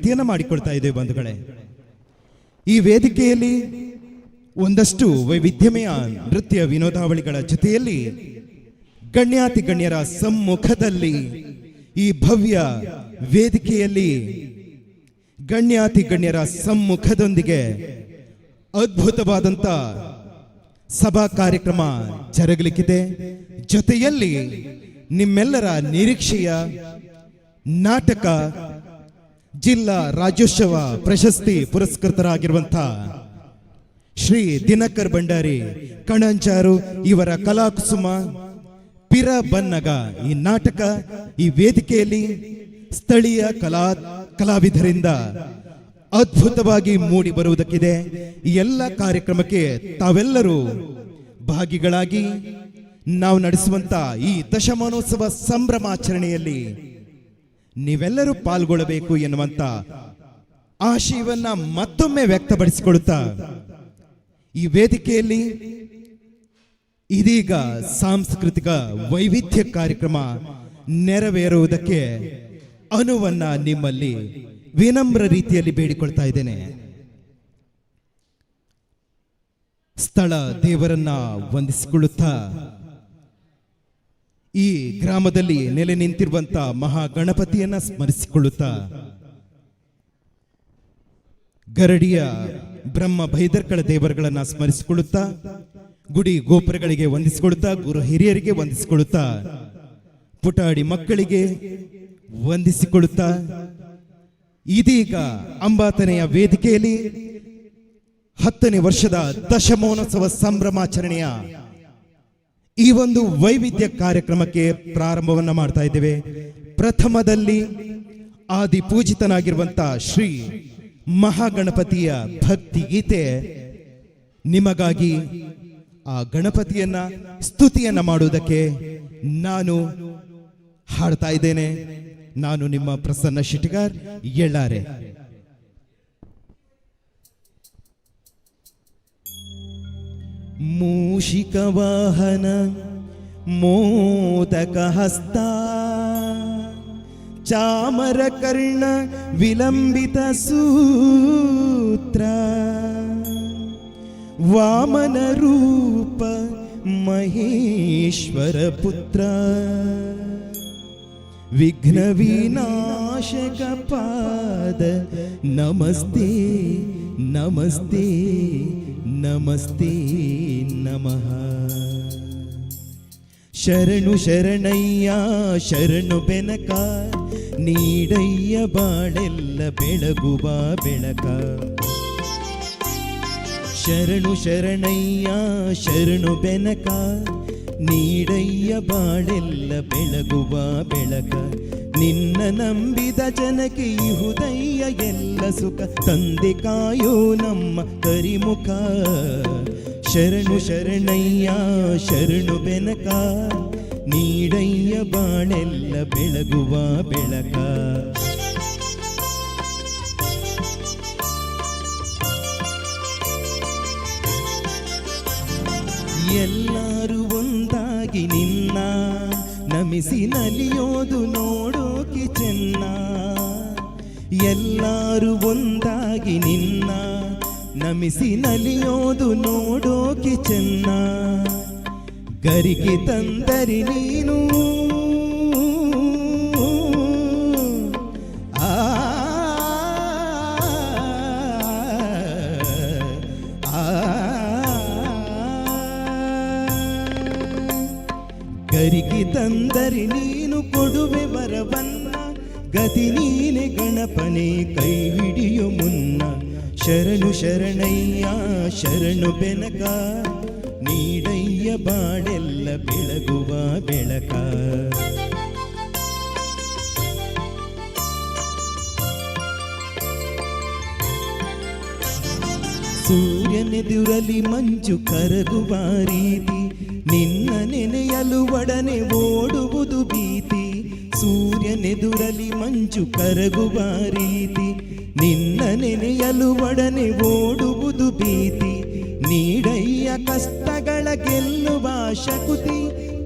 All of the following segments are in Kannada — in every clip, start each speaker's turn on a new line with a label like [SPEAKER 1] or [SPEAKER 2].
[SPEAKER 1] ಸಿದ್ಧತೆಯನ್ನು ಮಾಡಿಕೊಳ್ತಾ ಇದ್ದೇವೆ ಬಂಧುಗಳೇ. ಈ ವೇದಿಕೆಯಲ್ಲಿ ಒಂದಷ್ಟು ವೈವಿಧ್ಯಮಯ ನೃತ್ಯ ವಿನೋದಾವಳಿಗಳ ಜೊತೆಯಲ್ಲಿ ಗಣ್ಯಾತಿ ಗಣ್ಯರ ಸಮ್ಮುಖದಲ್ಲಿ ಈ ಭವ್ಯ ವೇದಿಕೆಯಲ್ಲಿ ಗಣ್ಯಾತಿ ಗಣ್ಯರ ಸಮ್ಮುಖದೊಂದಿಗೆ ಅದ್ಭುತವಾದಂಥ ಸಭಾ ಕಾರ್ಯಕ್ರಮ ಜರುಗಲಿಕ್ಕಿದೆ. ಜೊತೆಯಲ್ಲಿ ನಿಮ್ಮೆಲ್ಲರ ನಿರೀಕ್ಷೆಯ ನಾಟಕ ಜಿಲ್ಲಾ ರಾಜ್ಯೋತ್ಸವ ಪ್ರಶಸ್ತಿ ಪುರಸ್ಕೃತರಾಗಿರುವಂತಹ ಶ್ರೀ ದಿನಕರ್ ಭಂಡಾರಿ ಕಣಂಚಾರು ಇವರ ಕಲಾಕುಸುಮ ಪಿರ ಬನ್ನಗ ಈ ನಾಟಕ ಈ ವೇದಿಕೆಯಲ್ಲಿ ಸ್ಥಳೀಯ ಕಲಾವಿದರಿಂದ ಅದ್ಭುತವಾಗಿ ಮೂಡಿ ಬರುವುದಕ್ಕಿದೆ. ಈ ಎಲ್ಲ ಕಾರ್ಯಕ್ರಮಕ್ಕೆ ತಾವೆಲ್ಲರೂ ಭಾಗಿಗಳಾಗಿ ನಾವು ನಡೆಸುವಂತ ಈ ದಶಮಾನೋತ್ಸವ ಸಂಭ್ರಮಾಚರಣೆಯಲ್ಲಿ ನೀವೆಲ್ಲರೂ ಪಾಲ್ಗೊಳ್ಳಬೇಕು ಎನ್ನುವಂತ ಆಶಯವನ್ನ ಮತ್ತೊಮ್ಮೆ ವ್ಯಕ್ತಪಡಿಸಿಕೊಳ್ಳುತ್ತಾ ಈ ವೇದಿಕೆಯಲ್ಲಿ ಇದೀಗ ಸಾಂಸ್ಕೃತಿಕ ವೈವಿಧ್ಯ ಕಾರ್ಯಕ್ರಮ ನೆರವೇರುವುದಕ್ಕೆ ಅನುವನ್ನ ನಿಮ್ಮಲ್ಲಿ ವಿನಮ್ರ ರೀತಿಯಲ್ಲಿ ಬೇಡಿಕೊಳ್ತಾ ಇದ್ದೇನೆ. ಸ್ಥಳ ದೇವರನ್ನ ವಂದಿಸಿಕೊಳ್ಳುತ್ತಾ ಈ ಗ್ರಾಮದಲ್ಲಿ ನೆಲೆ ನಿಂತಿರುವಂತ ಮಹಾಗಣಪತಿಯನ್ನ ಸ್ಮರಿಸಿಕೊಳ್ಳುತ್ತಾ ಗರಡಿಯ ಬ್ರಹ್ಮ ಭೈದರ್ಕಳ ದೇವರುಗಳನ್ನ ಸ್ಮರಿಸಿಕೊಳ್ಳುತ್ತಾ ಗುಡಿ ಗೋಪುರಗಳಿಗೆ ವಂದಿಸಿಕೊಳ್ಳುತ್ತಾ ಗುರು ಹಿರಿಯರಿಗೆ ವಂದಿಸಿಕೊಳ್ಳುತ್ತಾ ಪುಟಾಡಿ ಮಕ್ಕಳಿಗೆ ವಂದಿಸಿಕೊಳ್ಳುತ್ತಾ ಇದೀಗ ಅಂಬಾತನೆಯ ವೇದಿಕೆಯಲ್ಲಿ 10ನೇ ವರ್ಷದ ದಶಮಾನೋತ್ಸವ ಸಂಭ್ರಮಾಚರಣೆಯ ಈ ಒಂದು ವೈವಿಧ್ಯ ಕಾರ್ಯಕ್ರಮಕ್ಕೆ ಪ್ರಾರಂಭವನ್ನ ಮಾಡ್ತಾ ಇದ್ದೇವೆ. ಪ್ರಥಮದಲ್ಲಿ ಆದಿ ಪೂಜಿತನಾಗಿರುವಂತಹ ಶ್ರೀ ಮಹಾಗಣಪತಿಯ ಭಕ್ತಿ ಗೀತೆ ನಿಮಗಾಗಿ ಆ ಗಣಪತಿಯನ್ನ ಸ್ತುತಿಯನ್ನ ಮಾಡುವುದಕ್ಕೆ ನಾನು ಹಾಡ್ತಾ ಇದ್ದೇನೆ. ನಾನು ನಿಮ್ಮ ಪ್ರಸನ್ನ ಶಿಟಿಗಾರ್ ಎಳ್ಳಾರೆ. ಮೂಷಿಕ ವಾಹನ ಮೋದಕ ಹಸ್ತ ಚಾಮರ ಕರ್ಣ ವಿಲಂಬಿತ ಸೂತ್ರ ವಾಮನ ರೂಪ ಮಹೇಶ್ವರ ಪುತ್ರ ವಿಘ್ನ ವಿನಾಶಕ ಪಾದ ನಮಸ್ತೆ ನಮಸ್ತೆ ನಮಸ್ತೆ ನಮಃ. ಶರಣು ಶರಣಯ್ಯ ಶರಣು ಬೆನಕ ನೀಡಯ್ಯ ಬಾಳೆಲ್ಲ ಬೆಳಗುವ ಬೆಳಕ. ಶರಣು ಶರಣಯ್ಯ ಶರಣು ಬೆನಕ ನೀಡಯ್ಯ ಬಾಳೆಲ್ಲ ಬೆಳಗುವ ಬೆಳಕ. ನಿನ್ನ ನಂಬಿದ ಜನಕ್ಕೆ ಇಹುದಯ್ಯ ಎಲ್ಲ ಸುಖ ತಂದೆ ಕಾಯೋ ನಮ್ಮ ಕರಿಮುಖ. ಶರಣು ಶರಣಯ್ಯ ಶರಣು ಬೆನಕ ನೀಡಯ್ಯ ಬಾಳೆಲ್ಲ ಬೆಳಗುವ ಬೆಳಕ. ಎಲ್ಲರೂ ಒಂದಾಗಿ ನಿನ್ನ ನಮಿಸಿ ನಲಿಯೋದು ನೋಡೋಕೆ ಚೆನ್ನ. ಎಲ್ಲರೂ ಒಂದಾಗಿ ನಿನ್ನ ನಮಿಸಿ ನಲಿಯೋದು ನೋಡೋಕೆ ಚೆನ್ನ. ಗರಿಗೆ ತಂದರಿ ನೀನು ಗರಿಗೆ ತಂದರಿ ನೀನು ಕೊಡುವೆ ವರವನ್ನ. ಗತಿ ನೀನೆ ಗಣಪನೆ ಕೈ ಹಿಡಿಯು ಮುನ್ನ. ಶರಣು ಶರಣಯ್ಯ ಶರಣು ಬೆನಕ ನೀಡಯ್ಯ ಬಾಳೆಲ್ಲ ಬೆಳಗುವ ಬೆಳಕ. ಸೂರ್ಯನೆದುರಲಿ ಮಂಜು ಕರಗುವ ರೀತಿ ನಿನ್ನ ನೆನೆಯಲು ಒಡನೆ ಓಡುವುದು ಭೀತಿ. ಸೂರ್ಯನೆದುರಲಿ ಮಂಜು ಕರಗುವ ರೀತಿ ನಿನ್ನ ನೆನೆಯಲು ಒಡನೆ ಓಡುವುದು ಭೀತಿ. ನೀಡಯ್ಯ ಕಷ್ಟಗಳ ಗೆಲ್ಲುವ ಶಕುತಿ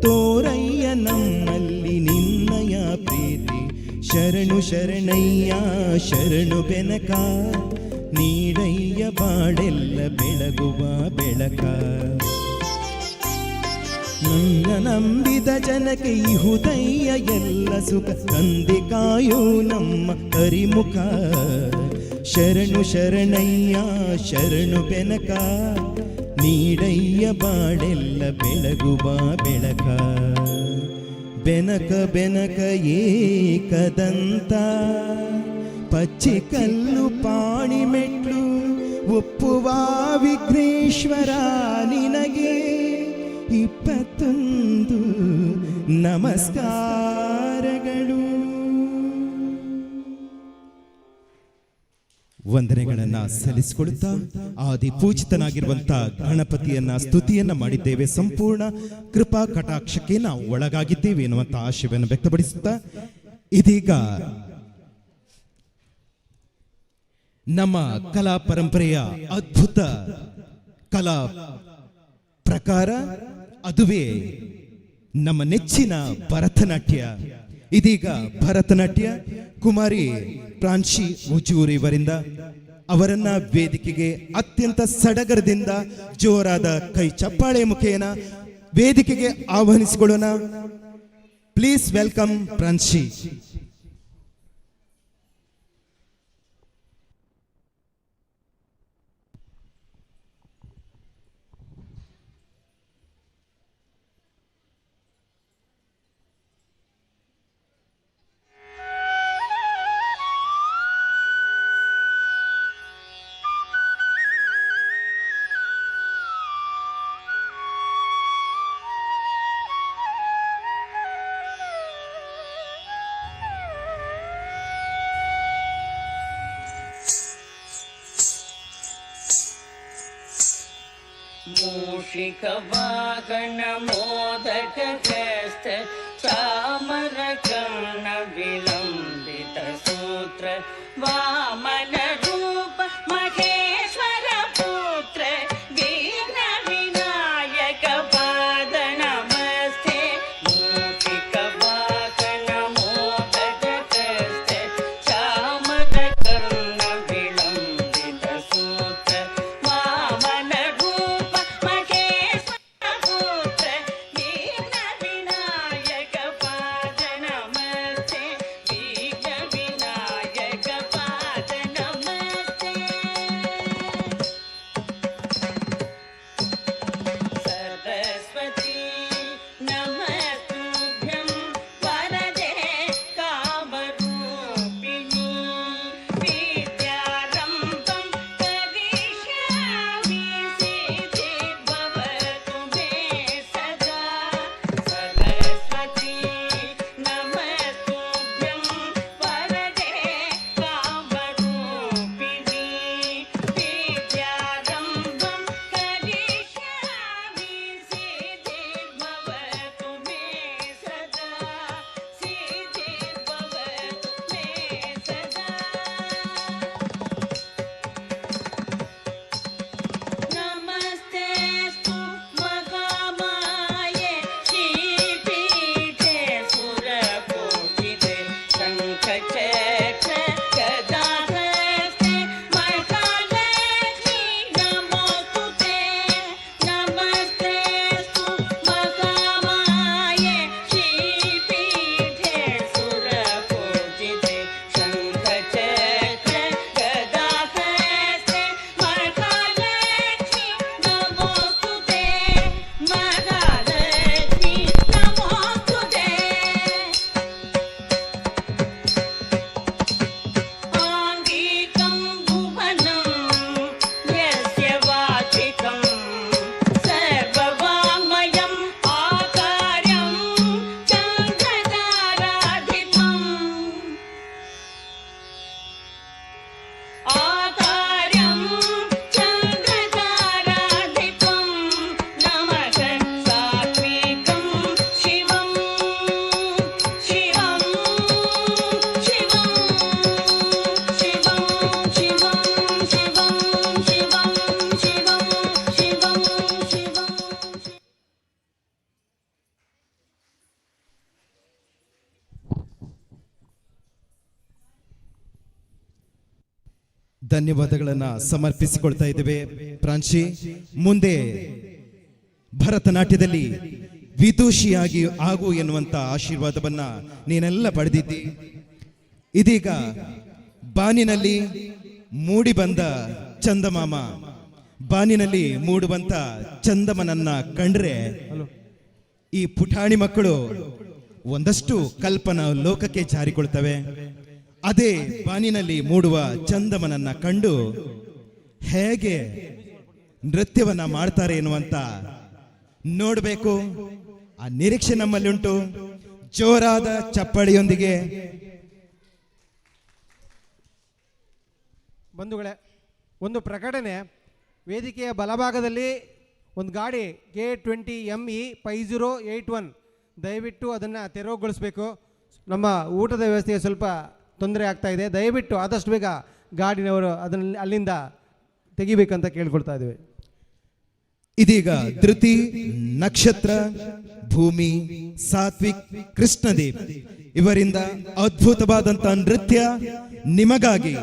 [SPEAKER 1] ತೋರಯ್ಯ ನಮ್ಮಲ್ಲಿ ನಿನ್ನಯ ಪ್ರೀತಿ. ಶರಣು ಶರಣಯ್ಯ ಶರಣು ಬೆನಕ ನೀಡಯ್ಯ ಬಾಡೆಲ್ಲ ಬೆಳಗುವ ಬೆಳಕ. ನನ್ನ ನಂಬಿದ ಜನಕ್ಕೆ ಇಹುದಯ್ಯ ಎಲ್ಲ ಸುಖ ತಂದೆ ಕಾಯೋ ನಮ್ಮ ಕರಿಮುಖ. ಶರಣು ಶರಣಯ್ಯ ಶರಣು ಬೆನಕ ನೀಡಯ್ಯ ಬಾಡೆಲ್ಲ ಬೆಳಗುವ ಬೆಳಕ. ಬೆನಕ ಬೆನಕ ಏಕದಂತ ಪಚ್ಚಿ ಕಲ್ಲು ಪಾಣಿ ಮೆಟ್ಲು ಒಪ್ಪುವ ವಿಘ್ನೇಶ್ವರ ನಿನಗೆ 21 ನಮಸ್ಕಾರಗಳು. ವಂದನೆಗಳನ್ನ ಸಲ್ಲಿಸಿಕೊಳ್ಳುತ್ತಾ ಆದಿಪೂಜಿತನಾಗಿರುವಂತ ಗಣಪತಿಯನ್ನ ಸ್ತುತಿಯನ್ನ ಮಾಡಿದ್ದೇವೆ. ಸಂಪೂರ್ಣ ಕೃಪಾ ಕಟಾಕ್ಷಕ್ಕೆ ನಾವು ಒಳಗಾಗಿದ್ದೇವೆ ಎನ್ನುವಂತ ಆಶಯವನ್ನು ವ್ಯಕ್ತಪಡಿಸುತ್ತಾ ಇದೀಗ ನಮ್ಮ ಕಲಾ ಪರಂಪರೆಯ ಅದ್ಭುತ ಕಲಾ ಪ್ರಕಾರ ಅದುವೇ ನಮ್ಮ ನೆಚ್ಚಿನ ಭರತನಾಟ್ಯ. ಇದೀಗ ಭರತನಾಟ್ಯ ಕುಮಾರಿ ಪ್ರಾಂಶಿ ಉಜೂರ್ ಇವರಿಂದ ಅವರನ್ನ ವೇದಿಕೆಗೆ ಅತ್ಯಂತ ಸಡಗರದಿಂದ ಜೋರಾದ ಕೈ ಚಪ್ಪಾಳೆ ಮುಖೇನ ವೇದಿಕೆಗೆ ಆಹ್ವಾನಿಸಿಕೊಳ್ಳೋಣ. Please welcome ಪ್ರಾಂಶಿ.
[SPEAKER 2] ಮೂಷಿಕ ವಾಹನ ಮೋದಕ ಹಸ್ತ ಚಾಮರ ಕರ್ಣ ವಿಲಂಬಿತ ಸೂತ್ರ ವಾಮನ ರೂಪ ಮಹೇಶ್ವರ ಪುತ್ರ ವಿಘ್ನ ವಿನಾಯಕ ಪಾದ ನಮಸ್ತೆ. ಮೂಷಿಕ ವಾಹನ ಮೋದಕ ಹಸ್ತ ಚಾಮರ ಕರ್ಣ ವಿಲಂಬಿತ ಸೂತ್ರ ವಾಮನ
[SPEAKER 1] ಧನ್ಯವಾದಗಳನ್ನು ಸಮರ್ಪಿಸಿಕೊಳ್ತಾ ಇದ್ದೇವೆ. ಪ್ರಾಂಶಿ, ಮುಂದೆ ಭರತನಾಟ್ಯದಲ್ಲಿ ವಿದೂಷಿಯಾಗಿ ಆಗು ಎನ್ನುವಂತ ಆಶೀರ್ವಾದವನ್ನ ನೀನೆಲ್ಲ ಪಡೆದಿದ್ದಿ. ಇದೀಗ ಬಾನಿನಲ್ಲಿ ಮೂಡಿ ಬಂದ ಚಂದಮಾಮ, ಬಾನಿನಲ್ಲಿ ಮೂಡುವಂತ ಚಂದಮನನ್ನ ಕಂಡ್ರೆ ಈ ಪುಟಾಣಿ ಮಕ್ಕಳು ಒಂದಷ್ಟು ಕಲ್ಪನಾ ಲೋಕಕ್ಕೆ ಜಾರಿಕೊಳ್ತವೆ. ಅದೇ ಬಾನಿನಲ್ಲಿ ಮೂಡುವ ಚಂದಮನನ್ನ ಕಂಡು ಹೇಗೆ ನೃತ್ಯವನ್ನ ಮಾಡ್ತಾರೆ ಎನ್ನುವಂತ ನೋಡಬೇಕು. ಆ ನಿರೀಕ್ಷೆ ನಮ್ಮಲ್ಲಿ ಉಂಟು. ಜೋರಾದ ಚಪ್ಪಳಿಯೊಂದಿಗೆ
[SPEAKER 3] ಬಂಧುಗಳೇ, ಒಂದು ಪ್ರಕಟಣೆ. ವೇದಿಕೆಯ ಬಲಭಾಗದಲ್ಲಿ ಒಂದು ಗಾಡಿ K20ME 5081, ದಯವಿಟ್ಟು ಅದನ್ನು ತೆರವುಗೊಳಿಸಬೇಕು. ನಮ್ಮ ಊಟದ ವ್ಯವಸ್ಥೆಗೆ ಸ್ವಲ್ಪ ತೊಂದರೆ ಆಗ್ತಾ ಇದೆ. ದಯವಿಟ್ಟು ಆದಷ್ಟು ಬೇಗ ಗಾಡಿನವರು ಅದನ್ನು ಅಲ್ಲಿಂದ ತೆಗಿಬೇಕಂತ ಕೇಳ್ಕೊಳ್ತಾ ಇದ್ದೀವಿ.
[SPEAKER 1] ಇದೀಗ ಧೃತಿ, ನಕ್ಷತ್ರ, ಭೂಮಿ, ಸಾತ್ವಿಕ್, ಕೃಷ್ಣದೇವ್ ಇವರಿಂದ ಅದ್ಭುತವಾದಂತ ನೃತ್ಯ ನಿಮಗಾಗಿ.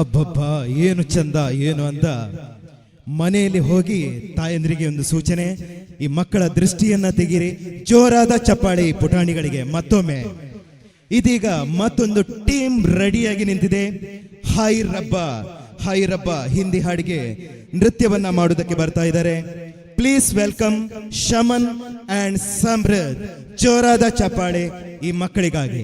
[SPEAKER 1] ಅಬ್ಬಬ್ಬ ಏನು ಚಂದ ಏನು ಅಂತ ಮನೆಯಲ್ಲಿ ಹೋಗಿ ತಾಯಂದ್ರಿಗೆ ಒಂದು ಸೂಚನೆ, ಈ ಮಕ್ಕಳ ದೃಷ್ಟಿಯನ್ನ ತೆಗಿರಿ, ಜೋರಾದ ಚಪ್ಪಾಳೆ ಈ ಪುಟಾಣಿಗಳಿಗೆ ಮತ್ತೊಮ್ಮೆ. ಇದೀಗ ಮತ್ತೊಂದು ಟೀಮ್ ರೆಡಿಯಾಗಿ ನಿಂತಿದೆ. ಹಾಯ್ ರಬ್ಬ ಹಿಂದಿ ಹಾಡಿಗೆ ನೃತ್ಯವನ್ನ ಮಾಡುವುದಕ್ಕೆ ಬರ್ತಾ ಇದ್ದಾರೆ. Please welcome Shaman and Samriddh. ಜೋರಾದ ಚಪ್ಪಾಳೆ ಈ ಮಕ್ಕಳಿಗಾಗಿ.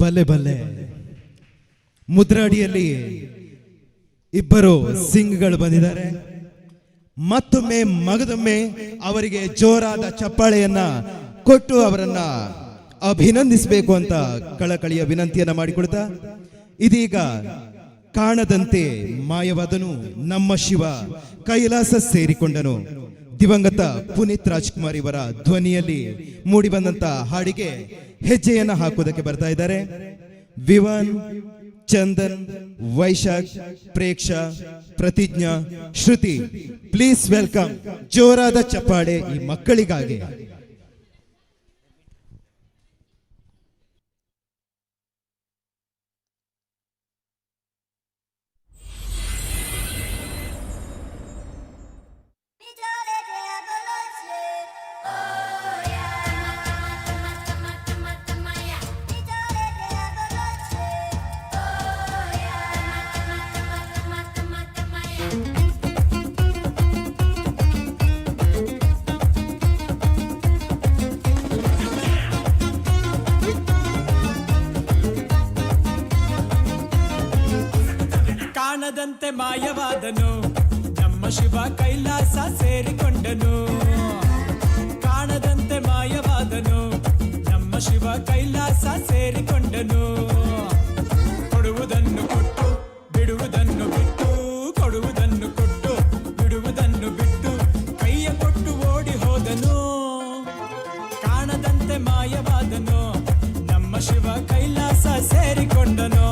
[SPEAKER 1] ಬಲ್ಲೆ ಬಲ್ಲೆ. ಮುದ್ರಾಡಿಯಲ್ಲಿ ಇಬ್ಬರು ಸಿಂಗ್ಗಳು ಬಂದಿದ್ದಾರೆ. ಮತ್ತೊಮ್ಮೆ ಮಗದೊಮ್ಮೆ ಅವರಿಗೆ ಜೋರಾದ ಚಪ್ಪಾಳೆಯನ್ನ ಕೊಟ್ಟು ಅವರನ್ನ ಅಭಿನಂದಿಸಬೇಕು ಅಂತ ಕಳಕಳಿಯ ವಿನಂತಿಯನ್ನ ಮಾಡಿಕೊಡ್ತಾ, ಇದೀಗ ಕಾಣದಂತೆ ಮಾಯವಾದನು ನಮ್ಮ ಶಿವ ಕೈಲಾಸ ಸೇರಿಕೊಂಡನು ದಿವಂಗತ ಪುನೀತ್ ರಾಜ್ಕುಮಾರ್ ಇವರ ಧ್ವನಿಯಲ್ಲಿ ಮೂಡಿಬಂದಂತ ಹಾಡಿಗೆ ಹೆಜ್ಜೆಯನ್ನ ಹಾಕುವುದಕ್ಕೆ ಬರ್ತಾ ಇದ್ದಾರೆ ವಿವಾನ್, ಚಂದನ್, ವೈಶಾಖ್, ಪ್ರೇಕ್ಷಾ, ಪ್ರತಿಜ್ಞಾ, ಶ್ರುತಿ. Please welcome. ಜೋರಾದ ಚಪ್ಪಾಳೆ ಈ ಮಕ್ಕಳಿಗಾಗಿ.
[SPEAKER 4] ಕಾಣದಂತೆ ಮಾಯವಾದನು ನಮ್ಮ ಶಿವ ಕೈಲಾಸ ಸೇರಿಕೊಂಡನು. ಕಾಣದಂತೆ ಮಾಯವಾದನು ನಮ್ಮ ಶಿವ ಕೈಲಾಸ ಸೇರಿಕೊಂಡನು. ಕೊಡುವುದನ್ನು ಕೊಟ್ಟು ಬಿಡುವುದನ್ನು ಬಿಟ್ಟು, ಕೊಡುವುದನ್ನು ಕೊಟ್ಟು ಬಿಡುವುದನ್ನು ಬಿಟ್ಟು, ಕೈಯ ಕೊಟ್ಟು ಓಡಿ ಹೋದನು. ಕಾಣದಂತೆ ಮಾಯವಾದನು ನಮ್ಮ ಶಿವ ಕೈಲಾಸ ಸೇರಿಕೊಂಡನು.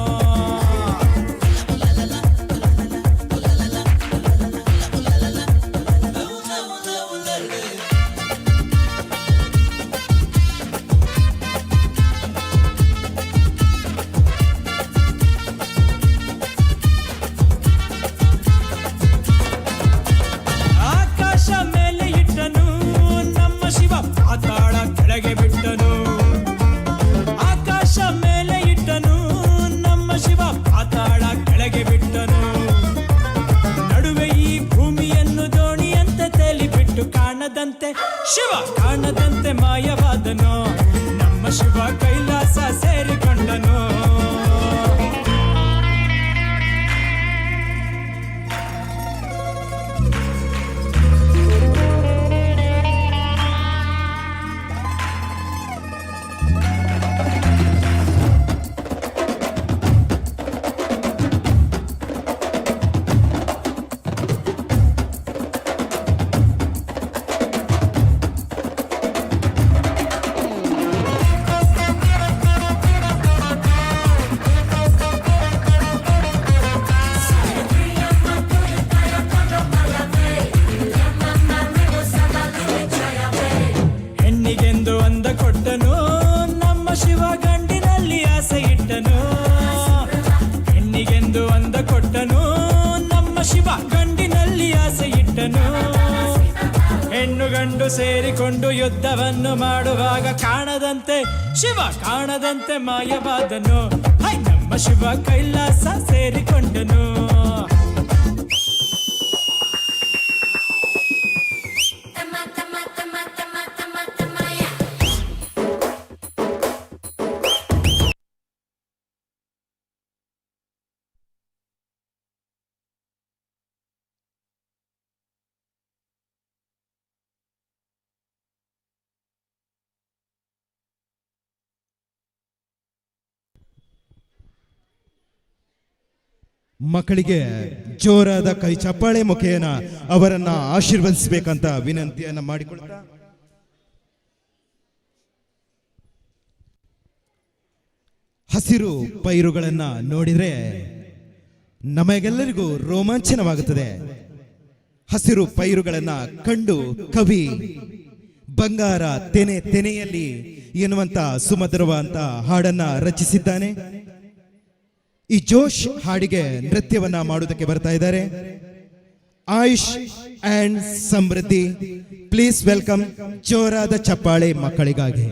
[SPEAKER 4] ಪಾತಾಳ ಕೆಳಗೆ ಬಿಟ್ಟನು. ಆಕಾಶ ಮೇಲೆ ಇಟ್ಟನು ನಮ್ಮ ಶಿವ ಪಾತಾಳ ಕೆಳಗೆ ಬಿಟ್ಟನು. ನಡುವೆ ಈ ಭೂಮಿಯನ್ನು ದೋಣಿಯಂತೆ ತೇಲಿಬಿಟ್ಟು ಕಾಣದಂತೆ ಶಿವ ಕಾಣದಂತೆ ಮಾಯವಾದನು ನಮ್ಮ ಶಿವ ಕೈಲಾಸ ಸೇರಿಕೊಂಡನು. ಹೆಣ್ಣಿಗೆಂದು ಅಂದ ಕೊಟ್ಟನು ನಮ್ಮ ಶಿವ ಗಂಡಿನಲ್ಲಿ ಆಸೆ ಇಟ್ಟನು. ಹೆಣ್ಣಿಗೆಂದು ಅಂದ ಕೊಟ್ಟನು ನಮ್ಮ ಶಿವ ಗಂಡಿನಲ್ಲಿ ಆಸೆ ಇಟ್ಟನು. ಹೆಣ್ಣು ಗಂಡು ಸೇರಿಕೊಂಡು ಯುದ್ಧವನ್ನು ಮಾಡುವಾಗ ಕಾಣದಂತೆ ಶಿವ ಕಾಣದಂತೆ ಮಾಯವಾದನು. ನಮ್ಮ ಶಿವ ಕೈಲಾಸ ಸೇರಿಕೊಂಡನು.
[SPEAKER 1] ಮಕ್ಕಳಿಗೆ ಜೋರಾದ ಕೈ ಚಪ್ಪಾಳೆ ಮುಖೇನ ಅವರನ್ನ ಆಶೀರ್ವದಿಸಬೇಕಂತ ವಿನಂತಿಯನ್ನ ಮಾಡಿಕೊಳ್ತಾ, ಹಸಿರು ಪೈರುಗಳನ್ನ ನೋಡಿದ್ರೆ ನಮಗೆಲ್ಲರಿಗೂ ರೋಮಾಂಚನವಾಗುತ್ತದೆ. ಹಸಿರು ಪೈರುಗಳನ್ನ ಕಂಡು ಕವಿ ಬಂಗಾರ ತೆನೆ ತೆನೆಯಲ್ಲಿ ಎನ್ನುವಂತ ಸುಮಧುರವಾದಂತ ಹಾಡನ್ನ ರಚಿಸಿದ್ದಾನೆ. ಈ ಜೋಶ್ ಹಾಡಿಗೆ ನೃತ್ಯವನ್ನ ಮಾಡುವುದಕ್ಕೆ ಬರ್ತಾ ಇದ್ದಾರೆ Ayush and Samriddhi. Please welcome. ಜೋರಾದ ಚಪ್ಪಾಳೆ ಮಕ್ಕಳಿಗಾಗಿ.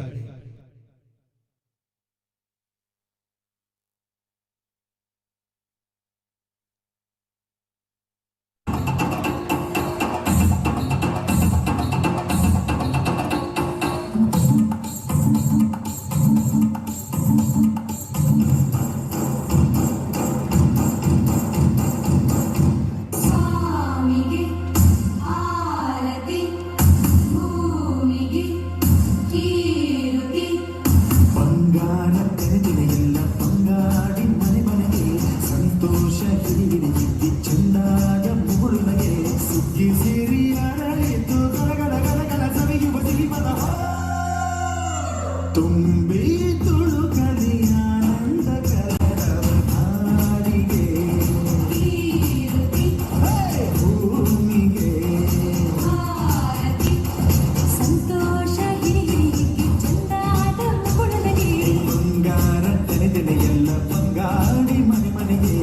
[SPEAKER 5] ತುಂಬಿ ತುಳುಕಲಿ ಆನಂದ ಕಲರವ ನಾಡಿಗೆ ಭೂಮಿಗೆ
[SPEAKER 6] ಸಂತೋಷ ಚಂದಾದ ಮುಗುಳನಗೆ
[SPEAKER 5] ಬಂಗಾರ ತೆನೆ ಎಲ್ಲ ಬಂಗಾಡಿ ಮನೆ ಮನೆಗೆ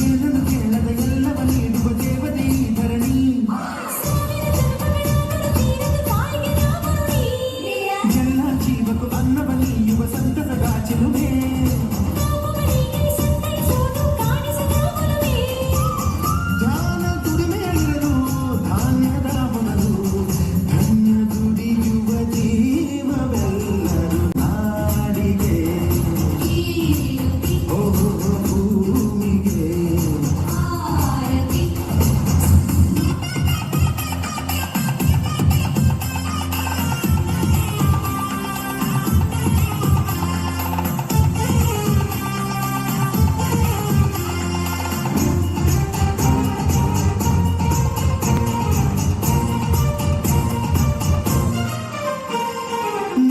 [SPEAKER 5] ಏನನ್ನು ಕೇಳದ ಎಲ್ಲವ ನೀಡುವ ದೇವತೆ ಈ ಧರಣಿ ಎಲ್ಲ ಜೀವಕ್ಕೂ ಅನ್ನವ ನೀಯುವ ಸಂತಸದ ಚಿಲುಮೆ ಧ್ಯಾನ ದುಡಿಮೆಯಲ್ಲಿರಲು ಧಾನ್ಯದ ಹೊನಲು ಧನ್ಯ ದುಡಿಯುವ ಜೀವವೆಲ್ಲರೂ ನಾಡಿಗೆ ಭೂಮಿಗೆ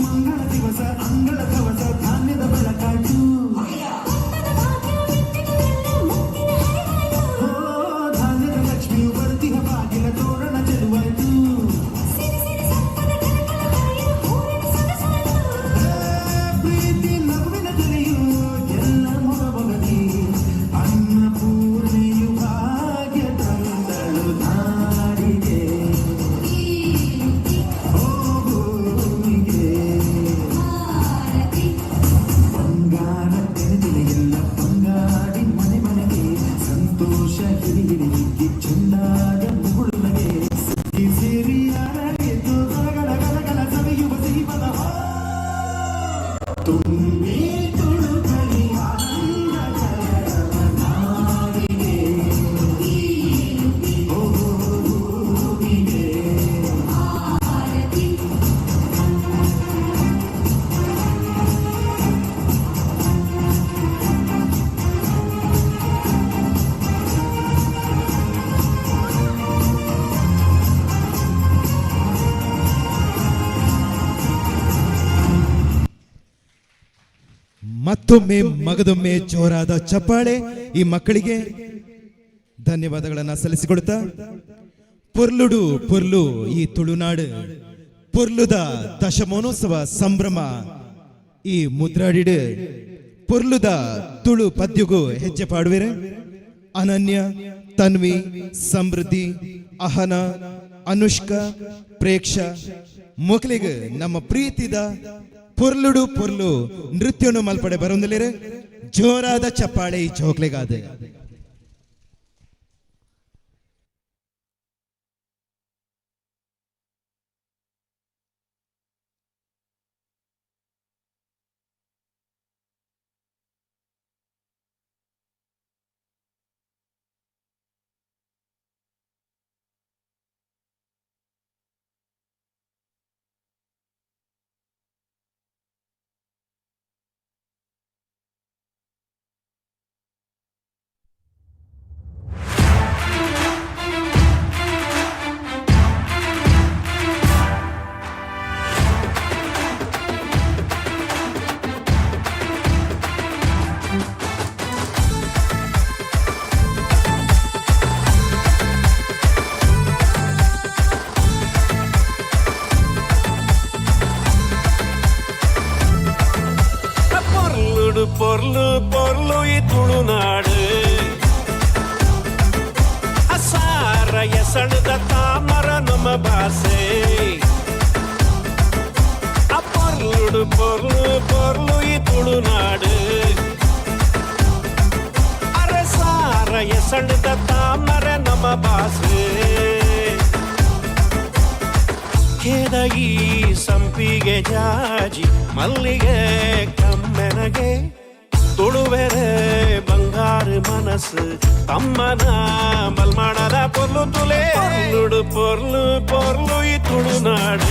[SPEAKER 5] ಮಂಗಳ ದಿವಸ ಅಂಗಳ ಕವಸ ಧಾನ್ಯದ ಬೆಳಕಾಟು ಓ ಧಾನ್ಯದ ಲಕ್ಷ್ಮಿಯು ಬರ್ತಿಹ ಬಾಗಿಲ ತೋರಣ ಚೆಲುವಾಯ್ತು ಪ್ರೀತಿ ನಗುವಿನ ಜೊತೆಯು ಎಲ್ಲ ಮೊಗಮೊಗದಿ ಅನ್ನಪೂರ್ಣೆಯು ಭಾಗ್ಯ ತಂದಳು ನಾಡಿಗೆ ಓ ಭೂಮಿಗೆ ಬಂಗಾರ ತೆನೆದಿಲೆ ಎಲ್ಲ ಬಂಗಾಡಿ ಮನೆ ಮನೆಗೆ ಸಂತೋಷ ಹಿರಿಹಿರಿಗಿ ಚೆಂದಾದ ಮುಗುಳುನಗೆ ಸಿಕ್ಕಿ ಸಿರಿಯಾರಳಿತು ಗಲಗಲ ಸವಿಯುವ ಸಿಹಿಪದ ತುಂಬಿ ತುಳುಕಲಿ ಆನಂದ ಕಲರವ ನಾಡಿಗೆ ಓ ಭೂಮಿಗೆ
[SPEAKER 1] ಮತ್ತೊಮ್ಮೆ ಮಗದೊಮ್ಮೆ ಜೋರಾದ ಚಪ್ಪಾಳೆ ಈ ಮಕ್ಕಳಿಗೆ ಧನ್ಯವಾದಗಳನ್ನ ಸಲ್ಲಿಸಿಕೊಡುತ್ತಾ ಪೊರ್ಲುಡು ಪೊರ್ಲು ಈ ತುಳುನಾಡು ಪೊರ್ಲುದ ದಶಮಾನೋತ್ಸವ ಸಂಭ್ರಮ ಈ ಮುದ್ರಾಡಿಡು ಪೊರ್ಲುದ ತುಳು ಪದ್ಯಗೂ ಹೆಜ್ಜೆ ಪಾಡುವೆರೆ ಅನನ್ಯ ತನ್ವಿ ಸಮೃದ್ಧಿ ಅಹನ ಅನುಷ್ಕಾ ಪ್ರೇಕ್ಷ ಮೊಕ್ಲಿಗೆ ನಮ್ಮ ಪ್ರೀತಿದ ಪೊರ್ಲುಡು ಪೊರ್ಲು ನೃತ್ಯನು ಮಲ್ಪಡೆ ಬರೋದಿಲ್ಲರೆ ಜೋರಾದ ಚಪ್ಪಾಳೆ ಈ ಚೋಕ್ಲೆಗಾದ
[SPEAKER 7] பொர்லு பொர்லு ತುಳುನಾಡು ಅಸಾರ ಎಸಣದ ತಾಮರ ನಮ್ಮ ಭಾಷೆ ಪೊರ್ಲುಡು ಪೊರ್ಲು ಪೊರ್ಲು ಈ ತುಳುನಾಡು ಅರಸಾರ ಎಸಣದ ತಾಮರ ನಮ್ಮ ಭಾಷೆ ಖೇದ ಈ ಸಂಪಿಗೆ ಜಾಜಿ ಮಲ್ಲಿಗೆ ಕಮ್ಮೆನಗೆ ತುಳುವೆರೆ ಬಂಗಾರು ಮನಸ್ಸು ತಮ್ಮನ ಮಲ್ಮಾಡದ ಪೊರ್ಲು ತುಲೆ ಪೊರ್ಲುಡು ಪೊರ್ಲು ಪೊರ್ಲು ಈ ತುಳುನಾಡು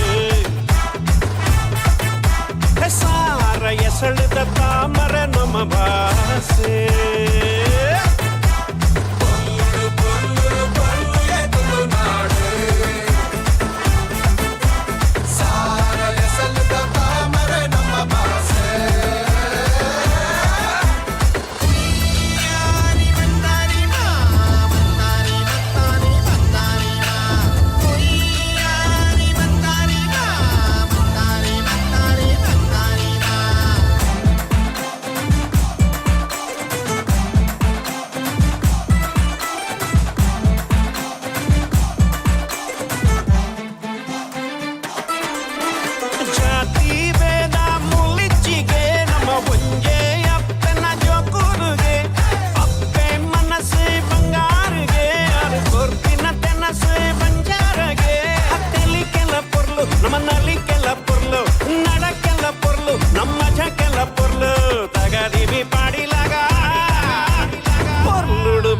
[SPEAKER 7] ಸಾರ ಎಸಳಿದ ತಾಮರ ನಮ್ಮ ಭಾಷೆ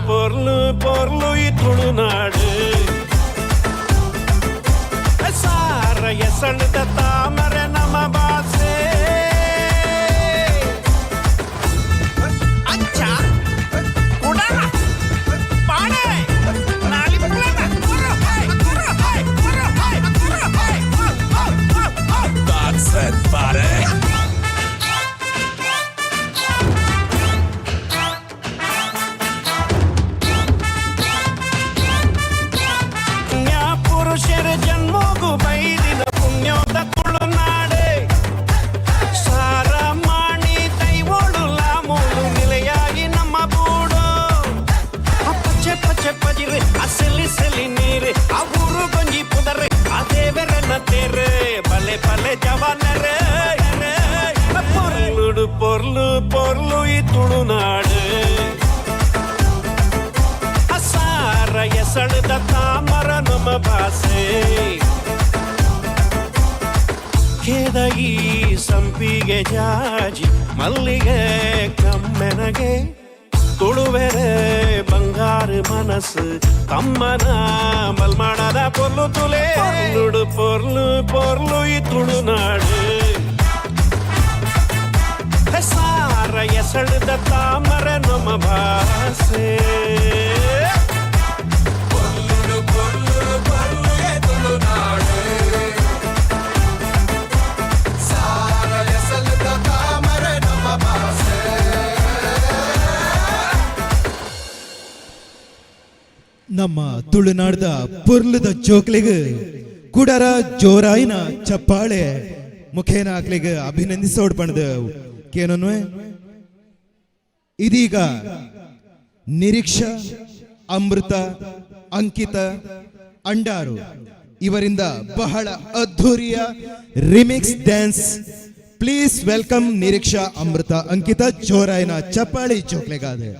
[SPEAKER 7] ಪೊರ್ಲು ಪೊರ್ಲು ಈ ತುಳುನಾಡು ಸಾರ ಎಸಳದ ತಾಮರ ನಮ್ಮ ಭಾಷೆ ಅಂಚ ಕುಡಲ ಪಾಡೆ That's it, buddy. ಪುರುಷರ ಜನ್ಮೋಗು ಬೈದಿನ ಪುಣ್ಯೋದ ತುಳುನಾಡೆ ಸಾರ ಮಾಣಿ ದೈವೋಳು ಲಾಮೂಳು ನಿಲೆಯಾಗಿ ನಮ್ಮ ಬೂಡು ಪಚ್ಚೆ ಪಚ್ಚೆ ಪಜಿರೆ ಅಸಲಿ ಸಲಿ ನೀರೆ ಆ ಊರು ಗೊಂಜಿ ಪುದರೆ ಆ ದೇವರನ್ನ ತೇರೆ ಬಲೆ ಬಲೆ ಜವಾನರೇ ಪೊರ್ಲುಡು ಪೊರ್ಲು ಪೊರ್ಲು ಈ ತುಳುನಾಡು ಸಾರ ಎಸಳದ ತಾಮರ ನಮ್ಮ ಭಾಷೆ ಖೇದ ಈ ಸಂಪಿಗೆ ಜಾಜಿ ಮಲ್ಲಿಗೆ ಕಮ್ಮೆನಗೆ ತುಳುವೆರೆ ಬಂಗಾರು ಮನಸ್ಸು ತಮ್ಮನ ಮಲ್ಮಾಡದ ಪೊರ್ಲು ತುಲೆ ಪೊರ್ಲುಡು ಪೊರ್ಲು ಪೊರ್ಲು ಈ ತುಳುನಾಡು ಸಾರ ಎಸಳದ ತಾಮರ ನಮ್ಮ ಭಾಷೆ
[SPEAKER 1] ನಮ್ಮ ತುಳುನಾಡದ ಪೊರ್ಲದ ಜೋಕ್ಲಿಗೆ ಕುಡರ ಜೋರಾಯಿನ ಚಪ್ಪಾಳೆ ಮುಖೇನ ಹಾಕ್ಲಿಗೆ ಅಭಿನಂದಿಸೋಡ್ ಪಣದ ಕೇನೋನ್ವೆ ಇದೀಗ ನಿರೀಕ್ಷಾ ಅಮೃತ ಅಂಕಿತ ಅಂಡಾರು ಇವರಿಂದ ಬಹಳ ಅದ್ಧೂರಿಯ remix dance please welcome Niriksha Amrita Ankita ಜೋರಾಯಿನ ಚಪ್ಪಾಳಿ ಚೋಕ್ಲೆಗಾದೆ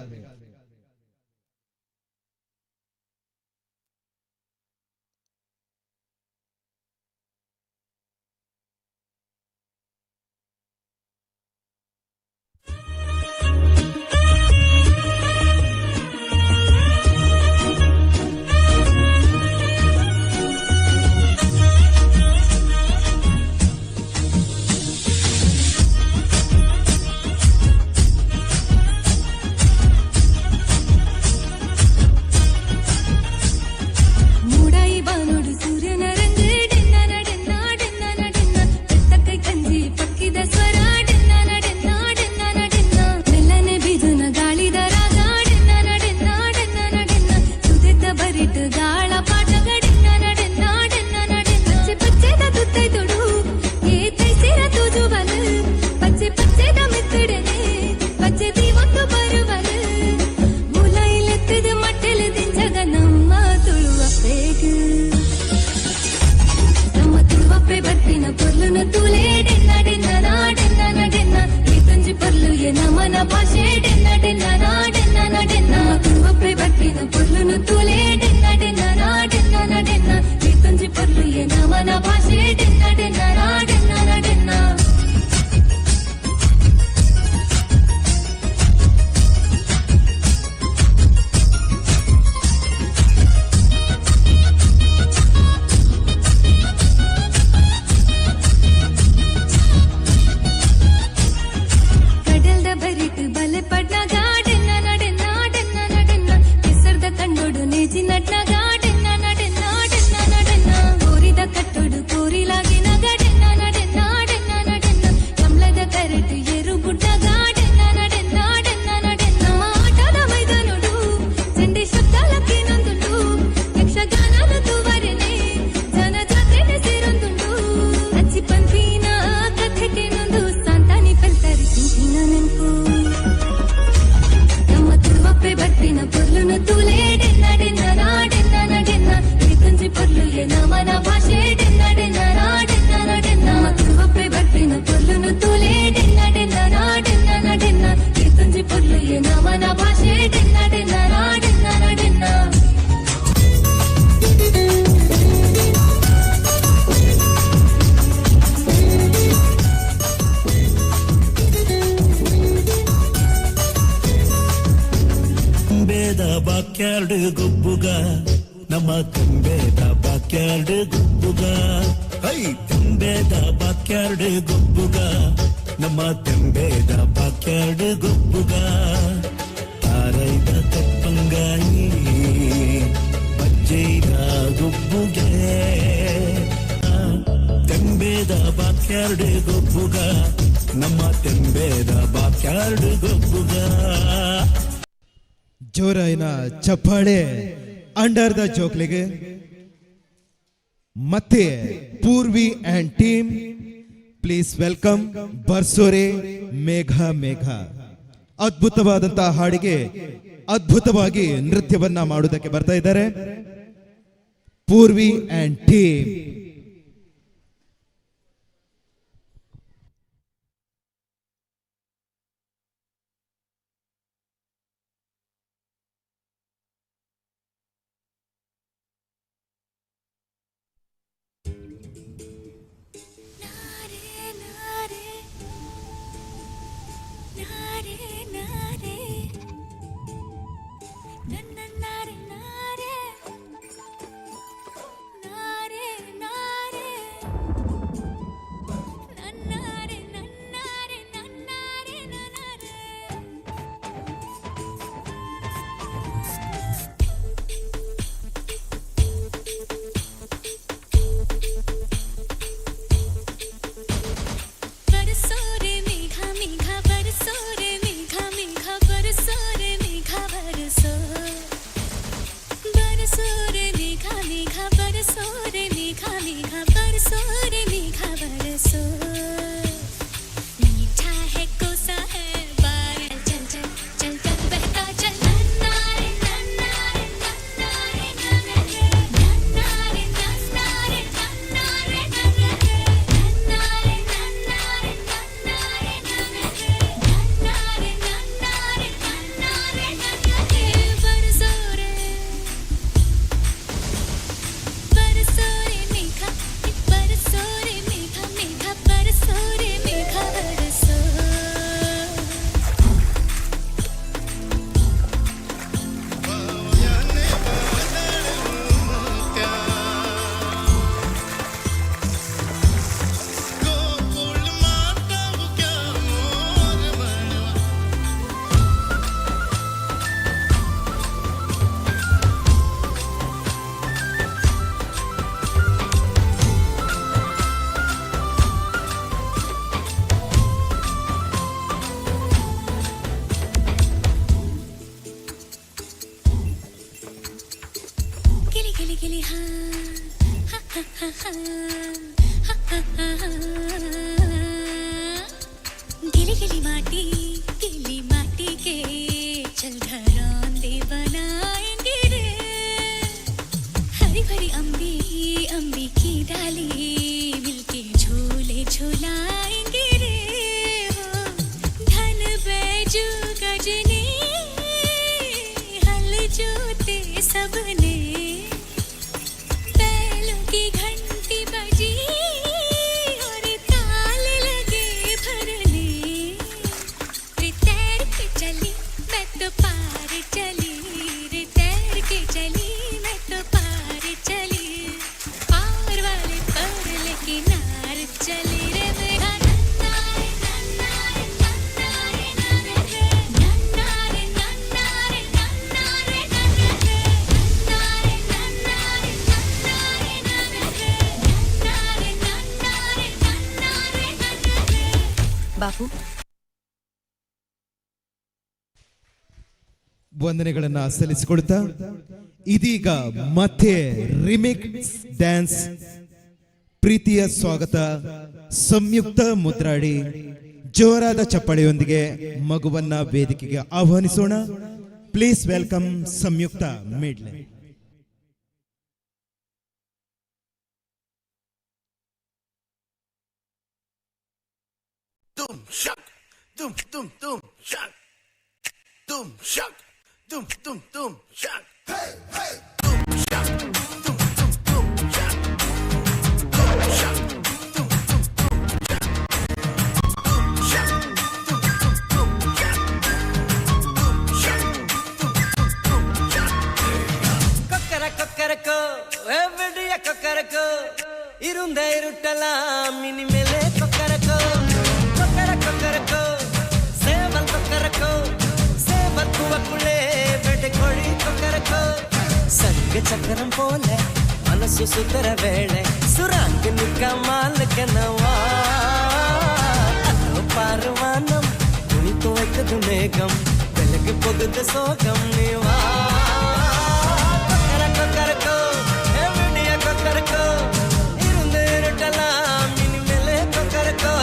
[SPEAKER 8] ಬಾಕ್ಯಾರ್ಡ್ ಗುಬ್ಬುಗ ನಮ್ಮ ತಂಬೆದ ಬಾಕ್ಯಾರ್ಡ್ ಗುಬ್ಬುಗ ಹೈ ತಂಬೆದ ಬಾಕ್ಯಾರ್ಡ್ ಗುಬ್ಬುಗ ನಮ್ಮ ತಂಬೆದ ಬಾಕ್ಯಾರ್ಡ್ ಗುಬ್ಬುಗ ತಾರೈದ ತಪ್ಪಂಗಾಯಿ ಬಜ್ಜೈದ ಗುಬ್ಬುಗೆ ತೆಂಬೇದ ಬಾಕ್ಯಾರ್ಡ್ ಗೊಬ್ಬುಗ ನಮ್ಮ ತೆಂಬೇದ ಬಾಕ್ಯಾರ್ಡ್ ಗೊಬ್ಬುಗ
[SPEAKER 1] ಜೋರಾಯಿನ ಚಪ್ಪಾಳೆ ಅಂಡರ್ ದ ಜೋಕ್ಲಿಗೆ ಮತ್ತೆ Purvi and team please welcome ಬರ್ಸೋರೆ ಮೇಘ ಮೇಘ. ಅದ್ಭುತವಾದಂತಹ ಹಾಡಿಗೆ ಅದ್ಭುತವಾಗಿ ನೃತ್ಯವನ್ನ ಮಾಡುವುದಕ್ಕೆ ಬರ್ತಾ ಇದ್ದಾರೆ ಪೂರ್ವಿ ಅಂಡ್ ಟೀಮ್.
[SPEAKER 6] गिली गिली माटी के चल घरौंदे बनाएंगे रे हरी भरी अम्बी की डाली मिलके झूले झूलाएंगे रे हो धन बैजू गजने हल जोते सबने बैलों की घंटी बजी और ताल लगे भरने रे तैर के चली मैं तो पार चली रे तैर के चली मैं तो पार चली पार वाले पर लेके नार चली रे मेरा नन्ना रे नन्ना रे नन्ना रे नन्ना रे नन्ना रे नन्ना रे नन्ना रे नन्ना रे नन्ना रे नन्ना रे नन्ना रे नन्ना रे नन्ना रे नन्ना रे नन्ना रे नन्ना रे
[SPEAKER 9] ಬಾಪು
[SPEAKER 1] ವಂದನೆಗಳನ್ನ ಸಲ್ಲಿಸಿಕೊಳ್ತಾ ಇದೀಗ ಮತ್ತೆ ರಿಮಿಕ್ಸ್ ಡ್ಯಾನ್ಸ್ ಪ್ರೀತಿಯ ಸ್ವಾಗತ ಸಂಯುಕ್ತ ಮುದ್ರಾಡಿ ಜೋರಾದ ಚಪ್ಪಾಳೆಯೊಂದಿಗೆ ಮಗುವನ್ನ ವೇದಿಕೆಗೆ ಆಹ್ವಾನಿಸೋಣ. Please welcome Samyukta medley.
[SPEAKER 7] Dum shak, dum dum dum shak, dum shak, dum dum dum shak. Hey hey, dum shak, dum dum dum shak, dum shak, dum dum dum shak, dum shak, dum dum dum shak, dum shak, dum dum dum shak.
[SPEAKER 9] ಇರುಂದ ಇರುಟ್ಟಲ ಮಿನಿ ಮೇಲೆ ಕೊಕ್ಕರಕೋ ಕೊಕ್ಕರ ಕೊಕ್ಕರಕೋ ಸೇವಲ್ ಕೊಕ್ಕರಕೋ ಸೇವಲ್ ಕುವಕ್ಕುಳೆ ಬೆಟ್ಟೆ ಕೋಳಿ ಕೊಕ್ಕರಕೋ സംഘ ചക്രം പോലെ മനസ്സു സുതര വേള സുരാങ്ക് നിക്ക മാലകനവാ പാർവാനം തുണിത്തു വയ്ക്കതു മേഘം വെലക്ക് പൊതുത സോകം നീവാ കൊക്കര കൊക്കരക്കോ എവിടെയ കൊക്കരക്കോ ഇരുന്ന് ഇരുട്ടലാം ഇനി മേലെ കൊക്കരക്കോ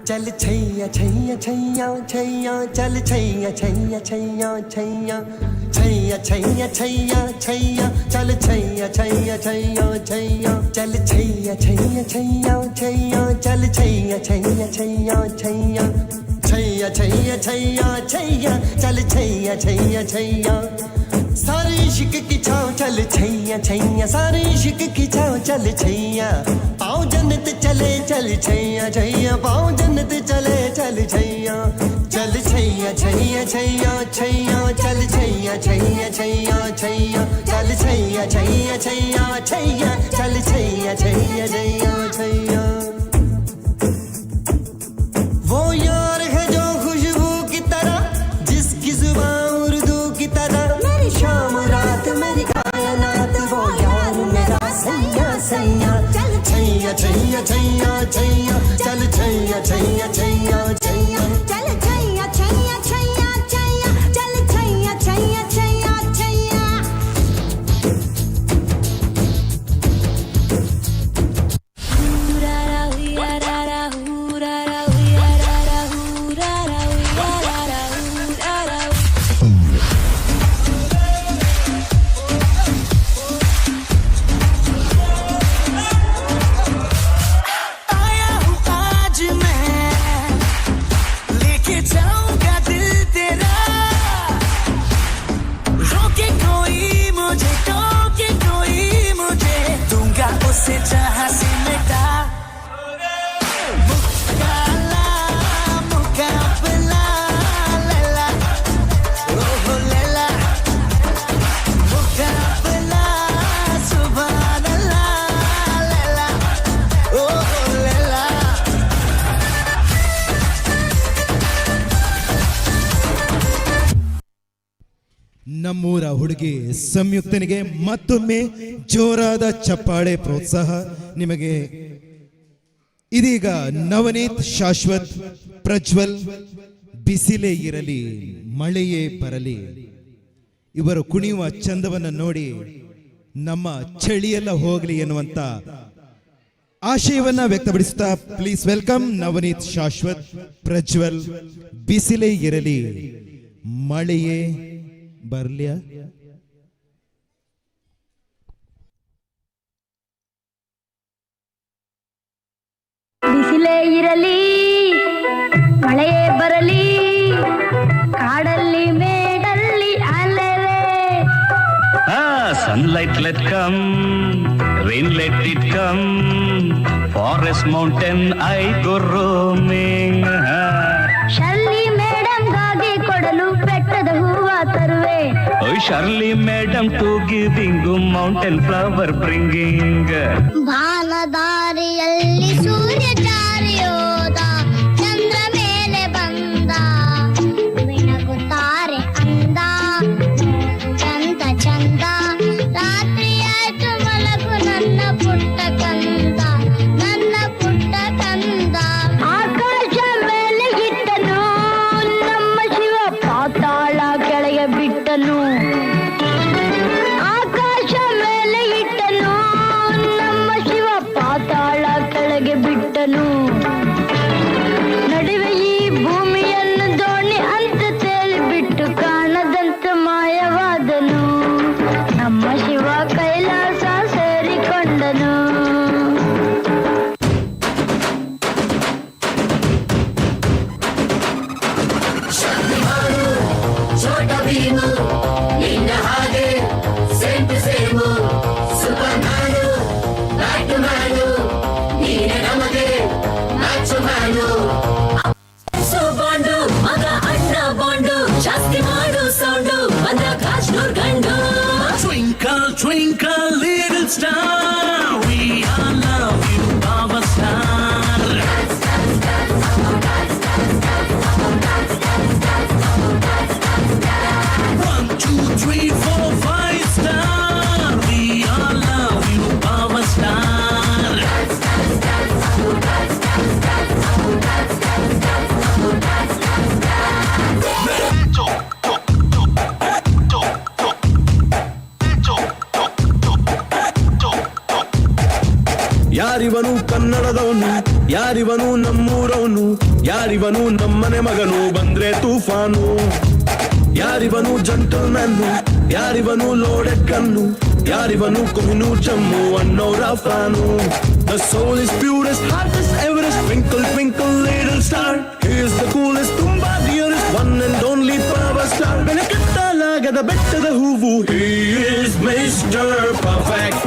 [SPEAKER 9] चल छैया छैया छैया छैया चल छैया छैया छैया छैया छैया छैया छैया छैया चल छैया छैया छैया छैया चल छैया छैया छैया छैया चल छैया छैया छैया छैया छैया छैया छैया छैया चल छैया छैया छैया सारे इश्क की छाँव चल छैया छैया सारे इश्क की छाँव चल छैया पाँव जन्नत चले चल छैया छैया पाँव जन्नत चले चल छैया चल छैया छैया छैया छैया चल छैया छैया छैया छैया चल छैया छैया छैया छैया चल छैया छैया छैया छैया वो यार है जो खुशबू की तरह जिसकी जुबान उर्दू की तरह मेरी शाम रात मेरी कायनात वो यार मेरा सैया सैया चल छैया छैया छैया छैया चल छैया छैया छैया छैया
[SPEAKER 6] चल छैया छैया छैया छैया चल छैया छैया छैया छैया हुरारा हुरारा हुरारा हुरारा हुरारा हुरारा हुरारा
[SPEAKER 9] आया हूँ आज मैं लेके जाऊंगा दिल तेरा रोके कोई मुझे टोके कोई मुझे दूंगा उसे जहाँ से मिटा मुकाला मुकाबला लैला ओहो लैला मुकाबला सुभान अल्लाह लैला ओहो लैला
[SPEAKER 1] ನಮ್ಮೂರ ಹುಡುಗಿ ಸಂಯುಕ್ತನಿಗೆ ಮತ್ತೊಮ್ಮೆ ಜೋರಾದ ಚಪ್ಪಾಳೆ ಪ್ರೋತ್ಸಾಹ ನಿಮಗೆ. ಇದೀಗ ನವನೀತ್ ಶಾಶ್ವತ್ ಪ್ರಜ್ವಲ್ ಬಿಸಿಲೇ ಇರಲಿ ಮಳೆಯೇ ಬರಲಿ ಇವರು ಕುಣಿಯುವ ಚಂದವನ್ನು ನೋಡಿ ನಮ್ಮ ಚಳಿಯೆಲ್ಲ ಹೋಗಲಿ ಎನ್ನುವಂತ ಆಶಯವನ್ನ ವ್ಯಕ್ತಪಡಿಸುತ್ತಾ ಪ್ಲೀಸ್ ವೆಲ್ಕಮ್ ನವನೀತ್ ಶಾಶ್ವತ್ ಪ್ರಜ್ವಲ್ ಬಿಸಿಲೇ ಇರಲಿ ಮಳೆಯೇ ಬರ್ಲ್ಯಾ.
[SPEAKER 10] ಬಿಸಿಲೇ ಇರಲಿ ಮಳೆಯೇ ಬರಲಿ ಕಾಡಲ್ಲಿ ಮೇಡಲ್ಲಿ ಅಲೆವೆ.
[SPEAKER 8] Sunlight let come, rain let it come, forest mountain I go roaming.
[SPEAKER 10] Shirley ಮೇಡಮ್ಗಾಗಿ ಕೊಡಲು ಬೆಟ್ಟದ ಹೂವ ತರುವೆ.
[SPEAKER 8] Oh Shirley madam to giving mountain flower bringing.
[SPEAKER 10] ಬಾನದಾರಿಯಲ್ಲಿ ಸೂರ್ಯ ಜಾರಿಯೋದ ಚಂದ್ರ ಮೇಲೆ ಬಂದ ಮಿಣಗುತ್ತಾರೆ ಅಂದ ಚಂದ ಚಂದ ರಾತ್ರಿಯಾಯ್ತು ಮಲಗು ನನ್ನ ಪುಟ್ಟ ಕಂದ ನನ್ನ ಪುಟ್ಟ ಕಂದ. ಆಕಾಶ ಮೇಲೆ ಇಟ್ಟನು ನಮ್ಮ ಶಿವ ಪಾತಾಳ ಕೆಳಗೆ ಬಿಟ್ಟನು. ಆಕಾಶ ಮೇಲೆ ಇಟ್ಟನು ನಮ್ಮ ಶಿವ ಪಾತಾಳ ಕೆಳಗೆ
[SPEAKER 7] twinkle, little star. We all love you, our star. 1, 2, 3, 4, 5 star. We all love you, our star.
[SPEAKER 11] ಯಾರಿವನು ಕನ್ನಡದವನು, ಯಾರಿವನು ನಮ್ಮೂರವನು, ಯಾರಿವನು ನಮ್ಮನೆ ಮಗನು ಬಂದ್ರೆ ತೂಫಾನು. ಯಾರಿವನು ಜಂಟಲ್ಮನ್ನು, ಯಾರಿವನು ಲೋಡೆಡ್ ಗನ್ನು, ಯಾರಿವನು ಕೊಹಿನೂರ್ ಜಮ್ಮು ಅನ್ನೋರ fan. The soul is purest, heart is Everest, twinkle twinkle little star. He is the coolest, ತುಂಬಾ dearest, one and only power star. ಬೆನಕಟ್ಟಲಾಗದ ಬೆಟ್ಟದ ಹೂವು, he is Mr. Perfect.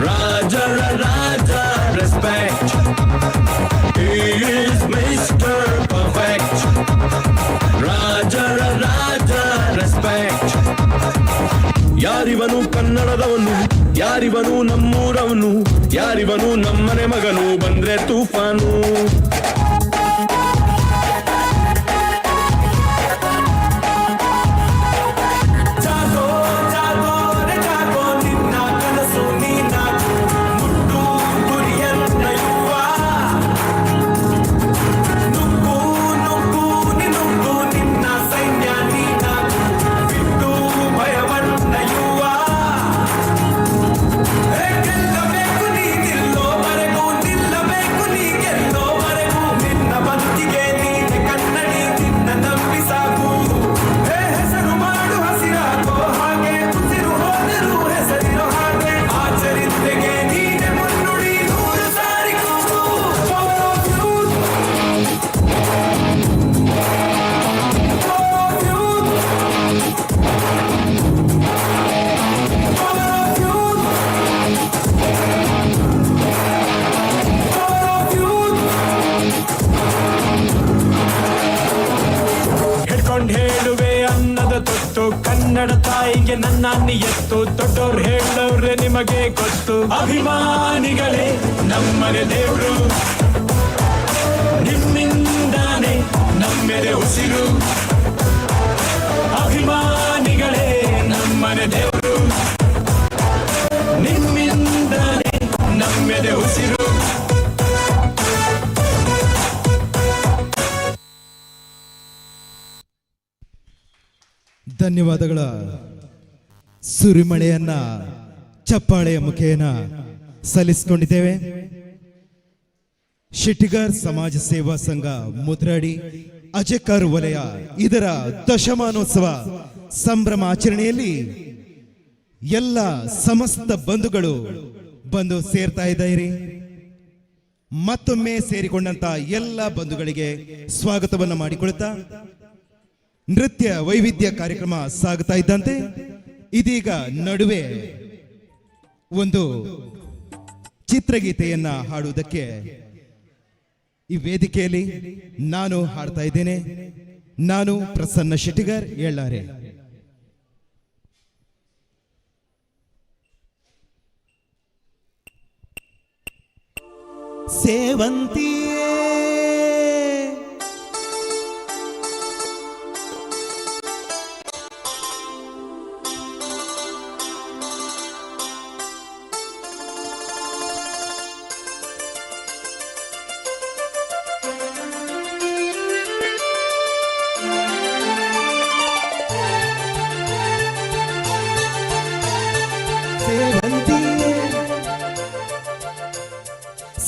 [SPEAKER 11] Raja, Raja, respect. He is Mr. Perfect. Raja, Raja, respect. ಯಾರಿವನು ಕನ್ನಡದವನು, ಯಾರಿವನು ನಮ್ಮೂರವನು, ಯಾರಿವನು ನಮ್ಮನೆ ಮಗನು ಬಂದ್ರೆ ತೂಫಾನು.
[SPEAKER 4] ಹೇಳುವೆ ಅನ್ನದ ತೊಟ್ಟು, ಕನ್ನಡ ತಾಯಿಗೆ ನನ್ನ ನಿಯತ್ತು. ದೊಡ್ಡೋರು ಹೇಳೋರೆ ನಿಮಗೆ ಗೊತ್ತು, ಅಭಿಮಾನಿಗಳೇ ನಮ್ಮನೆ ದೇವ್ರು. ನಿಮ್ಮಿಂದಾನೆ ನಮ್ಮೆದೆ ಉಸಿರು, ಅಭಿಮಾನಿಗಳೇ ನಮ್ಮನೆ ದೇವ್ರು. ನಿಮ್ಮಿಂದಾನೆ ನಮ್ಮೆದೆ ಉಸಿರು.
[SPEAKER 1] ಧನ್ಯವಾದಗಳ ಸುರಿಮಳೆಯನ್ನ ಚಪ್ಪಾಳೆಯ ಮುಖೇನ ಸಲ್ಲಿಸಿಕೊಂಡಿದ್ದೇವೆ. ಶಿಟ್ಟಿಗಾರ್ ಸಮಾಜ ಸೇವಾ ಸಂಘ ಮುದ್ರಾಡಿ ಅಜೆಕಾರ್ ವಲಯ ಇದರ ದಶಮಾನೋತ್ಸವ ಸಂಭ್ರಮ ಆಚರಣೆಯಲ್ಲಿ ಎಲ್ಲ ಸಮಸ್ತ ಬಂಧುಗಳು ಬಂದು ಸೇರ್ತಾ ಇದ್ದಾರೆ. ಮತ್ತೊಮ್ಮೆ ಸೇರಿಕೊಂಡಂತ ಎಲ್ಲ ಬಂಧುಗಳಿಗೆ ಸ್ವಾಗತವನ್ನು ಮಾಡಿಕೊಳ್ತಾ ನೃತ್ಯ ವೈವಿಧ್ಯ ಕಾರ್ಯಕ್ರಮ ಸಾಗುತ್ತಾ ಇದ್ದಂತೆ ಇದೀಗ ನಡುವೆ ಒಂದು ಚಿತ್ರಗೀತೆಯನ್ನ ಹಾಡುವುದಕ್ಕೆ ಈ ವೇದಿಕೆಯಲ್ಲಿ ನಾನು ಹಾಡ್ತಾ ಇದ್ದೇನೆ. ನಾನು ಪ್ರಸನ್ನ ಶಿಟ್ಟಿಗಾರ್ ಎಳ್ಳಾರೆ. ಸೇವಂತಿಯೇ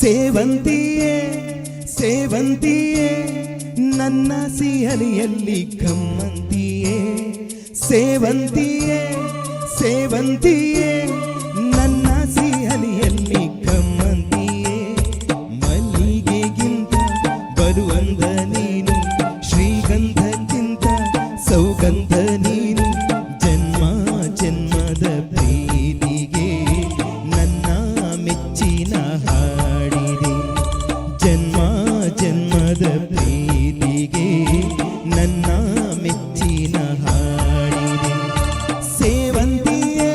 [SPEAKER 1] ಸೇವಂತಿಯೇ ಸೇವಂತಿಯೇ ನನ್ನ ಸಿಹಲಿಯಲ್ಲಿ ಗಮ್ಮಂತಿಯೇ. ಸೇವಂತಿಯೇ ಸೇವಂತಿಯೇ ನನ್ನ ಸಿಹಲಿಯಲ್ಲಿ ಗಮ್ಮಂತಿಯೇ. ಮಲ್ಲಿಗೆಗಿಂತ ಬರುವಂದ ನೀನು, ಶ್ರೀಗಂಧಕ್ಕಿಂತ ಸೌಗಂಧ ನೀನು. ಜನ್ಮ ಜನ್ಮದ ಪ್ರೀತಿಗೆ ನನ್ನ ಮೆಚ್ಚಿನ ಹಾಡಿದೆ. ಜನ್ಮ ಜನ್ಮದ ಪ್ರೀತಿಗೆ ನನ್ನ ಮೆಚ್ಚಿನ ಹಾಡಿದೆ. ಸೇವಂತಿಯೇ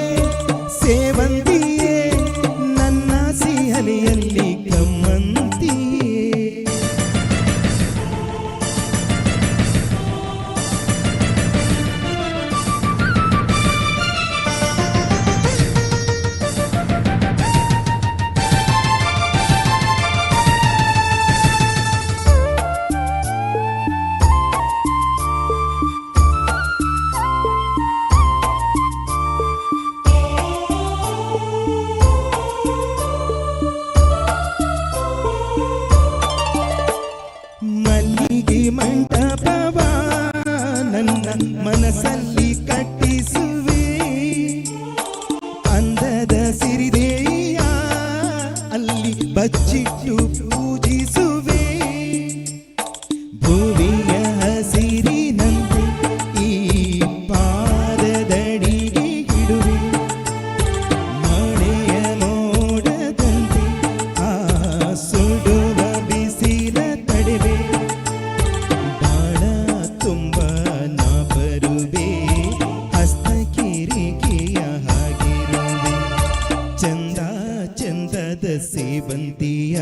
[SPEAKER 1] ಸೇವಂತಿಯ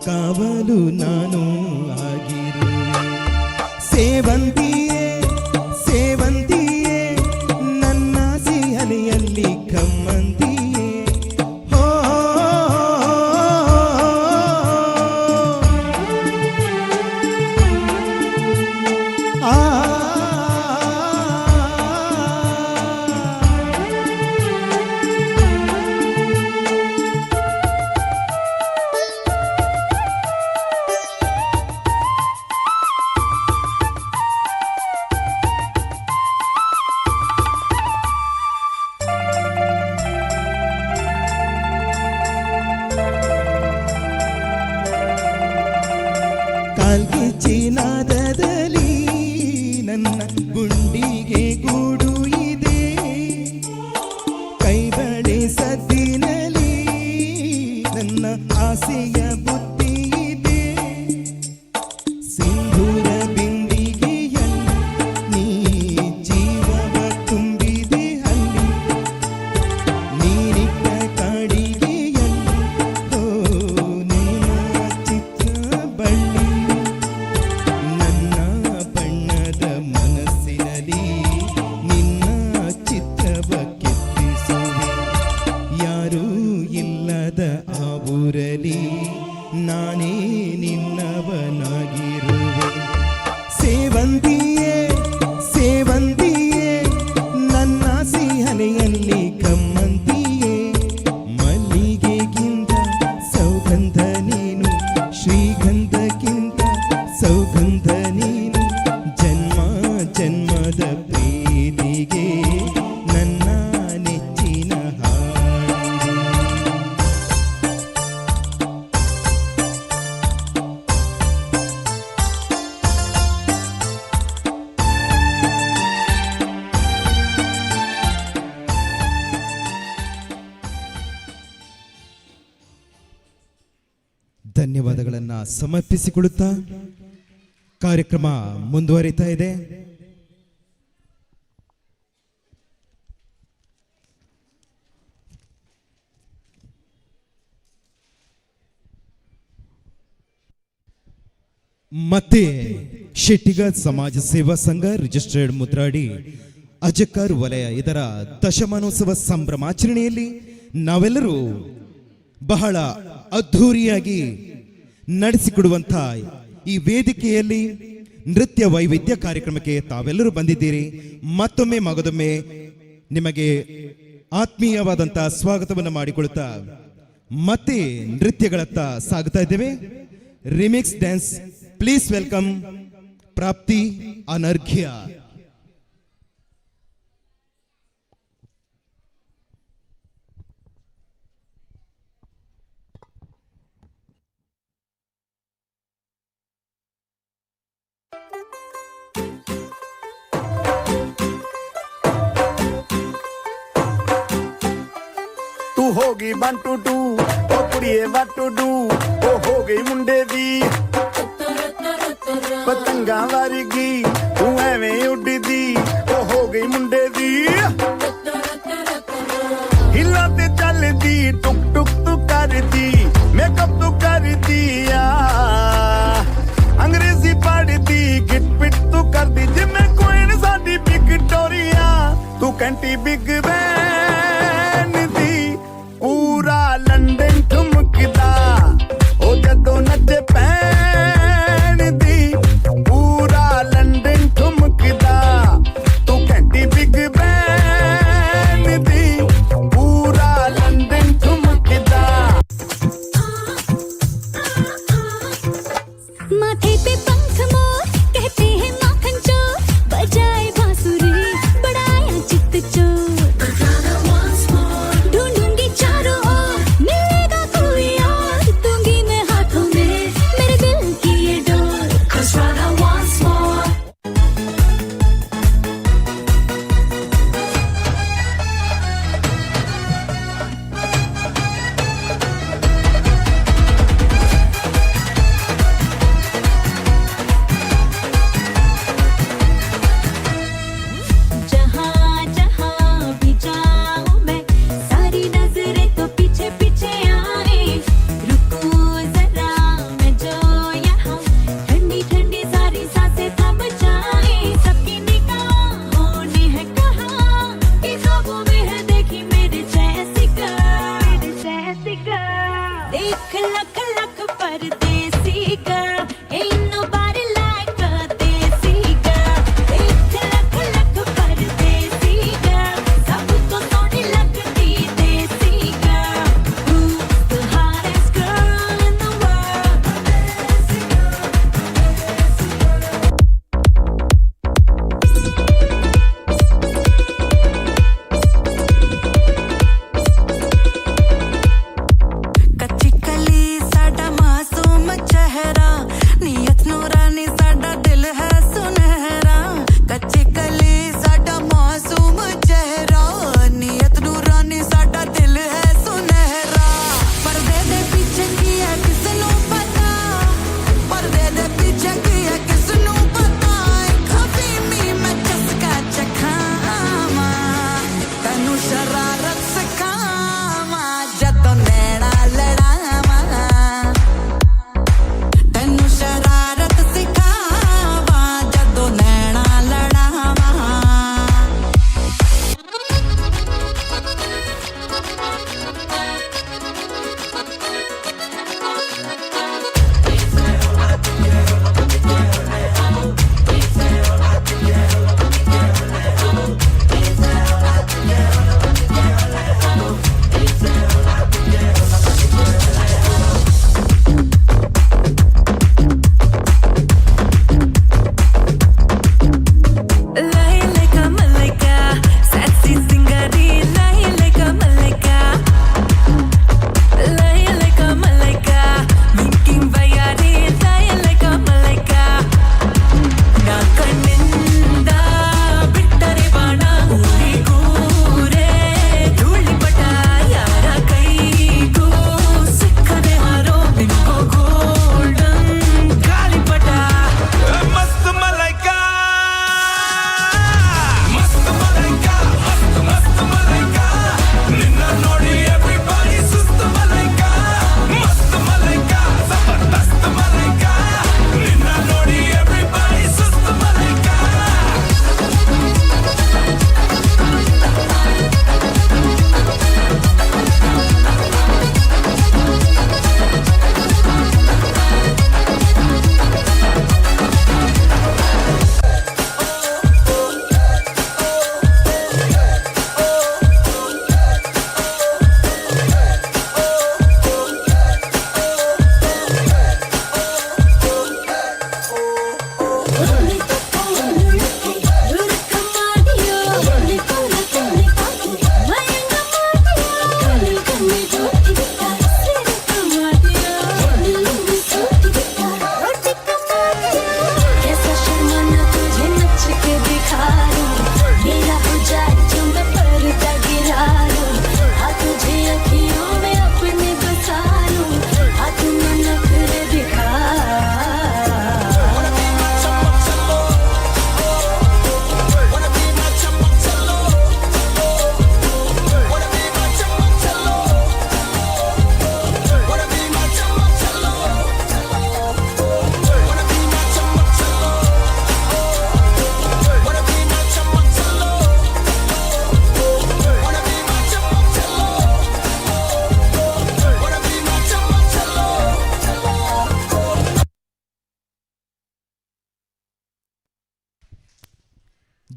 [SPEAKER 1] ಕಾವಲು ನಾನು ಆಗಿರುವೆ. ಸೇವಂತಿಯೇ ಸೇವಂತಿಯೇ ನನ್ನ ಸಿಹಲಿಯಲ್ಲಿ ಕಮ್ಮಂತಿಯೇ ಹೋ ಆ ಕಾಲ್ಗೆಜ್ಜಿನಾದದಲ್ಲಿ ನನ್ನ ಗುಂಡಿಗೆ ಗೂಡು ಇದೆ, ಕೈಬಳೆ ಸದ್ದಿನಲ್ಲಿ ನನ್ನ ಆಸೆಯ ಬುದ್ಧಿ ಇದೆ. ಸಿಂಧೂರ ಬಿಂದಿಗೆಯಲ್ಲಿ ನೀ ಜೀವವ ತುಂಬಿದೆ ಅಲ್ಲಿ, ನೀರಿಟ್ಟ ಕಾಡಿಗೆಯಲ್ಲಿ ಓ ನಿನ್ನ ಚಿತ್ರ ಬಳ್ಳಿ. ನನ್ನ ಬಣ್ಣದ ಮನಸ್ಸಿನಲ್ಲಿ ನಿನ್ನ ಚಿತ್ರವ ಕೆತ್ತಿಸುವೆ. ಯಾರೂ ಇಲ್ಲದ ಆ ಊರಲ್ಲಿ ನಾನೇ ನಿನ್ನವನಾಗಿರುವೆ. ಸೇವಂತಿಯೇ ಸೇವಂತಿಯೇ ನನ್ನ ಸಿಹಲೆಯಲ್ಲಿ ಕಮ್ಮಂತಿಯೇ, ಮಲ್ಲಿಗೆಗಿಂತ ಸೌಗಂಧ ನೀನು, ಶ್ರೀಗಂಧಕ್ಕಿಂತ ಸೌಗಂಧ ನೀನು. ಜನ್ಮ ಜನ್ಮದ ಪ್ರೀತಿಗೆ ನನ್ನ ನೆಚ್ಚಿನ ಹಾಡು. ಧನ್ಯವಾದಗಳನ್ನು ಸಮರ್ಪಿಸಿಕೊಳ್ಳುತ್ತಾ ಕಾರ್ಯಕ್ರಮ ಮುಂದುವರಿತಾ ಇದೆ. ಮತ್ತೆ ಶೆಟ್ಟಿಗ ಸಮಾಜ ಸೇವಾ ಸಂಘ ರಿಜಿಸ್ಟರ್ಡ್ ಮುದ್ರಾಡಿ ಅಜಕ್ಕರ್ ವಲಯ ಇದರ ದಶಮಾನೋತ್ಸವ ಸಂಭ್ರಮಾಚರಣೆಯಲ್ಲಿ ನಾವೆಲ್ಲರೂ ಬಹಳ ಅದ್ಧೂರಿಯಾಗಿ ನಡೆಸಿಕೊಡುವಂಥ ಈ ವೇದಿಕೆಯಲ್ಲಿ ನೃತ್ಯ ವೈವಿಧ್ಯ ಕಾರ್ಯಕ್ರಮಕ್ಕೆ ತಾವೆಲ್ಲರೂ ಬಂದಿದ್ದೀರಿ. ಮತ್ತೊಮ್ಮೆ ಮಗದೊಮ್ಮೆ ನಿಮಗೆ ಆತ್ಮೀಯವಾದಂಥ ಸ್ವಾಗತವನ್ನು ಮಾಡಿಕೊಳ್ಳುತ್ತಾ ಮತ್ತೆ ನೃತ್ಯಗಳತ್ತ ಸಾಗುತ್ತಾ ಇದ್ದೇವೆ. ರಿಮಿಕ್ಸ್ ಡ್ಯಾನ್ಸ್, ಪ್ಲೀಸ್ ವೆಲ್ಕಮ್ ಪ್ರಾಪ್ತಿ ಅನರ್ಘ್ಯ.
[SPEAKER 7] तू होगी 1 2 2 ओ कुड़िए what to do ओ हो गई मुंडे दी पतंगा वारगी तू एवें उड़दी ओ हो गई मुंडे दी हिला ते चलदी टुक टुक तू करदी मेकअप तू करदी अंग्रेजी पढ़दी गिट पिट तू करदी जिम्मे क्वीन साडी विक्टोरिया तू कंटी बिग बैन दी पूरा लंदन ठुमकदा ओ जदों नचे पैन दी पूरा लंदन ठुमकदा तू कंटी बिग बैन दी पूरा लंदन ठुमकदा
[SPEAKER 6] माथे पे पंख मोर कहते हैं माखन चोर बजाए बांसुरी बढ़ाया चित्त चोर ढूंढूंगी चारों ओर मिले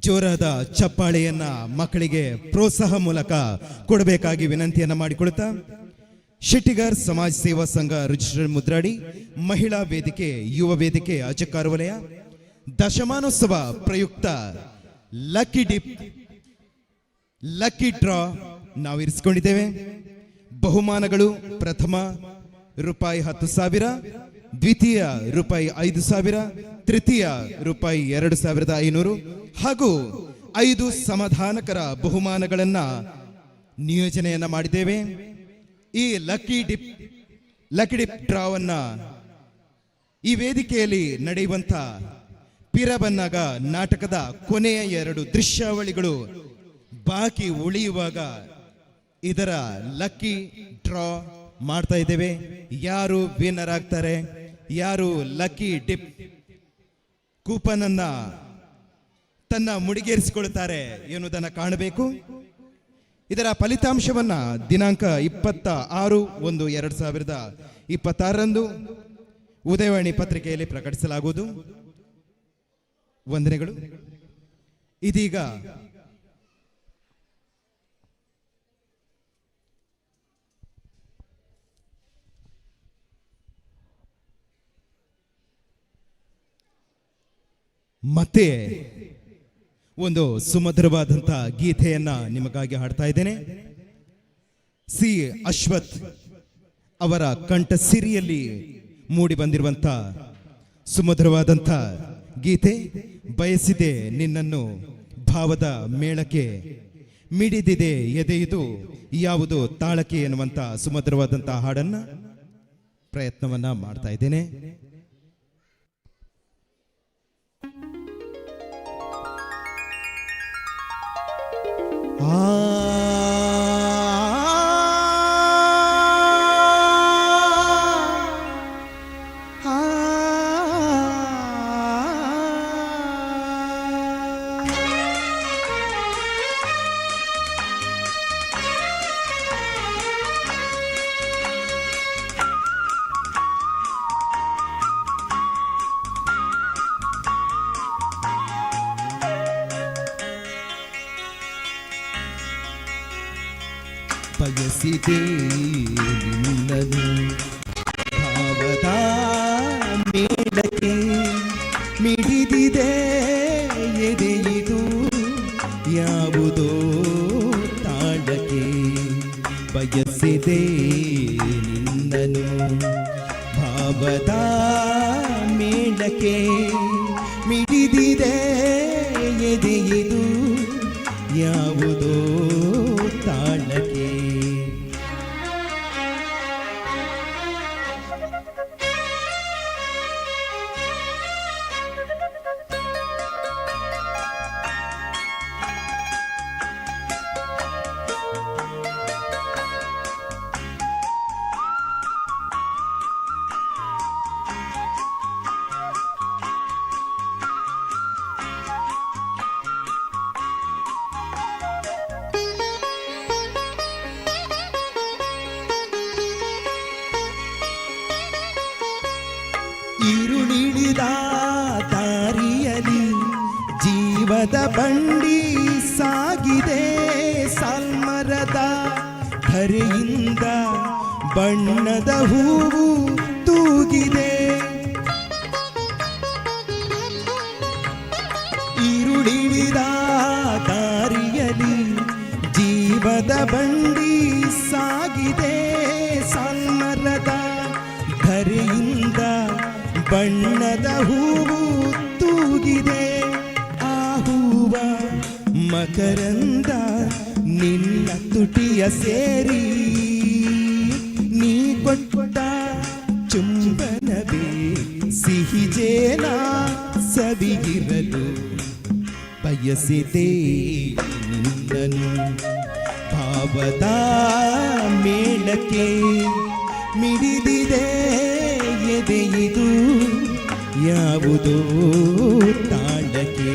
[SPEAKER 1] ಜೋರಾದ ಚಪ್ಪಾಳೆಯನ್ನ ಮಕ್ಕಳಿಗೆ ಪ್ರೋತ್ಸಾಹ ಮೂಲಕ ಕೊಡಬೇಕಾಗಿ ವಿನಂತಿಯನ್ನ ಮಾಡಿಕೊಳ್ತಾ ಶೆಟ್ಟಿಗಾರ್ ಸಮಾಜ ಸೇವಾ ಸಂಘ ರಿಜಿಸ್ಟರ್ಡ್ ಮುದ್ರಾಡಿ ಮಹಿಳಾ ವೇದಿಕೆ ಯುವ ವೇದಿಕೆ ಅಜಕಾರ ವಲಯ ದಶಮಾನೋತ್ಸವ ಪ್ರಯುಕ್ತ ಲಕ್ಕಿ ಡ್ರಾ ನಾವು ಇರಿಸಿಕೊಂಡಿದ್ದೇವೆ. ಬಹುಮಾನಗಳು ಪ್ರಥಮ ರೂಪಾಯಿ 10,000, ದ್ವಿತೀಯ ರೂಪಾಯಿ 5,000, ತೃತೀಯ ರೂಪಾಯಿ 2,500 ಹಾಗೂ 5 ಸಮಾಧಾನಕರ ಬಹುಮಾನಗಳನ್ನ ನಿಯೋಜನೆಯನ್ನ ಮಾಡಿದ್ದೇವೆ. ಈ ಲಕ್ಕಿ ಡಿಪ್ ಡ್ರಾವನ್ನ ಈ ವೇದಿಕೆಯಲ್ಲಿ ನಡೆಯುವಂತ ಪಿರಬನ್ನಾಗ ನಾಟಕದ ಕೊನೆಯ 2 ದೃಶ್ಯಾವಳಿಗಳು ಬಾಕಿ ಉಳಿಯುವಾಗ ಇದರ ಲಕ್ಕಿ ಡ್ರಾ ಮಾಡ್ತಾ ಇದ್ದೇವೆ. ಯಾರು ವಿನ್ನರ್ ಆಗ್ತಾರೆ, ಯಾರು ಲಕ್ಕಿ ಡಿಪ್ ಕೂಪನ್ ಅನ್ನ ತನ್ನ ಮುಡಿಗೇರಿಸಿಕೊಳ್ಳುತ್ತಾರೆ ಎನ್ನುವುದನ್ನು ಕಾಣಬೇಕು. ಇದರ ಫಲಿತಾಂಶವನ್ನ ದಿನಾಂಕ 26/1/2026 ಉದಯವಾಣಿ ಪತ್ರಿಕೆಯಲ್ಲಿ ಪ್ರಕಟಿಸಲಾಗುವುದು. ವಂದನೆಗಳು. ಇದೀಗ ಮತ್ತೆ ಒಂದು ಸುಮಧುರವಾದಂಥ ಗೀತೆಯನ್ನ ನಿಮಗಾಗಿ ಹಾಡ್ತಾ ಇದ್ದೇನೆ. ಸಿ ಅಶ್ವಥ್ ಅವರ ಕಂಠಸಿರಿಯಲ್ಲಿ ಮೂಡಿ ಬಂದಿರುವಂಥ ಸುಮಧುರವಾದಂಥ ಗೀತೆ ಬಯಸಿದೆ ನಿನ್ನನ್ನು ಭಾವದ ಮೇಳಕ್ಕೆ ಮಿಡಿದಿದೆ ಎದೆಯಿದು ಯಾವುದು ತಾಳಕ್ಕೆ ಎನ್ನುವಂಥ ಸುಮಧುರವಾದಂಥ ಹಾಡನ್ನ ಪ್ರಯತ್ನವನ್ನ ಮಾಡ್ತಾ ಇದ್ದೇನೆ. ಬಯಸಿದೆ ನಿನ್ನನು ಭಾವದ ಮೇಳಕ್ಕೆ ಮಿಡಿದಿದೆ ಎದೆಯಿದು ಯಾವುದೋ ತಾಳಕ್ಕೆ. ಬಯಸಿದೆ ನಿನ್ನನು ಭಾವದ ಮೇಳಕ್ಕೆ ಮಿಡಿದಿದೆ ಎದೆಯಿದು ಯಾವುದೋ ತಾಳಕ್ಕೆ. ಈರುಳಿಳಿದ ದಾರಿಯಲಿ ಜೀವದ ಬಂಡಿ ಸಾಗಿದೆ. ಸಾಲ್ಮರದ ಧರೆಯಿಂದ ಬಣ್ಣದ ಹೂವು ತೂಗಿದೆ. ಈರುಳಿಳಿದ ದಾರಿಯಲಿ ಜೀವದ ಬಂಡಿ ಸಾಗಿದೆ. ಸಾಲ್ಮರದ ಧರೆಯಿಂದ ಬಣ್ಣದ ಹೂವು ತೂಗಿದೆ. ಆ ಹೂವ ಮಕರಂದ ನಿನ್ನ ತುಟಿಯ ಸೇರಿ ನೀ ಕೊಟ್ಟ ಚುಂಬನವೇ ಸಿಹಿಜೇನ ಸವಿಗಿರಲು. ಬಯಸಿದೆ ನಿನ್ನನು ಭಾವದ ಮೇಳಕ್ಕೆ ಮಿಡಿದಿದೆ ಎದೆಯಿದು ಯಾವುದೋ ತಾಳಕ್ಕೆ.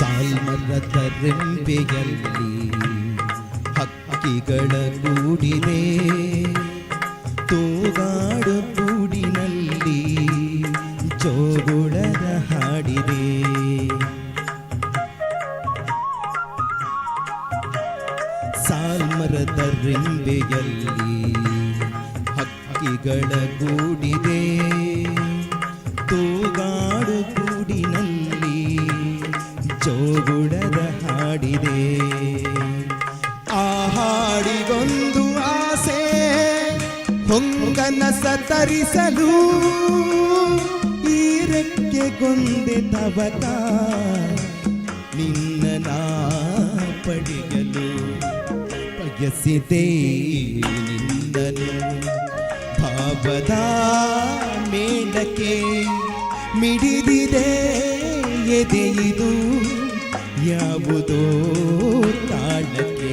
[SPEAKER 1] ಸಾಲ್ಮರದ ರೆಂಬೆಯಲ್ಲಿ ಹಕ್ಕಿಗಳ ಗೂಡಿದೆ, ತೂಗಾಡು ಗೂಡಿನಲ್ಲಿ ಜೋಗುಳದ ಹಾಡಿದೆ. ಸಾಲ್ಮರದ ರೆಂಬೆಯಲ್ಲಿ ಹಕ್ಕಿಗಳ ಗೂಡಿದೆ, ತೂಗಾಡು ಗೂಡಿನಲ್ಲಿ ಜೋಗುಳದ ಹಾಡಿದೆ. ಆ ಹಾಡಿಗೊಂದು ಆಸೆ ಹೊಂಗನಸ ತರಿಸಲು, ಈ ರೆಕ್ಕೆಗೊಂದೆ ತವಕ ನಿನ್ನ ನಾ ಪಡೆಯಲು. ಬಯಸಿದೆ ನಿನ್ನನು ಭಾವದ ಮೇಳಕ್ಕೆ, ಮಿಡಿದಿದೆ ಎದೆಯಿದು ಯಾವುದೋ ತಾಳಕ್ಕೆ.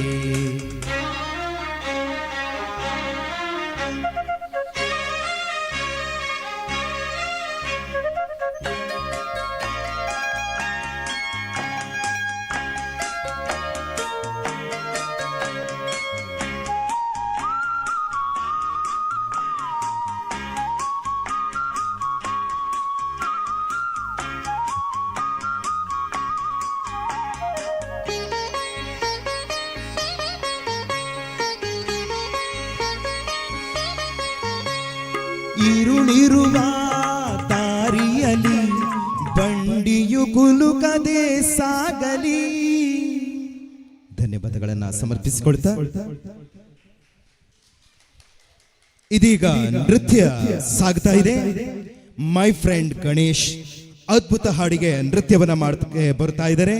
[SPEAKER 1] ಇರುಳಿರುವ ದಾರಿಯಲಿ ಬಂಡಿಯು ಗುಲುಕದೆ ಸಾಗಲಿ. ಧನ್ಯವಾದಗಳನ್ನ ಸಮರ್ಪಿಸಿಕೊಳ್ತಾ ಇದೀಗ ನೃತ್ಯ ಸಾಗ್ತಾ ಇದೆ. ಮೈ ಫ್ರೆಂಡ್ ಗಣೇಶ್ ಅದ್ಭುತ ಹಾಡಿಗೆ ನೃತ್ಯವನ್ನ ಮಾಡಕ್ಕೆ ಬರ್ತಾ ಇದ್ದಾರೆ.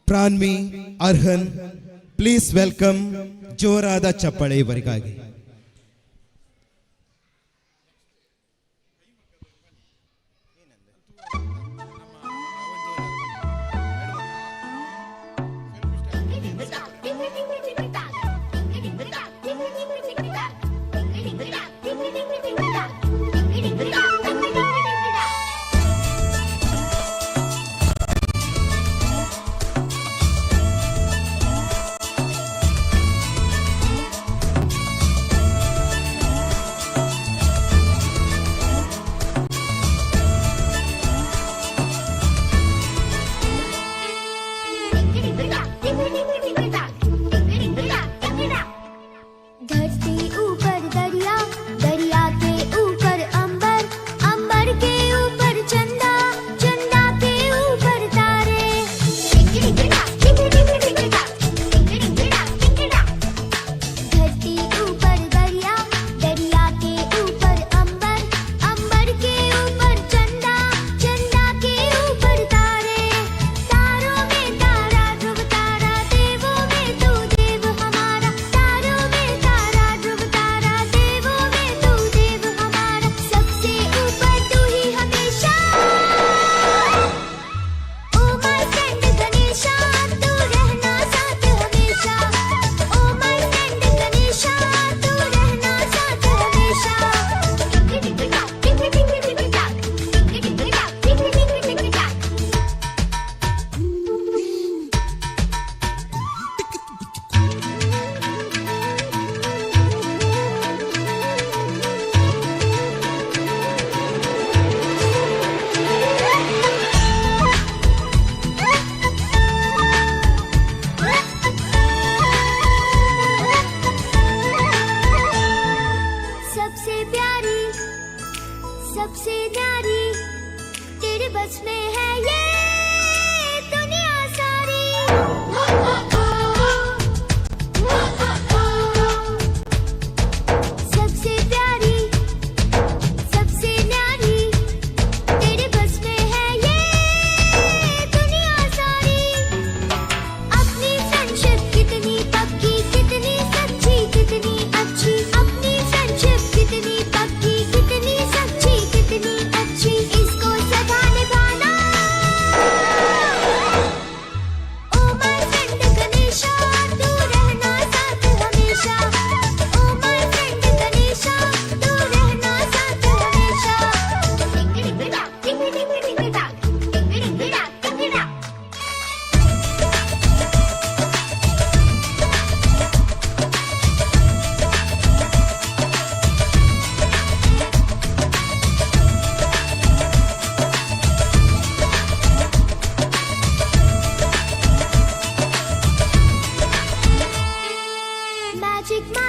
[SPEAKER 1] ಪ್ರಾನ್ವಿ, ಅರ್ಹನ್, ಪ್ಲೀಸ್ ವೆಲ್ಕಮ್. ಜೋರಾದ ಚಪ್ಪಾಳೆ ಇವರಿಗಾಗಿ.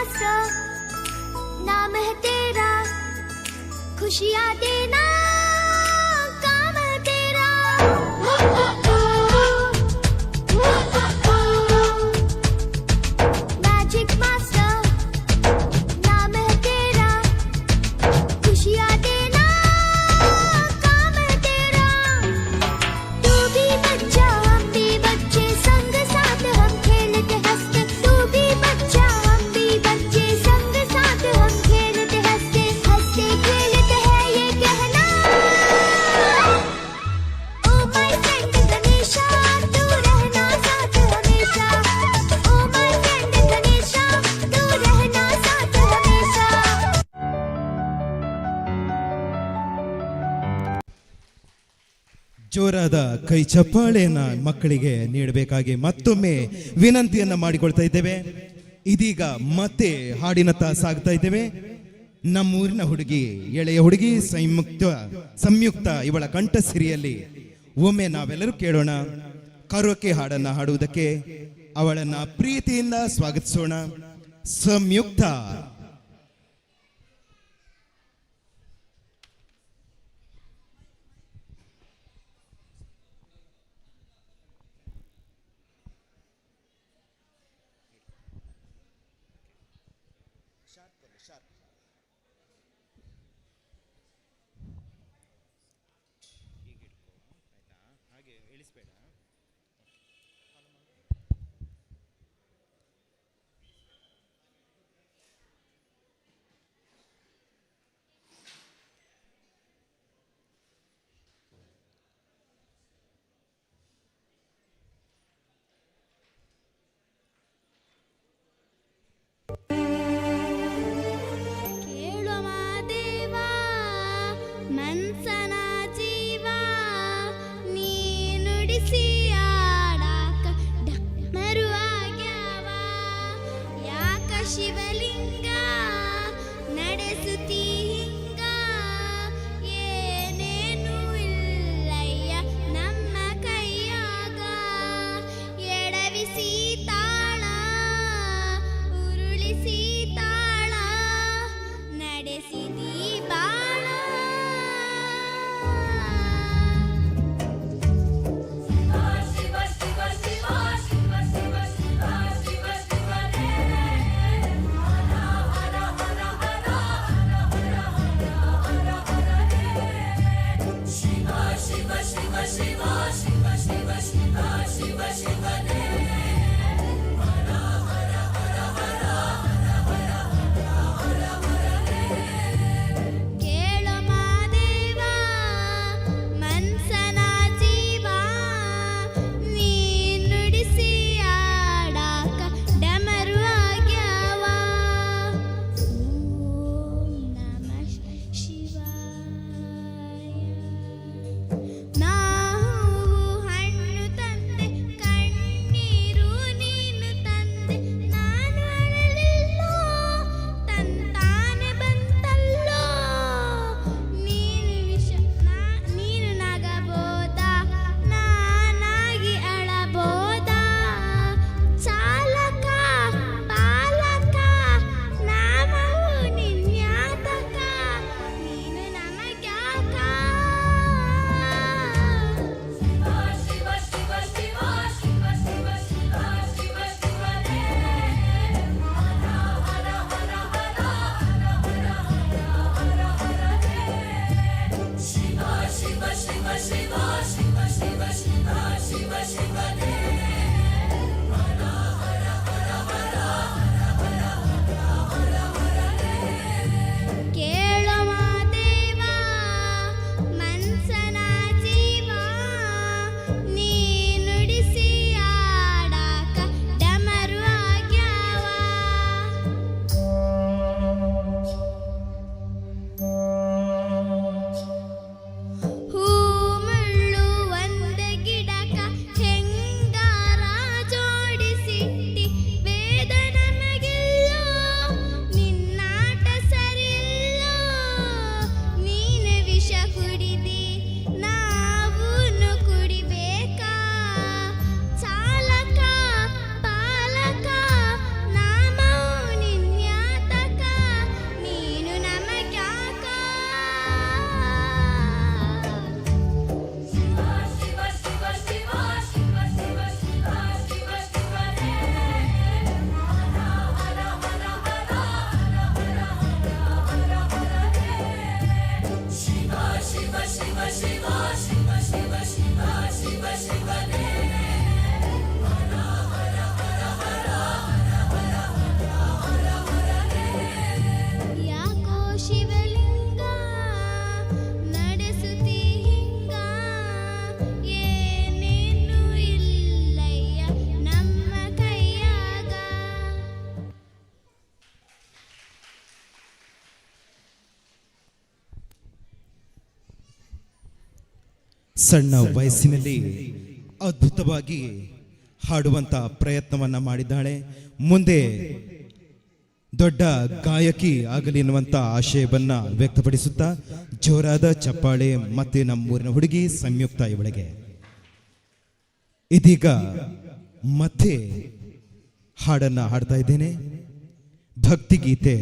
[SPEAKER 10] मास्टर नाम है तेरा खुशियाँ देना काम है तेरा मैजिक मास्टर नाम है तेरा खुशियाँ देना काम है तेरा तू भी बच्चा हम भी बच्चे संग साथ हम खेलते हंसते तू भी बच्चा हम भी बच्चे संग साथ हम खेलते हंसते हंसते खेलते हैं ये कहना ओ माय फ्रेंड गणेशा तू रहना साथ हमेशा ओ माय फ्रेंड गणेशा तू रहना साथ हमेशा
[SPEAKER 1] ಜೋರಾದ ಕೈ ಚಪ್ಪಾಳೆಯನ್ನ ಮಕ್ಕಳಿಗೆ ನೀಡಬೇಕಾಗಿ ಮತ್ತೊಮ್ಮೆ ವಿನಂತಿಯನ್ನ ಮಾಡಿಕೊಳ್ತಾ ಇದ್ದೇವೆ. ಇದೀಗ ಮತ್ತೆ ಹಾಡಿನತ್ತ ಸಾಗ್ತಾ ಇದ್ದೇವೆ. ನಮ್ಮೂರಿನ ಹುಡುಗಿ, ಎಳೆಯ ಹುಡುಗಿ ಸಂಯುಕ್ತ ಇವಳ ಕಂಠಸಿರಿಯಲ್ಲಿ ಒಮ್ಮೆ ನಾವೆಲ್ಲರೂ ಕೇಳೋಣ. ಕರೋಕೆ ಹಾಡನ್ನ ಹಾಡುವುದಕ್ಕೆ ಅವಳನ್ನ ಪ್ರೀತಿಯಿಂದ ಸ್ವಾಗತಿಸೋಣ. ಸಂಯುಕ್ತ.
[SPEAKER 10] ಕೇಳೋ ಮಾದೇವ ಮನ್ಸನ ಜೀವ ನೀ ನುಡಿಸಿ ಆಡಾಕ ಡಮರು ಆಗ್ಯಾವ ಯಾಕ ಶಿವಲಿಂಗ ನಡೆಸುತ್ತೀ ಹಿಂಗ ಏನೇನು ಇಲ್ಲಯ್ಯ ನಮ್ಮ ಕೈಯಾಗ ಎಡವಿಸಿ ತಾಳ ಉರುಳಿಸಿ ತಾಳ ನಡೆಸಿದಿ ಬಾಳ
[SPEAKER 1] ಸಣ್ಣ ವಯಸ್ಸಿನಲ್ಲಿ ಅದ್ಭುತವಾಗಿ ಹಾಡುವಂತ ಪ್ರಯತ್ನವನ್ನ ಮಾಡಿದ್ದಾಳೆ. ಮುಂದೆ ದೊಡ್ಡ ಗಾಯಕಿ ಆಗಲಿ ಎನ್ನುವಂತ ಆಶಯವನ್ನ ವ್ಯಕ್ತಪಡಿಸುತ್ತಾ ಜೋರಾದ ಚಪ್ಪಾಳೆ ಮತ್ತೆ ನಮ್ಮೂರಿನ ಹುಡುಗಿ ಸಂಯುಕ್ತ ಇವಳಿಗೆ. ಇದೀಗ ಮತ್ತೆ ಹಾಡನ್ನ ಹಾಡ್ತಾ ಇದ್ದೇನೆ. ಭಕ್ತಿಗೀತೆ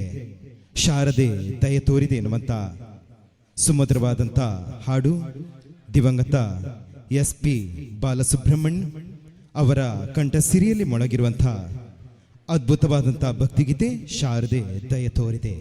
[SPEAKER 1] ಶಾರದೆ ದಯೆ ತೋರಿದೆ ಎನ್ನುವಂತ ಸುಮಧುರವಾದಂಥ ಹಾಡು. ದಿವಂಗತ SP ಬಾಲಸುಬ್ರಹ್ಮಣ್ಯ ಅವರ ಕಂಠಸಿರಿಯಲ್ಲಿ ಮೊಳಗಿರುವಂಥ ಅದ್ಭುತವಾದಂಥ ಭಕ್ತಿಗೀತೆ ಶಾರದೆ ದಯೆ ತೋರಿದೆ.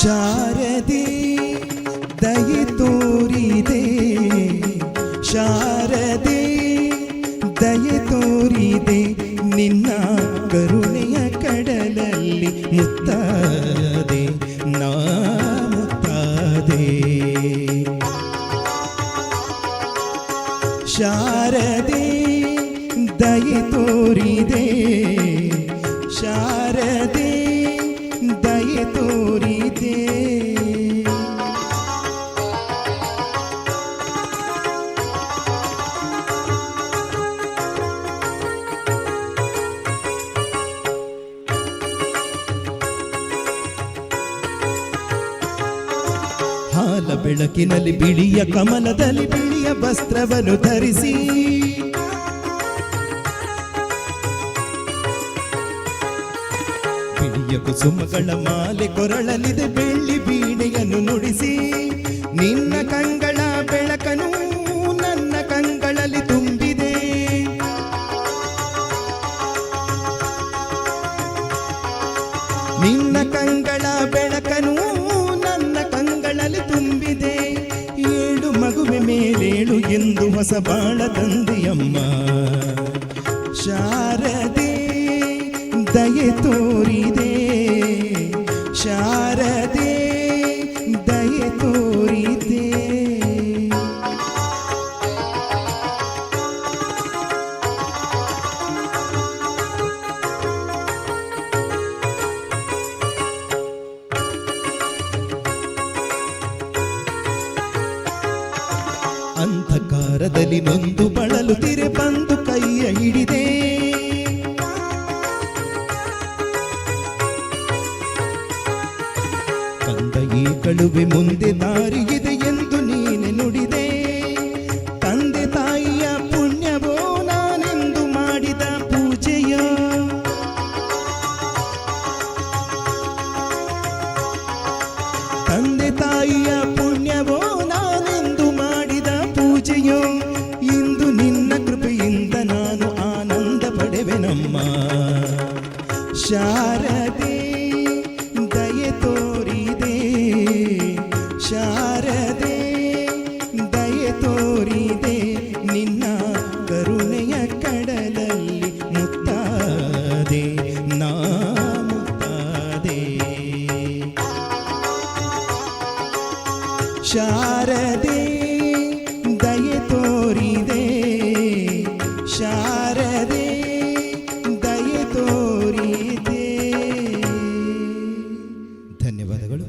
[SPEAKER 1] ಶಾರದೆ ದಯೆ ತೋರಿದೆ, ಶಾರದೆ ದಯೆ ತೋರಿದೆ, ನಿನ್ನ ಕರುಣೆಯ ಕಡಲಲ್ಲಿ ಮುತ್ತದೆ ನಾ ಮುತ್ತದೆ. ಶಾರದೆ ದಯೆ ತೋರಿದೆ, ಶಾರದೆ ದಯೆ ತೋರಿದೆ. ಹಾಲ ಬೆಳಕಿನಲ್ಲಿ ಬಿಳಿಯ ಕಮಲದಲ್ಲಿ ಬಿಳಿಯ ವಸ್ತ್ರವನ್ನು ಧರಿಸಿ, ಬಿಳಿಯ ಕುಸುಮಗಳ ಮಾಲೆ ಕೊರಳಲಿದೆ ಬೆಳ್ಳಿ ಬೀಣೆಯನ್ನು ನುಡಿಸಿ, ನಿನ್ನ ಕಂಗಳ ಬೆಳಕನು ನನ್ನ ಕಂಗಳಲ್ಲಿ ತುಂಬಿದೆ. ನಿನ್ನ ಕಂಗಳ ಬೆಳಕನು ನನ್ನ ಕಂಗಳಲ್ಲಿ ತುಂಬಿದೆ. ಏಳು ಮಗುವೆ ಮೇಲೇಳು ಎಂದು ಹೊಸ ಬಾಳ ತಂದೆಯಮ್ಮ. ಶಾರದೆ ದಯೆ ತೋರಿದೆ, ಶಾರದೆ ದಯೆ ತೋರಿದೆ. ಅಂಧಕಾರದಲ್ಲಿ ನೊಂದು ಬಳಲುತ್ತಿರೆ ಬಂದು ಕೈಯ ಹಿಡಿದೆ. ಕಂದ ಈ ಕಳುವೆ ಮುಂದೆ ದಾರಿಯಿದೆ ಎಂದು ನೀನೆ ನುಡಿದೆ. ತಂದೆ ತಾಯಿಯ ಪುಣ್ಯವೋ ನಾನೆಂದು ಮಾಡಿದ ಪೂಜೆಯ, ತಂದೆ ತಾಯಿಯ ಪುಣ್ಯವೋ ನಾನೆಂದು ಮಾಡಿದ ಪೂಜೆಯೋ. ಇಂದು ನಿನ್ನ ಕೃಪೆಯಿಂದ ನಾನು ಆನಂದ ಪಡೆವೆನಮ್ಮ. ಶಾರದೆ ದಯೆ ತೋರಿದೆ, ಶಾರದೆ ದಯೆ ತೋರಿದೆ, ನಿನ್ನ ಕರುಣೆಯ ಕಡಲಲ್ಲಿ ಮುತ್ತದೆ ನಾ ಮುತ್ತದೆ. ಶಾರದೆ ದಯೆ ತೋರಿದೆ, ಶಾರದೆ ದಯೆ ತೋರಿದೆ. ಧನ್ಯವಾದಗಳು.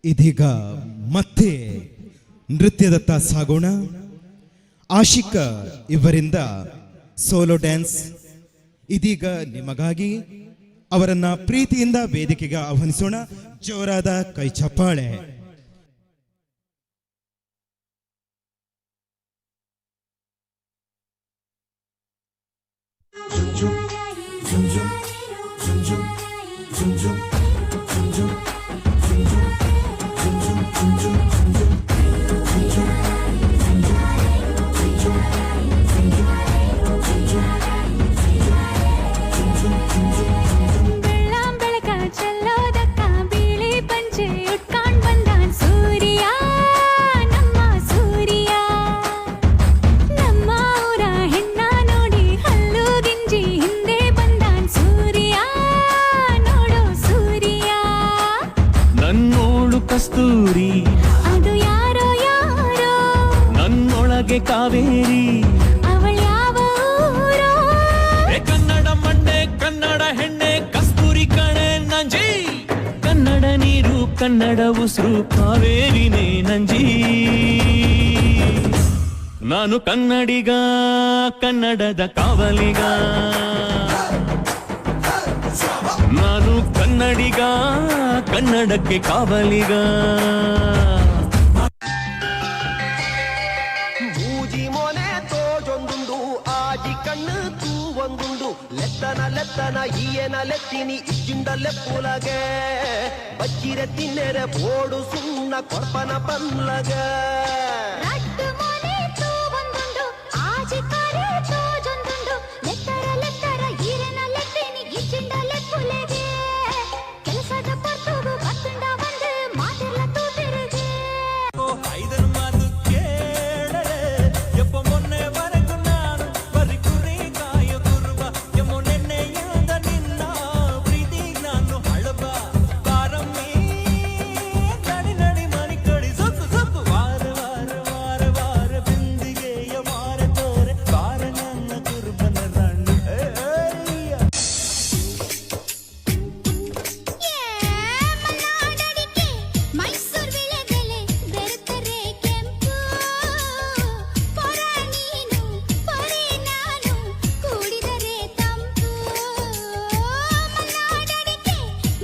[SPEAKER 1] ಇದೀಗ ಮತ್ತೆ ನೃತ್ಯದತ್ತ ಸಾಗೋಣ. ಆಶಿಕ ಇವರಿಂದ ಸೋಲೋ ಡ್ಯಾನ್ಸ್ ಇದೀಗ ನಿಮಗಾಗಿ. ಅವರನ್ನ ಪ್ರೀತಿಯಿಂದ ವೇದಿಕೆಗೆ ಆಹ್ವಾನಿಸೋಣ. ಜೋರಾದ ಕೈ ಚಪ್ಪಾಳೆ.
[SPEAKER 8] ಕಸ್ತೂರಿ,
[SPEAKER 6] ಅದು ಯಾರೋ ಯಾರೋ
[SPEAKER 8] ನನ್ನೊಳಗೆ ಕಾವೇರಿ.
[SPEAKER 6] ಅವಳ ಯಾವ ಊರೋ?
[SPEAKER 8] ಕನ್ನಡ ಮಂಡೆ, ಕನ್ನಡ ಹೆಣ್ಣೆ, ಕಸ್ತೂರಿ ಕಣೆ ನಂಜಿ. ಕನ್ನಡ ನೀರು, ಕನ್ನಡ ಉಸಿರು, ಕಾವೇರಿನೇ ನಂಜಿ. ನಾನು ಕನ್ನಡಿಗ, ಕನ್ನಡದ ಕಾವಲಿಗ. ನಾನು ಕನ್ನಡಿಗ, ಕನ್ನಡಕ್ಕೆ ಕಾವಲಿಗ.
[SPEAKER 9] ಮೂಜಿ ಮೊನೆ ತೋಜೊಂದುಂಡು ಆಜಿ ಕಣ್ಣು ತೂವೊಂದುಂಡು ಲೆತ್ತನ ಲೆತ್ತನ ಈಯನ ಲೆತ್ತಿನಿ ಇಜ್ಜಿಂಡ ಲೆಪ್ಪುಲಗೆ ಬಚ್ಚಿರೆ ತಿನ್ನೆರೆ ಬೋಡು ಸುಣ್ಣ ಕೊರ್ಪನ ಪನ್ಲಗೆ
[SPEAKER 10] ರಟ್ಟು ಮೊನೆ ತೂವೊಂದುಂಡು ಆಜಿ ಕರೆ ತೋಜೊಂದುಂಡು ಲೆತ್ತರ ಲೆತ್ತರ ಈರೆನ ಲೆತ್ತಿನಿ ಇಜ್ಜಿಂಡ ಲೆಪ್ಪುಲೆಗೆ ಕೆಲಸದ ಪರ್ತುಗು ಬತ್ತುಂಡ ಬಂದು ಮಾತೆಲ್ಲ ತೂತಿರುಗೆ
[SPEAKER 4] ಐದರ ಮಾತು ಕೇಳರೆ ಎಪ್ಪ ಮೊನ್ನೆವರೆಗೂ ನಾನು ಬರಿ ಕುರಿ ಕಾಯ ಕುರುಬ. ಎಮ್ಮೊ ನೆನ್ನೆಯಾದ ನಿನ್ನ ಪ್ರೀತಿಗ್ ನಾನು ಹಳಬ. ಬಾರಮ್ಮಿ ನಡಿ ನಡಿ ಮನಿ ಕಡಿ ಸೊಕ್ಕು ಸೊಕ್ಕು. ವಾರ ವಾರ ವಾರ ವಾರ ಬಿಂದಿಗೆಯ ವಾರ ತೋರೆ ಬಾರ ನನ್ನ ಕುರುಬನ ರಾಣಿ.
[SPEAKER 10] ಮಲೆನಾಡಡಿಕೆ ಮೈಸೂರು ವಿಳೆದೆಲೆ ಬೆರೆತರೆ ಕೆಂಪು ಪೊರ ನೀನು ಪೊರೆ ನಾನು ಕೂಡಿದರೆ ತಂಪು ಮಲೆನಾಡಡಿಕೆ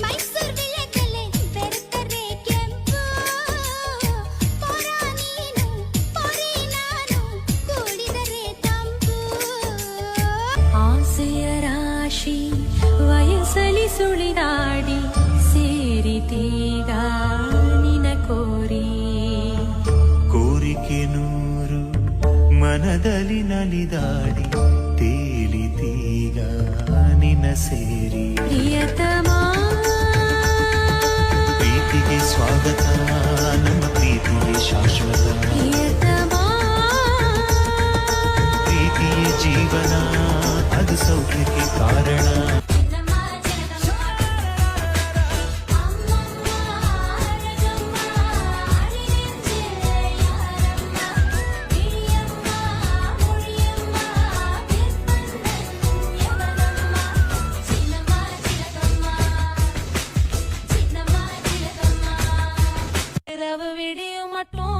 [SPEAKER 10] ಮೈಸೂರು ವಿಳೆದೆಲೆ ಬೆರೆತರೆ ಕೆಂಪು ಪೊರ ನೀನು ಪೊರೆ ನಾನು ಕೂಡಿದರೆ ತಂಪು
[SPEAKER 6] ಆಸೆಯ ರಾಶಿ ವಯಸ್ಸಲಿ ಸುಳಿದಾಡಿ ಸೇರಿತೀಗ ನಿನ ಕೋರಿ.
[SPEAKER 4] ಕೋರಿಕೆ ನೂರು ಮನದಲ್ಲಿ ನಲಿದಾಡಿ ತೇಲಿತೀಗ ನಿನ ಸೇರಿ.
[SPEAKER 6] ಪ್ರಿಯತಮ
[SPEAKER 4] ಪ್ರೀತಿಗೆ ಸ್ವಾಗತ, ನಮ್ಮ ಪ್ರೀತಿಗೆ ಶಾಶ್ವತ.
[SPEAKER 6] ಪ್ರಿಯತಮ
[SPEAKER 4] ಪ್ರೀತಿಯ ಜೀವನ, ಅದು ಸೌಖ್ಯಕ್ಕೆ ಕಾರಣ.
[SPEAKER 6] இரவு விடியும் மட்டும்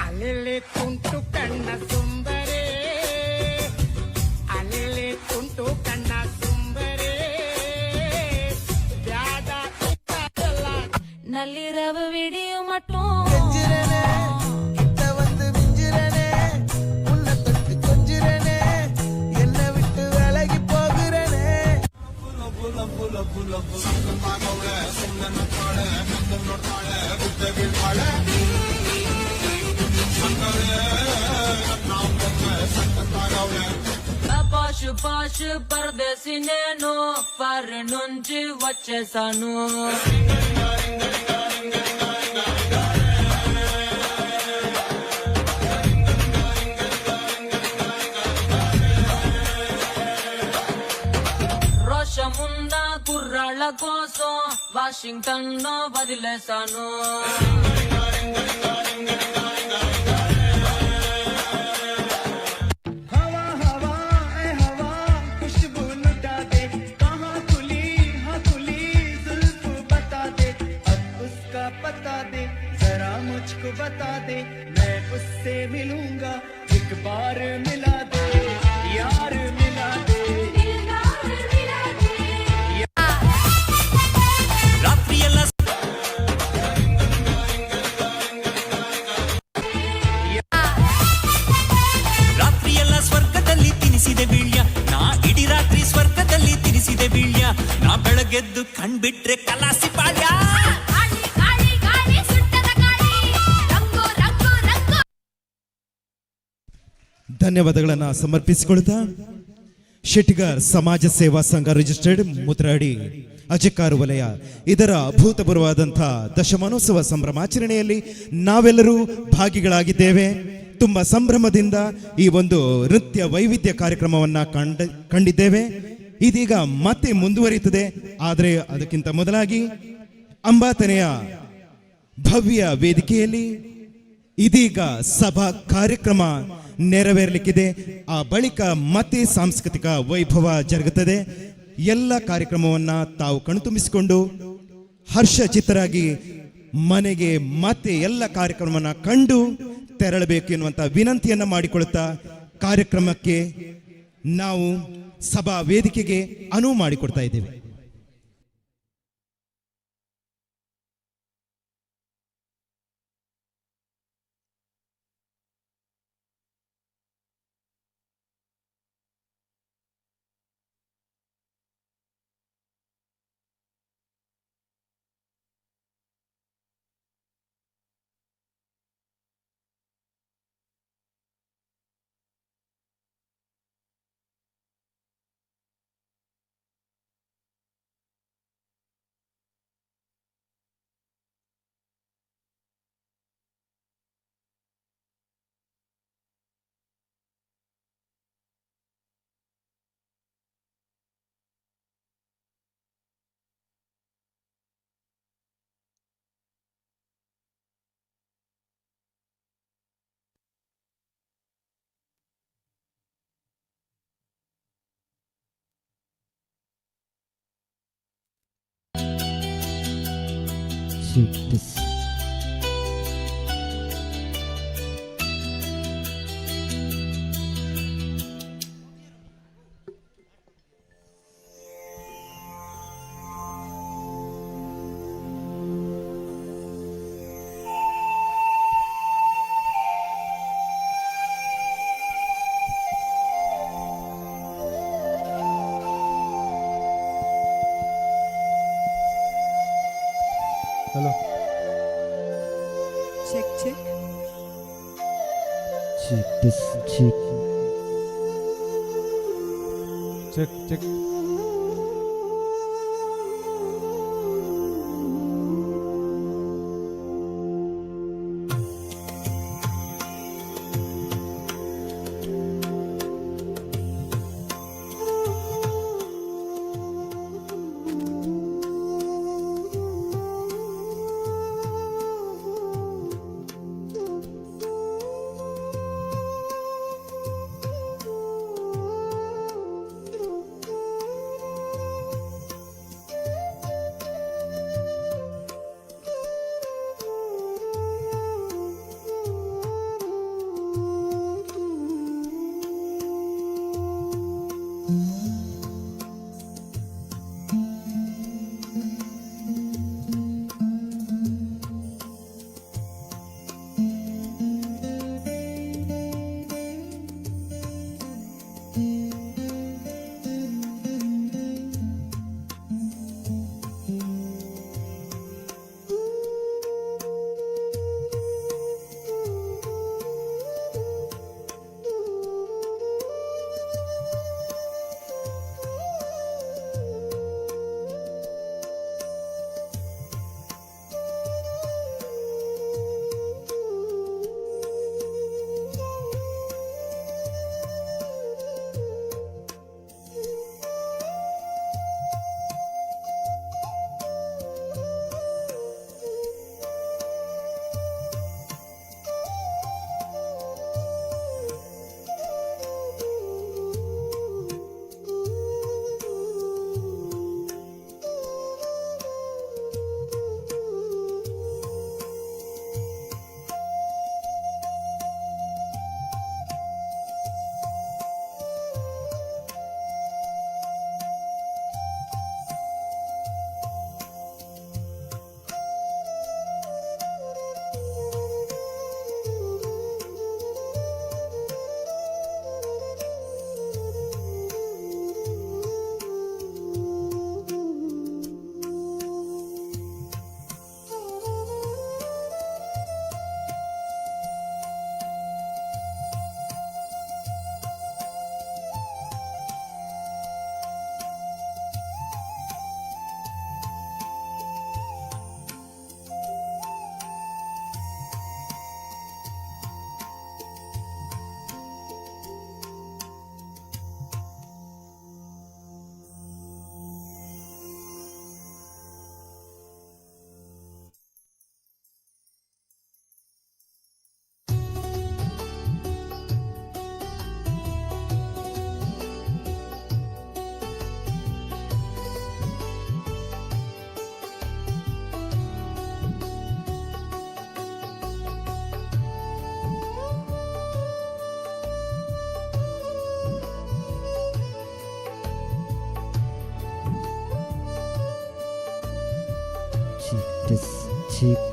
[SPEAKER 4] ಅಲೆಲೆ ತುಂಟು ಕಣ್ಣ ಸುಂದರೇ, ಅಲೆಲೆ ತುಂಟು ಕಣ್ಣ ಸುಂದರೇ, ಬ್ಯಾದ
[SPEAKER 6] நள்ளிரவு விடியும் மட்டும் పాషు పాషు పరదేశి నేను పరి నుంచి వచ్చేసాను. రోషముంద కుర్రాళ్ళ కోసం వాషింగ్టన్ లో వదిలేశాను.
[SPEAKER 4] हवा हवा ए हवा खुशबू लुटा दे, कहाँ खुली हाँ खुली जुल्फ बता दे, अब उसका पता दे, जरा मुझको बता दे, मैं उससे मिलूंगा, एक बार मिला दे, यार मिला दे. ರಾತ್ರಿಯೆಲ್ಲ ರಾತ್ರಿಯೆಲ್ಲ ಸ್ವರ್ಗದಲ್ಲಿ ತಿನಿಸಿದೆ ಬೀಳ್ಯ, ನಾ ಇಡೀ ರಾತ್ರಿ ಸ್ವರ್ಗದಲ್ಲಿ ತಿನಿಸಿದೆ ಬೀಳ್ಯ, ನಾ ಬೆಳಗೆದ್ದು ಕಣ್ಬಿಟ್ರೆ ಕಲಾಸಿ ಪಾಳ್ಯ.
[SPEAKER 1] ಧನ್ಯವಾದಗಳನ್ನು ಸಮರ್ಪಿಸಿಕೊಳ್ತಾ ಶೆಟ್ಟಿಗಾರ್ ಸಮಾಜ ಸೇವಾ ಸಂಘ ರಿಜಿಸ್ಟರ್ಡ್ ಮುದ್ರಾಡಿ ಅಜಕಾರು ವಲಯ ಇದರ ಅಭೂತಪೂರ್ವವಾದಂಥ ದಶಮಾನೋತ್ಸವ ಸಂಭ್ರಮಾಚರಣೆಯಲ್ಲಿ ನಾವೆಲ್ಲರೂ ಭಾಗಿಗಳಾಗಿದ್ದೇವೆ. ತುಂಬ ಸಂಭ್ರಮದಿಂದ ಈ ಒಂದು ನೃತ್ಯ ವೈವಿಧ್ಯ ಕಾರ್ಯಕ್ರಮವನ್ನು ಕಂಡಿದ್ದೇವೆ. ಇದೀಗ ಮತ್ತೆ ಮುಂದುವರಿಯುತ್ತದೆ. ಆದರೆ ಅದಕ್ಕಿಂತ ಮೊದಲಾಗಿ ಅಂಬಾತನೆಯ ಭವ್ಯ ವೇದಿಕೆಯಲ್ಲಿ ಇದೀಗ ಸಭಾ ಕಾರ್ಯಕ್ರಮ ನೆರವೇರಲಿಕ್ಕಿದೆ. ಆ ಬಳಿಕ ಮತ್ತೆ ಸಾಂಸ್ಕೃತಿಕ ವೈಭವ ಜರುಗುತ್ತದೆ. ಎಲ್ಲ ಕಾರ್ಯಕ್ರಮವನ್ನು ತಾವು ಕಣ್ತುಂಬಿಸಿಕೊಂಡು ಹರ್ಷಚಿತ್ತರಾಗಿ ಮನೆಗೆ ಮತ್ತೆ ಎಲ್ಲ ಕಾರ್ಯಕ್ರಮವನ್ನು ಕಂಡು ತೆರಳಬೇಕು ಎನ್ನುವಂಥ ವಿನಂತಿಯನ್ನು ಮಾಡಿಕೊಳ್ಳುತ್ತಾ ಕಾರ್ಯಕ್ರಮಕ್ಕೆ ನಾವು ಸಭಾ ವೇದಿಕೆಗೆ ಅನುವು ಮಾಡಿಕೊಡ್ತಾ ಇದ್ದೇವೆ.
[SPEAKER 3] Hello,
[SPEAKER 12] check check
[SPEAKER 3] check check.
[SPEAKER 12] This cheek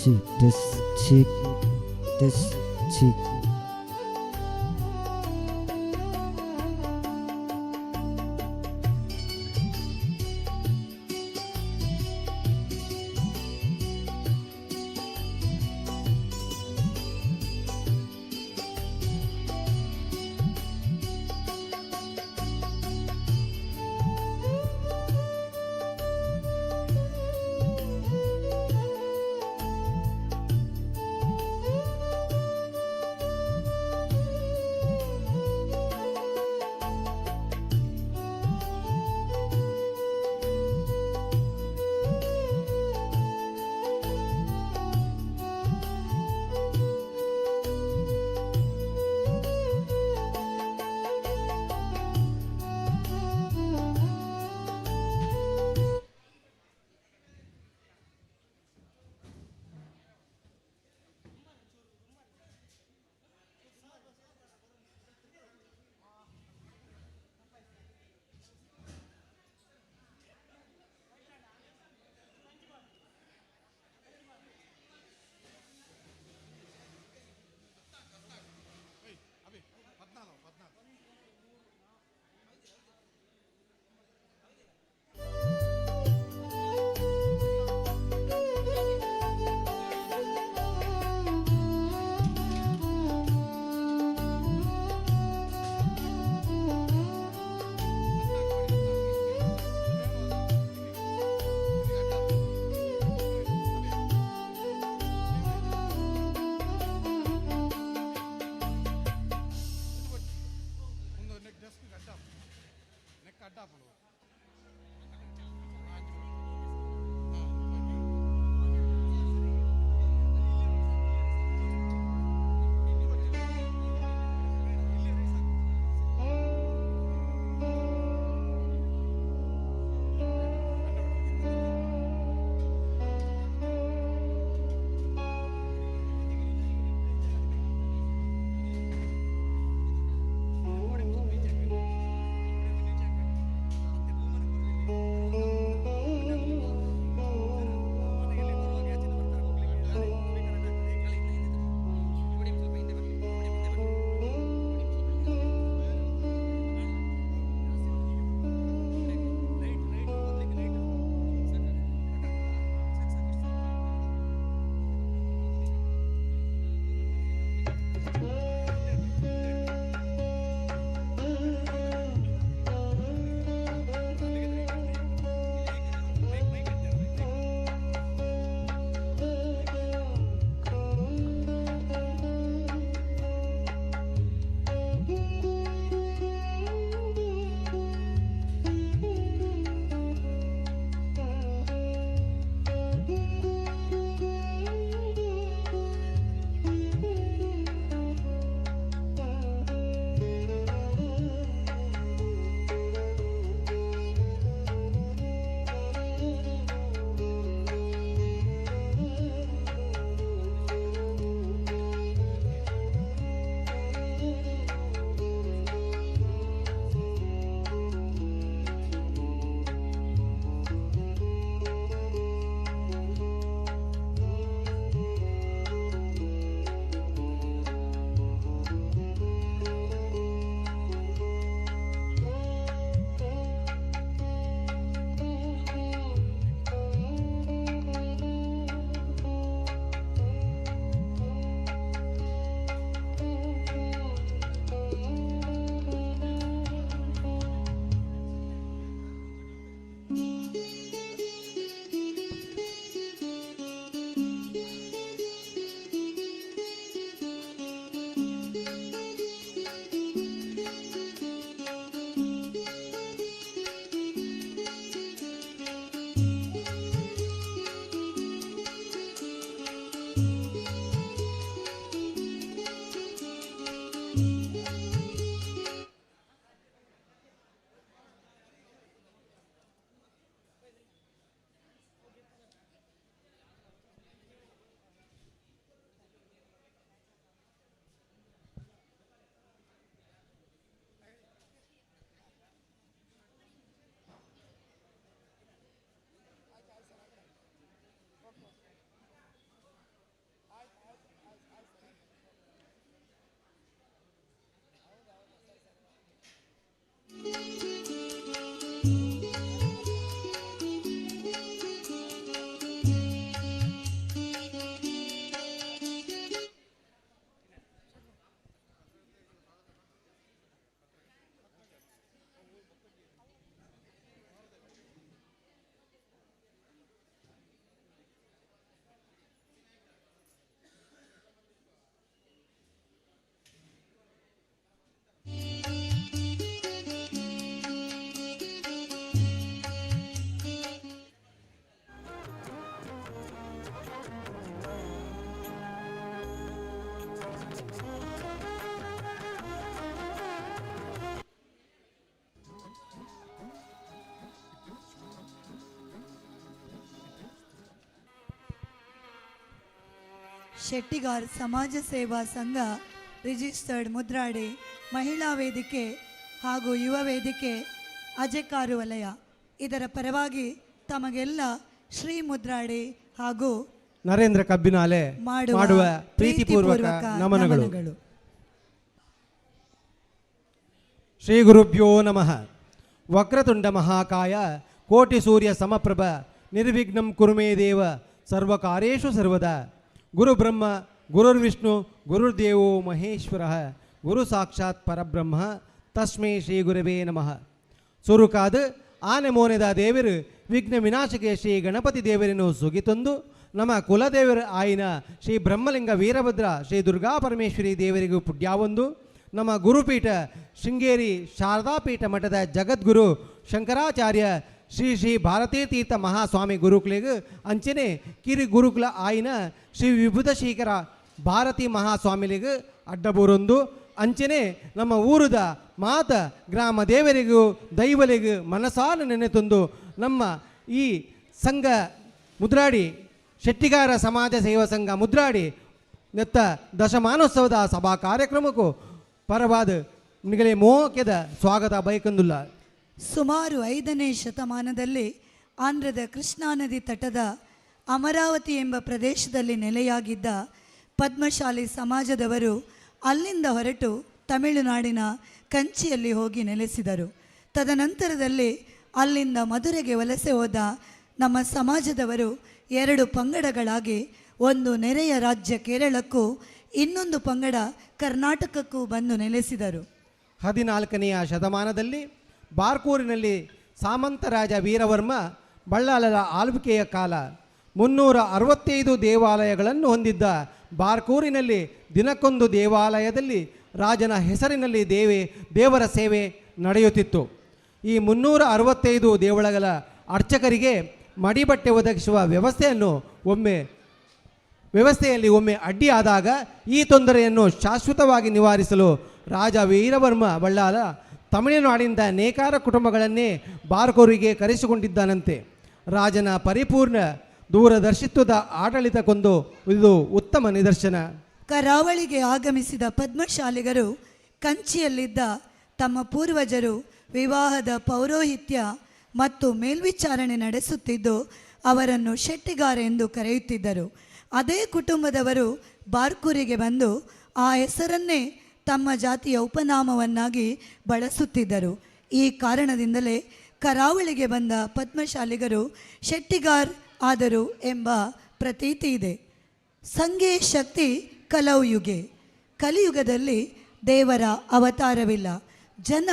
[SPEAKER 12] cheek, this cheek, this cheek.
[SPEAKER 13] Shettigar ಸಮಾಜ ಸೇವಾ ಸಂಘ ರಿಜಿಸ್ಟರ್ಡ್ ಮುದ್ರಾಡಿ ಮಹಿಳಾ ವೇದಿಕೆ ಹಾಗೂ ಯುವ ವೇದಿಕೆ ಅಜೆಕಾರು ವಲಯ ಇದರ ಪರವಾಗಿ ತಮಗೆಲ್ಲ ಶ್ರೀ ಮುದ್ರಾಡಿ ಹಾಗೂ
[SPEAKER 3] ನರೇಂದ್ರ ಕಬ್ಬಿನಾಲೆ ಮಾಡುವ ಪ್ರೀತಿಪೂರ್ವಕ ನಮನಗಳು. ಶ್ರೀ ಗುರುಭ್ಯೋ ನಮಃ. ವಕ್ರತುಂಡ ಮಹಾಕಾಯ ಕೋಟಿ ಸೂರ್ಯ ಸಮಪ್ರಭ ನಿರ್ವಿಘ್ನಂ ಕುರುಮೇ ದೇವ ಸರ್ವಕಾರ್ಯೇಷು ಸರ್ವದಾ. ಗುರು ಬ್ರಹ್ಮ ಗುರುರ್ವಿಷ್ಣು ಗುರುರ್ದೇವೋ ಮಹೇಶ್ವರ ಗುರು ಸಾಕ್ಷಾತ್ ಪರಬ್ರಹ್ಮ ತಸ್ಮೈ ಶ್ರೀ ಗುರವೇ ನಮಃ. ಸುರುಕಾದ ಆನೆ ಮೋನೆದ ದೇವರು ವಿಘ್ನ ವಿನಾಶಕ್ಕೆ ಶ್ರೀ ಗಣಪತಿ ದೇವರನ್ನು ಸುಗಿತೊಂದು ನಮ್ಮ ಕುಲದೇವರ ಆಯಿನ ಶ್ರೀ ಬ್ರಹ್ಮಲಿಂಗ ವೀರಭದ್ರ ಶ್ರೀ ದುರ್ಗಾ ಪರಮೇಶ್ವರಿ ದೇವರಿಗೂ ಪುಡ್ಯಾವೊಂದು. ನಮ್ಮ ಗುರುಪೀಠ ಶೃಂಗೇರಿ ಶಾರದಾಪೀಠ ಮಠದ ಜಗದ್ಗುರು ಶಂಕರಾಚಾರ್ಯ ಶ್ರೀ ಶ್ರೀ ಭಾರತೀ ತೀರ್ಥ ಮಹಾಸ್ವಾಮಿ ಗುರುಕುಲಿಗೆ ಅಂಚನೆ ಕಿರಿ ಗುರುಕುಲ ಆಯಿನ ಶ್ರೀ ವಿಭುಧ ಶೇಖರ ಭಾರತಿ ಮಹಾಸ್ವಾಮಿಲಿಗೆ ಅಡ್ಡಬೂರೊಂದು ಅಂಚನೆ ನಮ್ಮ ಊರದ ಮಾತ ಗ್ರಾಮ ದೇವರಿಗೂ ದೈವಲಿಗೂ ಮನಸಾನ ನೆನೆತೊಂದು ನಮ್ಮ ಈ ಸಂಘ ಮುದ್ರಾಡಿ ಶೆಟ್ಟಿಗಾರ ಸಮಾಜ ಸೇವಾ ಸಂಘ ಮುದ್ರಾಡಿ ನೆತ್ತ ದಶಮಾನೋತ್ಸವದ ಸಭಾ ಕಾರ್ಯಕ್ರಮಕ್ಕೂ ಪರವಾದ ನಿಗಲೇ ಮೋಕೆದ ಸ್ವಾಗತ ಬೈಕಂದುಲ್ಲ.
[SPEAKER 13] ಸುಮಾರು 5ನೇ ಶತಮಾನದಲ್ಲಿ ಆಂಧ್ರದ ಕೃಷ್ಣಾ ನದಿ ತಟದ ಅಮರಾವತಿ ಎಂಬ ಪ್ರದೇಶದಲ್ಲಿ ನೆಲೆಯಾಗಿದ್ದ ಪದ್ಮಶಾಲಿ ಸಮಾಜದವರು ಅಲ್ಲಿಂದ ಹೊರಟು ತಮಿಳುನಾಡಿನ ಕಂಚಿಯಲ್ಲಿ ಹೋಗಿ ನೆಲೆಸಿದರು. ತದನಂತರದಲ್ಲಿ ಅಲ್ಲಿಂದ ಮಧುರೆಗೆ ವಲಸೆ ಹೋದ ನಮ್ಮ ಸಮಾಜದವರು 2 ಪಂಗಡಗಳಾಗಿ ಒಂದು ನೆರೆಯ ರಾಜ್ಯ ಕೇರಳಕ್ಕೂ ಇನ್ನೊಂದು ಪಂಗಡ ಕರ್ನಾಟಕಕ್ಕೂ ಬಂದು ನೆಲೆಸಿದರು.
[SPEAKER 3] 14ನೇ ಶತಮಾನದಲ್ಲಿ ಬಾರ್ಕೂರಿನಲ್ಲಿ ಸಾಮಂತ ರಾಜ ವೀರವರ್ಮ ಬಳ್ಳಾಲರ ಆಳ್ವಿಕೆಯ ಕಾಲ 365 ದೇವಾಲಯಗಳನ್ನು ಹೊಂದಿದ್ದ ಬಾರ್ಕೂರಿನಲ್ಲಿ ದಿನಕ್ಕೊಂದು ದೇವಾಲಯದಲ್ಲಿ ರಾಜನ ಹೆಸರಿನಲ್ಲಿ ದೇವರ ಸೇವೆ ನಡೆಯುತ್ತಿತ್ತು. ಈ 365 ದೇವಳಗಳ ಅರ್ಚಕರಿಗೆ ಮಡಿಬಟ್ಟೆ ಒದಗಿಸುವ ವ್ಯವಸ್ಥೆಯಲ್ಲಿ ಒಮ್ಮೆ ಅಡ್ಡಿಯಾದಾಗ ಈ ತೊಂದರೆಯನ್ನು ಶಾಶ್ವತವಾಗಿ ನಿವಾರಿಸಲು ರಾಜ ವೀರವರ್ಮ ಬಳ್ಳಾಲ ತಮಿಳುನಾಡಿನಿಂದ ನೇಕಾರ ಕುಟುಂಬಗಳನ್ನೇ ಬಾರ್ಕೂರಿಗೆ ಕರೆಸಿಕೊಂಡಿದ್ದಾನಂತೆ. ರಾಜನ ಪರಿಪೂರ್ಣ ದೂರದರ್ಶಿತ್ವದ ಆಡಳಿತಕ್ಕೊಂದು ಇದು ಉತ್ತಮ ನಿದರ್ಶನ.
[SPEAKER 13] ಕರಾವಳಿಗೆ ಆಗಮಿಸಿದ ಪದ್ಮಶಾಲಿಗರು ಕಂಚಿಯಲ್ಲಿದ್ದ ತಮ್ಮ ಪೂರ್ವಜರು ವಿವಾಹದ ಪೌರೋಹಿತ್ಯ ಮತ್ತು ಮೇಲ್ವಿಚಾರಣೆ ನಡೆಸುತ್ತಿದ್ದು ಅವರನ್ನು ಶೆಟ್ಟಿಗಾರ ಎಂದು ಕರೆಯುತ್ತಿದ್ದರು. ಅದೇ ಕುಟುಂಬದವರು ಬಾರ್ಕೂರಿಗೆ ಬಂದು ಆ ಹೆಸರನ್ನೇ ತಮ್ಮ ಜಾತಿಯ ಉಪನಾಮವನ್ನಾಗಿ ಬಳಸುತ್ತಿದ್ದರು. ಈ ಕಾರಣದಿಂದಲೇ ಕರಾವಳಿಗೆ ಬಂದ ಪದ್ಮಶಾಲಿಗರು ಶೆಟ್ಟಿಗಾರ್ ಆದರು ಎಂಬ ಪ್ರತೀತಿ ಇದೆ. ಸಂಘೇ ಶಕ್ತಿ ಕಲೌ ಯುಗೆ. ಕಲಿಯುಗದಲ್ಲಿ ದೇವರ ಅವತಾರವಿಲ್ಲ. ಜನ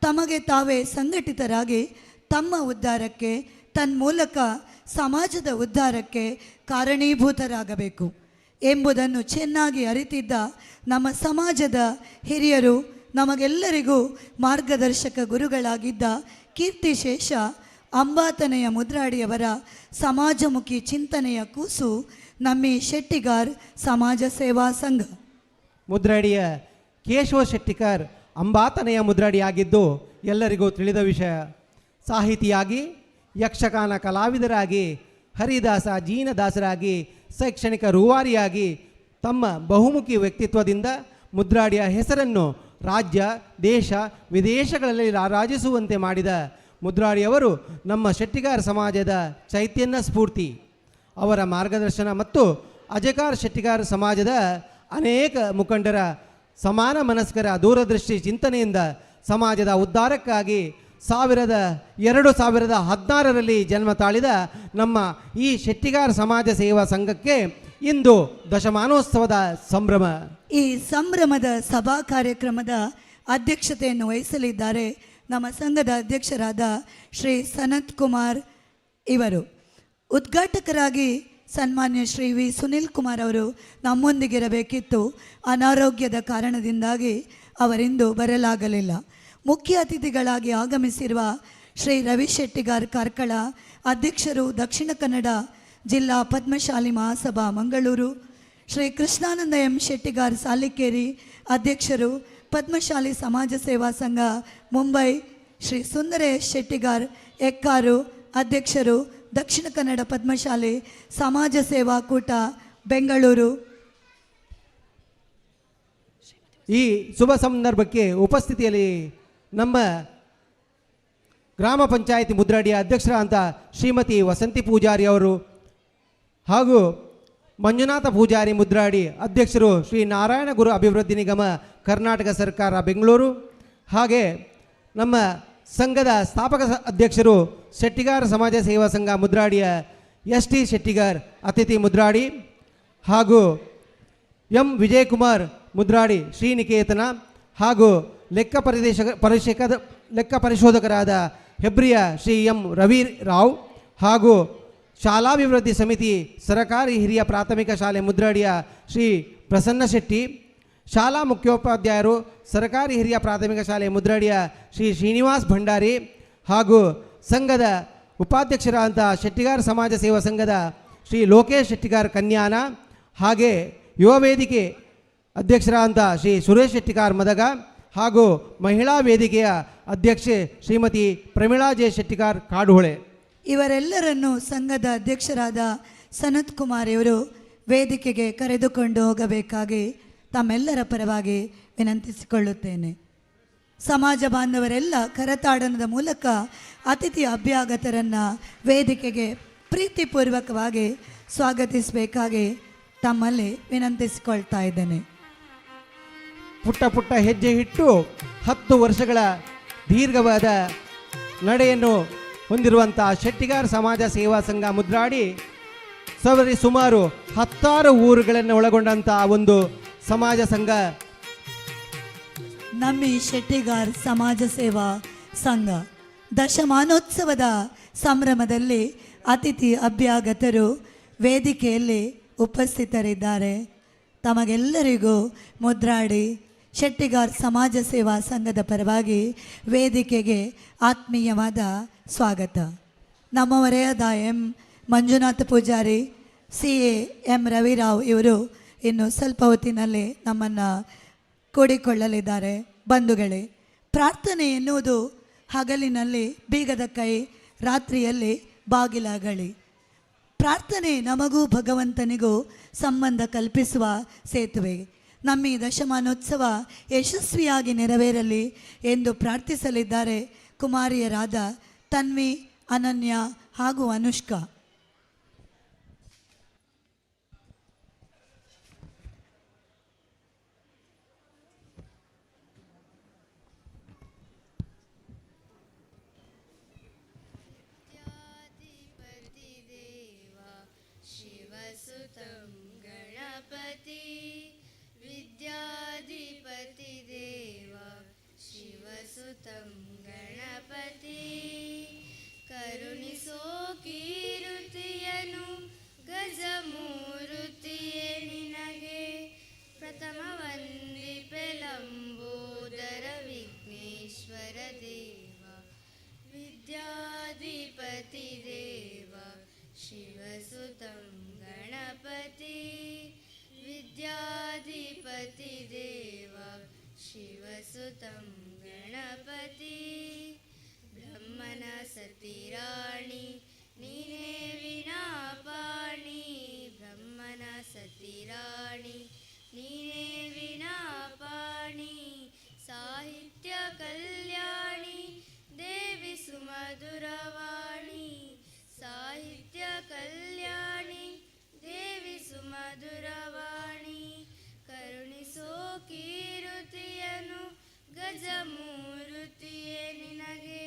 [SPEAKER 13] ತಮಗೆ ತಾವೇ ಸಂಘಟಿತರಾಗಿ ತಮ್ಮ ಉದ್ಧಾರಕ್ಕೆ ತನ್ಮೂಲಕ ಸಮಾಜದ ಉದ್ಧಾರಕ್ಕೆ ಕಾರಣೀಭೂತರಾಗಬೇಕು ಎಂಬುದನ್ನು ಚೆನ್ನಾಗಿ ಅರಿತಿದ್ದ ನಮ್ಮ ಸಮಾಜದ ಹಿರಿಯರು ನಮಗೆಲ್ಲರಿಗೂ ಮಾರ್ಗದರ್ಶಕ ಗುರುಗಳಾಗಿದ್ದ ಕೀರ್ತಿಶೇಷ ಅಂಬಾತನೆಯ ಮುದ್ರಾಡಿಯವರ ಸಮಾಜಮುಖಿ ಚಿಂತನೆಯ ಕೂಸು ನಮ್ಮ ಶೆಟ್ಟಿಗಾರ್ ಸಮಾಜ ಸೇವಾ ಸಂಘ.
[SPEAKER 3] ಮುದ್ರಾಡಿಯ ಕೇಶವ ಶೆಟ್ಟಿಕರ್ ಅಂಬಾತನೆಯ ಮುದ್ರಾಡಿಯಾಗಿದ್ದು ಎಲ್ಲರಿಗೂ ತಿಳಿದ ವಿಷಯ. ಸಾಹಿತಿಯಾಗಿ, ಯಕ್ಷಗಾನ ಕಲಾವಿದರಾಗಿ, ಹರಿದಾಸ ಜೀನದಾಸರಾಗಿ, ಶೈಕ್ಷಣಿಕ ರೂವಾರಿಯಾಗಿ ತಮ್ಮ ಬಹುಮುಖಿ ವ್ಯಕ್ತಿತ್ವದಿಂದ ಮುದ್ರಾಡಿಯ ಹೆಸರನ್ನು ರಾಜ್ಯ, ದೇಶ, ವಿದೇಶಗಳಲ್ಲಿ ರಾರಾಜಿಸುವಂತೆ ಮಾಡಿದ ಮುದ್ರಾಡಿಯವರು ನಮ್ಮ ಶೆಟ್ಟಿಗಾರ ಸಮಾಜದ ಚೈತನ್ಯ ಸ್ಫೂರ್ತಿ. ಅವರ ಮಾರ್ಗದರ್ಶನ ಮತ್ತು ಅಜೆಕಾರ್ ಶೆಟ್ಟಿಗಾರ ಸಮಾಜದ ಅನೇಕ ಮುಖಂಡರ ಸಮಾನ ಮನಸ್ಕರ ದೂರದೃಷ್ಟಿ ಚಿಂತನೆಯಿಂದ ಸಮಾಜದ ಉದ್ಧಾರಕ್ಕಾಗಿ 2016ರಲ್ಲಿ ಜನ್ಮ ತಾಳಿದ ನಮ್ಮ ಈ ಶೆಟ್ಟಿಗಾರ ಸಮಾಜ ಸೇವಾ ಸಂಘಕ್ಕೆ ಇಂದು ದಶಮಾನೋತ್ಸವದ ಸಂಭ್ರಮ.
[SPEAKER 13] ಈ ಸಂಭ್ರಮದ ಸಭಾ ಕಾರ್ಯಕ್ರಮದ ಅಧ್ಯಕ್ಷತೆಯನ್ನು ವಹಿಸಲಿದ್ದಾರೆ ನಮ್ಮ ಸಂಘದ ಅಧ್ಯಕ್ಷರಾದ ಶ್ರೀ ಸನತ್ ಕುಮಾರ್ ಇವರು. ಉದ್ಘಾಟಕರಾಗಿ ಸನ್ಮಾನ್ಯ ಶ್ರೀ ವಿ ಸುನಿಲ್ ಕುಮಾರ್ ಅವರು ನಮ್ಮೊಂದಿಗಿರಬೇಕಿತ್ತು. ಅನಾರೋಗ್ಯದ ಕಾರಣದಿಂದಾಗಿ ಅವರಿಂದು ಬರಲಾಗಲಿಲ್ಲ. ಮುಖ್ಯ ಅತಿಥಿಗಳಾಗಿ ಆಗಮಿಸಿರುವ ಶ್ರೀ ರವಿ ಶೆಟ್ಟಿಗಾರ್ ಕಾರ್ಕಳ, ಅಧ್ಯಕ್ಷರು ದಕ್ಷಿಣ ಕನ್ನಡ ಜಿಲ್ಲಾ ಪದ್ಮಶಾಲಿ ಮಹಾಸಭಾ ಮಂಗಳೂರು, ಶ್ರೀ ಕೃಷ್ಣಾನಂದ ಎಂ ಶೆಟ್ಟಿಗಾರ್ ಸಾಲಿಕೇರಿ, ಅಧ್ಯಕ್ಷರು ಪದ್ಮಶಾಲಿ ಸಮಾಜ ಸೇವಾ ಸಂಘ ಮುಂಬೈ, ಶ್ರೀ ಸುಂದರೇಶ್ ಶೆಟ್ಟಿಗಾರ್ ಎಕ್ಕಾರು, ಅಧ್ಯಕ್ಷರು ದಕ್ಷಿಣ ಕನ್ನಡ ಪದ್ಮಶಾಲಿ ಸಮಾಜ ಸೇವಾ ಕೂಟ ಬೆಂಗಳೂರು.
[SPEAKER 3] ಈ ಶುಭ ಸಂದರ್ಭಕ್ಕೆ ಉಪಸ್ಥಿತಿಯಲ್ಲಿ ನಮ್ಮ ಗ್ರಾಮ ಪಂಚಾಯಿತಿ ಮುದ್ರಾಡಿಯ ಅಧ್ಯಕ್ಷರಾದಂಥ ಶ್ರೀಮತಿ ವಸಂತಿ ಪೂಜಾರಿ ಅವರು ಹಾಗೂ ಮಂಜುನಾಥ ಪೂಜಾರಿ ಮುದ್ರಾಡಿ ಅಧ್ಯಕ್ಷರು ಶ್ರೀ ನಾರಾಯಣ ಗುರು ಅಭಿವೃದ್ಧಿ ನಿಗಮ ಕರ್ನಾಟಕ ಸರ್ಕಾರ ಬೆಂಗಳೂರು, ಹಾಗೆ ನಮ್ಮ ಸಂಘದ ಸ್ಥಾಪಕ ಅಧ್ಯಕ್ಷರು ಶೆಟ್ಟಿಗಾರ ಸಮಾಜ ಸೇವಾ ಸಂಘ ಮುದ್ರಾಡಿಯ ಎಸ್ ಟಿ ಶೆಟ್ಟಿಗಾರ್ ಅತಿಥಿ ಮುದ್ರಾಡಿ, ಹಾಗೂ ಎಂ ವಿಜಯಕುಮಾರ್ ಮುದ್ರಾಡಿ ಶ್ರೀನಿಕೇತನ, ಹಾಗೂ ಲೆಕ್ಕ ಪರಿಶೋಧಕರಾದ ಹೆಬ್ರಿಯ ಶ್ರೀ ಎಂ ರವಿ ರಾವ್, ಹಾಗೂ ಶಾಲಾಭಿವೃದ್ಧಿ ಸಮಿತಿ ಸರಕಾರಿ ಹಿರಿಯ ಪ್ರಾಥಮಿಕ ಶಾಲೆ ಮುದ್ರಾಡಿಯ ಶ್ರೀ ಪ್ರಸನ್ನ ಶೆಟ್ಟಿ, ಶಾಲಾ ಮುಖ್ಯೋಪಾಧ್ಯಾಯರು ಸರಕಾರಿ ಹಿರಿಯ ಪ್ರಾಥಮಿಕ ಶಾಲೆ ಮುದ್ರಾಡಿಯ ಶ್ರೀ ಶ್ರೀನಿವಾಸ್ ಭಂಡಾರಿ, ಹಾಗೂ ಸಂಘದ ಉಪಾಧ್ಯಕ್ಷರಾದಂಥ ಶೆಟ್ಟಿಗಾರ ಸಮಾಜ ಸೇವಾ ಸಂಘದ ಶ್ರೀ ಲೋಕೇಶ್ ಶೆಟ್ಟಿಗಾರ್ ಕನ್ಯಾನ, ಹಾಗೆ ಯುವ ವೇದಿಕೆ ಅಧ್ಯಕ್ಷರಾದಂಥ ಶ್ರೀ ಸುರೇಶ್ ಶೆಟ್ಟಿಗಾರ್ ಮದಗ, ಹಾಗೂ ಮಹಿಳಾ ವೇದಿಕೆಯ ಅಧ್ಯಕ್ಷೆ ಶ್ರೀಮತಿ ಪ್ರಮೀಳಾ ಜೆ ಶೆಟ್ಟಿಗಾರ್ ಕಾಡುಹೊಳೆ.
[SPEAKER 13] ಇವರೆಲ್ಲರನ್ನು ಸಂಘದ ಅಧ್ಯಕ್ಷರಾದ ಸನತ್ ಕುಮಾರ್ ಇವರು ವೇದಿಕೆಗೆ ಕರೆದುಕೊಂಡು ಹೋಗಬೇಕಾಗಿ ತಮ್ಮೆಲ್ಲರ ಪರವಾಗಿ ವಿನಂತಿಸಿಕೊಳ್ಳುತ್ತೇನೆ. ಸಮಾಜ ಬಾಂಧವರೆಲ್ಲ ಕರತಾಡನದ ಮೂಲಕ ಅತಿಥಿ ಅಭ್ಯಾಗತರನ್ನು ವೇದಿಕೆಗೆ ಪ್ರೀತಿಪೂರ್ವಕವಾಗಿ ಸ್ವಾಗತಿಸಬೇಕಾಗಿ ತಮ್ಮಲ್ಲಿ ವಿನಂತಿಸಿಕೊಳ್ತಾ ಇದ್ದೇನೆ.
[SPEAKER 3] ಪುಟ್ಟ ಪುಟ್ಟ ಹೆಜ್ಜೆ ಇಟ್ಟು 10 ವರ್ಷಗಳ ದೀರ್ಘವಾದ ನಡೆಯನ್ನು ಹೊಂದಿರುವಂಥ ಶೆಟ್ಟಿಗಾರ ಸಮಾಜ ಸೇವಾ ಸಂಘ ಮುದ್ರಾಡಿ ಸುಮಾರು 16 ಊರುಗಳನ್ನು ಒಳಗೊಂಡಂಥ ಒಂದು ಸಮಾಜ ಸಂಘ
[SPEAKER 13] ನಮ್ಮ ಶೆಟ್ಟಿಗಾರ್ ಸಮಾಜ ಸೇವಾ ಸಂಘ ದಶಮಾನೋತ್ಸವದ ಸಂಭ್ರಮದಲ್ಲಿ ಅತಿಥಿ ಅಭ್ಯಾಗತರು ವೇದಿಕೆಯಲ್ಲಿ ಉಪಸ್ಥಿತರಿದ್ದಾರೆ. ತಮಗೆಲ್ಲರಿಗೂ ಮುದ್ರಾಡಿ ಶೆಟ್ಟಿಗಾರ್ ಸಮಾಜ ಸೇವಾ ಸಂಘದ ಪರವಾಗಿ ವೇದಿಕೆಗೆ ಆತ್ಮೀಯವಾದ ಸ್ವಾಗತ. ನಮ್ಮವರೇ ಆದ M Manjunatha Pujari, C A M Ravirao ಇವರು ಇನ್ನು ಸ್ವಲ್ಪ ಹೊತ್ತಿನಲ್ಲಿ ನಮ್ಮನ್ನು ಕೂಡಿಕೊಳ್ಳಲಿದ್ದಾರೆ. ಬಂಧುಗಳೇ, ಪ್ರಾರ್ಥನೆ ಎನ್ನುವುದು ಹಗಲಿನಲ್ಲಿ ಬೀಗದ ಕೈ, ರಾತ್ರಿಯಲ್ಲಿ ಬಾಗಿಲಗಳಿ. ಪ್ರಾರ್ಥನೆ ನಮಗೂ ಭಗವಂತನಿಗೂ ಸಂಬಂಧ ಕಲ್ಪಿಸುವ ಸೇತುವೆ. ನಮ್ಮ ಈ ದಶಮಾನೋತ್ಸವ ಯಶಸ್ವಿಯಾಗಿ ನೆರವೇರಲಿ ಎಂದು ಪ್ರಾರ್ಥಿಸಲಿದ್ದಾರೆ ಕುಮಾರಿಯರಾದ ತನ್ವಿ, ಅನನ್ಯ ಹಾಗೂ ಅನುಷ್ಕಾ.
[SPEAKER 10] विद्याधिपति देव शिवसुतं गणपति करुणिसो कीरुतियनु गजमूरुतिये निनगे प्रथम वंदिपे लंबोदर विघ्नेश्वर देव विद्याधिपति देव शिवसुतं गणपति विद्याधिपति देव
[SPEAKER 6] ಸತಿರಾಣಿ ನೀನೇ ವಿನಾಪಾಣಿ ಬ್ರಹ್ಮನ ಸತಿರಾಣಿ ನೀನೇ ವಿನಾಪಾಣಿ ಸಾಹಿತ್ಯ ಕಲ್ಯಾಣಿ ದೇವಿ ಸುಮಧುರವಾಣಿ ಸಾಹಿತ್ಯ ಕಲ್ಯಾಣಿ ದೇವಿ ಸುಮಧುರವಾಣಿ ಕರುಣಿಸೋ ಕೀರುತಿಯನು ಗಜಮೂರುತಿಯೇ ನಿನಗೆ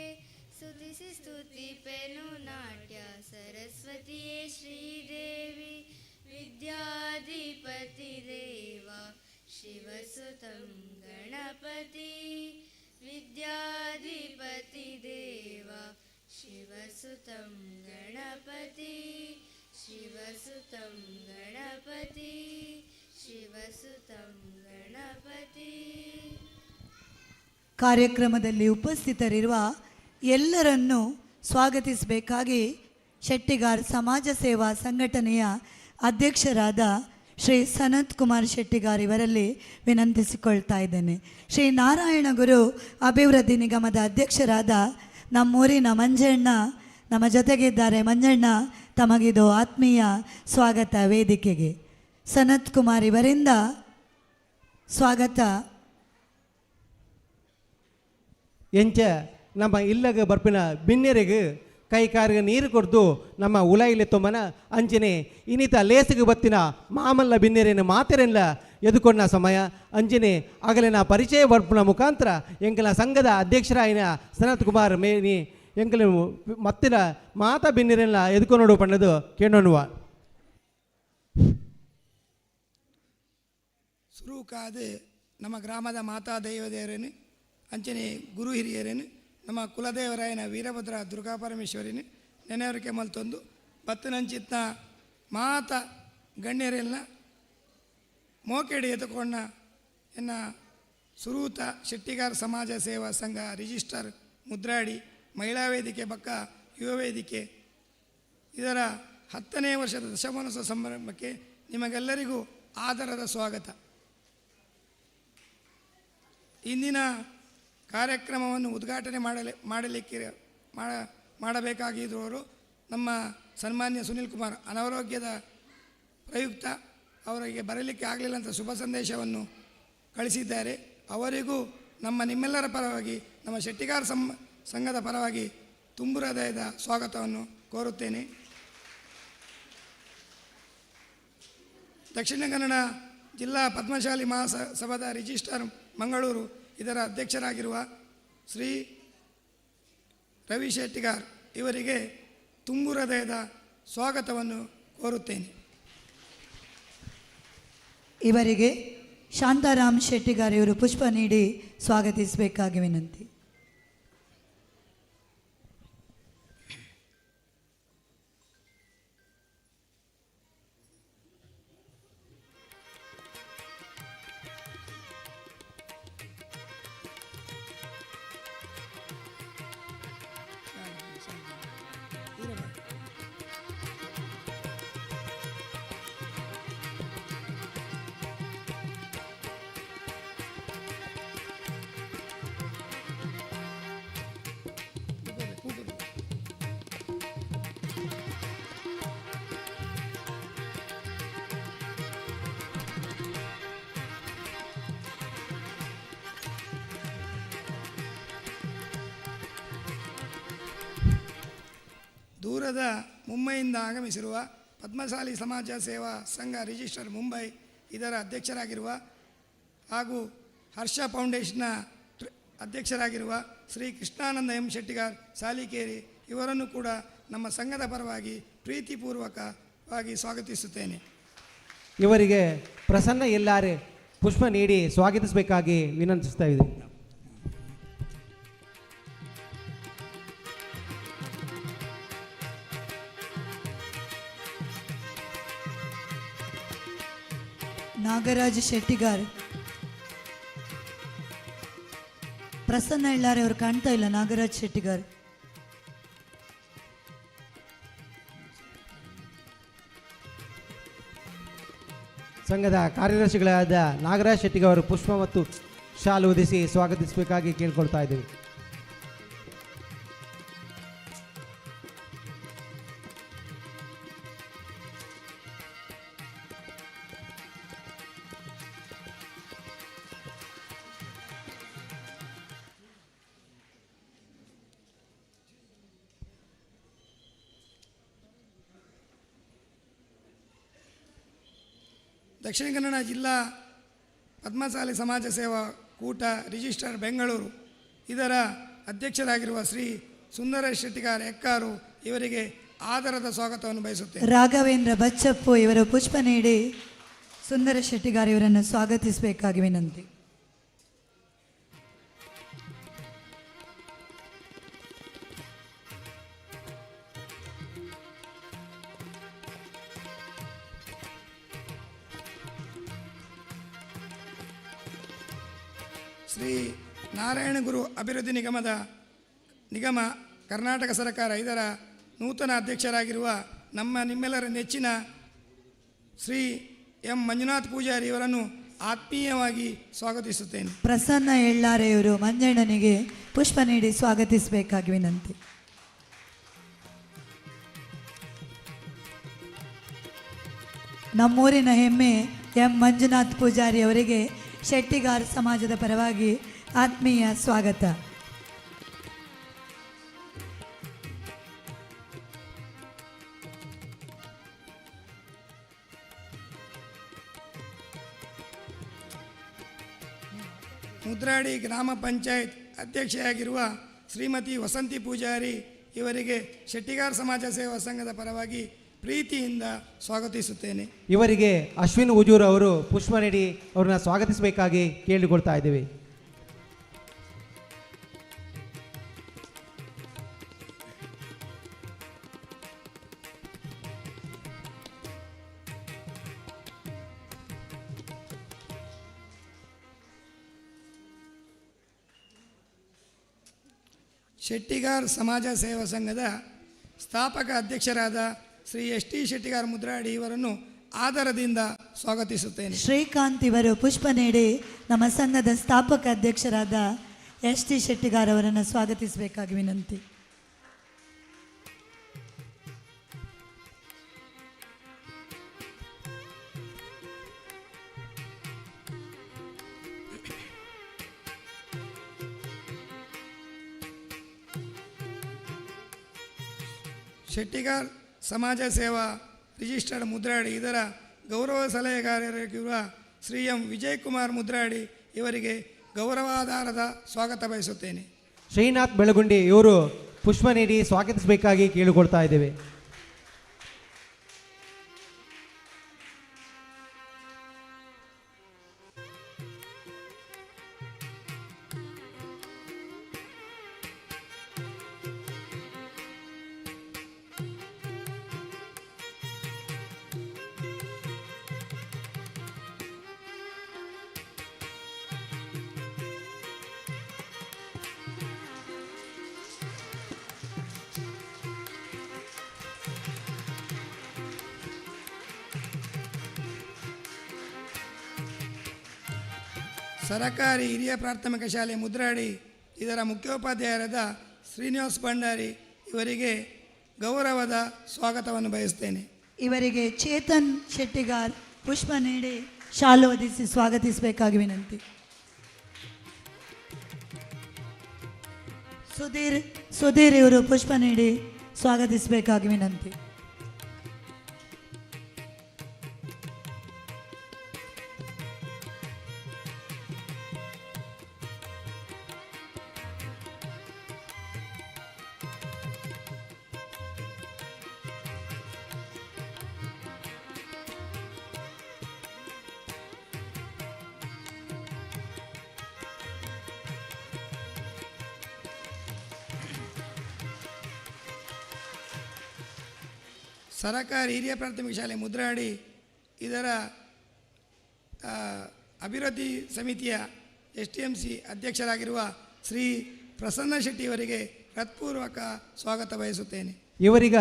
[SPEAKER 6] ಸ್ತುತಿಸಿ ಸ್ತುತಿಪೆನು ನಾಟ್ಯ ಸರಸ್ವತಿಯೇ ಶ್ರೀದೇವಿ ವಿದ್ಯಾಧಿಪತಿ ದೇವ ಶಿವಸುತಂ ಗಣಪತಿ ವಿದ್ಯಾಧಿಪತಿ ದೇವ ಶಿವಸುತಂ ಗಣಪತಿ ಶಿವಸುತಂ ಗಣಪತಿ ಶಿವಸುತಂ ಗಣಪತಿ.
[SPEAKER 13] ಕಾರ್ಯಕ್ರಮದಲ್ಲಿ ಉಪಸ್ಥಿತರಿರುವ ಎಲ್ಲರನ್ನೂ ಸ್ವಾಗತಿಸಬೇಕಾಗಿ ಶೆಟ್ಟಿಗಾರ್ ಸಮಾಜ ಸೇವಾ ಸಂಘಟನೆಯ ಅಧ್ಯಕ್ಷರಾದ ಶ್ರೀ ಸನತ್ ಕುಮಾರ್ ಶೆಟ್ಟಿಗಾರ್ ಇವರಲ್ಲಿ ವಿನಂತಿಸಿಕೊಳ್ತಾ ಇದ್ದೇನೆ. ಶ್ರೀ ನಾರಾಯಣ ಗುರು ಅಭಿವೃದ್ಧಿ ನಿಗಮದ ಅಧ್ಯಕ್ಷರಾದ ನಮ್ಮೂರಿನ ಮಂಜಣ್ಣ ನಮ್ಮ ಜೊತೆಗಿದ್ದಾರೆ. ಮಂಜಣ್ಣ, ತಮಗಿದು ಆತ್ಮೀಯ ಸ್ವಾಗತ ವೇದಿಕೆಗೆ. ಸನತ್ ಕುಮಾರ್ ಇವರಿಂದ ಸ್ವಾಗತ.
[SPEAKER 3] ಎಂಚ ನಮ್ಮ ಇಲ್ಲಗ ಬರ್ಪಿನ ಬಿನ್ನೆರೆಗೆ ಕೈ ಕಾರಿಗೆ ನೀರು ಕೊಡ್ದು ನಮ್ಮ ಉಲಾಯಿಲೆ ತೊಂಬನ ಅಂಚನೆ ಇನ್ನಿತ ಲೇಸಿಗೆ ಬತ್ತಿನ ಮಾಮಲ್ಲ ಬಿನ್ನೆರೆನ ಮಾತೆರೆಲ್ಲ ಎದುಕೊಂಡ ಸಮಯ ಅಂಜನೆ ಆಗಲಿನ ಪರಿಚಯ ಬರ್ಪುನ ಮುಖಾಂತರ ಎಂಕಲ ಸಂಘದ ಅಧ್ಯಕ್ಷರಾಯಿನ ಸನತ್ ಕುಮಾರ್ ಮೇನಿ ಎಂಕಲ ಮತ್ತಿನ ಮಾತ ಬಿನ್ನೆರೆಲ್ಲ ಎದುಕೊಂಡು ಪಣ್ಣದು ಕೇಳೋಣುವ.
[SPEAKER 14] ಸುರೂಕಾದ ನಮ್ಮ ಗ್ರಾಮದ ಮಾತಾ ದೈವದೇವರೇನು ಅಂಚನೆ ಗುರು ಹಿರಿಯರೇನು ನಮ್ಮ ಕುಲದೇವರಾಯನ ವೀರಭದ್ರ ದುರ್ಗಾ ಪರಮೇಶ್ವರಿನ ನೆನೆಯವರಿಗೆ ಮಲ್ತೊಂದು ಬತ್ತನಂಚಿತ್ನ ಮಾತ ಗಣ್ಯರೆಲ್ಲ ಮೋಕೆಡಿ ಎತ್ತುಕೊಂಡ ಎನ್ನ ಸುರೂತ ಶೆಟ್ಟಿಗಾರ್ ಸಮಾಜ ಸೇವಾ ಸಂಘ ರಿಜಿಸ್ಟರ್ ಮುದ್ರಾಡಿ ಮಹಿಳಾ ವೇದಿಕೆ ಪಕ್ಕ ಯುವ ವೇದಿಕೆ ಇದರ 10ನೇ ವರ್ಷದ ದಶಮಾನೋತ್ಸವ ಸಂಭ್ರಮಕ್ಕೆ ನಿಮಗೆಲ್ಲರಿಗೂ ಆದರದ ಸ್ವಾಗತ. ಇಂದಿನ ಕಾರ್ಯಕ್ರಮವನ್ನು ಉದ್ಘಾಟನೆ ಮಾಡಬೇಕಾಗಿರುವವರು ನಮ್ಮ ಸನ್ಮಾನ್ಯ ಸುನಿಲ್ ಕುಮಾರ್. ಅನಾರೋಗ್ಯದ ಪ್ರಯುಕ್ತ ಅವರಿಗೆ ಬರಲಿಕ್ಕೆ ಆಗಲಿಲ್ಲ ಅಂತ ಶುಭ ಸಂದೇಶವನ್ನು ಕಳಿಸಿದ್ದಾರೆ. ಅವರಿಗೂ ನಿಮ್ಮೆಲ್ಲರ ಪರವಾಗಿ ನಮ್ಮ ಶೆಟ್ಟಿಗಾರ್ ಸಂಘದ ಪರವಾಗಿ ತುಂಬು ಹೃದಯದ ಸ್ವಾಗತವನ್ನು ಕೋರುತ್ತೇನೆ. ದಕ್ಷಿಣ ಕನ್ನಡ ಜಿಲ್ಲಾ ಪದ್ಮಶಾಲಿ ಮಹಾಸಭಾದ ರಿಜಿಸ್ಟ್ರಾರ್ ಮಂಗಳೂರು ಇದರ ಅಧ್ಯಕ್ಷರಾಗಿರುವ ಶ್ರೀ ರವಿ ಶೆಟ್ಟಿಗಾರ್ ಇವರಿಗೆ ತುಂಬು ಹೃದಯದ ಸ್ವಾಗತವನ್ನು ಕೋರುತ್ತೇನೆ.
[SPEAKER 13] ಇವರಿಗೆ ಶಾಂತಾರಾಮ್ ಶೆಟ್ಟಿಗಾರ್ ಇವರು ಪುಷ್ಪ ನೀಡಿ ಸ್ವಾಗತಿಸಬೇಕಾಗಿ ವಿನಂತಿ.
[SPEAKER 14] ದೂರದ ಮುಂಬೈಯಿಂದ ಆಗಮಿಸಿರುವ ಪದ್ಮಶಾಲಿ ಸಮಾಜ ಸೇವಾ ಸಂಘ ರಿಜಿಸ್ಟರ್ ಮುಂಬೈ ಇದರ ಅಧ್ಯಕ್ಷರಾಗಿರುವ ಹಾಗೂ ಹರ್ಷ ಫೌಂಡೇಶನ್ನ ಅಧ್ಯಕ್ಷರಾಗಿರುವ ಶ್ರೀ ಕೃಷ್ಣಾನಂದ ಎಂ ಶೆಟ್ಟಿಗಾರ್ ಸಾಲಿಕೇರಿ ಇವರನ್ನು ಕೂಡ ನಮ್ಮ ಸಂಘದ ಪರವಾಗಿ ಪ್ರೀತಿಪೂರ್ವಕವಾಗಿ ಸ್ವಾಗತಿಸುತ್ತೇನೆ.
[SPEAKER 3] ಇವರಿಗೆ ಪ್ರಸನ್ನ ಎಲ್ಲಾರೆ ಪುಷ್ಪ ನೀಡಿ ಸ್ವಾಗತಿಸಬೇಕಾಗಿ ವಿನಂತಿಸ್ತಾ ಇದ್ದೀನಿ.
[SPEAKER 13] ನಾಗರಾಜ್ ಶೆಟ್ಟಿಗಾರ್, ಪ್ರಸನ್ನ ಇಲ್ಲಾರೆ ಅವರು ಕಾಣ್ತಾ ಇಲ್ಲ. ನಾಗರಾಜ್ ಶೆಟ್ಟಿಗಾರ್
[SPEAKER 3] ಸಂಘದ ಕಾರ್ಯದರ್ಶಿಗಳಾದ ನಾಗರಾಜ್ ಶೆಟ್ಟಿಗಾರ್ ಅವರು ಪುಷ್ಪ ಮತ್ತು ಶಾಲು ಹೊದಿಸಿ ಸ್ವಾಗತಿಸಬೇಕಾಗಿ ಕೇಳ್ಕೊಳ್ತಾ ಇದ್ದೀವಿ.
[SPEAKER 14] ದಕ್ಷಿಣ ಕನ್ನಡ ಜಿಲ್ಲಾ ಪದ್ಮಸಾಲಿ ಸಮಾಜ ಸೇವಾ ಕೂಟ ರಿಜಿಸ್ಟರ್ ಬೆಂಗಳೂರು ಇದರ ಅಧ್ಯಕ್ಷರಾಗಿರುವ ಶ್ರೀ ಸುಂದರ ಶೆಟ್ಟಿಗಾರ್ ಎಕ್ಕಾರು ಇವರಿಗೆ ಆದರದ ಸ್ವಾಗತವನ್ನು ಬಯಸುತ್ತೇನೆ.
[SPEAKER 13] ರಾಘವೇಂದ್ರ ಬಚ್ಚಪ್ಪು ಇವರು ಪುಷ್ಪ ನೀಡಿ ಸುಂದರ ಶೆಟ್ಟಿಗಾರ್ ಇವರನ್ನು ಸ್ವಾಗತಿಸಬೇಕಾಗಿ ವಿನಂತಿ.
[SPEAKER 14] ಶ್ರೀ ನಾರಾಯಣಗುರು ಅಭಿವೃದ್ಧಿ ನಿಗಮ ಕರ್ನಾಟಕ ಸರ್ಕಾರ ಇದರ ನೂತನ ಅಧ್ಯಕ್ಷರಾಗಿರುವ ನಿಮ್ಮೆಲ್ಲರ ನೆಚ್ಚಿನ ಶ್ರೀ ಎಂ ಮಂಜುನಾಥ್ ಪೂಜಾರಿ ಇವರನ್ನು ಆತ್ಮೀಯವಾಗಿ ಸ್ವಾಗತಿಸುತ್ತೇನೆ.
[SPEAKER 13] ಪ್ರಸನ್ನ ಎಳ್ಳಾರೆಯವರು ಮಂಜಣ್ಣನಿಗೆ ಪುಷ್ಪ ನೀಡಿ ಸ್ವಾಗತಿಸಬೇಕಾಗಿ ವಿನಂತಿ. ನಮ್ಮೂರಿನ ಹೆಮ್ಮೆ ಎಂ ಮಂಜುನಾಥ್ ಪೂಜಾರಿ ಅವರಿಗೆ ಶೆಟ್ಟಿಗಾರ್ ಸಮಾಜದ ಪರವಾಗಿ ಆತ್ಮೀಯ ಸ್ವಾಗತ.
[SPEAKER 14] ಮುದ್ರಾಡಿ ಗ್ರಾಮ ಪಂಚಾಯತ್ ಅಧ್ಯಕ್ಷೆಯಾಗಿರುವ ಶ್ರೀಮತಿ ವಸಂತಿ ಪೂಜಾರಿ ಇವರಿಗೆ ಶೆಟ್ಟಿಗಾರ್ ಸಮಾಜ ಸೇವಾ ಸಂಘದ ಪರವಾಗಿ ಪ್ರೀತಿಯಿಂದ ಸ್ವಾಗತಿಸುತ್ತೇನೆ.
[SPEAKER 3] ಇವರಿಗೆ ಅಶ್ವಿನ್ ಉಜೂರ್ ಅವರು ಪುಷ್ಪ ನೀಡಿ ಅವ್ರನ್ನ ಸ್ವಾಗತಿಸಬೇಕಾಗಿ ಕೇಳಿಕೊಳ್ತಾ ಇದ್ದೀವಿ.
[SPEAKER 14] ಶೆಟ್ಟಿಗಾರ್ ಸಮಾಜ ಸೇವಾ ಸಂಘದ ಸ್ಥಾಪಕ ಅಧ್ಯಕ್ಷರಾದ ಶ್ರೀ ಟಿ ಶೆಟ್ಟಿಗಾರ್ ಮುದ್ರಾಡಿ ಇವರನ್ನು ಆದರದಿಂದ ಸ್ವಾಗತಿಸುತ್ತೇನೆ.
[SPEAKER 13] ಶ್ರೀಕಾಂತ್ ಇವರು ಪುಷ್ಪ ನೀಡಿ ನಮ್ಮ ಸಂಘದ ಸ್ಥಾಪಕ ಅಧ್ಯಕ್ಷರಾದ ಟಿ ಶೆಟ್ಟಿಗಾರ್ ಅವರನ್ನು ಸ್ವಾಗತಿಸಬೇಕಾಗಿ ವಿನಂತಿ.
[SPEAKER 14] ಶೆಟ್ಟಿಗಾರ್ ಸಮಾಜ ಸೇವಾ ರಿಜಿಸ್ಟರ್ಡ್ ಮುದ್ರಾಡಿ ಇದರ ಗೌರವ ಸಲಹೆಗಾರರಾಗಿರುವ ಶ್ರೀ ಎಂ ವಿಜಯಕುಮಾರ್ ಮುದ್ರಾಡಿ ಇವರಿಗೆ ಗೌರವಾಧಾರದ ಸ್ವಾಗತ ಬಯಸುತ್ತೇನೆ.
[SPEAKER 3] ಶ್ರೀನಾಥ್ ಬೆಳಗುಂಡಿ ಇವರು ಪುಷ್ಪ ನೀಡಿ ಸ್ವಾಗತಿಸಬೇಕಾಗಿ ಕೇಳಿಕೊಳ್ತಾ ಇದ್ದೇವೆ.
[SPEAKER 14] ಸರಕಾರಿ ಹಿರಿಯ ಪ್ರಾಥಮಿಕ ಶಾಲೆ ಮುದ್ರಾಡಿ ಇದರ ಮುಖ್ಯೋಪಾಧ್ಯಾಯರಾದ ಶ್ರೀನಿವಾಸ್ ಭಂಡಾರಿ ಇವರಿಗೆ ಗೌರವದ ಸ್ವಾಗತವನ್ನು ಬಯಸ್ತೇನೆ.
[SPEAKER 13] ಇವರಿಗೆ ಚೇತನ್ ಶೆಟ್ಟಿಗಾರ್ ಪುಷ್ಪ ನೀಡಿ ಶಾಲು ಹೊದಿಸಿ ಸ್ವಾಗತಿಸಬೇಕಾಗಿ ವಿನಂತಿ. ಸುಧೀರ್ ಇವರು ಪುಷ್ಪ ನೀಡಿ ಸ್ವಾಗತಿಸಬೇಕಾಗಿ ವಿನಂತಿ.
[SPEAKER 14] ಸರಕಾರಿ ಹಿರಿಯ ಪ್ರಾಥಮಿಕ ಶಾಲೆ ಮುದ್ರಾಡಿ ಇದರ ಅಭಿವೃದ್ಧಿ ಸಮಿತಿಯ STMC ಅಧ್ಯಕ್ಷರಾಗಿರುವ ಶ್ರೀ ಪ್ರಸನ್ನ ಶೆಟ್ಟಿ ಅವರಿಗೆ ಹೃತ್ಪೂರ್ವಕ ಸ್ವಾಗತ ಬಯಸುತ್ತೇನೆ.
[SPEAKER 3] ಇವರೀಗ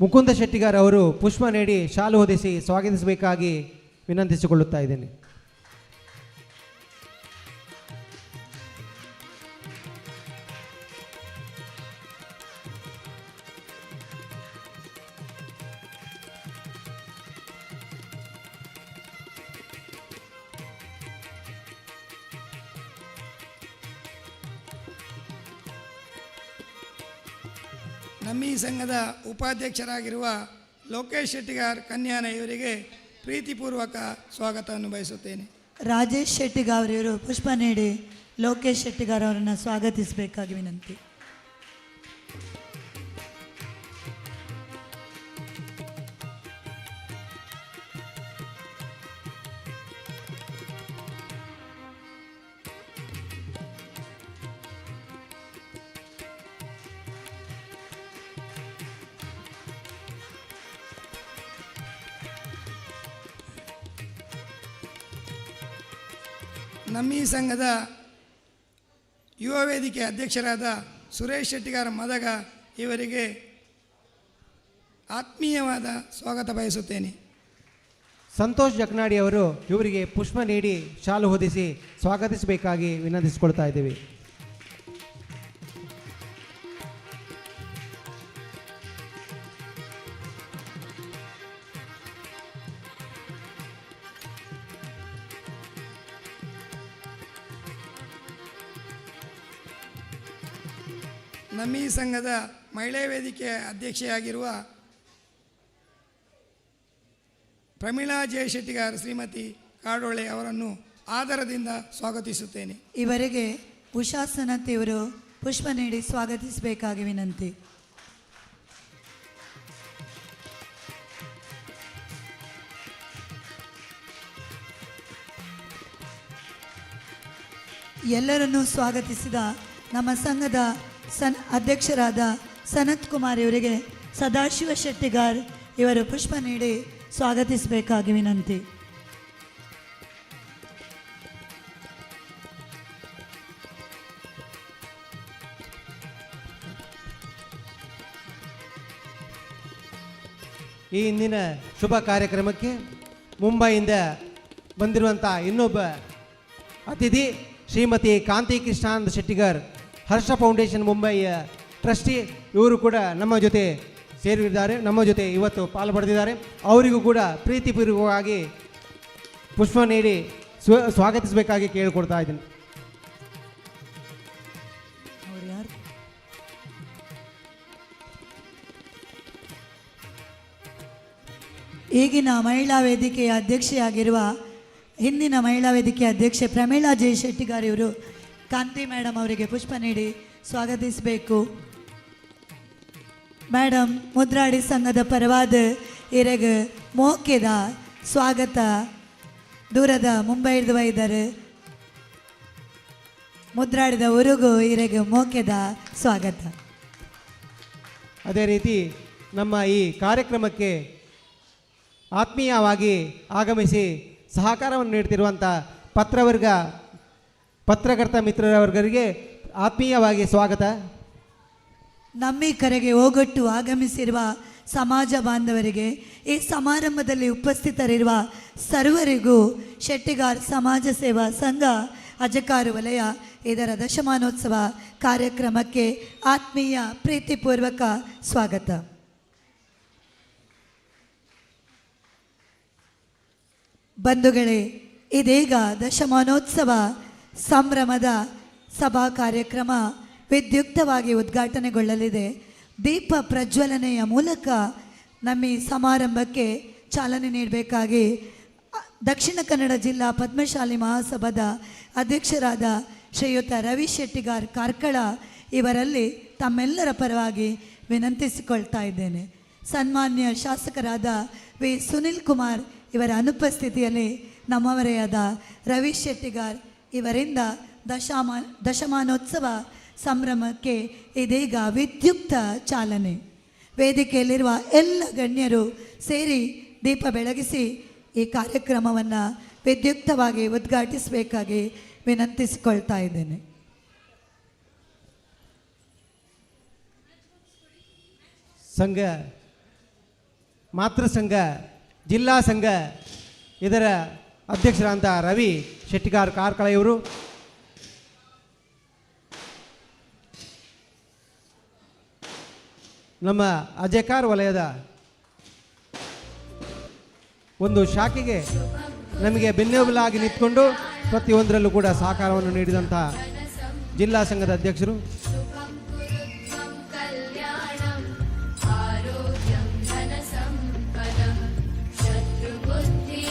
[SPEAKER 3] ಮುಕುಂದ ಶೆಟ್ಟಿಗಾರ್ ಅವರು ಪುಷ್ಪ ನೀಡಿ ಶಾಲು ಹೊದಿಸಿ ಸ್ವಾಗತಿಸಬೇಕಾಗಿ ವಿನಂತಿಸಿಕೊಳ್ಳುತ್ತಾ ಇದ್ದೇನೆ. ನಮ್ಮ ಈ ಸಂಘದ ಉಪಾಧ್ಯಕ್ಷರಾಗಿರುವ ಲೋಕೇಶ್ ಶೆಟ್ಟಿಗಾರ್ ಕನ್ಯಾನ ಇವರಿಗೆ
[SPEAKER 14] ಪ್ರೀತಿಪೂರ್ವಕ ಸ್ವಾಗತವನ್ನು ಬಯಸುತ್ತೇನೆ.
[SPEAKER 13] ರಾಜೇಶ್ ಶೆಟ್ಟಿಗಾರ್ ಇವರು ಪುಷ್ಪ ನೀಡಿ ಲೋಕೇಶ್ ಶೆಟ್ಟಿಗಾರ್ ಅವರನ್ನು ಸ್ವಾಗತಿಸಬೇಕಾಗಿ ವಿನಂತಿ.
[SPEAKER 14] ನಮ್ಮ ಈ ಸಂಘದ ಯುವ ವೇದಿಕೆ ಅಧ್ಯಕ್ಷರಾದ ಸುರೇಶ್ ಶೆಟ್ಟಿಗಾರ್ ಮದಗ ಇವರಿಗೆ ಆತ್ಮೀಯವಾದ ಸ್ವಾಗತ ಬಯಸುತ್ತೇನೆ.
[SPEAKER 3] ಸಂತೋಷ್ ಜಕ್ನಾಡಿ ಅವರು ಇವರಿಗೆ ಪುಷ್ಪ ನೀಡಿ ಶಾಲು ಹೊದಿಸಿ ಸ್ವಾಗತಿಸಬೇಕಾಗಿ ವಿನಂತಿಸಿಕೊಳ್ತಾ ಇದ್ದೀವಿ.
[SPEAKER 14] ನಮ್ಮ ಈ ಸಂಘದ ಮಹಿಳಾ ವೇದಿಕೆ ಅಧ್ಯಕ್ಷೆಯಾಗಿರುವ ಪ್ರಮೀಳಾ ಜಯಶೆಟ್ಟಿಗಾರ್ ಶ್ರೀಮತಿ ಕಾಡೊಳ್ಳೆ ಅವರನ್ನು ಆದರದಿಂದ ಸ್ವಾಗತಿಸುತ್ತೇನೆ.
[SPEAKER 13] ಇವರಿಗೆ ಉಷಾ ಸನತ್ ಇವರು ಪುಷ್ಪ ನೀಡಿ ಸ್ವಾಗತಿಸಬೇಕಾಗಿ ವಿನಂತಿ. ಎಲ್ಲರನ್ನೂ ಸ್ವಾಗತಿಸಿದ ನಮ್ಮ ಸಂಘದ ಅಧ್ಯಕ್ಷರಾದ ಸನತ್ ಕುಮಾರ್ ಇವರಿಗೆ ಸದಾಶಿವ ಶೆಟ್ಟಿಗಾರ್ ಇವರು ಪುಷ್ಪ ನೀಡಿ ಸ್ವಾಗತಿಸಬೇಕಾಗಿ ವಿನಂತಿ.
[SPEAKER 3] ಈ ಇಂದಿನ ಶುಭ ಕಾರ್ಯಕ್ರಮಕ್ಕೆ ಮುಂಬೈಯಿಂದ ಬಂದಿರುವಂಥ ಇನ್ನೊಬ್ಬ ಅತಿಥಿ ಶ್ರೀಮತಿ ಕಾಂತಿ ಕೃಷ್ಣಾನಂದ ಶೆಟ್ಟಿಗಾರ್, ಹರ್ಷ ಫೌಂಡೇಶನ್ ಮುಂಬೈಯ ಟ್ರಸ್ಟಿ. ಇವರು ಕೂಡ ನಮ್ಮ ಜೊತೆ ಸೇರಿದ್ದಾರೆ, ನಮ್ಮ ಜೊತೆ ಇವತ್ತು ಪಾಲು ಪಡೆದಿದ್ದಾರೆ. ಅವರಿಗೂ ಕೂಡ ಪ್ರೀತಿಪೂರ್ವಕವಾಗಿ ಪುಷ್ಪ ನೀಡಿ ಸ್ವಾಗತಿಸಬೇಕಾಗಿ ಕೇಳಿಕೊಡ್ತಾ ಇದ್ದೀನಿ.
[SPEAKER 13] ಈಗಿನ ಮಹಿಳಾ ವೇದಿಕೆಯ ಅಧ್ಯಕ್ಷೆಯಾಗಿರುವ ಹಿಂದಿನ ಮಹಿಳಾ ವೇದಿಕೆಯ ಅಧ್ಯಕ್ಷೆ ಪ್ರಮೀಳಾ ಜೆ ಶೆಟ್ಟಿಗಾರ್ ಇವರು ಕಾಂತಿ ಮೇಡಮ್ ಅವರಿಗೆ ಪುಷ್ಪ ನೀಡಿ ಸ್ವಾಗತಿಸಬೇಕು. ಮೇಡಮ್ ಮುದ್ರಾಡಿ ಸಂಘದ ಪರವಾದ ಇರಗ ಮೋಕೆದ ಸ್ವಾಗತ ದೂರದ ಮುಂಬೈದ ವೈದರು ಮುದ್ರಾಡಿದ ಉರುಗು ಇರಗ ಮೋಕೆದ ಸ್ವಾಗತ.
[SPEAKER 3] ಅದೇ ರೀತಿ ನಮ್ಮ ಈ ಕಾರ್ಯಕ್ರಮಕ್ಕೆ ಆತ್ಮೀಯವಾಗಿ ಆಗಮಿಸಿ ಸಹಕಾರವನ್ನು ನೀಡ್ತಿರುವಂಥ ಪತ್ರಕರ್ತ ಮಿತ್ರರವರ್ಗರಿಗೆ ಆತ್ಮೀಯವಾಗಿ ಸ್ವಾಗತ.
[SPEAKER 13] ನಮ್ಮಿ ಕರೆಗೆ ಓಗೊಟ್ಟು ಆಗಮಿಸಿರುವ ಸಮಾಜ ಬಾಂಧವರಿಗೆ, ಈ ಸಮಾರಂಭದಲ್ಲಿ ಉಪಸ್ಥಿತರಿರುವ ಸರ್ವರಿಗೂ ಶೆಟ್ಟಿಗಾರ್ ಸಮಾಜ ಸೇವಾ ಸಂಘ ಅಜಕಾರು ವಲಯ ಇದರ ದಶಮಾನೋತ್ಸವ ಕಾರ್ಯಕ್ರಮಕ್ಕೆ ಆತ್ಮೀಯ ಪ್ರೀತಿಪೂರ್ವಕ ಸ್ವಾಗತ. ಬಂಧುಗಳೇ, ಇದೀಗ ದಶಮಾನೋತ್ಸವ ಸಂಭ್ರಮದ ಸಭಾ ಕಾರ್ಯಕ್ರಮ ವಿದ್ಯುಕ್ತವಾಗಿ ಉದ್ಘಾಟನೆಗೊಳ್ಳಲಿದೆ. ದೀಪ ಪ್ರಜ್ವಲನೆಯ ಮೂಲಕ ನಮ್ಮ ಈ ಸಮಾರಂಭಕ್ಕೆ ಚಾಲನೆ ನೀಡಬೇಕಾಗಿ ದಕ್ಷಿಣ ಕನ್ನಡ ಜಿಲ್ಲಾ ಪದ್ಮಶಾಲಿ ಮಹಾಸಭಾದ ಅಧ್ಯಕ್ಷರಾದ ಶ್ರೀಯುತ ರವಿ ಶೆಟ್ಟಿಗಾರ್ ಕಾರ್ಕಳ ಇವರಲ್ಲಿ ತಮ್ಮೆಲ್ಲರ ಪರವಾಗಿ ವಿನಂತಿಸಿಕೊಳ್ತಾ ಇದ್ದೇನೆ. ಸನ್ಮಾನ್ಯ ಶಾಸಕರಾದ ವಿ ಸುನಿಲ್ ಕುಮಾರ್ ಇವರ ಅನುಪಸ್ಥಿತಿಯಲ್ಲಿ ನಮ್ಮವರೇ ಆದ ರವಿ ಶೆಟ್ಟಿಗಾರ್ ಇವರಿಂದ ದಶಮಾನೋತ್ಸವ ಸಂಭ್ರಮಕ್ಕೆ ಇದೀಗ ವಿದ್ಯುಕ್ತ ಚಾಲನೆ. ವೇದಿಕೆಯಲ್ಲಿರುವ ಎಲ್ಲ ಗಣ್ಯರು ಸೇರಿ ದೀಪ ಬೆಳಗಿಸಿ ಈ ಕಾರ್ಯಕ್ರಮವನ್ನು ವಿದ್ಯುಕ್ತವಾಗಿ ಉದ್ಘಾಟಿಸಬೇಕಾಗಿ ವಿನಂತಿಸಿಕೊಳ್ತಾ ಇದ್ದೇನೆ.
[SPEAKER 3] ಸಂಘ, ಮಾತೃ ಸಂಘ, ಜಿಲ್ಲಾ ಸಂಘ ಇದರ ಅಧ್ಯಕ್ಷರಾದಂಥ ರವಿ ಶೆಟ್ಟಿಗಾರ್ ಕಾರ್ಕಳ ಇವರು ನಮ್ಮ ಅಜಕಾರ್ ವಲಯದ ಒಂದು ಶಾಖೆಗೆ ನಮಗೆ ಬೆನ್ನೆಲುಬಾಗಿ ನಿಂತ್ಕೊಂಡು ಪ್ರತಿಯೊಂದರಲ್ಲೂ ಕೂಡ ಸಹಕಾರವನ್ನು ನೀಡಿದಂಥ ಜಿಲ್ಲಾ ಸಂಘದ ಅಧ್ಯಕ್ಷರು.
[SPEAKER 6] ಆರೋಗ್ಯಂ ಧನ ಸಂಪದಂ ಶತ್ರು ಬುದ್ಧಿ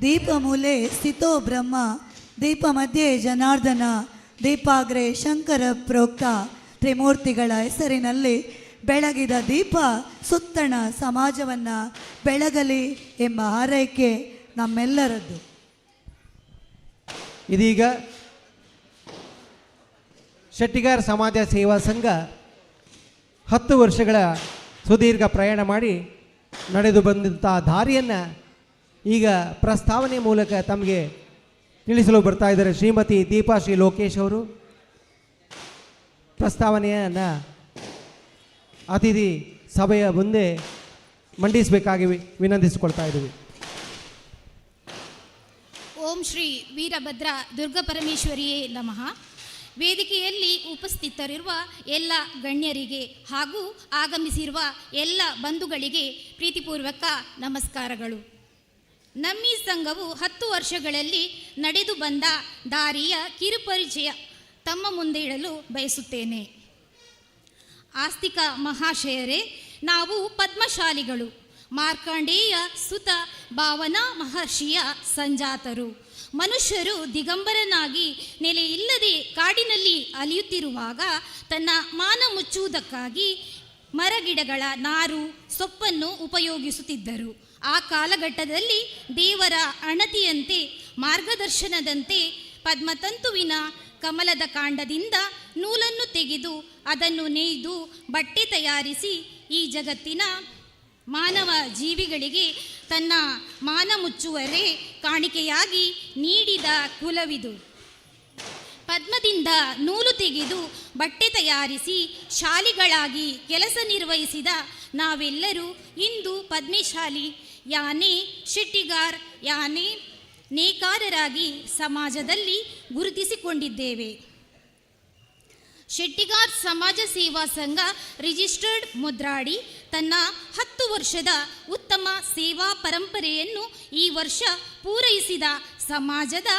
[SPEAKER 13] ದೀಪಮೂಲೆ ಸ್ಥಿತೋ ಬ್ರಹ್ಮ ದೀಪ ಮಧ್ಯೆ ಜನಾರ್ದನ ದೀಪಾಗ್ರೆ ಶಂಕರ ಪ್ರೋಕ್ತ ತ್ರಿಮೂರ್ತಿಗಳ ಹೆಸರಿನಲ್ಲಿ ಬೆಳಗಿದ ದೀಪ ಸುತ್ತಣ ಸಮಾಜವನ್ನು ಬೆಳಗಲಿ ಎಂಬ ಹಾರೈಕೆ ನಮ್ಮೆಲ್ಲರದ್ದು.
[SPEAKER 3] ಇದೀಗ ಶೆಟ್ಟಿಗಾರ್ ಸಮಾಜ ಸೇವಾ ಸಂಘ 10 ವರ್ಷಗಳ ಸುದೀರ್ಘ ಪ್ರಯಾಣ ಮಾಡಿ ನಡೆದು ಬಂದಂಥ ದಾರಿಯನ್ನು ಈಗ ಪ್ರಸ್ತಾವನೆ ಮೂಲಕ ತಮಗೆ ತಿಳಿಸಲು ಬರ್ತಾ ಇದ್ದಾರೆ ಶ್ರೀಮತಿ ದೀಪಾ ಶ್ರೀ ಲೋಕೇಶ್ ಅವರು. ಪ್ರಸ್ತಾವನೆಯನ್ನು ಅತಿಥಿ ಸಭೆಯ ಮುಂದೆ ಮಂಡಿಸಬೇಕಾಗಿ ವಿನಂತಿಸಿಕೊಳ್ತಾ ಇದ್ದೀವಿ.
[SPEAKER 15] ಓಂ ಶ್ರೀ ವೀರಭದ್ರ ದುರ್ಗಾ ಪರಮೇಶ್ವರಿಯೇ ನಮಃ. ವೇದಿಕೆಯಲ್ಲಿ ಉಪಸ್ಥಿತರಿರುವ ಎಲ್ಲ ಗಣ್ಯರಿಗೆ ಹಾಗೂ ಆಗಮಿಸಿರುವ ಎಲ್ಲ ಬಂಧುಗಳಿಗೆ ಪ್ರೀತಿಪೂರ್ವಕ ನಮಸ್ಕಾರಗಳು. ನಮ್ಮಿ ಸಂಘವು 10 ವರ್ಷಗಳಲ್ಲಿ ನಡೆದು ಬಂದ ದಾರಿಯ ಕಿರುಪರಿಚಯ ತಮ್ಮ ಮುಂದೆ ಇಡಲು ಬಯಸುತ್ತೇನೆ. ಆಸ್ತಿಕ ಮಹಾಶಯರೇ, ನಾವು ಪದ್ಮಶಾಲಿಗಳು, ಮಾರ್ಕಂಡೇಯ ಸುತ ಭಾವನಾ ಮಹರ್ಷಿಯ ಸಂಜಾತರು. ಮನುಷ್ಯರು ದಿಗಂಬರನಾಗಿ ನೆಲೆಯಿಲ್ಲದೆ ಕಾಡಿನಲ್ಲಿ ಅಲಿಯುತ್ತಿರುವಾಗ ತನ್ನ ಮಾನ ಮುಚ್ಚುವುದಕ್ಕಾಗಿ ಮರಗಿಡಗಳ ನಾರು ಸೊಪ್ಪನ್ನು ಉಪಯೋಗಿಸುತ್ತಿದ್ದರು. ಆ ಕಾಲಘಟ್ಟದಲ್ಲಿ ದೇವರ ಅಣತಿಯಂತೆ ಮಾರ್ಗದರ್ಶನದಂತೆ ಪದ್ಮತಂತುವಿನ ಕಮಲದ ಕಾಂಡದಿಂದ ನೂಲನ್ನು ತೆಗೆದು ಅದನ್ನು ನೇಯ್ದು ಬಟ್ಟೆ ತಯಾರಿಸಿ ಈ ಜಗತ್ತಿನ ಮಾನವ ಜೀವಿಗಳಿಗೆ ತನ್ನ ಮಾನ ಮುಚ್ಚುವರೆ ಕಾಣಿಕೆಯಾಗಿ ನೀಡಿದ ಕುಲವಿದು. ಪದ್ಮದಿಂದ ನೂಲು ತೆಗೆದು ಬಟ್ಟೆ ತಯಾರಿಸಿ ಶಾಲಿಗಳಾಗಿ ಕೆಲಸ ನಿರ್ವಹಿಸಿದ ನಾವೆಲ್ಲರೂ ಇಂದು ಪದ್ಮಶಾಲಿ ಯಾನೇ ಶೆಟ್ಟಿಗಾರ್ ಯಾನೇ ನೇಕಾರರಾಗಿ ಸಮಾಜದಲ್ಲಿ ಗುರುತಿಸಿಕೊಂಡಿದ್ದೇವೆ. ಶೆಟ್ಟಿಗಾರ್ ಸಮಾಜ ಸೇವಾ ಸಂಘ ರಿಜಿಸ್ಟರ್ಡ್ ಮುದ್ರಾಡಿ ತನ್ನ 10 ವರ್ಷದ ಉತ್ತಮ ಸೇವಾ ಪರಂಪರೆಯನ್ನು ಈ ವರ್ಷ ಪೂರೈಸಿದ ಸಮಾಜದ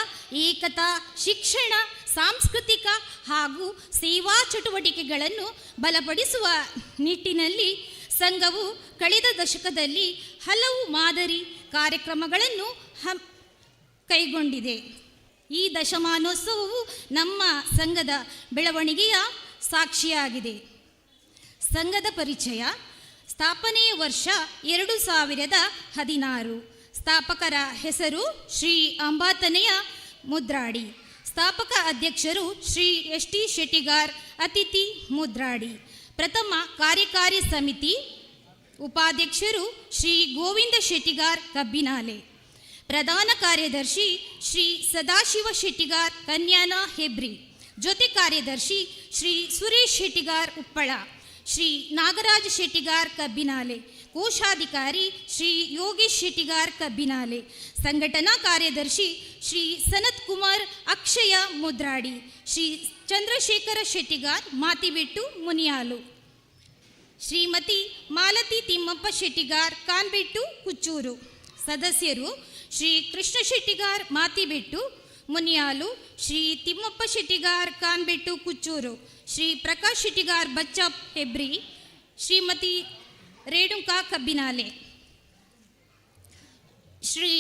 [SPEAKER 15] ಏಕತಾ, ಶಿಕ್ಷಣ, ಸಾಂಸ್ಕೃತಿಕ ಹಾಗೂ ಸೇವಾ ಚಟುವಟಿಕೆಗಳನ್ನು ಬಲಪಡಿಸುವ ನಿಟ್ಟಿನಲ್ಲಿ ಸಂಘವು ಕಳೆದ ದಶಕದಲ್ಲಿ ಹಲವು ಮಾದರಿ ಕಾರ್ಯಕ್ರಮಗಳನ್ನು ಕೈಗೊಂಡಿದೆ. ಈ ದಶಮಾನೋತ್ಸವವು ನಮ್ಮ ಸಂಘದ ಬೆಳವಣಿಗೆಯ ಸಾಕ್ಷಿಯಾಗಿದೆ. ಸಂಘದ ಪರಿಚಯ: ಸ್ಥಾಪನೆಯ ವರ್ಷ 2016. ಸ್ಥಾಪಕರ ಹೆಸರು ಶ್ರೀ ಅಂಬಾತನೆಯ ಮುದ್ರಾಡಿ. ಸ್ಥಾಪಕ ಅಧ್ಯಕ್ಷರು ಶ್ರೀ ಎಸ್.ಟಿ. ಶೆಟ್ಟಿಗಾರ್ ಅತಿಥಿ ಮುದ್ರಾಡಿ. ಪ್ರಥಮ ಕಾರ್ಯಕಾರಿ ಸಮಿತಿ ಉಪಾಧ್ಯಕ್ಷರು ಶ್ರೀ ಗೋವಿಂದ ಶೆಟ್ಟಿಗಾರ್ ಕಬ್ಬಿನಾಲೆ. ಪ್ರಧಾನ ಕಾರ್ಯದರ್ಶಿ ಶ್ರೀ ಸದಾಶಿವ ಶೆಟ್ಟಿಗಾರ್ ಕನ್ಯಾನ ಹೆಬ್ರಿ. ಜೊತೆ ಕಾರ್ಯದರ್ಶಿ ಶ್ರೀ ಸುರೇಶ್ ಶೆಟ್ಟಿಗಾರ್ ಉಪ್ಪಳ. ಶ್ರೀ ನಾಗರಾಜ್ ಶೆಟ್ಟಿಗಾರ್ ಕಬ್ಬಿನಾಲೆ. ಕೋಶಾಧಿಕಾರಿ ಶ್ರೀ ಯೋಗೇಶ್ ಶೆಟ್ಟಿಗಾರ್ ಕಬ್ಬಿನಾಲೆ. ಸಂಘಟನಾ ಕಾರ್ಯದರ್ಶಿ ಶ್ರೀ ಸನತ್ ಕುಮಾರ್ ಅಕ್ಷಯ ಮುದ್ರಾಡಿ. ಶ್ರೀ ಚಂದ್ರಶೇಖರ ಶೆಟ್ಟಿಗಾರ್ ಮಾತಿಬೆಟ್ಟು ಮುನಿಯಾಲು. ಶ್ರೀಮತಿ ಮಾಲತಿ ತಿಮ್ಮಪ್ಪ ಶೆಟ್ಟಿಗಾರ್ ಕಾನ್ಬೆಟ್ಟು ಕುಚ್ಚೂರು. ಸದಸ್ಯರು ಶ್ರೀ ಕೃಷ್ಣ ಶೆಟ್ಟಿಗಾರ್ ಮಾತಿಬೆಟ್ಟು ಮುನಿಯಾಲು, ಶ್ರೀ ತಿಮ್ಮಪ್ಪ ಶೆಟ್ಟಿಗಾರ್ ಕಾನ್ಬೆಟ್ಟು ಕುಚ್ಚೂರು, ಶ್ರೀ ಪ್ರಕಾಶ್ ಶೆಟ್ಟಿಗಾರ್ ಬಚ್ಚಪ್ ಹೆಬ್ರಿ, ಶ್ರೀಮತಿ ರೇಣುಕಾ ಕಬ್ಬಿನಾಲೆ, ಶ್ರೀ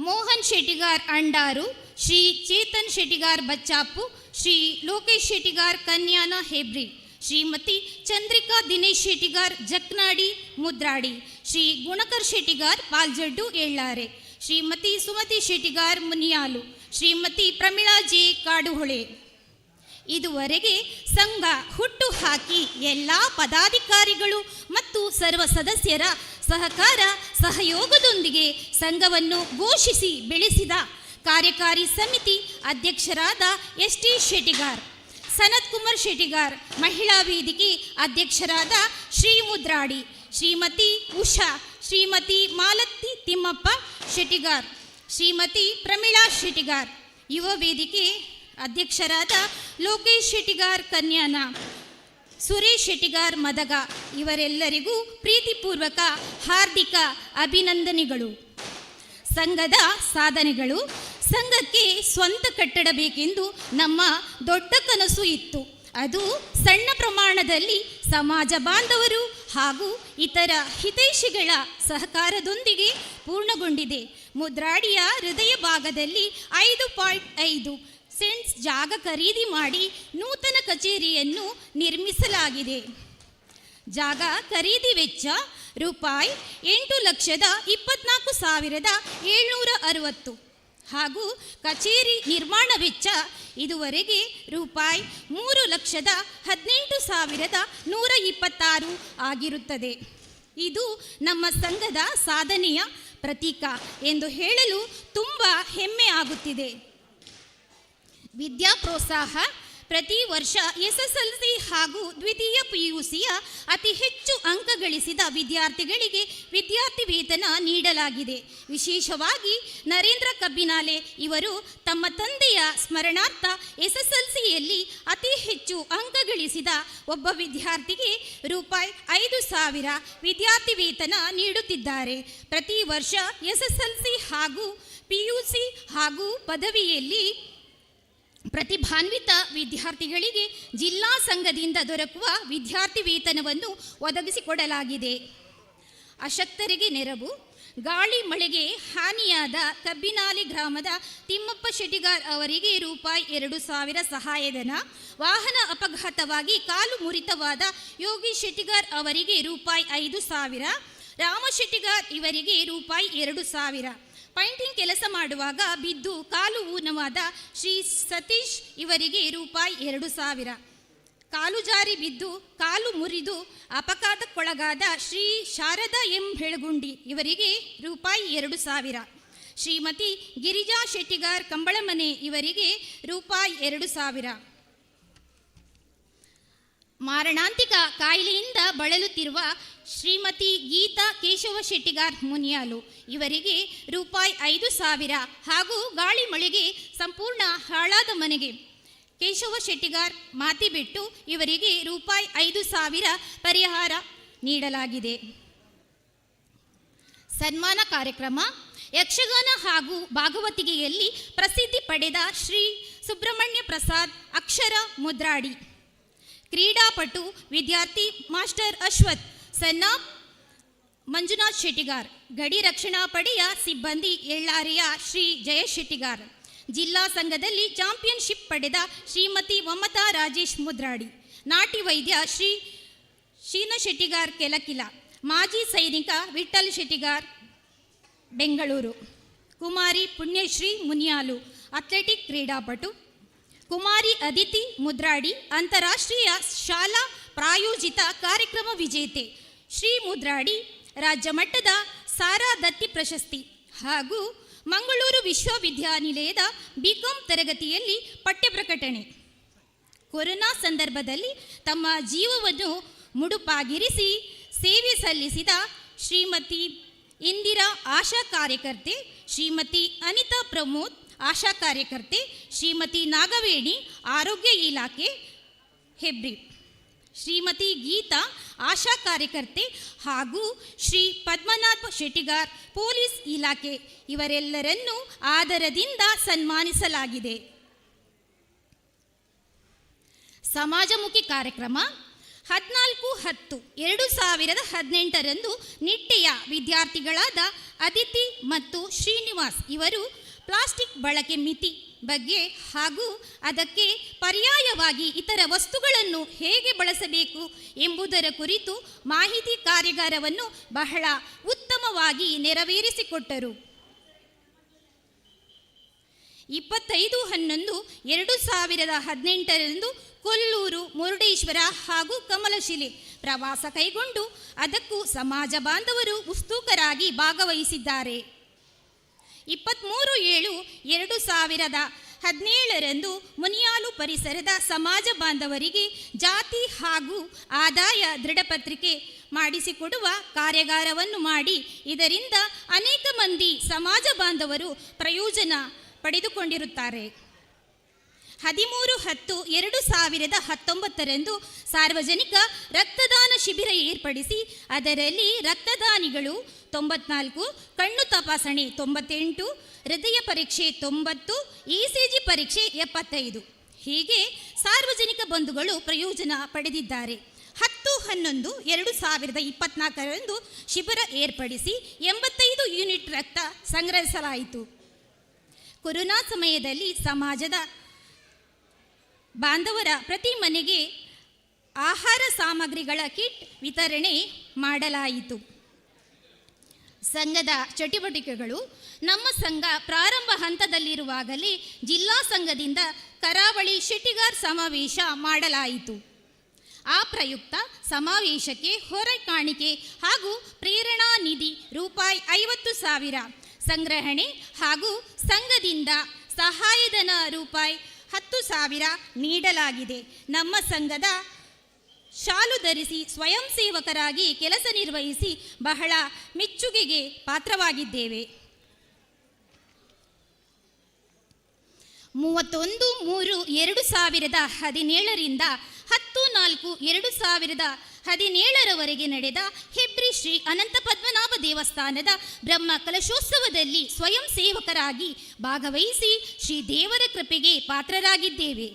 [SPEAKER 15] ಮೋಹನ್ ಶೆಟ್ಟಿಗಾರ್ ಅಂಡಾರು, ಶ್ರೀ ಚೇತನ್ ಶೆಟ್ಟಿಗಾರ್ ಬಚ್ಚಾಪು, ಶ್ರೀ ಲೋಕೇಶ್ ಶೆಟ್ಟಿಗಾರ್ ಕನ್ಯಾನ ಹೆಬ್ರಿ, ಶ್ರೀಮತಿ ಚಂದ್ರಿಕಾ ದಿನೇಶ್ ಶೆಟ್ಟಿಗಾರ್ ಜಕ್ನಾಡಿ ಮುದ್ರಾಡಿ, ಶ್ರೀ ಗುಣಕರ್ ಶೆಟ್ಟಿಗಾರ್ ಪಾಲ್ಜಡ್ಡು ಏಳ್ಳಾರೆ, ಶ್ರೀಮತಿ ಸುಮತಿ ಶೆಟ್ಟಿಗಾರ್ ಮುನಿಯಾಲು, ಶ್ರೀಮತಿ ಪ್ರಮೀಳಾ ಜೆ ಕಾಡುಹೊಳೆ. ಇದುವರೆಗೆ ಸಂಘ ಹುಟ್ಟು ಹಾಕಿ ಎಲ್ಲ ಪದಾಧಿಕಾರಿಗಳು ಮತ್ತು ಸರ್ವ ಸದಸ್ಯರ ಸಹಕಾರ ಸಹಯೋಗದೊಂದಿಗೆ ಸಂಘವನ್ನು ಘೋಷಿಸಿ ಬೆಳೆಸಿದ ಕಾರ್ಯಕಾರಿ ಸಮಿತಿ ಅಧ್ಯಕ್ಷರಾದ ಎಸ್.ಟಿ. ಶೆಟ್ಟಿಗಾರ್, ಸನತ್ ಕುಮಾರ್ ಶೆಟ್ಟಿಗಾರ್, ಮಹಿಳಾ ವೇದಿಕೆ ಅಧ್ಯಕ್ಷರಾದ ಶ್ರೀ ಮುದ್ರಾಡಿ, ಶ್ರೀಮತಿ ಉಷಾ, ಶ್ರೀಮತಿ ಮಾಲತಿ ತಿಮ್ಮಪ್ಪ ಶೆಟ್ಟಿಗಾರ್, ಶ್ರೀಮತಿ ಪ್ರಮೀಳಾ ಶೆಟ್ಟಿಗಾರ್, ಯುವ ವೇದಿಕೆ ಅಧ್ಯಕ್ಷರಾದ ಲೋಕೇಶ್ ಶೆಟ್ಟಿಗಾರ್ ಕನ್ಯಾನ, ಸುರೇಶ್ ಶೆಟ್ಟಿಗಾರ್ ಮದಗ. ಇವರೆಲ್ಲರಿಗೂ ಪ್ರೀತಿಪೂರ್ವಕ ಹಾರ್ದಿಕ ಅಭಿನಂದನೆಗಳು. ಸಂಘದ ಸಾಧನೆಗಳು: ಸಂಘಕ್ಕೆ ಸ್ವಂತ ಕಟ್ಟಡ ಬೇಕೆಂದು ನಮ್ಮ ದೊಡ್ಡ ಕನಸು ಇತ್ತು. ಅದು ಸಣ್ಣ ಪ್ರಮಾಣದಲ್ಲಿ ಸಮಾಜ ಬಾಂಧವರು ಹಾಗೂ ಇತರ ಹಿತೈಷಿಗಳ ಸಹಕಾರದೊಂದಿಗೆ ಪೂರ್ಣಗೊಂಡಿದೆ. ಮುದ್ರಾಡಿಯ ಹೃದಯ ಭಾಗದಲ್ಲಿ 5.5 ಸೆಂಟ್ಸ್ ಜಾಗ ಖರೀದಿ ಮಾಡಿ ನೂತನ ಕಚೇರಿಯನ್ನು ನಿರ್ಮಿಸಲಾಗಿದೆ. ಜಾಗ ಖರೀದಿ ವೆಚ್ಚ ರೂಪಾಯಿ 8,24,760 ಹಾಗೂ ಕಚೇರಿ ನಿರ್ಮಾಣ ವೆಚ್ಚ ಇದುವರೆಗೆ ರೂಪಾಯಿ 3,18,126 ಆಗಿರುತ್ತದೆ. ಇದು ನಮ್ಮ ಸಂಘದ ಸಾಧನೆಯ ಪ್ರತೀಕ ಎಂದು ಹೇಳಲು ತುಂಬ ಹೆಮ್ಮೆ ಆಗುತ್ತಿದೆ. ವಿದ್ಯಾ ಪ್ರೋತ್ಸಾಹ ಪ್ರತಿ ವರ್ಷ SSLC ಹಾಗೂ ದ್ವಿತೀಯ PUCಯ ಅತಿ ಹೆಚ್ಚು ಅಂಕ ಗಳಿಸಿದ ವಿದ್ಯಾರ್ಥಿಗಳಿಗೆ ವಿದ್ಯಾರ್ಥಿ ವೇತನ ನೀಡಲಾಗಿದೆ. ವಿಶೇಷವಾಗಿ ನರೇಂದ್ರ ಕಬ್ಬಿನಾಲೆ ಇವರು ತಮ್ಮ ತಂದೆಯ ಸ್ಮರಣಾರ್ಥ SSLCಯಲ್ಲಿ ಅತಿ ಹೆಚ್ಚು ಅಂಕ ಗಳಿಸಿದ ಒಬ್ಬ ವಿದ್ಯಾರ್ಥಿಗೆ ರೂಪಾಯಿ 5,000 ವಿದ್ಯಾರ್ಥಿ ವೇತನ ನೀಡುತ್ತಿದ್ದಾರೆ. ಪ್ರತಿ ವರ್ಷ SSLC ಹಾಗೂ PUC ಹಾಗೂ ಪದವಿಯಲ್ಲಿ ಪ್ರತಿಭಾನ್ವಿತ ವಿದ್ಯಾರ್ಥಿಗಳಿಗೆ ಜಿಲ್ಲಾ ಸಂಘದಿಂದ ದೊರಕುವ ವಿದ್ಯಾರ್ಥಿ ವೇತನವನ್ನು ಒದಗಿಸಿಕೊಡಲಾಗಿದೆ. ಅಶಕ್ತರಿಗೆ ನೆರವು ಗಾಳಿ ಮಳೆಗೆ ಹಾನಿಯಾದ ಕಬ್ಬಿನಾಲೆ ಗ್ರಾಮದ ತಿಮ್ಮಪ್ಪ ಶೆಟ್ಟಿಗಾರ್ ಅವರಿಗೆ ರೂಪಾಯಿ 2,000 ಸಹಾಯಧನ. ವಾಹನ ಅಪಘಾತವಾಗಿ ಕಾಲು ಮುರಿತವಾದ ಯೋಗಿ ಶೆಟ್ಟಿಗಾರ್ ಅವರಿಗೆ ರೂಪಾಯಿ 5,000. ರಾಮ ಶೆಟ್ಟಿಗಾರ್ ಇವರಿಗೆ ರೂಪಾಯಿ 2,000. ಪೈಂಟಿಂಗ್ ಕೆಲಸ ಮಾಡುವಾಗ ಬಿದ್ದು ಕಾಲು ಊನವಾದ ಶ್ರೀ ಸತೀಶ್ ಇವರಿಗೆ ರೂಪಾಯಿ 2,000. ಕಾಲು ಜಾರಿ ಬಿದ್ದು ಕಾಲು ಮುರಿದು ಅಪಘಾತಕ್ಕೊಳಗಾದ ಶ್ರೀ ಶಾರದಾ ಎಂ ಬೆಳಗುಂಡಿ ಇವರಿಗೆ ರೂಪಾಯಿ 2,000. ಶ್ರೀಮತಿ ಗಿರಿಜಾ ಶೆಟ್ಟಿಗಾರ್ ಕಂಬಳಮನೆ ಇವರಿಗೆ ರೂಪಾಯಿ 2,000. ಮಾರಣಾಂತಿಕ ಕಾಯಿಲೆಯಿಂದ ಬಳಲುತ್ತಿರುವ ಶ್ರೀಮತಿ ಗೀತಾ ಕೇಶವ ಶೆಟ್ಟಿಗಾರ್ ಮುನಿಯಾಲು ಇವರಿಗೆ ರೂಪಾಯಿ 5,000 ಹಾಗೂ ಗಾಳಿ ಮಳೆಗೆ ಸಂಪೂರ್ಣ ಹಾಳಾದ ಮನೆಗೆ ಕೇಶವ ಶೆಟ್ಟಿಗಾರ್ ಮಾತಿಬೆಟ್ಟು ಇವರಿಗೆ ರೂಪಾಯಿ 5,000 ಪರಿಹಾರ ನೀಡಲಾಗಿದೆ. ಸನ್ಮಾನ ಕಾರ್ಯಕ್ರಮ ಯಕ್ಷಗಾನ ಹಾಗೂ ಭಾಗವತಿಕೆಯಲ್ಲಿ ಪ್ರಸಿದ್ಧಿ ಪಡೆದ ಶ್ರೀ ಸುಬ್ರಹ್ಮಣ್ಯ ಪ್ರಸಾದ್ ಅಕ್ಷರ ಮುದ್ರಾಡಿ, ಕ್ರೀಡಾಪಟು ವಿದ್ಯಾರ್ಥಿ ಮಾಸ್ಟರ್ ಅಶ್ವಥ್, ಸಣ್ಣ ಮಂಜುನಾಥ್ ಶೆಟ್ಟಿಗಾರ್, ಗಡಿ ರಕ್ಷಣಾ ಪಡೆಯ ಸಿಬ್ಬಂದಿ ಎಳ್ಳಾರೆಯ ಶ್ರೀ ಜಯೇಶ್ ಶೆಟ್ಟಿಗಾರ್, ಜಿಲ್ಲಾ ಸಂಘದಲ್ಲಿ ಚಾಂಪಿಯನ್ಶಿಪ್ ಪಡೆದ ಶ್ರೀಮತಿ ಮಮತಾ ರಾಜೇಶ್ ಮುದ್ರಾಡಿ, ನಾಟಿ ವೈದ್ಯ ಶ್ರೀ ಶೀನ ಶೆಟ್ಟಿಗಾರ್ ಕೆಲಕಿಲ, ಮಾಜಿ ಸೈನಿಕ ವಿಠ್ಠಲ್ ಶೆಟ್ಟಿಗಾರ್ ಬೆಂಗಳೂರು, ಕುಮಾರಿ ಪುಣ್ಯಶ್ರೀ ಮುನಿಯಾಲು ಅಥ್ಲೆಟಿಕ್ ಕ್ರೀಡಾಪಟು, ಕುಮಾರಿ ಅದಿತಿ ಮುದ್ರಾಡಿ ಅಂತಾರಾಷ್ಟ್ರೀಯ ಶಾಲಾ ಪ್ರಾಯೋಜಿತ ಕಾರ್ಯಕ್ರಮ ವಿಜೇತೆ, ಶ್ರೀ ಮುದ್ರಾಡಿ ರಾಜ್ಯ ಮಟ್ಟದ ಸಾರಾ ದತ್ತಿ ಪ್ರಶಸ್ತಿ ಹಾಗೂ ಮಂಗಳೂರು ವಿಶ್ವವಿದ್ಯಾನಿಲಯದ BCom ತರಗತಿಯಲ್ಲಿ ಪಠ್ಯ ಪ್ರಕಟಣೆ. ಕೊರೋನಾ ಸಂದರ್ಭದಲ್ಲಿ ತಮ್ಮ ಜೀವವನ್ನು ಮುಡುಪಾಗಿರಿಸಿ ಸೇವೆ ಸಲ್ಲಿಸಿದ ಶ್ರೀಮತಿ ಇಂದಿರಾ ಆಶಾ ಕಾರ್ಯಕರ್ತೆ, ಶ್ರೀಮತಿ ಅನಿತಾ ಪ್ರಮೋದ್ ಆಶಾ ಕಾರ್ಯಕರ್ತೆ, ಶ್ರೀಮತಿ ನಾಗವೇಣಿ ಆರೋಗ್ಯ ಇಲಾಖೆ ಹೆಬ್ರಿ, ಶ್ರೀಮತಿ ಗೀತಾ ಆಶಾ ಕಾರ್ಯಕರ್ತೆ ಹಾಗೂ ಶ್ರೀ ಪದ್ಮನಾಭ ಶೆಟ್ಟಿಗಾರ್ ಪೊಲೀಸ್ ಇಲಾಖೆ ಇವರೆಲ್ಲರನ್ನೂ ಆದರದಿಂದ ಸನ್ಮಾನಿಸಲಾಗಿದೆ. ಸಮಾಜಮುಖಿ ಕಾರ್ಯಕ್ರಮ 14/10/2018 ನಿಟ್ಟೆಯ ವಿದ್ಯಾರ್ಥಿಗಳಾದ ಅದಿತಿ ಮತ್ತು ಶ್ರೀನಿವಾಸ್ ಇವರು ಪ್ಲಾಸ್ಟಿಕ್ ಬಳಕೆ ಮಿತಿ ಬಗ್ಗೆ ಹಾಗೂ ಅದಕ್ಕೆ ಪರ್ಯಾಯವಾಗಿ ಇತರ ವಸ್ತುಗಳನ್ನು ಹೇಗೆ ಬಳಸಬೇಕು ಎಂಬುದರ ಕುರಿತು ಮಾಹಿತಿ ಕಾರ್ಯಾಗಾರವನ್ನು ಬಹಳ ಉತ್ತಮವಾಗಿ ನೆರವೇರಿಸಿಕೊಟ್ಟರು. 25/11/2018 ಕೊಲ್ಲೂರು, ಮುರುಡೇಶ್ವರ ಹಾಗೂ ಕಮಲಶಿಲೆ ಪ್ರವಾಸ ಕೈಗೊಂಡು ಅದಕ್ಕೂ ಸಮಾಜ ಬಾಂಧವರು ಉತ್ಸುಕರಾಗಿ ಭಾಗವಹಿಸಿದ್ದಾರೆ. 23/7/2017 ಮುನಿಯಾಲು ಪರಿಸರದ ಸಮಾಜ ಬಾಂಧವರಿಗೆ ಜಾತಿ ಹಾಗೂ ಆದಾಯ ದೃಢಪತ್ರಿಕೆ ಮಾಡಿಸಿಕೊಡುವ ಕಾರ್ಯಾಗಾರವನ್ನು ಮಾಡಿ ಇದರಿಂದ ಅನೇಕ ಮಂದಿ ಸಮಾಜ ಬಾಂಧವರು ಪ್ರಯೋಜನ ಪಡೆದುಕೊಂಡಿರುತ್ತಾರೆ. 13/10/2019 ಸಾರ್ವಜನಿಕ ರಕ್ತದಾನ ಶಿಬಿರ ಏರ್ಪಡಿಸಿ ಅದರಲ್ಲಿ ರಕ್ತದಾನಿಗಳು 94, ಕಣ್ಣು ತಪಾಸಣೆ 98, ಹೃದಯ ಪರೀಕ್ಷೆ 90, ECG ಪರೀಕ್ಷೆ 75 ಹೀಗೆ ಸಾರ್ವಜನಿಕ ಬಂಧುಗಳು ಪ್ರಯೋಜನ ಪಡೆದಿದ್ದಾರೆ. 10 11/11/2024 ಶಿಬಿರ ಏರ್ಪಡಿಸಿ 85 ಯೂನಿಟ್ ರಕ್ತ ಸಂಗ್ರಹಿಸಲಾಯಿತು. ಕೊರೋನಾ ಸಮಯದಲ್ಲಿ ಸಮಾಜದ ಬಾಂಧವರ ಪ್ರತಿ ಮನೆಗೆ ಆಹಾರ ಸಾಮಗ್ರಿಗಳ ಕಿಟ್ ವಿತರಣೆ ಮಾಡಲಾಯಿತು. ಸಂಘದ ಚಟುವಟಿಕೆಗಳು. ನಮ್ಮ ಸಂಘ ಪ್ರಾರಂಭ ಹಂತದಲ್ಲಿರುವಾಗಲೇ ಜಿಲ್ಲಾ ಸಂಘದಿಂದ ಕರಾವಳಿ ಶೆಟ್ಟಿಗಾರ್ ಸಮಾವೇಶ ಮಾಡಲಾಯಿತು. ಆ ಪ್ರಯುಕ್ತ ಸಮಾವೇಶಕ್ಕೆ ಹೊರೆ ಕಾಣಿಕೆ ಹಾಗೂ ಪ್ರೇರಣಾ ನಿಧಿ ರೂಪಾಯಿ 50,000 ಸಂಗ್ರಹಣೆ ಹಾಗೂ ಸಂಘದಿಂದ ಸಹಾಯಧನ ರೂಪಾಯಿ 10,000 ನೀಡಲಾಗಿದೆ. ನಮ್ಮ ಸಂಘದ ಶಾಲು ಧರಿಸಿ ಸ್ವಯಂ ಸೇವಕರಾಗಿ ಕೆಲಸ ನಿರ್ವಹಿಸಿ ಬಹಳ ಮೆಚ್ಚುಗೆಗೆ ಪಾತ್ರವಾಗಿದ್ದೇವೆ. 31/3/2017ರಿಂದ 10/4/2017 ನಡೆದ ಹೆಬ್ರಿ ಶ್ರೀ ಅನಂತ ಪದ್ಮನಾಭ ದೇವಸ್ಥಾನದ ಬ್ರಹ್ಮ ಕಲಶೋತ್ಸವದಲ್ಲಿ ಸ್ವಯಂ ಸೇವಕರಾಗಿ ಭಾಗವಹಿಸಿ ಶ್ರೀ ದೇವರ ಕೃಪೆಗೆ ಪಾತ್ರರಾಗಿದ್ದೇವೆ.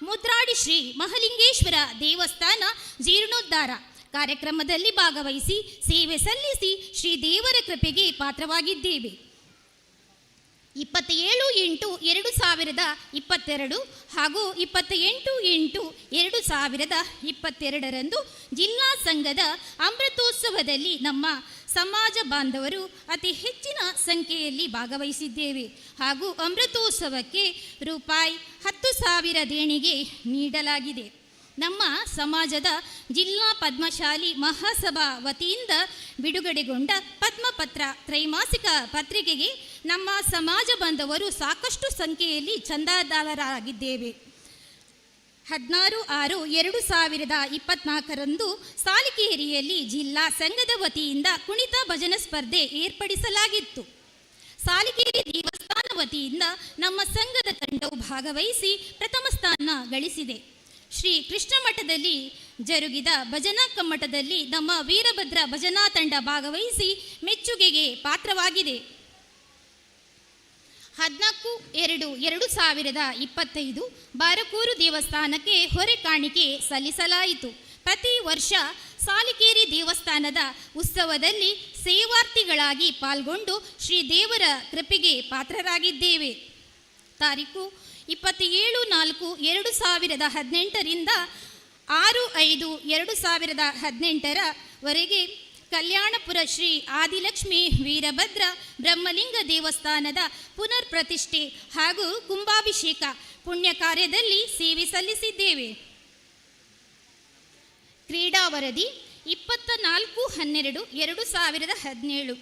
[SPEAKER 15] ಮುದ್ರಾಡಿ ಶ್ರೀ ಮಹಲಿಂಗೇಶ್ವರ ದೇವಸ್ಥಾನ ಜೀರ್ಣೋದ್ಧಾರ ಕಾರ್ಯಕ್ರಮದಲ್ಲಿ ಭಾಗವಹಿಸಿ ಸೇವೆ ಸಲ್ಲಿಸಿ ಶ್ರೀ ದೇವರ ಕೃಪೆಗೆ ಪಾತ್ರವಾಗಿದ್ದೇವೆ. 27/8/2022 ಹಾಗೂ 28/8/2022 ಜಿಲ್ಲಾ ಸಂಘದ ಅಮೃತೋತ್ಸವದಲ್ಲಿ ನಮ್ಮ ಸಮಾಜ ಬಾಂಧವರು ಅತಿ ಹೆಚ್ಚಿನ ಸಂಖ್ಯೆಯಲ್ಲಿ ಭಾಗವಹಿಸಿದ್ದೇವೆ ಹಾಗೂ ಅಮೃತೋತ್ಸವಕ್ಕೆ ರೂಪಾಯಿ 10,000 ದೇಣಿಗೆ ನೀಡಲಾಗಿದೆ. ನಮ್ಮ ಸಮಾಜದ ಜಿಲ್ಲಾ ಪದ್ಮಶಾಲಿ ಮಹಾಸಭಾ ವತಿಯಿಂದ ಬಿಡುಗಡೆಗೊಂಡ ಪದ್ಮಪತ್ರ ತ್ರೈಮಾಸಿಕ ಪತ್ರಿಕೆಗೆ ನಮ್ಮ ಸಮಾಜ ಬಾಂಧವರು ಸಾಕಷ್ಟು ಸಂಖ್ಯೆಯಲ್ಲಿ ಚಂದಾದಾರರಾಗಿದ್ದೇವೆ. 16/6/2024 ಸಾಲಿಕೇರಿಯಲ್ಲಿ ಜಿಲ್ಲಾ ಸಂಘದ ವತಿಯಿಂದ ಕುಣಿತ ಭಜನ ಸ್ಪರ್ಧೆ ಏರ್ಪಡಿಸಲಾಗಿತ್ತು. ಸಾಲಿಕೇರಿ ದೇವಸ್ಥಾನ ವತಿಯಿಂದ ನಮ್ಮ ಸಂಘದ ತಂಡವು ಭಾಗವಹಿಸಿ ಪ್ರಥಮ ಸ್ಥಾನ ಗಳಿಸಿದೆ. ಶ್ರೀ ಕೃಷ್ಣ ಮಠದಲ್ಲಿ ಜರುಗಿದ ಭಜನಾ ಕಮ್ಮಟದಲ್ಲಿ ನಮ್ಮ ವೀರಭದ್ರ ಭಜನಾ ತಂಡ ಭಾಗವಹಿಸಿ ಮೆಚ್ಚುಗೆಗೆ ಪಾತ್ರವಾಗಿದೆ. 14/2/2025 ಬಾರಕೂರು ದೇವಸ್ಥಾನಕ್ಕೆ ಹೊರೆ ಕಾಣಿಕೆ ಸಲ್ಲಿಸಲಾಯಿತು. ಪ್ರತಿ ವರ್ಷ ಸಾಲಿಕೇರಿ ದೇವಸ್ಥಾನದ ಉತ್ಸವದಲ್ಲಿ ಸೇವಾರ್ಥಿಗಳಾಗಿ ಪಾಲ್ಗೊಂಡು ಶ್ರೀ ದೇವರ ಕೃಪೆಗೆ ಪಾತ್ರರಾಗಿದ್ದೇವೆ. ತಾರೀಕು 27/4/2018ರಿಂದ 6/5/2018 ಕಲ್ಯಾಣಪುರ ಶ್ರೀ ಆದಿಲಕ್ಷ್ಮಿ ವೀರಭದ್ರ ಬ್ರಹ್ಮಲಿಂಗ ದೇವಸ್ಥಾನದ ಪುನರ್ ಪ್ರತಿಷ್ಠೆ ಹಾಗೂ ಕುಂಭಾಭಿಷೇಕ ಪುಣ್ಯ ಕಾರ್ಯದಲ್ಲಿ ಸೇವೆ ಸಲ್ಲಿಸಿದ್ದೇವೆ. ಕ್ರೀಡಾ ವರದಿ 24/12/2017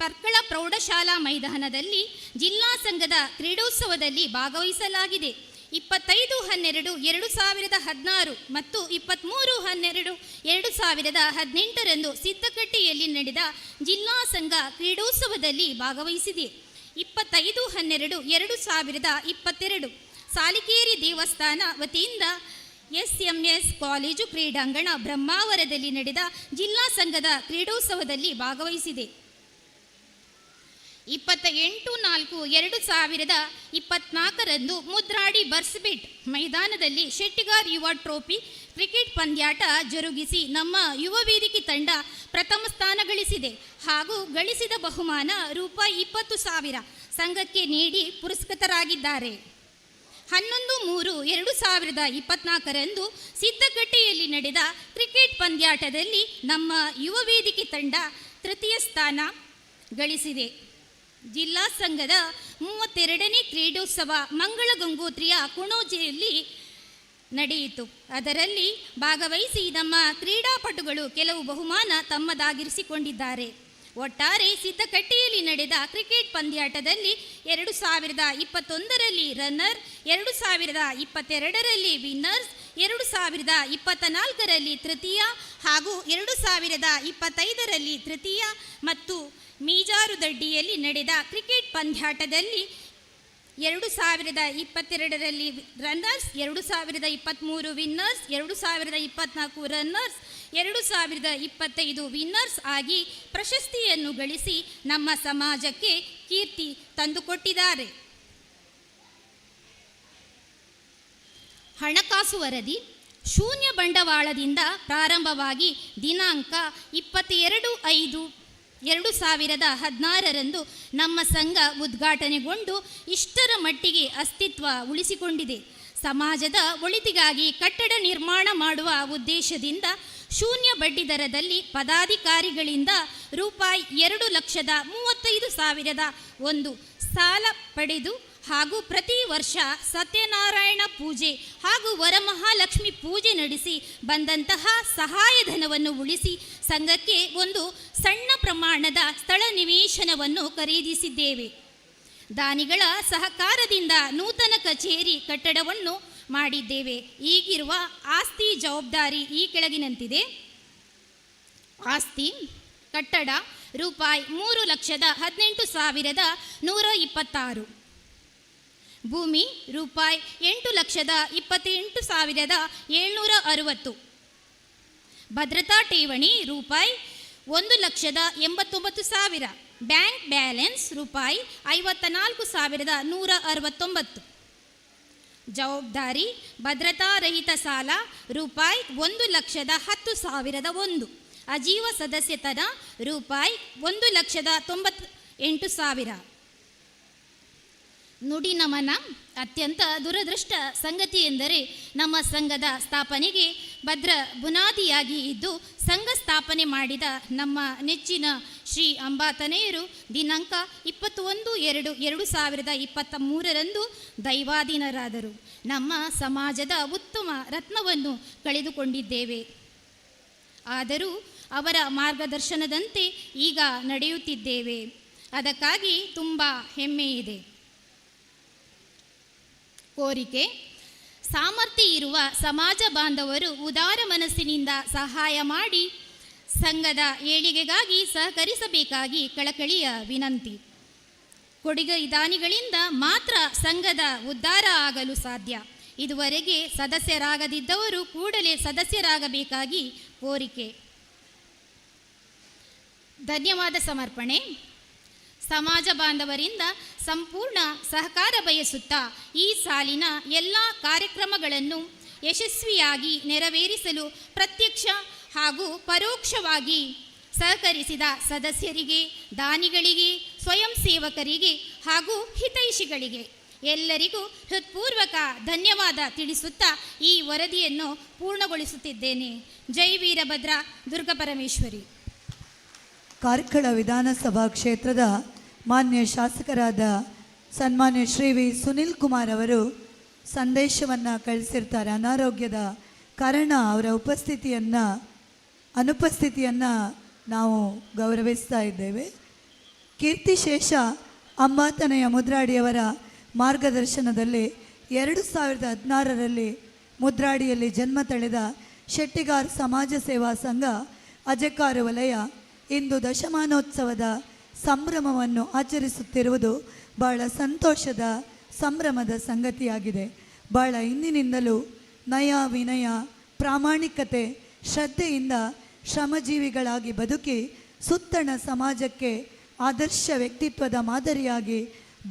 [SPEAKER 15] ಪರ್ಕಳ ಪ್ರೌಢಶಾಲಾ ಮೈದಾನದಲ್ಲಿ ಜಿಲ್ಲಾ ಸಂಘದ ಕ್ರೀಡೋತ್ಸವದಲ್ಲಿ ಭಾಗವಹಿಸಲಾಗಿದೆ. 25/12/2016 ಮತ್ತು 23/12/2018 ಸಿದ್ದಕಟ್ಟೆಯಲ್ಲಿ ನಡೆದ ಜಿಲ್ಲಾ ಸಂಘ ಕ್ರೀಡೋತ್ಸವದಲ್ಲಿ ಭಾಗವಹಿಸಿದೆ. 25/12/2022 ಸಾಲಿಕೇರಿ ದೇವಸ್ಥಾನ ವತಿಯಿಂದ SMS ಕಾಲೇಜು ಕ್ರೀಡಾಂಗಣ ಬ್ರಹ್ಮಾವರದಲ್ಲಿ ನಡೆದ ಜಿಲ್ಲಾ ಸಂಘದ ಕ್ರೀಡೋತ್ಸವದಲ್ಲಿ ಭಾಗವಹಿಸಿದೆ. 28/4/2024 ಮುದ್ರಾಡಿ ಬರ್ಸ್ಬೆಟ್ ಮೈದಾನದಲ್ಲಿ ಶೆಟ್ಟಿಗಾರ್ ಯುವ ಟ್ರೋಫಿ ಕ್ರಿಕೆಟ್ ಪಂದ್ಯಾಟ ಜರುಗಿಸಿ ನಮ್ಮ ಯುವ ವೇದಿಕೆ ತಂಡ ಪ್ರಥಮ ಸ್ಥಾನ ಗಳಿಸಿದೆ ಹಾಗೂ ಗಳಿಸಿದ ಬಹುಮಾನ ರೂಪಾಯಿ 20,000 ಸಂಘಕ್ಕೆ ನೀಡಿ ಪುರಸ್ಕೃತರಾಗಿದ್ದಾರೆ. 11/3/2024 ಸಿದ್ದಕಟ್ಟೆಯಲ್ಲಿ ನಡೆದ ಕ್ರಿಕೆಟ್ ಪಂದ್ಯಾಟದಲ್ಲಿ ನಮ್ಮ ಯುವ ವೇದಿಕೆ ತಂಡ ತೃತೀಯ ಸ್ಥಾನ ಗಳಿಸಿದೆ. ಜಿಲ್ಲಾ ಸಂಘದ 32ನೇ ಕ್ರೀಡೋತ್ಸವ ಮಂಗಳ ಗಂಗೋತ್ರಿಯ ಕುಣೋಜಿಯಲ್ಲಿ ನಡೆಯಿತು. ಅದರಲ್ಲಿ ಭಾಗವಹಿಸಿ ನಮ್ಮ ಕ್ರೀಡಾಪಟುಗಳು ಕೆಲವು ಬಹುಮಾನ ತಮ್ಮದಾಗಿರಿಸಿಕೊಂಡಿದ್ದಾರೆ. ಒಟ್ಟಾರೆ ಸಿದ್ದಕಟ್ಟೆಯಲ್ಲಿ ನಡೆದ ಕ್ರಿಕೆಟ್ ಪಂದ್ಯಾಟದಲ್ಲಿ 2021ರಲ್ಲಿ ರನ್ನರ್, 2022ರಲ್ಲಿ ವಿನ್ನರ್ಸ್, 2024ರಲ್ಲಿ ತೃತೀಯ ಹಾಗೂ 2025ರಲ್ಲಿ ತೃತೀಯ ಮತ್ತು ಮೀಜಾರುದಡ್ಡಿಯಲ್ಲಿ ನಡೆದ ಕ್ರಿಕೆಟ್ ಪಂದ್ಯಾಟದಲ್ಲಿ 2022ರಲ್ಲಿ ರನ್ನರ್ಸ್, 2023 ವಿನ್ನರ್ಸ್, 2024 ರನ್ನರ್ಸ್, 2025 ವಿನ್ನರ್ಸ್ ಆಗಿ ಪ್ರಶಸ್ತಿಯನ್ನು ಗಳಿಸಿ ನಮ್ಮ ಸಮಾಜಕ್ಕೆ ಕೀರ್ತಿ ತಂದುಕೊಟ್ಟಿದ್ದಾರೆ. ಹಣಕಾಸು ವರದಿ ಶೂನ್ಯ ಬಂಡವಾಳದಿಂದ ಪ್ರಾರಂಭವಾಗಿ ದಿನಾಂಕ 22/5/2016 ನಮ್ಮ ಸಂಘ ಉದ್ಘಾಟನೆಗೊಂಡು ಇಷ್ಟರ ಮಟ್ಟಿಗೆ ಅಸ್ತಿತ್ವ ಉಳಿಸಿಕೊಂಡಿದೆ. ಸಮಾಜದ ಒಳಿತಿಗಾಗಿ ಕಟ್ಟಡ ನಿರ್ಮಾಣ ಮಾಡುವ ಉದ್ದೇಶದಿಂದ ಶೂನ್ಯ ಬಡ್ಡಿ ದರದಲ್ಲಿ ಪದಾಧಿಕಾರಿಗಳಿಂದ ರೂಪಾಯಿ 2,35,000 ಸಾಲ ಪಡೆದು ಹಾಗೂ ಪ್ರತಿ ವರ್ಷ ಸತ್ಯನಾರಾಯಣ ಪೂಜೆ ಹಾಗೂ ವರಮಹಾಲಕ್ಷ್ಮಿ ಪೂಜೆ ನಡೆಸಿ ಬಂದಂತಹ ಸಹಾಯಧನವನ್ನು ಉಳಿಸಿ ಸಂಘಕ್ಕೆ ಒಂದು ಸಣ್ಣ ಪ್ರಮಾಣದ ಸ್ಥಳ ನಿವೇಶನವನ್ನು ಖರೀದಿಸಿದ್ದೇವೆ. ದಾನಿಗಳ ಸಹಕಾರದಿಂದ ನೂತನ ಕಚೇರಿ ಕಟ್ಟಡವನ್ನು ಮಾಡಿದ್ದೇವೆ. ಈಗಿರುವ ಆಸ್ತಿ ಜವಾಬ್ದಾರಿ ಈ ಕೆಳಗಿನಂತಿದೆ. ಆಸ್ತಿ ಕಟ್ಟಡ ರೂಪಾಯಿ 3,18,126, ಭೂಮಿ ರೂಪಾಯಿ 8,28,760, ಭದ್ರತಾ ಠೇವಣಿ ರೂಪಾಯಿ 1,89,000, ಬ್ಯಾಂಕ್ ಬ್ಯಾಲೆನ್ಸ್ ರೂಪಾಯಿ 54,169, ಜವಾಬ್ದಾರಿ ಭದ್ರತಾ ರಹಿತ ಸಾಲ ರೂಪಾಯಿ 1,10,100, ಅಜೀವ ಸದಸ್ಯತನ ರೂಪಾಯಿ 1,98,000. ನುಡಿ ನಮನ. ಅತ್ಯಂತ ದುರದೃಷ್ಟ ಸಂಗತಿ ಎಂದರೆ ನಮ್ಮ ಸಂಘದ ಸ್ಥಾಪನೆಗೆ ಭದ್ರ ಬುನಾದಿಯಾಗಿ ಇದ್ದು ಸಂಘ ಸ್ಥಾಪನೆ ಮಾಡಿದ ನಮ್ಮ ನೆಚ್ಚಿನ ಶ್ರೀ ಅಂಬಾತನೆಯರು ದಿನಾಂಕ 21/2/2023 ದೈವಾಧೀನರಾದರು. ನಮ್ಮ ಸಮಾಜದ ಉತ್ತಮ ರತ್ನವನ್ನು ಕಳೆದುಕೊಂಡಿದ್ದೇವೆ. ಆದರೂ ಅವರ ಮಾರ್ಗದರ್ಶನದಂತೆ ಈಗ ನಡೆಯುತ್ತಿದ್ದೇವೆ. ಅದಕ್ಕಾಗಿ ತುಂಬ ಹೆಮ್ಮೆ ಇದೆ. ಕೋರಿಕೆ: ಸಾಮರ್ಥ್ಯ ಇರುವ ಸಮಾಜ ಬಾಂಧವರು ಉದಾರ ಮನಸ್ಸಿನಿಂದ ಸಹಾಯ ಮಾಡಿ ಸಂಘದ ಏಳಿಗೆಗಾಗಿ ಸಹಕರಿಸಬೇಕಾಗಿ ಕಳಕಳಿಯ ವಿನಂತಿ. ಕೊಡುಗೆ ದಾನಿಗಳಿಂದ ಮಾತ್ರ ಸಂಘದ ಉದ್ಧಾರ ಆಗಲು ಸಾಧ್ಯ. ಇದುವರೆಗೆ ಸದಸ್ಯರಾಗದಿದ್ದವರು ಕೂಡಲೇ ಸದಸ್ಯರಾಗಬೇಕಾಗಿ ಕೋರಿಕೆ. ಧನ್ಯವಾದ ಸಮರ್ಪಣೆ. ಸಮಾಜ ಬಾಂಧವರಿಂದ ಸಂಪೂರ್ಣ ಸಹಕಾರ ಬಯಸುತ್ತಾ ಈ ಸಾಲಿನ ಎಲ್ಲ ಕಾರ್ಯಕ್ರಮಗಳನ್ನು ಯಶಸ್ವಿಯಾಗಿ ನೆರವೇರಿಸಲು ಪ್ರತ್ಯಕ್ಷ ಹಾಗೂ ಪರೋಕ್ಷವಾಗಿ ಸಹಕರಿಸಿದ ಸದಸ್ಯರಿಗೆ, ದಾನಿಗಳಿಗೆ, ಸ್ವಯಂ ಸೇವಕರಿಗೆ ಹಾಗೂ ಹಿತೈಷಿಗಳಿಗೆ ಎಲ್ಲರಿಗೂ ಹೃತ್ಪೂರ್ವಕ ಧನ್ಯವಾದ ತಿಳಿಸುತ್ತಾ ಈ ವರದಿಯನ್ನು ಪೂರ್ಣಗೊಳಿಸುತ್ತಿದ್ದೇನೆ. ಜೈ ವೀರಭದ್ರ ದುರ್ಗಾಪರಮೇಶ್ವರಿ.
[SPEAKER 13] ಕಾರ್ಕಳ ವಿಧಾನಸಭಾ ಕ್ಷೇತ್ರದ ಮಾನ್ಯ ಶಾಸಕರಾದ ಸನ್ಮಾನ್ಯ ಶ್ರೀ ವಿ ಸುನಿಲ್ ಕುಮಾರ್ ಅವರು ಸಂದೇಶವನ್ನು ಕಳಿಸಿರ್ತಾರೆ. ಅನಾರೋಗ್ಯದ ಕಾರಣ ಅವರ ಅನುಪಸ್ಥಿತಿಯನ್ನು ನಾವು ಗೌರವಿಸ್ತಾ ಇದ್ದೇವೆ. ಕೀರ್ತಿಶೇಷ ಅಂಬಾತನೆಯ ಮುದ್ರಾಡಿಯವರ ಮಾರ್ಗದರ್ಶನದಲ್ಲಿ 2016ರಲ್ಲಿ ಮುದ್ರಾಡಿಯಲ್ಲಿ ಜನ್ಮ ತಳೆದ ಶೆಟ್ಟಿಗಾರ್ ಸಮಾಜ ಸೇವಾ ಸಂಘ ಅಜೆಕಾರು ವಲಯ ಇಂದು ದಶಮಾನೋತ್ಸವದ ಸಂಭ್ರಮವನ್ನು ಆಚರಿಸುತ್ತಿರುವುದು ಬಹಳ ಸಂತೋಷದ ಸಂಭ್ರಮದ ಸಂಗತಿಯಾಗಿದೆ. ಬಹಳ ಹಿಂದಿನಿಂದಲೂ ನಯ, ವಿನಯ, ಪ್ರಾಮಾಣಿಕತೆ, ಶ್ರದ್ಧೆಯಿಂದ ಶ್ರಮಜೀವಿಗಳಾಗಿ ಬದುಕಿ ಸುತ್ತಣ ಸಮಾಜಕ್ಕೆ ಆದರ್ಶ ವ್ಯಕ್ತಿತ್ವದ ಮಾದರಿಯಾಗಿ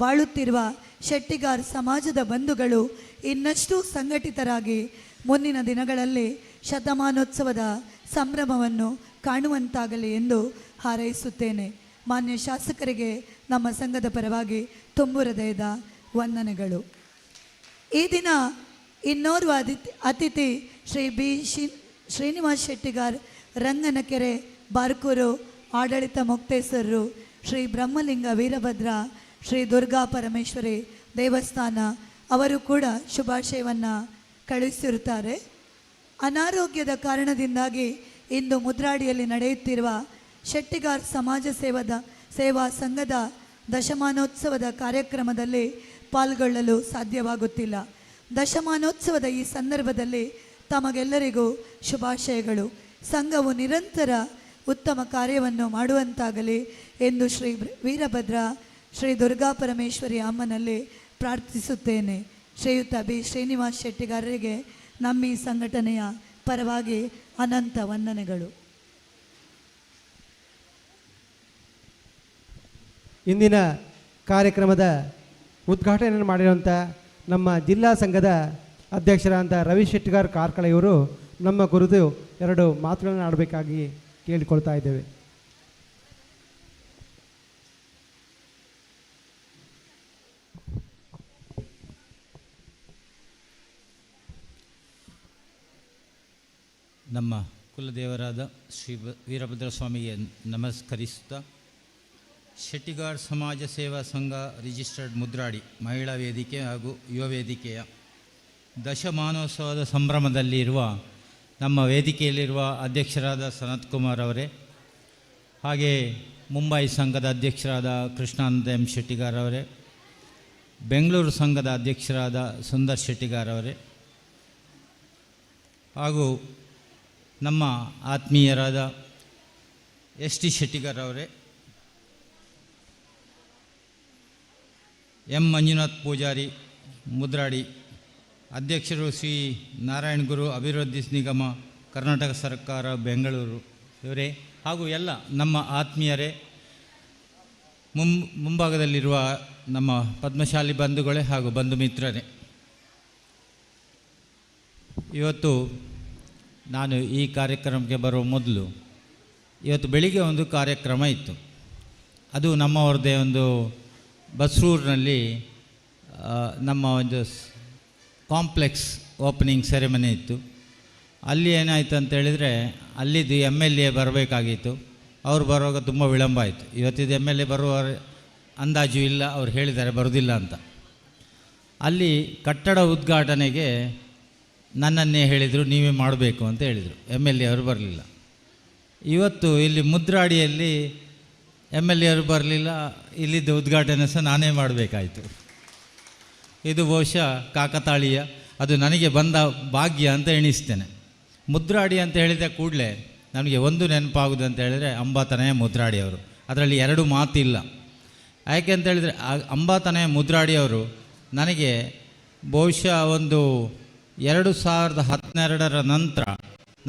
[SPEAKER 13] ಬಾಳುತ್ತಿರುವ ಶೆಟ್ಟಿಗಾರ್ ಸಮಾಜದ ಬಂಧುಗಳು ಇನ್ನಷ್ಟು ಸಂಘಟಿತರಾಗಿ ಮುಂದಿನ ದಿನಗಳಲ್ಲಿ ಶತಮಾನೋತ್ಸವದ ಸಂಭ್ರಮವನ್ನು ಕಾಣುವಂತಾಗಲಿ ಎಂದು ಹಾರೈಸುತ್ತೇನೆ. ಮಾನ್ಯ ಶಾಸಕರಿಗೆ ನಮ್ಮ ಸಂಘದ ಪರವಾಗಿ ತುಂಬು ಹೃದಯದ ವಂದನೆಗಳು. ಈ ದಿನ ಇನ್ನೋರ್ವ ಅತಿಥಿ ಶ್ರೀ ಬಿ ಶ್ರೀನಿವಾಸ್ ಶೆಟ್ಟಿಗಾರ್ ರಂಗನಕೆರೆ ಬಾರ್ಕೂರು ಆಡಳಿತ ಮುಕ್ತೇಸರರು, ಶ್ರೀ ಬ್ರಹ್ಮಲಿಂಗ ವೀರಭದ್ರ ಶ್ರೀ ದುರ್ಗಾ ಪರಮೇಶ್ವರಿ ದೇವಸ್ಥಾನ ಅವರು ಕೂಡ ಶುಭಾಶಯವನ್ನು ಕಳುಹಿಸಿರುತ್ತಾರೆ. ಅನಾರೋಗ್ಯದ ಕಾರಣದಿಂದಾಗಿ ಇಂದು ಮುದ್ರಾಡಿಯಲ್ಲಿ ನಡೆಯುತ್ತಿರುವ ಶೆಟ್ಟಿಗಾರ್ ಸಮಾಜ ಸೇವಾ ಸಂಘದ ದಶಮಾನೋತ್ಸವದ ಕಾರ್ಯಕ್ರಮದಲ್ಲಿ ಪಾಲ್ಗೊಳ್ಳಲು ಸಾಧ್ಯವಾಗುತ್ತಿಲ್ಲ. ದಶಮಾನೋತ್ಸವದ ಈ ಸಂದರ್ಭದಲ್ಲಿ ತಮಗೆಲ್ಲರಿಗೂ ಶುಭಾಶಯಗಳು. ಸಂಘವು ನಿರಂತರ ಉತ್ತಮ ಕಾರ್ಯವನ್ನು ಮಾಡುವಂತಾಗಲಿ ಎಂದು ಶ್ರೀ ವೀರಭದ್ರ ಶ್ರೀ ದುರ್ಗಾ ಪರಮೇಶ್ವರಿ ಅಮ್ಮನಲ್ಲಿ ಪ್ರಾರ್ಥಿಸುತ್ತೇನೆ. ಶ್ರೀಯುತ ಬಿ ಶ್ರೀನಿವಾಸ್ ಶೆಟ್ಟಿಗಾರರಿಗೆ ನಮ್ಮ ಈ ಸಂಘಟನೆಯ ಪರವಾಗಿ ಅನಂತ ವಂದನೆಗಳು.
[SPEAKER 3] ಇಂದಿನ ಕಾರ್ಯಕ್ರಮದ ಉದ್ಘಾಟನೆ ಮಾಡಿರುವಂಥ ನಮ್ಮ ಜಿಲ್ಲಾ ಸಂಘದ ಅಧ್ಯಕ್ಷರಾದಂಥ ರವಿ ಶೆಟ್ಟಿಗಾರ್ ಕಾರ್ಕಳ ಇವರು ನಮ್ಮ ಕುರಿತು 2 ಮಾತುಗಳನ್ನು ಆಡಬೇಕಾಗಿ ಕೇಳಿಕೊಳ್ತಾ ಇದ್ದೇವೆ.
[SPEAKER 16] ನಮ್ಮ ಕುಲದೇವರಾದ ಶ್ರೀ ವೀರಭದ್ರ ಸ್ವಾಮಿಗೆ ನಮಸ್ಕರಿಸುತ್ತಾ, ಶೆಟ್ಟಿಗಾರ್ ಸಮಾಜ ಸೇವಾ ಸಂಘ ರಿಜಿಸ್ಟರ್ಡ್ ಮುದ್ರಾಡಿ ಮಹಿಳಾ ವೇದಿಕೆ ಹಾಗೂ ಯುವ ವೇದಿಕೆಯ ದಶಮಾನೋತ್ಸವದ ಸಂಭ್ರಮದಲ್ಲಿರುವ ನಮ್ಮ ವೇದಿಕೆಯಲ್ಲಿರುವ ಅಧ್ಯಕ್ಷರಾದ ಸನತ್ ಕುಮಾರ್ ಅವರೇ, ಹಾಗೆ ಮುಂಬೈ ಸಂಘದ ಅಧ್ಯಕ್ಷರಾದ ಕೃಷ್ಣಾನಂದ ಎಂ ಶೆಟ್ಟಿಗಾರ್ ಅವರೇ, ಬೆಂಗಳೂರು ಸಂಘದ ಅಧ್ಯಕ್ಷರಾದ ಸುಂದರ್ ಶೆಟ್ಟಿಗಾರ್ ಅವರೇ, ಹಾಗೂ ನಮ್ಮ ಆತ್ಮೀಯರಾದ ಎಸ್ ಟಿ ಶೆಟ್ಟಿಗಾರ್ ಅವರೇ, ಎಂ ಮಂಜುನಾಥ್ ಪೂಜಾರಿ ಮುದ್ರಾಡಿ ಅಧ್ಯಕ್ಷರು, ಶ್ರೀ ನಾರಾಯಣ ಗುರು ಅಭಿವೃದ್ಧಿ ನಿಗಮ ಕರ್ನಾಟಕ ಸರ್ಕಾರ ಬೆಂಗಳೂರು ಇವರೇ, ಹಾಗೂ ಎಲ್ಲ ನಮ್ಮ ಆತ್ಮೀಯರೇ, ಮುಂಭಾಗದಲ್ಲಿರುವ ನಮ್ಮ ಪದ್ಮಶಾಲಿ ಬಂಧುಗಳೇ ಹಾಗೂ ಬಂಧು ಮಿತ್ರರೇ, ಇವತ್ತು ನಾನು ಈ ಕಾರ್ಯಕ್ರಮಕ್ಕೆ ಬರುವ ಮೊದಲು ಇವತ್ತು ಬೆಳಿಗ್ಗೆ ಒಂದು ಕಾರ್ಯಕ್ರಮ ಇತ್ತು. ಅದು ನಮ್ಮವ್ರದ್ದೇ ಒಂದು ಬಸ್ರೂರಿನಲ್ಲಿ ನಮ್ಮ ಒಂದು ಕಾಂಪ್ಲೆಕ್ಸ್ ಓಪನಿಂಗ್ ಸೆರೆಮನಿ ಇತ್ತು. ಅಲ್ಲಿ ಏನಾಯಿತು ಅಂತೇಳಿದರೆ, ಅಲ್ಲಿದ್ದು MLA ಬರಬೇಕಾಗಿತ್ತು. ಅವರು ಬರುವಾಗ ತುಂಬ ವಿಳಂಬ ಆಯಿತು. ಇವತ್ತಿದ್ದು MLA ಬರುವ ಅಂದಾಜು ಇಲ್ಲ, ಅವ್ರು ಹೇಳಿದ್ದಾರೆ ಬರೋದಿಲ್ಲ ಅಂತ. ಅಲ್ಲಿ ಕಟ್ಟಡ ಉದ್ಘಾಟನೆಗೆ ನನ್ನನ್ನೇ ಹೇಳಿದರು, ನೀವೇ ಮಾಡಬೇಕು ಅಂತ ಹೇಳಿದರು. MLA ಅವರು ಬರಲಿಲ್ಲ. ಇವತ್ತು ಇಲ್ಲಿ ಮುದ್ರಾಡಿಯಲ್ಲಿ MLA ಅವರು ಬರಲಿಲ್ಲ, ಇಲ್ಲಿದ್ದ ಉದ್ಘಾಟನೆ ಸಹ ನಾನೇ ಮಾಡಬೇಕಾಯಿತು. ಇದು ಬಹುಶಃ ಕಾಕತಾಳೀಯ, ಅದು ನನಗೆ ಬಂದ ಭಾಗ್ಯ ಅಂತ ಎಣಿಸ್ತೇನೆ. ಮುದ್ರಾಡಿ ಅಂತ ಹೇಳಿದ ಕೂಡಲೇ ನನಗೆ ಒಂದು ನೆನಪಾಗುವುದು ಅಂತ ಹೇಳಿದರೆ ಅಂಬಾತನಯ ಮುದ್ರಾಡಿಯವರು. ಅದರಲ್ಲಿ 2 ಮಾತಿಲ್ಲ. ಯಾಕೆ ಅಂತ ಹೇಳಿದರೆ ಅಂಬಾತನಯ ಮುದ್ರಾಡಿಯವರು ನನಗೆ ಬಹುಶಃ ಒಂದು 2012ರ ನಂತರ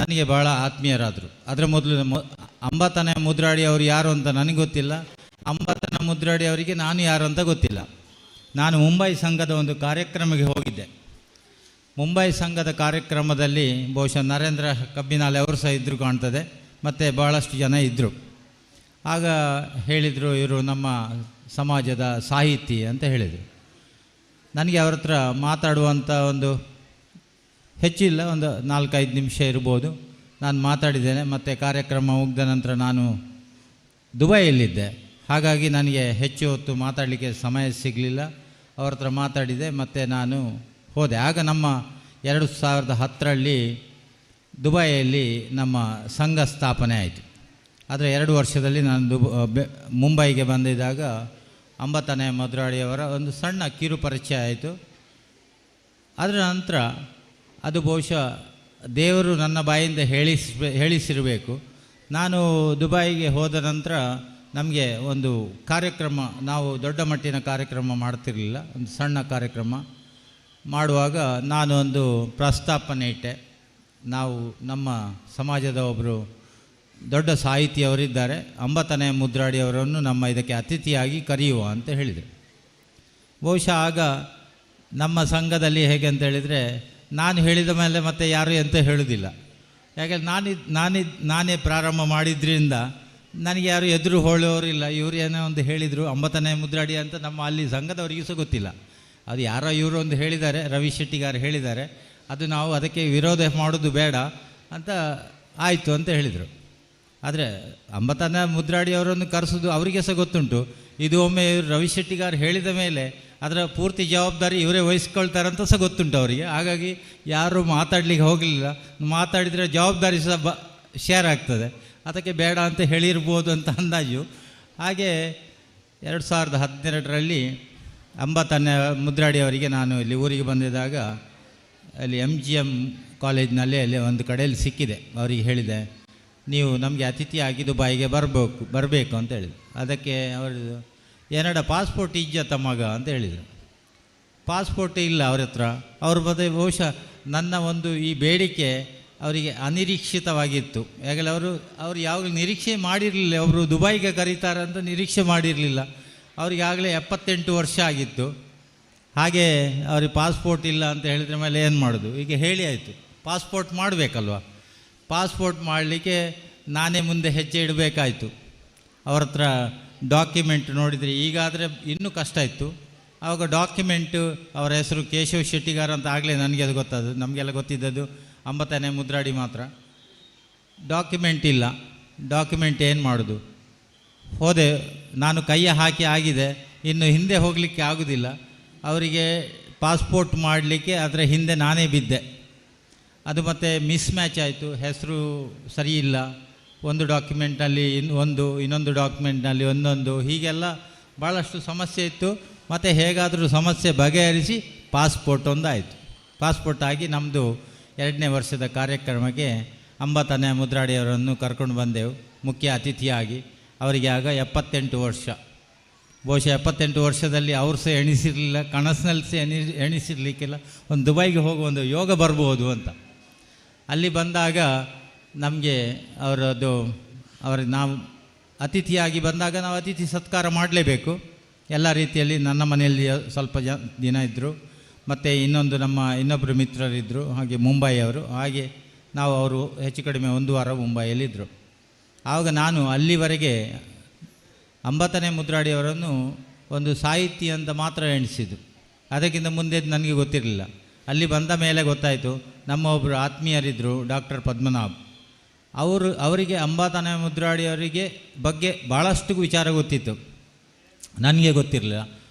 [SPEAKER 16] ನನಗೆ ಭಾಳ ಆತ್ಮೀಯರಾದರು. ಅದರ ಮೊದಲು ಅಂಬಾತನಯ ಮುದ್ರಾಡಿ ಅವರು ಯಾರು ಅಂತ ನನಗೆ ಗೊತ್ತಿಲ್ಲ, ಅಂಬಾತನಯ ಮುದ್ರಾಡಿ ಅವರಿಗೆ ನಾನು ಯಾರು ಅಂತ ಗೊತ್ತಿಲ್ಲ. ನಾನು ಮುಂಬೈ ಸಂಘದ ಒಂದು ಕಾರ್ಯಕ್ರಮಕ್ಕೆ ಹೋಗಿದ್ದೆ. ಮುಂಬೈ ಸಂಘದ ಕಾರ್ಯಕ್ರಮದಲ್ಲಿ ಬಹುಶಃ ನರೇಂದ್ರ ಕಬ್ಬಿನಾಲೆ ಅವರು ಸಹ ಇದ್ದರು ಕಾಣ್ತದೆ, ಮತ್ತು ಭಾಳಷ್ಟು ಜನ ಇದ್ದರು. ಆಗ ಹೇಳಿದರು, ಇವರು ನಮ್ಮ ಸಮಾಜದ ಸಾಹಿತಿ ಅಂತ ಹೇಳಿದರು. ನನಗೆ ಅವ್ರ ಹತ್ರ ಮಾತಾಡುವಂಥ ಒಂದು ಹೆಚ್ಚಿಲ್ಲ, ಒಂದು 4-5 ನಿಮಿಷ ಇರ್ಬೋದು. ನಾನು ಮಾತಾಡಿದ್ದೇನೆ. ಮತ್ತು ಕಾರ್ಯಕ್ರಮ ಮುಗಿದ ನಂತರ ನಾನು ದುಬೈಯಲ್ಲಿದ್ದೆ, ಹಾಗಾಗಿ ನನಗೆ ಹೆಚ್ಚು ಹೊತ್ತು ಮಾತಾಡಲಿಕ್ಕೆ ಸಮಯ ಸಿಗಲಿಲ್ಲ. ಅವ್ರ ಹತ್ರ ಮಾತಾಡಿದೆ, ಮತ್ತು ನಾನು ಹೋದೆ. ಆಗ ನಮ್ಮ 2010ರಲ್ಲಿ ದುಬೈಯಲ್ಲಿ ನಮ್ಮ ಸಂಘ ಸ್ಥಾಪನೆ ಆಯಿತು. ಆದರೆ 2 ವರ್ಷದಲ್ಲಿ ನಾನು ಮುಂಬೈಗೆ ಬಂದಿದ್ದಾಗ ಅಂಬಾತನಯ ಮುದ್ರಾಡಿಯವರ ಒಂದು ಸಣ್ಣ ಕಿರು ಪರಿಚಯ ಆಯಿತು. ಅದರ ನಂತರ ಅದು ಬಹುಶಃ ದೇವರು ನನ್ನ ಬಾಯಿಂದ ಹೇಳಿಸಿರಬೇಕು. ನಾನು ದುಬೈಗೆ ಹೋದ ನಂತರ ನಮಗೆ ಒಂದು ಕಾರ್ಯಕ್ರಮ, ನಾವು ದೊಡ್ಡ ಮಟ್ಟಿನ ಕಾರ್ಯಕ್ರಮ ಮಾಡ್ತಿರಲಿಲ್ಲ, ಒಂದು ಸಣ್ಣ ಕಾರ್ಯಕ್ರಮ ಮಾಡುವಾಗ ನಾನು ಒಂದು ಪ್ರಸ್ತಾಪನೆ ಇಟ್ಟೆ. ನಾವು ನಮ್ಮ ಸಮಾಜದ ಒಬ್ಬರು ದೊಡ್ಡ ಸಾಹಿತಿಯವರಿದ್ದಾರೆ, ಅಂಬಾತನಯ ಮುದ್ರಾಡಿಯವರನ್ನು ನಮ್ಮ ಇದಕ್ಕೆ ಅತಿಥಿಯಾಗಿ ಕರೆಯುವ ಅಂತ ಹೇಳಿದರು. ಬಹುಶಃ ಆಗ ನಮ್ಮ ಸಂಘದಲ್ಲಿ ಹೇಗೆ ಅಂತ ಹೇಳಿದರೆ, ನಾನು ಹೇಳಿದ ಮೇಲೆ ಮತ್ತೆ ಯಾರು ಎಂತ ಹೇಳೋದಿಲ್ಲ. ಯಾಕೆಂದರೆ ನಾನೇ ಪ್ರಾರಂಭ ಮಾಡಿದ್ರಿಂದ ನನಗೆ ಯಾರು ಎದುರು ಹೋಳೋರು ಇಲ್ಲ. ಇವರು ಏನೋ ಒಂದು ಹೇಳಿದರು ಅಂಬಾತನಯ ಮುದ್ರಾಡಿ ಅಂತ, ನಮ್ಮ ಅಲ್ಲಿ ಸಂಘದವರಿಗೂ ಸಹ ಗೊತ್ತಿಲ್ಲ. ಅದು ಯಾರೋ ಇವರು ಒಂದು ಹೇಳಿದ್ದಾರೆ, ರವಿ ಶೆಟ್ಟಿಗಾರ್ ಹೇಳಿದ್ದಾರೆ, ಅದು ನಾವು ಅದಕ್ಕೆ ವಿರೋಧ ಮಾಡೋದು ಬೇಡ ಅಂತ ಆಯಿತು ಅಂತ ಹೇಳಿದರು. ಆದರೆ ಅಂಬಾತನಯ ಮುದ್ರಾಡಿಯವರನ್ನು ಕರೆಸೋದು ಅವರಿಗೆ ಸಹ ಗೊತ್ತುಂಟು. ಇದು ಒಮ್ಮೆ ರವಿ ಶೆಟ್ಟಿಗಾರ್ ಹೇಳಿದ ಮೇಲೆ ಅದರ ಪೂರ್ತಿ ಜವಾಬ್ದಾರಿ ಇವರೇ ವಹಿಸ್ಕೊಳ್ತಾರಂತ ಸಹ ಗೊತ್ತುಂಟು ಅವರಿಗೆ. ಹಾಗಾಗಿ ಯಾರು ಮಾತಾಡಲಿಕ್ಕೆ ಹೋಗಲಿಲ್ಲ. ಮಾತಾಡಿದರೆ ಜವಾಬ್ದಾರಿ ಸಹ ಶೇರ್ ಆಗ್ತದೆ, ಅದಕ್ಕೆ ಬೇಡ ಅಂತ ಹೇಳಿರ್ಬೋದು ಅಂತ ಅಂದಾಜು. ಹಾಗೆ 2012ರಲ್ಲಿ ಅಂಬಾತನಯ ಮುದ್ರಾಡಿಯವರಿಗೆ ನಾನು ಇಲ್ಲಿ ಊರಿಗೆ ಬಂದಿದ್ದಾಗ ಅಲ್ಲಿ MGM ಕಾಲೇಜಿನಲ್ಲಿ ಅಲ್ಲಿ ಒಂದು ಕಡೆಯಲ್ಲಿ ಸಿಕ್ಕಿದೆ. ಅವರಿಗೆ ಹೇಳಿದೆ, ನೀವು ನಮಗೆ ಅತಿಥಿಯಾಗಿ ದುಬೈಗೆ ಬರಬೇಕು ಅಂತ ಹೇಳಿದರು. ಅದಕ್ಕೆ ಅವರು ಏನಡ ಪಾಸ್ಪೋರ್ಟ್ ಇಜ್ಜತ್ತ ಮಗ ಅಂತ ಹೇಳಿದರು. ಪಾಸ್ಪೋರ್ಟ್ ಇಲ್ಲ ಅವ್ರ ಹತ್ರ. ಅವ್ರ ಬಗ್ಗೆ ಬಹುಶಃ ನನ್ನ ಒಂದು ಈ ಬೇಡಿಕೆ ಅವರಿಗೆ ಅನಿರೀಕ್ಷಿತವಾಗಿತ್ತು. ಯಾಕಂದರೆ ಅವರು ಯಾವಾಗಲೂ ನಿರೀಕ್ಷೆ ಮಾಡಿರಲಿಲ್ಲ, ಅವರು ದುಬೈಗೆ ಕರೀತಾರೆ ಅಂತ ನಿರೀಕ್ಷೆ ಮಾಡಿರಲಿಲ್ಲ. ಅವರಿಗಾಗಲೇ 78 ವರ್ಷ ಆಗಿತ್ತು. ಹಾಗೆ ಅವ್ರಿಗೆ ಪಾಸ್ಪೋರ್ಟ್ ಇಲ್ಲ ಅಂತ ಹೇಳಿದ್ರ ಮೇಲೆ ಏನು ಮಾಡೋದು? ಈಗ ಹೇಳಿ ಆಯಿತು, ಪಾಸ್ಪೋರ್ಟ್ ಮಾಡಬೇಕಲ್ವ. ಪಾಸ್ಪೋರ್ಟ್ ಮಾಡಲಿಕ್ಕೆ ನಾನೇ ಮುಂದೆ ಹೆಜ್ಜೆ ಇಡಬೇಕಾಯಿತು. ಅವ್ರ ಹತ್ರ ಡಾಕ್ಯುಮೆಂಟ್ ನೋಡಿದರೆ ಈಗಾದರೆ ಇನ್ನೂ ಕಷ್ಟ ಇತ್ತು. ಆವಾಗ ಡಾಕ್ಯುಮೆಂಟು ಅವರ ಹೆಸರು ಕೇಶವ್ ಶೆಟ್ಟಿಗಾರ್ ಅಂತ ಆಗಲೇ ನನಗೆ ಅದು ಗೊತ್ತದು, ನಮಗೆಲ್ಲ ಗೊತ್ತಿದ್ದದ್ದು ಅಂಬತ್ತನೇ ಮುದ್ರಾಡಿ ಮಾತ್ರ. ಡಾಕ್ಯುಮೆಂಟ್ ಇಲ್ಲ. ಡಾಕ್ಯುಮೆಂಟ್ ಏನು ಮಾಡೋದು? ಹೋದೆ, ನಾನು ಕೈಯ ಹಾಕಿ ಆಗಿದೆ, ಇನ್ನು ಹಿಂದೆ ಹೋಗಲಿಕ್ಕೆ ಆಗೋದಿಲ್ಲ. ಅವರಿಗೆ ಪಾಸ್ಪೋರ್ಟ್ ಮಾಡಲಿಕ್ಕೆ ಅದರ ಹಿಂದೆ ನಾನೇ ಬಿದ್ದೆ. ಅದು ಮತ್ತು ಮಿಸ್ ಮ್ಯಾಚ್ ಆಯಿತು, ಹೆಸರು ಸರಿ ಇಲ್ಲ, ಒಂದು ಡಾಕ್ಯುಮೆಂಟ್ನಲ್ಲಿ ಇನ್ನೊಂದು ಡಾಕ್ಯುಮೆಂಟ್ನಲ್ಲಿ ಒಂದೊಂದು, ಹೀಗೆಲ್ಲ ಭಾಳಷ್ಟು ಸಮಸ್ಯೆ ಇತ್ತು. ಮತ್ತು ಹೇಗಾದರೂ ಸಮಸ್ಯೆ ಬಗೆಹರಿಸಿ ಪಾಸ್ಪೋರ್ಟ್ ಒಂದು ಆಯಿತು. ಪಾಸ್ಪೋರ್ಟ್ ಆಗಿ ನಮ್ಮದು 2ನೇ ವರ್ಷದ ಕಾರ್ಯಕ್ರಮಕ್ಕೆ ಅಂಬತ್ತನೇ ಮುದ್ರಾಡಿಯವರನ್ನು ಕರ್ಕೊಂಡು ಬಂದೆವು ಮುಖ್ಯ ಅತಿಥಿಯಾಗಿ. ಅವರಿಗೆ ಆಗ 78 ವರ್ಷ. ಬಹುಶಃ 78 ವರ್ಷದಲ್ಲಿ ಅವರು ಸಹ ಎಣಿಸಿರಲಿಲ್ಲ, ಕನಸಿನಲ್ಲಿ ಸಹ ಎಣಿಸಿರಲಿಕ್ಕಿಲ್ಲ ಒಂದು ದುಬೈಗೆ ಹೋಗುವ ಒಂದು ಯೋಗ ಬರ್ಬೋದು ಅಂತ. ಅಲ್ಲಿ ಬಂದಾಗ ನಮಗೆ ಅವ್ರಿಗೆ ನಾವು ಅತಿಥಿಯಾಗಿ ಬಂದಾಗ ನಾವು ಅತಿಥಿ ಸತ್ಕಾರ ಮಾಡಲೇಬೇಕು ಎಲ್ಲ ರೀತಿಯಲ್ಲಿ. ನನ್ನ ಮನೆಯಲ್ಲಿ ಸ್ವಲ್ಪ ದಿನ ಇದ್ದರು, ಮತ್ತು ಇನ್ನೊಬ್ಬರು ಮಿತ್ರರಿದ್ದರು, ಹಾಗೆ ಮುಂಬೈಯವರು. ಹಾಗೆ ನಾವು ಅವರು ಹೆಚ್ಚು ಕಡಿಮೆ 1 ವಾರ ಮುಂಬೈಯಲ್ಲಿದ್ದರು. ಆವಾಗ ನಾನು ಅಲ್ಲಿವರೆಗೆ ಅಂಬತ್ತನೇ ಮುದ್ರಾಡಿಯವರನ್ನು ಒಂದು ಸಾಹಿತಿ ಅಂತ ಮಾತ್ರ ಎಣಿಸಿದ್ದು, ಅದಕ್ಕಿಂತ ಮುಂದೆ ನನಗೆ ಗೊತ್ತಿರಲಿಲ್ಲ. ಅಲ್ಲಿ ಬಂದ ಮೇಲೆ ಗೊತ್ತಾಯಿತು, ನಮ್ಮ ಒಬ್ಬರು ಆತ್ಮೀಯರಿದ್ದರು ಡಾಕ್ಟರ್ ಪದ್ಮನಾಭ್, ಅವರಿಗೆ ಅಂಬತ್ತನೇ ಮುದ್ರಾಡಿಯವರಿಗೆ ಬಗ್ಗೆ ಭಾಳಷ್ಟು ವಿಚಾರ ಗೊತ್ತಿತ್ತು, ನನಗೆ ಗೊತ್ತಿರಲಿಲ್ಲ.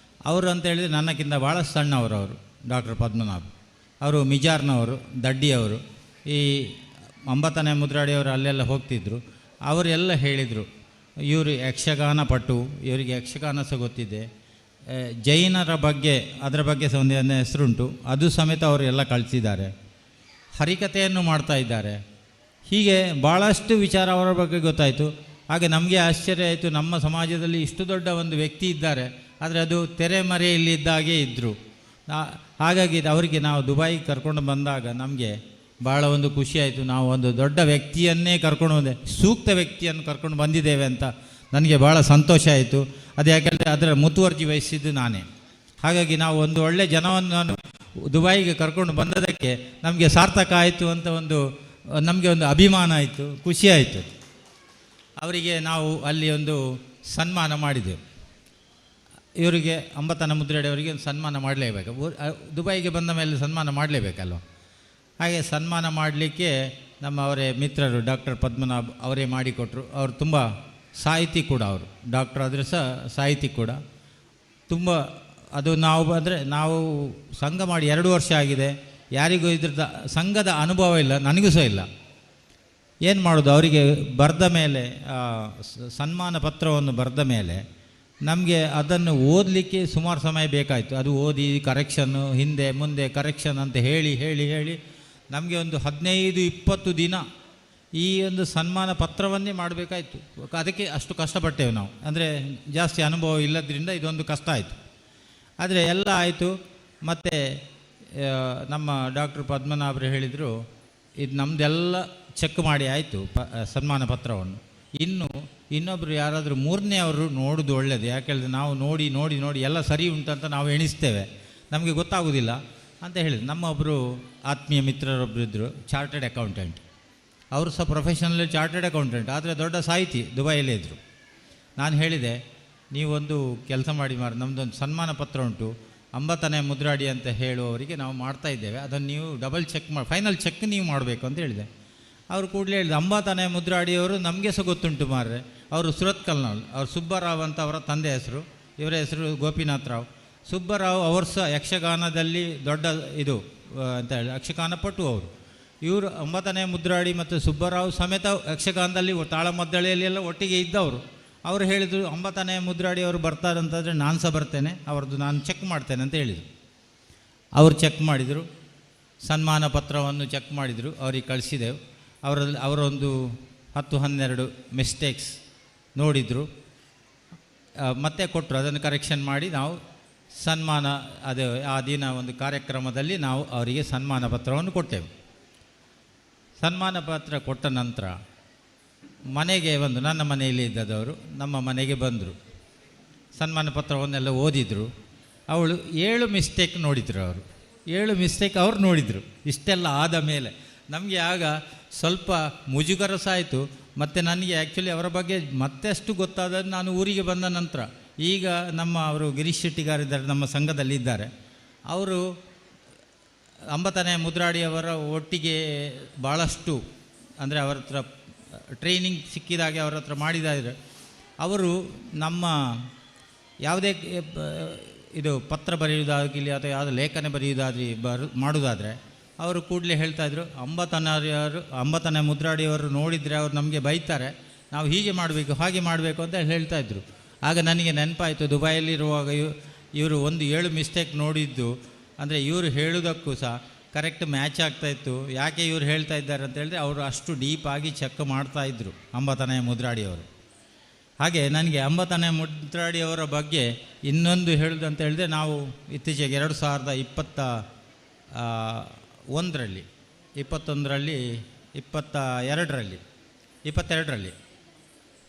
[SPEAKER 16] ಅವರು ಅಂತ ಹೇಳಿದರೆ ನನ್ನಕ್ಕಿಂತ ಭಾಳ ಸಣ್ಣವರು. ಅವರು ಡಾಕ್ಟರ್ ಪದ್ಮನಾಭ್ ಅವರು ಮಿಜಾರ್ನವರು, ದಡ್ಡಿಯವರು. ಈ ಅಂಬತ್ತನೇ ಮುದ್ರಾಡಿಯವರು ಅಲ್ಲೆಲ್ಲ ಹೋಗ್ತಿದ್ದರು. ಅವರೆಲ್ಲ ಹೇಳಿದರು, ಇವರು ಯಕ್ಷಗಾನ ಪಟು, ಇವರಿಗೆ ಯಕ್ಷಗಾನ ಸಹ ಗೊತ್ತಿದೆ, ಜೈನರ ಬಗ್ಗೆ ಅದರ ಬಗ್ಗೆ ಸಹ ಒಂದು ಹೆಸರುಂಟು, ಅದು ಸಮೇತ ಅವರು ಎಲ್ಲ ಕಳಿಸಿದ್ದಾರೆ, ಹರಿಕಥೆಯನ್ನು ಮಾಡ್ತಾ ಇದ್ದಾರೆ. ಹೀಗೆ ಭಾಳಷ್ಟು ವಿಚಾರ ಅವರ ಬಗ್ಗೆ ಗೊತ್ತಾಯಿತು. ಹಾಗೆ ನಮಗೆ ಆಶ್ಚರ್ಯ ಆಯಿತು, ನಮ್ಮ ಸಮಾಜದಲ್ಲಿ ಇಷ್ಟು ದೊಡ್ಡ ಒಂದು ವ್ಯಕ್ತಿ ಇದ್ದಾರೆ, ಆದರೆ ಅದು ತೆರೆಮರೆಯಲ್ಲಿದ್ದಾಗೆ ಇದ್ದರು. ಹಾಗಾಗಿ ಅವರಿಗೆ ನಾವು ದುಬೈಗೆ ಕರ್ಕೊಂಡು ಬಂದಾಗ ನಮಗೆ ಭಾಳ ಒಂದು ಖುಷಿಯಾಯಿತು. ನಾವು ಒಂದು ದೊಡ್ಡ ವ್ಯಕ್ತಿಯನ್ನೇ ಕರ್ಕೊಂಡು ಬಂದೆ, ಸೂಕ್ತ ವ್ಯಕ್ತಿಯನ್ನು ಕರ್ಕೊಂಡು ಬಂದಿದ್ದೇವೆ ಅಂತ ನನಗೆ ಭಾಳ ಸಂತೋಷ ಆಯಿತು. ಅದು ಯಾಕೆಂದರೆ ಅದರ ಮುತುವರ್ಜಿ ವಹಿಸಿದ್ದು ನಾನೇ. ಹಾಗಾಗಿ ನಾವು ಒಂದು ಒಳ್ಳೆಯ ಜನವನ್ನು ದುಬೈಗೆ ಕರ್ಕೊಂಡು ಬಂದದಕ್ಕೆ ನಮಗೆ ಸಾರ್ಥಕ ಆಯಿತು ಅಂತ ನಮಗೆ ಒಂದು ಅಭಿಮಾನ ಆಯಿತು, ಖುಷಿಯಾಯಿತು. ಅವರಿಗೆ ನಾವು ಅಲ್ಲಿ ಒಂದು ಸನ್ಮಾನ ಮಾಡಿದೆವು. ಇವರಿಗೆ ಅಂಬತ್ತನೇ ಮುದ್ರಾಡಿಯವರಿಗೆ ಒಂದು ಸನ್ಮಾನ ಮಾಡಲೇಬೇಕು, ದುಬೈಗೆ ಬಂದ ಮೇಲೆ ಸನ್ಮಾನ ಮಾಡಲೇಬೇಕಲ್ವ. ಹಾಗೆ ಸನ್ಮಾನ ಮಾಡಲಿಕ್ಕೆ ಅವರೇ ಮಿತ್ರರು ಡಾಕ್ಟರ್ ಪದ್ಮನಾಭ್ ಅವರೇ ಮಾಡಿಕೊಟ್ರು. ಅವರು ತುಂಬ ಸಾಹಿತಿ ಕೂಡ, ಅವರು ಡಾಕ್ಟರ್ ಆದರೆ ಸಹ ಸಾಹಿತಿ ಕೂಡ. ತುಂಬ ಅದು ನಾವು ಸಂಘ ಮಾಡಿ 2 ವರ್ಷ ಆಗಿದೆ, ಯಾರಿಗೂ ಇದ್ರದ್ದು ಸಂಘದ ಅನುಭವ ಇಲ್ಲ, ನನಗೂ ಸಹ ಇಲ್ಲ. ಏನು ಮಾಡೋದು? ಅವರಿಗೆ ಬರೆದ ಮೇಲೆ ಸನ್ಮಾನ ಪತ್ರವನ್ನು ಬರೆದ ಮೇಲೆ ನಮಗೆ ಅದನ್ನು ಓದಲಿಕ್ಕೆ ಸುಮಾರು ಸಮಯ ಬೇಕಾಯಿತು. ಅದು ಓದಿ ಕರೆಕ್ಷನ್ನು, ಹಿಂದೆ ಮುಂದೆ ಕರೆಕ್ಷನ್ ಅಂತ ಹೇಳಿ ಹೇಳಿ ಹೇಳಿ ನಮಗೆ ಒಂದು 15-20 ದಿನ ಈ ಒಂದು ಸನ್ಮಾನ ಪತ್ರವನ್ನೇ ಮಾಡಬೇಕಾಯಿತು. ಅದಕ್ಕೆ ಅಷ್ಟು ಕಷ್ಟಪಟ್ಟೆವು ನಾವು, ಅಂದರೆ ಜಾಸ್ತಿ ಅನುಭವ ಇಲ್ಲದ್ರಿಂದ ಇದೊಂದು ಕಷ್ಟ ಆಯಿತು. ಆದರೆ ಎಲ್ಲ ಆಯಿತು. ಮತ್ತು ನಮ್ಮ ಡಾಕ್ಟರ್ ಪದ್ಮನಾಭರು ಹೇಳಿದರು, ಇದು ನಮ್ಮದೆಲ್ಲ ಚೆಕ್ ಮಾಡಿ ಆಯಿತು ಸನ್ಮಾನ ಪತ್ರವನ್ನು. ಇನ್ನೊಬ್ಬರು ಯಾರಾದರೂ 3ನೇ ಅವರು ನೋಡೋದು ಒಳ್ಳೆಯದು. ಯಾಕೆಳಿದ್ರೆ ನಾವು ನೋಡಿ ನೋಡಿ ನೋಡಿ ಎಲ್ಲ ಸರಿ ಉಂಟಂತ ನಾವು ಎಣಿಸ್ತೇವೆ, ನಮಗೆ ಗೊತ್ತಾಗೋದಿಲ್ಲ ಅಂತ ಹೇಳಿದ್ರು. ನಮ್ಮ ಒಬ್ಬರು ಆತ್ಮೀಯ ಮಿತ್ರರೊಬ್ಬರು ಇದ್ದರು, ಚಾರ್ಟರ್ಡ್ ಅಕೌಂಟೆಂಟ್. ಅವರು ಸಹ ಪ್ರೊಫೆಷನಲ್ ಚಾರ್ಟರ್ಡ್ ಅಕೌಂಟೆಂಟ್, ಆದರೆ ದೊಡ್ಡ ಸಾಹಿತಿ, ದುಬೈಯಲ್ಲೇ ಇದ್ದರು. ನಾನು ಹೇಳಿದೆ, ನೀವೊಂದು ಕೆಲಸ ಮಾಡಿ ನಮ್ಮದೊಂದು ಸನ್ಮಾನ ಪತ್ರ ಉಂಟು, ಅಂಬತ್ತನೇ ಮುದ್ರಾಡಿ ಅಂತ ಹೇಳುವವರಿಗೆ ನಾವು ಮಾಡ್ತಾ ಇದ್ದೇವೆ, ಅದನ್ನು ನೀವು ಡಬಲ್ ಚೆಕ್ ಮಾಡಿ ಫೈನಲ್ ಚೆಕ್ ನೀವು ಮಾಡಬೇಕು ಅಂತ ಹೇಳಿದೆ. ಅವರು ಕೂಡಲೇ ಹೇಳಿದೆ, ಅಂಬತ್ತನೇ ಮುದ್ರಾಡಿಯವರು ನಮಗೆ ಸಹ ಗೊತ್ತುಂಟು ಮಾರ್ರೆ, ಅವರು ಸುರತ್ಕಲ್ನವ್ರು, ಅವರು ಸುಬ್ಬರಾವ್ ಅಂತ ಅವರ ತಂದೆ ಹೆಸರು, ಇವರ ಹೆಸರು ಗೋಪಿನಾಥ್ ರಾವ್. ಸುಬ್ಬರಾವ್ ಅವರು ಸಹ ಯಕ್ಷಗಾನದಲ್ಲಿ ದೊಡ್ಡ ಇದು ಅಂತ ಹೇಳಿ ಯಕ್ಷಗಾನ ಪಟು ಅವರು. ಇವರು ಅಂಬತ್ತನೇ ಮುದ್ರಾಡಿ ಮತ್ತು ಸುಬ್ಬರಾವ್ ಸಮೇತ ಯಕ್ಷಗಾನದಲ್ಲಿ ತಾಳಮದ್ದಳೆಯಲ್ಲೆಲ್ಲ ಒಟ್ಟಿಗೆ ಇದ್ದವರು. ಅವರು ಹೇಳಿದರು, ಅಂಬತ್ತನೇ ಮುದ್ರಾಡಿ ಅವರು ಬರ್ತಾರೆ ಅಂತಂದರೆ ನಾನು ಸಹ ಬರ್ತೇನೆ, ಅವ್ರದ್ದು ನಾನು ಚೆಕ್ ಮಾಡ್ತೇನೆ ಅಂತ ಹೇಳಿದರು. ಅವರು ಚೆಕ್ ಮಾಡಿದರು, ಸನ್ಮಾನ ಪತ್ರವನ್ನು ಚೆಕ್ ಮಾಡಿದರು, ಅವ್ರಿಗೆ ಕಳಿಸಿದೆವು. ಅವರೊಂದು 10-12 ಮಿಸ್ಟೇಕ್ಸ್ ನೋಡಿದರು, ಮತ್ತೆ ಕೊಟ್ಟರು. ಅದನ್ನು ಕರೆಕ್ಷನ್ ಮಾಡಿ ನಾವು ಸನ್ಮಾನ ಆ ದಿನ ಒಂದು ಕಾರ್ಯಕ್ರಮದಲ್ಲಿ ನಾವು ಅವರಿಗೆ ಸನ್ಮಾನ ಪತ್ರವನ್ನು ಕೊಟ್ಟೆವು. ಸನ್ಮಾನ ಪತ್ರ ಕೊಟ್ಟ ನಂತರ ಮನೆಗೆ ನನ್ನ ಮನೆಯಲ್ಲಿ ಇದ್ದದವರು ನಮ್ಮ ಮನೆಗೆ ಬಂದರು. ಸನ್ಮಾನ ಪತ್ರವನ್ನೆಲ್ಲ ಓದಿದರು. ಅವಳು 7 ಮಿಸ್ಟೇಕ್ ನೋಡಿದರು ಅವರು. 7 ಮಿಸ್ಟೇಕ್ ಅವ್ರು ನೋಡಿದರು. ಇಷ್ಟೆಲ್ಲ ಆದ ಮೇಲೆ ನಮಗೆ ಆಗ ಸ್ವಲ್ಪ ಮುಜುಗರ ಸಹ ಆಯಿತು. ಮತ್ತು ನನಗೆ ಆ್ಯಕ್ಚುಲಿ ಅವರ ಬಗ್ಗೆ ಮತ್ತಷ್ಟು ಗೊತ್ತಾದದ್ದು ನಾನು ಊರಿಗೆ ಬಂದ ನಂತರ. ಈಗ ಅವರು ಗಿರೀಶ್ ಶೆಟ್ಟಿಗಾರಿದ್ದಾರೆ, ನಮ್ಮ ಸಂಘದಲ್ಲಿದ್ದಾರೆ. ಅವರು ಅಂಬತನೆ ಮುದ್ರಾಡಿಯವರ ಒಟ್ಟಿಗೆ ಭಾಳಷ್ಟು ಅಂದರೆ ಅವರ ಹತ್ರ ಟ್ರೈನಿಂಗ್ ಸಿಕ್ಕಿದಾಗೆ ಅವರ ಹತ್ರ ಮಾಡಿದ್ದಾರೆ. ಅವರು ನಮ್ಮ ಯಾವುದೇ ಇದು ಪತ್ರ ಬರೆಯುವುದಾಗಲಿ ಅಥವಾ ಯಾವುದೇ ಲೇಖನ ಬರೆಯುವುದಾಗಲಿ ಮಾಡುವುದಾದರೆ ಅವರು ಕೂಡಲೇ ಹೇಳ್ತಾಯಿದ್ರು, ಅಂಬತನೆ ಮುದ್ರಾಡಿಯವರು ನೋಡಿದರೆ ಅವರು ನಮಗೆ ಬೈತಾರೆ, ನಾವು ಹೀಗೆ ಮಾಡಬೇಕು ಹಾಗೆ ಮಾಡಬೇಕು ಅಂತ ಹೇಳ್ತಾಯಿದ್ರು. ಆಗ ನನಗೆ ನೆನಪಾಯಿತು, ದುಬೈಯಲ್ಲಿರುವಾಗ ಇವರು 7 ಮಿಸ್ಟೇಕ್ ನೋಡಿದ್ದು ಅಂದರೆ ಇವರು ಹೇಳೋದಕ್ಕೂ ಸಹ ಕರೆಕ್ಟ್ ಮ್ಯಾಚ್ ಆಗ್ತಾಯಿತ್ತು. ಯಾಕೆ ಇವರು ಹೇಳ್ತಾ ಇದ್ದಾರೆ ಅಂತ ಹೇಳಿದ್ರೆ ಅವರು ಅಷ್ಟು ಡೀಪಾಗಿ ಚೆಕ್ ಮಾಡ್ತಾಯಿದ್ರು ಅಂಬತನೆ ಮುದ್ರಾಡಿಯವರು. ಹಾಗೆ ನನಗೆ ಅಂಬತನೆ ಮುದ್ರಾಡಿಯವರ ಬಗ್ಗೆ ಇನ್ನೊಂದು ಹೇಳೋದಂತ ಹೇಳಿದ್ರೆ, ನಾವು ಇತ್ತೀಚೆಗೆ 2021ರಲ್ಲಿ 22ರಲ್ಲಿ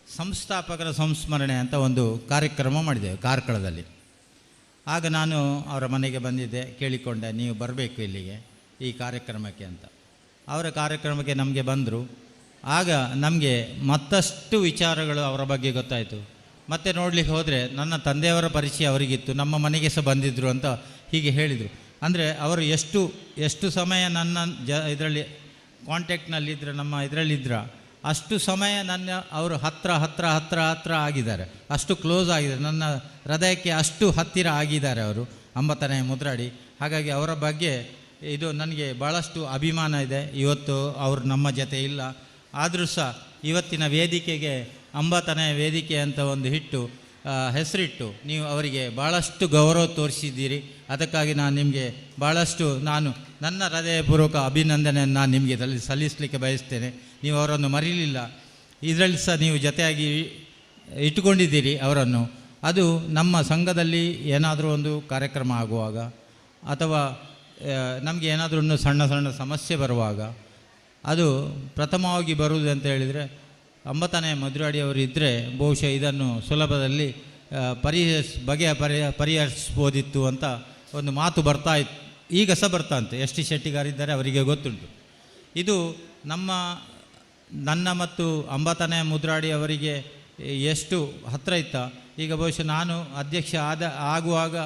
[SPEAKER 16] ಸಂಸ್ಥಾಪಕರ ಸಂಸ್ಮರಣೆ ಅಂತ ಒಂದು ಕಾರ್ಯಕ್ರಮ ಮಾಡಿದ್ದೇವೆ ಕಾರ್ಕಳದಲ್ಲಿ. ಆಗ ನಾನು ಅವರ ಮನೆಗೆ ಬಂದಿದ್ದೆ, ಕೇಳಿಕೊಂಡೆ ನೀವು ಬರಬೇಕು ಇಲ್ಲಿಗೆ ಈ ಕಾರ್ಯಕ್ರಮಕ್ಕೆ ಅಂತ. ಅವರ ಕಾರ್ಯಕ್ರಮಕ್ಕೆ ನಮಗೆ ಬಂದರು. ಆಗ ನಮಗೆ ಮತ್ತಷ್ಟು ವಿಚಾರಗಳು ಅವರ ಬಗ್ಗೆ ಗೊತ್ತಾಯಿತು. ಮತ್ತೆ ನೋಡಲಿಕ್ಕೆ ಹೋದರೆ ನನ್ನ ತಂದೆಯವರ ಪರಿಚಯ ಅವರಿಗಿತ್ತು, ನಮ್ಮ ಮನೆಗೆ ಸಹ ಬಂದಿದ್ದರು ಅಂತ ಹೀಗೆ ಹೇಳಿದರು. ಅಂದರೆ ಅವರು ಎಷ್ಟು ಸಮಯ ನನ್ನ ಇದರಲ್ಲಿ ಕಾಂಟ್ಯಾಕ್ಟ್ನಲ್ಲಿದ್ದರೆ, ನಮ್ಮ ಇದರಲ್ಲಿದ್ದರೆ ಅಷ್ಟು ಸಮಯ ಅವರು ಹತ್ರ ಆಗಿದ್ದಾರೆ, ಅಷ್ಟು ಕ್ಲೋಸ್ ಆಗಿದ್ದಾರೆ, ನನ್ನ ಹೃದಯಕ್ಕೆ ಅಷ್ಟು ಹತ್ತಿರ ಆಗಿದ್ದಾರೆ ಅವರು ಅಂಬತನೆ ಮುದ್ರಾಡಿ. ಹಾಗಾಗಿ ಅವರ ಬಗ್ಗೆ ಇದು ನನಗೆ ಭಾಳಷ್ಟು ಅಭಿಮಾನ ಇದೆ. ಇವತ್ತು ಅವರು ನಮ್ಮ ಜೊತೆ ಇಲ್ಲ, ಆದರೂ ಸಹ ಇವತ್ತಿನ ವೇದಿಕೆಗೆ ಅಂಬತನೆ ವೇದಿಕೆ ಅಂತ ಒಂದು ಹೆಸರಿಟ್ಟು ನೀವು ಅವರಿಗೆ ಭಾಳಷ್ಟು ಗೌರವ ತೋರಿಸಿದ್ದೀರಿ. ಅದಕ್ಕಾಗಿ ನಾನು ನಿಮಗೆ ಭಾಳಷ್ಟು ನನ್ನ ಹೃದಯಪೂರ್ವಕ ಅಭಿನಂದನೆಯನ್ನು ನಾನು ನಿಮಗೆ ಸಲ್ಲಿಸಲಿಕ್ಕೆ ಬಯಸ್ತೇನೆ. ನೀವು ಅವರನ್ನು ಮರೀಲಿಲ್ಲ, ಇದರಲ್ಲಿ ಸಹ ನೀವು ಜೊತೆಯಾಗಿ ಇಟ್ಟುಕೊಂಡಿದ್ದೀರಿ ಅವರನ್ನು. ಅದು ನಮ್ಮ ಸಂಘದಲ್ಲಿ ಏನಾದರೂ ಒಂದು ಕಾರ್ಯಕ್ರಮ ಆಗುವಾಗ ಅಥವಾ ನಮಗೆ ಏನಾದರೂ ಒಂದು ಸಣ್ಣ ಸಮಸ್ಯೆ ಬರುವಾಗ ಅದು ಪ್ರಥಮವಾಗಿ ಬರುವುದು ಅಂತ ಹೇಳಿದರೆ ಅಂಬತನೆ ಮುದ್ರಾಡಿಯವರು ಇದ್ದರೆ ಬಹುಶಃ ಇದನ್ನು ಸುಲಭದಲ್ಲಿ ಪರಿಹರಿಸ್ಬೋದಿತ್ತು ಅಂತ ಒಂದು ಮಾತು ಬರ್ತಾಯಿತ್ತು. ಈಗ ಸಹ ಬರ್ತಾಂತೆ. ಎಸ್ ಟಿ ಶೆಟ್ಟಿಗಾರಿದ್ದಾರೆ, ಅವರಿಗೆ ಗೊತ್ತುಂಟು. ಇದು ನನ್ನ ಮತ್ತು ಅಂಬತನೆ ಮುದ್ರಾಡಿ ಅವರಿಗೆ ಎಷ್ಟು ಹತ್ತಿರ ಇತ್ತ. ಈಗ ಬಹುಶಃ ನಾನು ಅಧ್ಯಕ್ಷ ಆಗುವಾಗ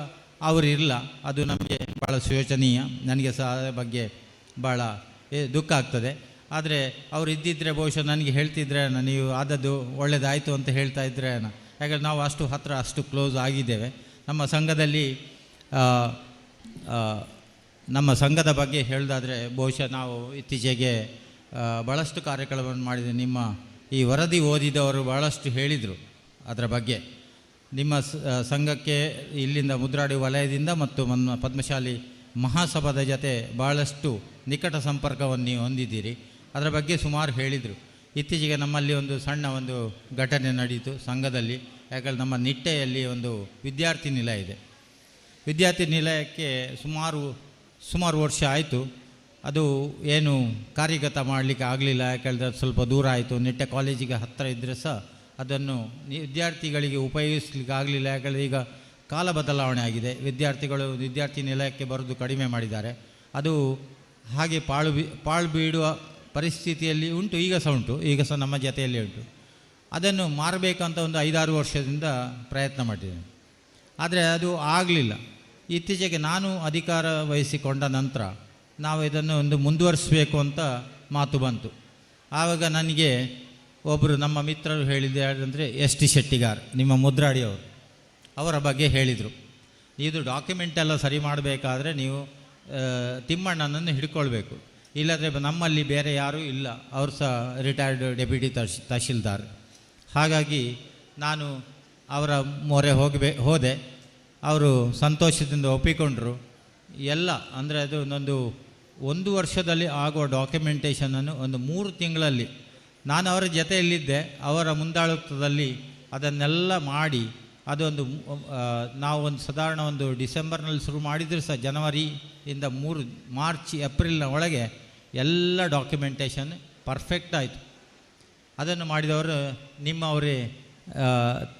[SPEAKER 16] ಅವರಿರಲ್ಲ, ಅದು ನಮಗೆ ಭಾಳ ಶೋಚನೀಯ. ನನಗೆ ಸಹ ಅದರ ಬಗ್ಗೆ ಭಾಳ ದುಃಖ ಆಗ್ತದೆ. ಆದರೆ ಅವರು ಇದ್ದಿದ್ದರೆ ಬಹುಶಃ ನನಗೆ ಹೇಳ್ತಿದ್ರೆ ನೀವು ಆದದ್ದು ಒಳ್ಳೆಯದಾಯಿತು ಅಂತ ಹೇಳ್ತಾ ಇದ್ದರೆ, ಯಾಕಂದರೆ ನಾವು ಅಷ್ಟು ಹತ್ತಿರ ಅಷ್ಟು ಕ್ಲೋಸ್ ಆಗಿದ್ದೇವೆ. ನಮ್ಮ ಸಂಘದ ಬಗ್ಗೆ ಹೇಳೋದಾದರೆ ಬಹುಶಃ ನಾವು ಇತ್ತೀಚೆಗೆ ಭಾಳಷ್ಟು ಕಾರ್ಯಕ್ರಮವನ್ನು ಮಾಡಿದ್ದೇವೆ. ನಿಮ್ಮ ಈ ವರದಿ ಓದಿದವರು ಭಾಳಷ್ಟು ಹೇಳಿದರು ಅದರ ಬಗ್ಗೆ. ನಿಮ್ಮ ಸಂಘಕ್ಕೆ ಇಲ್ಲಿಂದ ಮುದ್ರಾಡಿ ವಲಯದಿಂದ ಮತ್ತು ಪದ್ಮಶಾಲಿ ಮಹಾಸಭಾದ ಜೊತೆ ಭಾಳಷ್ಟು ನಿಕಟ ಸಂಪರ್ಕವನ್ನು ನೀವು ಹೊಂದಿದ್ದೀರಿ. ಅದರ ಬಗ್ಗೆ ಸುಮಾರು ಹೇಳಿದರು. ಇತ್ತೀಚೆಗೆ ನಮ್ಮಲ್ಲಿ ಒಂದು ಸಣ್ಣ ಒಂದು ಘಟನೆ ನಡೆಯಿತು ಸಂಘದಲ್ಲಿ. ಯಾಕಂದರೆ ನಮ್ಮ ನಿಟ್ಟೆಯಲ್ಲಿ ಒಂದು ವಿದ್ಯಾರ್ಥಿ ನಿಲಯ ಇದೆ. ವಿದ್ಯಾರ್ಥಿ ನಿಲಯಕ್ಕೆ ಸುಮಾರು ವರ್ಷ ಆಯಿತು. ಅದು ಏನು ಕಾರ್ಯಗತ ಮಾಡಲಿಕ್ಕೆ ಆಗಲಿಲ್ಲ. ಯಾಕಂದರೆ ಅದು ಸ್ವಲ್ಪ ದೂರ ಆಯಿತು. ನಿಟ್ಟೆ ಕಾಲೇಜಿಗೆ ಹತ್ತಿರ ಇದ್ದರೆ ಸಹ ಅದನ್ನು ವಿದ್ಯಾರ್ಥಿಗಳಿಗೆ ಉಪಯೋಗಿಸ್ಲಿಕ್ಕೆ ಆಗಲಿಲ್ಲ. ಯಾಕಂದರೆ ಈಗ ಕಾಲ ಬದಲಾವಣೆ ಆಗಿದೆ. ವಿದ್ಯಾರ್ಥಿಗಳು ವಿದ್ಯಾರ್ಥಿ ನಿಲಯಕ್ಕೆ ಬರೋದು ಕಡಿಮೆ ಮಾಡಿದ್ದಾರೆ. ಅದು ಹಾಗೆ ಪಾಳು ಬೀಳುವ ಪರಿಸ್ಥಿತಿಯಲ್ಲಿ ಉಂಟು. ಈಗ ಸಹ ನಮ್ಮ ಜೊತೆಯಲ್ಲಿ ಉಂಟು. ಅದನ್ನು ಮಾರಬೇಕಂತ ಒಂದು 5-6 ವರ್ಷದಿಂದ ಪ್ರಯತ್ನ ಮಾಡಿದ್ದೇನೆ, ಆದರೆ ಅದು ಆಗಲಿಲ್ಲ. ಇತ್ತೀಚೆಗೆ ನಾನು ಅಧಿಕಾರ ವಹಿಸಿಕೊಂಡ ನಂತರ ನಾವು ಇದನ್ನು ಒಂದು ಮುಂದುವರಿಸಬೇಕು ಅಂತ ಮಾತು ಬಂತು. ಆವಾಗ ನನಗೆ ಒಬ್ಬರು ನಮ್ಮ ಮಿತ್ರರು ಹೇಳಿದ್ದೆ ಅಂದರೆ ಎಸ್ ಟಿ ಶೆಟ್ಟಿಗಾರ್, ನಿಮ್ಮ ಮುದ್ರಾಡಿಯವರು, ಅವರ ಬಗ್ಗೆ ಹೇಳಿದರು. ಇದು ಡಾಕ್ಯುಮೆಂಟ್ ಎಲ್ಲ ಸರಿ ಮಾಡಬೇಕಾದ್ರೆ ನೀವು ತಿಮ್ಮಣ್ಣನನ್ನು ಹಿಡ್ಕೊಳ್ಬೇಕು, ಇಲ್ಲದ್ರೆ ನಮ್ಮಲ್ಲಿ ಬೇರೆ ಯಾರೂ ಇಲ್ಲ. ಅವರು ಸಹ ರಿಟೈರ್ಡ್ ಡೆಪ್ಯೂಟಿ ತಹಶೀಲ್ದಾರ್. ಹಾಗಾಗಿ ನಾನು ಅವರ ಮೊರೆ ಹೋದೆ. ಅವರು ಸಂತೋಷದಿಂದ ಒಪ್ಪಿಕೊಂಡರು. ಎಲ್ಲ ಅಂದರೆ ಅದು ಒಂದು ವರ್ಷದಲ್ಲಿ ಆಗುವ ಡಾಕ್ಯುಮೆಂಟೇಷನನ್ನು ಒಂದು 3 ತಿಂಗಳಲ್ಲಿ ನಾನು ಅವರ ಜೊತೆಯಲ್ಲಿದ್ದೆ. ಅವರ ಮುಂದಾಳತ್ವದಲ್ಲಿ ಅದನ್ನೆಲ್ಲ ಮಾಡಿ ಅದೊಂದು ನಾವು ಸಾಧಾರಣ ಡಿಸೆಂಬರ್ನಲ್ಲಿ ಶುರು ಮಾಡಿದರೆ ಸಹ ಜನವರಿಯಿಂದ ಮಾರ್ಚ್ ಏಪ್ರಿಲ್ನ ಒಳಗೆ ಎಲ್ಲ ಡಾಕ್ಯುಮೆಂಟೇಷನ್ ಪರ್ಫೆಕ್ಟ್ ಆಯಿತು. ಅದನ್ನು ಮಾಡಿದವರು ನಿಮ್ಮವರೇ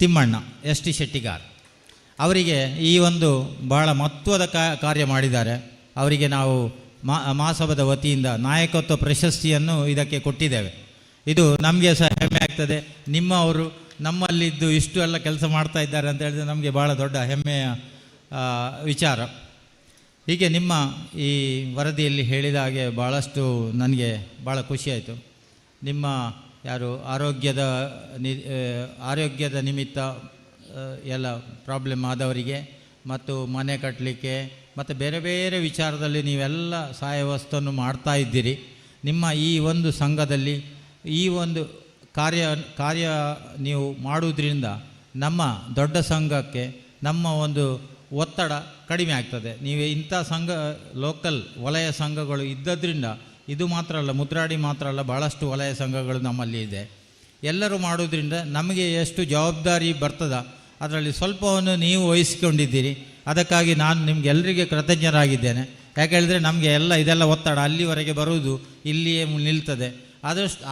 [SPEAKER 16] ತಿಮ್ಮಣ್ಣ, ಎಸ್ ಟಿ ಶೆಟ್ಟಿಗಾರ್. ಅವರಿಗೆ ಈ ಒಂದು ಬಹಳ ಮಹತ್ವದ ಕಾರ್ಯ ಮಾಡಿದ್ದಾರೆ. ಅವರಿಗೆ ನಾವು ಮಹಾಸಭಾದ ವತಿಯಿಂದ ನಾಯಕತ್ವ ಪ್ರಶಸ್ತಿಯನ್ನು ಇದಕ್ಕೆ ಕೊಟ್ಟಿದ್ದೇವೆ. ಇದು ನಮಗೆ ಸಹ ಹೆಮ್ಮೆ ಆಗ್ತದೆ. ನಿಮ್ಮವರು ನಮ್ಮಲ್ಲಿದ್ದು ಇಷ್ಟು ಎಲ್ಲ ಕೆಲಸ ಮಾಡ್ತಾ ಇದ್ದಾರೆ ಅಂತ ಹೇಳಿದ್ರೆ ನಮಗೆ ಭಾಳ ದೊಡ್ಡ ಹೆಮ್ಮೆಯ ವಿಚಾರ. ಹೀಗೆ ನಿಮ್ಮ ಈ ವರದಿಯಲ್ಲಿ ಹೇಳಿದ ಹಾಗೆ ಭಾಳಷ್ಟು ನನಗೆ ಭಾಳ ಖುಷಿಯಾಯಿತು. ನಿಮ್ಮ ಯಾರು ಆರೋಗ್ಯದ ನಿಮಿತ್ತ ಎಲ್ಲ ಪ್ರಾಬ್ಲಮ್ ಆದವರಿಗೆ ಮತ್ತು ಮನೆ ಕಟ್ಟಲಿಕ್ಕೆ ಮತ್ತು ಬೇರೆ ಬೇರೆ ವಿಚಾರದಲ್ಲಿ ನೀವೆಲ್ಲ ಸಹಾಯ ವಸ್ತುವನ್ನು ಮಾಡ್ತಾ ಇದ್ದೀರಿ. ನಿಮ್ಮ ಈ ಒಂದು ಸಂಘದಲ್ಲಿ ಈ ಒಂದು ಕಾರ್ಯ ನೀವು ಮಾಡುವುದರಿಂದ ನಮ್ಮ ದೊಡ್ಡ ಸಂಘಕ್ಕೆ ನಮ್ಮ ಒಂದು ಒತ್ತಡ ಕಡಿಮೆ ಆಗ್ತದೆ. ನೀವು ಇಂಥ ಸಂಘ ಲೋಕಲ್ ವಲಯ ಸಂಘಗಳು ಇದ್ದದ್ರಿಂದ ಇದು ಮಾತ್ರ ಅಲ್ಲ, ಮುದ್ರಾಡಿ ಮಾತ್ರ ಅಲ್ಲ, ಭಾಳಷ್ಟು ವಲಯ ಸಂಘಗಳು ನಮ್ಮಲ್ಲಿ ಇದೆ. ಎಲ್ಲರೂ ಮಾಡೋದ್ರಿಂದ ನಮಗೆ ಎಷ್ಟು ಜವಾಬ್ದಾರಿ ಬರ್ತದ ಅದರಲ್ಲಿ ಸ್ವಲ್ಪವನ್ನು ನೀವು ವಹಿಸಿಕೊಂಡಿದ್ದೀರಿ. ಅದಕ್ಕಾಗಿ ನಾನು ನಿಮಗೆಲ್ಲರಿಗೆ ಕೃತಜ್ಞರಾಗಿದ್ದೇನೆ. ಯಾಕೆ ಹೇಳಿದರೆ ನಮಗೆ ಇದೆಲ್ಲ ಒತ್ತಡ ಅಲ್ಲಿವರೆಗೆ ಬರುವುದು ಇಲ್ಲಿಯೇ ನಿಲ್ತದೆ.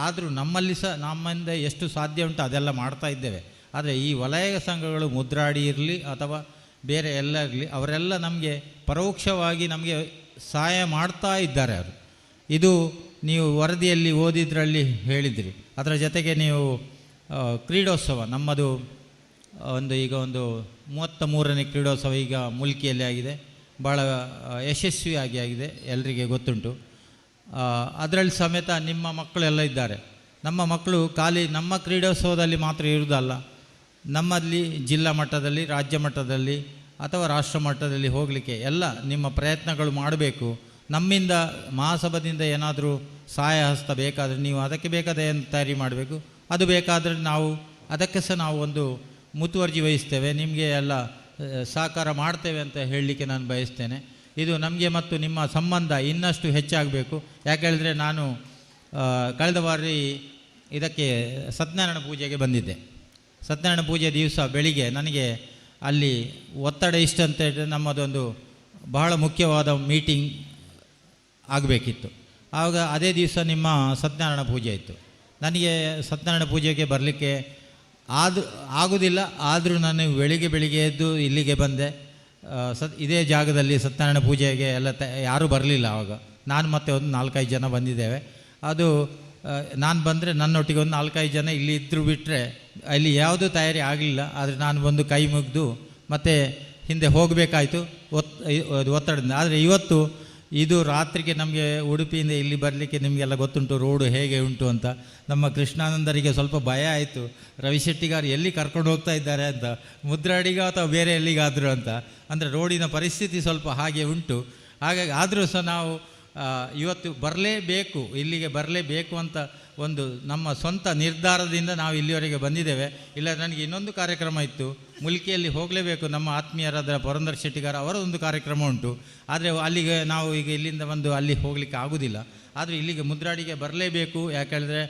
[SPEAKER 16] ಆದರೂ ನಮ್ಮಲ್ಲಿ ಸಹ ನಮ್ಮಿಂದ ಎಷ್ಟು ಸಾಧ್ಯ ಉಂಟು ಅದೆಲ್ಲ ಮಾಡ್ತಾ ಇದ್ದೇವೆ. ಆದರೆ ಈ ವಲಯ ಸಂಘಗಳು ಮುದ್ರಾಡಿ ಇರಲಿ ಅಥವಾ ಬೇರೆ ಎಲ್ಲ ಇರಲಿ, ಅವರೆಲ್ಲ ನಮಗೆ ಪರೋಕ್ಷವಾಗಿ ನಮಗೆ ಸಹಾಯ ಮಾಡ್ತಾ ಇದ್ದಾರೆ. ಅವರು ಇದು ನೀವು ವರದಿಯಲ್ಲಿ ಓದಿದ್ರಲ್ಲಿ ಹೇಳಿದ್ರಿ. ಅದರ ಜೊತೆಗೆ ನೀವು ಕ್ರೀಡೋತ್ಸವ ನಮ್ಮದು ಈಗ ಒಂದು 33ನೇ ಕ್ರೀಡೋತ್ಸವ ಈಗ ಮುಲ್ಕಿಯಲ್ಲಿ ಆಗಿದೆ. ಭಾಳ ಯಶಸ್ವಿಯಾಗಿ ಆಗಿದೆ, ಎಲ್ಲರಿಗೆ ಗೊತ್ತುಂಟು. ಅದರಲ್ಲಿ ಸಮೇತ ನಿಮ್ಮ ಮಕ್ಕಳೆಲ್ಲ ಇದ್ದಾರೆ. ನಮ್ಮ ಮಕ್ಕಳು ಖಾಲಿ ನಮ್ಮ ಕ್ರೀಡೋತ್ಸವದಲ್ಲಿ ಮಾತ್ರ ಇರುವುದಲ್ಲ, ನಮ್ಮಲ್ಲಿ ಜಿಲ್ಲಾ ಮಟ್ಟದಲ್ಲಿ, ರಾಜ್ಯ ಮಟ್ಟದಲ್ಲಿ ಅಥವಾ ರಾಷ್ಟ್ರ ಮಟ್ಟದಲ್ಲಿ ಹೋಗಲಿಕ್ಕೆ ಎಲ್ಲ ನಿಮ್ಮ ಪ್ರಯತ್ನಗಳು ಮಾಡಬೇಕು. ನಮ್ಮಿಂದ ಮಹಾಸಭಾದಿಂದ ಏನಾದರೂ ಸಹಾಯ ಹಸ್ತ ಬೇಕಾದರೆ ನೀವು ಅದಕ್ಕೆ ಬೇಕಾದ ಏನು ತಯಾರಿ ಮಾಡಬೇಕು. ಅದು ಬೇಕಾದರೆ ನಾವು ಅದಕ್ಕೆ ಸಹ ನಾವು ಒಂದು ಮುತುವರ್ಜಿ ವಹಿಸ್ತೇವೆ, ನಿಮಗೆ ಎಲ್ಲ ಸಹಕಾರ ಮಾಡ್ತೇವೆ ಅಂತ ಹೇಳಲಿಕ್ಕೆ ನಾನು ಬಯಸ್ತೇನೆ. ಇದು ನಮಗೆ ಮತ್ತು ನಿಮ್ಮ ಸಂಬಂಧ ಇನ್ನಷ್ಟು ಹೆಚ್ಚಾಗಬೇಕು. ಯಾಕೆ ಹೇಳಿದರೆ ನಾನು ಕಳೆದ ಬಾರಿ ಇದಕ್ಕೆ ಸತ್ಯನಾರಾಯಣ ಪೂಜೆಗೆ ಬಂದಿದ್ದೆ. ಸತ್ಯನಾರಾಯಣ ಪೂಜೆ ದಿವಸ ಬೆಳಿಗ್ಗೆ ನನಗೆ ಅಲ್ಲಿ ಒತ್ತಡ ಇಷ್ಟು ಅಂತ ಹೇಳಿದ್ರೆ ನಮ್ಮದೊಂದು ಬಹಳ ಮುಖ್ಯವಾದ ಮೀಟಿಂಗ್ ಆಗಬೇಕಿತ್ತು. ಆವಾಗ ಅದೇ ದಿವಸ ನಿಮ್ಮ ಸತ್ಯನಾರಾಯಣ ಪೂಜೆ ಇತ್ತು. ನನಗೆ ಸತ್ಯನಾರಾಯಣ ಪೂಜೆಗೆ ಬರಲಿಕ್ಕೆ ಆಗೋದಿಲ್ಲ. ಆದರೂ ನಾನು ಬೆಳಿಗ್ಗೆ ಎದ್ದು ಇಲ್ಲಿಗೆ ಬಂದೆ. ಇದೇ ಜಾಗದಲ್ಲಿ ಸತ್ಯನಾರಾಯಣ ಪೂಜೆಗೆ ಎಲ್ಲ ಯಾರೂ ಬರಲಿಲ್ಲ. ಆವಾಗ ನಾನು ಮತ್ತೆ ಒಂದು 4-5 ಜನ ಬಂದಿದ್ದೇವೆ. ಅದು ನಾನು ಬಂದರೆ ನನ್ನೊಟ್ಟಿಗೆ ಒಂದು 4-5 ಜನ ಇಲ್ಲಿ ಇದ್ದರೂ ಬಿಟ್ಟರೆ ಅಲ್ಲಿ ಯಾವುದೂ ತಯಾರಿ ಆಗಲಿಲ್ಲ. ಆದರೆ ನಾನು ಬಂದು ಕೈ ಮುಗಿದು ಮತ್ತೆ ಹಿಂದೆ ಹೋಗಬೇಕಾಯಿತು ಒತ್ತಡದಿಂದ. ಆದರೆ ಇವತ್ತು ಇದು ರಾತ್ರಿಗೆ ನಮಗೆ ಉಡುಪಿಯಿಂದ ಇಲ್ಲಿ ಬರಲಿಕ್ಕೆ ನಿಮಗೆಲ್ಲ ಗೊತ್ತುಂಟು ರೋಡು ಹೇಗೆ ಉಂಟು ಅಂತ. ನಮ್ಮ ಕೃಷ್ಣಾನಂದರಿಗೆ ಸ್ವಲ್ಪ ಭಯ ಆಯಿತು, ರವಿಶೆಟ್ಟಿಗಾರು ಎಲ್ಲಿ ಕರ್ಕೊಂಡು ಹೋಗ್ತಾ ಇದ್ದಾರೆ ಅಂತ, ಮುದ್ರಾಡಿಗ ಅಥವಾ ಬೇರೆ ಎಲ್ಲಿಗಾದರೂ ಅಂತ. ಅಂದರೆ ರೋಡಿನ ಪರಿಸ್ಥಿತಿ ಸ್ವಲ್ಪ ಹಾಗೆ ಉಂಟು. ಹಾಗಾಗಿ ಆದರೂ ಸಹ ನಾವು ಇವತ್ತು ಬರಲೇಬೇಕು, ಇಲ್ಲಿಗೆ ಬರಲೇಬೇಕು ಅಂತ ಒಂದು ನಮ್ಮ ಸ್ವಂತ ನಿರ್ಧಾರದಿಂದ ನಾವು ಇಲ್ಲಿವರೆಗೆ ಬಂದಿದ್ದೇವೆ. ಇಲ್ಲ ನನಗೆ ಇನ್ನೊಂದು ಕಾರ್ಯಕ್ರಮ ಇತ್ತು, ಮುಲ್ಕಿಯಲ್ಲಿ ಹೋಗಲೇಬೇಕು. ನಮ್ಮ ಆತ್ಮೀಯರಾದ ಪುರಂದರ ಶೆಟ್ಟಿಗಾರ ಅವರ ಒಂದು ಕಾರ್ಯಕ್ರಮ ಉಂಟು. ಆದರೆ ಅಲ್ಲಿಗೆ ನಾವು ಈಗ ಇಲ್ಲಿಂದ ಬಂದು ಅಲ್ಲಿ ಹೋಗಲಿಕ್ಕೆ ಆಗೋದಿಲ್ಲ. ಆದರೆ ಇಲ್ಲಿಗೆ ಮುದ್ರಾಡಿಗೆ ಬರಲೇಬೇಕು. ಯಾಕೆ ಹೇಳಿದ್ರೆ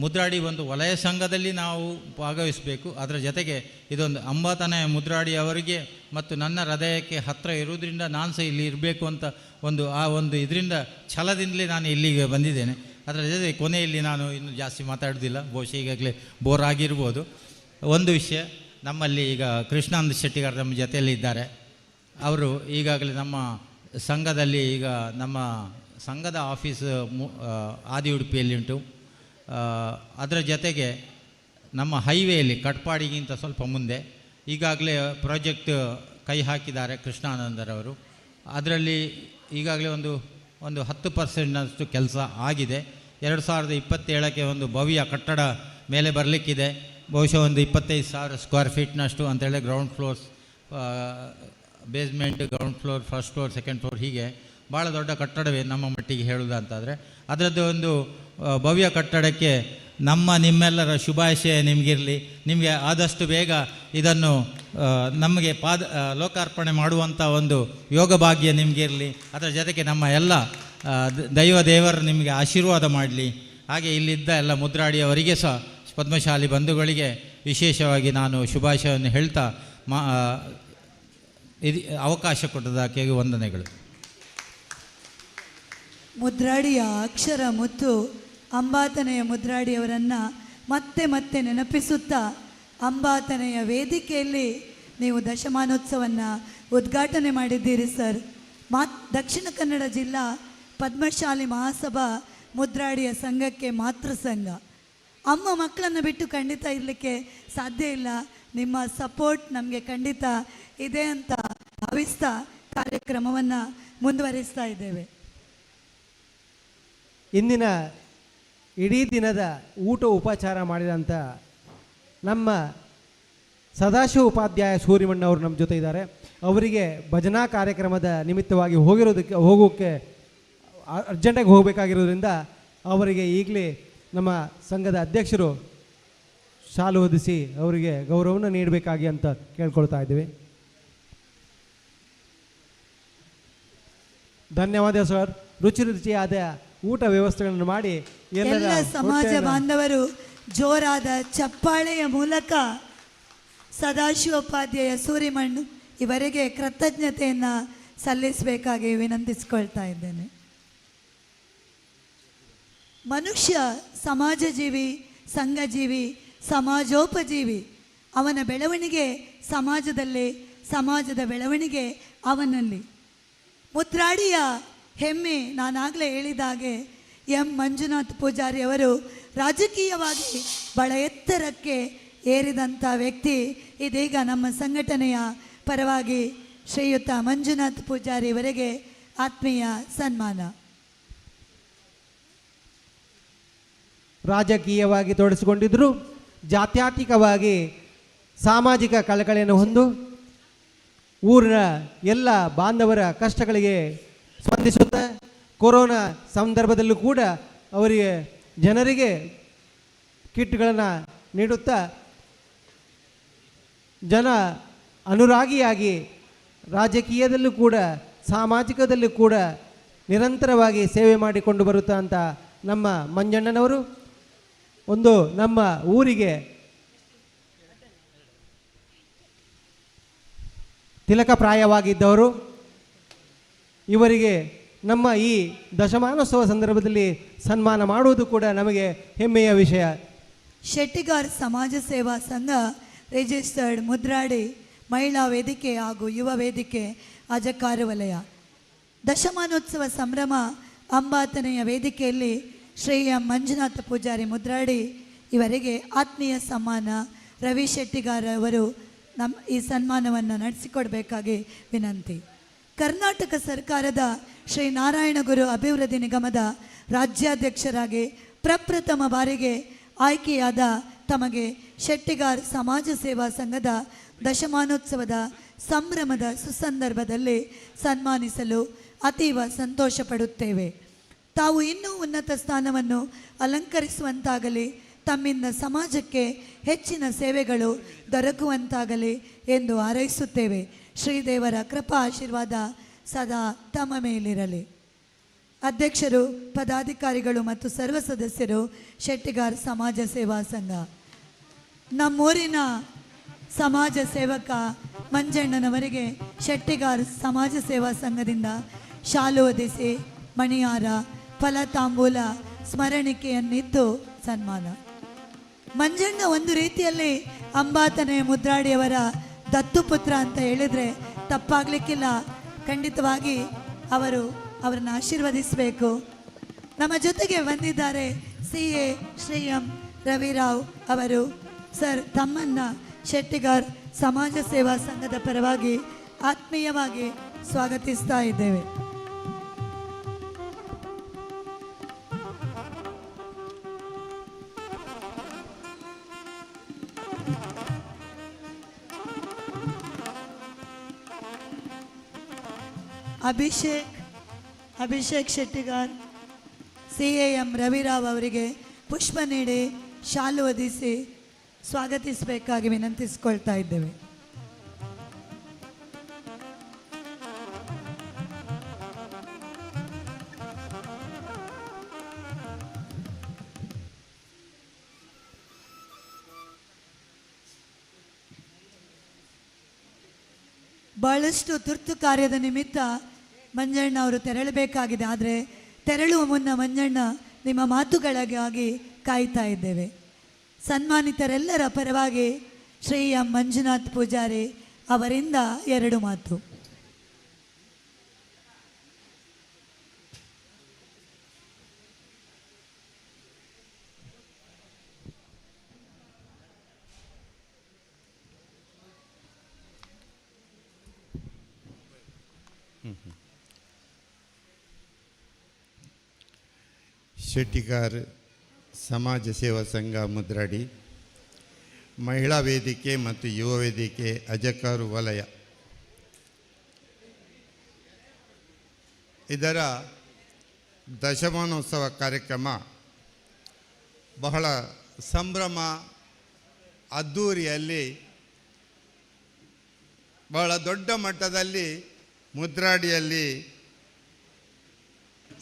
[SPEAKER 16] ಮುದ್ರಾಡಿ ಒಂದು ವಲಯ ಸಂಘದಲ್ಲಿ ನಾವು ಭಾಗವಹಿಸಬೇಕು. ಅದರ ಜೊತೆಗೆ ಇದೊಂದು ಅಂಬಾತನ ಮುದ್ರಾಡಿ ಅವರಿಗೆ ಮತ್ತು ನನ್ನ ಹೃದಯಕ್ಕೆ ಹತ್ತಿರ ಇರುವುದರಿಂದ ನಾನು ಸಹ ಇಲ್ಲಿ ಇರಬೇಕು ಅಂತ ಒಂದು ಇದರಿಂದ ಛಲದಿಂದಲೇ ನಾನು ಇಲ್ಲಿಗೆ ಬಂದಿದ್ದೇನೆ. ಅದರ ಜೊತೆಗೆ ಕೊನೆಯಲ್ಲಿ ನಾನು ಇನ್ನೂ ಜಾಸ್ತಿ ಮಾತಾಡೋದಿಲ್ಲ, ಬಹುಶಃ ಈಗಾಗಲೇ ಬೋರ್ ಆಗಿರ್ಬೋದು. ಒಂದು ವಿಷಯ, ನಮ್ಮಲ್ಲಿ ಈಗ ಕೃಷ್ಣಾನಂದ ಶೆಟ್ಟಿಗಾರ ನಮ್ಮ ಜೊತೆಯಲ್ಲಿ ಇದ್ದಾರೆ. ಅವರು ಈಗಾಗಲೇ ನಮ್ಮ ಸಂಘದಲ್ಲಿ ಈಗ ನಮ್ಮ ಸಂಘದ ಆಫೀಸ್ ಆದಿ ಉಡುಪಿಯಲ್ಲಿ ಉಂಟು. ಅದರ ಜೊತೆಗೆ ನಮ್ಮ ಹೈವೇಯಲ್ಲಿ ಕಟ್ಪಾಡಿಗಿಂತ ಸ್ವಲ್ಪ ಮುಂದೆ ಈಗಾಗಲೇ ಪ್ರಾಜೆಕ್ಟ್ ಕೈ ಹಾಕಿದ್ದಾರೆ ಕೃಷ್ಣಾನಂದರವರು. ಅದರಲ್ಲಿ ಈಗಾಗಲೇ ಒಂದು 10% ಕೆಲಸ ಆಗಿದೆ. 2027ಕ್ಕೆ ಒಂದು ಭವ್ಯ ಕಟ್ಟಡ ಮೇಲೆ ಬರಲಿಕ್ಕಿದೆ. ಬಹುಶಃ ಒಂದು 25,000 ಸ್ಕ್ವೇರ್ ಫೀಟ್ನಷ್ಟು ಅಂತೇಳಿ ground floors, basement, ground floor, first floor, second floor, ಹೀಗೆ ಭಾಳ ದೊಡ್ಡ ಕಟ್ಟಡವೇ ನಮ್ಮ ಮಟ್ಟಿಗೆ ಹೇಳುವುದಂತಾದರೆ. ಅದರದ್ದು ಒಂದು ಭವ್ಯ ಕಟ್ಟಡಕ್ಕೆ ನಿಮ್ಮೆಲ್ಲರ ಶುಭಾಶಯ ನಿಮಗಿರಲಿ. ನಿಮಗೆ ಆದಷ್ಟು ಬೇಗ ಇದನ್ನು ನಮಗೆ ಲೋಕಾರ್ಪಣೆ ಮಾಡುವಂಥ ಒಂದು ಯೋಗ ಭಾಗ್ಯ ನಿಮಗಿರಲಿ. ಅದರ ಜೊತೆಗೆ ನಮ್ಮ ಎಲ್ಲ ದೇವರು ನಿಮಗೆ ಆಶೀರ್ವಾದ ಮಾಡಲಿ. ಹಾಗೆ ಇಲ್ಲಿದ್ದ ಎಲ್ಲ ಮುದ್ರಾಡಿಯವರಿಗೆ ಸಹ ಪದ್ಮಶಾಲಿ ಬಂಧುಗಳಿಗೆ ವಿಶೇಷವಾಗಿ ನಾನು ಶುಭಾಶಯವನ್ನು ಹೇಳ್ತಾ ಅವಕಾಶ ಕೊಟ್ಟದಕ್ಕೆ ವಂದನೆಗಳು.
[SPEAKER 13] ಮುದ್ರಾಡಿಯ ಅಕ್ಷರ ಮುತ್ತು ಅಂಬಾತನೆಯ ಮುದ್ರಾಡಿಯವರನ್ನು ಮತ್ತೆ ಮತ್ತೆ ನೆನಪಿಸುತ್ತಾ ಅಂಬಾತನೆಯ ವೇದಿಕೆಯಲ್ಲಿ ನೀವು ದಶಮಾನೋತ್ಸವವನ್ನು ಉದ್ಘಾಟನೆ ಮಾಡಿದ್ದೀರಿ ಸರ್. ದಕ್ಷಿಣ ಕನ್ನಡ ಜಿಲ್ಲಾ ಪದ್ಮಶಾಲಿ ಮಹಾಸಭಾ ಮುದ್ರಾಡಿಯ ಸಂಘಕ್ಕೆ ಮಾತೃ ಸಂಘ. ಅಮ್ಮ ಮಕ್ಕಳನ್ನು ಬಿಟ್ಟು ಖಂಡಿತ ಇರಲಿಕ್ಕೆ ಸಾಧ್ಯ ಇಲ್ಲ. ನಿಮ್ಮ ಸಪೋರ್ಟ್ ನಮಗೆ ಖಂಡಿತ ಇದೆ ಅಂತ ಭಾವಿಸ್ತಾ ಕಾರ್ಯಕ್ರಮವನ್ನು ಮುಂದುವರಿಸ್ತಾ ಇದ್ದೇವೆ.
[SPEAKER 3] ಇಂದಿನ ಇಡೀ ದಿನದ ಊಟ ಉಪಚಾರ ಮಾಡಿದಂಥ ನಮ್ಮ ಸದಾಶಿವ ಉಪಾಧ್ಯಾಯ ಸೂರಿಮಣ್ಣವರು ನಮ್ಮ ಜೊತೆ ಇದ್ದಾರೆ. ಅವರಿಗೆ ಭಜನಾ ಕಾರ್ಯಕ್ರಮದ ನಿಮಿತ್ತವಾಗಿ ಹೋಗೋಕ್ಕೆ ಅರ್ಜೆಂಟಾಗಿ ಹೋಗಬೇಕಾಗಿರೋದ್ರಿಂದ ಅವರಿಗೆ ಈಗಲೇ ನಮ್ಮ ಸಂಘದ ಅಧ್ಯಕ್ಷರು ಶಾಲು ಹೊದಿಸಿ ಅವರಿಗೆ ಗೌರವವನ್ನು ನೀಡಬೇಕಾಗಿ ಅಂತ ಕೇಳ್ಕೊಳ್ತಾ ಇದ್ದೀವಿ. ಧನ್ಯವಾದ ಸರ್. ರುಚಿ ರುಚಿಯಾದ ಊಟ ವ್ಯವಸ್ಥೆಗಳನ್ನು ಮಾಡಿ
[SPEAKER 13] ಎಲ್ಲ ಸಮಾಜ ಬಾಂಧವರು ಜೋರಾದ ಚಪ್ಪಾಳೆಯ ಮೂಲಕ ಸದಾಶಿವೋಪಾಧ್ಯಾಯ ಸೂರಿಮಣ್ಣು ಇವರಿಗೆ ಕೃತಜ್ಞತೆಯನ್ನು ಸಲ್ಲಿಸಬೇಕಾಗಿ ವಿನಂತಿಸಿಕೊಳ್ತಾ ಇದ್ದೇನೆ. ಮನುಷ್ಯ ಸಮಾಜಜೀವಿ, ಸಂಘಜೀವಿ, ಸಮಾಜೋಪಜೀವಿ. ಅವನ ಬೆಳವಣಿಗೆ ಸಮಾಜದಲ್ಲಿ, ಸಮಾಜದ ಬೆಳವಣಿಗೆ ಅವನಲ್ಲಿ. ಮುದ್ರಾಡಿಯ ಹೆಮ್ಮೆ ನಾನಾಗಲೇ ಹೇಳಿದಾಗೆ ಎಂ ಮಂಜುನಾಥ್ ಪೂಜಾರಿ ಅವರು ರಾಜಕೀಯವಾಗಿ ಬಹಳ ಎತ್ತರಕ್ಕೆ ಏರಿದಂಥ ವ್ಯಕ್ತಿ. ಇದೀಗ ನಮ್ಮ ಸಂಘಟನೆಯ ಪರವಾಗಿ ಶ್ರೀಯುತ ಮಂಜುನಾಥ್ ಪೂಜಾರಿ ಅವರಿಗೆ ಆತ್ಮೀಯ ಸನ್ಮಾನ.
[SPEAKER 3] ರಾಜಕೀಯವಾಗಿ ತೊಡಗಿಸಿಕೊಂಡಿದ್ದರು, ಜಾತ್ಯತೀತವಾಗಿ ಸಾಮಾಜಿಕ ಕಳಕಳಿಯನ್ನು ಹೊಂದು ಊರಿನ ಎಲ್ಲ ಬಾಂಧವರ ಕಷ್ಟಗಳಿಗೆ ಸ್ಪಂದಿಸುತ್ತಾ ಕೊರೋನಾ ಸಂದರ್ಭದಲ್ಲೂ ಕೂಡ ಅವರಿಗೆ ಜನರಿಗೆ ಕಿಟ್ಗಳನ್ನು ನೀಡುತ್ತಾ ಜನ ಅನುರಾಗಿಯಾಗಿ ರಾಜಕೀಯದಲ್ಲೂ ಕೂಡ ಸಾಮಾಜಿಕದಲ್ಲೂ ಕೂಡ ನಿರಂತರವಾಗಿ ಸೇವೆ ಮಾಡಿಕೊಂಡು ಬರುತ್ತಾ ಅಂತ ನಮ್ಮ ಮಂಜಣ್ಣನವರು ಒಂದು ನಮ್ಮ ಊರಿಗೆ ತಿಲಕಪ್ರಾಯವಾಗಿದ್ದವರು. ಇವರಿಗೆ ನಮ್ಮ ಈ ದಶಮಾನೋತ್ಸವ ಸಂದರ್ಭದಲ್ಲಿ ಸನ್ಮಾನ ಮಾಡುವುದು ಕೂಡ ನಮಗೆ ಹೆಮ್ಮೆಯ ವಿಷಯ.
[SPEAKER 13] ಶೆಟ್ಟಿಗಾರ್ ಸಮಾಜ ಸೇವಾ ಸಂಘ ರಿಜಿಸ್ಟರ್ಡ್ ಮುದ್ರಾಡಿ ಮಹಿಳಾ ವೇದಿಕೆ ಹಾಗೂ ಯುವ ವೇದಿಕೆ ಅಜಕಾರು ವಲಯ ದಶಮಾನೋತ್ಸವ ಸಂಭ್ರಮ ಅಂಬಾತನೆಯ ವೇದಿಕೆಯಲ್ಲಿ ಶ್ರೀ ಎಂ ಮಂಜುನಾಥ ಪೂಜಾರಿ ಮುದ್ರಾಡಿ ಇವರಿಗೆ ಆತ್ಮೀಯ ಸನ್ಮಾನ. ರವಿ ಶೆಟ್ಟಿಗಾರ್ ಅವರು ಈ ಸನ್ಮಾನವನ್ನು ನಡೆಸಿಕೊಡಬೇಕಾಗಿ ವಿನಂತಿ. ಕರ್ನಾಟಕ ಸರ್ಕಾರದ ಶ್ರೀ ನಾರಾಯಣಗುರು ಅಭಿವೃದ್ಧಿ ನಿಗಮದ ರಾಜ್ಯಾಧ್ಯಕ್ಷರಾಗಿ ಪ್ರಪ್ರಥಮ ಬಾರಿಗೆ ಆಯ್ಕೆಯಾದ ತಮಗೆ ಶೆಟ್ಟಿಗಾರ್ ಸಮಾಜ ಸೇವಾ ಸಂಘದ ದಶಮಾನೋತ್ಸವದ ಸಂಭ್ರಮದ ಸುಸಂದರ್ಭದಲ್ಲಿ ಸನ್ಮಾನಿಸಲು ಅತೀವ ಸಂತೋಷ ಪಡುತ್ತೇವೆ. ತಾವು ಇನ್ನೂ ಉನ್ನತ ಸ್ಥಾನವನ್ನು ಅಲಂಕರಿಸುವಂತಾಗಲಿ, ತಮ್ಮಿಂದ ಸಮಾಜಕ್ಕೆ ಹೆಚ್ಚಿನ ಸೇವೆಗಳು ದೊರಕುವಂತಾಗಲಿ ಎಂದು ಹಾರೈಸುತ್ತೇವೆ. ಶ್ರೀದೇವರ ಕೃಪಾ ಆಶೀರ್ವಾದ ಸದಾ ತಮ್ಮ ಮೇಲಿರಲಿ. ಅಧ್ಯಕ್ಷರು, ಪದಾಧಿಕಾರಿಗಳು ಮತ್ತು ಸರ್ವ ಸದಸ್ಯರು, ಶೆಟ್ಟಿಗಾರ್ ಸಮಾಜ ಸೇವಾ ಸಂಘ. ನಮ್ಮೂರಿನ ಸಮಾಜ ಸೇವಕ ಮಂಜಣ್ಣನವರಿಗೆ ಶೆಟ್ಟಿಗಾರ್ ಸಮಾಜ ಸೇವಾ ಸಂಘದಿಂದ ಶಾಲು ಹೊದಿಸಿ ಮಣಿಹಾರ, ಫಲತಾಂಬೂಲ, ಸ್ಮರಣಿಕೆಯನ್ನಿತ್ತು ಸನ್ಮಾನ. ಮಂಜಣ್ಣ ಒಂದು ರೀತಿಯಲ್ಲಿ ಅಂಬಾತನೆ ಮುದ್ರಾಡಿಯವರ ದತ್ತುಪುತ್ರ ಅಂತ ಹೇಳಿದರೆ ತಪ್ಪಾಗಲಿಕ್ಕಿಲ್ಲ. ಖಂಡಿತವಾಗಿ ಅವರನ್ನು ಆಶೀರ್ವದಿಸಬೇಕು. ನಮ್ಮ ಜೊತೆಗೆ ಬಂದಿದ್ದಾರೆ CA ಶ್ರೀ ಎಂ ರವಿರಾವ್ ಅವರು. ಸರ್, ತಮ್ಮನ್ನ ಶೆಟ್ಟಿಗಾರ್ ಸಮಾಜ ಸೇವಾ ಸಂಘದ ಪರವಾಗಿ ಆತ್ಮೀಯವಾಗಿ ಸ್ವಾಗತಿಸ್ತಾ ಇದ್ದೇವೆ. ಅಭಿಷೇಕ್ ಶೆಟ್ಟಿಗಾರ್ CA ಎಂ ರವಿರಾವ್ ಅವರಿಗೆ ಪುಷ್ಪ ನೀಡಿ ಶಾಲು ಹೊದಿಸಿ ಸ್ವಾಗತಿಸಬೇಕಾಗಿ ವಿನಂತಿಸಿಕೊಳ್ತಾ ಇದ್ದೇವೆ. ಬಹಳಷ್ಟು ತುರ್ತು ಕಾರ್ಯದ ನಿಮಿತ್ತ ಮಂಜಣ್ಣ ಅವರು ತೆರಳಬೇಕಾಗಿದೆ. ಆದರೆ ತೆರಳುವ ಮುನ್ನ ಮಂಜಣ್ಣ, ನಿಮ್ಮ ಮಾತುಗಳಿಗಾಗಿ ಕಾಯ್ತಾ ಇದ್ದೇವೆ. ಸನ್ಮಾನಿತರೆಲ್ಲರ ಪರವಾಗಿ ಶ್ರೀ ಎಂ ಮಂಜುನಾಥ್ ಪೂಜಾರಿ, ಅವರಿಂದ 2 ಮಾತು.
[SPEAKER 17] ಶೆಟ್ಟಿಗಾರ್ ಸಮಾಜ ಸೇವಾ ಸಂಘ ಮುದ್ರಾಡಿ, ಮಹಿಳಾ ವೇದಿಕೆ ಮತ್ತು ಯುವ ವೇದಿಕೆ ಅಜಕಾರು ವಲಯ ಇದರ ದಶಮಾನೋತ್ಸವ ಕಾರ್ಯಕ್ರಮ ಬಹಳ ಸಂಭ್ರಮ ಅದ್ಧೂರಿಯಲ್ಲಿ ಬಹಳ ದೊಡ್ಡ ಮಟ್ಟದಲ್ಲಿ ಮುದ್ರಾಡಿಯಲ್ಲಿ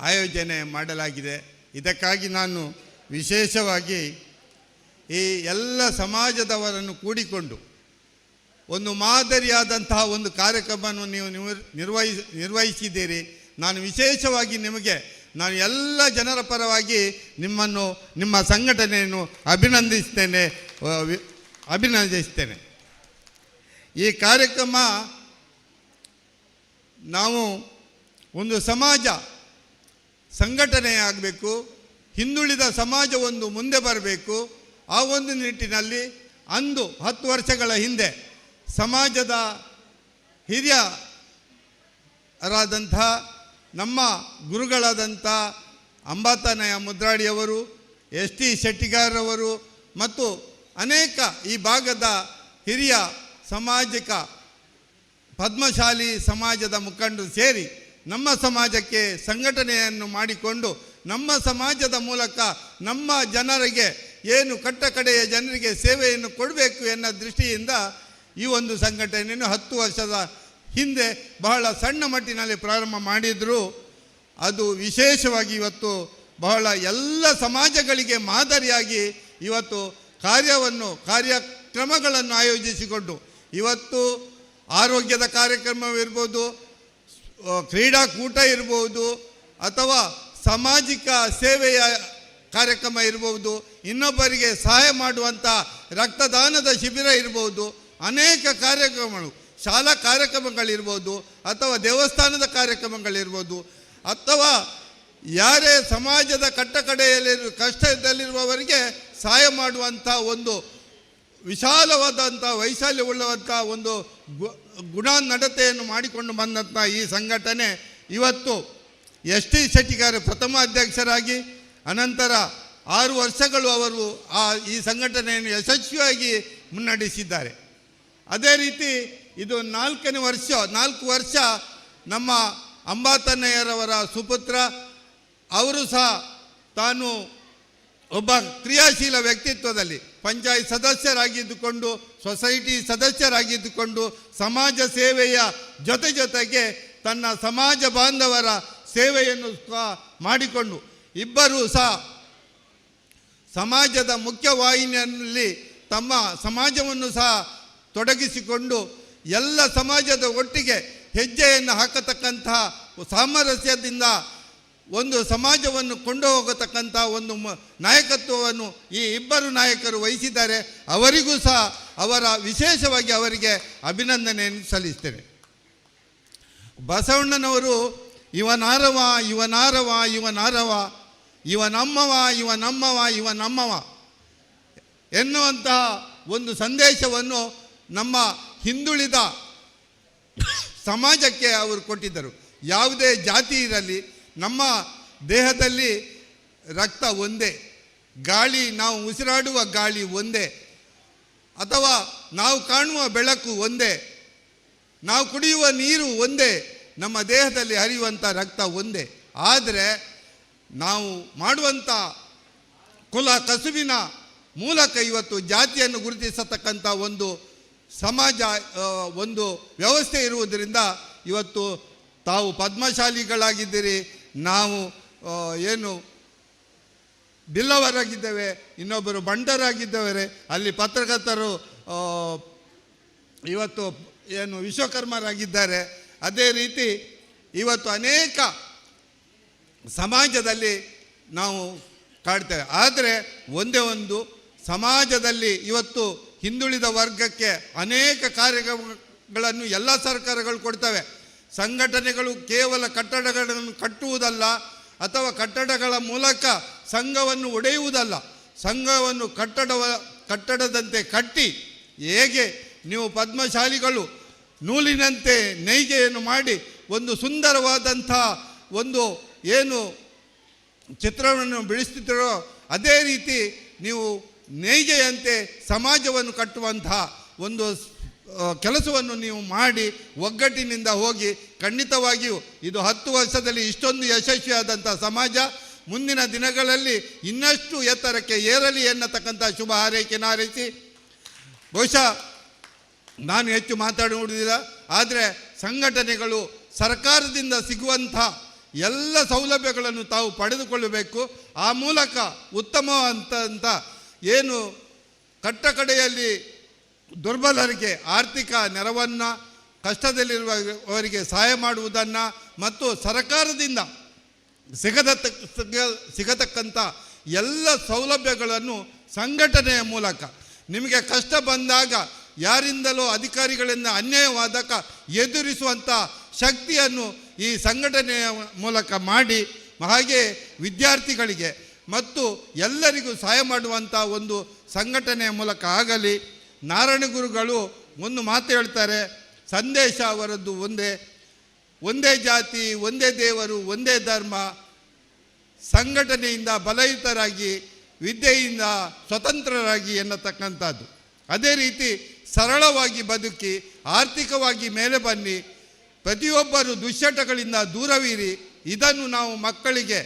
[SPEAKER 17] ಆಯೋಜನೆ ಮಾಡಲಾಗಿದೆ. ಇದಕ್ಕಾಗಿ ನಾನು ವಿಶೇಷವಾಗಿ ಈ ಎಲ್ಲ ಸಮಾಜದವರನ್ನು ಕೂಡಿಕೊಂಡು ಒಂದು ಮಾದರಿಯಾದಂತಹ ಒಂದು ಕಾರ್ಯಕ್ರಮವನ್ನು ನೀವು ನಿರ್ವಹಿಸಿದ್ದೀರಿ. ನಾನು ವಿಶೇಷವಾಗಿ ನಿಮಗೆ ನಾನು ಎಲ್ಲ ಜನರ ಪರವಾಗಿ ನಿಮ್ಮನ್ನು ನಿಮ್ಮ ಸಂಘಟನೆಯನ್ನು ಅಭಿನಂದಿಸ್ತೇನೆ. ಈ ಕಾರ್ಯಕ್ರಮ ನಾವು ಒಂದು ಸಮಾಜ ಸಂಘಟನೆಯಾಗಬೇಕು, ಹಿಂದುಳಿದ ಸಮಾಜ ಒಂದು ಮುಂದೆ ಬರಬೇಕು. ಆ ಒಂದು ನಿಟ್ಟಿನಲ್ಲಿ ಅಂದು 10 ವರ್ಷಗಳ ಹಿಂದೆ ಸಮಾಜದ ಹಿರಿಯರಾದಂಥ ನಮ್ಮ ಗುರುಗಳಾದಂಥ ಅಂಬಾತನಯ ಮುದ್ರಾಡಿಯವರು, ST ಶೆಟ್ಟಿಗಾರವರು ಮತ್ತು ಅನೇಕ ಈ ಭಾಗದ ಹಿರಿಯ ಸಾಮಾಜಿಕ ಪದ್ಮಶಾಲಿ ಸಮಾಜದ ಮುಖಂಡರು ಸೇರಿ ನಮ್ಮ ಸಮಾಜಕ್ಕೆ ಸಂಘಟನೆಯನ್ನು ಮಾಡಿಕೊಂಡು ನಮ್ಮ ಸಮಾಜದ ಮೂಲಕ ನಮ್ಮ ಜನರಿಗೆ ಏನು ಕಟ್ಟಕಡೆಯ ಜನರಿಗೆ ಸೇವೆಯನ್ನು ಕೊಡಬೇಕು ಎನ್ನೋ ದೃಷ್ಟಿಯಿಂದ ಈ ಒಂದು ಸಂಘಟನೆಯನ್ನು 10 ವರ್ಷದ ಹಿಂದೆ ಬಹಳ ಸಣ್ಣ ಮಟ್ಟಿನಲ್ಲಿ ಪ್ರಾರಂಭ ಮಾಡಿದರೂ ಅದು ವಿಶೇಷವಾಗಿ ಇವತ್ತು ಬಹಳ ಎಲ್ಲ ಸಮಾಜಗಳಿಗೆ ಮಾದರಿಯಾಗಿ ಇವತ್ತು ಕಾರ್ಯಕ್ರಮಗಳನ್ನು ಆಯೋಜಿಸಿಕೊಂಡು ಇವತ್ತು ಆರೋಗ್ಯದ ಕಾರ್ಯಕ್ರಮವಿರ್ಬೋದು, ಕ್ರೀಡಾಕೂಟ ಇರ್ಬೋದು, ಅಥವಾ ಸಾಮಾಜಿಕ ಸೇವೆಯ ಕಾರ್ಯಕ್ರಮ ಇರ್ಬೋದು, ಇನ್ನೊಬ್ಬರಿಗೆ ಸಹಾಯ ಮಾಡುವಂಥ ರಕ್ತದಾನದ ಶಿಬಿರ ಇರ್ಬೋದು, ಅನೇಕ ಕಾರ್ಯಕ್ರಮಗಳು, ಶಾಲಾ ಕಾರ್ಯಕ್ರಮಗಳಿರ್ಬೋದು, ಅಥವಾ ದೇವಸ್ಥಾನದ ಕಾರ್ಯಕ್ರಮಗಳಿರ್ಬೋದು, ಅಥವಾ ಯಾರೇ ಸಮಾಜದ ಕಟ್ಟಕಡೆಯಲ್ಲಿ ಕಷ್ಟದಲ್ಲಿರುವವರಿಗೆ ಸಹಾಯ ಮಾಡುವಂಥ ಒಂದು ವಿಶಾಲವಾದಂಥ ವೈಶಾಲ್ಯವುಳ್ಳಂಥ ಒಂದು ಗುಣ ನಡತೆಯನ್ನು ಮಾಡಿಕೊಂಡು ಬಂದಂಥ ಈ ಸಂಘಟನೆ ಇವತ್ತು ST ಶೆಟ್ಟಿಗಾರ ಪ್ರಥಮ ಅಧ್ಯಕ್ಷರಾಗಿ ಅನಂತರ 6 ವರ್ಷಗಳು ಅವರು ಈ ಸಂಘಟನೆಯನ್ನು ಯಶಸ್ವಿಯಾಗಿ ಮುನ್ನಡೆಸಿದ್ದಾರೆ. ಅದೇ ರೀತಿ ಇದು 4 ವರ್ಷ ನಮ್ಮ ಅಂಬಾತನಯ್ಯರವರ ಸುಪುತ್ರ ಅವರು ಸಹ ತಾನು ಒಬ್ಬ ಕ್ರಿಯಾಶೀಲ ವ್ಯಕ್ತಿತ್ವದಲ್ಲಿ ಪಂಚಾಯತ್ ಸದಸ್ಯರಾಗಿದ್ದುಕೊಂಡು, ಸೊಸೈಟಿ ಸದಸ್ಯರಾಗಿದ್ದುಕೊಂಡು, ಸಮಾಜ ಸೇವೆಯ ಜೊತೆಗೆ ತನ್ನ ಸಮಾಜ ಬಾಂಧವರ ಸೇವೆಯನ್ನು ಮಾಡಿಕೊಂಡು ಇಬ್ಬರೂ ಸಹ ಸಮಾಜದ ಮುಖ್ಯವಾಹಿನಿಯಲ್ಲಿ ತಮ್ಮ ಸಮಾಜವನ್ನು ಸಹ ತೊಡಗಿಸಿಕೊಂಡು ಎಲ್ಲ ಸಮಾಜದ ಒಟ್ಟಿಗೆ ಹೆಜ್ಜೆಯನ್ನು ಹಾಕತಕ್ಕಂತಹ ಸಾಮರಸ್ಯದಿಂದ ಒಂದು ಸಮಾಜವನ್ನು ಕೊಂಡು ಹೋಗತಕ್ಕಂಥ ಒಂದು ನಾಯಕತ್ವವನ್ನು ಈ ಇಬ್ಬರು ನಾಯಕರು ವಹಿಸಿದ್ದಾರೆ. ಅವರಿಗೂ ಸಹ ವಿಶೇಷವಾಗಿ ಅವರಿಗೆ ಅಭಿನಂದನೆಯನ್ನು ಸಲ್ಲಿಸ್ತೇನೆ. ಬಸವಣ್ಣನವರು ಇವನಾರವ ಇವನಾರವ ಇವನಾರವ ಇವನಮ್ಮವ ಎನ್ನುವಂತಹ ಒಂದು ಸಂದೇಶವನ್ನು ನಮ್ಮ ಹಿಂದುಳಿದ ಸಮಾಜಕ್ಕೆ ಅವರು ಕೊಟ್ಟಿದ್ದರು. ಯಾವುದೇ ಜಾತಿ ಇರಲಿ, ನಮ್ಮ ದೇಹದಲ್ಲಿ ರಕ್ತ ಒಂದೇ, ಗಾಳಿ ನಾವು ಉಸಿರಾಡುವ ಗಾಳಿ ಒಂದೇ, ಅಥವಾ ನಾವು ಕಾಣುವ ಬೆಳಕು ಒಂದೇ, ನಾವು ಕುಡಿಯುವ ನೀರು ಒಂದೇ, ನಮ್ಮ ದೇಹದಲ್ಲಿ ಹರಿಯುವಂಥ ರಕ್ತ ಒಂದೇ. ಆದರೆ ನಾವು ಮಾಡುವಂಥ ಕುಲ ಕಸುಬಿನ ಮೂಲಕ ಇವತ್ತು ಜಾತಿಯನ್ನು ಗುರುತಿಸತಕ್ಕಂಥ ಒಂದು ಸಮಾಜ ಒಂದು ವ್ಯವಸ್ಥೆ ಇರುವುದರಿಂದ ಇವತ್ತು ತಾವು ಪದ್ಮಶಾಲಿಗಳಾಗಿದ್ದೀರಿ, ನಾವು ಏನು ಬಿಲ್ಲವರಾಗಿದ್ದೇವೆ, ಇನ್ನೊಬ್ಬರು ಬಂಟರಾಗಿದ್ದೇವೆ, ಅಲ್ಲಿ ಪತ್ರಕರ್ತರು ಇವತ್ತು ಏನು ವಿಶ್ವಕರ್ಮರಾಗಿದ್ದಾರೆ. ಅದೇ ರೀತಿ ಇವತ್ತು ಅನೇಕ ಸಮಾಜದಲ್ಲಿ ನಾವು ಕಾಡ್ತೇವೆ. ಆದರೆ ಒಂದೇ ಒಂದು ಸಮಾಜದಲ್ಲಿ ಇವತ್ತು ಹಿಂದುಳಿದ ವರ್ಗಕ್ಕೆ ಅನೇಕ ಗಳನ್ನು ಎಲ್ಲ ಸರ್ಕಾರಗಳು ಕೊಡ್ತವೆ. ಸಂಘಟನೆಗಳು ಕೇವಲ ಕಟ್ಟಡಗಳನ್ನು ಕಟ್ಟುವುದಲ್ಲ ಅಥವಾ ಕಟ್ಟಡಗಳ ಮೂಲಕ ಸಂಘವನ್ನು ಒಡೆಯುವುದಲ್ಲ. ಸಂಘವನ್ನು ಕಟ್ಟಡದಂತೆ ಕಟ್ಟಿ ಹೇಗೆ ನೀವು ಪದ್ಮಶಾಲಿಗಳು ನೂಲಿನಂತೆ ನೇಯ್ಗೆಯನ್ನು ಮಾಡಿ ಒಂದು ಸುಂದರವಾದಂಥ ಒಂದು ಏನು ಚಿತ್ರವನ್ನು ಬಿಡಿಸ್ತಿದ್ದೀರೋ ಅದೇ ರೀತಿ ನೀವು ನೇಯ್ಗೆಯಂತೆ ಸಮಾಜವನ್ನು ಕಟ್ಟುವಂತಹ ಒಂದು ಕೆಲಸವನ್ನು ನೀವು ಮಾಡಿ ಒಗ್ಗಟ್ಟಿನಿಂದ ಹೋಗಿ ಖಂಡಿತವಾಗಿಯೂ ಇದು 10 ವರ್ಷದಲ್ಲಿ ಇಷ್ಟೊಂದು ಯಶಸ್ವಿಯಾದಂಥ ಸಮಾಜ ಮುಂದಿನ ದಿನಗಳಲ್ಲಿ ಇನ್ನಷ್ಟು ಎತ್ತರಕ್ಕೆ ಏರಲಿ ಎನ್ನತಕ್ಕಂಥ ಶುಭ ಹಾರೈಕೆಯನ್ನು ಹಾರೈಸಿ, ಬಹುಶಃ ನಾನು ಹೆಚ್ಚು ಮಾತಾಡುವುದಿಲ್ಲ. ಆದರೆ ಸಂಘಟನೆಗಳು ಸರ್ಕಾರದಿಂದ ಸಿಗುವಂಥ ಎಲ್ಲ ಸೌಲಭ್ಯಗಳನ್ನು ತಾವು ಪಡೆದುಕೊಳ್ಳಬೇಕು. ಆ ಮೂಲಕ ಉತ್ತಮವಾದಂಥ ಏನು ಕಟ್ಟಕಡೆಯಲ್ಲಿ ದುರ್ಬಲರಿಗೆ ಆರ್ಥಿಕ ನೆರವನ್ನು, ಕಷ್ಟದಲ್ಲಿರುವವರಿಗೆ ಸಹಾಯ ಮಾಡುವುದನ್ನು ಮತ್ತು ಸರ್ಕಾರದಿಂದ ಸಿಗತಕ್ಕಂಥ ಎಲ್ಲ ಸೌಲಭ್ಯಗಳನ್ನು ಸಂಘಟನೆಯ ಮೂಲಕ ನಿಮಗೆ ಕಷ್ಟ ಬಂದಾಗ ಯಾರಿಂದಲೋ ಅಧಿಕಾರಿಗಳಿಂದ ಅನ್ಯಾಯವಾದಾಗ ಎದುರಿಸುವಂಥ ಶಕ್ತಿಯನ್ನು ಈ ಸಂಘಟನೆಯ ಮೂಲಕ ಮಾಡಿ, ಹಾಗೆ ವಿದ್ಯಾರ್ಥಿಗಳಿಗೆ ಮತ್ತು ಎಲ್ಲರಿಗೂ ಸಹಾಯ ಮಾಡುವಂಥ ಒಂದು ಸಂಘಟನೆಯ ಮೂಲಕ ಆಗಲಿ. ನಾರಾಯಣ ಗುರುಗಳು ಒಂದು ಮಾತು ಹೇಳ್ತಾರೆ, ಸಂದೇಶ ಅವರದ್ದು ಒಂದೇ, ಒಂದೇ ಜಾತಿ, ಒಂದೇ ದೇವರು, ಒಂದೇ ಧರ್ಮ. ಸಂಘಟನೆಯಿಂದ ಬಲಯುತರಾಗಿ, ವಿದ್ಯೆಯಿಂದ ಸ್ವತಂತ್ರರಾಗಿ ಎನ್ನತಕ್ಕಂಥದ್ದು. ಅದೇ ರೀತಿ ಸರಳವಾಗಿ ಬದುಕಿ, ಆರ್ಥಿಕವಾಗಿ ಮೇಲೆ ಬನ್ನಿ, ಪ್ರತಿಯೊಬ್ಬರು ದುಶ್ಚಟಗಳಿಂದ ದೂರವಿರಿ. ಇದನ್ನು ನಾವು ಮಕ್ಕಳಿಗೆ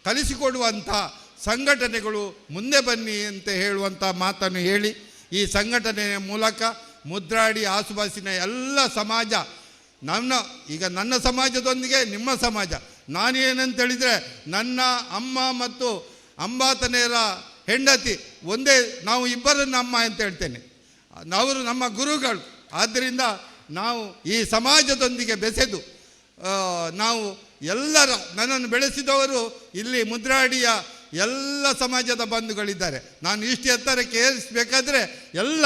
[SPEAKER 17] ಕಲಿಸಿಕೊಡುವಂಥ ಸಂಘಟನೆಗಳು ಮುಂದೆ ಬನ್ನಿ ಅಂತ ಹೇಳುವಂಥ ಮಾತನ್ನು ಹೇಳಿ, ಈ ಸಂಘಟನೆಯ ಮೂಲಕ ಮುದ್ರಾಡಿ ಆಸುಪಾಸಿನ ಎಲ್ಲ ಸಮಾಜ, ನನ್ನ ಸಮಾಜದೊಂದಿಗೆ ನಿಮ್ಮ ಸಮಾಜ, ನಾನೇನಂತ ಹೇಳಿದರೆ ನನ್ನ ಅಮ್ಮ ಮತ್ತು ಅಂಬಾತನೆಯರ ಹೆಂಡತಿ ಒಂದೇ, ನಾವು ಇಬ್ಬರನ್ನು ಅಮ್ಮ ಅಂತ ಹೇಳ್ತೇನೆ, ಅವರು ನಮ್ಮ ಗುರುಗಳು. ಆದ್ದರಿಂದ ನಾವು ಈ ಸಮಾಜದೊಂದಿಗೆ ಬೆಸೆದು ನಾವು ಎಲ್ಲರ, ನನ್ನನ್ನು ಬೆಳೆಸಿದವರು ಇಲ್ಲಿ ಮುದ್ರಾಡಿಯ ಎಲ್ಲ ಸಮಾಜದ ಬಂಧುಗಳಿದ್ದಾರೆ. ನಾನು ಇಷ್ಟು ಎತ್ತರಕ್ಕೆ ಏರಿಸಬೇಕಾದ್ರೆ ಎಲ್ಲ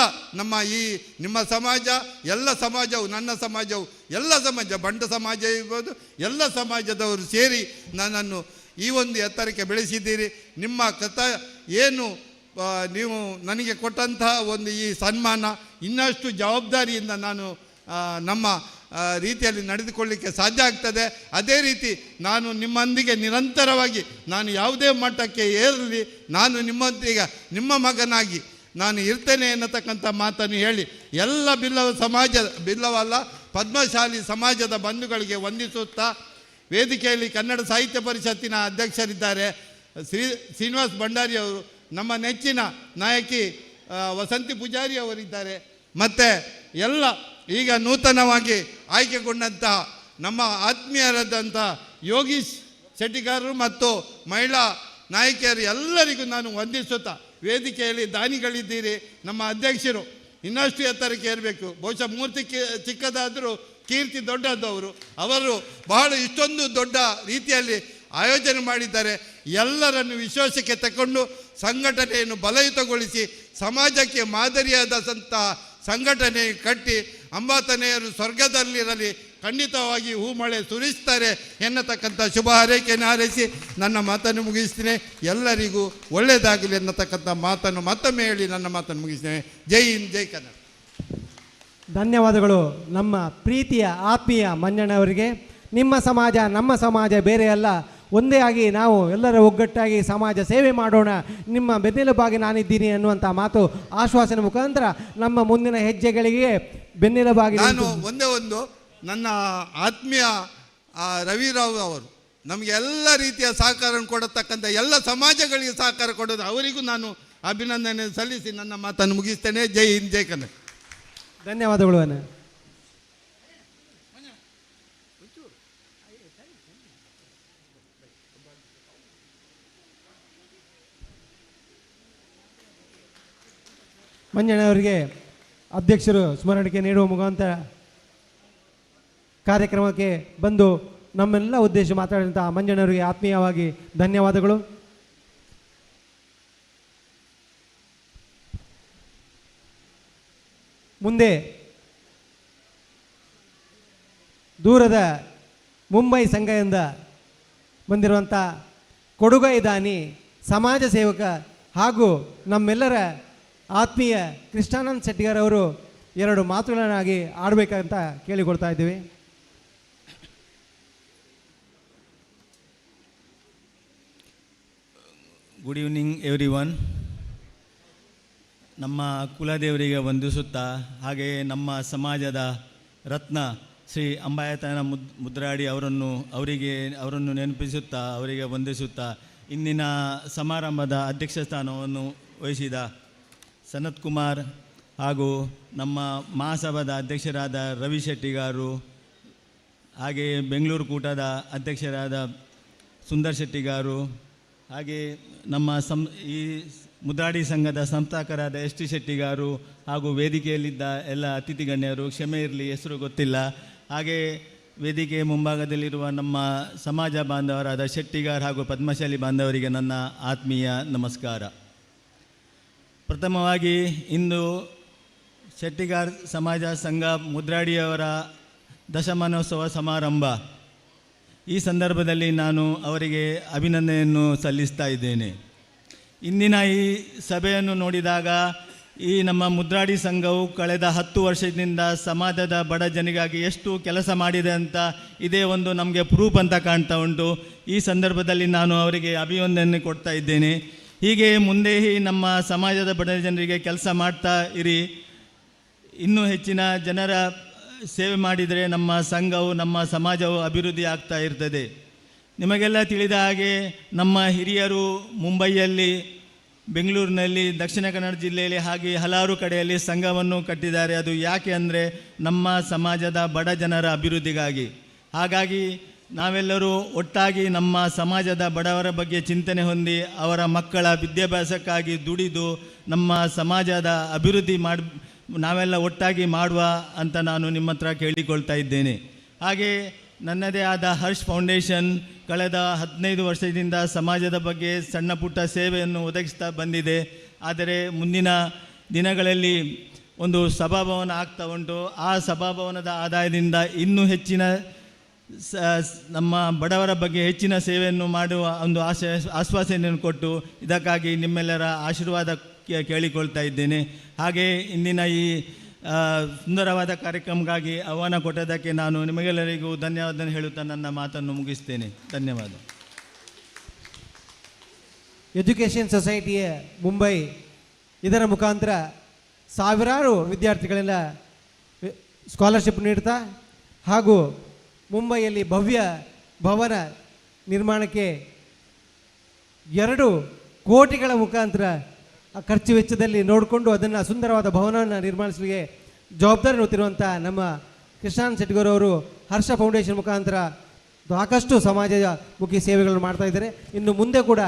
[SPEAKER 17] ನಿಮ್ಮ ಸಮಾಜ, ಎಲ್ಲ ಸಮಾಜವು, ನನ್ನ ಸಮಾಜವು, ಎಲ್ಲ ಸಮಾಜ, ಬಂಟ ಸಮಾಜ ಇರ್ಬೋದು, ಎಲ್ಲ ಸಮಾಜದವರು ಸೇರಿ ನನ್ನನ್ನು ಈ ಒಂದು ಎತ್ತರಕ್ಕೆ ಬೆಳೆಸಿದ್ದೀರಿ. ನಿಮ್ಮ ಏನು ನೀವು ನನಗೆ ಕೊಟ್ಟಂತಹ ಒಂದು ಈ ಸನ್ಮಾನ, ಇನ್ನಷ್ಟು ಜವಾಬ್ದಾರಿಯಿಂದ ನಾನು ನಮ್ಮ ರೀತಿಯಲ್ಲಿ ನಡೆದುಕೊಳ್ಳಲಿಕ್ಕೆ ಸಾಧ್ಯ ಆಗ್ತದೆ. ಅದೇ ರೀತಿ ನಾನು ನಿಮ್ಮೊಂದಿಗೆ ನಿರಂತರವಾಗಿ, ನಾನು ಯಾವುದೇ ಮಟ್ಟಕ್ಕೆ ಏರಲಿ, ನಾನು ನಿಮ್ಮೊಂದಿಗೆ ನಿಮ್ಮ ಮಗನಾಗಿ ನಾನು ಇರ್ತೇನೆ ಎನ್ನತಕ್ಕಂಥ ಮಾತನ್ನು ಹೇಳಿ, ಎಲ್ಲ ಬಿಲ್ಲವಲ್ಲ ಪದ್ಮಶಾಲಿ ಸಮಾಜದ ಬಂಧುಗಳಿಗೆ ವಂದಿಸುತ್ತಾ, ವೇದಿಕೆಯಲ್ಲಿ ಕನ್ನಡ ಸಾಹಿತ್ಯ ಪರಿಷತ್ತಿನ ಅಧ್ಯಕ್ಷರಿದ್ದಾರೆ ಶ್ರೀನಿವಾಸ್ ಭಂಡಾರಿ ಅವರು, ನಮ್ಮ ನೆಚ್ಚಿನ ನಾಯಕಿ ವಸಂತಿ ಪೂಜಾರಿ ಅವರಿದ್ದಾರೆ, ಮತ್ತು ಎಲ್ಲ ಈಗ ನೂತನವಾಗಿ ಆಯ್ಕೆಗೊಂಡಂತಹ ನಮ್ಮ ಆತ್ಮೀಯರಾದಂಥ ಯೋಗೀಶ್ ಶೆಟ್ಟಿಗಾರರು ಮತ್ತು ಮಹಿಳಾ ನಾಯಕಿಯರು ಎಲ್ಲರಿಗೂ ನಾನು ವಂದಿಸುತ್ತಾ, ವೇದಿಕೆಯಲ್ಲಿ ದಾನಿಗಳಿದ್ದೀರಿ, ನಮ್ಮ ಅಧ್ಯಕ್ಷರು ಇನ್ನಷ್ಟು ಎತ್ತರಕ್ಕೆ ಏರಬೇಕು. ಬಹುಶಃ ಮೂರ್ತಿ ಚಿಕ್ಕದಾದರೂ ಕೀರ್ತಿ ದೊಡ್ಡದವರು, ಅವರು ಬಹಳ ಇಷ್ಟೊಂದು ದೊಡ್ಡ ರೀತಿಯಲ್ಲಿ ಆಯೋಜನೆ ಮಾಡಿದ್ದಾರೆ. ಎಲ್ಲರನ್ನು ವಿಶ್ವಾಸಕ್ಕೆ ತಗೊಂಡು ಸಂಘಟನೆಯನ್ನು ಬಲಯುತಗೊಳಿಸಿ ಸಮಾಜಕ್ಕೆ ಮಾದರಿಯಾದಂಥ ಸಂಘಟನೆ ಕಟ್ಟಿ ಅಂಬಾತನೆಯರು ಸ್ವರ್ಗದಲ್ಲಿರಲಿ, ಖಂಡಿತವಾಗಿ ಹೂಮಳೆ ಸುರಿಸ್ತಾರೆ ಎನ್ನತಕ್ಕಂಥ ಶುಭ ಹಾರೈಕೆಯನ್ನು ಹಾರೈಸಿ ನನ್ನ ಮಾತನ್ನು ಮುಗಿಸ್ತೇನೆ. ಎಲ್ಲರಿಗೂ ಒಳ್ಳೆಯದಾಗಲಿ ಎನ್ನತಕ್ಕಂಥ ಮಾತನ್ನು ಮತ್ತೊಮ್ಮೆ ಹೇಳಿ ನನ್ನ ಮಾತನ್ನು ಮುಗಿಸ್ತೇನೆ. ಜೈ ಹಿಂದ್, ಜೈ ಕನ್ನಡ.
[SPEAKER 3] ಧನ್ಯವಾದಗಳು ನಮ್ಮ ಪ್ರೀತಿಯ ಆತ್ಮೀಯ ಮಂಜಣ್ಣವರಿಗೆ. ನಿಮ್ಮ ಸಮಾಜ ನಮ್ಮ ಸಮಾಜ ಬೇರೆ ಅಲ್ಲ, ಒಂದೇ ಆಗಿ ನಾವು ಎಲ್ಲರ ಒಗ್ಗಟ್ಟಾಗಿ ಸಮಾಜ ಸೇವೆ ಮಾಡೋಣ, ನಿಮ್ಮ ಬೆನ್ನೆಲುಬಾಗಿ ನಾನಿದ್ದೀನಿ ಅನ್ನುವಂಥ ಮಾತು ಆಶ್ವಾಸನೆ ಮುಖಾಂತರ ನಮ್ಮ ಮುಂದಿನ ಹೆಜ್ಜೆಗಳಿಗೆ ಬೆನ್ನೆಲುಬಾಗಿ.
[SPEAKER 17] ನಾನು ಒಂದು ನನ್ನ ಆತ್ಮೀಯ ರವಿರಾವ್ ಅವರು ನಮಗೆ ಎಲ್ಲ ರೀತಿಯ ಸಹಕಾರ ಕೊಡತಕ್ಕಂಥ ಎಲ್ಲ ಸಮಾಜಗಳಿಗೆ ಸಹಕಾರ ಕೊಡೋದು, ಅವರಿಗೂ ನಾನು ಅಭಿನಂದನೆ ಸಲ್ಲಿಸಿ ನನ್ನ ಮಾತನ್ನು ಮುಗಿಸ್ತೇನೆ. ಜೈ ಹಿಂದ್, ಜೈ ಕನ್ನಡ.
[SPEAKER 3] ಧನ್ಯವಾದಗಳು ಅಣ್ಣ. ಮಂಜಣ್ಣವರಿಗೆ ಅಧ್ಯಕ್ಷರು ಸ್ಮರಣಿಕೆ ನೀಡುವ ಮುಖಾಂತರ ಕಾರ್ಯಕ್ರಮಕ್ಕೆ ಬಂದು ನಮ್ಮೆಲ್ಲ ಉದ್ದೇಶ ಮಾತಾಡಿದಂಥ ಮಂಜಣ್ಣವರಿಗೆ ಆತ್ಮೀಯವಾಗಿ ಧನ್ಯವಾದಗಳು. ಮುಂದೆ ದೂರದ ಮುಂಬೈ ಸಂಘದಿಂದ ಬಂದಿರುವಂಥ ಕೊಡುಗೈ ದಾನಿ ಸಮಾಜ ಸೇವಕ ಹಾಗೂ ನಮ್ಮೆಲ್ಲರ ಆತ್ಮೀಯ ಕೃಷ್ಣಾನಂದ್ ಶೆಟ್ಟಿಗಾರ್ ಅವರು 2 ಮಾತುಗಳನ್ನಾಗಿ ಆಡಬೇಕಂತ ಕೇಳಿಕೊಳ್ತಾ ಇದ್ದೀವಿ.
[SPEAKER 18] Good evening every one. ನಮ್ಮ ಕುಲದೇವರಿಗೆ ವಂದಿಸುತ್ತಾ, ಹಾಗೆಯೇ ನಮ್ಮ ಸಮಾಜದ ರತ್ನ ಶ್ರೀ ಅಂಬಾಯತನ ಮುದ್ರಾಡಿ ಅವರನ್ನು ನೆನಪಿಸುತ್ತಾ, ಅವರಿಗೆ ವಂದಿಸುತ್ತಾ, ಇಂದಿನ ಸಮಾರಂಭದ ಅಧ್ಯಕ್ಷ ಸ್ಥಾನವನ್ನು ವಹಿಸಿದ ಸನತ್ ಕುಮಾರ್ ಹಾಗೂ ನಮ್ಮ ಮಹಾಸಭಾದ ಅಧ್ಯಕ್ಷರಾದ ರವಿ ಶೆಟ್ಟಿಗಾರು, ಹಾಗೆಯೇ ಬೆಂಗಳೂರು ಕೂಟದ ಅಧ್ಯಕ್ಷರಾದ ಸುಂದರ್ ಶೆಟ್ಟಿಗಾರು, ಹಾಗೆ ನಮ್ಮ ಈ ಮುದ್ರಾಡಿ ಸಂಘದ ಸಂಸ್ಥಾಪಕರಾದ ಎಸ್ ಟಿ ಶೆಟ್ಟಿಗಾರು ಹಾಗೂ ವೇದಿಕೆಯಲ್ಲಿದ್ದ ಎಲ್ಲ ಅತಿಥಿ ಗಣ್ಯರು, ಕ್ಷಮೆ ಇರಲಿ ಹೆಸರು ಗೊತ್ತಿಲ್ಲ, ಹಾಗೆ ವೇದಿಕೆ ಮುಂಭಾಗದಲ್ಲಿರುವ ನಮ್ಮ ಸಮಾಜ ಬಾಂಧವರಾದ ಶೆಟ್ಟಿಗಾರ್ ಹಾಗೂ ಪದ್ಮಶಾಲಿ ಬಾಂಧವರಿಗೆ ನನ್ನ ಆತ್ಮೀಯ ನಮಸ್ಕಾರ. ಪ್ರಥಮವಾಗಿ ಇಂದು ಶೆಟ್ಟಿಗಾರ್ ಸಮಾಜ ಸಂಘ ಮುದ್ರಾಡಿಯವರ ದಶಮಾನೋತ್ಸವ ಸಮಾರಂಭ. ಈ ಸಂದರ್ಭದಲ್ಲಿ ನಾನು ಅವರಿಗೆ ಅಭಿನಂದನೆಯನ್ನು ಸಲ್ಲಿಸ್ತಾ ಇದ್ದೇನೆ. ಇಂದಿನ ಈ ಸಭೆಯನ್ನು ನೋಡಿದಾಗ ಈ ನಮ್ಮ ಮುದ್ರಾಡಿ ಸಂಘವು ಕಳೆದ 10 ವರ್ಷದಿಂದ ಸಮಾಜದ ಬಡ ಜನರಿಗಾಗಿ ಎಷ್ಟು ಕೆಲಸ ಮಾಡಿದೆ ಅಂತ ಇದೇ ಒಂದು ನಮಗೆ ಪ್ರೂಫ್ ಅಂತ ಕಾಣ್ತಾ ಉಂಟು. ಈ ಸಂದರ್ಭದಲ್ಲಿ ನಾನು ಅವರಿಗೆ ಅಭಿನಂದನೆ ಕೊಡ್ತಾ ಇದ್ದೇನೆ. ಹೀಗೆ ಮುಂದೆ ನಮ್ಮ ಸಮಾಜದ ಬಡ ಜನರಿಗೆ ಕೆಲಸ ಮಾಡ್ತಾ ಇರಿ. ಇನ್ನೂ ಹೆಚ್ಚಿನ ಜನರ ಸೇವೆ ಮಾಡಿದರೆ ನಮ್ಮ ಸಂಘವು, ನಮ್ಮ ಸಮಾಜವು ಅಭಿವೃದ್ಧಿ ಆಗ್ತಾ ಇರ್ತದೆ. ನಿಮಗೆಲ್ಲ ತಿಳಿದ ಹಾಗೆ ನಮ್ಮ ಹಿರಿಯರು ಮುಂಬೈಯಲ್ಲಿ, ಬೆಂಗಳೂರಿನಲ್ಲಿ, ದಕ್ಷಿಣ ಕನ್ನಡ ಜಿಲ್ಲೆಯಲ್ಲಿ ಹಾಗೆ ಹಲವಾರು ಕಡೆಯಲ್ಲಿ ಸಂಘವನ್ನು ಕಟ್ಟಿದ್ದಾರೆ. ಅದು ಯಾಕೆ ಅಂದರೆ ನಮ್ಮ ಸಮಾಜದ ಬಡ ಜನರ ಅಭಿವೃದ್ಧಿಗಾಗಿ. ಹಾಗಾಗಿ ನಾವೆಲ್ಲರೂ ಒಟ್ಟಾಗಿ ನಮ್ಮ ಸಮಾಜದ ಬಡವರ ಬಗ್ಗೆ ಚಿಂತನೆ ಹೊಂದಿ ಅವರ ಮಕ್ಕಳ ವಿದ್ಯಾಭ್ಯಾಸಕ್ಕಾಗಿ ದುಡಿದು ನಮ್ಮ ಸಮಾಜದ ಅಭಿವೃದ್ಧಿ ನಾವೆಲ್ಲ ಒಟ್ಟಾಗಿ ಮಾಡುವ ಅಂತ ನಾನು ನಿಮ್ಮ ಹತ್ರ ಕೇಳಿಕೊಳ್ತಾ ಇದ್ದೇನೆ. ಹಾಗೆ ನನ್ನದೇ ಆದ ಹರ್ಷ್ ಫೌಂಡೇಶನ್ ಕಳೆದ 15 ವರ್ಷದಿಂದ ಸಮಾಜದ ಬಗ್ಗೆ ಸಣ್ಣ ಪುಟ್ಟ ಸೇವೆಯನ್ನು ಒದಗಿಸ್ತಾ ಬಂದಿದೆ. ಆದರೆ ಮುಂದಿನ ದಿನಗಳಲ್ಲಿ ಒಂದು ಸಭಾಭವನ ಆಗ್ತಾ ಉಂಟು. ಆ ಸಭಾಭವನದ ಆದಾಯದಿಂದ ಇನ್ನೂ ಹೆಚ್ಚಿನ ನಮ್ಮ ಬಡವರ ಬಗ್ಗೆ ಹೆಚ್ಚಿನ ಸೇವೆಯನ್ನು ಮಾಡುವ ಒಂದು ಆಶ್ವಾಸನೆಯನ್ನು ಕೊಟ್ಟು ಇದಕ್ಕಾಗಿ ನಿಮ್ಮೆಲ್ಲರ ಆಶೀರ್ವಾದ ಕೇಳಿಕೊಳ್ತಾ ಇದ್ದೇನೆ. ಹಾಗೆ ಇಂದಿನ ಈ ಸುಂದರವಾದ ಕಾರ್ಯಕ್ರಮಕ್ಕಾಗಿ ಆಹ್ವಾನ ಕೊಟ್ಟದಕ್ಕೆ ನಾನು ನಿಮಗೆಲ್ಲರಿಗೂ ಧನ್ಯವಾದ ಹೇಳುತ್ತಾ ನನ್ನ ಮಾತನ್ನು ಮುಗಿಸ್ತೇನೆ. ಧನ್ಯವಾದ.
[SPEAKER 3] ಎಜುಕೇಷನ್ ಸೊಸೈಟಿಯ ಮುಂಬೈ ಇದರ ಮುಖಾಂತರ ಸಾವಿರಾರು ವಿದ್ಯಾರ್ಥಿಗಳೆಲ್ಲ ಸ್ಕಾಲರ್ಶಿಪ್ ನೀಡ್ತಾ ಹಾಗೂ ಮುಂಬೈಯಲ್ಲಿ ಭವ್ಯ ಭವನ ನಿರ್ಮಾಣಕ್ಕೆ 2 ಕೋಟಿಗಳ ಮುಖಾಂತರ ಖರ್ಚು ವೆಚ್ಚದಲ್ಲಿ ನೋಡಿಕೊಂಡು ಅದನ್ನು ಸುಂದರವಾದ ಭವನವನ್ನು ನಿರ್ಮಾಣಿಸಲಿಕ್ಕೆ ಜವಾಬ್ದಾರಿ ಹೊತ್ತಿರುವಂಥ ನಮ್ಮ ಕೃಷ್ಣಾನಂದ್ ಶೆಟ್ಟಿಗಾರ್ ಅವರು ಹರ್ಷ ಫೌಂಡೇಶನ್ ಮುಖಾಂತರ ಸಾಕಷ್ಟು ಸಮಾಜಮುಖಿ ಸೇವೆಗಳನ್ನು ಮಾಡ್ತಾ ಇದ್ದಾರೆ. ಇನ್ನು ಮುಂದೆ ಕೂಡ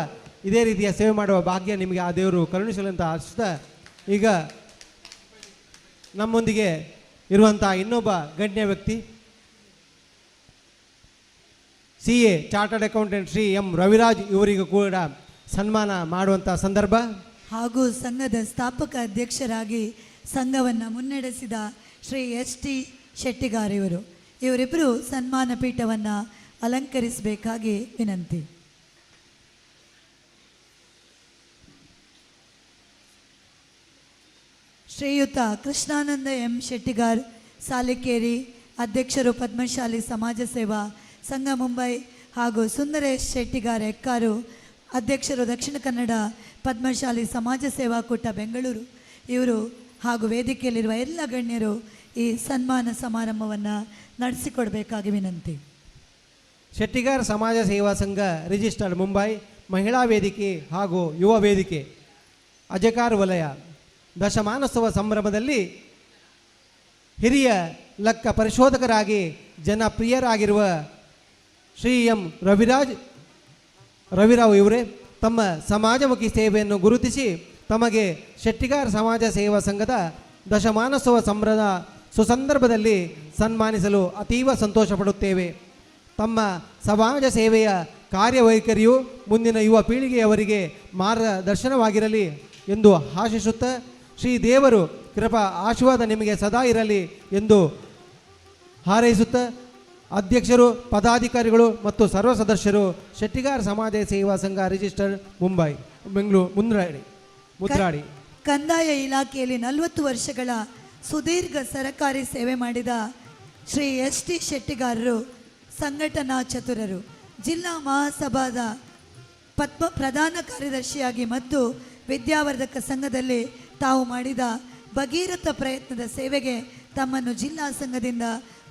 [SPEAKER 3] ಇದೇ ರೀತಿಯ ಸೇವೆ ಮಾಡುವ ಭಾಗ್ಯ ನಿಮಗೆ ಆ ದೇವರು ಕರುಣಿಸಲಂತ ಆಶಿಸ್ತಾ, ಈಗ ನಮ್ಮೊಂದಿಗೆ ಇರುವಂಥ ಇನ್ನೊಬ್ಬ ಗಣ್ಯ ವ್ಯಕ್ತಿ CA chartered accountant Shri M Raviraj ಇವರಿಗೂ ಕೂಡ ಸನ್ಮಾನ ಮಾಡುವಂಥ ಸಂದರ್ಭ.
[SPEAKER 13] ಹಾಗೂ ಸಂಘದ ಸ್ಥಾಪಕ ಅಧ್ಯಕ್ಷರಾಗಿ ಸಂಘವನ್ನು ಮುನ್ನಡೆಸಿದ ಶ್ರೀ ST ಶೆಟ್ಟಿಗಾರ್ ಇವರಿಬ್ಬರು ಸನ್ಮಾನ ಪೀಠವನ್ನು ಅಲಂಕರಿಸಬೇಕಾಗಿ ವಿನಂತಿ. ಶ್ರೀಯುತ ಕೃಷ್ಣಾನಂದ M ಶೆಟ್ಟಿಗಾರ್ ಸಾಲಿಕೇರಿ, ಅಧ್ಯಕ್ಷರು ಪದ್ಮಶಾಲಿ ಸಮಾಜ ಸೇವಾ ಸಂಘ ಮುಂಬೈ, ಹಾಗೂ ಸುಂದರೇಶ್ ಶೆಟ್ಟಿಗಾರ್ ಎಕ್ಕಾರು, ಅಧ್ಯಕ್ಷರು ದಕ್ಷಿಣ ಕನ್ನಡ ಪದ್ಮಶಾಲಿ ಸಮಾಜ ಸೇವಾ ಕೂಟ ಬೆಂಗಳೂರು ಇವರು ಹಾಗೂ ವೇದಿಕೆಯಲ್ಲಿರುವ ಎಲ್ಲ ಗಣ್ಯರು ಈ ಸನ್ಮಾನ ಸಮಾರಂಭವನ್ನು ನಡೆಸಿಕೊಡಬೇಕಾಗಿ ವಿನಂತಿ.
[SPEAKER 3] ಶೆಟ್ಟಿಗಾರ್ ಸಮಾಜ ಸೇವಾ ಸಂಘ ರಿಜಿಸ್ಟರ್ಡ್ ಮುಂಬೈ ಮಹಿಳಾ ವೇದಿಕೆ ಹಾಗೂ ಯುವ ವೇದಿಕೆ ಅಜಕಾರ್ ವಲಯ ದಶಮಾನೋತ್ಸವ ಸಂಭ್ರಮದಲ್ಲಿ ಹಿರಿಯ ಲೆಕ್ಕ ಪರಿಶೋಧಕರಾಗಿ ಜನಪ್ರಿಯರಾಗಿರುವ ಶ್ರೀ ಎಂ ರವಿರಾವ್ ಇವರೇ ತಮ್ಮ ಸಮಾಜಮುಖಿ ಸೇವೆಯನ್ನು ಗುರುತಿಸಿ ತಮಗೆ ಶೆಟ್ಟಿಗಾರ್ ಸಮಾಜ ಸೇವಾ ಸಂಘದ ದಶಮಾನೋತ್ಸವ ಸುಸಂದರ್ಭದಲ್ಲಿ ಸನ್ಮಾನಿಸಲು ಅತೀವ ಸಂತೋಷ ಪಡುತ್ತೇವೆ. ತಮ್ಮ ಸಮಾಜ ಸೇವೆಯ ಕಾರ್ಯವೈಖರಿಯು ಮುಂದಿನ ಯುವ ಪೀಳಿಗೆಯವರಿಗೆ ಮಾರ್ಗದರ್ಶನವಾಗಿರಲಿ ಎಂದು ಆಶಿಸುತ್ತಾ, ಶ್ರೀ ದೇವರು ಕೃಪಾ ಆಶೀರ್ವಾದ ನಿಮಗೆ ಸದಾ ಇರಲಿ ಎಂದು ಹಾರೈಸುತ್ತಾ, ಅಧ್ಯಕ್ಷರು, ಪದಾಧಿಕಾರಿಗಳು ಮತ್ತು ಸರ್ವ ಸದಸ್ಯರು ಶೆಟ್ಟಿಗಾರ್ ಸಮಾಜ ಸೇವಾ ಸಂಘ ರಿಜಿಸ್ಟರ್ಡ್ ಬೆಂಗಳೂರು ಮುದ್ರಾಡಿ.
[SPEAKER 13] ಕಂದಾಯ ಇಲಾಖೆಯಲ್ಲಿ 40 ವರ್ಷಗಳ ಸುದೀರ್ಘ ಸರಕಾರಿ ಸೇವೆ ಮಾಡಿದ ಶ್ರೀ ಎಸ್ ಟಿ ಶೆಟ್ಟಿಗಾರರು ಸಂಘಟನಾ ಚತುರರು. ಜಿಲ್ಲಾ ಮಹಾಸಭಾದ ಪ್ರಧಾನ ಕಾರ್ಯದರ್ಶಿಯಾಗಿ ಮತ್ತು ವಿದ್ಯಾವರ್ಧಕ ಸಂಘದಲ್ಲಿ ತಾವು ಮಾಡಿದ ಭಗೀರಥ ಪ್ರಯತ್ನದ ಸೇವೆಗೆ ತಮ್ಮನ್ನು ಜಿಲ್ಲಾ ಸಂಘದಿಂದ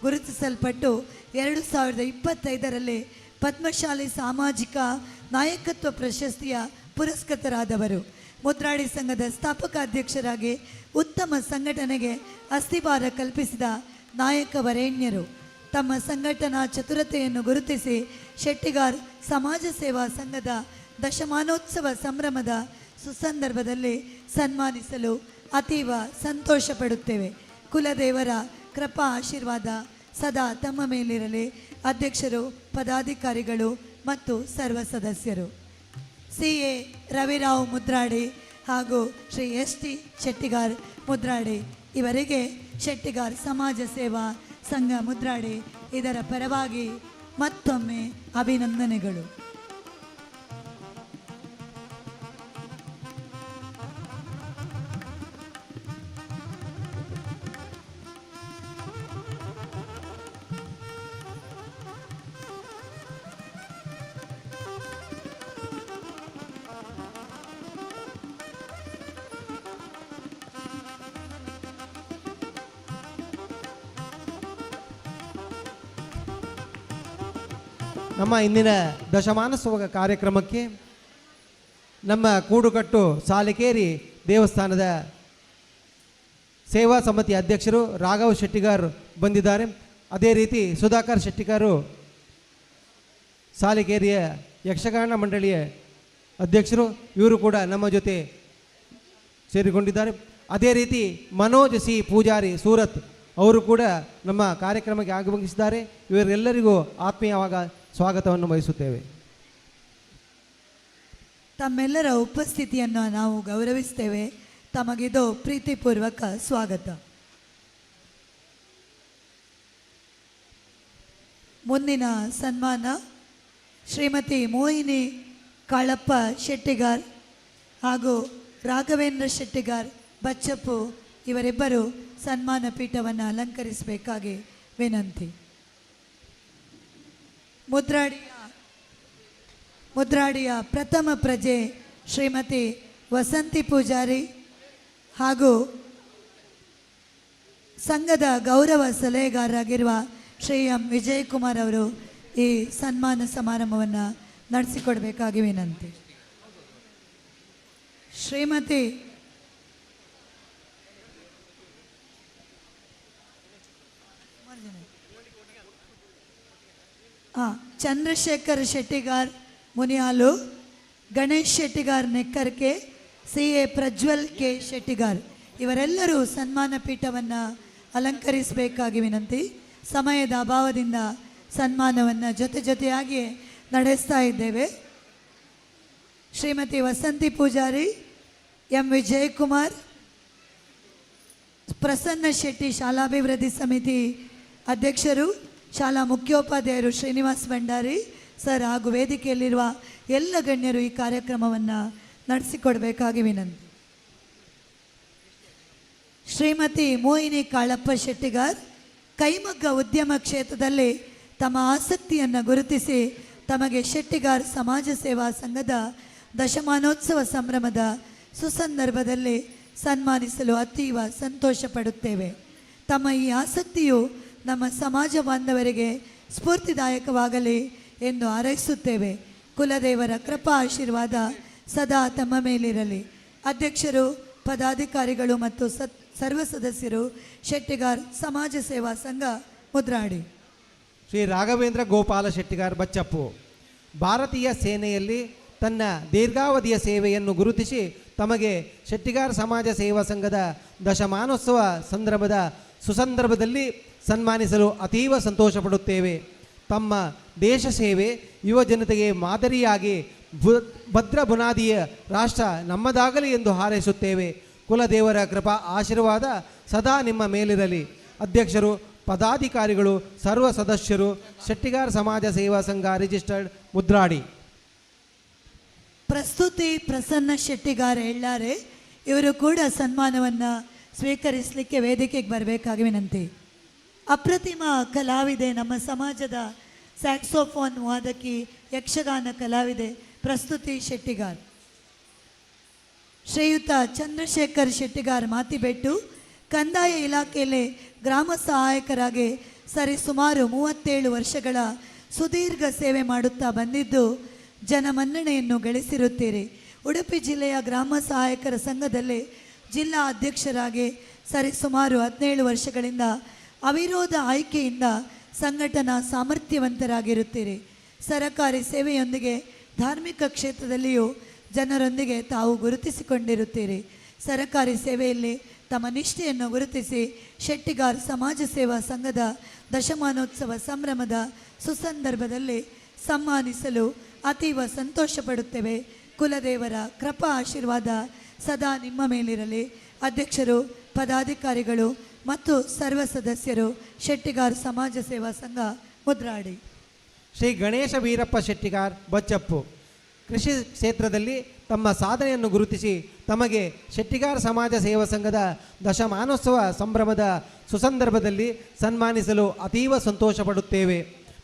[SPEAKER 13] ಗುರುತಿಸಲ್ಪಟ್ಟು 2025ರಲ್ಲಿ ಪದ್ಮಶಾಲಿ ಸಾಮಾಜಿಕ ನಾಯಕತ್ವ ಪ್ರಶಸ್ತಿಯ ಪುರಸ್ಕೃತರಾದವರು. ಮುದ್ರಾಡಿ ಸಂಘದ ಸ್ಥಾಪಕ ಅಧ್ಯಕ್ಷರಾಗಿ ಉತ್ತಮ ಸಂಘಟನೆಗೆ ಅಸ್ಥಿಭಾರ ಕಲ್ಪಿಸಿದ ನಾಯಕ ವರೇಣ್ಯರು. ತಮ್ಮ ಸಂಘಟನಾ ಚತುರತೆಯನ್ನು ಗುರುತಿಸಿ ಶೆಟ್ಟಿಗಾರ್ ಸಮಾಜ ಸೇವಾ ಸಂಘದ ದಶಮಾನೋತ್ಸವ ಸಂಭ್ರಮದ ಸುಸಂದರ್ಭದಲ್ಲಿ ಸನ್ಮಾನಿಸಲು ಅತೀವ ಸಂತೋಷ ಪಡುತ್ತೇವೆ. ಕುಲದೇವರ ಕೃಪಾ ಆಶೀರ್ವಾದ ಸದಾ ತಮ್ಮ ಮೇಲಿರಲಿ. ಅಧ್ಯಕ್ಷರು, ಪದಾಧಿಕಾರಿಗಳು ಮತ್ತು ಸರ್ವ ಸದಸ್ಯರು. CA ರವಿರಾವ್ ಮುದ್ರಾಡಿ ಹಾಗೂ ಶ್ರೀ ಎಸ್ ಟಿ ಶೆಟ್ಟಿಗಾರ್ ಮುದ್ರಾಡಿ ಇವರಿಗೆ ಶೆಟ್ಟಿಗಾರ್ ಸಮಾಜ ಸೇವಾ ಸಂಘ ಮುದ್ರಾಡಿ ಇದರ ಪರವಾಗಿ ಮತ್ತೊಮ್ಮೆ ಅಭಿನಂದನೆಗಳು.
[SPEAKER 3] ನಮ್ಮ ಇಂದಿನ ದಶಮಾನೋತ್ಸವ ಕಾರ್ಯಕ್ರಮಕ್ಕೆ ನಮ್ಮ ಕೂಡುಕಟ್ಟು ಸಾಲಿಕೇರಿ ದೇವಸ್ಥಾನದ ಸೇವಾ ಸಮಿತಿ ಅಧ್ಯಕ್ಷರು ರಾಘವ್ ಶೆಟ್ಟಿಗಾರ್ ಬಂದಿದ್ದಾರೆ. ಅದೇ ರೀತಿ ಸುಧಾಕರ್ ಶೆಟ್ಟಿಗಾರು ಸಾಲಿಕೇರಿಯ ಯಕ್ಷಗಾನ ಮಂಡಳಿಯ ಅಧ್ಯಕ್ಷರು, ಇವರು ಕೂಡ ನಮ್ಮ ಜೊತೆ ಸೇರಿಕೊಂಡಿದ್ದಾರೆ. ಅದೇ ರೀತಿ ಮನೋಜ್ ಸಿ ಪೂಜಾರಿ ಸೂರತ್ ಅವರು ಕೂಡ ನಮ್ಮ ಕಾರ್ಯಕ್ರಮಕ್ಕೆ ಆಗಮಿಸಿದ್ದಾರೆ. ಇವರೆಲ್ಲರಿಗೂ ಆತ್ಮೀಯವಾಗ ಸ್ವಾಗತವನ್ನು ವಹಿಸುತ್ತೇವೆ.
[SPEAKER 13] ತಮ್ಮೆಲ್ಲರ ಉಪಸ್ಥಿತಿಯನ್ನು ನಾವು ಗೌರವಿಸ್ತೇವೆ. ತಮಗಿದು ಪ್ರೀತಿಪೂರ್ವಕ ಸ್ವಾಗತ. ಮುಂದಿನ ಸನ್ಮಾನ ಶ್ರೀಮತಿ ಮೋಹಿನಿ ಕಾಳಪ್ಪ ಶೆಟ್ಟಿಗಾರ್ ಹಾಗೂ ರಾಘವೇಂದ್ರ ಶೆಟ್ಟಿಗಾರ್ ಬಚ್ಚಪ್ಪು ಇವರಿಬ್ಬರು ಸನ್ಮಾನ ಪೀಠವನ್ನು ಅಲಂಕರಿಸಬೇಕಾಗಿ ವಿನಂತಿ. ಮುದ್ರಾಡಿಯ ಪ್ರಥಮ ಪ್ರಜೆ ಶ್ರೀಮತಿ ವಸಂತಿ ಪೂಜಾರಿ ಹಾಗೂ ಸಂಘದ ಗೌರವ ಸಲಹೆಗಾರರಾಗಿರುವ ಶ್ರೀ ಎಂ ವಿಜಯಕುಮಾರ್ ಅವರು ಈ ಸನ್ಮಾನ ಸಮಾರಂಭವನ್ನು ನಡೆಸಿಕೊಡಬೇಕಾಗಿ ವಿನಂತಿ. ಶ್ರೀಮತಿ ಚಂದ್ರಶೇಖರ್ ಶೆಟ್ಟಿಗಾರ್ ಮುನಿಯಾಲು, ಗಣೇಶ್ ಶೆಟ್ಟಿಗಾರ್ ನೆಕ್ಕರ್ಕೆ, CA ಪ್ರಜ್ವಲ್ ಕೆ ಶೆಟ್ಟಿಗಾರ್ ಇವರೆಲ್ಲರೂ ಸನ್ಮಾನ ಪೀಠವನ್ನು ಅಲಂಕರಿಸಬೇಕಾಗಿ ವಿನಂತಿ. ಸಮಯದ ಅಭಾವದಿಂದ ಸನ್ಮಾನವನ್ನು ಜೊತೆಯಾಗಿ ನಡೆಸ್ತಾ ಇದ್ದೇವೆ. ಶ್ರೀಮತಿ ವಸಂತಿ ಪೂಜಾರಿ, ಎಂ ವಿಜಯಕುಮಾರ್, ಪ್ರಸನ್ನ ಶೆಟ್ಟಿ ಶಾಲಾಭಿವೃದ್ಧಿ ಸಮಿತಿ ಅಧ್ಯಕ್ಷರು, ಶಾಲಾ ಮುಖ್ಯೋಪಾಧ್ಯಾಯರು ಶ್ರೀನಿವಾಸ್ ಭಂಡಾರಿ ಸರ್ ಹಾಗೂ ವೇದಿಕೆಯಲ್ಲಿರುವ ಎಲ್ಲ ಗಣ್ಯರು ಈ ಕಾರ್ಯಕ್ರಮವನ್ನು ನಡೆಸಿಕೊಡಬೇಕಾಗಿ ವಿನಂತಿ. ಶ್ರೀಮತಿ ಮೋಹಿನಿ ಕಾಳಪ್ಪ ಶೆಟ್ಟಿಗಾರ್ ಕೈಮಗ್ಗ ಉದ್ಯಮ ಕ್ಷೇತ್ರದಲ್ಲಿ ತಮ್ಮ ಆಸಕ್ತಿಯನ್ನು ಗುರುತಿಸಿ ತಮಗೆ ಶೆಟ್ಟಿಗಾರ್ ಸಮಾಜ ಸೇವಾ ಸಂಘದ ದಶಮಾನೋತ್ಸವ ಸಂಭ್ರಮದ ಸುಸಂದರ್ಭದಲ್ಲಿ ಸನ್ಮಾನಿಸಲು ಅತೀವ ಸಂತೋಷ ಪಡುತ್ತೇವೆ. ತಮ್ಮ ಈ ಆಸಕ್ತಿಯು ನಮ್ಮ ಸಮಾಜ ಬಾಂಧವರಿಗೆ ಸ್ಫೂರ್ತಿದಾಯಕವಾಗಲಿ ಎಂದು ಹಾರೈಸುತ್ತೇವೆ. ಕುಲದೇವರ ಕೃಪಾ ಆಶೀರ್ವಾದ ಸದಾ ತಮ್ಮ ಮೇಲಿರಲಿ. ಅಧ್ಯಕ್ಷರು, ಪದಾಧಿಕಾರಿಗಳು ಮತ್ತು ಸರ್ವ ಸದಸ್ಯರು ಶೆಟ್ಟಿಗಾರ್ ಸಮಾಜ ಸೇವಾ ಸಂಘ ಮುದ್ರಾಡಿ.
[SPEAKER 3] ಶ್ರೀ ರಾಘವೇಂದ್ರ ಗೋಪಾಲ ಶೆಟ್ಟಿಗಾರ್ ಬಚ್ಚಪ್ಪು ಭಾರತೀಯ ಸೇನೆಯಲ್ಲಿ ತನ್ನ ದೀರ್ಘಾವಧಿಯ ಸೇವೆಯನ್ನು ಗುರುತಿಸಿ ತಮಗೆ ಶೆಟ್ಟಿಗಾರ್ ಸಮಾಜ ಸೇವಾ ಸಂಘದ ದಶಮಾನೋತ್ಸವ ಸುಸಂದರ್ಭದಲ್ಲಿ ಸನ್ಮಾನಿಸಲು ಅತೀವ ಸಂತೋಷ ಪಡುತ್ತೇವೆ. ತಮ್ಮ ದೇಶ ಸೇವೆ ಯುವ ಜನತೆಗೆ ಮಾದರಿಯಾಗಿ ಭದ್ರ ಬುನಾದಿಯ ರಾಷ್ಟ್ರ ನಮ್ಮದಾಗಲಿ ಎಂದು ಹಾರೈಸುತ್ತೇವೆ. ಕುಲದೇವರ ಕೃಪಾ ಆಶೀರ್ವಾದ ಸದಾ ನಿಮ್ಮ ಮೇಲಿರಲಿ. ಅಧ್ಯಕ್ಷರು, ಪದಾಧಿಕಾರಿಗಳು ಸರ್ವ ಸದಸ್ಯರು ಶೆಟ್ಟಿಗಾರ್ ಸಮಾಜ ಸೇವಾ ಸಂಘ ರಿಜಿಸ್ಟರ್ಡ್ ಮುದ್ರಾಡಿ.
[SPEAKER 13] ಪ್ರಸ್ತುತಿ ಪ್ರಸನ್ನ ಶೆಟ್ಟಿಗಾರ್ ಹೇಳಾರೆ, ಇವರು ಕೂಡ ಸನ್ಮಾನವನ್ನು ಸ್ವೀಕರಿಸಲಿಕ್ಕೆ ವೇದಿಕೆಗೆ ಬರಬೇಕಾಗಿ ವಿನಂತಿ. ಅಪ್ರತಿಮ ಕಲಾವಿದೆ, ನಮ್ಮ ಸಮಾಜದ ಸ್ಯಾಕ್ಸೋಫೋನ್ ವಾದಕಿ, ಯಕ್ಷಗಾನ ಕಲಾವಿದೆ ಪ್ರಸ್ತುತಿ ಶೆಟ್ಟಿಗಾರ್. ಶ್ರೀಯುತ ಚಂದ್ರಶೇಖರ್ ಶೆಟ್ಟಿಗಾರ್ ಮಾತಿಬೆಟ್ಟು ಕಂದಾಯ ಇಲಾಖೆಯಲ್ಲಿ ಗ್ರಾಮ ಸಹಾಯಕರಾಗಿ ಸರಿಸುಮಾರು 37 ವರ್ಷಗಳ ಸುದೀರ್ಘ ಸೇವೆ ಮಾಡುತ್ತಾ ಬಂದಿದ್ದು ಜನಮನ್ನಣೆಯನ್ನು ಗಳಿಸಿರುತ್ತೀರಿ. ಉಡುಪಿ ಜಿಲ್ಲೆಯ ಗ್ರಾಮ ಸಹಾಯಕರ ಸಂಘದಲ್ಲಿ ಜಿಲ್ಲಾ ಅಧ್ಯಕ್ಷರಾಗಿ ಸರಿಸುಮಾರು 17 ವರ್ಷಗಳಿಂದ ಅವಿರೋಧ ಆಯ್ಕೆಯಿಂದ ಸಂಘಟನಾ ಸಾಮರ್ಥ್ಯವಂತರಾಗಿರುತ್ತೀರಿ. ಸರಕಾರಿ ಸೇವೆಯೊಂದಿಗೆ ಧಾರ್ಮಿಕ ಕ್ಷೇತ್ರದಲ್ಲಿಯೂ ಜನರೊಂದಿಗೆ ತಾವು ಗುರುತಿಸಿಕೊಂಡಿರುತ್ತೀರಿ. ಸರಕಾರಿ ಸೇವೆಯಲ್ಲಿ ತಮ್ಮ ನಿಷ್ಠೆಯನ್ನು ಗುರುತಿಸಿ ಶೆಟ್ಟಿಗಾರ್ ಸಮಾಜ ಸೇವಾ ಸಂಘದ ದಶಮಾನೋತ್ಸವ ಸಂಭ್ರಮದ ಸುಸಂದರ್ಭದಲ್ಲಿ ಸನ್ಮಾನಿಸಲು ಅತೀವ ಸಂತೋಷ ಪಡುತ್ತೇವೆ. ಕುಲದೇವರ ಕೃಪಾ ಆಶೀರ್ವಾದ ಸದಾ ನಿಮ್ಮ ಮೇಲಿರಲಿ. ಅಧ್ಯಕ್ಷರು, ಪದಾಧಿಕಾರಿಗಳು ಮತ್ತು ಸರ್ವ ಸದಸ್ಯರು, ಶೆಟ್ಟಿಗಾರ್ ಸಮಾಜ ಸೇವಾ ಸಂಘ ಮುದ್ರಾಡಿ.
[SPEAKER 3] ಶ್ರೀ ಗಣೇಶ ವೀರಪ್ಪ ಶೆಟ್ಟಿಗಾರ್ ಬಚ್ಚಪ್ಪು ಕೃಷಿ ಕ್ಷೇತ್ರದಲ್ಲಿ ತಮ್ಮ ಸಾಧನೆಯನ್ನು ಗುರುತಿಸಿ ತಮಗೆ ಶೆಟ್ಟಿಗಾರ್ ಸಮಾಜ ಸೇವಾ ಸಂಘದ ದಶಮಾನೋತ್ಸವ ಸಂಭ್ರಮದ ಸುಸಂದರ್ಭದಲ್ಲಿ ಸನ್ಮಾನಿಸಲು ಅತೀವ ಸಂತೋಷ ಪಡುತ್ತೇವೆ.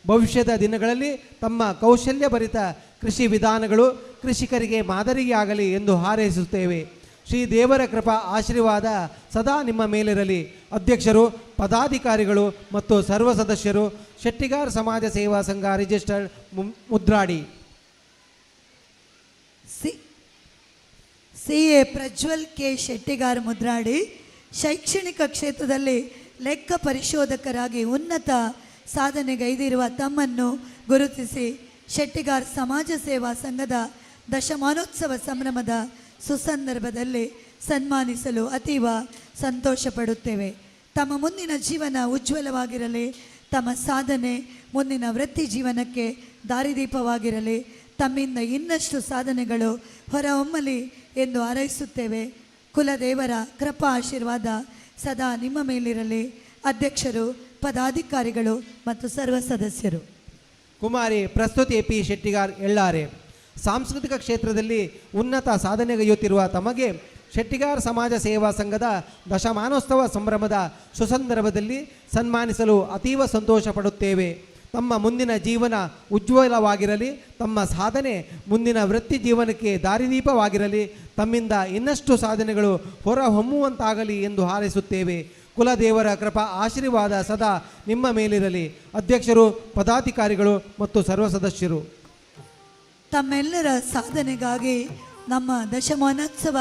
[SPEAKER 3] ಭವಿಷ್ಯದ ದಿನಗಳಲ್ಲಿ ತಮ್ಮ ಕೌಶಲ್ಯಭರಿತ ಕೃಷಿ ವಿಧಾನಗಳು ಕೃಷಿಕರಿಗೆ ಮಾದರಿಯಾಗಲಿ ಎಂದು ಹಾರೈಸುತ್ತೇವೆ. ಶ್ರೀ ದೇವರ ಕೃಪಾ ಆಶೀರ್ವಾದ ಸದಾ ನಿಮ್ಮ ಮೇಲಿರಲಿ. ಅಧ್ಯಕ್ಷರು, ಪದಾಧಿಕಾರಿಗಳು ಮತ್ತು ಸರ್ವ ಸದಸ್ಯರು, ಶೆಟ್ಟಿಗಾರ್ ಸಮಾಜ ಸೇವಾ ಸಂಘ registered Mudradi.
[SPEAKER 13] CA Prajwal K Shettigar Mudradi ಶೈಕ್ಷಣಿಕ ಕ್ಷೇತ್ರದಲ್ಲಿ ಲೆಕ್ಕ ಪರಿಶೋಧಕರಾಗಿ ಉನ್ನತ ಸಾಧನೆಗೈದಿರುವ ತಮ್ಮನ್ನು ಗುರುತಿಸಿ ಶೆಟ್ಟಿಗಾರ್ ಸಮಾಜ ಸೇವಾ ಸಂಘದ ದಶಮಾನೋತ್ಸವ ಸಂಭ್ರಮದ ಸುಸಂದರ್ಭದಲ್ಲಿ ಸನ್ಮಾನಿಸಲು ಅತೀವ ಸಂತೋಷ ಪಡುತ್ತೇವೆ. ತಮ್ಮ ಮುಂದಿನ ಜೀವನ ಉಜ್ವಲವಾಗಿರಲಿ. ತಮ್ಮ ಸಾಧನೆ ಮುಂದಿನ ವೃತ್ತಿ ಜೀವನಕ್ಕೆ ದಾರಿದೀಪವಾಗಿರಲಿ. ತಮ್ಮಿಂದ ಇನ್ನಷ್ಟು ಸಾಧನೆಗಳು ಹೊರಹೊಮ್ಮಲಿ ಎಂದು ಹಾರೈಸುತ್ತೇವೆ. ಕುಲದೇವರ ಕೃಪಾ ಆಶೀರ್ವಾದ ಸದಾ ನಿಮ್ಮ ಮೇಲಿರಲಿ. ಅಧ್ಯಕ್ಷರು, ಪದಾಧಿಕಾರಿಗಳು ಮತ್ತು ಸರ್ವ ಸದಸ್ಯರು.
[SPEAKER 3] ಕುಮಾರಿ ಪ್ರಸ್ತುತಿ ಪಿ ಶೆಟ್ಟಿಗಾರ್ ಎಳ್ಳಾರೆ ಸಾಂಸ್ಕೃತಿಕ ಕ್ಷೇತ್ರದಲ್ಲಿ ಉನ್ನತ ಸಾಧನೆಗೈಯುತ್ತಿರುವ ತಮಗೆ ಶೆಟ್ಟಿಗಾರ್ ಸಮಾಜ ಸೇವಾ ಸಂಘದ ದಶಮಾನೋತ್ಸವ ಸಂಭ್ರಮದ ಸುಸಂದರ್ಭದಲ್ಲಿ ಸನ್ಮಾನಿಸಲು ಅತೀವ ಸಂತೋಷ ಪಡುತ್ತೇವೆ. ತಮ್ಮ ಮುಂದಿನ ಜೀವನ ಉಜ್ವಲವಾಗಿರಲಿ. ತಮ್ಮ ಸಾಧನೆ ಮುಂದಿನ ವೃತ್ತಿ ಜೀವನಕ್ಕೆ ದಾರಿದೀಪವಾಗಿರಲಿ. ತಮ್ಮಿಂದ ಇನ್ನಷ್ಟು ಸಾಧನೆಗಳು ಹೊರಹೊಮ್ಮುವಂತಾಗಲಿ ಎಂದು ಹಾರೈಸುತ್ತೇವೆ. ಕುಲದೇವರ ಕೃಪಾ ಆಶೀರ್ವಾದ ಸದಾ ನಿಮ್ಮ ಮೇಲಿರಲಿ. ಅಧ್ಯಕ್ಷರು, ಪದಾಧಿಕಾರಿಗಳು ಮತ್ತು ಸರ್ವ ಸದಸ್ಯರು.
[SPEAKER 13] ತಮ್ಮೆಲ್ಲರ ಸಾಧನೆಗಾಗಿ ನಮ್ಮ ದಶಮಾನೋತ್ಸವ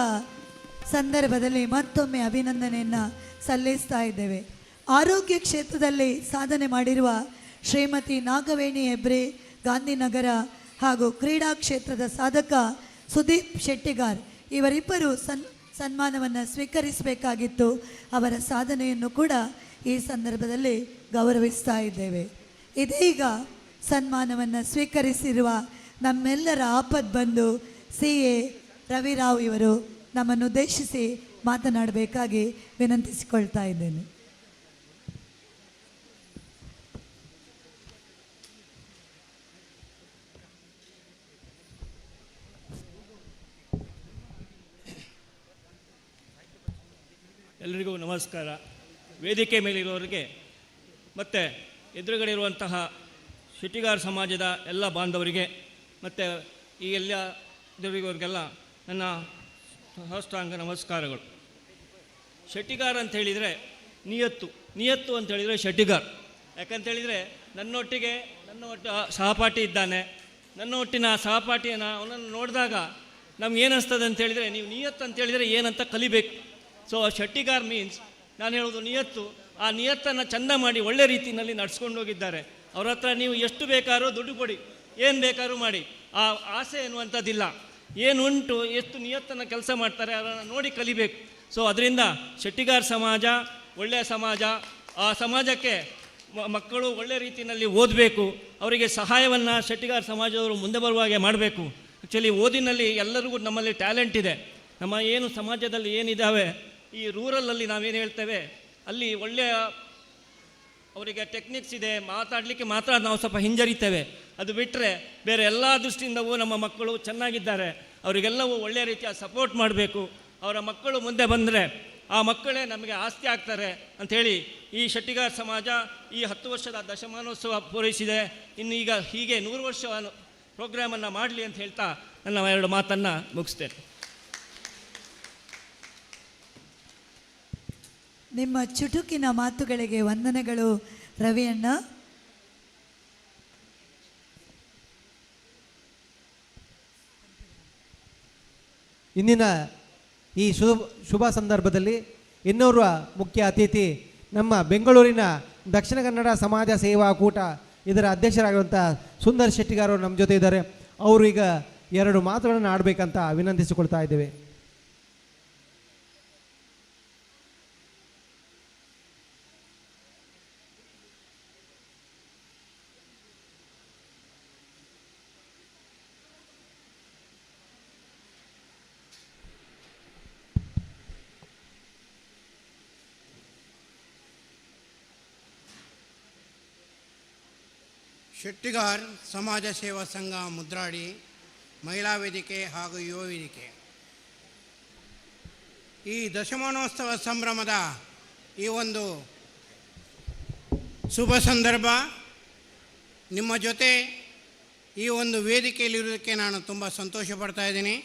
[SPEAKER 13] ಸಂದರ್ಭದಲ್ಲಿ ಮತ್ತೊಮ್ಮೆ ಅಭಿನಂದನೆಯನ್ನು ಸಲ್ಲಿಸ್ತಾ ಇದ್ದೇವೆ. ಆರೋಗ್ಯ ಕ್ಷೇತ್ರದಲ್ಲಿ ಸಾಧನೆ ಮಾಡಿರುವ ಶ್ರೀಮತಿ ನಾಗವೇಣಿ ಹೆಬ್ರೆ ಗಾಂಧಿನಗರ ಹಾಗೂ ಕ್ರೀಡಾ ಕ್ಷೇತ್ರದ ಸಾಧಕ ಸುದೀಪ್ ಶೆಟ್ಟಿಗಾರ್ ಇವರಿಬ್ಬರು ಸನ್ಮಾನವನ್ನು ಸ್ವೀಕರಿಸಬೇಕಾಗಿತ್ತು. ಅವರ ಸಾಧನೆಯನ್ನು ಕೂಡ ಈ ಸಂದರ್ಭದಲ್ಲಿ ಗೌರವಿಸ್ತಾ ಇದ್ದೇವೆ. ಇದೀಗ ಸನ್ಮಾನವನ್ನು ಸ್ವೀಕರಿಸಿರುವ ನಮ್ಮೆಲ್ಲರ ಆಪದ್ ಬಂಧು CA ರವಿರಾವ್ ಇವರು ನಮ್ಮನ್ನು ಉದ್ದೇಶಿಸಿ ಮಾತನಾಡಬೇಕಾಗಿ ವಿನಂತಿಸಿಕೊಳ್ತಾ ಇದ್ದೇನೆ.
[SPEAKER 19] ಎಲ್ಲರಿಗೂ ನಮಸ್ಕಾರ. ವೇದಿಕೆ ಮೇಲಿರುವವರಿಗೆ ಮತ್ತು ಎದುರುಗಡೆ ಇರುವಂತಹ ಶೆಟ್ಟಿಗಾರ್ ಸಮಾಜದ ಎಲ್ಲ ಬಾಂಧವರಿಗೆ ಮತ್ತು ಈ ಎಲ್ಲ ಎದುರಿಗೋರಿಗೆಲ್ಲ ನನ್ನ ಸಹಸ್ರಾಂಗ ನಮಸ್ಕಾರಗಳು. ಶೆಟ್ಟಿಗಾರ್ ಅಂತ ಹೇಳಿದರೆ ನಿಯತ್ತು ಅಂತ ಹೇಳಿದರೆ ಶೆಟ್ಟಿಗಾರ್. ಯಾಕಂತೇಳಿದರೆ ನನ್ನೊಟ್ಟಿಗೆ ಸಹಪಾಠಿ ಇದ್ದಾನೆ. ನನ್ನ ಒಟ್ಟಿನ ಸಹಪಾಠಿಯನ್ನು ಅವನನ್ನು ನೋಡಿದಾಗ ನಮ್ಗೆ ಏನಿಸ್ತದೆ ಅಂತೇಳಿದರೆ, ನೀವು ನಿಯತ್ತು ಅಂತೇಳಿದರೆ ಏನಂತ ಕಲಿಬೇಕು. ಸೊ ಶೆಟ್ಟಿಗಾರ್ ಮೀನ್ಸ್ ನಾನು ಹೇಳೋದು ನಿಯತ್ತು. ಆ ನಿಯತ್ತನ್ನು ಚೆಂದ ಮಾಡಿ ಒಳ್ಳೆ ರೀತಿಯಲ್ಲಿ ನಡ್ಸ್ಕೊಂಡು ಹೋಗಿದ್ದಾರೆ. ಅವ್ರ ಹತ್ರ ನೀವು ಎಷ್ಟು ಬೇಕಾದ್ರೂ ದುಡ್ಡು ಕೊಡಿ, ಏನು ಬೇಕಾದ್ರೂ ಮಾಡಿ, ಆ ಆಸೆ ಎನ್ನುವಂಥದ್ದಿಲ್ಲ. ಏನುಂಟು, ಎಷ್ಟು ನಿಯತ್ತನ್ನು ಕೆಲಸ ಮಾಡ್ತಾರೆ ಅದನ್ನು ನೋಡಿ ಕಲಿಬೇಕು. ಸೊ ಅದರಿಂದ ಶೆಟ್ಟಿಗಾರ್ ಸಮಾಜ ಒಳ್ಳೆಯ ಸಮಾಜ. ಆ ಸಮಾಜಕ್ಕೆ ಮಕ್ಕಳು ಒಳ್ಳೆ ರೀತಿಯಲ್ಲಿ ಓದಬೇಕು. ಅವರಿಗೆ ಸಹಾಯವನ್ನು ಶೆಟ್ಟಿಗಾರ್ ಸಮಾಜದವರು ಮುಂದೆ ಬರುವ ಹಾಗೆ ಮಾಡಬೇಕು. ಆ್ಯಕ್ಚುಲಿ ಓದಿನಲ್ಲಿ ಎಲ್ಲರಿಗೂ ನಮ್ಮಲ್ಲಿ ಟ್ಯಾಲೆಂಟ್ ಇದೆ. ನಮ್ಮ ಏನು ಸಮಾಜದಲ್ಲಿ ಏನಿದ್ದಾವೆ, ಈ ರೂರಲಲ್ಲಿ ನಾವೇನು ಹೇಳ್ತೇವೆ, ಅಲ್ಲಿ ಒಳ್ಳೆಯ ಅವರಿಗೆ ಟೆಕ್ನಿಕ್ಸ್ ಇದೆ, ಮಾತಾಡಲಿಕ್ಕೆ ಮಾತ್ರ ನಾವು ಸ್ವಲ್ಪ ಹಿಂಜರಿತೇವೆ. ಅದು ಬಿಟ್ಟರೆ ಬೇರೆ ಎಲ್ಲ ದೃಷ್ಟಿಯಿಂದವೂ ನಮ್ಮ ಮಕ್ಕಳು ಚೆನ್ನಾಗಿದ್ದಾರೆ. ಅವರಿಗೆಲ್ಲವೂ ಒಳ್ಳೆಯ ರೀತಿಯ ಸಪೋರ್ಟ್ ಮಾಡಬೇಕು. ಅವರ ಮಕ್ಕಳು ಮುಂದೆ ಬಂದರೆ ಆ ಮಕ್ಕಳೇ ನಮಗೆ ಆಸ್ತಿ ಆಗ್ತಾರೆ ಅಂಥೇಳಿ ಈ ಶೆಟ್ಟಿಗಾರ್ ಸಮಾಜ ಈ 10 ವರ್ಷದ ದಶಮಾನೋತ್ಸವ ಪೂರೈಸಿದೆ. ಇನ್ನು ಈಗ ಹೀಗೆ 100 ವರ್ಷ ಪ್ರೋಗ್ರಾಮನ್ನು ಮಾಡಲಿ ಅಂತ ಹೇಳ್ತಾ ನನ್ನ 2 ಮಾತನ್ನು ಮುಗಿಸ್ತೇನೆ.
[SPEAKER 13] ನಿಮ್ಮ ಚುಟುಕಿನ ಮಾತುಗಳಿಗೆ ವಂದನೆಗಳು ರವಿಯಣ್ಣ.
[SPEAKER 3] ಇಂದಿನ ಈ ಶುಭ ಸಂದರ್ಭದಲ್ಲಿ ಇನ್ನೋರ್ವ ಮುಖ್ಯ ಅತಿಥಿ ನಮ್ಮ ಬೆಂಗಳೂರಿನ ದಕ್ಷಿಣ ಕನ್ನಡ ಸಮಾಜ ಸೇವಾ ಕೂಟ ಇದರ ಅಧ್ಯಕ್ಷರಾಗಿರುವಂಥ ಸುಂದರ್ ಶೆಟ್ಟಿಗಾರ್ ಅವರು ನಮ್ಮ ಜೊತೆ ಇದ್ದಾರೆ. ಅವರು ಈಗ 2 ಮಾತುಗಳನ್ನು ಆಡಬೇಕಂತ ವಿನಂತಿಸಿಕೊಳ್ತಾ ಇದ್ದೇವೆ.
[SPEAKER 20] ಶೆಟ್ಟಿಗಾರ್ ಸಮಾಜ ಸೇವಾ ಸಂಘ ಮುದ್ರಾಡಿ, ಮಹಿಳಾ ವೇದಿಕೆ ಹಾಗೂ ಯುವ ವೇದಿಕೆ ಈ ದಶಮಾನೋತ್ಸವ ಸಂಭ್ರಮದ ಈ ಒಂದು ಶುಭ ಸಂದರ್ಭ ನಿಮ್ಮ ಜೊತೆ ಈ ಒಂದು ವೇದಿಕೆಯಲ್ಲಿರೋದಕ್ಕೆ ನಾನು ತುಂಬ ಸಂತೋಷ ಪಡ್ತಾ ಇದ್ದೀನಿ.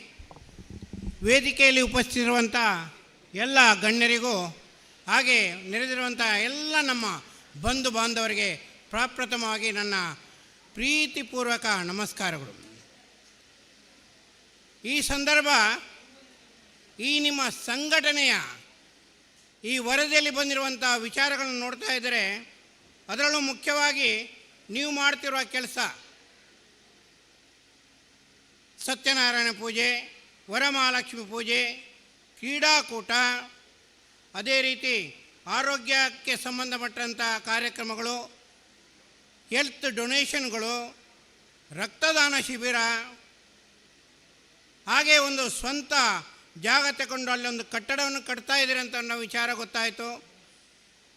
[SPEAKER 20] ವೇದಿಕೆಯಲ್ಲಿ ಉಪಸ್ಥಿತಿರುವಂಥ ಎಲ್ಲ ಗಣ್ಯರಿಗೂ ಹಾಗೆ ನೆರೆದಿರುವಂಥ ಎಲ್ಲ ನಮ್ಮ ಬಂಧು ಬಾಂಧವರಿಗೆ ಪ್ರಪ್ರಥಮವಾಗಿ ನನ್ನ ಪ್ರೀತಿಪೂರ್ವಕ ನಮಸ್ಕಾರಗಳು. ಈ ಸಂದರ್ಭ ಈ ನಿಮ್ಮ ಸಂಘಟನೆಯ ಈ ವರದಿಯಲ್ಲಿ ಬಂದಿರುವಂಥ ವಿಚಾರಗಳನ್ನು ನೋಡ್ತಾ ಇದ್ದರೆ ಅದರಲ್ಲೂ ಮುಖ್ಯವಾಗಿ ನೀವು ಮಾಡ್ತಿರುವ ಕೆಲಸ ಸತ್ಯನಾರಾಯಣ ಪೂಜೆ, ವರಮಹಾಲಕ್ಷ್ಮಿ ಪೂಜೆ, ಕ್ರೀಡಾಕೂಟ, ಅದೇ ರೀತಿ ಆರೋಗ್ಯಕ್ಕೆ ಸಂಬಂಧಪಟ್ಟಂಥ ಕಾರ್ಯಕ್ರಮಗಳು, ಹೆಲ್ತ್ ಡೊನೇಷನ್ಗಳು, ರಕ್ತದಾನ ಶಿಬಿರ, ಹಾಗೆ ಒಂದು ಸ್ವಂತ ಜಾಗ ತಗೊಂಡು ಅಲ್ಲೊಂದು ಕಟ್ಟಡವನ್ನು ಕಟ್ತಾ ಇದ್ದೀರ ಅಂತ ಅನ್ನೋ ವಿಚಾರ ಗೊತ್ತಾಯಿತು.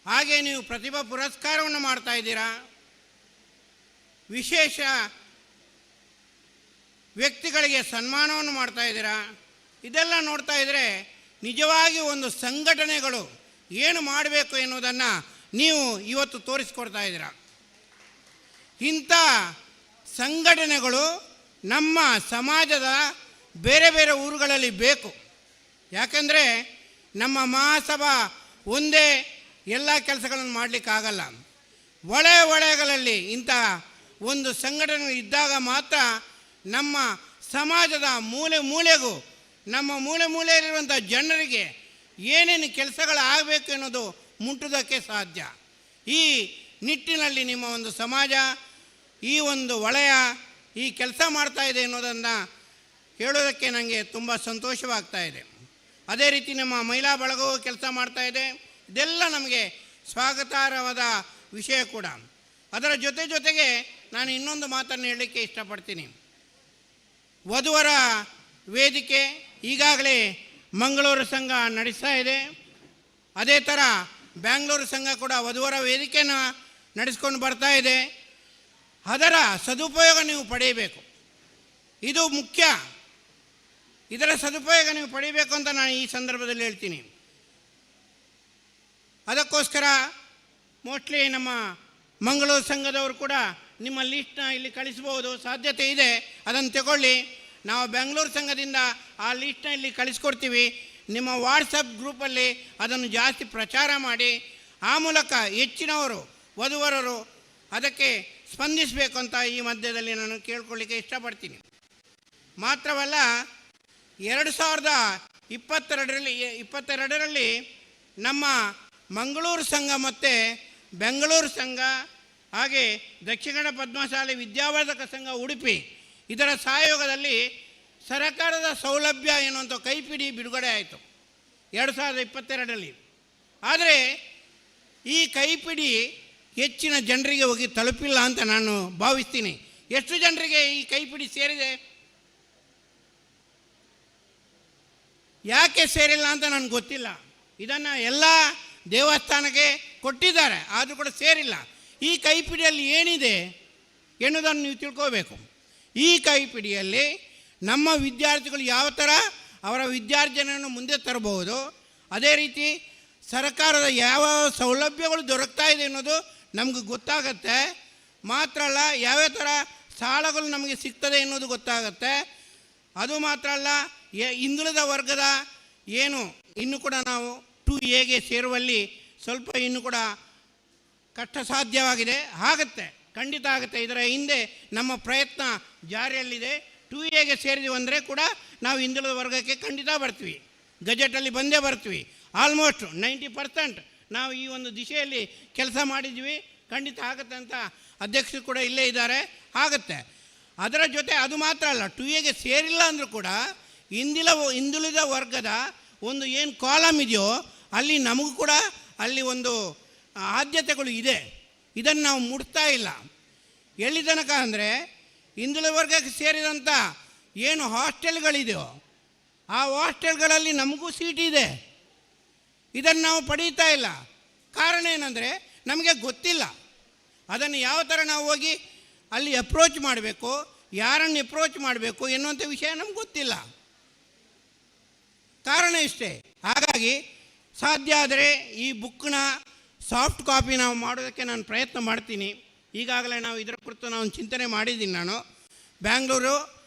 [SPEAKER 20] ಹಾಗೆ ನೀವು ಪ್ರತಿಭಾ ಪುರಸ್ಕಾರವನ್ನು ಮಾಡ್ತಾ ಇದ್ದೀರಾ, ವಿಶೇಷ ವ್ಯಕ್ತಿಗಳಿಗೆ ಸನ್ಮಾನವನ್ನು ಮಾಡ್ತಾ ಇದ್ದೀರಾ. ಇದೆಲ್ಲ ನೋಡ್ತಾ ಇದ್ದರೆ ನಿಜವಾಗಿ ಒಂದು ಸಂಘಟನೆಗಳು ಏನು ಮಾಡಬೇಕು ಎನ್ನುವುದನ್ನು ನೀವು ಇವತ್ತು ತೋರಿಸ್ಕೊಡ್ತಾ ಇದ್ದೀರಾ. ಇಂಥ ಸಂಘಟನೆಗಳು ನಮ್ಮ ಸಮಾಜದ ಬೇರೆ ಬೇರೆ ಊರುಗಳಲ್ಲಿ ಬೇಕು. ಯಾಕಂದರೆ ನಮ್ಮ ಮಹಾಸಭಾ ಒಂದೇ ಎಲ್ಲ ಕೆಲಸಗಳನ್ನು ಮಾಡಲಿಕ್ಕಾಗಲ್ಲ. ಒಳಗಳಲ್ಲಿ ಇಂಥ ಒಂದು ಸಂಘಟನೆ ಇದ್ದಾಗ ಮಾತ್ರ ನಮ್ಮ ಸಮಾಜದ ಮೂಲೆ ಮೂಲೆಗೂ ನಮ್ಮ ಮೂಲೆಯಲ್ಲಿರುವಂಥ ಜನರಿಗೆ ಏನೇನು ಕೆಲಸಗಳಾಗಬೇಕು ಅನ್ನೋದು ಮುಟ್ಟುವುದಕ್ಕೆ ಸಾಧ್ಯ. ಈ ನಿಟ್ಟಿನಲ್ಲಿ ನಿಮ್ಮ ಒಂದು ಸಮಾಜ ಈ ಒಂದು ವಲಯ ಈ ಕೆಲಸ ಮಾಡ್ತಾ ಇದೆ ಅನ್ನೋದನ್ನು ಹೇಳೋದಕ್ಕೆ ನನಗೆ ತುಂಬ ಸಂತೋಷವಾಗ್ತಾ ಇದೆ. ಅದೇ ರೀತಿ ನಮ್ಮ ಮಹಿಳಾ ಬಳಗವು ಕೆಲಸ ಮಾಡ್ತಾ ಇದೆ. ಇದೆಲ್ಲ ನಮಗೆ ಸ್ವಾಗತಾರ್ಹವಾದ ವಿಷಯ ಕೂಡ. ಅದರ ಜೊತೆಗೆ ನಾನು ಇನ್ನೊಂದು ಮಾತನ್ನು ಹೇಳಲಿಕ್ಕೆ ಇಷ್ಟಪಡ್ತೀನಿ. ವಧುವರ ವೇದಿಕೆ ಈಗಾಗಲೇ ಮಂಗಳೂರು ಸಂಘ ನಡೆಸ್ತಾ ಇದೆ. ಅದೇ ಥರ ಬ್ಯಾಂಗ್ಳೂರು ಸಂಘ ಕೂಡ ವಧುವರ ವೇದಿಕೆಯನ್ನು ನಡೆಸ್ಕೊಂಡು ಬರ್ತಾ ಇದೆ. ಅದರ ಸದುಪಯೋಗ ನೀವು ಪಡೆಯಬೇಕು, ಇದು ಮುಖ್ಯ. ಇದರ ಸದುಪಯೋಗ ನೀವು ಪಡೆಯಬೇಕು ಅಂತ ನಾನು ಈ ಸಂದರ್ಭದಲ್ಲಿ ಹೇಳ್ತೀನಿ. ಅದಕ್ಕೋಸ್ಕರ ಮೋಸ್ಟ್ಲಿ ನಮ್ಮ ಮಂಗಳೂರು ಸಂಘದವರು ಕೂಡ ನಿಮ್ಮ ಲೀಸ್ಟ್ನ ಇಲ್ಲಿ ಕಳಿಸ್ಬೋದು, ಸಾಧ್ಯತೆ ಇದೆ. ಅದನ್ನು ತಗೊಳ್ಳಿ. ನಾವು ಬೆಂಗಳೂರು ಸಂಘದಿಂದ ಆ ಲೀಸ್ಟ್ನ ಇಲ್ಲಿ ಕಳಿಸ್ಕೊಡ್ತೀವಿ. ನಿಮ್ಮ ವಾಟ್ಸಪ್ ಗ್ರೂಪಲ್ಲಿ ಅದನ್ನು ಜಾಸ್ತಿ ಪ್ರಚಾರ ಮಾಡಿ ಆ ಮೂಲಕ ಹೆಚ್ಚಿನವರು ವಧುವರರು ಅದಕ್ಕೆ ಸ್ಪಂದಿಸಬೇಕು ಅಂತ ಈ ಮಧ್ಯದಲ್ಲಿ ನಾನು ಕೇಳ್ಕೊಳ್ಳಿಕ್ಕೆ ಇಷ್ಟಪಡ್ತೀನಿ. ಮಾತ್ರವಲ್ಲ, 2022ರಲ್ಲಿ ನಮ್ಮ ಮಂಗಳೂರು ಸಂಘ ಮತ್ತು ಬೆಂಗಳೂರು ಸಂಘ ಹಾಗೆ ದಕ್ಷಿಣ ಪದ್ಮಶಾಲಿ ವಿದ್ಯಾವರ್ಧಕ ಸಂಘ ಉಡುಪಿ ಇದರ ಸಹಯೋಗದಲ್ಲಿ ಸರಕಾರದ ಸೌಲಭ್ಯ ಎನ್ನುವಂಥ ಕೈಪಿಡಿ ಬಿಡುಗಡೆ ಆಯಿತು 2022ರಲ್ಲಿ. ಆದರೆ ಈ ಕೈಪಿಡಿ ಹೆಚ್ಚಿನ ಜನರಿಗೆ ಹೋಗಿ ತಲುಪಿಲ್ಲ ಅಂತ ನಾನು ಭಾವಿಸ್ತೀನಿ. ಎಷ್ಟು ಜನರಿಗೆ ಈ ಕೈಪಿಡಿ ಸೇರಿದೆ, ಯಾಕೆ ಸೇರಿಲ್ಲ ಅಂತ ನನಗೆ ಗೊತ್ತಿಲ್ಲ. ಇದನ್ನು ಎಲ್ಲ ದೇವಸ್ಥಾನಕ್ಕೆ ಕೊಟ್ಟಿದ್ದಾರೆ, ಆದರೂ ಕೂಡ ಸೇರಿಲ್ಲ. ಈ ಕೈಪಿಡಿಯಲ್ಲಿ ಏನಿದೆ ಎನ್ನುವುದನ್ನು ನೀವು ತಿಳ್ಕೋಬೇಕು. ಈ ಕೈಪಿಡಿಯಲ್ಲಿ ನಮ್ಮ ವಿದ್ಯಾರ್ಥಿಗಳು ಯಾವ ಥರ ಅವರ ವಿದ್ಯಾರ್ಜನೆಯನ್ನು ಮುಂದೆ ತರಬಹುದು, ಅದೇ ರೀತಿ ಸರ್ಕಾರದ ಯಾವ ಸೌಲಭ್ಯಗಳು ದೊರಕ್ತಾ ಇದೆ ಅನ್ನೋದು ನಮಗೆ ಗೊತ್ತಾಗತ್ತೆ. ಮಾತ್ರ ಅಲ್ಲ, ಯಾವ್ಯಾವ ಥರ ಸಾಲಗಳು ನಮಗೆ ಸಿಗ್ತದೆ ಎನ್ನುವುದು ಗೊತ್ತಾಗತ್ತೆ. ಅದು ಮಾತ್ರ ಅಲ್ಲ, ಹಿಂದುಳಿದ ವರ್ಗದ ಏನು ಇನ್ನೂ ಕೂಡ ನಾವು 2A ಸೇರುವಲ್ಲಿ ಸ್ವಲ್ಪ ಇನ್ನೂ ಕೂಡ ಕಷ್ಟ ಸಾಧ್ಯವಾಗಿದೆ. ಆಗುತ್ತೆ, ಖಂಡಿತ ಆಗುತ್ತೆ. ಇದರ ಹಿಂದೆ ನಮ್ಮ ಪ್ರಯತ್ನ ಜಾರಿಯಲ್ಲಿದೆ. 2A ಸೇರಿದೀವಿ ಅಂದರೆ ಕೂಡ ನಾವು ಹಿಂದುಳಿದ ವರ್ಗಕ್ಕೆ ಖಂಡಿತ ಬರ್ತೀವಿ, ಗಜೆಟಲ್ಲಿ ಬಂದೇ ಬರ್ತೀವಿ. ಆಲ್ಮೋಸ್ಟ್ 90% ನಾವು ಈ ಒಂದು ದಿಶೆಯಲ್ಲಿ ಕೆಲಸ ಮಾಡಿದ್ವಿ. ಖಂಡಿತ ಆಗುತ್ತೆ ಅಂತ ಅಧ್ಯಕ್ಷರು ಕೂಡ ಇಲ್ಲೇ ಇದ್ದಾರೆ, ಆಗುತ್ತೆ. ಅದರ ಜೊತೆ ಅದು ಮಾತ್ರ ಅಲ್ಲ, 2A ಸೇರಿಲ್ಲ ಅಂದರೂ ಕೂಡ ಹಿಂದುಳಿದ ವರ್ಗದ ಒಂದು ಏನು ಕಾಲಮ್ ಇದೆಯೋ ಅಲ್ಲಿ ನಮಗೂ ಕೂಡ ಅಲ್ಲಿ ಒಂದು ಆದ್ಯತೆಗಳು ಇದೆ. ಇದನ್ನು ನಾವು ಮುಟ್ತಾ ಇಲ್ಲ. ಎಲ್ಲಿ ತನಕ ಅಂದರೆ ಹಿಂದುಳಿದ ವರ್ಗಕ್ಕೆ ಸೇರಿದಂಥ ಏನು ಹಾಸ್ಟೆಲ್ಗಳಿದೆಯೋ ಆ ಹಾಸ್ಟೆಲ್ಗಳಲ್ಲಿ ನಮಗೂ ಸೀಟ್ ಇದೆ. ಇದನ್ನು ನಾವು ಪಡೀತಾ ಇಲ್ಲ. ಕಾರಣ ಏನಂದರೆ ನಮಗೆ ಗೊತ್ತಿಲ್ಲ. ಅದನ್ನು ಯಾವ ಥರ ನಾವು ಹೋಗಿ ಅಲ್ಲಿ ಅಪ್ರೋಚ್ ಮಾಡಬೇಕು, ಯಾರನ್ನು ಅಪ್ರೋಚ್ ಮಾಡಬೇಕು ಎನ್ನುವಂಥ ವಿಷಯ ನಮ್ಗೆ ಗೊತ್ತಿಲ್ಲ. ಕಾರಣ ಇಷ್ಟೇ. ಹಾಗಾಗಿ ಸಾಧ್ಯ ಆದರೆ ಈ ಬುಕ್ನ ಸಾಫ್ಟ್ ಕಾಪಿ ನಾವು ಮಾಡೋದಕ್ಕೆ ನಾನು ಪ್ರಯತ್ನ ಮಾಡ್ತೀನಿ. ಈಗಾಗಲೇ ನಾವು ಇದರ ಕುರಿತು ನಾನು ಚಿಂತನೆ ಮಾಡಿದ್ದೀನಿ. ನಾನು ಬ್ಯಾಂಗ್ಳೂರು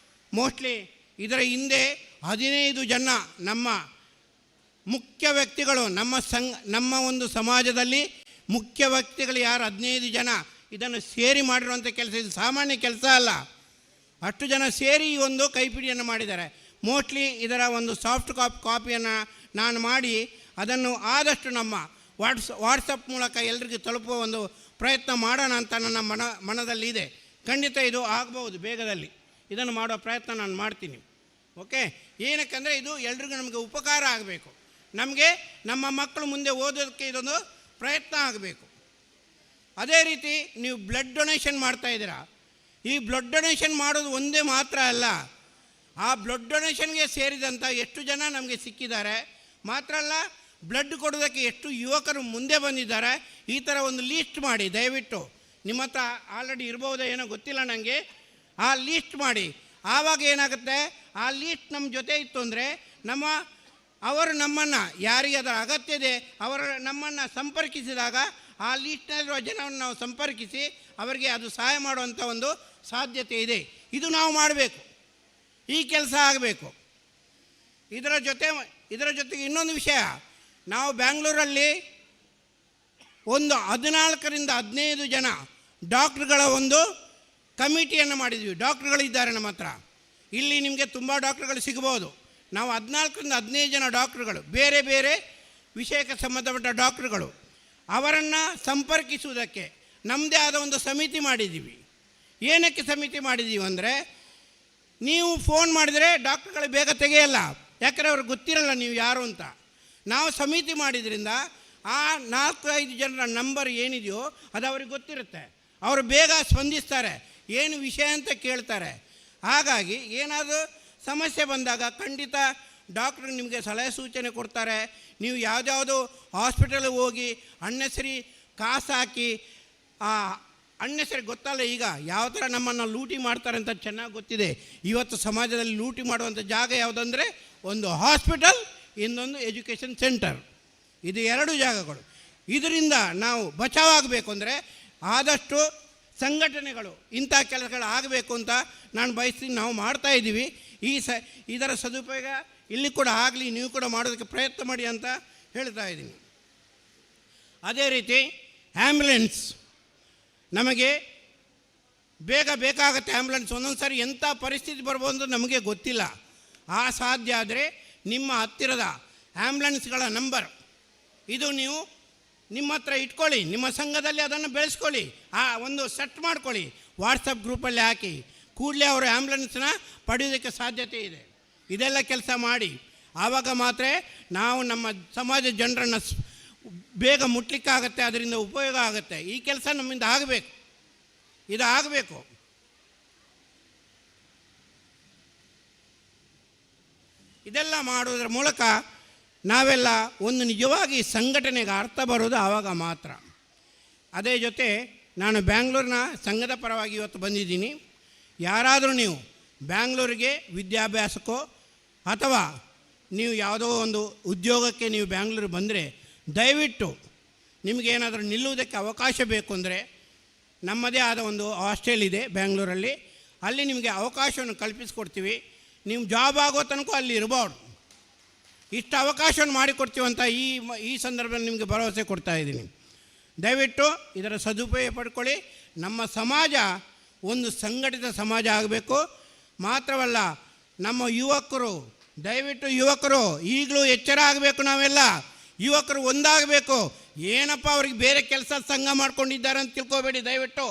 [SPEAKER 20] ಮೋಸ್ಟ್ಲಿ ಇದರ ಹಿಂದೆ 15 ಜನ ನಮ್ಮ ಮುಖ್ಯ ವ್ಯಕ್ತಿಗಳು, ನಮ್ಮ ಒಂದು ಸಮಾಜದಲ್ಲಿ ಮುಖ್ಯ ವ್ಯಕ್ತಿಗಳು ಯಾರು 15 ಜನ ಇದನ್ನು ಸೇರಿ ಮಾಡಿರುವಂಥ ಕೆಲಸ. ಇದು ಸಾಮಾನ್ಯ ಕೆಲಸ ಅಲ್ಲ. ಅಷ್ಟು ಜನ ಸೇರಿ ಈ ಒಂದು ಕೈಪಿಡಿಯನ್ನು ಮಾಡಿದ್ದಾರೆ. ಮೋಸ್ಟ್ಲಿ ಇದರ ಒಂದು ಸಾಫ್ಟ್ ಕಾಪಿಯನ್ನು ನಾನು ಮಾಡಿ ಅದನ್ನು ಆದಷ್ಟು ನಮ್ಮ ವಾಟ್ಸಪ್ ಮೂಲಕ ಎಲ್ಲರಿಗೂ ತಲುಪುವ ಒಂದು ಪ್ರಯತ್ನ ಮಾಡೋಣ ಅಂತ ನನ್ನ ಮನದಲ್ಲಿದೆ. ಖಂಡಿತ ಇದು ಆಗ್ಬೋದು ಬೇಗದಲ್ಲಿ. ಇದನ್ನು ಮಾಡೋ ಪ್ರಯತ್ನ ನಾನು ಮಾಡ್ತೀನಿ. ಓಕೆ, ಏನಕ್ಕೆಂದರೆ ಇದು ಎಲ್ರಿಗೂ ನಮಗೆ ಉಪಕಾರ ಆಗಬೇಕು. ನಮಗೆ ನಮ್ಮ ಮಕ್ಕಳು ಮುಂದೆ ಓದೋದಕ್ಕೆ ಇದೊಂದು ಪ್ರಯತ್ನ ಆಗಬೇಕು. ಅದೇ ರೀತಿ ನೀವು ಬ್ಲಡ್ ಡೊನೇಷನ್ ಮಾಡ್ತಾಯಿದ್ದೀರಾ. ಈ ಬ್ಲಡ್ ಡೊನೇಷನ್ ಮಾಡೋದು ಒಂದೇ ಮಾತ್ರ ಅಲ್ಲ, ಆ ಬ್ಲಡ್ ಡೊನೇಷನ್ಗೆ ಸೇರಿದಂಥ ಎಷ್ಟು ಜನ ನಮಗೆ ಸಿಕ್ಕಿದ್ದಾರೆ. ಮಾತ್ರ ಅಲ್ಲ, ಬ್ಲಡ್ ಕೊಡೋದಕ್ಕೆ ಎಷ್ಟು ಯುವಕರು ಮುಂದೆ ಬಂದಿದ್ದಾರೆ. ಈ ಥರ ಒಂದು ಲೀಸ್ಟ್ ಮಾಡಿ ದಯವಿಟ್ಟು. ನಿಮ್ಮ ಹತ್ರ ಆಲ್ರೆಡಿ ಇರ್ಬೋದೋ ಏನೋ ಗೊತ್ತಿಲ್ಲ ನನಗೆ. ಆ ಲೀಸ್ಟ್ ಮಾಡಿ. ಆವಾಗ ಏನಾಗುತ್ತೆ, ಆ ಲೀಸ್ಟ್ ನಮ್ಮ ಜೊತೆ ಇತ್ತು ಅಂದರೆ ಅವರು ನಮ್ಮನ್ನು ಯಾರಿಗೆ ಅದರ ಅಗತ್ಯ ಇದೆ ಅವರು ನಮ್ಮನ್ನು ಸಂಪರ್ಕಿಸಿದಾಗ ಆ ಲೀಸ್ಟ್ನಲ್ಲಿರುವ ಜನವನ್ನು ನಾವು ಸಂಪರ್ಕಿಸಿ ಅವರಿಗೆ ಅದು ಸಹಾಯ ಮಾಡುವಂಥ ಒಂದು ಸಾಧ್ಯತೆ ಇದೆ. ಇದು ನಾವು ಮಾಡಬೇಕು. ಈ ಕೆಲಸ ಆಗಬೇಕು. ಇದರ ಜೊತೆಗೆ ಇನ್ನೊಂದು ವಿಷಯ, ನಾವು ಬ್ಯಾಂಗ್ಳೂರಲ್ಲಿ ಒಂದು 14ರಿಂದ 15 ಜನ ಡಾಕ್ಟ್ರುಗಳ ಒಂದು ಕಮಿಟಿಯನ್ನು ಮಾಡಿದ್ವಿ. ಡಾಕ್ಟ್ರುಗಳಿದ್ದಾರೆ ನಮ್ಮ ಹತ್ರ. ಇಲ್ಲಿ ನಿಮಗೆ ತುಂಬ ಡಾಕ್ಟ್ರುಗಳು ಸಿಗ್ಬೋದು. ನಾವು 14ರಿಂದ 15 ಜನ ಡಾಕ್ಟ್ರುಗಳು, ಬೇರೆ ಬೇರೆ ವಿಷಯಕ್ಕೆ ಸಂಬಂಧಪಟ್ಟ ಡಾಕ್ಟ್ರುಗಳು, ಅವರನ್ನು ಸಂಪರ್ಕಿಸುವುದಕ್ಕೆ ನಮ್ಮದೇ ಆದ ಒಂದು ಸಮಿತಿ ಮಾಡಿದ್ದೀವಿ. ಏನಕ್ಕೆ ಸಮಿತಿ ಮಾಡಿದ್ದೀವಿ ಅಂದರೆ, ನೀವು ಫೋನ್ ಮಾಡಿದರೆ ಡಾಕ್ಟ್ರುಗಳು ಬೇಗ ತೆಗೆಯಲ್ಲ, ಯಾಕಂದರೆ ಅವ್ರಿಗೆ ಗೊತ್ತಿರಲ್ಲ ನೀವು ಯಾರು ಅಂತ. ನಾವು ಸಮಿತಿ ಮಾಡಿದ್ರಿಂದ ಆ 4-5 ಜನರ ನಂಬರ್ ಏನಿದೆಯೋ ಅದು ಅವ್ರಿಗೆ ಗೊತ್ತಿರುತ್ತೆ. ಅವರು ಬೇಗ ಸ್ಪಂದಿಸ್ತಾರೆ, ಏನು ವಿಷಯ ಅಂತ ಕೇಳ್ತಾರೆ. ಹಾಗಾಗಿ ಏನಾದರೂ ಸಮಸ್ಯೆ ಬಂದಾಗ ಖಂಡಿತ ಡಾಕ್ಟ್ರು ನಿಮಗೆ ಸಲಹೆ ಸೂಚನೆ ಕೊಡ್ತಾರೆ. ನೀವು ಯಾವುದ್ಯಾವುದು ಹಾಸ್ಪಿಟಲ್ಗೆ ಹೋಗಿ ಅನ್ನೆಸರಿ ಕಾಸು ಹಾಕಿ ಅನ್ನೆಸರಿ ಗೊತ್ತಲ್ಲ, ಈಗ ಯಾವ ಥರ ನಮ್ಮನ್ನು ಲೂಟಿ ಮಾಡ್ತಾರೆ ಅಂತ ಚೆನ್ನಾಗಿ ಗೊತ್ತಿದೆ. ಇವತ್ತು ಸಮಾಜದಲ್ಲಿ ಲೂಟಿ ಮಾಡುವಂಥ ಜಾಗ ಯಾವುದಂದರೆ ಒಂದು ಹಾಸ್ಪಿಟಲ್, ಇನ್ನೊಂದು ಎಜುಕೇಷನ್ ಸೆಂಟರ್. ಇದು 2 ಜಾಗಗಳು. ಇದರಿಂದ ನಾವು ಬಚಾವಾಗಬೇಕು ಅಂದರೆ ಆದಷ್ಟು ಸಂಘಟನೆಗಳು ಇಂಥ ಕೆಲಸಗಳು ಆಗಬೇಕು ಅಂತ ನಾನು ಬಯಸ್ತೀನಿ. ನಾವು ಮಾಡ್ತಾಯಿದ್ದೀವಿ. ಇದರ ಸದುಪಯೋಗ ಇಲ್ಲಿ ಕೂಡ ಆಗಲಿ, ನೀವು ಕೂಡ ಮಾಡೋದಕ್ಕೆ ಪ್ರಯತ್ನ ಮಾಡಿ ಅಂತ ಹೇಳ್ತಾ ಇದ್ದೀನಿ. ಅದೇ ರೀತಿ ಆ್ಯಂಬುಲೆನ್ಸ್ ನಮಗೆ ಬೇಗ ಬೇಕಾಗುತ್ತೆ. ಆ್ಯಂಬುಲೆನ್ಸ್ ಒಂದೊಂದು ಸಾರಿ ಎಂಥ ಪರಿಸ್ಥಿತಿ ಬರ್ಬೋದು ಅಂತ ನಮಗೆ ಗೊತ್ತಿಲ್ಲ. ಆ ಸಾಧ್ಯ ಆದರೆ ನಿಮ್ಮ ಹತ್ತಿರದ ಆ್ಯಂಬುಲೆನ್ಸ್ಗಳ ನಂಬರ್ ಇದು ನೀವು ನಿಮ್ಮ ಹತ್ರ ಇಟ್ಕೊಳ್ಳಿ. ನಿಮ್ಮ ಸಂಘದಲ್ಲಿ ಅದನ್ನು ಬೆಳೆಸ್ಕೊಳ್ಳಿ. ಒಂದು ಸೆಟ್ ಮಾಡ್ಕೊಳ್ಳಿ, ವಾಟ್ಸಪ್ ಗ್ರೂಪಲ್ಲಿ ಹಾಕಿ. ಕೂಡಲೇ ಅವರು ಆ್ಯಂಬುಲೆನ್ಸ್ನ ಪಡೆಯೋದಕ್ಕೆ ಸಾಧ್ಯತೆ ಇದೆ. ಇದೆಲ್ಲ ಕೆಲಸ ಮಾಡಿ. ಆವಾಗ ಮಾತ್ರ ನಾವು ನಮ್ಮ ಸಮಾಜದ ಜನರನ್ನು ಬೇಗ ಮುಟ್ಲಿಕ್ಕಾಗತ್ತೆ, ಅದರಿಂದ ಉಪಯೋಗ ಆಗುತ್ತೆ. ಈ ಕೆಲಸ ನಮ್ಮಿಂದ ಆಗಬೇಕು. ಇದು ಆಗಬೇಕು. ಇದೆಲ್ಲ ಮಾಡೋದ್ರ ಮೂಲಕ ನಾವೆಲ್ಲ ಒಂದು ನಿಜವಾಗಿ ಸಂಘಟನೆಗೆ ಅರ್ಥ ಬರೋದು ಆವಾಗ ಮಾತ್ರ. ಅದೇ ಜೊತೆ ನಾನು ಬ್ಯಾಂಗ್ಳೂರಿನ ಸಂಘದ ಪರವಾಗಿ ಇವತ್ತು ಬಂದಿದ್ದೀನಿ. ಯಾರಾದರೂ ನೀವು ಬ್ಯಾಂಗ್ಳೂರಿಗೆ ವಿದ್ಯಾಭ್ಯಾಸಕ್ಕೋ ಅಥವಾ ನೀವು ಯಾವುದೋ ಒಂದು ಉದ್ಯೋಗಕ್ಕೆ ನೀವು ಬ್ಯಾಂಗ್ಳೂರಿಗೆ ಬಂದರೆ ದಯವಿಟ್ಟು ನಿಮಗೇನಾದರೂ ನಿಲ್ಲುವುದಕ್ಕೆ ಅವಕಾಶ ಬೇಕು ಅಂದರೆ ನಮ್ಮದೇ ಆದ ಒಂದು ಹಾಸ್ಟೆಲ್ ಇದೆ ಬ್ಯಾಂಗ್ಳೂರಲ್ಲಿ. ಅಲ್ಲಿ ನಿಮಗೆ ಅವಕಾಶವನ್ನು ಕಲ್ಪಿಸ್ಕೊಡ್ತೀವಿ. ನೀವು ಜಾಬ್ ಆಗೋ ತನಕ ಅಲ್ಲಿ ಇರಬಾರ್ದು. ಇಷ್ಟು ಅವಕಾಶವನ್ನು ಮಾಡಿಕೊಡ್ತೀವಂತ ಈ ಸಂದರ್ಭದಲ್ಲಿ ನಿಮಗೆ ಭರವಸೆ ಕೊಡ್ತಾ ಇದ್ದೀನಿ. ದಯವಿಟ್ಟು ಇದರ ಸದುಪಯೋಗ ಪಡ್ಕೊಳ್ಳಿ. ನಮ್ಮ ಸಮಾಜ ಒಂದು ಸಂಘಟಿತ ಸಮಾಜ ಆಗಬೇಕು. ಮಾತ್ರವಲ್ಲ, ನಮ್ಮ ಯುವಕರು ಯುವಕರು ಈಗಲೂ ಎಚ್ಚರ ಆಗಬೇಕು. ನಾವೆಲ್ಲ ಯುವಕರು ಒಂದಾಗಬೇಕು. ಏನಪ್ಪ ಅವ್ರಿಗೆ ಬೇರೆ ಕೆಲಸ ಸಂಘ ಮಾಡ್ಕೊಂಡಿದ್ದಾರೆ ಅಂತ ತಿಳ್ಕೊಬೇಡಿ. ದಯವಿಟ್ಟು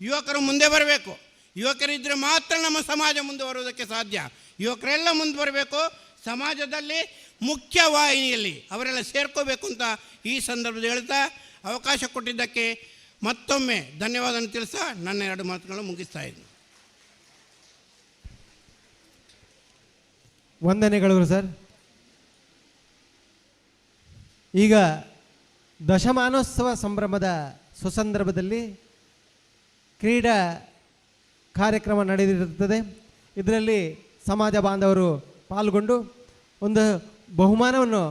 [SPEAKER 20] ಯುವಕರು ಮುಂದೆ ಬರಬೇಕು. ಯುವಕರಿದ್ದರೆ ಮಾತ್ರ ನಮ್ಮ ಸಮಾಜ ಮುಂದೆ ಬರುವುದಕ್ಕೆ ಸಾಧ್ಯ. ಯುವಕರೆಲ್ಲ ಮುಂದೆ ಬರಬೇಕು. ಸಮಾಜದಲ್ಲಿ ಮುಖ್ಯವಾಹಿನಿಯಲ್ಲಿ ಅವರೆಲ್ಲ ಸೇರ್ಕೋಬೇಕು ಅಂತ ಈ ಸಂದರ್ಭದಲ್ಲಿ ಹೇಳ್ತಾ ಅವಕಾಶ ಕೊಟ್ಟಿದ್ದಕ್ಕೆ ಮತ್ತೊಮ್ಮೆ ಧನ್ಯವಾದವನ್ನು ತಿಳಿಸ್ತಾ ನನ್ನ 2 ಮಾತುಗಳನ್ನು ಮುಗಿಸ್ತಾ ಇದ್ದೀನಿ.
[SPEAKER 3] ವಂದನೆಗಳು ಸರ್. ಈಗ ದಶಮಾನೋತ್ಸವ ಸಂಭ್ರಮದ ಸುಸಂದರ್ಭದಲ್ಲಿ ಕ್ರೀಡಾ ಕಾರ್ಯಕ್ರಮ ನಡೆದಿರುತ್ತದೆ. ಇದರಲ್ಲಿ ಸಮಾಜ ಬಾಂಧವರು ಪಾಲ್ಗೊಂಡು ಒಂದು ಬಹುಮಾನವನ್ನು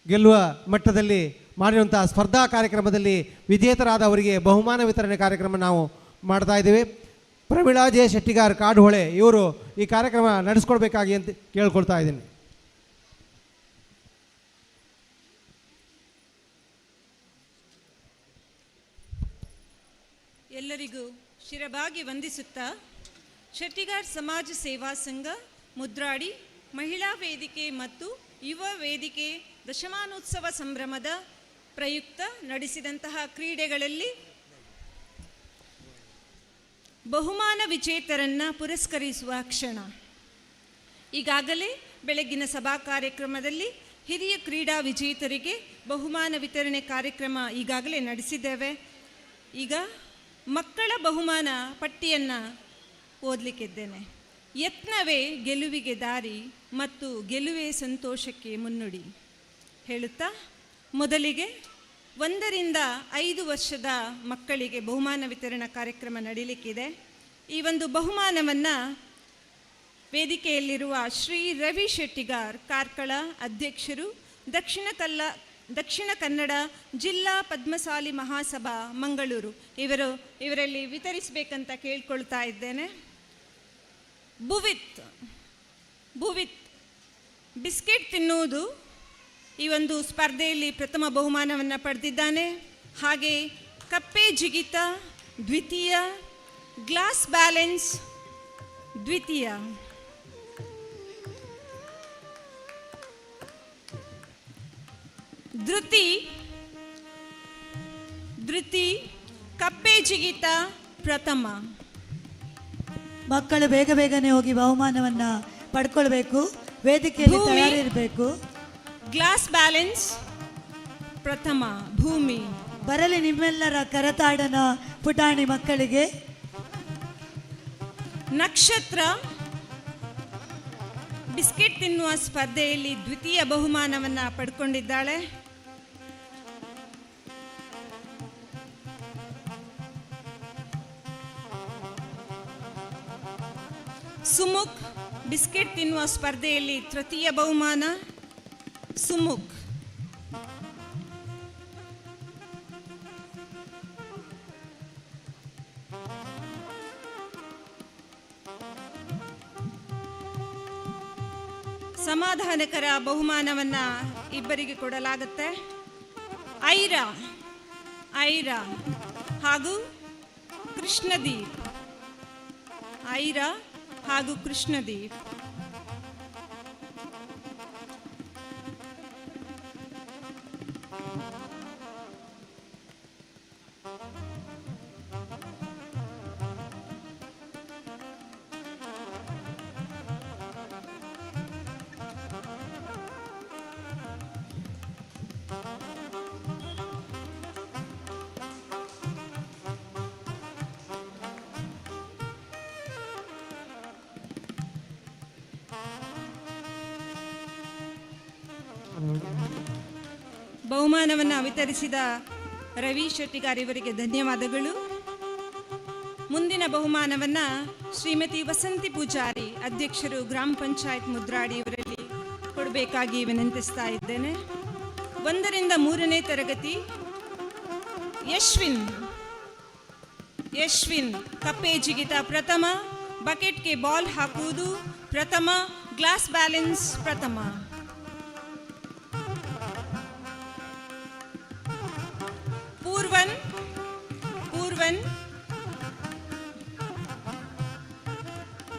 [SPEAKER 3] ಗೆಲ್ಲುವ ಮಟ್ಟದಲ್ಲಿ ಮಾಡಿರುವಂಥ ಸ್ಪರ್ಧಾ ಕಾರ್ಯಕ್ರಮದಲ್ಲಿ ವಿಜೇತರಾದವರಿಗೆ ಬಹುಮಾನ ವಿತರಣೆ ಕಾರ್ಯಕ್ರಮ ನಾವು ಮಾಡ್ತಾ ಇದ್ದೀವಿ. ಪ್ರಮೀಳಾ ಜೆ ಶೆಟ್ಟಿಗಾರ್ ಕಾಡುಹೊಳೆ ಇವರು ಈ ಕಾರ್ಯಕ್ರಮ ನಡೆಸ್ಕೊಡ್ಬೇಕಾಗಿ ಅಂತ ಕೇಳ್ಕೊಳ್ತಾ ಇದ್ದೀನಿ.
[SPEAKER 21] ಎಲ್ಲರಿಗೂ ಶಿರಬಾಗಿ ವಂದಿಸುತ್ತಾ ಶೆಟ್ಟಿಗಾರ್ ಸಮಾಜ ಸೇವಾ ಸಂಘ ಮುದ್ರಾಡಿ ಮಹಿಳಾ ವೇದಿಕೆ ಮತ್ತು ಯುವ ವೇದಿಕೆ ದಶಮಾನೋತ್ಸವ ಸಂಭ್ರಮದ ಪ್ರಯುಕ್ತ ನಡೆಸಿದಂತಹ ಕ್ರೀಡೆಗಳಲ್ಲಿ ಬಹುಮಾನ ವಿಜೇತರನ್ನು ಪುರಸ್ಕರಿಸುವ ಕ್ಷಣ. ಈಗಾಗಲೇ ಬೆಳಗ್ಗಿನ ಸಭಾ ಕಾರ್ಯಕ್ರಮದಲ್ಲಿ ಹಿರಿಯ ಕ್ರೀಡಾ ವಿಜೇತರಿಗೆ ಬಹುಮಾನ ವಿತರಣೆ ಕಾರ್ಯಕ್ರಮ ಈಗಾಗಲೇ ನಡೆಸಿದ್ದೇವೆ. ಈಗ ಮಕ್ಕಳ ಬಹುಮಾನ ಪಟ್ಟಿಯನ್ನು ಓದಲಿಕ್ಕಿದ್ದೇನೆ. ಯತ್ನವೇ ಗೆಲುವಿಗೆ ದಾರಿ ಮತ್ತು ಗೆಲುವೇ ಸಂತೋಷಕ್ಕೆ ಮುನ್ನುಡಿ ಹೇಳುತ್ತಾ ಮೊದಲಿಗೆ 1 ರಿಂದ 5 ವರ್ಷದ ಮಕ್ಕಳಿಗೆ ಬಹುಮಾನ ವಿತರಣಾ ಕಾರ್ಯಕ್ರಮ ನಡೀಲಿಕ್ಕಿದೆ. ಈ ಒಂದು ಬಹುಮಾನವನ್ನು ವೇದಿಕೆಯಲ್ಲಿರುವ ಶ್ರೀ ರವಿ ಶೆಟ್ಟಿಗಾರ್ ಕಾರ್ಕಳ ಅಧ್ಯಕ್ಷರು, ದಕ್ಷಿಣ ಕನ್ನಡ ಜಿಲ್ಲಾ ಪದ್ಮಸಾಲಿ ಮಹಾಸಭಾ ಮಂಗಳೂರು ಇವರಲ್ಲಿ ವಿತರಿಸಬೇಕಂತ ಕೇಳ್ಕೊಳ್ತಾ ಇದ್ದೇನೆ. ಭುವಿತ್ ಬಿಸ್ಕೆಟ್ ತಿನ್ನುವುದು ಈ ಒಂದು ಸ್ಪರ್ಧೆಯಲ್ಲಿ ಪ್ರಥಮ ಬಹುಮಾನವನ್ನು ಪಡೆದಿದ್ದಾನೆ. ಹಾಗೆ ಕಪ್ಪೆ ಜಿಗಿತ ದ್ವಿತೀಯ, ಗ್ಲಾಸ್ ಬ್ಯಾಲೆನ್ಸ್ ದ್ವಿತೀಯ, ಧೃತಿ ಕಪ್ಪೆ ಜಿಗಿತ ಪ್ರಥಮ.
[SPEAKER 13] ಮಕ್ಕಳು ಬೇಗನೆ ಹೋಗಿ ಬಹುಮಾನವನ್ನ ಪಡ್ಕೊಳ್ಬೇಕು. ವೇದಿಕೆಯಲ್ಲಿ ತಯಾರಿರಬೇಕು.
[SPEAKER 21] ಗ್ಲಾಸ್ ಬ್ಯಾಲೆನ್ಸ್ ಪ್ರಥಮ ಭೂಮಿ.
[SPEAKER 13] ಬರಲಿ ನಿಮ್ಮೆಲ್ಲರ ಕರತಾಡನ ಪುಟಾಣಿ ಮಕ್ಕಳಿಗೆ.
[SPEAKER 21] ನಕ್ಷತ್ರ ಬಿಸ್ಕೆಟ್ ತಿನ್ನುವ ಸ್ಪರ್ಧೆಯಲ್ಲಿ ದ್ವಿತೀಯ ಬಹುಮಾನವನ್ನು ಪಡ್ಕೊಂಡಿದ್ದಾಳೆ. ಸುಮುಖ್ ಬಿಸ್ಕೆಟ್ ತಿನ್ನುವ ಸ್ಪರ್ಧೆಯಲ್ಲಿ ತೃತೀಯ ಬಹುಮಾನ. ಸುಮುಖ್ ಸಮಾಧಾನಕರ ಬಹುಮಾನವನ್ನು ಇಬ್ಬರಿಗೆ ಕೊಡಲಾಗುತ್ತೆ. ಐರಾ ಹಾಗೂ ಕೃಷ್ಣದೀಪ್. ಐರಾ ಹಾಗೂ ಕೃಷ್ಣದೀಪ್. ಬಹುಮಾನವನ್ನು ವಿತರಿಸಿದ ರವಿ ಶೆಟ್ಟಿಗಾರ್ ಇವರಿಗೆ ಧನ್ಯವಾದಗಳು. ಮುಂದಿನ ಬಹುಮಾನವನ್ನು ಶ್ರೀಮತಿ ವಸಂತಿ ಪೂಜಾರಿ, ಅಧ್ಯಕ್ಷರು ಗ್ರಾಮ ಪಂಚಾಯತ್ ಮುದ್ರಾಡಿ ಇವರಲ್ಲಿ ಕೊಡಬೇಕಾಗಿ ವಿನಂತಿಸ್ತಾ ಇದ್ದೇನೆ. 1ರಿಂದ 3ನೇ ತರಗತಿ ಯಶ್ವಿನ್ ಕಪ್ಪೆ ಜಿಗಿತ ಪ್ರಥಮ, ಬಕೆಟ್ಗೆ ಬಾಲ್ ಹಾಕುವುದು ಪ್ರಥಮ, ಗ್ಲಾಸ್ ಬ್ಯಾಲೆನ್ಸ್ ಪ್ರಥಮ. ಪೂರ್ವನ್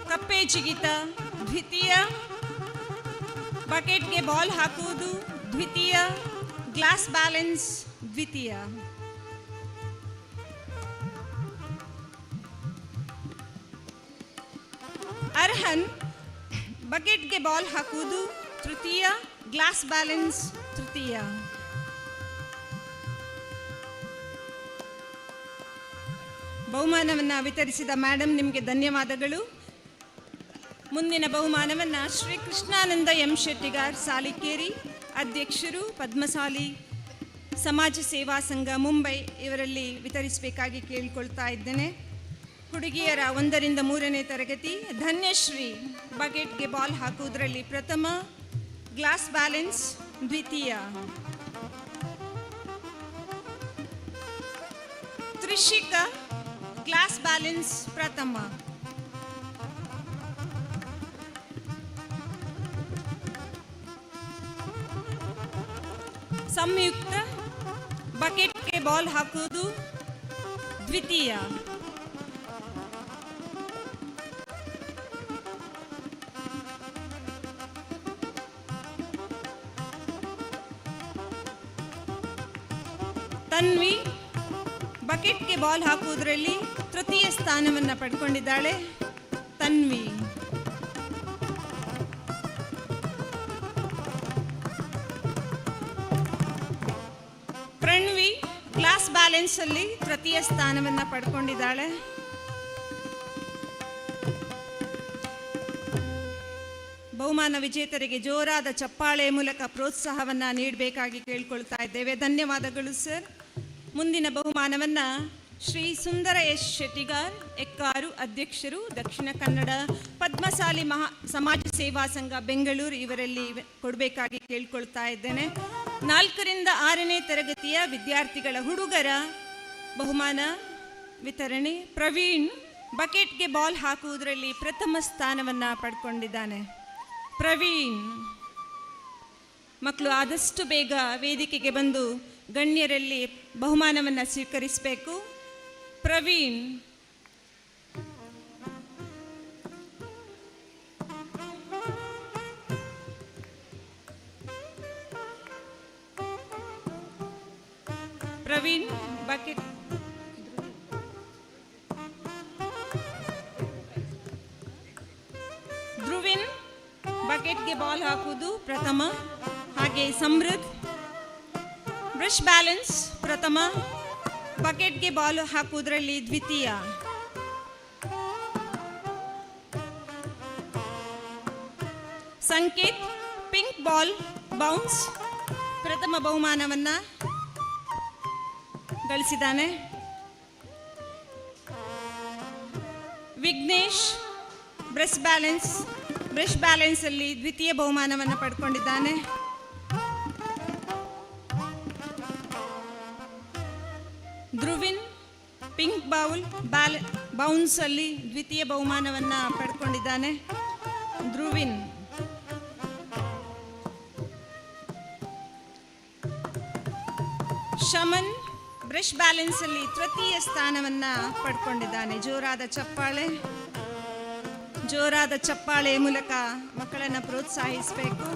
[SPEAKER 21] ಕಪ್ಪೆ ಜಿಗಿತ ದ್ವಿತೀಯ, ಬಕೆಟ್ಗೆ ಬಾಲ್ ಹಾಕುವುದು ದ್ವಿತೀಯ, ಗ್ಲಾಸ್ ಬ್ಯಾಲೆನ್ಸ್ ದ್ವಿತೀಯ. ಅರ್ಹನ್ ಬಕೆಟ್ಗೆ ಬಾಲ್ ಹಾಕುವುದು ತೃತೀಯ, ಗ್ಲಾಸ್ ಬ್ಯಾಲೆನ್ಸ್ ತೃತೀಯ. ಬಹುಮಾನವನ್ನು ವಿತರಿಸಿದ ಮೇಡಮ್ ನಿಮಗೆ ಧನ್ಯವಾದಗಳು. ಮುಂದಿನ ಬಹುಮಾನವನ್ನು ಶ್ರೀ ಕೃಷ್ಣಾನಂದ ಎಂ ಶೆಟ್ಟಿಗಾರ್ ಸಾಲಿಕೇರಿ, ಅಧ್ಯಕ್ಷರು ಪದ್ಮಸಾಲಿ ಸಮಾಜ ಸೇವಾ ಸಂಘ ಮುಂಬೈ ಇವರಲ್ಲಿ ವಿತರಿಸಬೇಕಾಗಿ ಕೇಳಿಕೊಳ್ತಾ ಇದ್ದೇನೆ. ಹುಡುಗಿಯರ 1ರಿಂದ 3ನೇ ತರಗತಿ ಧನ್ಯಶ್ರೀ ಬಕೆಟ್ಗೆ ಬಾಲ್ ಹಾಕುವುದರಲ್ಲಿ ಪ್ರಥಮ, ಗ್ಲಾಸ್ ಬ್ಯಾಲೆನ್ಸ್ ದ್ವಿತೀಯ. ತ್ರಿಷಿಕಾ ಗ್ಲಾಸ್ ಬ್ಯಾಲೆನ್ಸ್ ಪ್ರಥಮ. ಸಂಯುಕ್ತ ಬಕೆಟ್ಗೆ ಬಾಲ್ ಹಾಕುವುದು ದ್ವಿತೀಯ. ತನ್ವಿ ಬಕೆಟ್ಗೆ ಬಾಲ್ ಹಾಕುವುದರಲ್ಲಿ ತೃತೀಯ ಸ್ಥಾನವನ್ನು ಪಡ್ಕೊಂಡಿದ್ದಾಳೆ. ತನ್ವಿ. ಪ್ರಣವಿ ಗ್ಲಾಸ್ ಬ್ಯಾಲೆನ್ಸ್ ಅಲ್ಲಿ ತೃತೀಯ ಸ್ಥಾನವನ್ನು ಪಡ್ಕೊಂಡಿದ್ದಾಳೆ. ಬಹುಮಾನ ವಿಜೇತರಿಗೆ ಜೋರಾದ ಚಪ್ಪಾಳೆ ಮೂಲಕ ಪ್ರೋತ್ಸಾಹವನ್ನು ನೀಡಬೇಕಾಗಿ ಕೇಳ್ಕೊಳ್ತಾ ಇದ್ದೇವೆ. ಧನ್ಯವಾದಗಳು ಸರ್. ಮುಂದಿನ ಬಹುಮಾನವನ್ನು ಶ್ರೀ ಸುಂದರ ಎಸ್ ಶೆಟ್ಟಿಗಾರ್, ಎಕ್ಕಾರು, ಅಧ್ಯಕ್ಷರು ದಕ್ಷಿಣ ಕನ್ನಡ ಪದ್ಮಸಾಲಿ ಸಮಾಜ ಸೇವಾ ಸಂಘ ಬೆಂಗಳೂರು ಇವರಲ್ಲಿ ಕೊಡಬೇಕಾಗಿ ಕೇಳ್ಕೊಳ್ತಾ ಇದ್ದೇನೆ. 4ರಿಂದ 6ನೇ ತರಗತಿಯ ವಿದ್ಯಾರ್ಥಿಗಳ ಹುಡುಗರ ಬಹುಮಾನ ವಿತರಣೆ. ಪ್ರವೀಣ್ ಬಕೆಟ್ಗೆ ಬಾಲ್ ಹಾಕುವುದರಲ್ಲಿ ಪ್ರಥಮ ಸ್ಥಾನವನ್ನು ಪಡ್ಕೊಂಡಿದ್ದಾನೆ. ಪ್ರವೀಣ್ ಮಕ್ಕಳು ಆದಷ್ಟು ಬೇಗ ವೇದಿಕೆಗೆ ಬಂದು ಗಣ್ಯರಲ್ಲಿ ಬಹುಮಾನವನ್ನು ಸ್ವೀಕರಿಸಬೇಕು. ಪ್ರವೀಣ್. ಪ್ರವೀಣ್ ಬಕೆಟ್. ಧ್ರುವಿನ್ ಬಕೆಟ್ಗೆ ಬಾಲ್ ಹಾಕುವುದು ಪ್ರಥಮ. ಹಾಗೆ ಸಮೃದ್ಧ್ ಬ್ರಷ್ ಬ್ಯಾಲೆನ್ಸ್ ಪ್ರಥಮ, ಬಕೆಟ್ಗೆ ಬಾಲ್ ಹಾಕುವುದರಲ್ಲಿ ದ್ವಿತೀಯ. ಸಂಕೇತ್ ಪಿಂಕ್ ಬಾಲ್ ಬೌನ್ಸ್ ಪ್ರಥಮ ಬಹುಮಾನವನ್ನು ಗಳಿಸಿದ್ದಾನೆ. ವಿಘ್ನೇಶ್ ಬ್ರಷ್ ಬ್ಯಾಲೆನ್ಸ್ ಅಲ್ಲಿ ದ್ವಿತೀಯ ಬಹುಮಾನವನ್ನು ಪಡ್ಕೊಂಡಿದ್ದಾನೆ. ಧ್ರುವಿನ್ ಪಿಂಕ್ ಬೌನ್ಸ್ ಅಲ್ಲಿ ದ್ವಿತೀಯ ಬಹುಮಾನವನ್ನು ಪಡ್ಕೊಂಡಿದ್ದಾನೆ. ಧ್ರುವಿನ್. ಶಮನ್ ಬ್ರಷ್ ಬ್ಯಾಲೆನ್ಸ್ ಅಲ್ಲಿ ತೃತೀಯ ಸ್ಥಾನವನ್ನು ಪಡ್ಕೊಂಡಿದ್ದಾನೆ. ಜೋರಾದ ಚಪ್ಪಾಳೆ ಮೂಲಕ ಮಕ್ಕಳನ್ನು ಪ್ರೋತ್ಸಾಹಿಸಬೇಕು.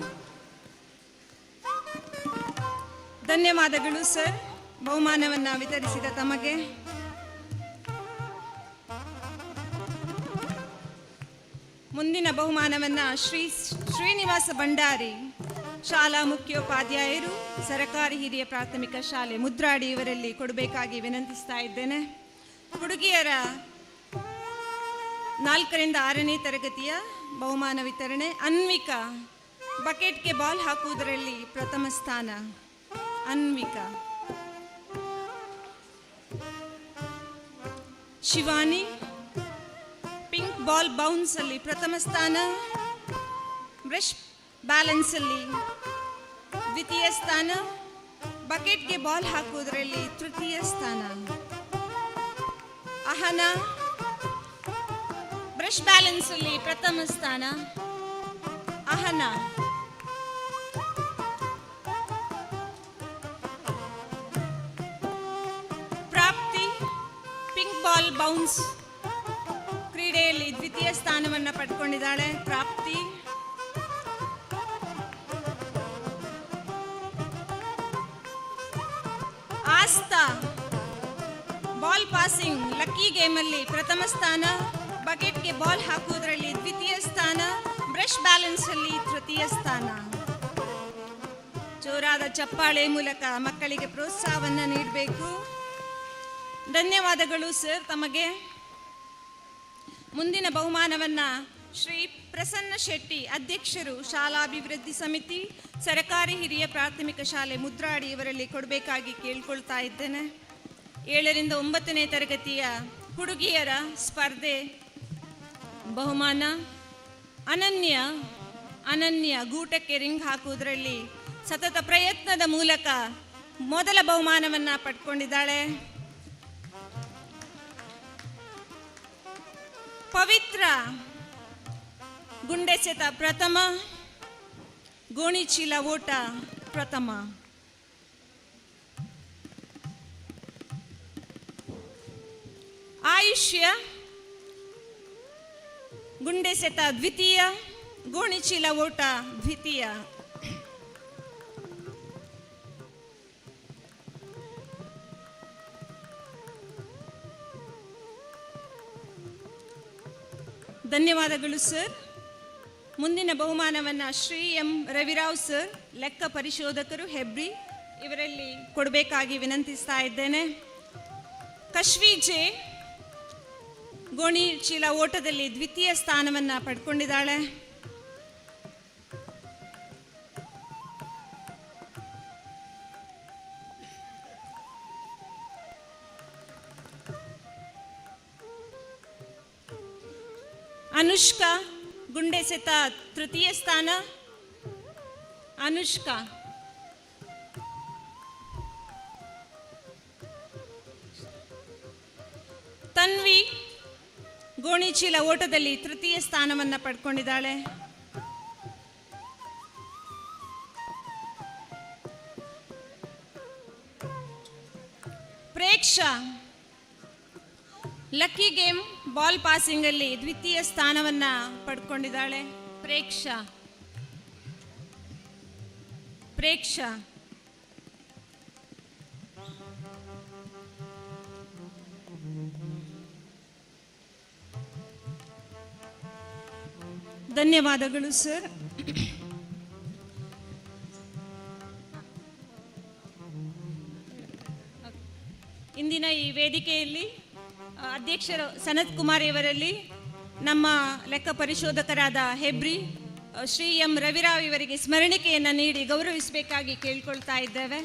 [SPEAKER 21] ಧನ್ಯವಾದಗಳು ಸರ್ ಬಹುಮಾನವನ್ನು ವಿತರಿಸಿದ ತಮಗೆ. ಮುಂದಿನ ಬಹುಮಾನವನ್ನು ಶ್ರೀನಿವಾಸ ಭಂಡಾರಿ, ಶಾಲಾ ಮುಖ್ಯೋಪಾಧ್ಯಾಯರು, ಸರಕಾರಿ ಹಿರಿಯ ಪ್ರಾಥಮಿಕ ಶಾಲೆ ಮುದ್ರಾಡಿ ಇವರಲ್ಲಿ ಕೊಡಬೇಕಾಗಿ ವಿನಂತಿಸ್ತಾ ಇದ್ದೇನೆ. ಹುಡುಗಿಯರ 4ರಿಂದ 6ನೇ ತರಗತಿಯ ಬಹುಮಾನ ವಿತರಣೆ. ಅನ್ವಿಕಾ ಬಕೆಟ್ಗೆ ಬಾಲ್ ಹಾಕುವುದರಲ್ಲಿ ಪ್ರಥಮ ಸ್ಥಾನ. ಅನ್ವಿಕಾ. ಶಿವಾನಿ ಪಿಂಕ್ ಬಾಲ್ ಬೌನ್ಸಲ್ಲಿ ಪ್ರಥಮ ಸ್ಥಾನ, ಬ್ರಷ್ ಬ್ಯಾಲೆನ್ಸಲ್ಲಿ ದ್ವಿತೀಯ ಸ್ಥಾನ, ಬಕೆಟ್ಗೆ ಬಾಲ್ ಹಾಕುವುದರಲ್ಲಿ ತೃತೀಯ ಸ್ಥಾನ. ಅಹನಾ ಬ್ರಷ್ ಬ್ಯಾಲೆನ್ಸಲ್ಲಿ ಪ್ರಥಮ ಸ್ಥಾನ. ಅಹನಾ ಪ್ರಾಪ್ತಿ ಪಿಂಕ್ ಬಾಲ್ ಬೌನ್ಸ್ ಕ್ರೀಡೆಯಲ್ಲಿ ದ್ವಿತೀಯ ಸ್ಥಾನವನ್ನು ಪಡ್ಕೊಂಡಿದ್ದಾಳೆ. ಪ್ರಾಪ್ತಿ ಆಸ್ತಾ ಬಾಲ್ ಪಾಸಿಂಗ್ ಲಕ್ಕಿ ಗೇಮಲ್ಲಿ ಪ್ರಥಮ ಸ್ಥಾನ, ಬಕೆಟ್ಗೆ ಬಾಲ್ ಹಾಕುವುದರಲ್ಲಿ ದ್ವಿತೀಯ ಸ್ಥಾನ, ಬ್ರಷ್ ಬ್ಯಾಲೆನ್ಸ್ ಅಲ್ಲಿ ತೃತೀಯ ಸ್ಥಾನ. ಜೋರಾದ ಚಪ್ಪಾಳೆ ಮೂಲಕ ಮಕ್ಕಳಿಗೆ ಪ್ರೋತ್ಸಾಹವನ್ನು ನೀಡಬೇಕು. ಧನ್ಯವಾದಗಳು ಸರ್ ತಮಗೆ. ಮುಂದಿನ ಬಹುಮಾನವನ್ನು ಶ್ರೀ ಪ್ರಸನ್ನ ಶೆಟ್ಟಿ, ಅಧ್ಯಕ್ಷರು ಶಾಲಾಭಿವೃದ್ಧಿ ಸಮಿತಿ, ಸರಕಾರಿ ಹಿರಿಯ ಪ್ರಾಥಮಿಕ ಶಾಲೆ ಮುದ್ರಾಡಿ ಇವರಲ್ಲಿ ಕೊಡಬೇಕಾಗಿ ಕೇಳ್ಕೊಳ್ತಾ ಇದ್ದೇನೆ. 7ರಿಂದ 9ನೇ ತರಗತಿಯ ಹುಡುಗಿಯರ ಸ್ಪರ್ಧೆ ಬಹುಮಾನ. ಅನನ್ಯ ಗೂಟಕ್ಕೆ ರಿಂಗ್ ಹಾಕುವುದರಲ್ಲಿ ಸತತ ಪ್ರಯತ್ನದ ಮೂಲಕ ಮೊದಲ ಬಹುಮಾನವನ್ನು ಪಡ್ಕೊಂಡಿದ್ದಾಳೆ. ಪವಿತ್ರ ಗುಂಡೆಸೆತ ಪ್ರಥಮ, ಗೋಣಿಚೀಲ ಓಟ ಪ್ರಥಮ. ಆಯುಷ್ಯ ಗುಂಡೆಸೆತ ದ್ವಿತೀಯ, ಗೋಣಿಚೀಲ ಓಟ ದ್ವಿತೀಯ. ಧನ್ಯವಾದಗಳು ಸರ್. ಮುಂದಿನ ಬಹುಮಾನವನ್ನು ಶ್ರೀ ಎಂ ರವಿರಾವ್ ಸರ್, ಲೆಕ್ಕ ಪರಿಶೋಧಕರು, ಹೆಬ್ರಿ ಇವರಲ್ಲಿ ಕೊಡಬೇಕಾಗಿ ವಿನಂತಿಸ್ತಾ ಇದ್ದೇನೆ. ಕಶ್ವಿ ಜೆ ಗೋಣಿ ಚೀಲ ಓಟದಲ್ಲಿ ದ್ವಿತೀಯ ಸ್ಥಾನವನ್ನು ಪಡ್ಕೊಂಡಿದ್ದಾಳೆ. ಅನುಷ್ಕಾ ಗುಂಡೆಸೆತ ತೃತೀಯ ಸ್ಥಾನ. ಅನುಷ್ಕಾ ತನ್ವಿ ಗೋಣಿಚೀಲ ಓಟದಲ್ಲಿ ತೃತೀಯ ಸ್ಥಾನವನ್ನು ಪಡ್ಕೊಂಡಿದ್ದಾಳೆ. Preksha lucky game ball passing ಅಲ್ಲಿ ದ್ವಿತೀಯ ಸ್ಥಾನವನ್ನು ಪಡ್ಕೊಂಡಿದ್ದಾಳೆ. ಪ್ರೇಕ್ಷಾ ಧನ್ಯವಾದಗಳು ಸರ್. ಇಂದಿನ ಈ ವೇದಿಕೆಯಲ್ಲಿ ಅಧ್ಯಕ್ಷರು ಸನತ್ ಕುಮಾರ್ ಇವರಲ್ಲಿ ನಮ್ಮ ಲೆಕ್ಕ ಪರಿಶೋಧಕರಾದ ಹೆಬ್ರಿ ಶ್ರೀ ಎಂ ರವಿರಾವ್ ಇವರಿಗೆ ಸ್ಮರಣಿಕೆಯನ್ನು ನೀಡಿ ಗೌರವಿಸಬೇಕಾಗಿ ಕೇಳ್ಕೊಳ್ತಾ ಇದ್ದೇವೆ.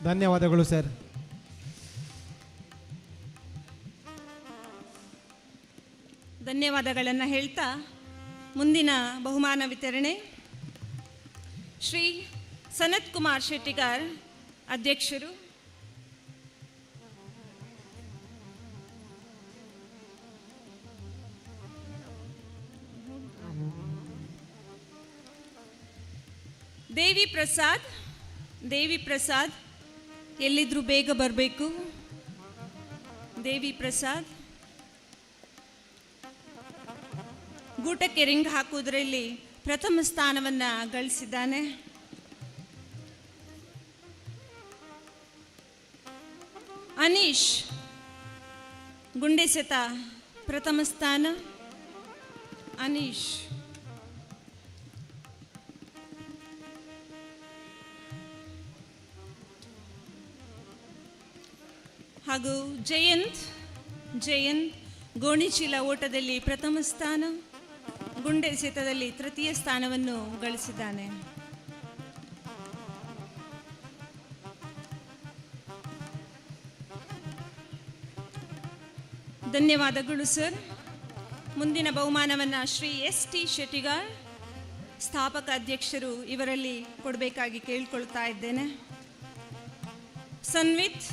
[SPEAKER 3] ಧನ್ಯವಾದಗಳು ಸರ್.
[SPEAKER 21] ಧನ್ಯವಾದಗಳನ್ನು ಹೇಳ್ತಾ ಮುಂದಿನ ಬಹುಮಾನ ವಿತರಣೆ ಶ್ರೀ ಸನತ್ ಕುಮಾರ್ ಶೆಟ್ಟಿಗಾರ್, ಅಧ್ಯಕ್ಷರು. ದೇವಿ ಪ್ರಸಾದ್ ಎಲ್ಲಿದ್ರೂ ಬೇಗ ಬರಬೇಕು. ದೇವಿ ಪ್ರಸಾದ್ ಗೂಟಕ್ಕೆ ರಿಂಗ್ ಹಾಕುವುದರಲ್ಲಿ ಪ್ರಥಮ ಸ್ಥಾನವನ್ನು ಗಳಿಸಿದ್ದಾನೆ. ಅನೀಶ್ ಗುಂಡೆಸೆತ ಪ್ರಥಮ ಸ್ಥಾನ. ಅನೀಶ್ ಹಾಗೂ ಜಯಂತ್ ಗೋಣಿಚೀಲ ಓಟದಲ್ಲಿ ಪ್ರಥಮ ಸ್ಥಾನ, ಗುಂಡೆಸೆತದಲ್ಲಿ ತೃತೀಯ ಸ್ಥಾನವನ್ನು ಗಳಿಸಿದ್ದಾನೆ. ಧನ್ಯವಾದಗಳು ಸರ್. ಮುಂದಿನ ಬಹುಮಾನವನ್ನು ಶ್ರೀ ಎಸ್ ಟಿ ಶೆಟ್ಟಿಗಾರ್ ಸ್ಥಾಪಕ ಅಧ್ಯಕ್ಷರು ಇವರಲ್ಲಿ ಕೊಡಬೇಕಾಗಿ ಕೇಳ್ಕೊಳ್ತಾ ಇದ್ದೇನೆ. ಸನ್ವಿತ್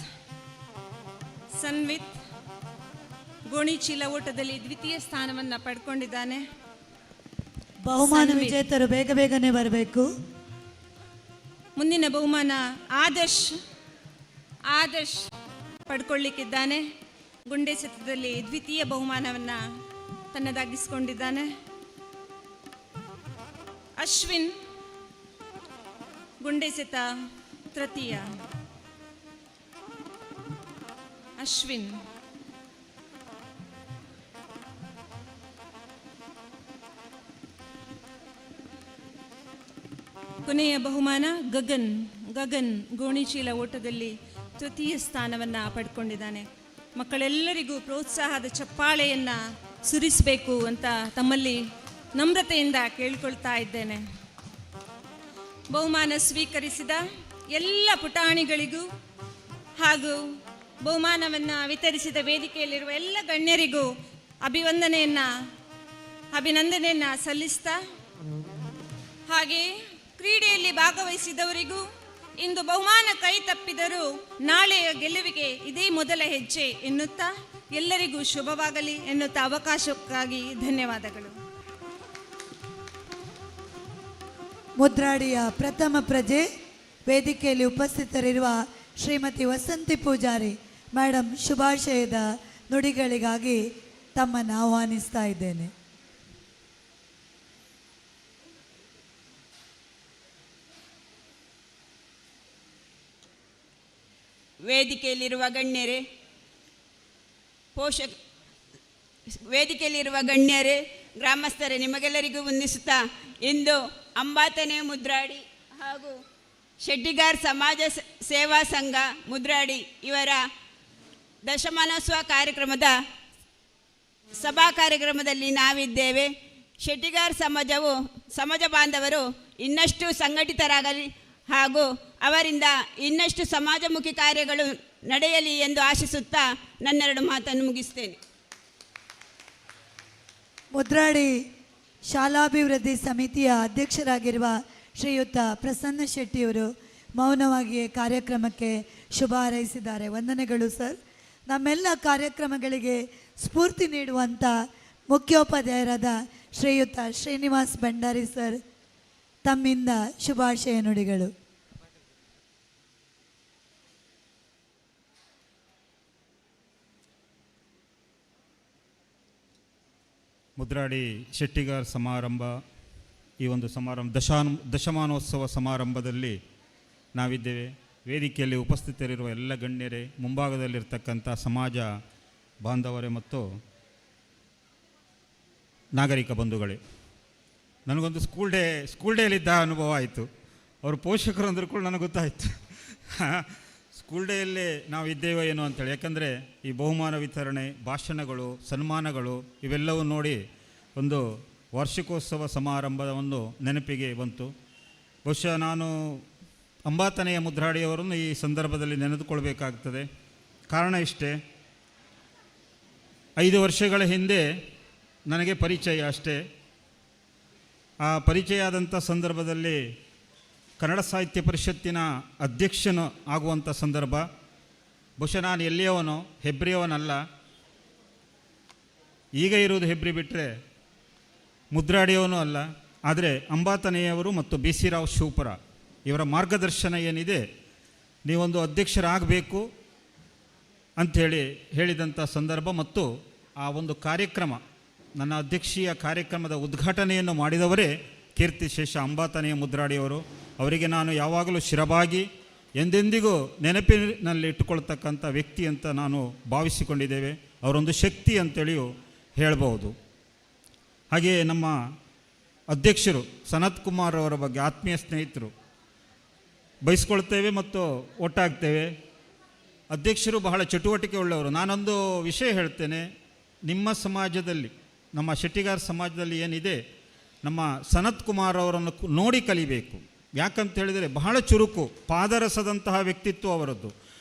[SPEAKER 21] ಗೋಣಿಚೀಲ ಓಟದಲ್ಲಿ ದ್ವಿತೀಯ ಸ್ಥಾನವನ್ನು ಪಡ್ಕೊಂಡಿದ್ದಾನೆ.
[SPEAKER 13] ಬಹುಮಾನ ವಿಜೇತರು ಬೇಗನೆ ಬರಬೇಕು.
[SPEAKER 21] ಮುಂದಿನ ಬಹುಮಾನ ಆದರ್ಶ್ ಪಡ್ಕೊಳ್ಳಿಕ್ಕಿದ್ದಾನೆ. ಗುಂಡೆಸೆತದಲ್ಲಿ ದ್ವಿತೀಯ ಬಹುಮಾನವನ್ನು ತನ್ನದಾಗಿಸಿಕೊಂಡಿದ್ದಾನೆ. ಅಶ್ವಿನ್ ಗುಂಡೆಸೆತ ತೃತೀಯ. ಅಶ್ವಿನ್ ಕೊನೆಯ ಬಹುಮಾನ ಗಗನ್ ಗೋಣಿಚೀಲ ಓಟದಲ್ಲಿ ತೃತೀಯ ಸ್ಥಾನವನ್ನು ಪಡ್ಕೊಂಡಿದ್ದಾನೆ. ಮಕ್ಕಳೆಲ್ಲರಿಗೂ ಪ್ರೋತ್ಸಾಹದ ಚಪ್ಪಾಳೆಯನ್ನು ಸುರಿಸಬೇಕು ಅಂತ ತಮ್ಮಲ್ಲಿ ನಮ್ರತೆಯಿಂದ ಕೇಳ್ಕೊಳ್ತಾ ಇದ್ದೇನೆ. ಬಹುಮಾನ ಸ್ವೀಕರಿಸಿದ ಎಲ್ಲ ಪುಟಾಣಿಗಳಿಗೂ ಹಾಗೂ ಬಹುಮಾನವನ್ನು ವಿತರಿಸಿದ ವೇದಿಕೆಯಲ್ಲಿರುವ ಎಲ್ಲ ಗಣ್ಯರಿಗೂ ಅಭಿನಂದನೆಯನ್ನು ಸಲ್ಲಿಸ್ತಾ, ಹಾಗೆ ಕ್ರೀಡೆಯಲ್ಲಿ ಭಾಗವಹಿಸಿದವರಿಗೂ ಇಂದು ಬಹುಮಾನ ಕೈ ತಪ್ಪಿದರೂ ನಾಳೆಯ ಗೆಲುವಿಗೆ ಇದೇ ಮೊದಲ ಹೆಜ್ಜೆ ಎನ್ನುತ್ತಾ ಎಲ್ಲರಿಗೂ ಶುಭವಾಗಲಿ ಎನ್ನುತ್ತಾ ಅವಕಾಶಕ್ಕಾಗಿ ಧನ್ಯವಾದಗಳು.
[SPEAKER 13] ಮುದ್ರಾಡಿಯ ಪ್ರಥಮ ಪ್ರಜೆ ವೇದಿಕೆಯಲ್ಲಿ ಉಪಸ್ಥಿತರಿರುವ ಶ್ರೀಮತಿ ವಸಂತಿ ಪೂಜಾರಿ ಮೇಡಮ್ ಶುಭಾಶಯದ ನುಡಿಗಳಿಗಾಗಿ ತಮ್ಮನ್ನು ಆಹ್ವಾನಿಸ್ತಾ ಇದ್ದೇನೆ.
[SPEAKER 2] ವೇದಿಕೆಯಲ್ಲಿರುವ ಗಣ್ಯರೇ, ಗ್ರಾಮಸ್ಥರೇ, ನಿಮಗೆಲ್ಲರಿಗೂ ವಂದಿಸುತ್ತಾ ಇಂದು ಅಂಬಾತನೆ ಮುದ್ರಾಡಿ ಹಾಗೂ ಶೆಟ್ಟಿಗಾರ್ ಸಮಾಜ ಸೇವಾ ಸಂಘ ಮುದ್ರಾಡಿ ಇವರ ದಶಮಾನೋತ್ಸವ ಕಾರ್ಯಕ್ರಮದ ಸಭಾ ಕಾರ್ಯಕ್ರಮದಲ್ಲಿ ನಾವಿದ್ದೇವೆ. ಶೆಟ್ಟಿಗಾರ್ ಸಮಾಜ ಬಾಂಧವರು ಇನ್ನಷ್ಟು ಸಂಘಟಿತರಾಗಲಿ ಹಾಗೂ ಅವರಿಂದ ಇನ್ನಷ್ಟು ಸಮಾಜಮುಖಿ ಕಾರ್ಯಗಳು ನಡೆಯಲಿ ಎಂದು ಆಶಿಸುತ್ತಾ ನನ್ನೆರಡು ಮಾತನ್ನು ಮುಗಿಸ್ತೇನೆ.
[SPEAKER 13] ಮುದ್ರಾಡಿ ಶಾಲಾಭಿವೃದ್ಧಿ ಸಮಿತಿಯ ಅಧ್ಯಕ್ಷರಾಗಿರುವ ಶ್ರೀಯುತ ಪ್ರಸನ್ನ ಶೆಟ್ಟಿಯವರು ಮೌನವಾಗಿಯೇ ಕಾರ್ಯಕ್ರಮಕ್ಕೆ ಶುಭ ಹಾರೈಸಿದ್ದಾರೆ. ವಂದನೆಗಳು ಸರ್. ನಮ್ಮೆಲ್ಲ ಕಾರ್ಯಕ್ರಮಗಳಿಗೆ ಸ್ಫೂರ್ತಿ ನೀಡುವಂಥ ಮುಖ್ಯೋಪಾಧ್ಯಾಯರಾದ ಶ್ರೀಯುತ ಶ್ರೀನಿವಾಸ್ ಭಂಡಾರಿ ಸರ್, ತಮ್ಮಿಂದ ಶುಭಾಶಯ ನುಡಿಗಳು.
[SPEAKER 22] ಮುದ್ರಾಡಿ ಶೆಟ್ಟಿಗಾರ್ ಸಮಾರಂಭ, ಈ ಒಂದು ದಶಮಾನೋತ್ಸವ ಸಮಾರಂಭದಲ್ಲಿ ನಾವಿದ್ದೇವೆ. ವೇದಿಕೆಯಲ್ಲಿ ಉಪಸ್ಥಿತರಿರುವ ಎಲ್ಲ ಗಣ್ಯರೇ, ಮುಂಭಾಗದಲ್ಲಿರ್ತಕ್ಕಂಥ ಸಮಾಜ ಬಾಂಧವರೇ ಮತ್ತು ನಾಗರಿಕ ಬಂಧುಗಳೇ, ನನಗೊಂದು ಸ್ಕೂಲ್ ಡೇಲಿದ್ದ ಅನುಭವ ಆಯಿತು. ಅವರು ಪೋಷಕರು ಅಂದರೂ ಕೂಡ ನನಗೆ ಗೊತ್ತಾಯಿತು ಸ್ಕೂಲ್ ಡೇಯಲ್ಲೇ ನಾವು ಇದ್ದೇವೆ ಏನೋ ಅಂತೇಳಿ. ಯಾಕಂದರೆ ಈ ಬಹುಮಾನ ವಿತರಣೆ, ಭಾಷಣಗಳು, ಸನ್ಮಾನಗಳು ಇವೆಲ್ಲವೂ ನೋಡಿ ಒಂದು ವಾರ್ಷಿಕೋತ್ಸವ ಸಮಾರಂಭದ ಒಂದು ನೆನಪಿಗೆ ಬಂತು. ಬಹುಶಃ ನಾನು ಅಂಬಾತನೆಯ ಮುದ್ರಾಡಿಯವರನ್ನು ಈ ಸಂದರ್ಭದಲ್ಲಿ ನೆನೆದುಕೊಳ್ಬೇಕಾಗ್ತದೆ. ಕಾರಣ ಇಷ್ಟೇ, 5 ವರ್ಷಗಳ ಹಿಂದೆ ನನಗೆ ಪರಿಚಯ ಅಷ್ಟೇ. ಆ ಪರಿಚಯ ಆದಂಥ ಸಂದರ್ಭದಲ್ಲಿ ಕನ್ನಡ ಸಾಹಿತ್ಯ ಪರಿಷತ್ತಿನ ಅಧ್ಯಕ್ಷನು ಆಗುವಂಥ ಸಂದರ್ಭ. ಬಹುಶಃ ನಾನು ಎಲ್ಲಿಯವನೋ, ಹೆಬ್ರಿಯವನಲ್ಲ. ಈಗ ಇರುವುದು ಹೆಬ್ರಿ ಬಿಟ್ಟರೆ ಮುದ್ರಾಡಿಯವನೂ ಅಲ್ಲ. ಆದರೆ ಅಂಬಾತನೆಯವರು ಮತ್ತು ಬಿ ಸಿ ರಾವ್ ಶಿವಪುರ ಇವರ ಮಾರ್ಗದರ್ಶನ ಏನಿದೆ, ನೀವೊಂದು ಅಧ್ಯಕ್ಷರಾಗಬೇಕು ಅಂಥೇಳಿ ಹೇಳಿದಂಥ ಸಂದರ್ಭ ಮತ್ತು ಆ ಒಂದು ಕಾರ್ಯಕ್ರಮ, ನನ್ನ ಅಧ್ಯಕ್ಷೀಯ ಕಾರ್ಯಕ್ರಮದ ಉದ್ಘಾಟನೆಯನ್ನು ಮಾಡಿದವರೇ ಕೀರ್ತಿಶೇಷ ಅಂಬಾತನೆಯ ಮುದ್ರಾಡಿಯವರು. ಅವರಿಗೆ ನಾನು ಯಾವಾಗಲೂ ಶಿರಬಾಗಿ ಎಂದೆಂದಿಗೂ ನೆನಪಿನಲ್ಲಿ ಇಟ್ಟುಕೊಳ್ತಕ್ಕಂಥ ವ್ಯಕ್ತಿ ಅಂತ ನಾನು ಭಾವಿಸಿಕೊಂಡಿದ್ದೇವೆ. ಅವರೊಂದು ಶಕ್ತಿ ಅಂತೇಳಿಯೂ ಹೇಳ್ಬೋದು. ಹಾಗೆಯೇ ನಮ್ಮ ಅಧ್ಯಕ್ಷರು ಸನತ್ ಕುಮಾರ್ ಅವರ ಬಗ್ಗೆ ಆತ್ಮೀಯ ಸ್ನೇಹಿತರು, ಬಯಸ್ಕೊಳ್ತೇವೆ ಮತ್ತು ಒಟ್ಟಾಗ್ತೇವೆ. ಅಧ್ಯಕ್ಷರು ಬಹಳ ಚಟುವಟಿಕೆ ಉಳ್ಳವರು. ನಾನೊಂದು ವಿಷಯ ಹೇಳ್ತೇನೆ, ನಿಮ್ಮ ಸಮಾಜದಲ್ಲಿ, ನಮ್ಮ ಶೆಟ್ಟಿಗಾರ್ ಸಮಾಜದಲ್ಲಿ ಏನಿದೆ, ನಮ್ಮ ಸನತ್ ಕುಮಾರ್ ಅವರನ್ನು ನೋಡಿ ಕಲಿಬೇಕು. ಯಾಕಂತ ಹೇಳಿದರೆ ಬಹಳ ಚುರುಕು, ಪಾದರಸದಂತಹ ವ್ಯಕ್ತಿತ್ವ ಅವರದ್ದು.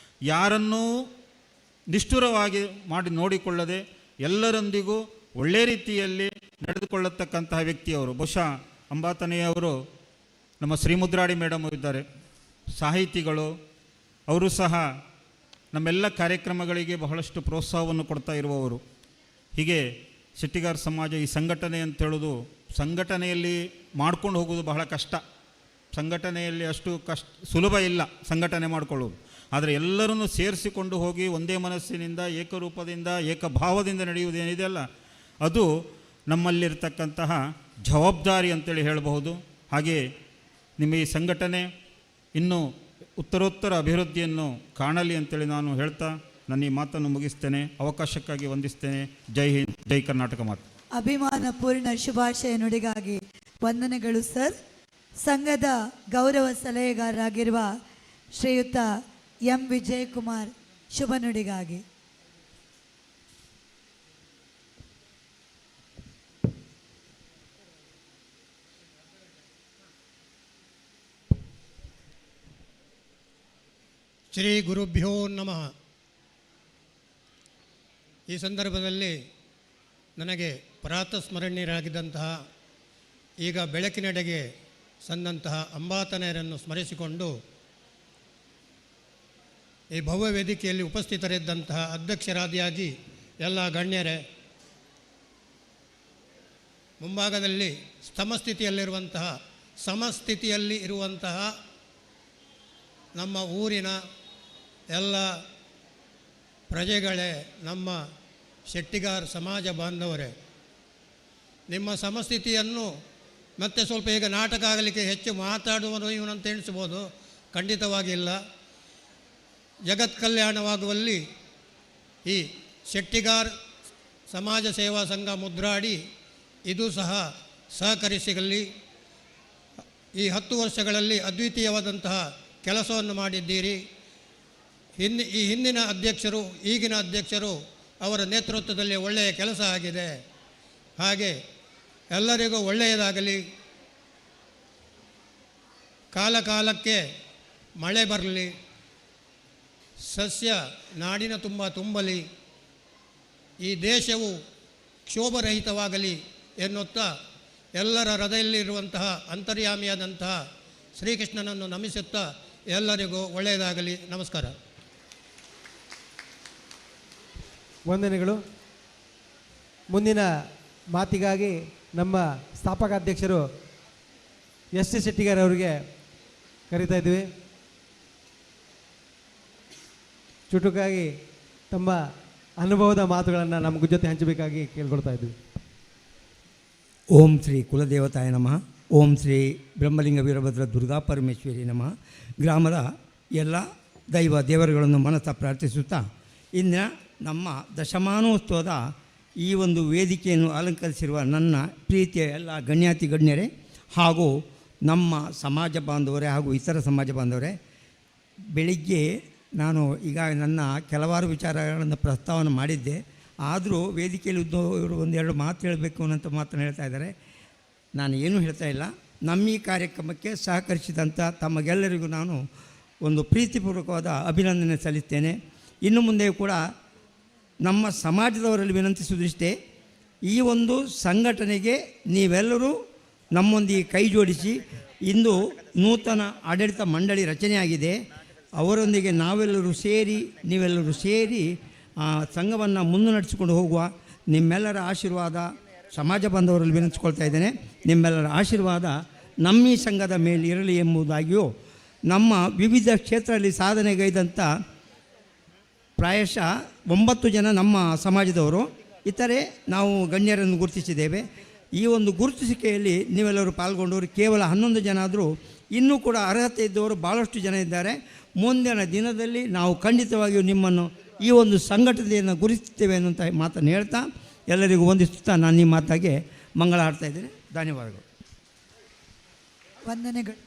[SPEAKER 22] ಯಾರನ್ನೂ ನಿಷ್ಠುರವಾಗಿ ಮಾಡಿ ನೋಡಿಕೊಳ್ಳದೆ ಎಲ್ಲರೊಂದಿಗೂ ಒಳ್ಳೆ ರೀತಿಯಲ್ಲಿ ನಡೆದುಕೊಳ್ಳತಕ್ಕಂತಹ ವ್ಯಕ್ತಿಯವರು. ಬಹುಶಃ ಅಂಬಾತನೆಯವರು ನಮ್ಮ ಶ್ರೀಮುದ್ರಾಡಿ ಮೇಡಮ್ ಇದ್ದಾರೆ, ಸಾಹಿತಿಗಳು. ಅವರು ಸಹ ನಮ್ಮೆಲ್ಲ ಕಾರ್ಯಕ್ರಮಗಳಿಗೆ ಬಹಳಷ್ಟು ಪ್ರೋತ್ಸಾಹವನ್ನು ಕೊಡ್ತಾ ಇರುವವರು. ಹೀಗೆ ಶೆಟ್ಟಿಗಾರ್ ಸಮಾಜ ಈ ಸಂಘಟನೆ ಅಂತ ಹೇಳೋದು, ಸಂಘಟನೆಯಲ್ಲಿ ಮಾಡ್ಕೊಂಡು ಹೋಗೋದು ಬಹಳ ಕಷ್ಟ. ಸಂಘಟನೆಯಲ್ಲಿ ಅಷ್ಟು ಸುಲಭ ಇಲ್ಲ ಸಂಘಟನೆ ಮಾಡಿಕೊಳ್ಳೋದು. ಆದರೆ ಎಲ್ಲರನ್ನು ಸೇರಿಸಿಕೊಂಡು ಹೋಗಿ ಒಂದೇ ಮನಸ್ಸಿನಿಂದ ಏಕರೂಪದಿಂದ ಏಕಭಾವದಿಂದ ನಡೆಯುವುದೇನಿದೆ ಅಲ್ಲ, ಅದು ನಮ್ಮಲ್ಲಿರ್ತಕ್ಕಂತಹ ಜವಾಬ್ದಾರಿ ಅಂತೇಳಿ ಹೇಳಬಹುದು. ಹಾಗೆ ನಿಮ್ಮ ಈ ಸಂಘಟನೆ ಇನ್ನೂ ಉತ್ತರೋತ್ತರ ಅಭಿವೃದ್ಧಿಯನ್ನು ಕಾಣಲಿ ಅಂತೇಳಿ ನಾನು ಹೇಳ್ತಾ ನನ್ನ ಈ ಮಾತನ್ನು ಮುಗಿಸ್ತೇನೆ. ಅವಕಾಶಕ್ಕಾಗಿ ವಂದಿಸ್ತೇನೆ. ಜೈ ಹಿಂದ್, ಜೈ ಕರ್ನಾಟಕ ಮಾತು.
[SPEAKER 13] ಅಭಿಮಾನಪೂರ್ಣ ಶುಭಾಶಯ ನುಡಿಗಾಗಿ ವಂದನೆಗಳು ಸರ್. ಸಂಘದ ಗೌರವ ಸಲಹೆಗಾರರಾಗಿರುವ ಶ್ರೀಯುತ ಎಂ ವಿಜಯಕುಮಾರ್ ಶುಭ ನುಡಿಗಾಗಿ.
[SPEAKER 5] ಶ್ರೀ ಗುರುಭ್ಯೋ ನಮಃ. ಈ ಸಂದರ್ಭದಲ್ಲಿ ನನಗೆ ಪ್ರಾತಸ್ಮರಣೀಯರಾಗಿದ್ದಂತಹ, ಈಗ ಬೆಳಕಿನೆಡೆಗೆ ಸಂದಂತಹ ಅಂಬಾತನೆಯರನ್ನು ಸ್ಮರಿಸಿಕೊಂಡು ಈ ಭವ್ಯ ವೇದಿಕೆಯಲ್ಲಿ ಉಪಸ್ಥಿತರಿದ್ದಂತಹ ಅಧ್ಯಕ್ಷರಾದಿಯಾಗಿ ಎಲ್ಲ ಗಣ್ಯರೇ, ಮುಂಭಾಗದಲ್ಲಿ ಸಮಸ್ಥಿತಿಯಲ್ಲಿ ಇರುವಂತಹ ನಮ್ಮ ಊರಿನ ಎಲ್ಲ ಪ್ರಜೆಗಳೇ, ನಮ್ಮ ಶೆಟ್ಟಿಗಾರ್ ಸಮಾಜ ಬಾಂಧವರೇ, ನಿಮ್ಮ ಸಮಸ್ಥಿತಿಯನ್ನು ಮತ್ತೆ ಸ್ವಲ್ಪ ಈಗ ನಾಟಕ ಆಗಲಿಕ್ಕೆ ಹೆಚ್ಚು ಮಾತಾಡುವನು ಇವನಂತ ಎಣಿಸ್ಬೋದು. ಖಂಡಿತವಾಗಿಲ್ಲ. ಜಗತ್ ಕಲ್ಯಾಣವಾಗುವಲ್ಲಿ ಈ ಶೆಟ್ಟಿಗಾರ್ ಸಮಾಜ ಸೇವಾ ಸಂಘ ಮುದ್ರಾಡಿ ಇದು ಸಹ ಸಹಕರಿಸಲಿ. ಈ 10 ವರ್ಷಗಳಲ್ಲಿ ಅದ್ವಿತೀಯವಾದಂತಹ ಕೆಲಸವನ್ನು ಮಾಡಿದ್ದೀರಿ. ಈ ಹಿಂದಿನ ಅಧ್ಯಕ್ಷರು, ಈಗಿನ ಅಧ್ಯಕ್ಷರು ಅವರ ನೇತೃತ್ವದಲ್ಲಿ ಒಳ್ಳೆಯ ಕೆಲಸ ಆಗಿದೆ. ಹಾಗೆ ಎಲ್ಲರಿಗೂ ಒಳ್ಳೆಯದಾಗಲಿ. ಕಾಲ ಕಾಲಕ್ಕೆ ಮಳೆ ಬರಲಿ, ಸಸ್ಯ ನಾಡಿನ ತುಂಬಲಿ, ಈ ದೇಶವು ಕ್ಷೋಭರಹಿತವಾಗಲಿ ಎನ್ನುತ್ತಾ ಎಲ್ಲರ ಹೃದಯದಲ್ಲಿರುವಂತಹ ಅಂತರ್ಯಾಮಿಯಾದಂತಹ ಶ್ರೀಕೃಷ್ಣನನ್ನು ನಮಿಸುತ್ತಾ ಎಲ್ಲರಿಗೂ ಒಳ್ಳೆಯದಾಗಲಿ. ನಮಸ್ಕಾರ.
[SPEAKER 3] ವಂದನೆಗಳು. ಮುಂದಿನ ಮಾತಿಗಾಗಿ ನಮ್ಮ ಸ್ಥಾಪಕಾಧ್ಯಕ್ಷರು ಎಸ್ ಟಿ ಶೆಟ್ಟಿಗಾರ್ ಅವರಿಗೆ ಕರೀತಾ ಇದ್ದೀವಿ. ಚುಟುಕಾಗಿ ತಮ್ಮ ಅನುಭವದ ಮಾತುಗಳನ್ನು ನಮ್ಮ ಜೊತೆ ಹಂಚಬೇಕಾಗಿ ಕೇಳ್ಕೊಳ್ತಾ ಇದ್ದೀವಿ.
[SPEAKER 11] ಓಂ ಶ್ರೀ ಕುಲದೇವತಾಯ ನಮಃ. ಓಂ ಶ್ರೀ ಬ್ರಹ್ಮಲಿಂಗ ವೀರಭದ್ರ ದುರ್ಗಾ ಪರಮೇಶ್ವರಿ ನಮಃ. ಗ್ರಾಮದ ಎಲ್ಲ ದೇವರುಗಳನ್ನು ಮನಸ್ಸ ಪ್ರಾರ್ಥಿಸುತ್ತಾ ಇಂದಿನ ನಮ್ಮ ದಶಮಾನೋತ್ಸವದ ಈ ಒಂದು ವೇದಿಕೆಯನ್ನು ಅಲಂಕರಿಸಿರುವ ನನ್ನ ಪ್ರೀತಿಯ ಎಲ್ಲ ಗಣ್ಯಾತಿ ಗಣ್ಯರೇ ಹಾಗೂ ನಮ್ಮ ಸಮಾಜ ಬಾಂಧವರೇ ಹಾಗೂ ಇತರ ಸಮಾಜ ಬಾಂಧವರೇ, ಬೆಳಿಗ್ಗೆ ನಾನು ಈಗ ನನ್ನ ಕೆಲವಾರು ವಿಚಾರಗಳನ್ನು ಪ್ರಸ್ತಾವನೆ ಮಾಡಿದ್ದೆ. ಆದರೂ ವೇದಿಕೆಯಲ್ಲಿ ಇವರು ಒಂದೆರಡು ಮಾತು ಹೇಳಬೇಕು ಅನ್ನೋಂಥ ಮಾತನ್ನು ಹೇಳ್ತಾ ಇದ್ದಾರೆ. ನಾನು ಏನೂ ಹೇಳ್ತಾ ಇಲ್ಲ. ನಮ್ಮ ಈ ಕಾರ್ಯಕ್ರಮಕ್ಕೆ ಸಹಕರಿಸಿದಂಥ ತಮಗೆಲ್ಲರಿಗೂ ನಾನು ಒಂದು ಪ್ರೀತಿಪೂರ್ವಕವಾದ ಅಭಿನಂದನೆ ಸಲ್ಲಿಸ್ತೇನೆ. ಇನ್ನು ಮುಂದೆಯೂ ಕೂಡ ನಮ್ಮ ಸಮಾಜದವರಲ್ಲಿ ವಿನಂತಿಸುವುದಿಷ್ಟೇ, ಈ ಒಂದು ಸಂಘಟನೆಗೆ ನೀವೆಲ್ಲರೂ ನಮ್ಮೊಂದಿಗೆ ಕೈ ಜೋಡಿಸಿ, ಇಂದು ನೂತನ ಆಡಳಿತ ಮಂಡಳಿ ರಚನೆಯಾಗಿದೆ, ಅವರೊಂದಿಗೆ ನೀವೆಲ್ಲರೂ ಸೇರಿ ಸಂಘವನ್ನು ಮುನ್ನಡೆಸಿಕೊಂಡು ಹೋಗುವ ನಿಮ್ಮೆಲ್ಲರ ಆಶೀರ್ವಾದ ಸಮಾಜ ಬಾಂಧವರಲ್ಲಿ ವಿನಂತಿಸ್ಕೊಳ್ತಾ ಇದ್ದೇನೆ. ನಿಮ್ಮೆಲ್ಲರ ಆಶೀರ್ವಾದ ನಮ್ಮ ಈ ಸಂಘದ ಮೇಲೆ ಇರಲಿ ಎಂಬುದಾಗಿಯೂ, ನಮ್ಮ ವಿವಿಧ ಕ್ಷೇತ್ರದಲ್ಲಿ ಸಾಧನೆಗೈದಂಥ ಪ್ರಾಯಶಃ 9 ಜನ ನಮ್ಮ ಸಮಾಜದವರು, ಇತರೆ ನಾವು ಗಣ್ಯರನ್ನು ಗುರುತಿಸಿದ್ದೇವೆ. ಈ ಒಂದು ಗುರುತಿಸಿಕೆಯಲ್ಲಿ ನೀವೆಲ್ಲರೂ ಪಾಲ್ಗೊಂಡವರು ಕೇವಲ 11 ಜನ ಆದರೂ ಇನ್ನೂ ಕೂಡ ಅರ್ಹತೆ ಇದ್ದವರು ಭಾಳಷ್ಟು ಜನ ಇದ್ದಾರೆ. ಮುಂದಿನ ದಿನದಲ್ಲಿ ನಾವು ಖಂಡಿತವಾಗಿಯೂ ನಿಮ್ಮನ್ನು ಈ ಒಂದು ಸಂಘಟನೆಯನ್ನು ಗುರುತಿಸ್ತೇವೆ ಅನ್ನುವಂಥ ಮಾತನ್ನು ಹೇಳ್ತಾ ಎಲ್ಲರಿಗೂ ವಂದಿಸುತ್ತಾ ನಾನು ಈ ಮಾತಾಗೆ ಮಂಗಳ ಹಾಡ್ತಾ ಇದ್ದೇನೆ. ಧನ್ಯವಾದಗಳು.
[SPEAKER 13] ವಂದನೆಗಳು.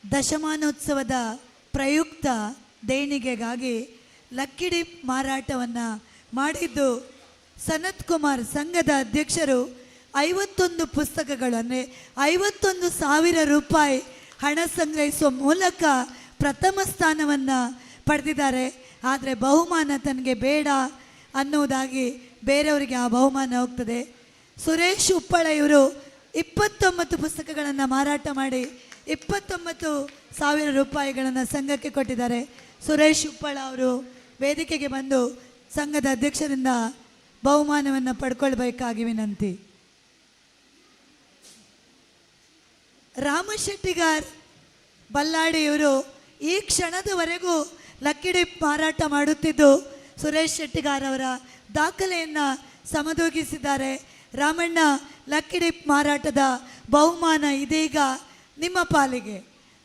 [SPEAKER 13] ದಶಮಾನೋತ್ಸವದ ಪ್ರಯುಕ್ತ ದೇಣಿಗೆಗಾಗಿ ಲಕ್ಕಿಡಿ ಮಾರಾಟವನ್ನು ಮಾಡಿದ್ದು ಸನತ್ ಕುಮಾರ್ ಸಂಘದ ಅಧ್ಯಕ್ಷರು 51 ಪುಸ್ತಕಗಳು ಅಂದರೆ 51,000 ರೂಪಾಯಿ ಹಣ ಸಂಗ್ರಹಿಸುವ ಮೂಲಕ ಪ್ರಥಮ ಸ್ಥಾನವನ್ನು ಪಡೆದಿದ್ದಾರೆ. ಆದರೆ ಬಹುಮಾನ ತನಗೆ ಬೇಡ, ಅನ್ನುವುದಾಗಿ ಬೇರೆಯವರಿಗೆ ಆ ಬಹುಮಾನ ಹೋಗ್ತದೆ. ಸುರೇಶ್ ಉಪ್ಪಳ ಇವರು 29 ಪುಸ್ತಕಗಳನ್ನು ಮಾರಾಟ ಮಾಡಿ 29,000 ರೂಪಾಯಿಗಳನ್ನು ಸಂಘಕ್ಕೆ ಕೊಟ್ಟಿದ್ದಾರೆ. ಸುರೇಶ್ ಉಪ್ಪಳ ಅವರು ವೇದಿಕೆಗೆ ಬಂದು ಸಂಘದ ಅಧ್ಯಕ್ಷರಿಂದ ಬಹುಮಾನವನ್ನು ಪಡ್ಕೊಳ್ಬೇಕಾಗಿ ವಿನಂತಿ. ರಾಮಶೆಟ್ಟಿಗಾರ್ ಬಲ್ಲಾಡಿಯವರು ಈ ಕ್ಷಣದವರೆಗೂ ಲಕ್ಕಿಡಿಪ್ ಮಾರಾಟ ಮಾಡುತ್ತಿದ್ದು ಸುರೇಶ್ ಶೆಟ್ಟಿಗಾರ್ ಅವರ ದಾಖಲೆಯನ್ನು ಸಮದೂಗಿಸಿದ್ದಾರೆ. ರಾಮಣ್ಣ, ಲಕ್ಕಿಡಿಪ್ ಮಾರಾಟದ ಬಹುಮಾನ ಇದೀಗ ನಿಮ್ಮ ಪಾಲಿಗೆ.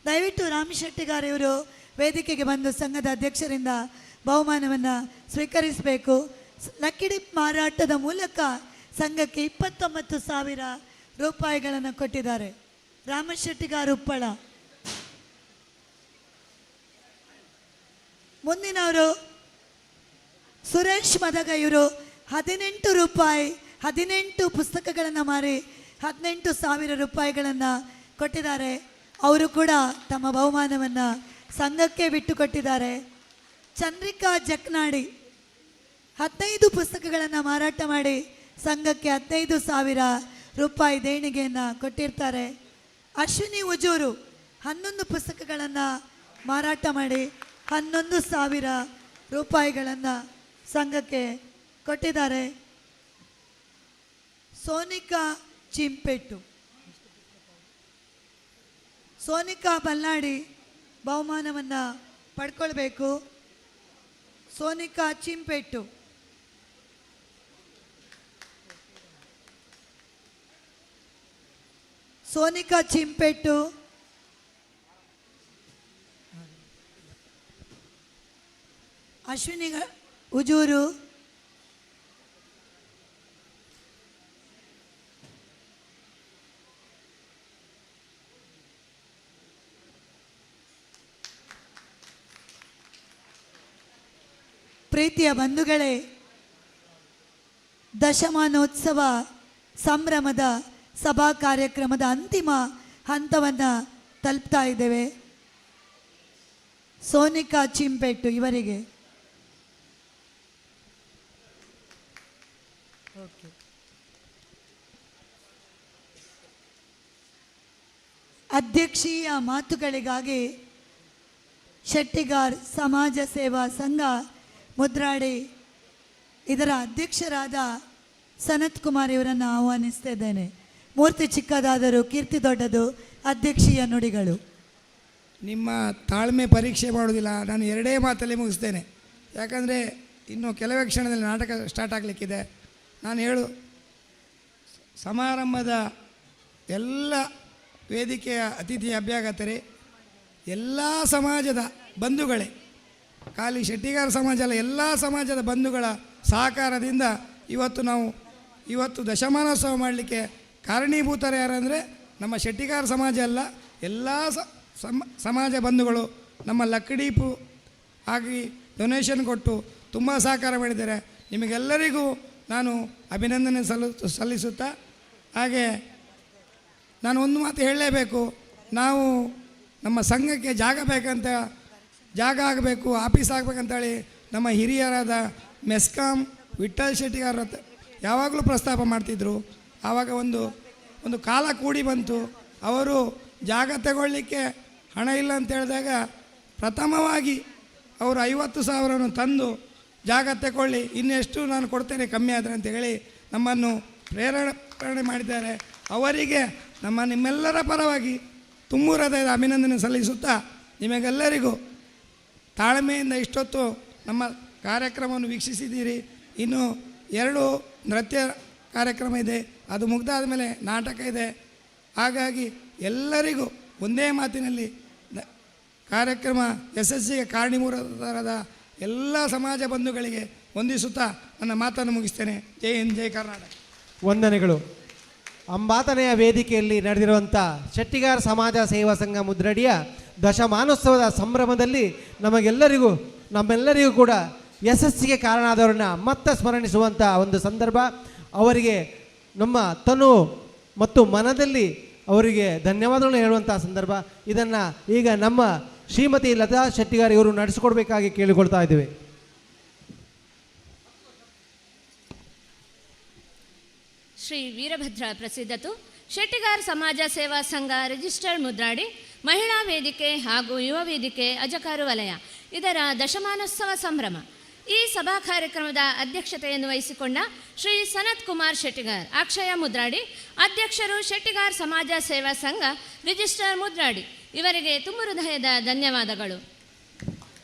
[SPEAKER 13] ದಯವಿಟ್ಟು ರಾಮಶೆಟ್ಟಿಗಾರ್ ಇವರು ವೇದಿಕೆಗೆ ಬಂದು ಸಂಘದ ಅಧ್ಯಕ್ಷರಿಂದ ಬಹುಮಾನವನ್ನು ಸ್ವೀಕರಿಸಬೇಕು. ಲಕ್ಕಿಡಿಪ್ ಮಾರಾಟದ ಮೂಲಕ ಸಂಘಕ್ಕೆ 29,000 ರೂಪಾಯಿಗಳನ್ನು ಕೊಟ್ಟಿದ್ದಾರೆ. ರಾಮಶೆಟ್ಟಿಗಾರ್ ಉಪ್ಪಳ. ಮುಂದಿನವರು ಸುರೇಶ್ ಮದಗ. ಇವರು 18 ರೂಪಾಯಿ 18 ಪುಸ್ತಕಗಳನ್ನು ಮಾರಿ 18,000 ರೂಪಾಯಿಗಳನ್ನು ಕೊಟ್ಟಿದ್ದಾರೆ. ಅವರು ಕೂಡ ತಮ್ಮ ಬಹುಮಾನವನ್ನು ಸಂಘಕ್ಕೆ ಬಿಟ್ಟುಕೊಟ್ಟಿದ್ದಾರೆ. ಚಂದ್ರಿಕಾ ಜಕ್ನಾಡಿ 15 ಪುಸ್ತಕಗಳನ್ನು ಮಾರಾಟ ಮಾಡಿ ಸಂಘಕ್ಕೆ 15,000 ರೂಪಾಯಿ ದೇಣಿಗೆಯನ್ನು ಕೊಟ್ಟಿರ್ತಾರೆ. ಅಶ್ವಿನಿ ಉಜೂರು 11 ಪುಸ್ತಕಗಳನ್ನು ಮಾರಾಟ ಮಾಡಿ 11,000 ರೂಪಾಯಿಗಳನ್ನು ಸಂಘಕ್ಕೆ ಕೊಟ್ಟಿದ್ದಾರೆ. ಸೋನಿಕಾ ಚಿಂಪೆಟ್ಟು, ಸೋನಿಕಾ ಬಲ್ಲಾಡಿ ಬಹುಮಾನವನ್ನು ಪಡ್ಕೊಳ್ಬೇಕು. ಸೋನಿಕಾ ಚಿಂಪೆಟ್ಟು. ಸೋನಿಕಾ ಚಿಂಪೆಟ್ಟು. ಅಶ್ವಿನಿ ಉಜೂರು. ಪ್ರೀತಿಯ ಬಂಧುಗಳೇ, ದಶಮಾನೋತ್ಸವ ಸಂಭ್ರಮದ ಸಭಾ ಕಾರ್ಯಕ್ರಮದ ಅಂತಿಮ ಹಂತವನ್ನು ತಲುಪ್ತಾ ಇದ್ದೇವೆ. ಸೋನಿಕಾ ಚಿಂಪೆಟ್ಟು ಇವರಿಗೆ ಅಧ್ಯಕ್ಷೀಯ ಮಾತುಗಳಿಗಾಗಿ ಶೆಟ್ಟಿಗಾರ್ ಸಮಾಜ ಸೇವಾ ಸಂಘ ಮುದ್ರಾಡಿ ಇದರ ಅಧ್ಯಕ್ಷರಾದ ಸನತ್ ಕುಮಾರ್ ಇವರನ್ನು ಆಹ್ವಾನಿಸ್ತಾ ಇದ್ದೇನೆ. ಮೂರ್ತಿ ಚಿಕ್ಕದಾದರೂ ಕೀರ್ತಿ ದೊಡ್ಡದು. ಅಧ್ಯಕ್ಷೀಯ ನುಡಿಗಳು.
[SPEAKER 14] ನಿಮ್ಮ ತಾಳ್ಮೆ ಪರೀಕ್ಷೆ ಮಾಡೋದಿಲ್ಲ. ನಾನು 2 ಮಾತಲ್ಲಿ ಮುಗಿಸ್ತೇನೆ. ಯಾಕಂದರೆ ಇನ್ನು ಕೆಲವೇ ಕ್ಷಣದಲ್ಲಿ ನಾಟಕ ಸ್ಟಾರ್ಟ್ ಆಗಲಿಕ್ಕಿದೆ. ನಾನು ಸಮಾರಂಭದ ಎಲ್ಲ ವೇದಿಕೆಯ ಅತಿಥಿ ಅಭ್ಯಾಗತರೇ, ಎಲ್ಲ ಸಮಾಜದ ಬಂಧುಗಳೇ, ಖಾಲಿ ಶೆಟ್ಟಿಗಾರ ಸಮಾಜ ಅಲ್ಲ, ಎಲ್ಲ ಸಮಾಜದ ಬಂಧುಗಳ ಸಹಕಾರದಿಂದ ಇವತ್ತು ದಶಮಾನೋತ್ಸವ ಮಾಡಲಿಕ್ಕೆ ಕಾರಣೀಭೂತರು ಯಾರಂದರೆ ನಮ್ಮ ಶೆಟ್ಟಿಗಾರ ಸಮಾಜ ಅಲ್ಲ, ಎಲ್ಲ ಸಮಾಜ ಬಂಧುಗಳು ನಮ್ಮ ಲಕ್ಕಡೀಪು ಆಗಿ ಡೊನೇಷನ್ ಕೊಟ್ಟು ತುಂಬ ಸಹಕಾರ ಮಾಡಿದ್ದಾರೆ. ನಿಮಗೆಲ್ಲರಿಗೂ ನಾನು ಅಭಿನಂದನೆ ಸಲ್ಲಿಸುತ್ತಾ, ಹಾಗೆ ನಾನು ಒಂದು ಮಾತು ಹೇಳಲೇಬೇಕು. ನಾವು ನಮ್ಮ ಸಂಘಕ್ಕೆ ಜಾಗ ಆಗಬೇಕು, ಆಫೀಸ್ ಆಗಬೇಕಂತೇಳಿ ನಮ್ಮ ಹಿರಿಯರಾದ ಮೆಸ್ಕಾಂ ವಿಠ್ಠಲ್ ಶೆಟ್ಟಿಗಾರ ಯಾವಾಗಲೂ ಪ್ರಸ್ತಾಪ ಮಾಡ್ತಿದ್ರು. ಆವಾಗ ಒಂದು ಕಾಲ ಕೂಡಿ ಬಂತು. ಅವರು ಜಾಗ ತಗೊಳ್ಳಿಕ್ಕೆ ಹಣ ಇಲ್ಲ ಅಂತ ಹೇಳಿದಾಗ ಪ್ರಥಮವಾಗಿ ಅವರು 50,000 ತಂದು ಜಾಗ ತಗೊಳ್ಳಿ, ಇನ್ನೆಷ್ಟು ನಾನು ಕೊಡ್ತೇನೆ ಕಮ್ಮಿ ಆದರೆ ಅಂತ ಹೇಳಿ ನಮ್ಮನ್ನು ಪ್ರೇರಣೆ ಮಾಡಿದ್ದಾರೆ. ಅವರಿಗೆ ನಿಮ್ಮೆಲ್ಲರ ಪರವಾಗಿ ತುಂಬು ಹೃದಯದ ಅಭಿನಂದನೆ ಸಲ್ಲಿಸುತ್ತಾ, ನಿಮಗೆಲ್ಲರಿಗೂ ತಾಳ್ಮೆಯಿಂದ ಇಷ್ಟೊತ್ತು ನಮ್ಮ ಕಾರ್ಯಕ್ರಮವನ್ನು ವೀಕ್ಷಿಸಿದ್ದೀರಿ. ಇನ್ನು 2 ನೃತ್ಯ ಕಾರ್ಯಕ್ರಮ ಇದೆ, ಅದು ಮುಗ್ದಾದ ಮೇಲೆ ನಾಟಕ ಇದೆ. ಹಾಗಾಗಿ ಎಲ್ಲರಿಗೂ ಒಂದೇ ಮಾತಿನಲ್ಲಿ ಕಾರ್ಯಕ್ರಮ ಯಶಸ್ಸಿಗೆ ಕಾರಣೀಭೂತರಾದ ಎಲ್ಲ ಸಮಾಜ ಬಂಧುಗಳಿಗೆ ವಂದಿಸುತ್ತಾ ನನ್ನ ಮಾತನ್ನು ಮುಗಿಸ್ತೇನೆ. ಜೈ ಹಿಂದ್, ಜೈ ಕರ್ನಾಟಕ.
[SPEAKER 3] ವಂದನೆಗಳು. ಅಂಬಾತನೆಯ ವೇದಿಕೆಯಲ್ಲಿ ನಡೆದಿರುವಂಥ ಶೆಟ್ಟಿಗಾರ್ ಸಮಾಜ ಸೇವಾ ಸಂಘ ಮುದ್ರಡಿಯ ದಶಮಾನೋತ್ಸವದ ಸಂಭ್ರಮದಲ್ಲಿ ನಮ್ಮೆಲ್ಲರಿಗೂ ಕೂಡ ಯಶಸ್ಸಿಗೆ ಕಾರಣರಾದವರನ್ನ ಮತ್ತೆ ಸ್ಮರಣಿಸುವಂಥ ಒಂದು ಸಂದರ್ಭ. ಅವರಿಗೆ ನಮ್ಮ ತನು ಮತ್ತು ಮನದಲ್ಲಿ ಅವರಿಗೆ ಧನ್ಯವಾದಗಳನ್ನು ಹೇಳುವಂಥ ಸಂದರ್ಭ. ಇದನ್ನು ಈಗ ನಮ್ಮ ಶ್ರೀಮತಿ ಲತಾ ಶೆಟ್ಟಿಗಾರ್ ಇವರು ನಡೆಸಿಕೊಡ್ಬೇಕಾಗಿ ಕೇಳಿಕೊಳ್ತಾ ಇದ್ದೇವೆ.
[SPEAKER 7] ಶ್ರೀ ವೀರಭದ್ರ ಪ್ರಸಿದ್ಧತು ಶೆಟ್ಟಿಗಾರ್ ಸಮಾಜ ಸೇವಾ ಸಂಘ ರಿಜಿಸ್ಟರ್ಡ್ ಮುದ್ರಾಡಿ ಮಹಿಳಾ ವೇದಿಕೆ ಹಾಗೂ ಯುವ ವೇದಿಕೆ ಅಜಕಾರು ವಲಯ ಇದರ ದಶಮಾನೋತ್ಸವ ಸಂಭ್ರಮ. ಈ ಸಭಾ ಕಾರ್ಯಕ್ರಮದ ಅಧ್ಯಕ್ಷತೆಯನ್ನು ವಹಿಸಿಕೊಂಡ ಶ್ರೀ ಸನತ್ ಕುಮಾರ್ ಶೆಟ್ಟಿಗಾರ್ ಅಕ್ಷಯ ಮುದ್ರಾಡಿ, ಅಧ್ಯಕ್ಷರು ಶೆಟ್ಟಿಗಾರ್ ಸಮಾಜ ಸೇವಾ ಸಂಘ ರಿಜಿಸ್ಟರ್ ಮುದ್ರಾಡಿ, ಇವರಿಗೆ ತುಂಬ ಹೃದಯದ ಧನ್ಯವಾದಗಳು.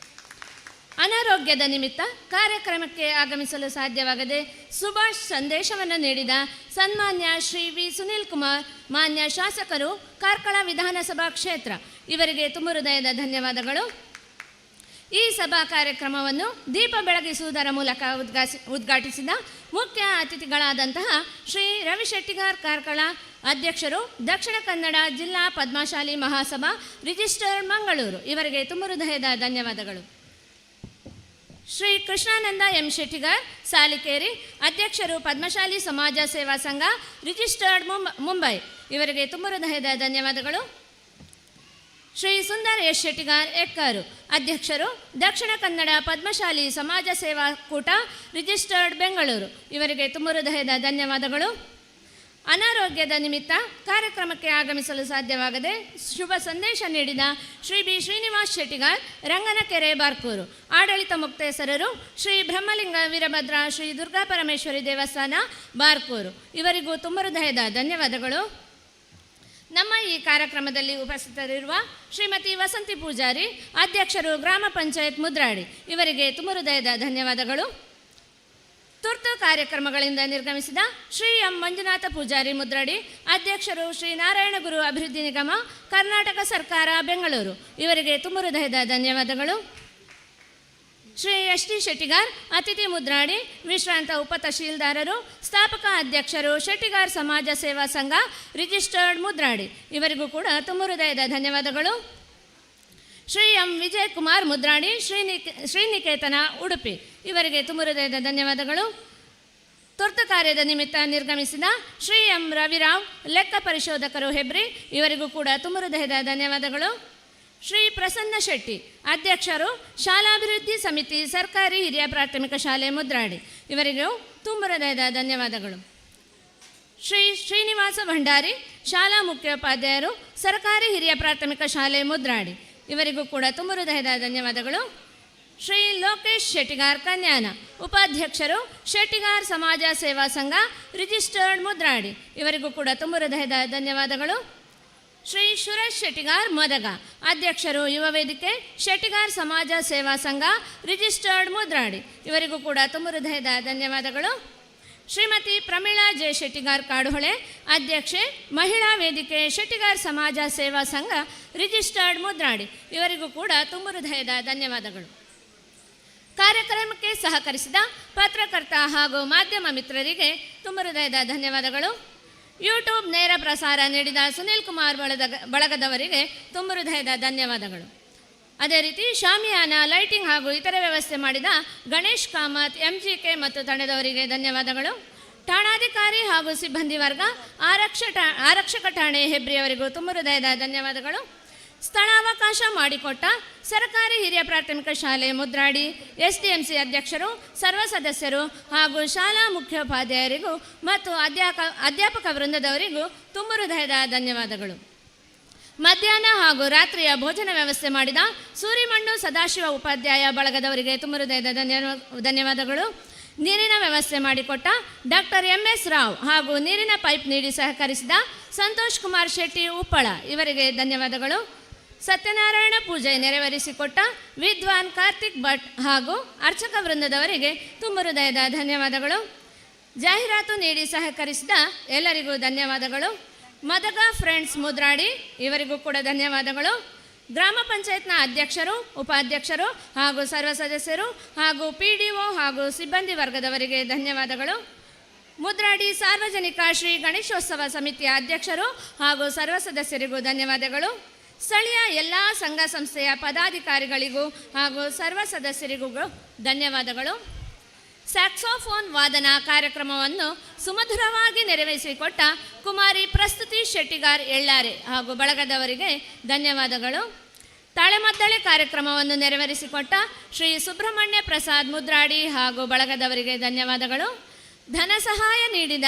[SPEAKER 7] ಅನಾರೋಗ್ಯದ ನಿಮಿತ್ತ ಕಾರ್ಯಕ್ರಮಕ್ಕೆ ಆಗಮಿಸಲು ಸಾಧ್ಯವಾಗದೆ ಸುಭಾಷ್ ಸಂದೇಶವನ್ನು ನೀಡಿದ ಸನ್ಮಾನ್ಯ ಶ್ರೀ ವಿ ಸುನೀಲ್ ಕುಮಾರ್, ಮಾನ್ಯ ಶಾಸಕರು ಕಾರ್ಕಳ ವಿಧಾನಸಭಾ ಕ್ಷೇತ್ರ, ಇವರಿಗೆ ತುಂಬ ಹೃದಯದ ಧನ್ಯವಾದಗಳು. ಈ ಸಭಾ ಕಾರ್ಯಕ್ರಮವನ್ನು ದೀಪ ಬೆಳಗಿಸುವುದರ ಮೂಲಕ ಉದ್ಘಾಟಿಸಿದ ಮುಖ್ಯ ಅತಿಥಿಗಳಾದಂತಹ ಶ್ರೀ ರವಿ ಶೆಟ್ಟಿಗಾರ್ ಕಾರ್ಕಳ, ಅಧ್ಯಕ್ಷರು ದಕ್ಷಿಣ ಕನ್ನಡ ಜಿಲ್ಲಾ ಪದ್ಮಶಾಲಿ ಮಹಾಸಭಾ ರಿಜಿಸ್ಟರ್ ಮಂಗಳೂರು, ಇವರಿಗೆ ತುಂಬ ಹೃದಯದ ಧನ್ಯವಾದಗಳು. ಶ್ರೀ ಕೃಷ್ಣಾನಂದ ಎಂ ಶೆಟ್ಟಿಗಾರ್ ಸಾಲಿಕೇರಿ, ಅಧ್ಯಕ್ಷರು ಪದ್ಮಶಾಲಿ ಸಮಾಜ ಸೇವಾ ಸಂಘ ರಿಜಿಸ್ಟರ್ಡ್ ಮುಂಬೈ, ಇವರಿಗೆ ತುಂಬ ಹೃದಯದ ಧನ್ಯವಾದಗಳು. ಶ್ರೀ ಸುಂದರ್ ಎಸ್ ಶೆಟ್ಟಿಗಾರ್ ಎಕ್ಕಾರು, ಅಧ್ಯಕ್ಷರು ದಕ್ಷಿಣ ಕನ್ನಡ ಪದ್ಮಶಾಲಿ ಸಮಾಜ ಸೇವಾ ಕೂಟ ರಿಜಿಸ್ಟರ್ಡ್ ಬೆಂಗಳೂರು, ಇವರಿಗೆ ತುಂಬ ಹೃದಯದ ಧನ್ಯವಾದಗಳು. ಅನಾರೋಗ್ಯದ ನಿಮಿತ್ತ ಕಾರ್ಯಕ್ರಮಕ್ಕೆ ಆಗಮಿಸಲು ಸಾಧ್ಯವಾಗದೆ ಶುಭ ಸಂದೇಶ ನೀಡಿದ ಶ್ರೀ ಬಿ ಶ್ರೀನಿವಾಸ್ ಶೆಟ್ಟಿಗಾರ್ ರಂಗನಕೆರೆ ಬಾರ್ಕೂರು, ಆಡಳಿತ ಮುಕ್ತೇಸರರು ಶ್ರೀ ಬ್ರಹ್ಮಲಿಂಗ ವೀರಭದ್ರ ಶ್ರೀ ದುರ್ಗಾ ಪರಮೇಶ್ವರಿ ದೇವಸ್ಥಾನ ಬಾರ್ಕೂರು, ಇವರಿಗೂ ತುಂಬ ಹೃದಯದ ಧನ್ಯವಾದಗಳು. ನಮ್ಮ ಈ ಕಾರ್ಯಕ್ರಮದಲ್ಲಿ ಉಪಸ್ಥಿತರಿರುವ ಶ್ರೀಮತಿ ವಸಂತಿ ಪೂಜಾರಿ, ಅಧ್ಯಕ್ಷರು ಗ್ರಾಮ ಪಂಚಾಯತ್ ಮುದ್ರಾಡಿ, ಇವರಿಗೆ ತುಂಬ ಹೃದಯದ ಧನ್ಯವಾದಗಳು. ತುರ್ತು ಕಾರ್ಯಕ್ರಮಗಳಿಂದ ನಿರ್ಗಮಿಸಿದ ಶ್ರೀ ಎಂ ಮಂಜುನಾಥ ಪೂಜಾರಿ ಮುದ್ರಾಡಿ, ಅಧ್ಯಕ್ಷರು ಶ್ರೀ ನಾರಾಯಣಗುರು ಅಭಿವೃದ್ಧಿ ನಿಗಮ ಕರ್ನಾಟಕ ಸರ್ಕಾರ ಬೆಂಗಳೂರು, ಇವರಿಗೆ ತುಂಬ ಹೃದಯದ ಧನ್ಯವಾದಗಳು. ಶ್ರೀ ಎಸ್ ಟಿ ಶೆಟ್ಟಿಗಾರ್ ಅತಿಥಿ ಮುದ್ರಾಡಿ, ವಿಶ್ರಾಂತ ಉಪ ತಹಶೀಲ್ದಾರರು, ಸ್ಥಾಪಕ ಅಧ್ಯಕ್ಷರು ಶೆಟ್ಟಿಗಾರ್ ಸಮಾಜ ಸೇವಾ ಸಂಘ ರಿಜಿಸ್ಟರ್ಡ್ ಮುದ್ರಾಡಿ, ಇವರಿಗೂ ಕೂಡ ತುಂಬ ಹೃದಯದ ಧನ್ಯವಾದಗಳು. ಶ್ರೀ ಎಂ ವಿಜಯ್ ಕುಮಾರ್ ಮುದ್ರಾಡಿ ಶ್ರೀನಿಕೇತನ ಉಡುಪಿ, ಇವರಿಗೆ ತುಂಬ ಹೃದಯದ ಧನ್ಯವಾದಗಳು. ತುರ್ತು ಕಾರ್ಯದ ನಿಮಿತ್ತ ನಿರ್ಗಮಿಸಿದ ಶ್ರೀ ಎಂ ರವಿರಾವ್ ಲೆಕ್ಕ ಪರಿಶೋಧಕರು ಹೆಬ್ರಿ, ಇವರಿಗೂ ಕೂಡ ತುಂಬ ಹೃದಯದ ಧನ್ಯವಾದಗಳು. ಶ್ರೀ ಪ್ರಸನ್ನ ಶೆಟ್ಟಿ, ಅಧ್ಯಕ್ಷರು ಶಾಲಾಭಿವೃದ್ಧಿ ಸಮಿತಿ ಸರ್ಕಾರಿ ಹಿರಿಯ ಪ್ರಾಥಮಿಕ ಶಾಲೆ ಮುದ್ರಾಡಿ, ಇವರಿಗೂ ತುಂಬ ಹೃದಯದ ಧನ್ಯವಾದಗಳು. ಶ್ರೀ ಶ್ರೀನಿವಾಸ ಭಂಡಾರಿ, ಶಾಲಾ ಮುಖ್ಯೋಪಾಧ್ಯಾಯರು ಸರ್ಕಾರಿ ಹಿರಿಯ ಪ್ರಾಥಮಿಕ ಶಾಲೆ ಮುದ್ರಾಡಿ, ಇವರಿಗೂ ಕೂಡ ತುಂಬ ಹೃದಯದ ಧನ್ಯವಾದಗಳು. ಶ್ರೀ ಲೋಕೇಶ್ ಶೆಟ್ಟಿಗಾರ್ ಕನ್ಯಾನ, ಉಪಾಧ್ಯಕ್ಷರು ಶೆಟ್ಟಿಗಾರ್ ಸಮಾಜ ಸೇವಾ ಸಂಘ ರಿಜಿಸ್ಟರ್ಡ್ ಮುದ್ರಾಡಿ, ಇವರಿಗೂ ಕೂಡ ತುಂಬ ಹೃದಯದ ಧನ್ಯವಾದಗಳು. ಶ್ರೀ ಸುರೇಶ್ ಶೆಟ್ಟಿಗಾರ್ ಮದಗ, ಅಧ್ಯಕ್ಷರು ಯುವ ವೇದಿಕೆ ಶೆಟ್ಟಿಗಾರ್ ಸಮಾಜ ಸೇವಾ ಸಂಘ ರಿಜಿಸ್ಟರ್ಡ್ ಮುದ್ರಾಡಿ, ಇವರಿಗೂ ಕೂಡ ತುಂಬ ಹೃದಯದ ಧನ್ಯವಾದಗಳು. ಶ್ರೀಮತಿ ಪ್ರಮೀಳಾ ಜೆ ಶೆಟ್ಟಿಗಾರ್ ಕಾಡುಹೊಳೆ, ಅಧ್ಯಕ್ಷೆ ಮಹಿಳಾ ವೇದಿಕೆ ಶೆಟ್ಟಿಗಾರ್ ಸಮಾಜ ಸೇವಾ ಸಂಘ ರಿಜಿಸ್ಟರ್ಡ್ ಮುದ್ರಾಡಿ, ಇವರಿಗೂ ಕೂಡ ತುಂಬ ಹೃದಯದ ಧನ್ಯವಾದಗಳು. ಕಾರ್ಯಕ್ರಮಕ್ಕೆ ಸಹಕರಿಸಿದ ಪತ್ರಕರ್ತ ಹಾಗೂ ಮಾಧ್ಯಮ ಮಿತ್ರರಿಗೆ ತುಂಬ ಹೃದಯದ ಧನ್ಯವಾದಗಳು. ಯೂಟ್ಯೂಬ್ ನೇರ ಪ್ರಸಾರ ನೀಡಿದ ಸುನೀಲ್ ಕುಮಾರ್ ಬಳಗದವರಿಗೆ ತುಂಬ ಹೃದಯದ ಧನ್ಯವಾದಗಳು. ಅದೇ ರೀತಿ ಶಾಮಿಯಾನ, ಲೈಟಿಂಗ್ ಹಾಗೂ ಇತರೆ ವ್ಯವಸ್ಥೆ ಮಾಡಿದ ಗಣೇಶ್ ಕಾಮತ್, MGK ಮತ್ತು ತಂಡದವರಿಗೆ ಧನ್ಯವಾದಗಳು. ಠಾಣಾಧಿಕಾರಿ ಹಾಗೂ ಸಿಬ್ಬಂದಿ ವರ್ಗ, ಆರಕ್ಷಕ ಠಾಣೆ ಹೆಬ್ರಿಯವರಿಗೂ ತುಂಬ ಹೃದಯದ ಧನ್ಯವಾದಗಳು. ಸ್ಥಳಾವಕಾಶ ಮಾಡಿಕೊಟ್ಟ ಸರ್ಕಾರಿ ಹಿರಿಯ ಪ್ರಾಥಮಿಕ ಶಾಲೆ ಮುದ್ರಾಡಿ SDMC ಅಧ್ಯಕ್ಷರು, ಸರ್ವ ಸದಸ್ಯರು ಹಾಗೂ ಶಾಲಾ ಮುಖ್ಯೋಪಾಧ್ಯಾಯರಿಗೂ ಮತ್ತು ಅಧ್ಯಾಪಕ ವೃಂದದವರಿಗೂ ತುಂಬ ಹೃದಯದ ಧನ್ಯವಾದಗಳು. ಮಧ್ಯಾಹ್ನ ಹಾಗೂ ರಾತ್ರಿಯ ಭೋಜನ ವ್ಯವಸ್ಥೆ ಮಾಡಿದ ಸೂರಿಮಣ್ಣು ಸದಾಶಿವ ಉಪಾಧ್ಯಾಯ ಬಳಗದವರಿಗೆ ತುಂಬ ಹೃದಯದ ಧನ್ಯವಾದಗಳು. ನೀರಿನ ವ್ಯವಸ್ಥೆ ಮಾಡಿಕೊಟ್ಟ ಡಾಕ್ಟರ್ MS ರಾವ್ ಹಾಗೂ ನೀರಿನ ಪೈಪ್ ನೀಡಿ ಸಹಕರಿಸಿದ ಸಂತೋಷ್ ಕುಮಾರ್ ಶೆಟ್ಟಿ ಉಪ್ಪಳ, ಇವರಿಗೆ ಧನ್ಯವಾದಗಳು. ಸತ್ಯನಾರಾಯಣ ಪೂಜೆ ನೆರವೇರಿಸಿಕೊಟ್ಟ ವಿದ್ವಾನ್ ಕಾರ್ತಿಕ್ ಭಟ್ ಹಾಗೂ ಅರ್ಚಕ ವೃಂದದವರಿಗೆ ತುಂಬ ಹೃದಯದ ಧನ್ಯವಾದಗಳು. ಜಾಹೀರಾತು ನೀಡಿ ಸಹಕರಿಸಿದ ಎಲ್ಲರಿಗೂ ಧನ್ಯವಾದಗಳು. ಮದಗ ಫ್ರೆಂಡ್ಸ್ ಮುದ್ರಾಡಿ, ಇವರಿಗೂ ಕೂಡ ಧನ್ಯವಾದಗಳು. ಗ್ರಾಮ ಪಂಚಾಯತ್ನ ಅಧ್ಯಕ್ಷರು, ಉಪಾಧ್ಯಕ್ಷರು ಹಾಗೂ ಸರ್ವ ಸದಸ್ಯರು ಹಾಗೂ PDO ಹಾಗೂ ಸಿಬ್ಬಂದಿ ವರ್ಗದವರಿಗೆ ಧನ್ಯವಾದಗಳು. ಮುದ್ರಾಡಿ ಸಾರ್ವಜನಿಕ ಶ್ರೀ ಗಣೇಶೋತ್ಸವ ಸಮಿತಿಯ ಅಧ್ಯಕ್ಷರು ಹಾಗೂ ಸರ್ವ ಸದಸ್ಯರಿಗೂ ಧನ್ಯವಾದಗಳು. ಸ್ಥಳೀಯ ಎಲ್ಲ ಸಂಘ ಸಂಸ್ಥೆಯ ಪದಾಧಿಕಾರಿಗಳಿಗೂ ಹಾಗೂ ಸರ್ವ ಸದಸ್ಯರಿಗೂ ಧನ್ಯವಾದಗಳು. ಸ್ಯಾಕ್ಸೋಫೋನ್ ವಾದನ ಕಾರ್ಯಕ್ರಮವನ್ನು ಸುಮಧುರವಾಗಿ ನೆರವೇರಿಸಿಕೊಟ್ಟ ಕುಮಾರಿ ಪ್ರಸ್ತುತಿ ಶೆಟ್ಟಿಗಾರ್ ಎಳ್ಳಾರೆ ಹಾಗೂ ಬಳಗದವರಿಗೆ ಧನ್ಯವಾದಗಳು. ತಾಳೆಮದ್ದಳೆ ಕಾರ್ಯಕ್ರಮವನ್ನು ನೆರವೇರಿಸಿಕೊಟ್ಟ ಶ್ರೀ ಸುಬ್ರಹ್ಮಣ್ಯ ಪ್ರಸಾದ್ ಮುದ್ರಾಡಿ ಹಾಗೂ ಬಳಗದವರಿಗೆ ಧನ್ಯವಾದಗಳು. ಧನ ಸಹಾಯ ನೀಡಿದ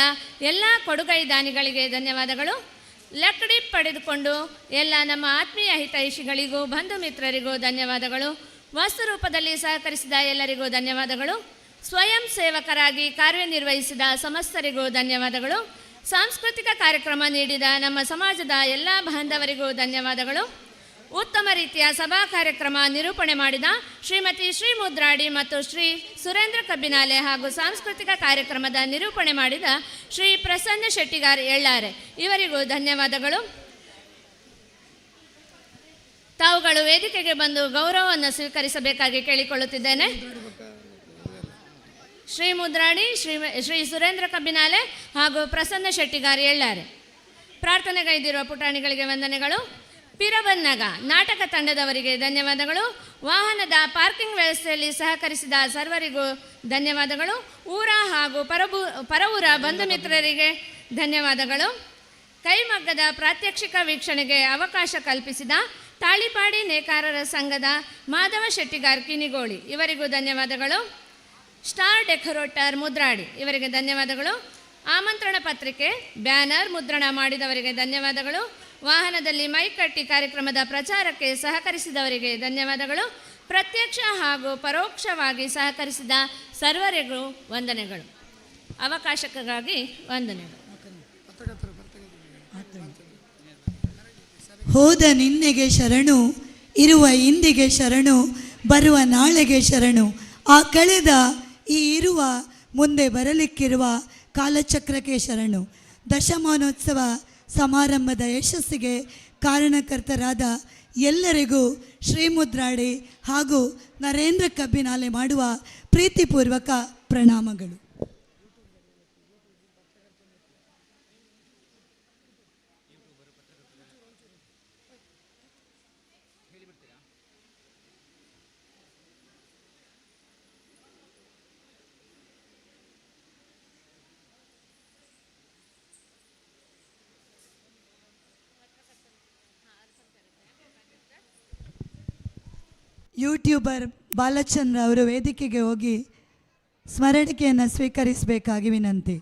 [SPEAKER 7] ಎಲ್ಲ ಕೊಡುಗೈ ದಾನಿಗಳಿಗೆ ಧನ್ಯವಾದಗಳು. ಲಕ್ಕಡಿ ಪಡೆದುಕೊಂಡು ಎಲ್ಲ ನಮ್ಮ ಆತ್ಮೀಯ ಹಿತೈಷಿಗಳಿಗೂ ಬಂಧು ಮಿತ್ರರಿಗೂ ಧನ್ಯವಾದಗಳು. ವಸ್ತು ರೂಪದಲ್ಲಿ ಸಹಕರಿಸಿದ ಎಲ್ಲರಿಗೂ ಧನ್ಯವಾದಗಳು. ಸ್ವಯಂ ಸೇವಕರಾಗಿ ಕಾರ್ಯನಿರ್ವಹಿಸಿದ ಸಮಸ್ತರಿಗೂ ಧನ್ಯವಾದಗಳು. ಸಾಂಸ್ಕೃತಿಕ ಕಾರ್ಯಕ್ರಮ ನೀಡಿದ ನಮ್ಮ ಸಮಾಜದ ಎಲ್ಲ ಬಾಂಧವರಿಗೂ ಧನ್ಯವಾದಗಳು. ಉತ್ತಮ ರೀತಿಯ ಸಭಾ ಕಾರ್ಯಕ್ರಮ ನಿರೂಪಣೆ ಮಾಡಿದ ಶ್ರೀಮತಿ ಶ್ರೀ ಮುದ್ರಾಡಿ ಮತ್ತು ಶ್ರೀ ಸುರೇಂದ್ರ ಕಬ್ಬಿನಾಲೆ ಹಾಗೂ ಸಾಂಸ್ಕೃತಿಕ ಕಾರ್ಯಕ್ರಮದ ನಿರೂಪಣೆ ಮಾಡಿದ ಶ್ರೀ ಪ್ರಸನ್ನ ಶೆಟ್ಟಿಗಾರ್ ಎಳ್ಳಾರೆ ಇವರಿಗೂ ಧನ್ಯವಾದಗಳು. ತಾವುಗಳು ವೇದಿಕೆಗೆ ಬಂದು ಗೌರವವನ್ನು ಸ್ವೀಕರಿಸಬೇಕಾಗಿ ಕೇಳಿಕೊಳ್ಳುತ್ತಿದ್ದೇನೆ. ಶ್ರೀ ಮುದ್ರಾಡಿ, ಶ್ರೀ ಸುರೇಂದ್ರ ಕಬ್ಬಿನಾಲೆ ಹಾಗೂ ಪ್ರಸನ್ನ ಶೆಟ್ಟಿಗಾರ್ ಎಳ್ಳಾರೆ. ಪ್ರಾರ್ಥನೆಗೈದಿರುವ ಪುಟಾಣಿಗಳಿಗೆ ವಂದನೆಗಳು. ಪಿರಬನ್ನಗ ನಾಟಕ ತಂಡದವರಿಗೆ ಧನ್ಯವಾದಗಳು. ವಾಹನದ ಪಾರ್ಕಿಂಗ್ ವ್ಯವಸ್ಥೆಯಲ್ಲಿ ಸಹಕರಿಸಿದ ಸರ್ವರಿಗೂ ಧನ್ಯವಾದಗಳು. ಊರ ಹಾಗೂ ಪರವೂರ ಬಂಧು ಮಿತ್ರರಿಗೆ ಧನ್ಯವಾದಗಳು. ಕೈಮಗ್ಗದ ಪ್ರಾತ್ಯಕ್ಷಿಕ ವೀಕ್ಷಣೆಗೆ ಅವಕಾಶ ಕಲ್ಪಿಸಿದ ತಾಳಿಪಾಡಿ ನೇಕಾರರ ಸಂಘದ ಮಾಧವ ಶೆಟ್ಟಿಗಾರ್ ಕಿನಿಗೋಳಿ ಇವರಿಗೂ ಧನ್ಯವಾದಗಳು. ಸ್ಟಾರ್ ಡೆಕೋರೇಟರ್ ಮುದ್ರಾಡಿ ಇವರಿಗೆ ಧನ್ಯವಾದಗಳು. ಆಮಂತ್ರಣ ಪತ್ರಿಕೆ ಬ್ಯಾನರ್ ಮುದ್ರಣ ಮಾಡಿದವರಿಗೆ ಧನ್ಯವಾದಗಳು. ವಾಹನದಲ್ಲಿ ಮೈಕ್ ಕಟ್ಟಿ ಕಾರ್ಯಕ್ರಮದ ಪ್ರಚಾರಕ್ಕೆ ಸಹಕರಿಸಿದವರಿಗೆ ಧನ್ಯವಾದಗಳು. ಪ್ರತ್ಯಕ್ಷ ಹಾಗೂ ಪರೋಕ್ಷವಾಗಿ ಸಹಕರಿಸಿದ ಸರ್ವರಿಗೂ ವಂದನೆಗಳು. ಅವಕಾಶಕ್ಕಾಗಿ ವಂದನೆಗಳು.
[SPEAKER 13] ಹೋದ ನಿನ್ನೆಗೆ ಶರಣು, ಇರುವ ಇಂದಿಗೆ ಶರಣು, ಬರುವ ನಾಳೆಗೆ ಶರಣು. ಆ ಕಳೆದ ಈ ಇರುವ ಮುಂದೆ ಬರಲಿಕ್ಕಿರುವ ಕಾಲಚಕ್ರಕ್ಕೆ ಶರಣು. ದಶಮಾನೋತ್ಸವ ಸಮಾರಂಭದ ಯಶಸ್ಸಿಗೆ ಕಾರಣಕರ್ತರಾದ ಎಲ್ಲರಿಗೂ ಶ್ರೀಮುದ್ರಾಡಿ ಹಾಗೂ ನರೇಂದ್ರ ಕಬ್ಬಿನಾಲೆ ಮಾಡುವ ಪ್ರೀತಿಪೂರ್ವಕ ಪ್ರಣಾಮಗಳು. ಯೂಟ್ಯೂಬರ್ ಬಾಲಚಂದ್ರ ಅವರು ವೇದಿಕೆಗೆ ಹೋಗಿ ಸ್ಮರಣಿಕೆಯನ್ನು ಸ್ವೀಕರಿಸಬೇಕಾಗಿ ವಿನಂತಿ.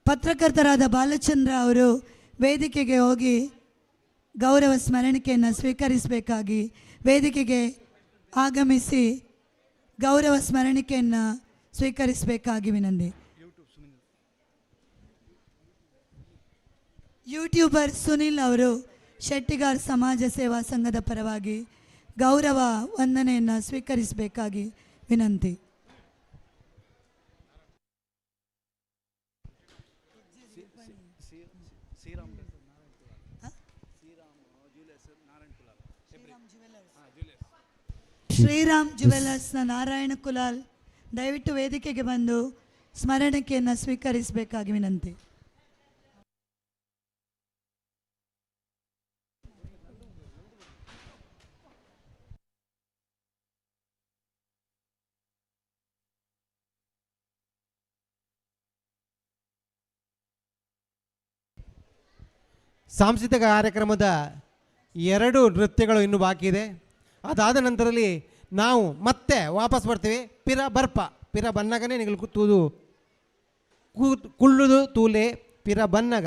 [SPEAKER 13] ಪತ್ರಕರ್ತರಾದ ಬಾಲಚಂದ್ರ ಅವರು ವೇದಿಕೆಗೆ ಹೋಗಿ ಗೌರವ ಸ್ಮರಣಿಕೆಯನ್ನು ಸ್ವೀಕರಿಸಬೇಕಾಗಿ ವೇದಿಕೆಗೆ ಆಗಮಿಸಿ ಗೌರವ ಸ್ಮರಣಿಕೆಯನ್ನು ಸ್ವೀಕರಿಸಬೇಕಾಗಿ ವಿನಂತಿ. ಯೂಟ್ಯೂಬರ್ ಸುನಿಲ್ ಅವರು ಶೆಟ್ಟಿಗಾರ್ ಸಮಾಜ ಸೇವಾ ಸಂಘದ ಪರವಾಗಿ ಗೌರವ ವಂದನೆಯನ್ನು ಸ್ವೀಕರಿಸಬೇಕಾಗಿ ವಿನಂತಿ. ಶ್ರೀರಾಮ್ ಜುವೆಲ್ಲರ್ಸ್ನ ನಾರಾಯಣ ಕುಲಾಲ್ ದಯವಿಟ್ಟು ವೇದಿಕೆಗೆ ಬಂದು ಸ್ಮರಣಿಕೆಯನ್ನು ಸ್ವೀಕರಿಸಬೇಕಾಗಿ ವಿನಂತಿ.
[SPEAKER 3] ಸಾಂಸ್ಕೃತಿಕ ಕಾರ್ಯಕ್ರಮದ 2 ನೃತ್ಯಗಳು ಇನ್ನೂ ಬಾಕಿ ಇದೆ. ಅದಾದ ನಂತರದಲ್ಲಿ ನಾವು ಮತ್ತೆ ವಾಪಸ್ ಬರ್ತೀವಿ. ಪಿರ ಬನ್ನಗನೇ ನಿಗಲು ಕೂತುವುದು ಕುಳ್ಳುದು ತೂಲೆ ಪಿರ ಬನ್ನಗ.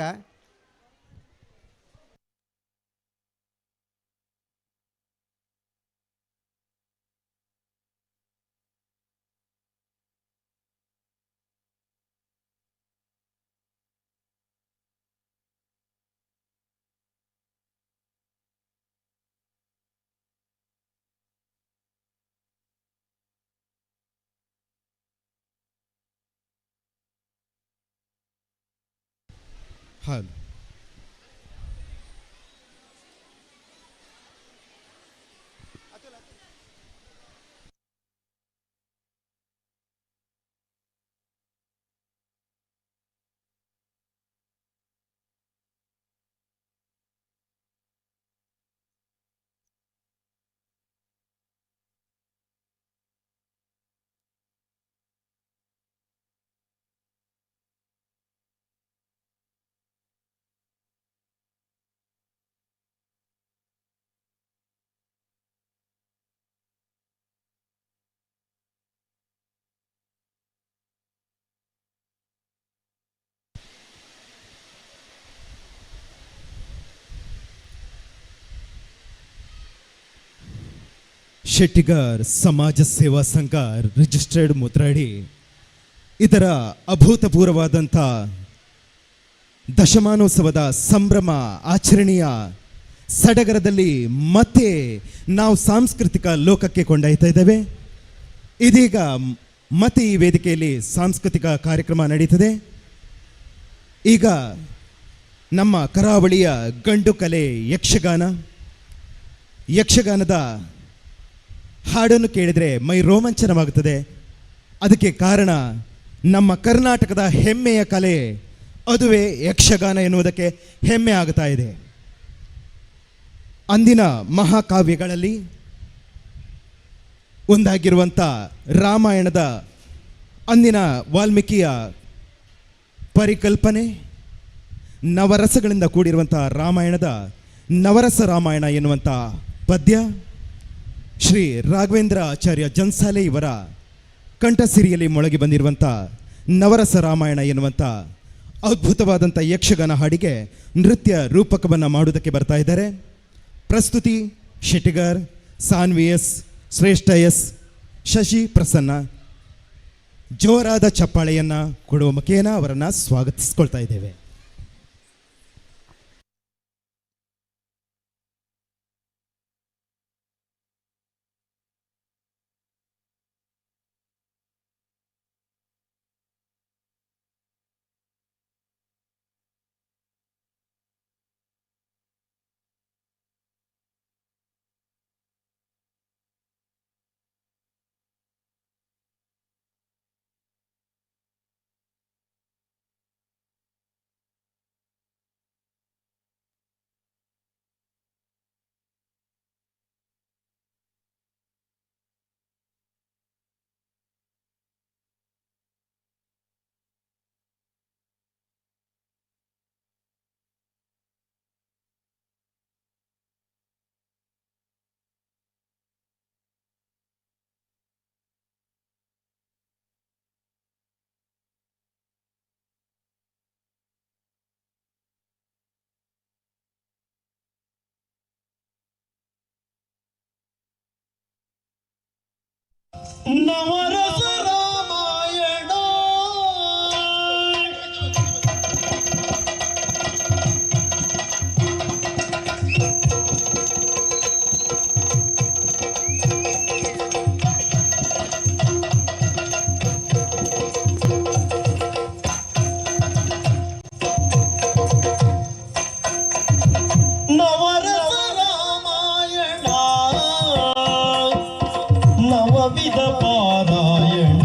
[SPEAKER 1] ಹಾಲು ಶೆಟ್ಟಿಗಾರ್ ಸಮಾಜ ಸೇವಾ ಸಂಘ ರಿಜಿಸ್ಟರ್ಡ್ ಮುದ್ರಾಡಿ ಇದರ ಅಭೂತಪೂರ್ವವಾದಂಥ ದಶಮಾನೋತ್ಸವದ ಸಂಭ್ರಮ ಆಚರಣೆಯ ಸಡಗರದಲ್ಲಿ ಮತ್ತೆ ನಾವು ಸಾಂಸ್ಕೃತಿಕ ಲೋಕಕ್ಕೆ ಕೊಂಡೊಯ್ತಾ ಇದ್ದೇವೆ. ಇದೀಗ ಮತ್ತೆ ಈ ವೇದಿಕೆಯಲ್ಲಿ ಸಾಂಸ್ಕೃತಿಕ ಕಾರ್ಯಕ್ರಮ ನಡೀತದೆ. ಈಗ ನಮ್ಮ ಕರಾವಳಿಯ ಗಂಡು ಕಲೆ ಯಕ್ಷಗಾನದ ಹಾಡನ್ನು ಕೇಳಿದರೆ ಮೈ ರೋಮಾಂಚನವಾಗುತ್ತದೆ. ಅದಕ್ಕೆ ಕಾರಣ ನಮ್ಮ ಕರ್ನಾಟಕದ ಹೆಮ್ಮೆಯ ಕಲೆ, ಅದುವೇ ಯಕ್ಷಗಾನ ಎನ್ನುವುದಕ್ಕೆ ಹೆಮ್ಮೆ ಆಗ್ತಾ ಇದೆ. ಅಂದಿನ ಮಹಾಕಾವ್ಯಗಳಲ್ಲಿ ಒಂದಾಗಿರುವಂಥ ರಾಮಾಯಣದ ಅಂದಿನ ವಾಲ್ಮೀಕಿಯ ಪರಿಕಲ್ಪನೆ, ನವರಸಗಳಿಂದ ಕೂಡಿರುವಂಥ ರಾಮಾಯಣದ ನವರಸ ರಾಮಾಯಣ ಎನ್ನುವಂಥ ಪದ್ಯ ಶ್ರೀ ರಾಘವೇಂದ್ರ ಆಚಾರ್ಯ ಜನ್ಸಾಲೆ ಇವರ ಕಂಠಸಿರಿಯಲ್ಲಿ ಮೊಳಗಿ ಬಂದಿರುವಂಥ ನವರಸ ರಾಮಾಯಣ ಎನ್ನುವಂಥ ಅದ್ಭುತವಾದಂಥ ಯಕ್ಷಗಾನ ಹಾಡಿಗೆ ನೃತ್ಯ ರೂಪಕವನ್ನು ಮಾಡುವುದಕ್ಕೆ ಬರ್ತಾ ಇದ್ದಾರೆ. ಪ್ರಸ್ತುತಿ ಶೆಟ್ಟಿಗಾರ್, ಸಾನ್ವಿ ಎಸ್, ಶ್ರೇಷ್ಠ ಎಸ್, ಶಶಿ ಪ್ರಸನ್ನ. ಜೋರಾದ ಚಪ್ಪಾಳೆಯನ್ನು ಕೊಡುವ ಮುಖೇನ ಅವರನ್ನು ಸ್ವಾಗತಿಸ್ಕೊಳ್ತಾ ಇದ್ದೇವೆ.
[SPEAKER 4] ನವರಸ ರಾಮಾಯಣ ನವವಿಧ ಪಾರಾಯಣ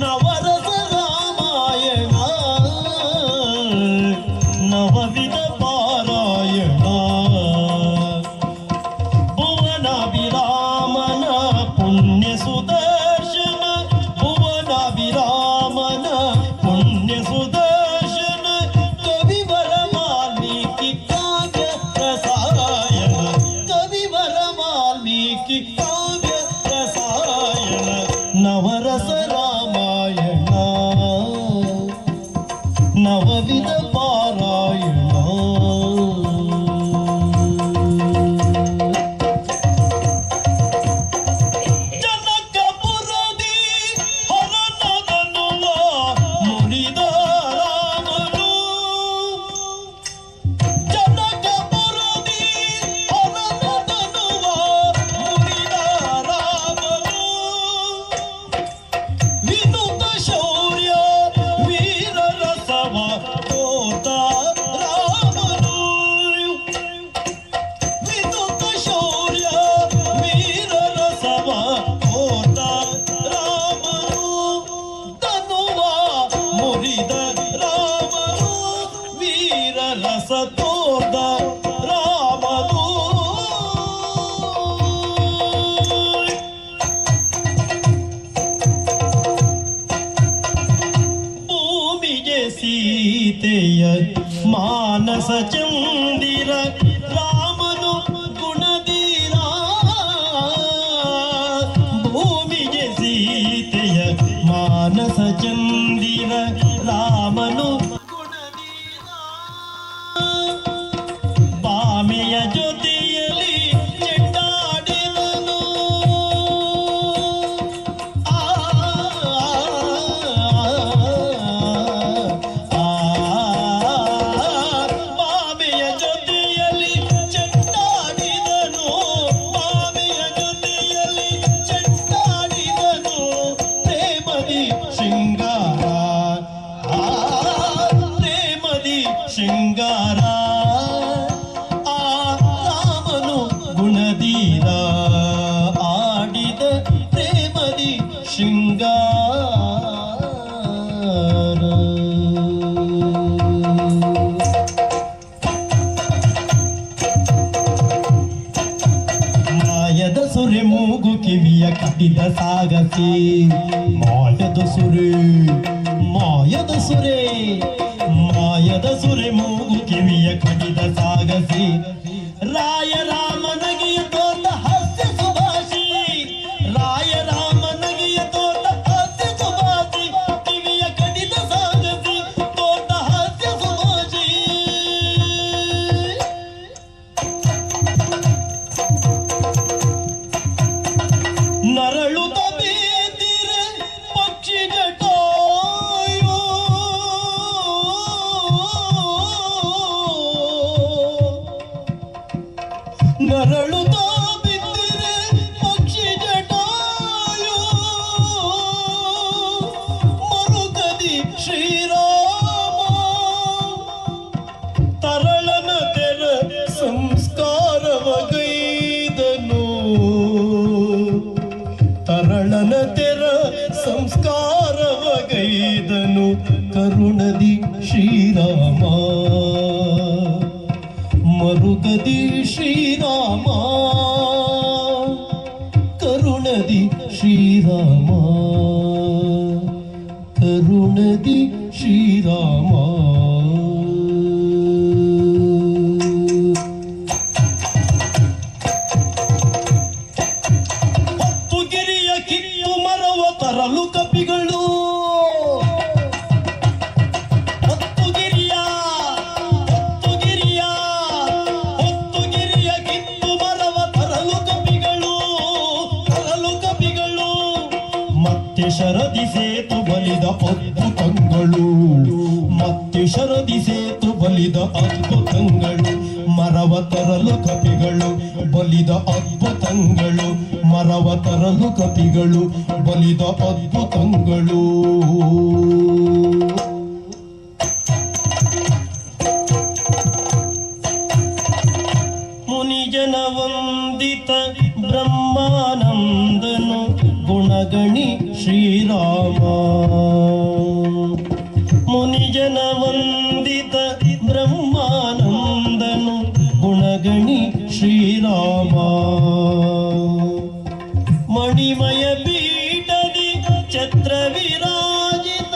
[SPEAKER 4] ನವರಸ ರಾಮಾಯಣ ನವವಿಧ ಪಾರಾಯಣ ಭುವನ ವಿರಾಮನ ಪುಣ್ಯ ಸುದರ್ಶನ ಭುವನ ವಿರಾಮನ ಪುಣ್ಯ ಸುದರ್ಶನ ಕವಿವರ ವಾಲ್ಮೀಕಿ ಕಾವ್ಯ ರಸಾಯನ ಕವಿವರ ವಾಲ್ಮೀಕಿ ಕಾವ್ಯ ರಸಾಯನ ನವರಸ ರಾಮಾಯಣ ನವವಿಧ ಪಾರಾಯಣ ಜನಕಪುರದಿ ಹರನದನುವ ಮುನಿದ ರಾಮನು ಜನಕಪುರದಿ ಹರನದನುವ ಮುನಿದ ರಾಮನು ವಿನುತ ಶೌರ್ಯ ವೀರ ರಸವ ತೋತ ರಾಮನು ವಿನುತ ಶೌರ್ಯ ವೀರ ರಸವ ತೋತ ರಾಮನು ತನುವ ಮುರಿದ ರಾಮನು ವೀರ ರಸ ತೋತ ರಾಮನು ಭೂಮಿಗೆ ಸೀತೆಯ ಮಾನಸ ಚಂದಿರ ರಾಮನು ಗುಣದೀರ ಭೂಮಿಗೆ ಸೀತೆಯ ಮಾನಸ ಚಂದಿರ ರಾಮನು ಗುಣದೀರ ಬಾಮೆಯ ಜೊತೆಯಲ್ಲಿ ಚೆಂಡ
[SPEAKER 8] ಸಾಗಸಿ ಮಾಯದ ಸುರೆ ಮಾಯದ ಸುರೆ ಮಾಯದ ಸುರೆ ಮೂಗು ಕಿವಿಯ ಕಡಿದ ಸಾಗಸಿ ರಾಯ ರಾಮನಗೆಯ ತೋಟ ಹಾಸ್ಯ ಸುಭಾಷಿ ರಾಯ ರಾಮನಗೆಯ ತೋಟ ಹಾಸ್ಯ ಸುಭಾಷಿ ಕಿವಿಯ ಕಡಿದ ಸಾಗಸಿ ತೋಟ ಹಾಸ್ಯ ಸುಭಾಷಿ ನರಳುತ್ತ ಬೇದಿರೆ ಪಕ್ಷಿ ಜಟಾಯೋ ನರಳುತ್ತ ಬಿದ್ದಿರೆ ಪಕ್ಷಿ ಜಟಾಯೋ ಮರುಕದಿ ಶ್ರೀರಾಮ ತರಳನ ತೆರ ಸಂಸ್ಕಾರವಗೈದನು ತರಳನ ತೆರ ಸಂಸ್ಕಾರವಗೈದನು ಕರುಣದಿ ಶ್ರೀರಾಮ ಮರುಗದಿ ಶ್ರೀರಾಮ ಕರುಣದಿ ಶ್ರೀರಾಮ ಕರುಣದಿ ಶ್ರೀರಾಮ ಹೊತ್ತು ಗಿರಿಯ ಕಿತ್ತು ಮರವ ತರಲು ಕಪಿಗಳು ಹೊತ್ತು ಗಿರಿಯ ಕಿತ್ತು ಮರವ ತರಲು ಕಪಿಗಳು ಮತ್ತೆ ಶರದಿ ಸೇತು ಬಲಿದ ಅದ್ಭುತಗಳು ಮತ್ತೆ ಶರದಿ ಸೇತು ಬಲಿದ ಅದ್ಭುತಗಳು ಮರವ ತರಲು ಕಪಿಗಳು ಬಲಿದ ಅದ್ಭುತಗಳು ಮರವ ತರಲು ಕಪಿಗಳು ಬಲಿದ ಅದ್ಭುತಗಳು ಮುನಿಜನ ವಂದಿತ ಬ್ರಹ್ಮಾನಂದನು ಗುಣಗಣಿ ಶ್ರೀರಾಮ ಮುನಿಜನ ವಂದಿತ ಬ್ರಹ್ಮಾನಂದನು ಗುಣಗಣಿ ಶ್ರೀರಾಮ ಮಣಿಮಯ ಪೀಠದಿ ಛತ್ರ ವಿರಾಜಿತ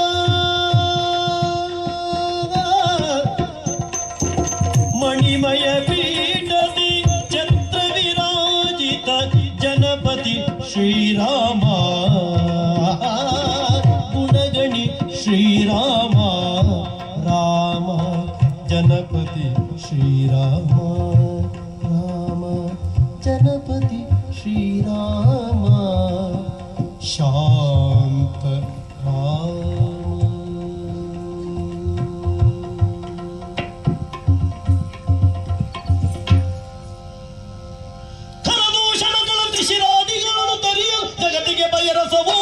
[SPEAKER 8] ಮಣಿಮಯ ಪೀಠದಿ ಛತ್ರ ವಿರಾಜಿತ ಜನಪತಿ ಶ್ರೀರಾಮ ಗುಣಗಣಿ ಶ್ರೀರಾಮ ರಾಮ ಜನಪತಿ ಶ್ರೀರಾಮ ರಾಮ ಜನಪತಿ ಶ್ರೀರಾಮ ಶಾಂತ ಖರದೂಷಣಗಳ ಶಿರಾದಿಗಳನ್ನು ತರಿಯಲು ಜಗತ್ತಿಗೆ ಬಯರಸವೋ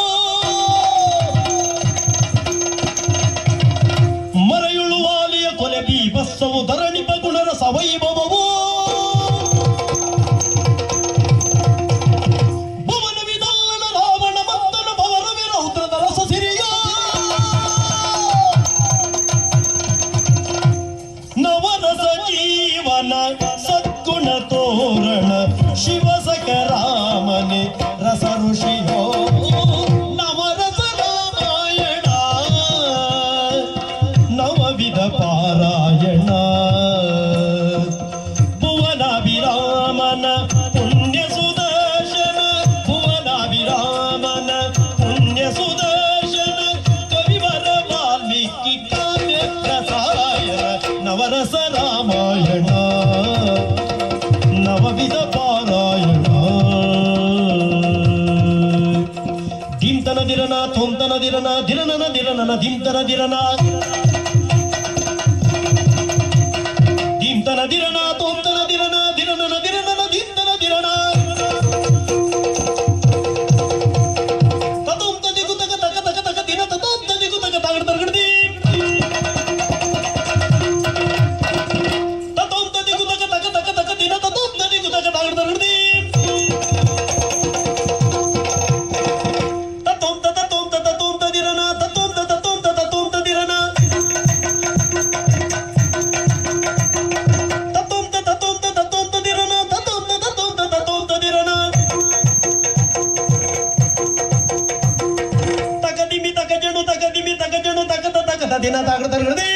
[SPEAKER 8] ಮರೆಯುಳುವಾಲಿಯ ಕೊಲೆ ಬೀಭತ್ಸವು ಧರಣಿಪ ಗುಣರ ಸವೈಭವವು ಭುವನ ವಿದಲ್ಲನ ರಾವಣ ಮತ್ತನ ಭವರ ವಿರೌದ್ರದ ರಸ ಸಿರಿಯ ನವರಸ ಜೀವನ ಸದ್ಗುಣ ತೋರಣ ಶಿವಸಕ ರಾಮನೆ ರಸ ಋಷಿಯೋ ನವರಸ ರಾಮಾಯಣ ನವವಿಧ ಪಾರಾಯಣ ಭುವನಾಭಿರಾಮನ ಪುಣ್ಯ ಸುದರ್ಶನ ಭುವನಾಭಿರಾಮನ ಪುಣ್ಯ ಸುದರ್ಶನ ಕವಿವರ ವಾಲ್ಮೀಕಿ ಕಾವ್ಯ ರಸಾಯನ ನವರಸ ರಾಮಾಯಣ ನವವಿಧ ಪಾರಾಯಣ ದಿಂತನ ದಿರನ ಥೊಂತನ ದಿರನ ದಿರನನ ದಿರನನ ದಿಂತನ ದಿರನ ದಿಂತನ ದಿರನ ಥೊಂತನ ದಿರನ ದಿರನನ ದಿರನನ ದಿಂತನ ದಿರನ ತತೋಂತ ದಿಗುತಕ ತಕ ತಕ ತಕ ದಿನ ತತೋಂತ ದಿಗುತಕ ತಗಡ ತಗಡದಿ ತತೋಂತ ದಿಗುತಕ ತಕ ತಕ ತಕ ದಿನ ತತೋಂತ ದಿಗುತಕ ತಗಡ ತಗಡದಿ ತತೋಂತ ತತೋಂತ ತತೋಂತ ದಿರನ ತತೋಂತ ತತೋಂತ ತತೋಂತ ದಿರನ ತಾಗಡತರಗಡೆ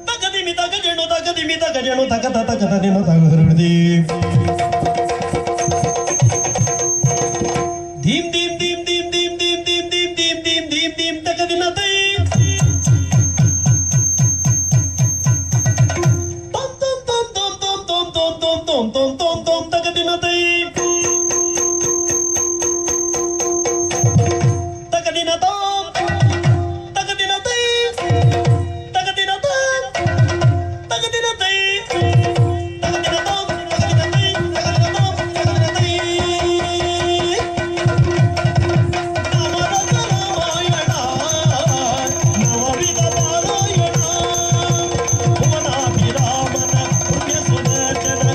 [SPEAKER 8] ತಗದಿಮಿ ತಗಜೆಣು ತಗದಿಮಿ ತಗಜೆಣು ತಗದ ತಗದ ನಿನ್ನ ತಾಗಡತರಗಡೆ ಧೀಮ್ ಧೀಮ್ ಧೀಮ್ ಧೀಮ್ ಧೀಮ್ ಧೀಮ್ ಧೀಮ್ ಧೀಮ್ ಧೀಮ್ ಧೀಮ್ ಧೀಮ್ ಧೀಮ್ ತಗದಿನ ತೈ tom tagadina tay tagadina tom tagadina tay tagadina tom tagadina tay tagadina tom tagadina tay tagadina tom tagadina tay namarata ramayana navavida parayana bhuvanati ramana punya sudachana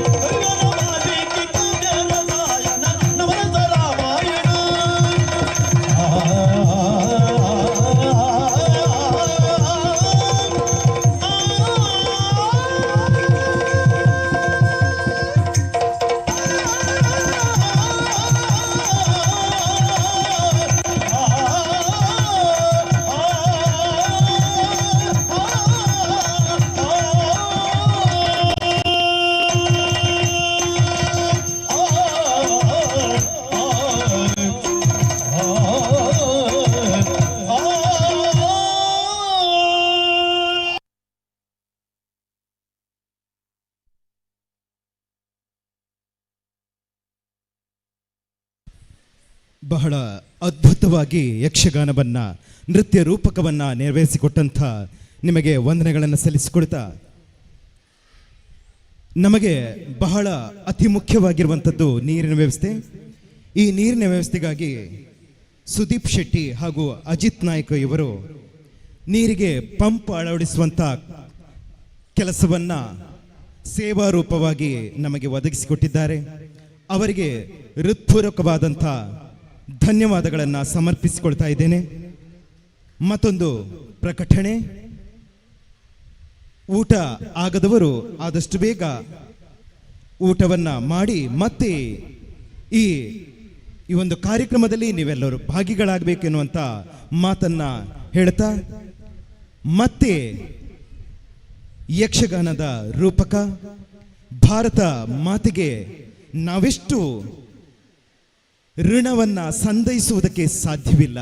[SPEAKER 1] ಬಹಳ ಅದ್ಭುತವಾಗಿ ಯಕ್ಷಗಾನವನ್ನು ನೃತ್ಯ ರೂಪಕವನ್ನು ನೆರವೇರಿಸಿಕೊಟ್ಟಂಥ ನಿಮಗೆ ವಂದನೆಗಳನ್ನು ಸಲ್ಲಿಸಿಕೊಡ್ತಾ ನಮಗೆ ಬಹಳ ಅತಿ ಮುಖ್ಯವಾಗಿರುವಂಥದ್ದು ನೀರಿನ ವ್ಯವಸ್ಥೆ. ಈ ನೀರಿನ ವ್ಯವಸ್ಥೆಗಾಗಿ ಸುದೀಪ್ ಶೆಟ್ಟಿ ಹಾಗೂ ಅಜಿತ್ ನಾಯ್ಕ ಇವರು ನೀರಿಗೆ ಪಂಪ್ ಅಳವಡಿಸುವಂಥ ಕೆಲಸವನ್ನು ಸೇವಾ ರೂಪವಾಗಿ ನಮಗೆ ಒದಗಿಸಿಕೊಟ್ಟಿದ್ದಾರೆ. ಅವರಿಗೆ ಹೃತ್ಪೂರ್ವಕವಾದಂಥ ಧನ್ಯವಾದಗಳನ್ನು ಸಮರ್ಪಿಸಿಕೊಳ್ತಾ ಇದ್ದೇನೆ. ಮತ್ತೊಂದು ಪ್ರಕಟಣೆ, ಊಟ ಆಗದವರು ಆದಷ್ಟು ಬೇಗ ಊಟವನ್ನು ಮಾಡಿ ಮತ್ತೆ ಈ ಒಂದು ಕಾರ್ಯಕ್ರಮದಲ್ಲಿ ನೀವೆಲ್ಲರೂ ಭಾಗಿಗಳಾಗಬೇಕೆನ್ನುವಂಥ ಮಾತನ್ನು ಹೇಳ್ತಾ ಮತ್ತೆ ಯಕ್ಷಗಾನದ ರೂಪಕ ಭಾರತ ಮಾತೆಗೆ ನಾವೆಷ್ಟು ಋಣವನ್ನು ಸಂದೈಸುವುದಕ್ಕೆ ಸಾಧ್ಯವಿಲ್ಲ.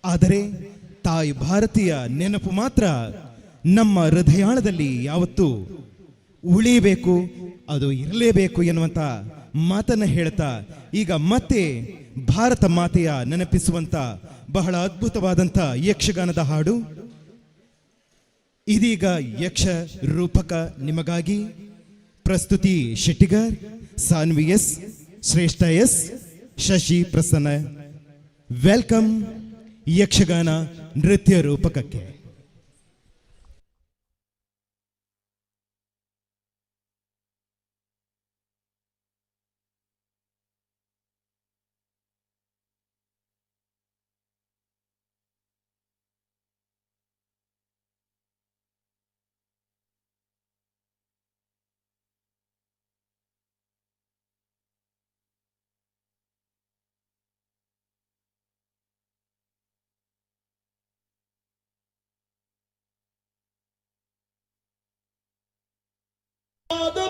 [SPEAKER 1] ಆದರೆ ತಾಯಿ ಭಾರತೀಯ ನೆನಪು ಮಾತ್ರ ನಮ್ಮ ಹೃದಯಾಳದಲ್ಲಿ ಯಾವತ್ತೂ ಉಳಿಯಬೇಕು, ಅದು ಇರಲೇಬೇಕು ಎನ್ನುವಂಥ ಮಾತನ್ನು ಹೇಳ್ತಾ ಈಗ ಮತ್ತೆ ಭಾರತ ಮಾತೆಯ ನೆನಪಿಸುವಂಥ ಬಹಳ ಅದ್ಭುತವಾದಂಥ ಯಕ್ಷಗಾನದ ಹಾಡು ಇದೀಗ ಯಕ್ಷ ರೂಪಕ ನಿಮಗಾಗಿ. ಪ್ರಸ್ತುತಿ ಶೆಟ್ಟಿಗಾರ್, ಸಾನ್ವಿ ಎಸ್, ಶ್ರೇಷ್ಠ ಎಸ್, ಶಶಿ ಪ್ರಸನ್ನ. ವೆಲ್ಕಮ್ ಯಕ್ಷಗಾನ ನೃತ್ಯ ರೂಪಕಕ್ಕೆ.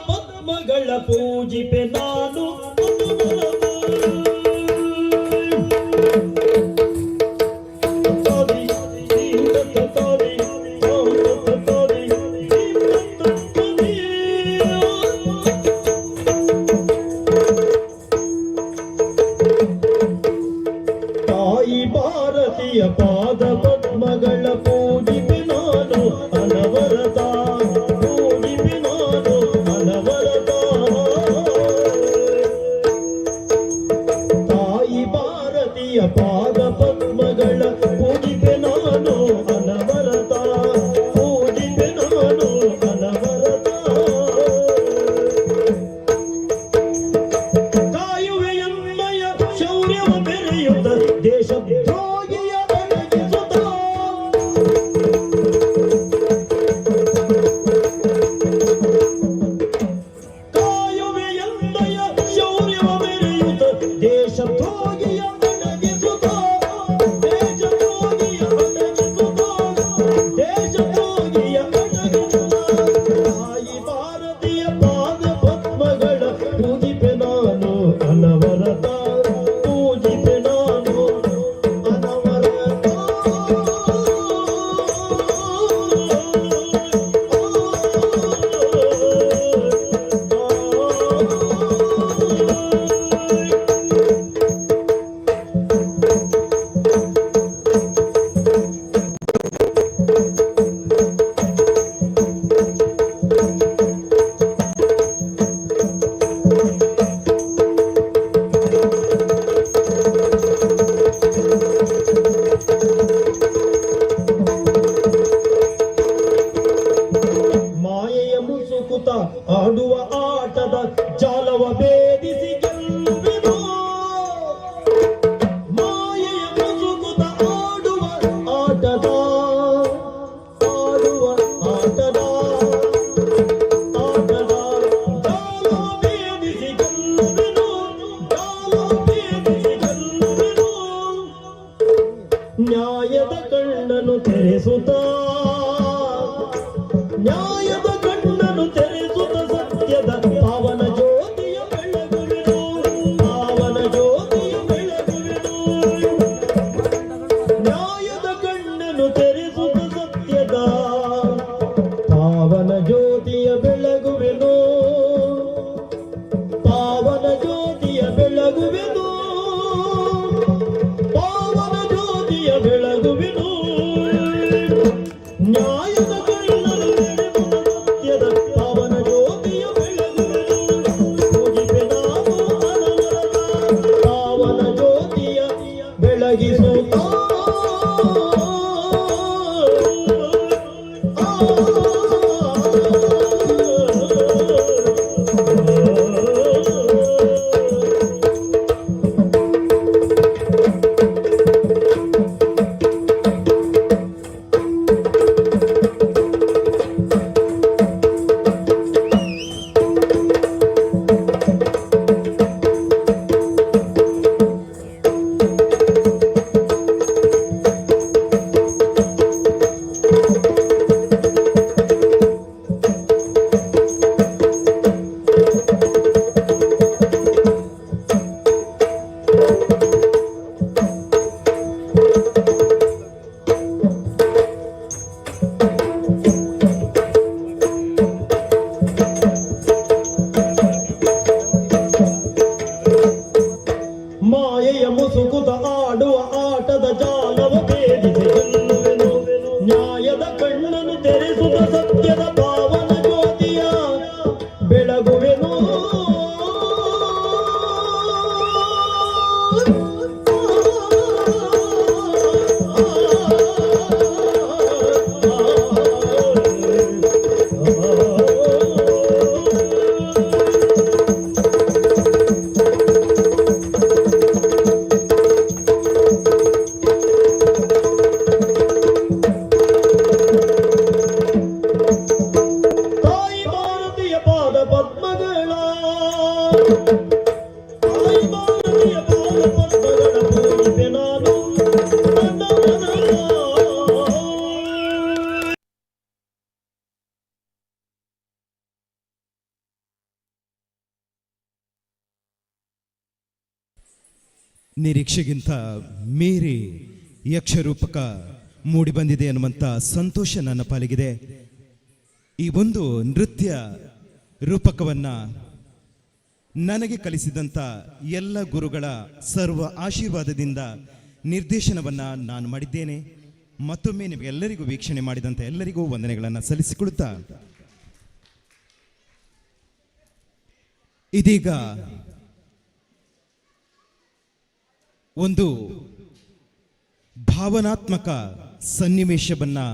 [SPEAKER 8] ಪದ್ಮಗಳ ಪೂಜಿಪೆ ನಾನು ತಾಯಿ ಭಾರತೀಯ ಪಾದ ಪದ್ಮಗಳ ಪೂಜಿಪೆ ನಾನು ಅನವರತ ಪಾದ ಪದ್ಮಗಳ ಪೂಜಿಪೆ ನಾನು ಅನವರತ ಪೂಜಿಪೆ ನಾನು ಅನವರತ ಕಾಯುವೆ ಎನ್ನಯ ಶೌರ್ಯವ ಬೆರೆಯುತ್ತ ದೇಶ ದ್ರೋಹಿಯ ಅಡಗಿಸುತ್ತ ನ್ಯಾಯದ ಕಣ್ಣನ್ನು ತೆರೆಸುತ್ತಾ ನ್ಯಾಯದ ಕಣ್ಣನ್ನು ತೆರೆಸುತ್ತ ಸತ್ಯದ ಪಾವನ ಜ್ಯೋತಿಯ ಬೆಳಗುವೆನು ಪಾವನ ಜ್ಯೋತಿಯ ಬೆಳಗುವೆನು ನ್ಯಾಯದ ಕಣ್ಣನ್ನು ತೆರೆಸುತ್ತ ಸತ್ಯದ ಪಾವನ ಜ್ಯೋತಿಯ ಬೆಳಗುವೆನು ಪಾವನ ಜ್ಯೋತಿಯ ಬೆಳಗುವೆನು ಪಾವನ ಜ್ಯೋತಿಯ ಬೆಳಗುವೆನು ನ್ಯಾಯದ ಕಣ್ಣನ್ನು ತೆರೆಸುತ್ತ ಸತ್ಯದ ಪಾವನ ಜ್ಯೋತಿಯ ಬೆಳಗುವೆನು ಮುಗಿಪೆ ನಾನು ಅನವರತ ಪಾವನ ಜ್ಯೋತಿಯ ಬೆಳಗಿಸುತ್ತಾ ಮಾಯೆಯ ಮುಸುಕುತ ಆಡುವ ಆಟದ ಜಾಲವ ಭೇದಿಸಿ ಗೆಲ್ಲುವೆನು ನ್ಯಾಯದ ಕಣ್ಣನ್ನು ತೆರೆಸುತ್ತ ಸತ್ಯದ ಪಾವನ ಜ್ಯೋತಿಯ ಬೆಳಗುವೆನು ತಾಯಿ ಭಾರತೀಯ ಪಾದ ಪದ್ಮಗಳ ತಾಯಿ ಭಾರತೀಯ ಪಾದ ಪದ್ಮಗಳ ಪೂಜಿಪೆ ನಾನು ನನ್ನ ಮನದ
[SPEAKER 1] ನಿರೀಕ್ಷೆಗಿಂತ ಮೀರಿ ಯಕ್ಷರೂಪಕ ಮೂಡಿಬಂದಿದೆ ಅನ್ನುವಂಥ ಸಂತೋಷ ನನ್ನ ಪಾಲಿಗಿದೆ. ಈ ಒಂದು ನೃತ್ಯ ರೂಪಕವನ್ನು ನನಗೆ ಕಲಿಸಿದಂಥ ಎಲ್ಲ ಗುರುಗಳ ಸರ್ವ ಆಶೀರ್ವಾದದಿಂದ ನಿರ್ದೇಶನವನ್ನು ನಾನು ಮಾಡಿದ್ದೇನೆ. ಮತ್ತೊಮ್ಮೆ ನಿಮಗೆಲ್ಲರಿಗೂ ವೀಕ್ಷಣೆ ಮಾಡಿದಂಥ ಎಲ್ಲರಿಗೂ ವಂದನೆಗಳನ್ನು ಸಲ್ಲಿಸಿಕೊಳ್ಳುತ್ತಾ ಇದೀಗ ಒಂದು ಭಾವನಾತ್ಮಕ ಸನ್ನಿವೇಶವನ್ನು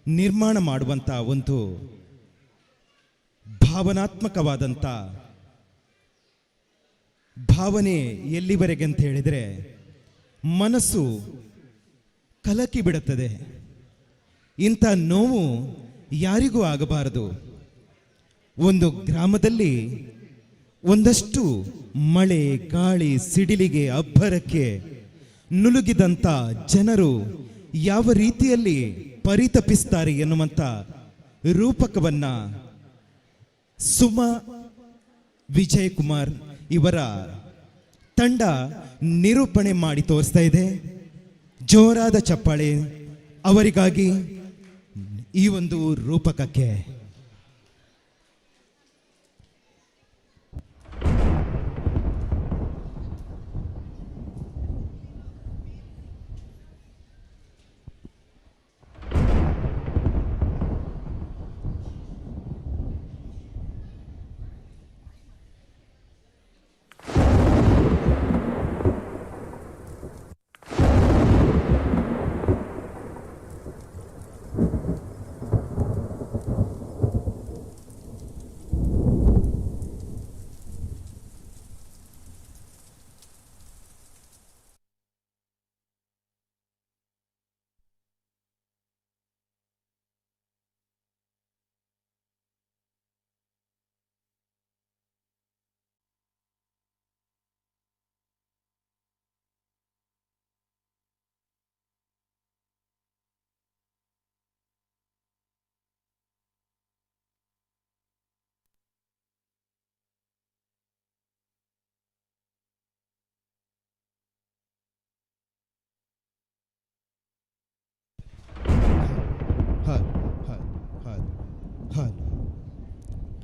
[SPEAKER 1] ನಿರ್ಮಾಣ ಮಾಡುವಂಥ ಒಂದು ಭಾವನಾತ್ಮಕವಾದಂಥ ಭಾವನೆ ಎಲ್ಲಿವರೆಗೆ ಅಂತ ಹೇಳಿದರೆ ಮನಸ್ಸು ಕಲಕಿ ಬಿಡುತ್ತದೆ. ಇಂಥ ನೋವು ಯಾರಿಗೂ ಆಗಬಾರದು. ಒಂದು ಗ್ರಾಮದಲ್ಲಿ ಒಂದಷ್ಟು ಮಳೆ ಗಾಳಿ ಸಿಡಿಲಿಗೆ ಅಬ್ಬರಕ್ಕೆ ನುಲುಗಿದಂಥ ಜನರು ಯಾವ ರೀತಿಯಲ್ಲಿ ಪರಿತಪಿಸ್ತಾರೆ ಎನ್ನುವಂಥ ರೂಪಕವನ್ನು ಸುಮಾ ವಿಜಯ್ ಕುಮಾರ್ ಇವರ ತಂಡ ನಿರೂಪಣೆ ಮಾಡಿ ತೋರಿಸ್ತಾ ಇದೆ. ಜೋರಾದ ಚಪ್ಪಾಳೆ ಅವರಿಗಾಗಿ ಈ ಒಂದು ರೂಪಕಕ್ಕೆ.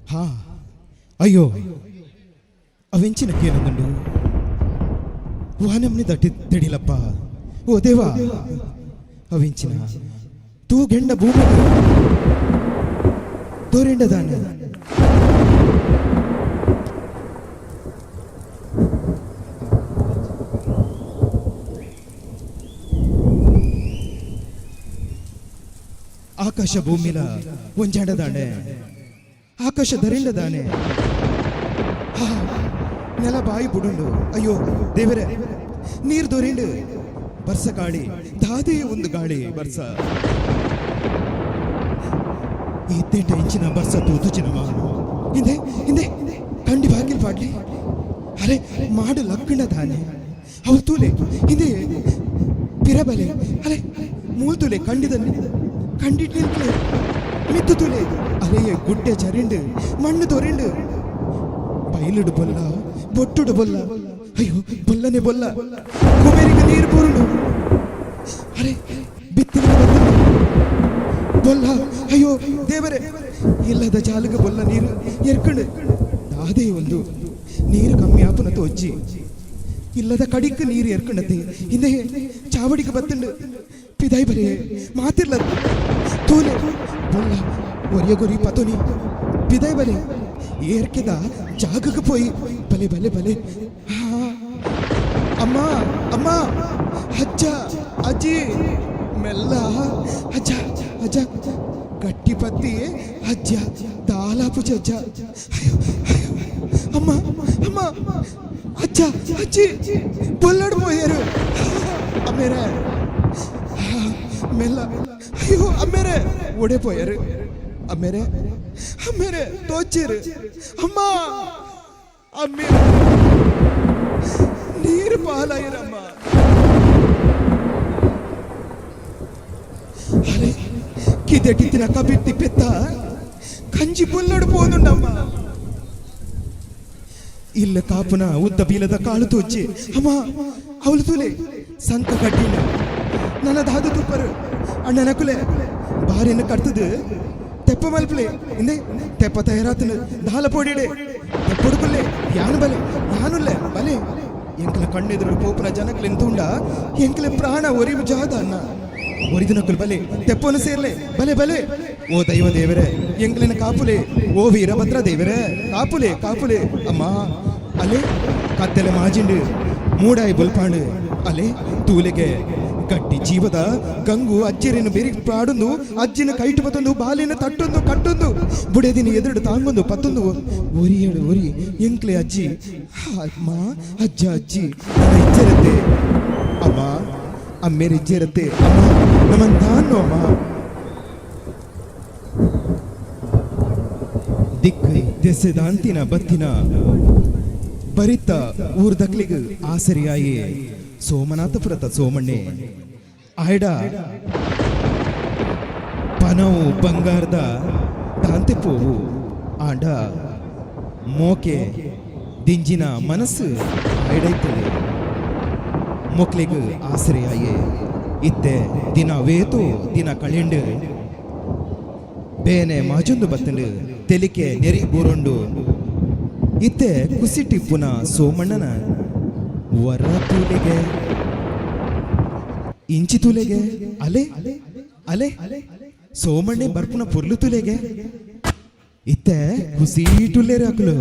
[SPEAKER 1] ಹಾ ಅಯ್ಯೋ ಅವೆಂಚಿನಕ್ಕೇನಂದುಂಡು ವಾನಮ್ನಿ ತಡಿಲಪ್ಪ ಓ ದೇವಾ ಅವೆಂಚಿನ ತೂ ಗೆಂಡ ಭೂಮಿ ತೋರೆಂಡದಾನ ಆಕಾಶ ಭೂಮಿಲ ಒಂಜಾಡದಾನೆ ಆಕಾಶ ಧರೆಂಡದಾನೆ ನೆಲ ಬಾಯಿ ಬುಡುಂಡು ಅಯ್ಯೋ ದೇವರೇ ನೀರ್ ದೊರೆಂಡು ಬರ್ಸ ಗಾಳಿ ದಾದೇ ಒಂದು ಗಾಳಿ ಬರ್ಸ ಇತ್ತೇಟ ಇಂಚಿನ ಬರ್ಸ ತೂತುಚಿನವ ಹಿಂದೆ ಹಿಂದೆ ಕಂಡಿ ಬಾಗಿಲ್ ಪಾಡ್ಲಿ ಅರೆ ಮಾಡು ಲಕ್ಕಣ ದಾನೆ ಅವ್ರು ತೂಲೆ ಹಿಂದೆ ಪಿರಬಲೆ ಅರೆ ಮೂಲ್ತುಲೆ ಕಂಡಿದನ್ನೆ കണ്ടിട്ട് മിത്തുതുലേ അലയെ ഗുഡ്ഡെ ചരിണ്ട് മണ്ണ് തൊരണ്ട് പൈലിട് ബൊല്ല ബൊട്ടുട് ബൊല്ല അയ്യോ ബൊല്ലനെ ബൊല്ല കുമരിക നീര് പോരുണ്ട് അരെ ಬಿತ್ತಿನ ಬೊಲ್ಲ ಅಯ್ಯೋ ದೇವರೇ ಇಲ್ಲದ ಜಾಲಗ ಬೊಲ್ಲ ನೀರು ಎರ್ಕಂಡು ದಾದೇ ಒಂದು ನೀರು ಕಮ್ಮಿ ಆಪನ ತೋಚಿ ಇಲ್ಲದ ಕಡಿಕ ನೀರು ಎರ್ಕಂಡತೆ ಹಿಂದೆ ಚಾವಡಿಗೆ ಬತ್ತಂಡು ಪಿದಾಯಿ ಬರೇ ಮಾತಿರ್ಲ ತೂಲೆ ಬೊಲ್ಲ ಒರಿಯ ಗೊರಿ ಪತೋನಿ ಪಿದಾಯಿ ಬಲೆ ಏರ್ಕೆದ ಜಾಗಕ್ಕೆ ಪೋಯಿ ಬಲೆ ಬಲೆ ಬಲೆ ಅಮ್ಮ ಅಮ್ಮ ಅಜ್ಜ ಅಜ್ಜಿ ಮೆಲ್ಲ ಅಜ್ಜ ಅಜ್ಜ ಗಟ್ಟಿ ಪತ್ತಿ ಅಜ್ಜ ದಾಲಾಪು ಅಜ್ಜ ಅಮ್ಮ ಅಮ್ಮ ಅಜ್ಜ ಅಜ್ಜಿ ಬೊಲ್ಲಡ್ ಪೋಯರು ಅಮ್ಮೇರೆ ಮೆಲ್ಲ ಅಯ್ಯೋ ಅಮ್ಮೇರೆ ಓಡೆ ಪೋಯರು ಅಮ್ಮೇರೆ ಅಮ್ಮೇರೆ ತೋಚಿರು ಅಮ್ಮ ಅಮ್ಮೆ ನೀರು ಪಾಲಾಯಿರಮ್ಮ ಅರೆ ಕಿದೆಟಿತ್ತಿನ ಕಬಿಟ್ಟಿ ಪೆತ್ತ ಕಂಜಿ ಬೊಲ್ಲಡು ಪೋನುಂಡಮ್ಮ ಇಲ್ಲ ಕಾಪುನ ಉದ್ದ ಬೀಲದ ಕಾಳು ತೋಚಿ ಅಮ್ಮ ಅವಳು ತುಲೆ ಸಂಕ ಕಡ್ಡಿನ ನನ್ನ ದಾದು ತುಪ್ಪರು ಅಣ್ಣನ ಕುಲೆ ಬಾರಿನ ಕಟ್ತದು ತೆಪ್ಪ ಮಲ್ಪಲೆ ಹಿಂದೆ ತೆಪ್ಪ ತಯಾರಾತನು ದಾಲ ಪೋಡಿಡೆ ತೆಪ್ಪುಡುಕುಲ್ಲೆ ಯಾನು ಬಲೆ ಯಾನುಲ್ಲೆ ಬಲೆ ಎಂಕಲ ಕಣ್ಣೆದುರು ಪೋಪನ ಜನಕಲೆ ತುಂಡ ಎಂಕಲೆ ಪ್ರಾಣ ಒರಿವು ಜಾದ ಅನ್ನ ಒರಿದಿನಕುಲ್ ಬಲೆ ತೆಪ್ಪನು ಸೇರ್ಲೆ ಬಲೆ ಬಲೆ ಓ ದೈವ ದೇವರೇ ಎಂಕಲಿನ ಕಾಪುಲೆ ಓ ವೀರಭದ್ರ ದೇವರೇ ಕಾಪುಲೆ ಕಾಪುಲೆ ಅಮ್ಮ ಅಲೆ ಕತ್ತಲೆ ಮಾಜಿಂಡು ಮೂಡಾಯಿ ಬುಲ್ಪಾಂಡು ಅಲೆ ತೂಲೆಗೆ ಗಟ್ಟಿ ಜೀವದ ಗಂಗು ಅಜ್ಜಿರಿನ ಬೆರಿ ಪಾಡೊಂದು ಅಜ್ಜಿನ ಕೈಟು ಪತ್ತೊಂದು ಬಾಲಿನ ತಟ್ಟೊಂದು ಕಟ್ಟೊಂದು ಬುಡೆದಿನ ಎದುರು ತಾಂಗೊಂದು ಪತ್ತೊಂದು ಒರಿಯಳು ಒರಿ ಎಂಕ್ಲೆ ಅಜ್ಜಿ ಅಮ್ಮ ಅಜ್ಜ ಅಜ್ಜಿ ನನ್ನ ಇಜ್ಜರತ್ತೆ ಅಮ್ಮ ಅಮ್ಮೇರ ಇಜ್ಜರತ್ತೆ ಅಮ್ಮ ನಮ್ಮಂತಾನು ಅಮ್ಮ ದಿಕ್ಕು ದೆಸೆದಾಂತಿನ ಬತ್ತಿನ ಬರಿತ ಊರ್ದಕ್ಲಿಗೆ ಆಸರಿಯಾಯಿ ಸೋಮನಾಥಪುರತ ಸೋಮಣ್ಣೆ ಆಯ್ಡ ಪನವು ಬಂಗಾರದ ತಾಂತೆ ಪೋವು ಆಂಡ ಮೋಕೆ ದಿಂಜಿನ ಮನಸ್ಸು ಆಯ್ಡೈತದೆ ಮೊಕ್ಲಿಗೆ ಆಸರೆಯಾಯೇ ಇತ್ತೆ ದಿನ ವೇತು ದಿನ ಕಳೆಂಡು ಬೇನೆ ಮಾಜೊಂದು ಬತ್ತಂಡು ತೆಲಿಕೆ ನೆರಿ ಬೂರೊಂಡು ಇತ್ತೆ ಕುಸಿಟಿಪ್ಪುನ ಸೋಮಣ್ಣನ ವರ ತೂಲೆಗೆ ಇಂಚಿ ತೂಲೆಗೆ ಅಲೆ ಅಲೆ ಸೋಮಣ್ಣೆ ಬರ್ಪುನ ಪುರ್ಲು ತುಲೆಗೆ ಇತ್ತೆ ಕುಸೀಟುಲ್ಲೇರೆ ಹಾಕಲು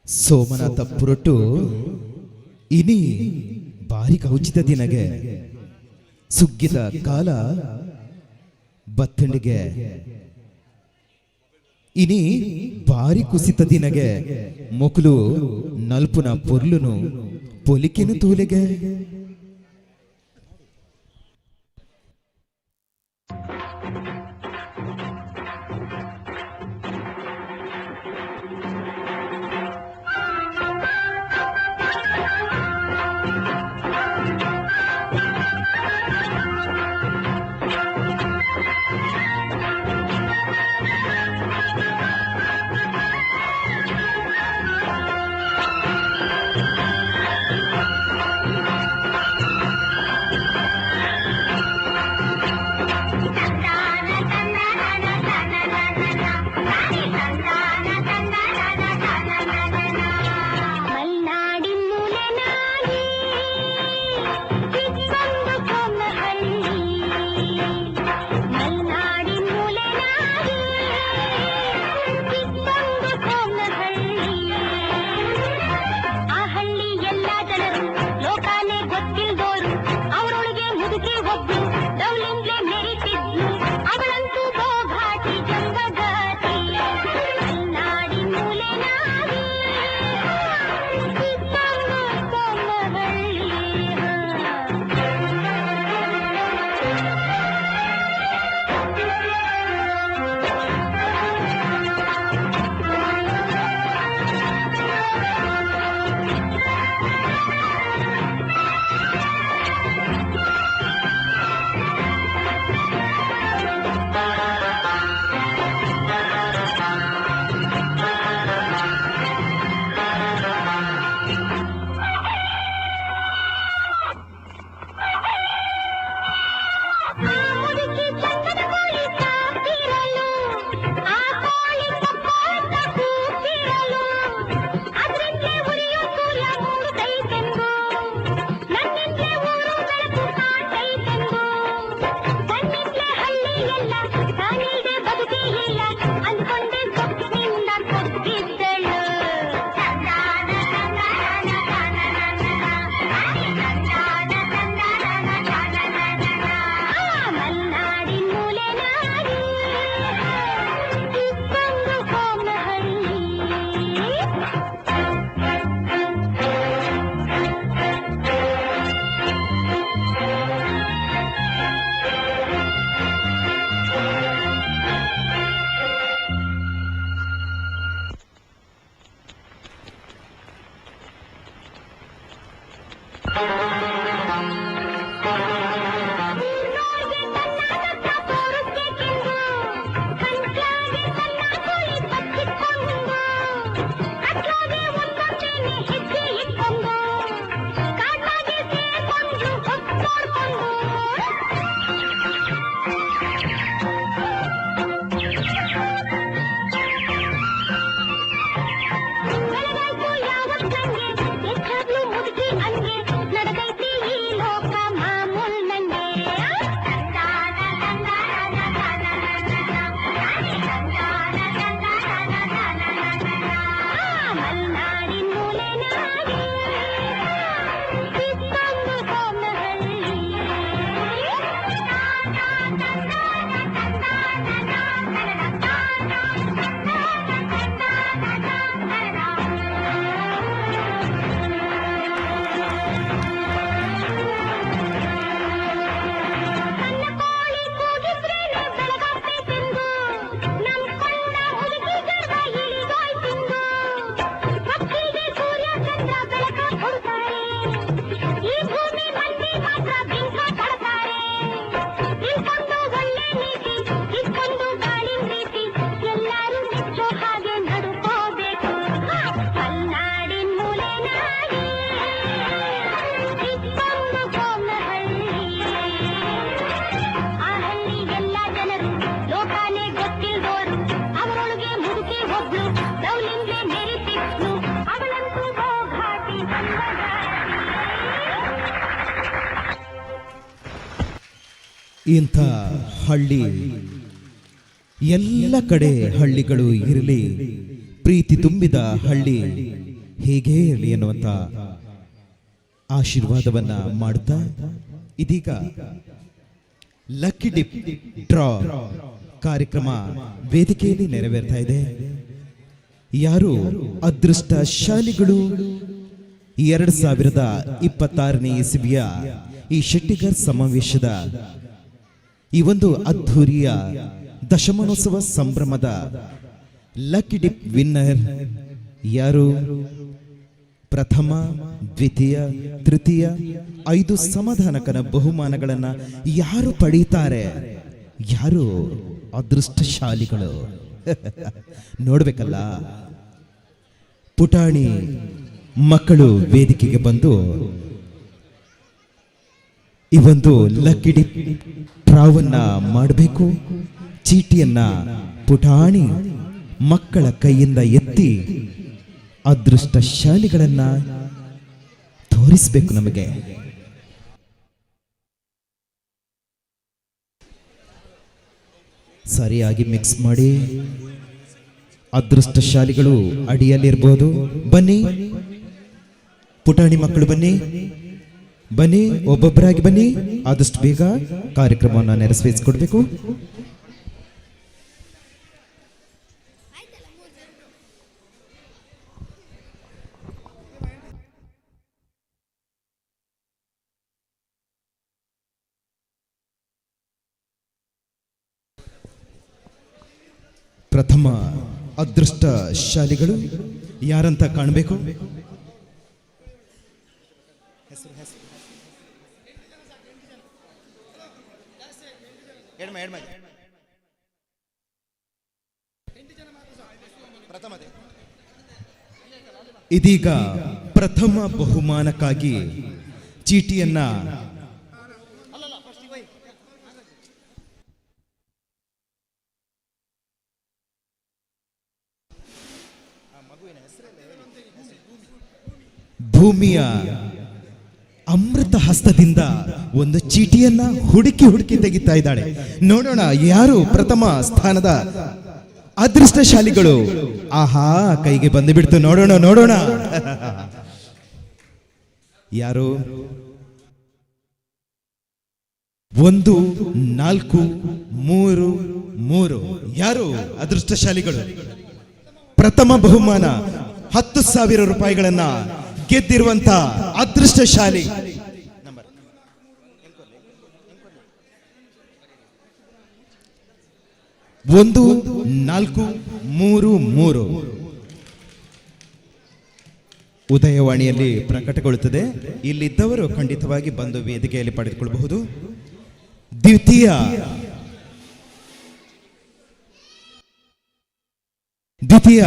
[SPEAKER 1] ಸೋಮನಾಥ ಪುರಟು ಇನಿ ಬಾರಿ ಕೌಚಿತ ದಿನಗೆ ಸುಗ್ಗಿದ ಕಾಲ ಬತ್ತಂಡಿಗೆ ಇನಿ ಭಾರಿ ಕುಸಿತ ದಿನಗೆ ಮೊಕಲು ನಲ್ಪುನ ಪೊರ್ಲುನು ಪೊಲಿಕೆನು ತೂಲೆಗೆ ಇಂಥ ಹಳ್ಳಿ ಎಲ್ಲ ಕಡೆ ಹಳ್ಳಿಗಳು ಇರಲಿ, ಪ್ರೀತಿ ತುಂಬಿದ ಹಳ್ಳಿ ಹೇಗೆ ಇರಲಿ ಎನ್ನುವಂತ ಆಶೀರ್ವಾದವನ್ನ ಮಾಡುತ್ತಾ ಇದೀಗ ಲಕ್ಕಿ ಡಿಪ್ ಡ್ರಾ ಕಾರ್ಯಕ್ರಮ ವೇದಿಕೆಯಲ್ಲಿ ನೆರವೇರ್ತಾ ಇದೆ. ಯಾರು ಅದೃಷ್ಟಶಾಲಿಗಳು 2026ನೇ ಇಸವಿಯ ಈ ಶೆಟ್ಟಿಗರ್ ಸಮಾವೇಶದ ಈ ಒಂದು ಅದ್ಧೂರಿಯ ದಶಮಾನೋತ್ಸವ ಸಂಭ್ರಮದ ಲಕ್ಕಿ ಡಿಪ್ ವಿನ್ನರ್ ಯಾರು? ಪ್ರಥಮ, ದ್ವಿತೀಯ, ತೃತೀಯ 5 ಸಮಾಧಾನಕರ ಬಹುಮಾನಗಳನ್ನು ಯಾರು ಪಡೀತಾರೆ? ಯಾರು ಅದೃಷ್ಟಶಾಲಿಗಳು? ನೋಡ್ಬೇಕಲ್ಲ. ಪುಟಾಣಿ ಮಕ್ಕಳು ವೇದಿಕೆಗೆ ಬಂದು ಈ ಒಂದು ಲಕ್ಕಿ ಡಿಪ್ ಡ್ರಾವನ್ನ ಮಾಡಬೇಕು. ಚೀಟಿಯನ್ನ ಪುಟಾಣಿ ಮಕ್ಕಳ ಕೈಯಿಂದ ಎತ್ತಿ ಅದೃಷ್ಟಶಾಲಿಗಳನ್ನ ತೋರಿಸಬೇಕು ನಮಗೆ. ಸರಿಯಾಗಿ ಮಿಕ್ಸ್ ಮಾಡಿ. ಅದೃಷ್ಟಶಾಲಿಗಳು ಅಡಿಯಲ್ಲಿರ್ಬೋದು. ಬನ್ನಿ ಪುಟಾಣಿ ಮಕ್ಕಳು, ಬನ್ನಿ ಬನ್ನಿ, ಒಬ್ಬೊಬ್ಬರಾಗಿ ಬನ್ನಿ. ಆದಷ್ಟು ಬೇಗ ಕಾರ್ಯಕ್ರಮವನ್ನು ನೆರವೇರಿಸಿಕೊಡ್ಬೇಕು. ಪ್ರಥಮ ಅದೃಷ್ಟಶಾಲಿಗಳು ಯಾರಂತ ಕಾಣಬೇಕು? ಇದೀಗ ಪ್ರಥಮ ಬಹುಮಾನಕ್ಕಾಗಿ ಚೀಟಿಯನ್ನ ಭೂಮಿಯ ಅಮೃತ ಹಸ್ತದಿಂದ ಒಂದು ಚೀಟಿಯನ್ನ ಹುಡುಕಿ ತೆಗಿತಾ ಇದ್ದಾಳೆ. ನೋಡೋಣ ಯಾರು ಪ್ರಥಮ ಸ್ಥಾನದ ಅದೃಷ್ಟಶಾಲಿಗಳು. ಆಹಾ, ಕೈಗೆ ಬಂದು ಬಿಡ್ತು. ನೋಡೋಣ ಯಾರು? 1 4 3 3 ಯಾರು ಅದೃಷ್ಟಶಾಲಿಗಳು? ಪ್ರಥಮ ಬಹುಮಾನ 10,000 ರೂಪಾಯಿಗಳನ್ನ ಗೆದ್ದಿರುವಂತ ಅದೃಷ್ಟಶಾಲಿ 1 4 3 3 ಉದಯವಾಣಿಯಲ್ಲಿ ಪ್ರಕಟಗೊಳ್ಳುತ್ತದೆ. ಇಲ್ಲಿದ್ದವರು ಖಂಡಿತವಾಗಿ ಬಂದು ವೇದಿಕೆಯಲ್ಲಿ ಪಡೆದುಕೊಳ್ಳಬಹುದು. ದ್ವಿತೀಯ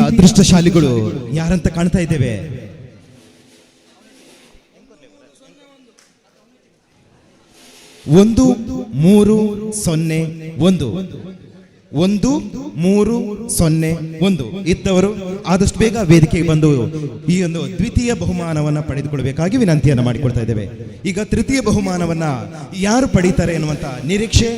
[SPEAKER 1] ಅದೃಷ್ಟಶಾಲಿಗಳು ಯಾರಂತ ಕಾಣ್ತಾ ಇದ್ದೇವೆ? 1 3 0 1 1 3 0 1 ಇದ್ದವರು ಆದಷ್ಟು ಬೇಗ ವೇದಿಕೆಗೆ ಬಂದು ಈ ಒಂದು ದ್ವಿತೀಯ ಬಹುಮಾನವನ್ನ ಪಡೆದುಕೊಳ್ಳಬೇಕಾಗಿ ವಿನಂತಿಯನ್ನು ಮಾಡಿಕೊಳ್ತಾ ಇದ್ದೇವೆ. ಈಗ ತೃತೀಯ ಬಹುಮಾನವನ್ನ ಯಾರು ಪಡೀತಾರೆ ಎನ್ನುವಂತ ನಿರೀಕ್ಷೆ.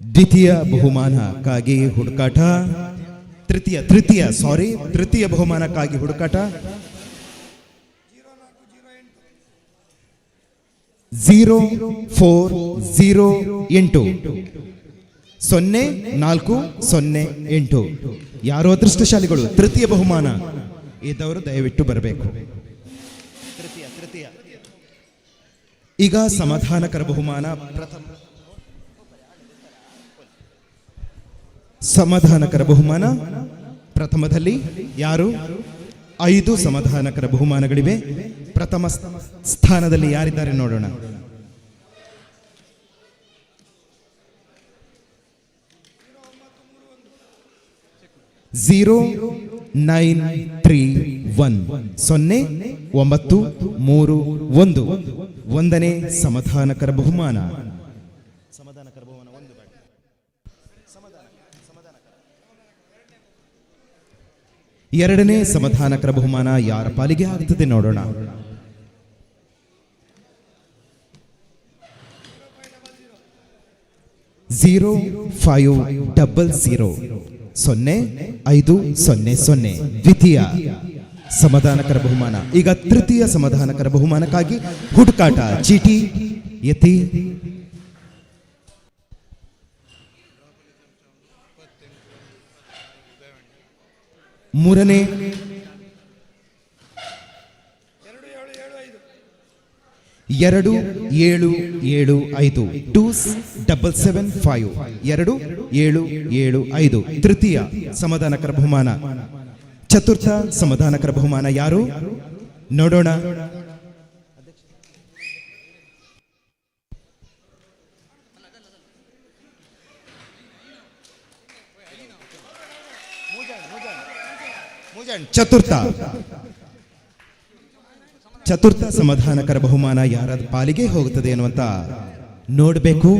[SPEAKER 1] ದ್ವಿತೀಯ ಬಹುಮಾನಕ್ಕಾಗಿ ಹುಡುಕಾಟ. ತೃತೀಯ ಬಹುಮಾನಕ್ಕಾಗಿ ಹುಡುಕಾಟ. 0408 0408 ಯಾರು ಅದೃಷ್ಟಶಾಲಿಗಳು? ತೃತೀಯ ಬಹುಮಾನ ಇದ್ದವರು ದಯವಿಟ್ಟು ಬರಬೇಕು. ಈಗ ಸಮಾಧಾನಕರ ಬಹುಮಾನ. ಸಮಾಧಾನಕರ ಬಹುಮಾನ ಪ್ರಥಮದಲ್ಲಿ ಯಾರು? 5 ಸಮಾಧಾನಕರ ಬಹುಮಾನಗಳಿವೆ. ಪ್ರಥಮ ಸ್ಥಾನದಲ್ಲಿ ಯಾರಿದ್ದಾರೆ ನೋಡೋಣ. ಝೀರೋ 0931 0931 ಒಂದನೇ ಸಮಾಧಾನಕರ ಬಹುಮಾನ. ಎರಡನೇ ಸಮಾಧಾನಕರ ಬಹುಮಾನ ಯಾರ ಪಾಲಿಗೆ ಆಗ್ತದೆ ನೋಡೋಣ. 0500 0500 ದ್ವಿತೀಯ ಸಮಾಧಾನಕರ ಬಹುಮಾನ. ಈಗ ತೃತೀಯ ಸಮಾಧಾನಕರ ಬಹುಮಾನಕ್ಕಾಗಿ ಹುಡುಕಾಟ ಚೀಟಿ ಎತ್ತಿ. ಮೂರನೇ 2775 2775 2775 ತೃತೀಯ ಸಮಾಧಾನಕರ ಬಹುಮಾನ. ಚತುರ್ಥ ಸಮಾಧಾನಕರ ಬಹುಮಾನ ಯಾರು ನೋಡೋಣ. ಚತುರ್ಥ ಸಮಾಧಾನಕರ ಬಹುಮಾನ ಯಾರ ಪಾಲಿಗೆ ಹೋಗುತ್ತದೆ ಅನ್ನುವಂತ ನೋಡಬೇಕು.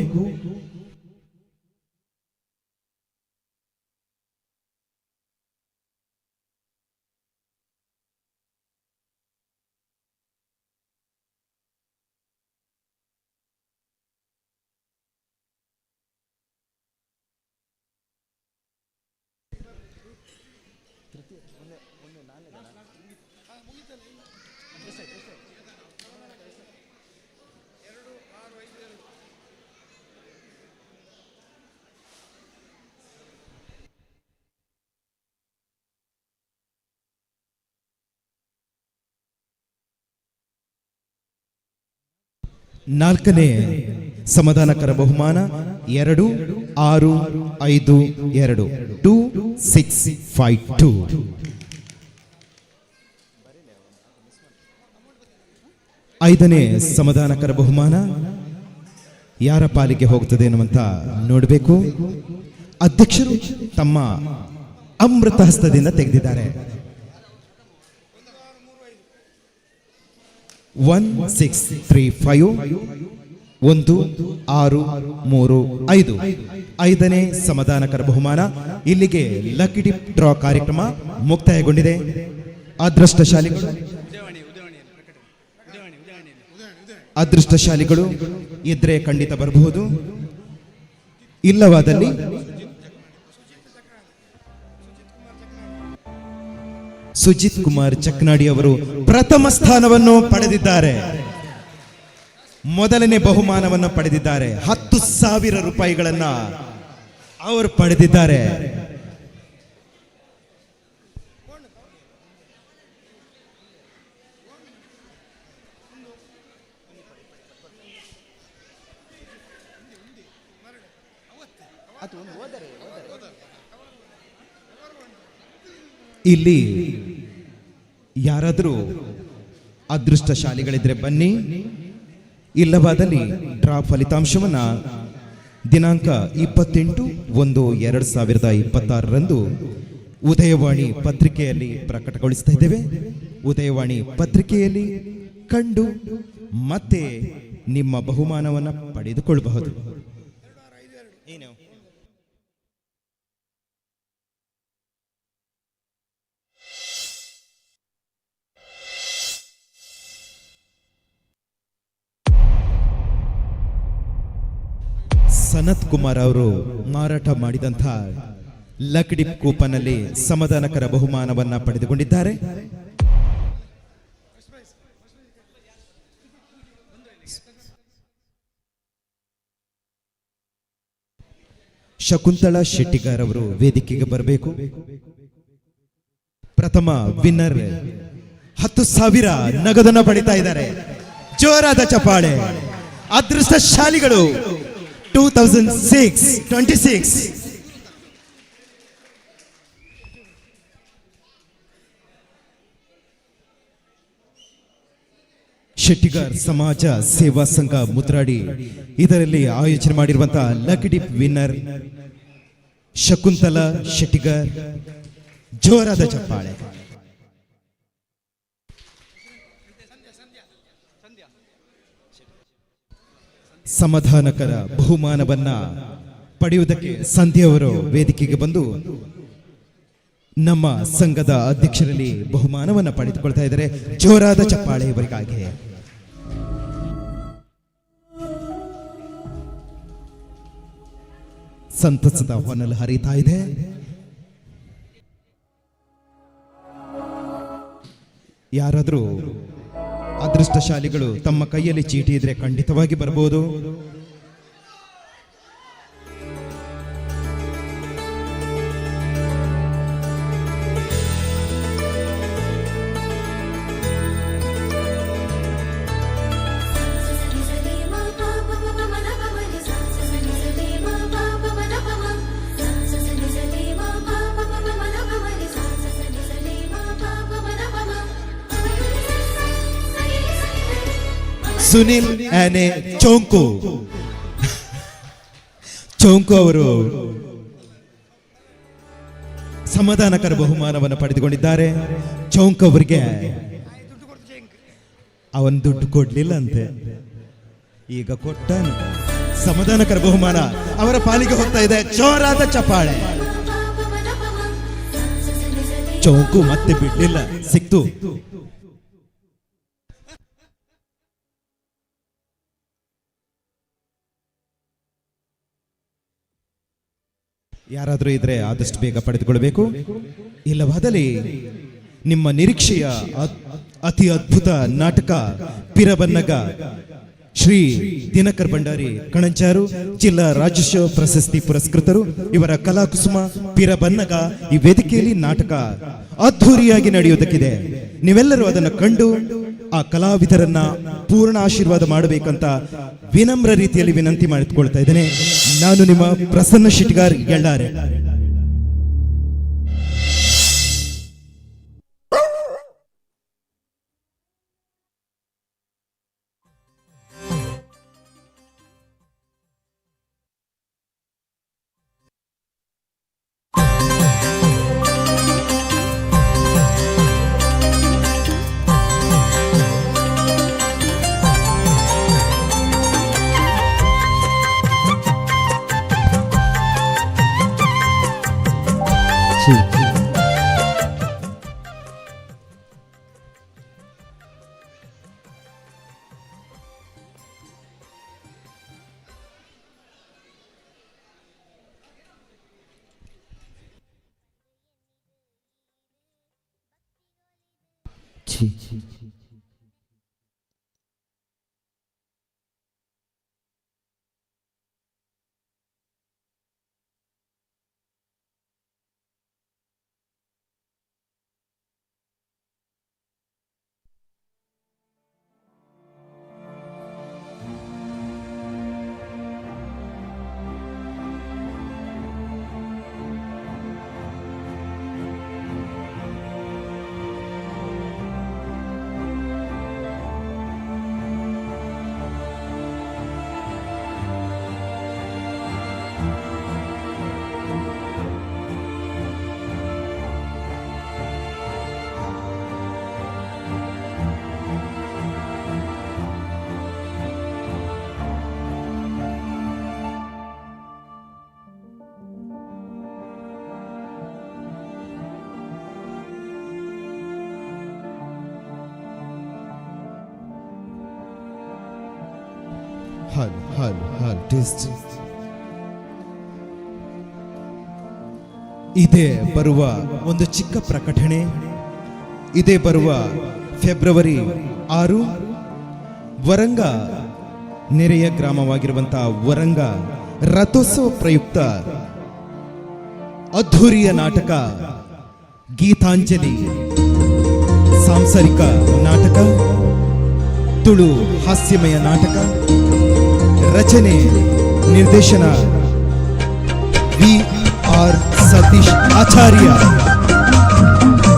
[SPEAKER 1] ನಾಲ್ಕನೇ ಸಮಾಧಾನಕರ ಬಹುಮಾನ 2652 2652. ಐದನೇ ಸಮಾಧಾನಕರ ಬಹುಮಾನ ಯಾರ ಪಾಲಿಗೆ ಹೋಗ್ತದೆ ಅನ್ನುವಂತ ನೋಡಬೇಕು. ಅಧ್ಯಕ್ಷರು ತಮ್ಮ ಅಮೃತ ಹಸ್ತದಿಂದ ತೆಗೆದಿದ್ದಾರೆ. 1635 1635 ಐದನೇ ಸಮಾಧಾನಕರ ಬಹುಮಾನ. ಇಲ್ಲಿಗೆ ಲಕ್ಕಿ ಡಿಪ್ ಡ್ರಾ ಕಾರ್ಯಕ್ರಮ ಮುಕ್ತಾಯಗೊಂಡಿದೆ. ಅದೃಷ್ಟಶಾಲಿಗಳು ಇದ್ರೆ ಖಂಡಿತ ಬರಬಹುದು, ಇಲ್ಲವಾದಲ್ಲಿ ಸುಜಿತ್ ಕುಮಾರ್ ಚಕ್ನಾಡಿ ಅವರು ಪ್ರಥಮ ಸ್ಥಾನವನ್ನು ಪಡೆದಿದ್ದಾರೆ. ಮೊದಲನೇ ಬಹುಮಾನವನ್ನು ಪಡೆದಿದ್ದಾರೆ. 10,000 ರೂಪಾಯಿಗಳನ್ನ ಅವರು ಪಡೆದಿದ್ದಾರೆ. ಇಲ್ಲಿ ಯಾರಾದರೂ ಅದೃಷ್ಟಶಾಲಿಗಳಿದ್ರೆ ಬನ್ನಿ, ಇಲ್ಲವಾದಲ್ಲಿ ಡ್ರಾ ಫಲಿತಾಂಶವನ್ನ ದಿನಾಂಕ 28/1/2026 ಉದಯವಾಣಿ ಪತ್ರಿಕೆಯಲ್ಲಿ ಪ್ರಕಟಗೊಳಿಸ್ತಾ ಇದ್ದೇವೆ. ಉದಯವಾಣಿ ಪತ್ರಿಕೆಯಲ್ಲಿ ಕಂಡು ಮತ್ತೆ ನಿಮ್ಮ ಬಹುಮಾನವನ್ನು ಪಡೆದುಕೊಳ್ಳಬಹುದು. ಸನತ್ ಕುಮಾರ್ ಅವರು ಮಾರಾಟ ಮಾಡಿದಂಥ ಲಕ್ಕಿ ಡಿಪ್ ಕೂಪನ್ ಅಲ್ಲಿ ಸಮಾಧಾನಕರ ಬಹುಮಾನವನ್ನ ಪಡೆದುಕೊಂಡಿದ್ದಾರೆ. ಶಕುಂತಳಾ ಶೆಟ್ಟಿಗಾರ್ ಅವರು ವೇದಿಕೆಗೆ ಬರಬೇಕು. ಪ್ರಥಮ ವಿನ್ನರ್ 10,000 ನಗದನ್ನು ಪಡಿತಾ ಇದ್ದಾರೆ. ಜೋರಾದ ಚಪ್ಪಾಳೆ. ಅದೃಷ್ಟಶಾಲಿಗಳು 2626 ಶೆಟ್ಟಿಗಾರ್ ಸಮಾಜ ಸೇವಾ ಸಂಘ ಮುದ್ರಾಡಿ ಇದರಲ್ಲಿ ಆಯೋಜನೆ ಮಾಡಿರುವಂತಹ lucky dip winner Shakuntala Shettigar. ಜೋರಾದ ಚಪ್ಪಾಳೆ. ಸಮಾಧಾನಕರ ಬಹುಮಾನವನ್ನ ಪಡೆಯುವುದಕ್ಕೆ ಸಂಧ್ಯವರು ವೇದಿಕೆಗೆ ಬಂದು ನಮ್ಮ ಸಂಘದ ಅಧ್ಯಕ್ಷರಲ್ಲಿ ಬಹುಮಾನವನ್ನು ಪಡೆದುಕೊಳ್ತಾ ಇದ್ದಾರೆ. ಜೋರಾದ ಚಪ್ಪಾಳೆ ಇವರಿಗಾಗಿ. ಸಂತಸದ ಹೊನಲು ಹರಿತಾ ಇದೆ. ಯಾರಾದರೂ ಅದೃಷ್ಟಶಾಲಿಗಳು ತಮ್ಮ ಕೈಯಲ್ಲಿ ಚೀಟಿ ಇದ್ರೆ ಖಂಡಿತವಾಗಿ ಬರ್ಬೋದು. ಸುನಿಲ್ ಆನೆ ಚೌಂಕು ಅವರು ಸಮಾಧಾನಕರ ಬಹುಮಾನವನ್ನು ಪಡೆದುಕೊಂಡಿದ್ದಾರೆ. ಚೌಂಕ್ ಅವರಿಗೆ ಅವನ್ ದುಡ್ಡು ಕೊಡ್ಲಿಲ್ಲ ಅಂತೆ, ಈಗ ಕೊಟ್ಟಾನು. ಸಮಾಧಾನಕರ ಬಹುಮಾನ ಅವರ ಪಾಲಿಗೆ ಹೋಗ್ತಾ ಇದೆ. ಜೋರಾದ ಚಪ್ಪಾಳೆ. ಚೌಂಕು ಮತ್ತೆ ಬಿಡ್ಲಿಲ್ಲ, ಸಿಕ್ತು. ಯಾರಾದರೂ ಇದ್ರೆ ಆದಷ್ಟು ಬೇಗ ಪಡೆದುಕೊಳ್ಳಬೇಕು. ಇಲ್ಲವಾದಲ್ಲಿ ನಿಮ್ಮ ನಿರೀಕ್ಷೆಯ ಅತಿ ಅದ್ಭುತ ನಾಟಕ ಪಿರಬನ್ನಗ ಶ್ರೀ ದಿನಕರ್ ಭಂಡಾರಿ ಕಣಂಚಾರು ಜಿಲ್ಲಾ ರಾಜ್ಯೋತ್ಸವ ಪ್ರಶಸ್ತಿ ಪುರಸ್ಕೃತರು. ಇವರ ಕಲಾಕುಸುಮ ಪಿರಬನ್ನಗ ಈ ವೇದಿಕೆಯಲ್ಲಿ ನಾಟಕ ಅದ್ಧೂರಿಯಾಗಿ ನಡೆಯುವುದಕ್ಕಿದೆ. ನೀವೆಲ್ಲರೂ ಅದನ್ನು ಕಂಡು ಆ ಕಲಾವಿದರನ್ನ ಪೂರ್ಣ ಆಶೀರ್ವಾದ ಮಾಡಬೇಕಂತ ವಿನಮ್ರ ರೀತಿಯಲ್ಲಿ ವಿನಂತಿ ಮಾಡಿಕೊಳ್ತಾ ಇದ್ದೇನೆ. ನಾನು ನಿಮ್ಮ ಪ್ರಸನ್ನ ಶಿಟ್ಗಾರ್ ಎಳ್ಳಾರೆ. ಇದೇ ಬರುವ ಒಂದು ಚಿಕ್ಕ ಪ್ರಕಟಣೆ. ಇದೇ ಬರುವ ಫೆಬ್ರವರಿ 6 ವರಂಗ ನೆರೆಯ ಗ್ರಾಮವಾಗಿರುವಂತಹ ವರಂಗ ರಥೋತ್ಸವ ಪ್ರಯುಕ್ತ ಅದ್ಧೂರಿಯ ನಾಟಕ ಗೀತಾಂಜಲಿ ಸಾಂಸಾರಿಕ ನಾಟಕ, ತುಳು ಹಾಸ್ಯಮಯ ನಾಟಕ, ರಚನೆ ನಿರ್ದೇಶನ ವಿ.ಆರ್. ಸತೀಶ್ ಆಚಾರ್ಯ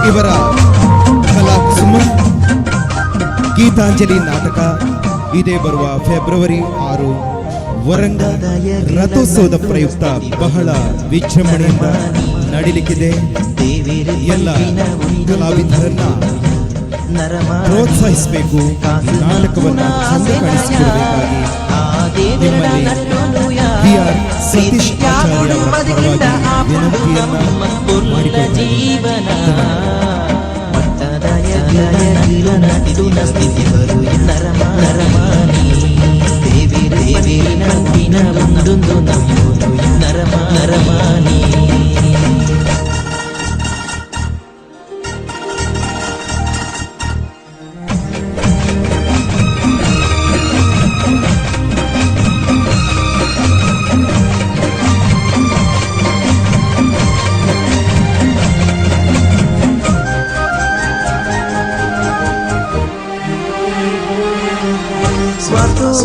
[SPEAKER 1] ಇವರ ಕಲಾಕುಸುಮ ಗೀತಾಂಜಲಿ ನಾಟಕ ಇದೇ ಬರುವ ಫೆಬ್ರವರಿ 6 ವರಂಗ ರಥೋತ್ಸವದ ಪ್ರಯುಕ್ತ ಬಹಳ ವಿಜೃಂಭಣೆಯಿಂದ ನಡೀಲಿಕ್ಕಿದೆ. ಎಲ್ಲ ಕಲಾವಿದರನ್ನ ಪ್ರೋತ್ಸಾಹಿಸಬೇಕು, ನಾಟಕವನ್ನು ಚಂದ ಕಾಣಿಸಿಕೊಡಬೇಕಾಗಿ ನಿಮ್ಮಲ್ಲಿ ವಿ.ಆರ್. ಸತೀಶ್ ಆಚಾರ್ಯ ಅವರ ಪರವಾಗಿ ವಿನಂತಿಯನ್ನ
[SPEAKER 4] ನರಮಾನಿ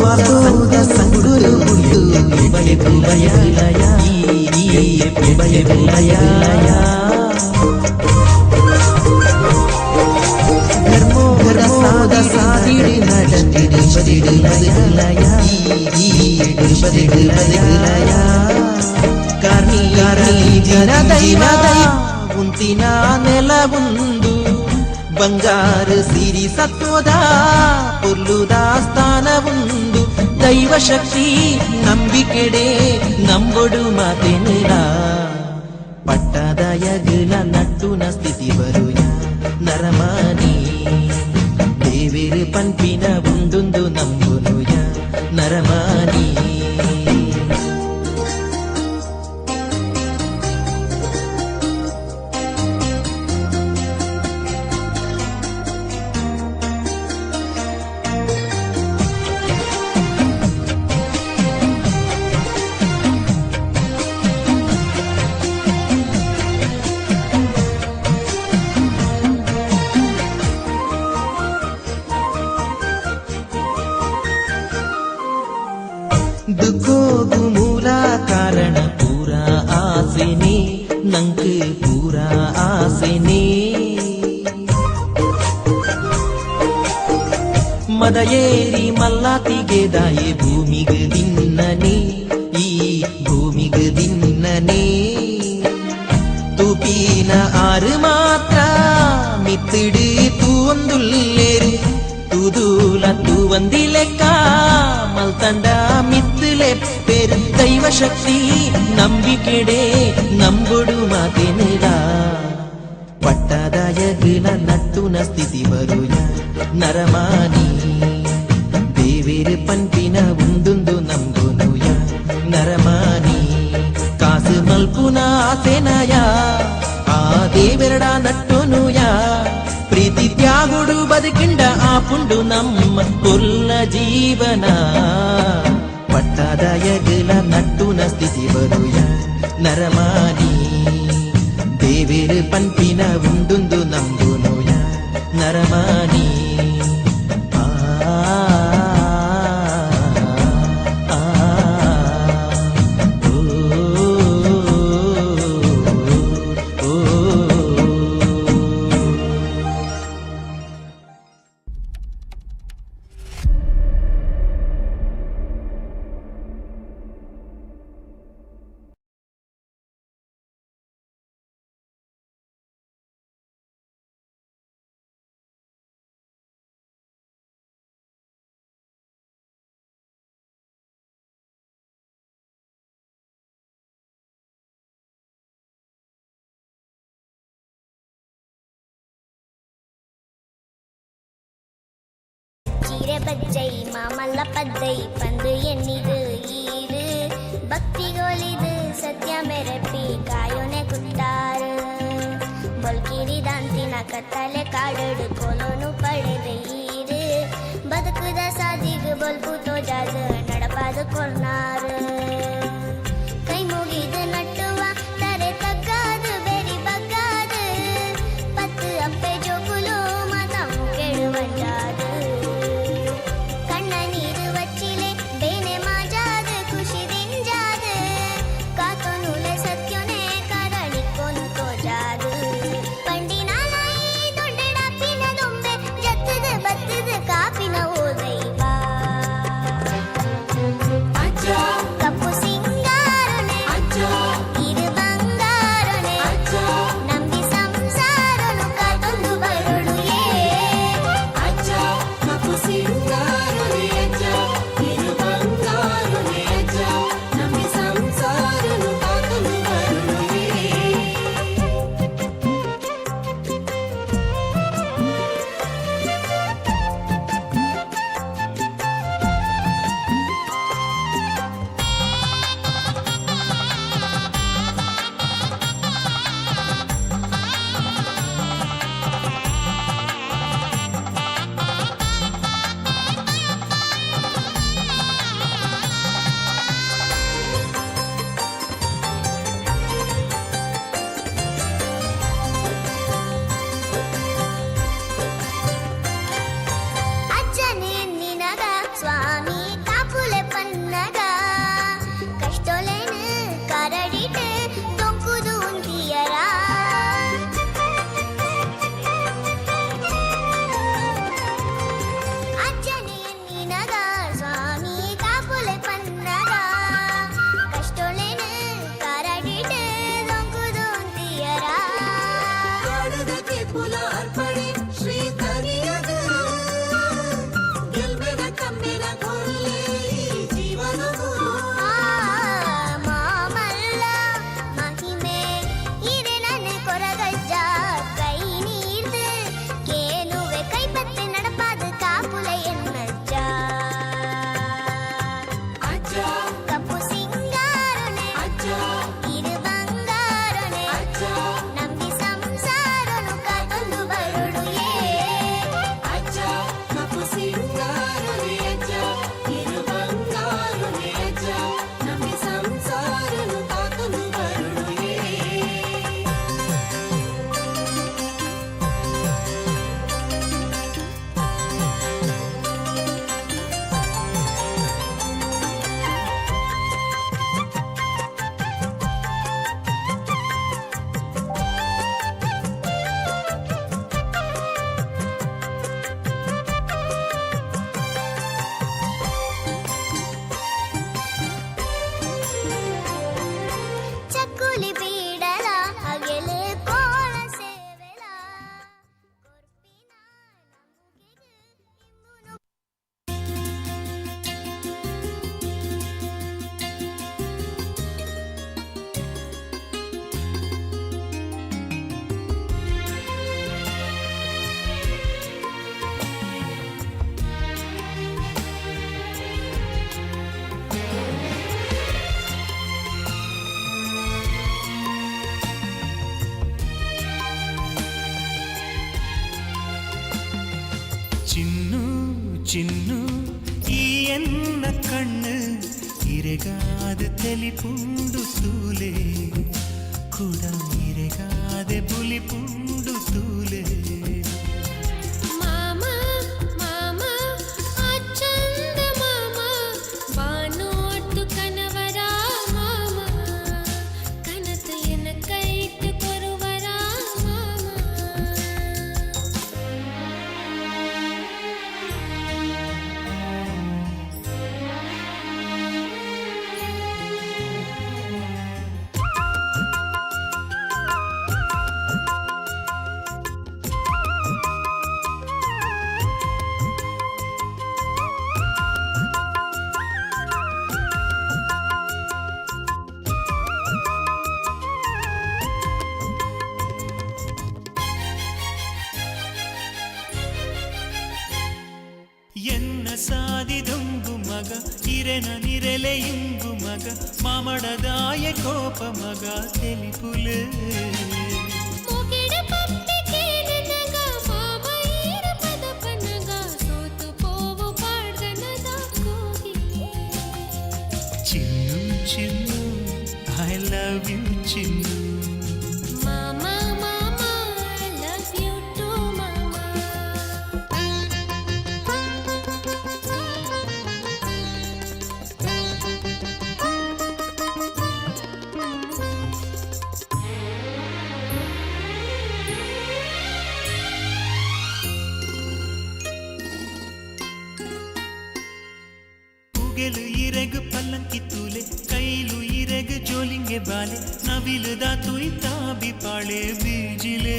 [SPEAKER 9] ಸ್ವಾರ್ಥದ ಸಂಗುರು ಬಲೆ ಬುಲಯ ಬಲೆ ಬುಲಯ ಧರ್ಮೋದ ಸಾದಿಡಿ ನಡತಿಡಿ ಬದಿಡಿ ಬದಿಲಯ ಬದಿಡಿ ಬದಿಲಯ ಕಾರ್ನಿ ದಿನ ದೈವ ಉಂತಿನ ನೆಲ ಒಂದು ಬಂಗಾರ ಸಿರಿ ಸತ್ವದ ಪುಲ್ಲುದ ಸ್ಥಾನ ಒಂದು ದೈವ ಶಕ್ತಿ ನಂಬಿಕೆಡೆ ನಂಬೊಡು ಮಾತೆನಿರ ಪಟ್ಟದ ಯಗಲ ನಟ್ಟುನ ಸ್ಥಿತಿ ಬರುಯ ನರಮಾನಿ ದೇವೇರು ಪಂಪಿನ ಉಂದುಂದು ನಂಬುನುಯ ನರಮಾನಿ ದುಃಖೋಗು ಮೂಲ ಕಾರಣ ಪೂರ ಆಸೆನೆ ನಂಗೆ ಪೂರ ಆಸೆನೆ ಮದ ಏರಿ ಮಲ್ಲಾತಿಗೆ ದಾಯೆ ಭೂಮಿಗೆ ದಿನ್ನನೆ ಈ ಭೂಮಿಗೆ ದಿನ್ನನೆ ತೂಪಿನ ಆರು ಮಾತ್ರ ಮಿತ್ತಿಡು ತೂವೊಂದುಲ್ಲೇರು ತೂದೂಲ ತೂವಂದಿಲೆಕ್ಕ ಮಲ್ತಂಡ ಮಿತ್ತಲೆ ಪೇರು ದೈವ ಶಕ್ತಿ ನಂಬಿಕೆಡೆ ನಂಬುಡು ಮಾತೆನಿರ ಪಟ್ಟದ ಯಗಲ ನಟ್ಟುನ ಸ್ಥಿತಿ ಬರುಯ ನರಮಾನಿ ದೇವೇರು ಪಂಪಿನ ಉಂದುಂದು ನಂಬುನುಯ ನರಮಾನಿ ಕಾಸು ಮಲ್ಪುನ ಆಸೆನಯ ಆ ದೇವೆರಡ ನಟ್ಟುನುಯ ಪ್ರೀತಿ ತ್ಯಾಗುಡು ಬದುಕಿಂಡ ಆಪುಂಡು ನಮ್ಮ ಕೊಲ್ಲ ಜೀವನ ಪಟ್ಟದ ಯಗಲ ನಟ್ಟುನ ಸ್ಥಿತಿ ಬರುಯ ನರಮಾನಿ ದೇವೇರು ಪಂಪಿನ ಉಂದುಂದು ನಂಬುನುಯ ನರಮಾನಿ
[SPEAKER 10] ಚೀರೆ ಬಜ್ಜೈ ಮಾಮಲ್ಲ ಪದ್ದೈ ಪಂದು ಎಣ್ಣಿದು ಈರು ಭಕ್ತಿಗೋಲಿದು ಸತ್ಯ ಮೆರಪಿ ಕಾಯೋನೆ ಕುಟ್ಟಾರು ಬೊಲ್ಕಿರಿ ದಾಂತಿನ ಕತ್ತಲೆ ಕಾಡುಡು ಕೋಲೋನು ಪಡೆದು ಈರು ಬದುಕುದ ಸಾದಿಗು ಬೊಲ್ಪು ತೋಜಾದು ನಡಪಾದು ಕೊರ್ನಾರು ಕೈ ಮುಗಿದು ನಟ್ಟುವ ತರೆ ತಗ್ಗಾದು ಬೆರಿ ಬಗ್ಗಾದು ಪತ್ತು ಅಪ್ಪೆ ಜೋಗುಲು ಮತಂ ಕೆಡುವಂಜಾದು ಕಣ್ಣ ನೀರು ವಚ್ಚಿಲೆ ಬೇನೆ ಮಾಜಾದು ಖುಷಿ ದಿಂಜಾದು ಕಾತೋ ನೂಲೆ ಸತ್ಯನೆ ಕರಳಿ ಕೊಂತೋ ಜಾದು ಪಂಡಿನ ನಾಯಿ ದೊಡ್ಡಡ ಪಿನ ದೊಂಬೆ ಜತ್ತದ ಬತ್ತದ ಕಾಪಿನ ಓದೈವಾ ಕಪ್ಪು
[SPEAKER 4] ಪುಲ ಅರ್ಪಣೆ ಶ್ರೀ ಕರಿಯದು ಗೆಲ್ಬೆದ ಕಮ್ಮಿನ ಕೊಲ್ಲೆ ಜೀವನವು
[SPEAKER 10] ಮಾಮಲ್ಲ ಮಹಿಮೆ ಇರೆ ನನ್ನ ಕೊರಗಜ್ಜ ಕೈ ನೀರ್ದು ಕೇಳುವೆ ಕೈಪತ್ತೆ நடப்பாது ಕಾಪುಲ ಎನ್ನಜ್ಜ
[SPEAKER 4] ಅಜ್ಜ
[SPEAKER 10] ಕಪ್ಪು ಸಿಂಗಾರನೆ ಅಜ್ಜ ಇರು ಬಂಗಾರನೆ ಅಜ್ಜ ನಂಬಿ ಸಂಸಾರನು ಕಾತೊಂದು ಬರುಡು
[SPEAKER 4] ಅಜ್ಜ ಕಪ್ಪು ಸಿಂಗಾರನೆ ಅಜ್ಜ ಇರು ಬಂಗಾರನೆ ಅಜ್ಜ ನಮ್ಮಿ ಸಂಸಾರನು ಕಾತೊಂದು ಬರುಡು
[SPEAKER 10] ಚಕ್ಕುಲಿ ಬೀಡಲ ಹಗೆಲೆ ಕೋಲ ಸೇವೆಲ ಕೊರ್ಪಿನ ನಮುಗೆಗೆ ಇಮ್ಮುನು
[SPEAKER 4] ചിന്നു ചിന്നു ഈ എന്ന കണ്ണ് ഇരകാതെ തെളിപ്പുണ്ടു തൂലേ കൂട ഇരകാതെ പുലിപ്പുണ്ടു തൂലേ
[SPEAKER 10] ಮಾಮ ಮಾಮ ಅಚ್ಚಂದ ಮಾಮ ಬಾನೋಟ್ಟು ಕನವರ ಮಾಮ ಕನತ ಎನ ಕೈಟ್ ಕೊರುವರ ಮಾಮ
[SPEAKER 4] ಎನ್ನ ಸಾದಿದೊಂದು ಮಗ ಇರೆನ ನಿರೆಲೆಯುಂಗು ಮಗ ಮಾಮಡದಾಯ ಕೋಪ ಮಗ ತೆಲಿಪುಲೆ
[SPEAKER 10] ಮೊಗೆಡ ಪಪ್ಪೆ ಕೇನನಗ ಮಾಮ ಈರ ಪದಪನಗ ಸೋತು ಪೋವು ಪಾಡ್ದನದ ಕೋಗಿಲೆ
[SPEAKER 4] ಚಿನ್ನು ಚಿನ್ನು ಐ ಲವ್ ಯು ಚಿನ್ನು
[SPEAKER 10] ಮಾಮ ಮಾಮ ಐ ಲವ್ ಯು ಟು ಮಾಮ
[SPEAKER 4] ಉಗೆಲು ಇರೆಗು ಪಲ್ಲಂಕಿ ತೂಲೆ ಕೈಲು ಇರೆಗು ಜೋಲಿಂಗೆ ಬಾಲೆ ನವಿಲುದ ತುಯ್ತ ಬಿಪಾಳೆ ಬೀಜಿಲೆ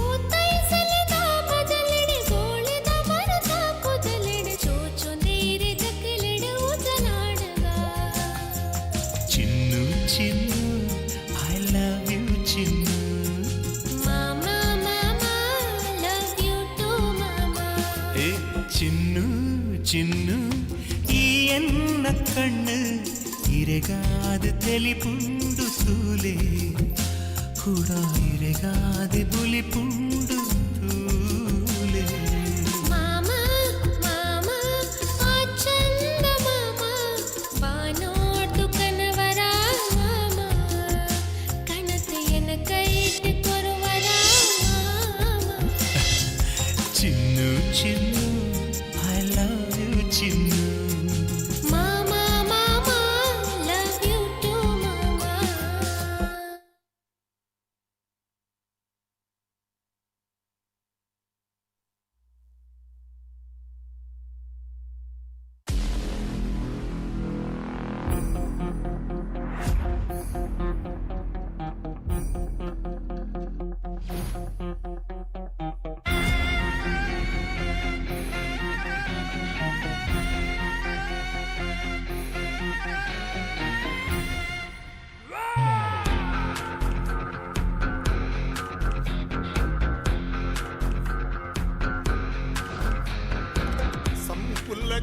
[SPEAKER 10] ಊತೈಸಲದ ಬದಲೆಡೆ ಗೋಳೆದ ಮರದ ಕುದಲೆಡೆ ಚೋಚೊಂದೇರೆ ಜಕ್ಕಲೆಡೆ ಉಜಲಾಡಗ
[SPEAKER 4] ಚಿನ್ನು ಚಿನ್ನು ಐ ಲವ್ ಯು ಚಿನ್ನು
[SPEAKER 10] ಮಾಮ ಮಾಮ ಲವ್ ಯು ಟು ಮಾಮ
[SPEAKER 4] ಏ ಚಿನ್ನು ಚಿನ್ನು ಈ ಎನ್ನ ಕಣ್ಣು ಇರೆಗಾದ ತೆಲಿಪುಂಡು ತೂಲೆ ಕೂಡ ಇರೆಗಾದ ಬುಲಿಪುಂಡು ತೂಲೆ
[SPEAKER 10] ಮಾಮ ಮಾಮ ಅಚ್ಚಂದ ಮಾಮ ಬಾನೋಟ್ಟು ಕನವರ ಮಾಮ ಕನತ ಎನ ಕೈಟ್ ಕೊರುವರ ಮಾಮ
[SPEAKER 4] ಚಿನ್ನು ಚಿನ್ನು ಐ ಲವ್ ಯು ಚಿನ್ನು
[SPEAKER 10] ಮಾಮ ಮಾಮ ಲವ್ ಯು ಟು ಮಾಮ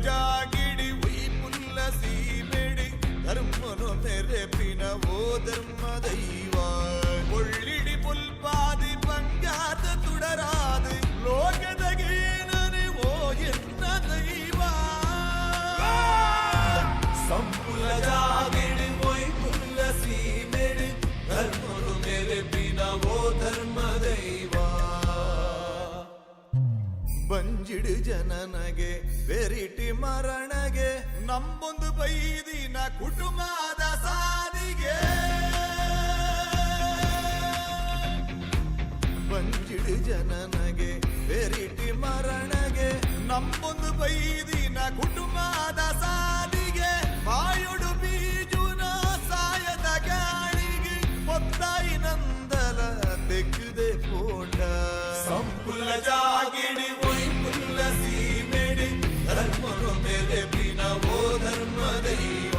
[SPEAKER 6] ಜಾಗಿಡಿ ಉಯ್ ಪುಲ್ಲ ಸೀಮೆಡಿ ಧರ್ಮನು ನೆರೆಪಿನ ಓ ಧರ್ಮ ದೈವ ಒಳ್ಳಿಡಿ ಪುಲ್ಪಾದಿ ಪಂಗಾತ ತುಡರಾದಿ ಲೋಕದಗೇನನೆ ಓ ಎನ್ನ ದೈವ ಸಂಪುಲ ಜಾಗಿಡಿ ಉಯ್ ಪುಲ್ಲ ಸೀಮೆಡಿ ಧರ್ಮನು ನೆರೆಪಿನ ಓ ಧರ್ಮ ದೈವ ಬಂಜಿಡು ಜನನಗೆ ಬೆರಿಟಿ ಮರಣಗೆ ನಮ್ಮೊಂದು ಬೈದಿನ ಕುಟುಂಬದ ಸಾರಿಗೆ ಬಂಜಿಡು ಜನನಗೆ ಬೆರಿಟಿ ಮರಣಗೆ ನಮ್ಮೊಂದು ಬೈದಿನ ಕುಟುಂಬದ ಸಾರಿಗೆ ಮಾಯುಡು ಬೀಜುನ ಸಾಯದ ಗಾಳಿಗೆ ಮೊತ್ತಾಯಿ ನಂದಲ ತೆಗ್ಗುದೆ ಪೋಂಡ ಸಂಪುಲ ಜಾಗಿಡಿ ಒಯ್ ಪುಲ್ಲ ಸೀಮೆಡಿ ಧರ್ಮನು ಮೇಲೆ ಬಿನವೋ ಧರ್ಮ ದೈವ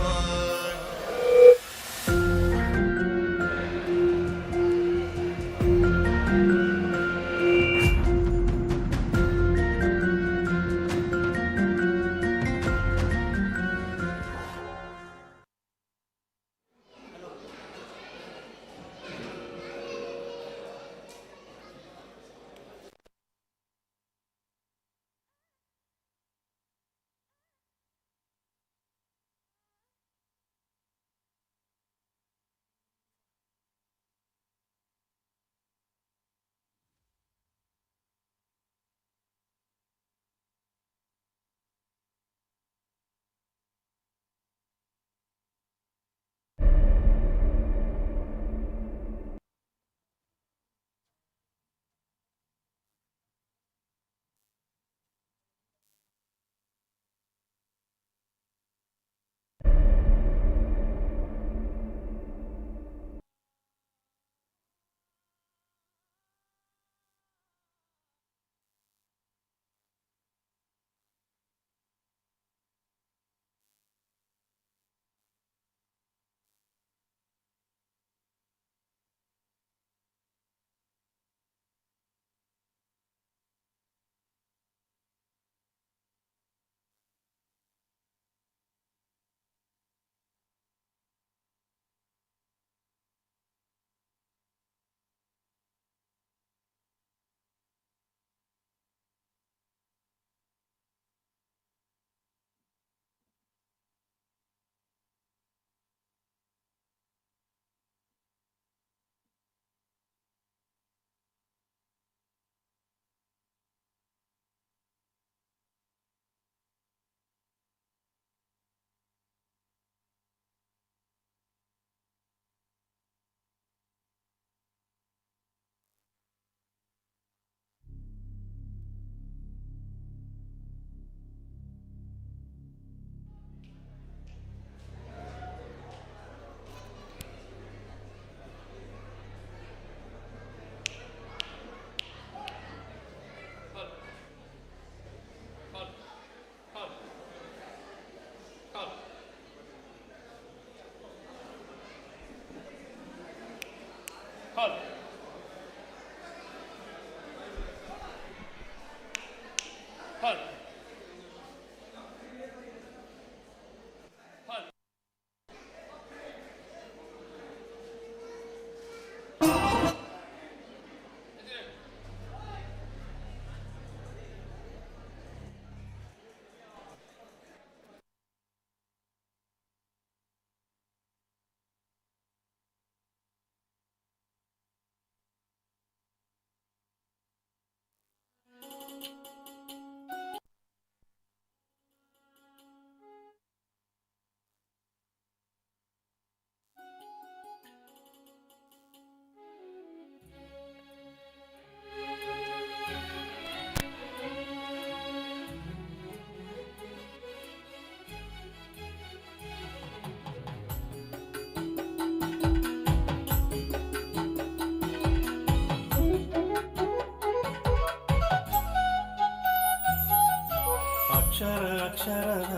[SPEAKER 12] ಅಕ್ಷರದ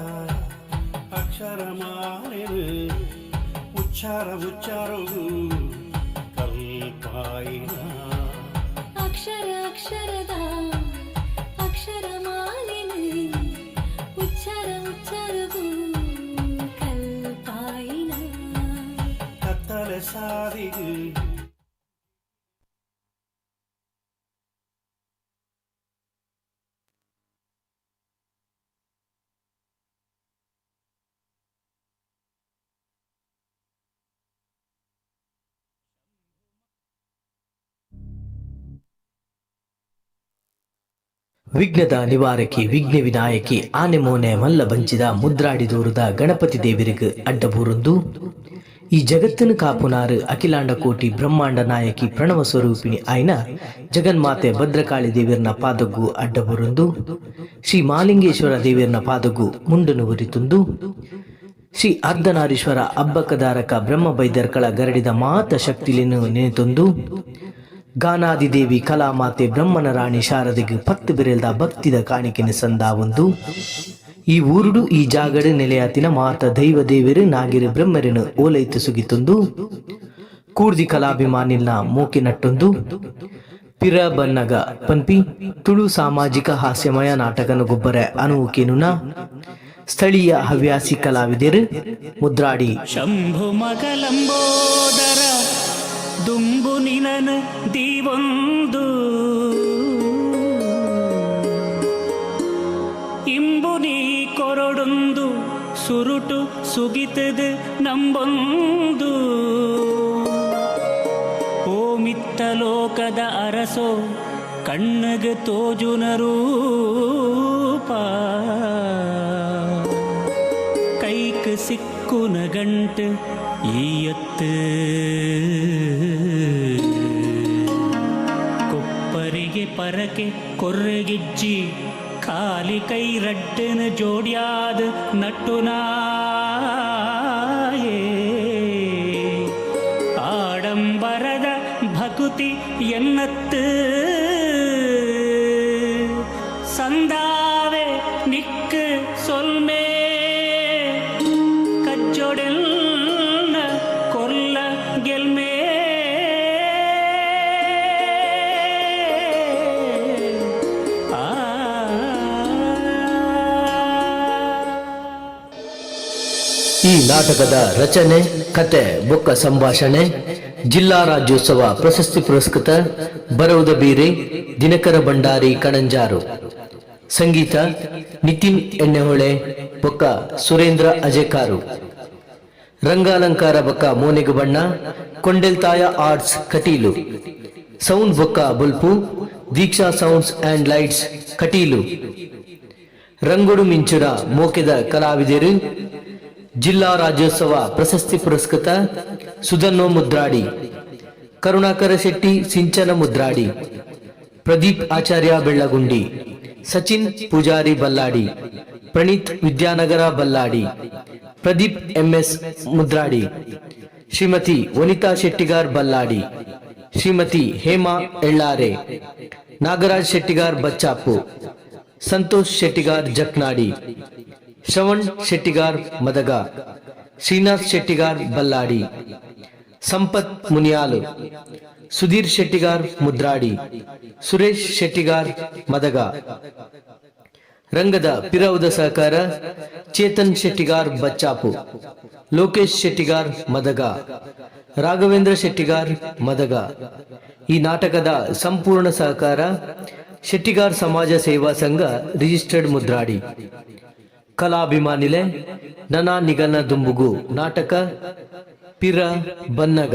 [SPEAKER 12] ಅಕ್ಷರಮಾಲೆನು ಉಚ್ಚಾರವು ಕಲ್ಪಾಯಿನ
[SPEAKER 10] ಅಕ್ಷರದ ಅಕ್ಷರಮಾಲೆನು ಉಚ್ಚಾರ
[SPEAKER 4] ಸಾದಿಗೆ
[SPEAKER 12] ವಿಘ್ನದ ನಿವಾರಕಿ ವಿಘ್ನ ವಿನಾಯಕಿ ಆನೆ ಮೋನೆ ಮಲ್ಲ ಬಂಚಿದ ಮುದ್ರಾಡಿ ದೂರದ ಗಣಪತಿ ದೇವರಿಗೆ ಅಡ್ಡಬೂರೊಂದು ಈ ಜಗತ್ತಿನ ಕಾಪುನಾರು ಅಖಿಲಾಂಡ ಕೋಟಿ ಬ್ರಹ್ಮಾಂಡ ನಾಯಕಿ ಪ್ರಣವ ಸ್ವರೂಪಿಣಿ ಆಯ್ನ ಜಗನ್ಮಾತೆ ಭದ್ರಕಾಳಿ ದೇವಿಯರ್ನ ಪಾದಗೂ ಅಡ್ಡಬೂರೊಂದು ಶ್ರೀ ಮಾಲಿಂಗೇಶ್ವರ ದೇವಿಯರ್ನ ಪಾದಗೂ ಮುಂಡನು ಉರಿತುಂದು ಶ್ರೀ ಅರ್ಧನಾರೀಶ್ವರ ಅಬ್ಬಕದಾರಕ ಬ್ರಹ್ಮ ಬೈದರ್ಕಳ ಗರಡಿದ ಮಾತ ಶಕ್ತಿಲಿನ್ನು ನೆನೆತೊಂದು ಗಾನಾದಿದೇವಿ ಕಲಾಮಾತೆ ಬ್ರಹ್ಮನ ರಾಣಿ ಶಾರದೆಗೆ ಪತ್ತು ಬೆರೆಲ್ದ ಭಕ್ತಿದ ಕಾಣಿಕೆನ ಸಂದ ಒಂದು ಈ ಊರುಡು ಈ ಜಾಗಡು ನೆಲೆಯಾತಿನ ಮಾತ ದೈವ ದೇವರು ನಾಗಿರು ಬ್ರಹ್ಮರಿನ ಓಲೈತು ಸುಗಿತೊಂದು ಕೂರ್ದಿ ಕಲಾಭಿಮಾನಿಲ್ನ ಮೋಕೆ ನಟ್ಟೊಂದು ಪಿರ ಬನ್ನಗ ಪನ್ಪಿ ತುಳು ಸಾಮಾಜಿಕ ಹಾಸ್ಯಮಯ ನಾಟಕನ ಗೊಬ್ಬರ ಅನುವುಕೇನುನ ಸ್ಥಳೀಯ ಹವ್ಯಾಸಿ ಕಲಾವಿದರು ಮುದ್ರಾಡಿ
[SPEAKER 4] ಶಂಭು ಮಗಲಂಬೋದರ ದುಂಬು ನಿನನ ದೀವೊಂದು ಇಂಬು ನೀ ಕೊರಡೊಂದು ಸುರುಟು ಸುಗಿತದೆ ನಂಬೊಂದು ಓ ಮಿತ್ತ ಲೋಕದ ಅರಸೋ ಕಣ್ಣಗೆ ತೋಜುನ ರೂಪ ಕೈಕ ಸಿಕ್ಕುನ ಗಂಟ ಈಯತ್ತು ಕೊಪ್ಪರಿಗೆ ಪರಕೆ ಕೊರ್ರೆಗಿಜ್ಜಿ ಖಾಲಿ ಕೈ ರಡ್ಡನ ಜೋಡ್ಯಾದ ನಟ್ಟುನಾಯೇ ಆಡಂಬರದ ಭಕುತಿ ಎನ್ನತ್ತು ಸಂದಾವೆ ನಿಕ್ ಸೊಲ್ಮೆ ಕಜ್ಜೊಡೆಲ್ನ ಕೊಲ್ಲ ಗೆಲ್ಮೆ
[SPEAKER 12] ಈ ನಾಟಕದ ರಚನೆ ಕತೆ ಬೊಕ್ಕ ಸಂಭಾಷಣೆ ಜಿಲ್ಲಾ ರಾಜ್ಯೋತ್ಸವ ಪ್ರಶಸ್ತಿ ಪುರಸ್ಕೃತ ಬರೌದ ಬೀರೆ ದಿನಕರ ಭಂಡಾರಿ ಕಣಂಜಾರು ಸಂಗೀತ ನಿತಿನ್ ಎಣ್ಣೆಹೊಳೆ ಬೊಕ್ಕ ಸುರೇಂದ್ರ ಅಜೇಕಾರು ರಂಗಾಲಂಕಾರ ಬೊಕ್ಕ ಮೋನೆಗು ಬಣ್ಣ ಕೊಂಡೆಲ್ತಾಯ ಆರ್ಟ್ಸ್ ಕಟೀಲು ಸೌಂಡ್ ಬೊಕ್ಕ ಬುಲ್ಪು ದೀಕ್ಷಾ ಸೌಂಡ್ಸ್ ಅಂಡ್ ಲೈಟ್ಸ್ ಕಟೀಲು ರಂಗುಡು ಮಿಂಚುರ ಮೋಕೆದ ಕಲಾವಿದರು ಜಿಲ್ಲಾ ರಾಜ್ಯೋತ್ಸವ ಪ್ರಶಸ್ತಿ ಪುರಸ್ಕೃತ ಸುಧನ್ನೋ ಮುದ್ರಾಡಿ ಕರುಣಾಕರ ಶೆಟ್ಟಿ ಸಿಂಚನ ಮುದ್ರಾಡಿ ಪ್ರದೀಪ್ ಆಚಾರ್ಯ ಬೆಳ್ಳಗುಂಡಿ ಸಚಿನ್ ಪೂಜಾರಿ ಬಲ್ಲಾಡಿ ಪ್ರಣೀತ್ ವಿದ್ಯಾನಗರ ಬಲ್ಲಾಡಿ ಪ್ರದೀಪ್ ಎಂಎಸ್ ಮುದ್ರಾಡಿ ಶ್ರೀಮತಿ ವನಿತಾ ಶೆಟ್ಟಿಗಾರ್ ಬಲ್ಲಾಡಿ ಶ್ರೀಮತಿ ಹೇಮಾ ಎಳ್ಳಾರೆ ನಾಗರಾಜ್ ಶೆಟ್ಟಿಗಾರ್ ಬಚ್ಚಾಪು ಸಂತೋಷ್ ಶೆಟ್ಟಿಗಾರ್ ಜಕ್ನಾಡಿ ಶ್ರವಣ್ ಶೆಟ್ಟಿಗಾರ್ ಮದಗ ಶ್ರೀನಾಥ್ ಶೆಟ್ಟಿಗಾರ್ ಬಲ್ಲಾಡಿ ಸಂಪತ್ ಮುನಿಯಾಲು ಸುಧೀರ್ ಶೆಟ್ಟಿಗಾರ್ ಮುದ್ರಾಡಿ ಸುರೇಶ್ ಶೆಟ್ಟಿಗಾರ್ ಮದಗ ರಂಗದ ಪಿರೌದ ಸಹಕಾರ ಚೇತನ್ ಶೆಟ್ಟಿಗಾರ್ ಬಚ್ಚಾಪು ಲೋಕೇಶ್ ಶೆಟ್ಟಿಗಾರ್ ಮದಗ ರಾಘವೇಂದ್ರ ಶೆಟ್ಟಿಗಾರ್ ಮದಗ ಈ ನಾಟಕದ ಸಂಪೂರ್ಣ ಸಹಕಾರ ಶೆಟ್ಟಿಗಾರ್ ಸಮಾಜ ಸೇವಾ ಸಂಘ ರಿಜಿಸ್ಟರ್ಡ್ ಮುದ್ರಾಡಿ ಕಲಾಭಿಮಾನಿಲೆ ನನ ನಿಗನ ದುಂಬುಗು ನಾಟಕ ಪಿರ ಬನ್ನಗ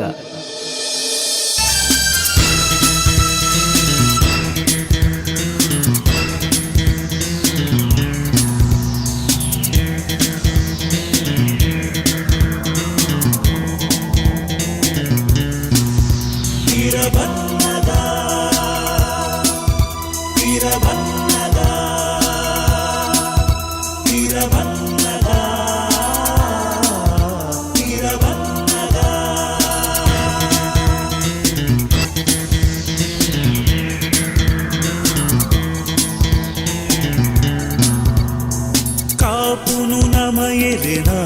[SPEAKER 4] ಕಾಪುನು ನಮಯೆರೆನಾ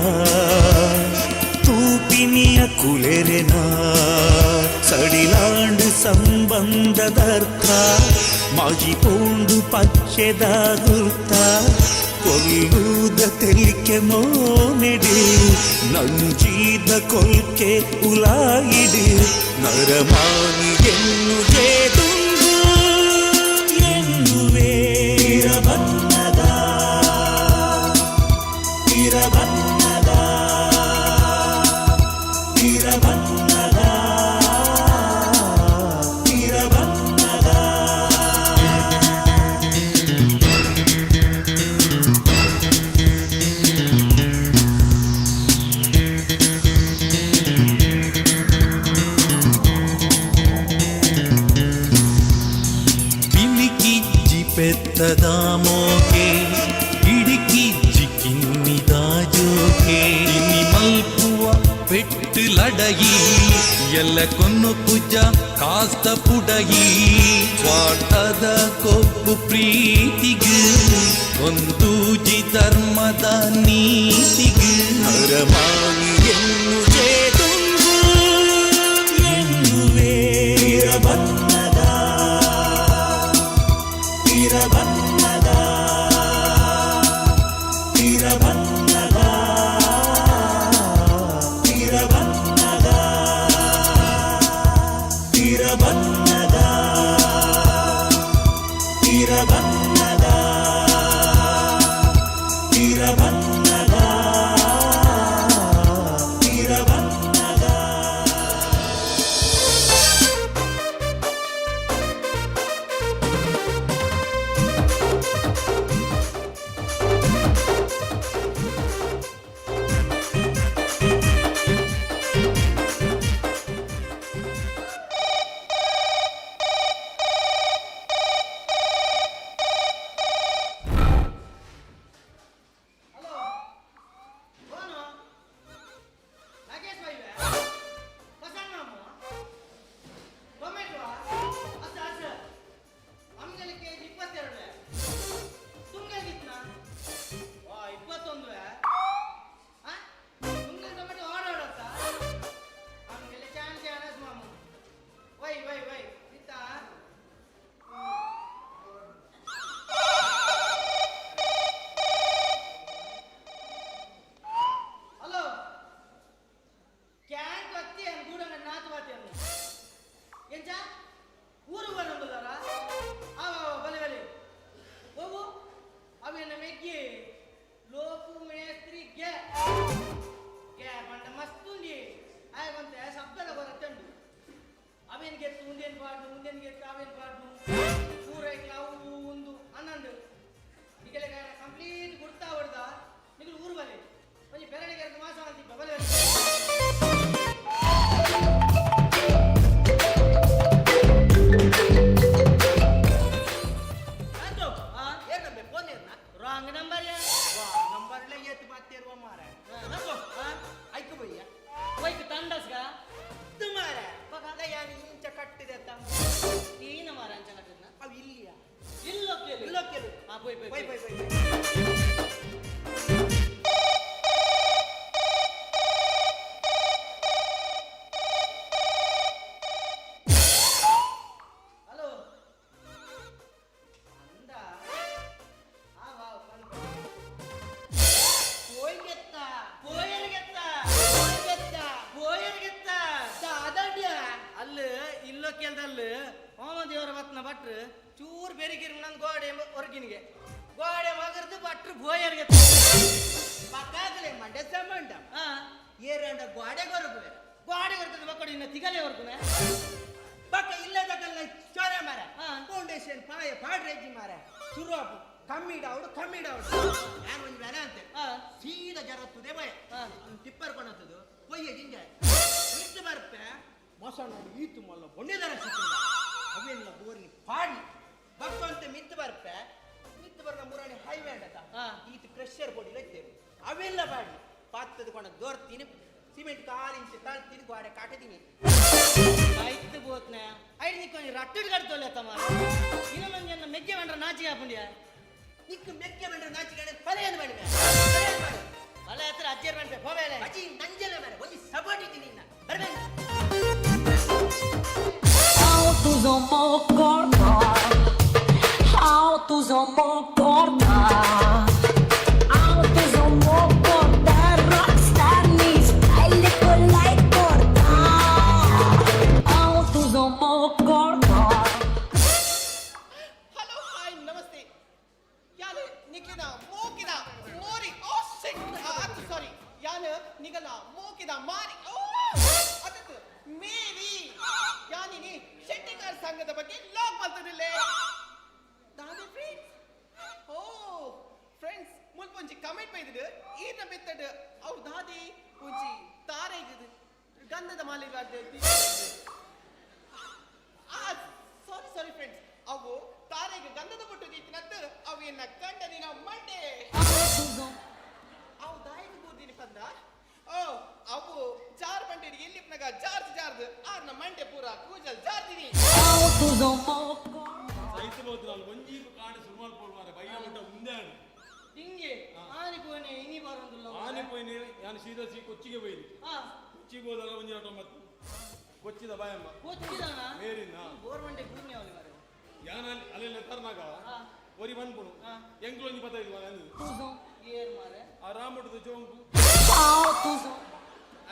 [SPEAKER 4] ತೂಪಿನಿಯ ಕುಲೆರೆನಾ ಸಡಿಲಾಂಡು ಸಂಬಂಧದರ್ಥ ಮಾಜಿ ಪೋಂಡು ಪಚ್ಚೆದ ಗುರ್ತ ಕೊಲ್ಲುವುದ ತೆಲಿಕೆ ಮೋನೆಡಿ ನಂಜೀದ ಕೊಲ್ಕೆ ಉಲಾಯಿಡಿ ನರಮಾನಿ ಎನ್ನುವುದೇ ತುಂಡು ಎನ್ನುವೇ ಇರಬನ್ನದ ಇರಬನ್ನದ ಇರಬನ್ನದ ಇರಬನ್ನದ పెద్దద మోకే ఇడికి జికిన్నిద జోకే ఇన్ని మల్పువ పెట్టులడయి ఎల్ల కొన్ను పుజ కాస్త పుడయి ಸ್ವಾರ್ಥದ ಕೊಬ್ಬು ಪ್ರೀತಿಗೆ ಒಂದು ಜಿ ಧರ್ಮದ ನೀತಿಗೆ ಹರಮಾನಿ ಎನ್ನುವುದೇ ತುಂಡು ಎನ್ನುವೇ ಇರಬನ್ನದ ಇರಬನ್ನದ ಇರಬನ್ನದ ಇರಬನ್ನದ ಇರಬನ್ನದ ಇರಬನ್ನದ ಇರಬನ್ನದ ಇರಬನ್ನದ ಚೂರು ಬೆರಿಗಿರಿ ನನ್ನ ಗೋಡೆ ಹೊರಗಿನಿಗೆ ಗೋಡೆ ಮಗರ್ದು ಬಟ್ರು ಬೋಯರ್ಗೆ ಪಕ್ಕಾಗಲೇ ಮಂಡ್ಯ ಸಂಬಂಧ ಏರಂಡ ಗೋಡೆ ಕೊರಗುವೆ ಗೋಡೆ ಕೊರತದ ಮಕ್ಕಳು ಇನ್ನು ತಿಗಲೇ ಹೊರಗುವೆ ಪಕ್ಕ ಇಲ್ಲದಕ್ಕಲ್ಲ ಚೋರ ಮಾರ ಫೌಂಡೇಶನ್ ಪಾಯ ಪಾಡ್ರೆಜ್ಜಿ ಮಾರ ಶುರು ಕಮ್ಮಿಡಾವಡು ಯಾರು ಒಂದು ಬೇರೆ ಅಂತೆ ಸೀದಾ ಜರತ್ತುದೇ ಭಯ ಟಿಪ್ಪರ್ ಕೊಣತ್ತದು ಕೊಯ್ಯ ಜಿಂಜ ಇಟ್ಟು ಬರ್ಪೆ ಮೊಸಣ ಈತು ಮೊಲ್ಲ ಬೊಣ್ಣೆದರ ಸಿಕ್ಕಿದ ಅವೆಲ್ಲ ಬೋರ್ನಿ ಪಾಡಿ ಭಕ್ತಂತೆ ಮಿತ್ತು ಬರ್ಪೆ ಮಿತ್ತು ಬರ್ನ ಮುರಾಣಿ ಹೈವೇ ಅಂಡತ ಈತು ಕ್ರಷರ್ ಬೋಡಿ ಇರ್ತೇವೆ ಅವೆಲ್ಲ ಪಾಡಿ ಪಾತ್ತದ ಕೊಂಡ ದೋರ್ತೀನಿ ಸಿಮೆಂಟ್ ಕಾಲಿಂಚು ತಳ್ತೀನಿ ಗೋಡೆ ಕಾಟದೀನಿ ಆಯ್ತು ಬೋತ್ನ ಐದು ನಿಕ್ಕೊಂಡು ರಟ್ಟುಡು ಕಟ್ತೋಲ್ಲ ತಮ್ಮ ಇನ್ನೊಂದು ಮೆಗ್ಗೆ ಬಂಡ್ರ ನಾಚಿಗೆ ಹಾಕೊಂಡ್ಯಾ ನಿಕ್ಕು ಮೆಗ್ಗೆ ಬಂಡ್ರ ನಾಚಿಗೆ ಪಲೆಯನ್ನು ಮಾಡಿದೆ ಪಲೆ ಹತ್ರ ಅಜ್ಜರ್ ಮಾಡ್ಬೇಕು ಹೋಗಲ್ಲ ಅಜ್ಜಿ ನಂಜಲ್ಲ ಬೇರೆ ಒಂದು ಸಪೋರ್ಟಿದ್ದೀನಿ ಇನ್ನ ಬರ್ಬೇಕು
[SPEAKER 15] Altos amor corta, altos amor corta.
[SPEAKER 16] ನಿಕ್ಲಿನ ಮೂಕಿನ ಮೋರಿ ಓ ಶಿಟ್ ಅದು ಸಾರಿ ಯಾನ ನಿಗಲ ಮೂಕಿನ ಮಾರಿ ಓ ಅದತ್ತು ಮೇರಿ ಯಾನಿನಿ ಶೆಟ್ಟಿಗಾರ್ ಸಂಘದ ಬಗ್ಗೆ ಲಾಗ್ ಮಾಡ್ತದಿಲ್ಲೇ ದಾದಿ ಫ್ರೆಂಡ್ಸ್ ಓ ಫ್ರೆಂಡ್ಸ್ ಮುಲ್ಪೊಂಜಿ ಕಮೆಂಟ್ ಬೈದಿಡು ಈನ ಬೆತ್ತಡ ಅವು ದಾದಿ ಒಂಜಿ ತಾರೆ ಇಗದು ಗಂಧದ ಮಾಲೆ ಸಾರಿ ಸಾರಿ ಫ್ರೆಂಡ್ಸ್ ಅವು ತಾರೆಗೆ ಗಂಧದ ಬೊಟ್ಟು ಗೀತಿನಂತ ಅವು ಎನ್ನ ಕಂಡ ನಿನ ಮಂಡೆ ಅವು ದಾಯಿಗೆ ಬೂದಿನಿ ಪಂದ ಓ ಅವು ಜಾರ್ ಬಂಡೆ ಎಲ್ಲಿಪ್ನಾಗ ಜಾರ್ದು ಆರ್ನ ಮಂಡೆ ಪೂರ ಕೂಜಲ್ ಜಾರ್ದಿನಿ ಹಿಂಗೆ ಆನೆ ಕೋನೆ ಇನಿ ಬರೋದಿಲ್ಲ
[SPEAKER 17] ಆನೆ ಪೋಯಿನಿ ನಾನು ಸೀದಾ ಕೊಚ್ಚಿಗೆ ಹೋಯ್ನಿ ಕೊಚ್ಚಿಗೆ ಹೋದಾಗ ಒಂಜಿ ಆಟೋ ಮತ್ತು ಕೊಚ್ಚಿದ ಬಾಯಮ್ಮ
[SPEAKER 16] ಕೊಚ್ಚಿದಾನ
[SPEAKER 17] ಮೇರಿನ
[SPEAKER 16] ಗೋರ್ಮೆಂಟ್ ಭೂಮಿ ಅವಲಿ ಮಾರೆ
[SPEAKER 17] ಯಾನ ಅಲ್ಲೆಲ್ಲ ತರ್ನಾಗ ಒರಿ ಬಂದ್ಬಿಡು ಎಂಕ್ಲು ಒಂಜಿ 25 ಮಾರೆ
[SPEAKER 16] ಏರ್ ಮಾರೆ
[SPEAKER 17] ಆ ರಾಮುಟದ ಜೋಂಕು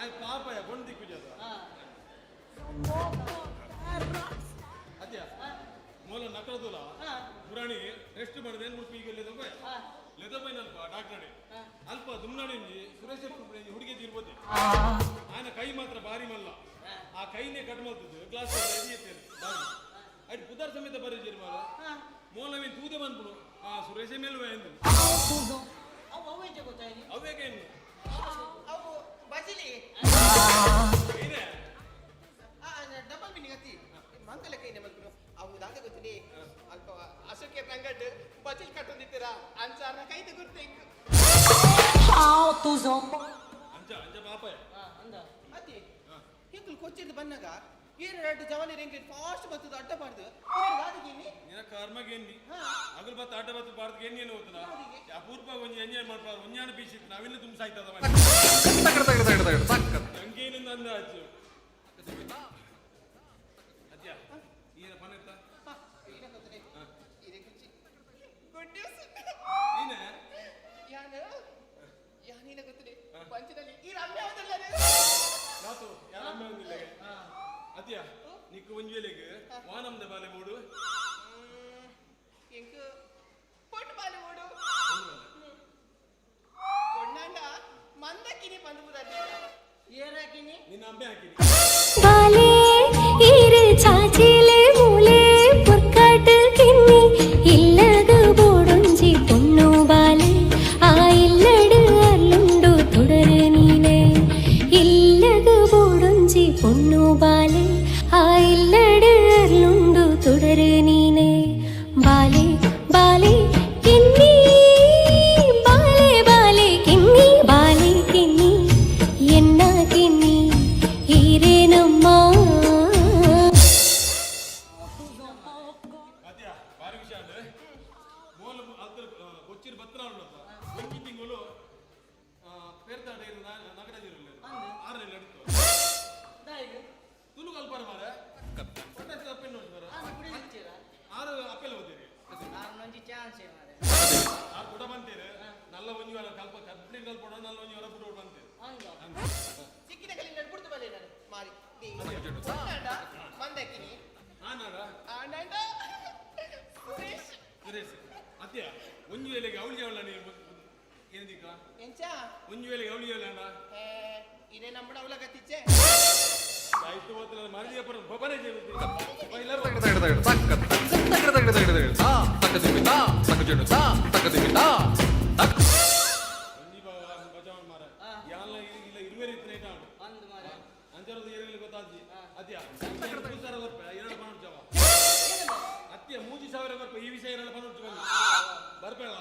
[SPEAKER 17] ಆಯ್ ಪಾಪಯ ಗೊಂಡಿ ಕುಜದ ಅದ್ಯಾ ಮೂಲ ನಕರದುಲ ಪುರಾಣಿ ರೆಸ್ಟ್ ಮಾಡಿದೆ ಮುಡ್ಪಿ ಈಗ ಲೆದಬೈನ್ ಅಲ್ಪ ಡಾಕ್ಟರ್ ಅಲ್ಪ ದುಮ್ನಾಡಿ ಸುರೇಶ ಹುಡುಗಿ ಇರ್ಬೋದು ಆಯ್ನ ಕೈ ಮಾತ್ರ ಭಾರಿ ಮಲ್ಲ ಆ ಕೈನೇ ಕಟ್ ಮಾಡ್ತದ್ದು ಗ್ಲಾಸ್ ಅಡ್ ಪುದರ್ ಸಮೇತ ಬರೀಜಿರ್ ಮಾರ ಮೂಲವೇನ್ ತೂದೆ ಬಂದ್ಬಿಡು ಆ ಸುರೇಶ ಮೇಲ್ವೆ ಎಂದು ಅವೇಗೇನು
[SPEAKER 16] ಅವು ಬಜಿಲಿ
[SPEAKER 17] ಏನೇ
[SPEAKER 16] ಡಬಲ್ ಮೀನಿಂಗ್ ಅತಿ ಮಂಗಲ ಕೈನೆ ಮಲ್ಪುನು ಅವು ದಾದ ಗೊತ್ತಿನಿ ಅಲ್ಪ ಅಶೋಕೆ ನಂಗಡ್ ಬಜಿಲ್ ಕಟ್ಟೊಂದಿತ್ತೀರಾ ಅಂಚಾರ್ನ ಕೈದ ಗುರ್ತೆ
[SPEAKER 17] ಅಂಜ ಅಂಜ ಪಾಪಯ
[SPEAKER 16] ಅಂದ ಅತಿ ಹಿಂಗಲ್ ಕೊಚ್ಚಿದ ಬನ್ನಾಗ ಏನ್ ಎರಡು ಜವಾನಿ ರೆಂಗೆ ಫಾಸ್ಟ್ ಬರ್ತದ ಅಡ್ಡ ಬಾರ್ದು ದಾದಿಗೇನಿ
[SPEAKER 17] ನಿನ ಕರ್ಮಗೇನಿ ಅಗಲ್ ಬತ್ತ ಆಟ ಬತ್ತ ಬಾರ್ದ ಏನೇನು ಹೋತನ ಅಪೂರ್ವ ಒಂಜಿ ಎಂಜಾಯ್ ಮಾಡ್ಬಾರ ಒಂಜಾನ ಬೀಸಿತ್ತು ನಾವಿಲ್ಲ ತುಂಬ ಸಾಯ್ತದ ಹಂಗೇನಿಂದ ಅಂದಾಜು ಅದ್ಯಾ ಏನ ಪನೆತ್ತ
[SPEAKER 16] ಗುಡ್ ನ್ಯೂಸ್
[SPEAKER 17] ನೀನೆ
[SPEAKER 16] ಯಾನೀನ ಗೊತ್ತಿದೆ ಪಂಚದಲ್ಲಿ ಈ ರಮ್ಯ ಅವದಲ್ಲದೆ
[SPEAKER 17] ನಾತು ಯಾರಮ್ಮ ಒಂದಿಲ್ಲ ಅದ್ಯಾ ನಿಕ್ಕು ಒಂಜೇಲೆಗೆ ವಾನಮ್ದ ಬಾಲೆ ಮೂಡು
[SPEAKER 16] ಎಂಕು ಪೊಟ್ಟು ಬಾಲೆ ಮೂಡು ಕೊಣ್ಣಂಡ ಮಂದಕ್ಕಿನಿ ಪಂದುಬುದಲ್ಲಿ ಏರಾಕಿನಿ
[SPEAKER 17] ನಿನ್ನ ಅಂಬೆ ಹಾಕಿನಿ
[SPEAKER 10] ಬಾಲೆ ಈರು ಚಾಚಿಲೆ ಮೂಲೆ ಪುರ್ಕಾಟ ಕಿನ್ನಿ ಇಲ್ಲಗ ಬೋಡೊಂಜಿ ಪೊಣ್ಣು ಬಾಲೆ ಆ ಇಲ್ಲಡು ಅಲ್ಲುಂಡು ತೊಡರು ನೀನೆ ಇಲ್ಲಗ ಬೋಡೊಂಜಿ ಪೊಣ್ಣು ಬಾಲೆ ಆ ಇಲ್ಲಡು ಅಲ್ಲುಂಡು ತೊಡರು ನೀನೆ ಬಾಲೆ ಬಾಲೆ ಕಿನ್ನಿ ಬಾಲೆ ಬಾಲೆ ಕಿನ್ನಿ ಬಾಲೆ ಕಿನ್ನಿ ಎನ್ನ ಕಿನ್ನಿ ಹಿರೇನಮ್ಮ
[SPEAKER 17] ಅದ್ಯಾ ಬಾರಿ ವಿಷಯ ಅಂದ್ರೆ ಮೂಲ ಅದ್ರ ಕೊಚ್ಚಿರ ಬತ್ರ ಉಳ್ಳಪ್ಪ ಒಂಜಿ ತಿಂಗಳು ಪೇರ್ತಾಡ ನಗರ ಜಿರಲ್ಲ ಆರನೇ ನಡೀತು ತುಳು ಕಲ್ಪರ ಮಾರ ಅಪ್ಪೆಲ್ ನೋಡಿ ಮಾರ ಆರು ಅಪ್ಪೆಲ್ಲ ಓದಿರಿ ಆರು ಕೂಡ ಬಂತೀರಿ ನಲ್ಲ ಒಂಜಿ ವಾರ ಕಲ್ಪ ಕಂಪ್ಲೀಟ್ ಕಲ್ಪಡ ನಲ್ಲ ಒಂಜಿ ವಾರ ಬಿಟ್ಟು ಬಂತೀರಿ
[SPEAKER 16] ಸಿಕ್ಕಿನ ಕಲಿಂದ ಬಿಡ್ತು ಬಲೆ ನಾನು ಮಾರಿ ಮಂದಕ್ಕಿನಿ
[SPEAKER 17] ಆನಾಡ
[SPEAKER 16] ಆಂಡ ಸುರೇಶ್
[SPEAKER 17] ಸುರೇಶ್ ಅತ್ಯ ಒಂಜಿ ವೇಳೆಗೆ ಅವಳಿಗೆ ಅವಳ ನೀವು ಏನದಿಕ್ಕ
[SPEAKER 16] ಎಂಚ
[SPEAKER 17] ಒಂಜಿ ವೇಳೆಗೆ ಅವಳಿಗೆ ಅವಳ
[SPEAKER 16] ಇದೇ ನಮ್ಮಡ ಅವಳ ಗತ್ತಿಚ್ಚೆ
[SPEAKER 17] ಆಯ್ತು ಹೋತಲ್ಲ ಮರದಿಯ ಪರ ಬಬನೆ ಜೇರುತ್ತಿ ಒಂಜಿ ಬಜಾವ್ ಮಾರ ಯಾಲ್ಲ ಇಲ್ಲ ಇರುವೆ ರೀತಿ ನೈಟ್ ಆಡು ಅಂಜರದ ಏರಿಯಲ್ಲಿ ಗೊತ್ತಾಜ್ಜಿ ಅದ್ಯಾ 2000 ರೂಪಾಯಿ ಎರಡು ಪೌಂಡ್ ಜವ ಅತ್ಯ 3000 ರೂಪಾಯಿ ಈ ವಿಷಯ ಎರಡು ಪೌಂಡ್ ಜವ ಬರ್ಬೇಡ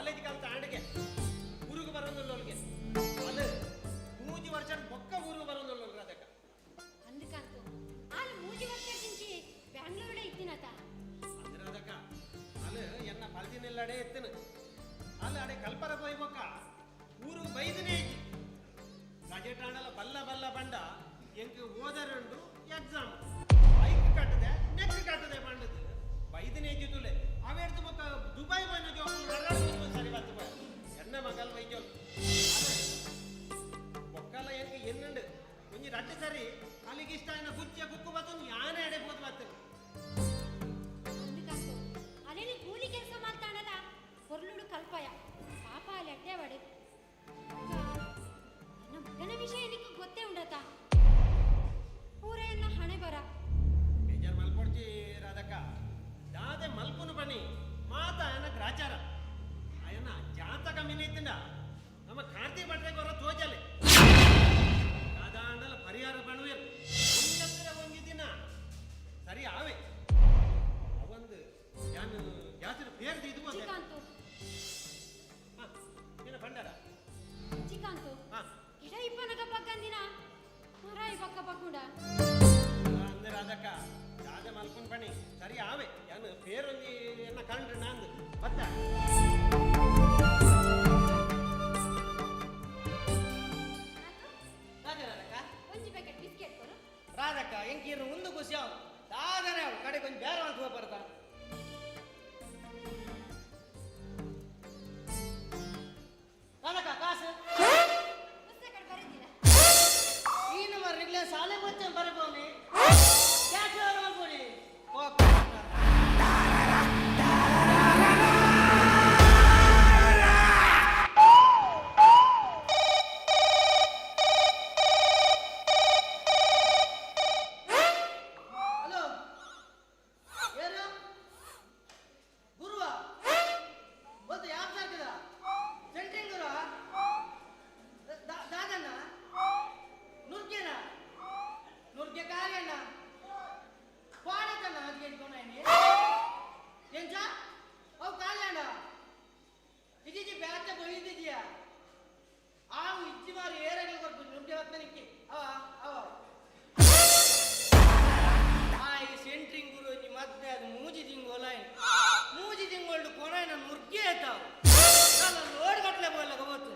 [SPEAKER 16] ಕಾಲೇಜ್ ಕಲ್ತ ಆಂಡಿಗೆ ಊರಿಗೆ ಬರೋದಿಲ್ಲೊಲ್ಗೆ ಅದು 3 ವರ್ಷ ಬೊಕ್ಕ ಊರಿಗೆ ಬರೋದಿಲ್ಲ ಅದಕ್ಕೆ
[SPEAKER 10] అందుకంటూ వాళ్ళు 3 ವರ್ಷ నుంచి బెంగళూరులో ఇత్తినత
[SPEAKER 16] ಅಂದ್ರೆ ಅದಕ್ಕ ಅಲ್ಲಿ ಎನ್ನ ಪಲ್ದಿನೆಲ್ಲಡೆ ಎತ್ತನು ಅಲ್ಲಿ ಅಡೆ ಕಲ್ಪರ ಪೋಯ್ ಬೊಕ್ಕ ಊರು ಬೈದನೇ ಐತಿ ಗಜೆಟಾಣಲ ಬಲ್ಲ ಬಲ್ಲ ಬಂಡ ಎಂಕ್ ಓದರಂಡು ಎಕ್ಸಾಮ್ ಬೈಕ್ ಕಟ್ಟದೆ ನೆಕ್ ಕಟ್ಟದೆ ಬಂಡದು ಬೈದನೇ ತುಲೆ ಅವೆಡ್ದು ಬೊಕ್ಕ ದುಬೈ ಬಂದು ಸರಿ ಬತ್ತು ಎನ್ನ ಮಗಲ್ ಬೈಜೋಲ್ ಬೊಕ್ಕಲ್ಲ ಎಂಕ್ ಎನ್ನುಂಡು ಒಂಜಿ ರಡ್ಡು ಸರಿ ಅಲ್ಲಿಗೆ ಇಷ್ಟ ಆಯ್ನ ಗುಚ್ಚೆ ಬುಕ್ಕು ಬತ್ತು ಯಾನೇ ಅಡೆ ಬೋದು ಬರ್ತೇನೆ
[SPEAKER 10] అందుకంటూ అదేని కూలి ಕೆಲಸ ಮಾಡ್ತಾನಲ್ಲ పొర్లుడు కల్పయ పాప ಅಲ್ಲಿ ಅಡ್ಡೆ ಬಡೆ ನನ್ನ ಮಗನ ವಿಷಯ ನಿನಗೆ ಗೊತ್ತೇ ಉಂಡತಾ ಊರೆಲ್ಲ ಹಣೆ ಬರ
[SPEAKER 16] ಬೇಜಾರ್ ಮಲ್ಪೊಡ್ತಿ ರಾಧಕ್ಕ ದಾದೆ ಮಲ್ಪುನು ಬನ್ನಿ ಮಾತ ಅಯ್ಯನ ಗ್ರಾಚಾರ ಅಯ್ಯನ ಜಾತಕ ಮಿನಿತ್ತಿಂದ ನಮ್ಮ ಕಾರ್ತಿ ಭಟ್ರಿಗೆ ಹೊರ ತೋಜಲೆ ದಾದಾಂಡಲ ಪರಿಹಾರ ಬಣುವೆ ಒಂಗಿ ದಿನ ಸರಿ ಆವೆ ಅವಂದು ಯಾನು ಯಾತ್ರ ಬೇರ್ದು ಇದು ಅದೇ
[SPEAKER 10] ಚಿಕಾಂತು
[SPEAKER 16] ಏನ ಬಂಡಾರ
[SPEAKER 10] ಚಿಕಾಂತು ಇಡ ಇಪ್ಪನಗ ಬಗ್ಗಂದಿನ ಮರಾಯಿ ಬಕ್ಕ ಬಗ್ಗುಂಡ
[SPEAKER 16] ಅಂದ್ರೆ ರಾಧಕ್ಕ ದಾದ ಮಲ್ಪುನ್ ಬನ್ನಿ ಸರಿ ಆವೆ ಯಾನು ಬೇರೊಂದಿ ಎನ್ನ ಕಂಡ್ರೆ ನಾಂದು ಬತ್ತ
[SPEAKER 10] ಒಂಜಿ ಪ್ಯಾಕೆಟ್ ಬಿಸ್ಕೆಟ್ ಕೊಡು
[SPEAKER 16] ರಾಧಕ್ಕ ಎಂಕೀರು ಮುಂದೆ ಖುಷಿ ಅವ ದಾದನೆ ಅವಳು ಕಡೆ ಕೊಂಚ ಬೇರೆ ಅಂತ ಹೋಗ್ಬಾರ್ದ ರಾಧಕ್ಕ ಕಾಸು
[SPEAKER 10] ಪುಸ್ತಕ ಬರೆದಿಲ್ಲ
[SPEAKER 16] ನೀನು ಮರ್ನಿಗ್ಲೇ ಸಾಲೆ ಬಚ್ಚ ಬರಬೋನಿ ಯಾಕೆ ಮಾಡ್ಬೋನಿ ಹಲೋ ಯಾರು ಗುರುವ ಗೊತ್ತು ಯಾವ ಸಾಕಿದ ಸೆಂಟ್ರಿಂಗ್ ಗುರು ದಾದಣ್ಣ ನುರ್ಗೆನ ನುರ್ಗೆ ಕಾರ್ಯಣ್ಣ ಪಾಡಕಣ್ಣ ಅದಕ್ಕೆ ಇಟ್ಕೊಂಡೇನಿ ಎಂಚ ಅವು ಕಾಲ್ಯಣ್ಣ ಇದ್ದೀಜಿ ಬ್ಯಾಚ ಬೈದಿದ್ಯಾ ಆವು ಇಜ್ಜಿ ಮಾರಿ ಏರಾಗಿ ಕೊಡ್ಬೋದು ನುರ್ಗೆ ಹೊತ್ತನಿಕ್ಕೆ ಅವ ಅವ ಈ ಸೆಂಟ್ರಿಂಗ್ ಗುರು ಈ ಮತ್ತೆ ಅದು ಮೂಜಿ ತಿಂಗೋಲ ಮೂಜಿ ತಿಂಗಳು ಕೊನೆ ನಾನು ನುರ್ಗೆ ಆಯ್ತಾವು ನಾನು ಲೋಡ್ ಕಟ್ಲೆ ಬೋಲ್ಲ ಗೊತ್ತು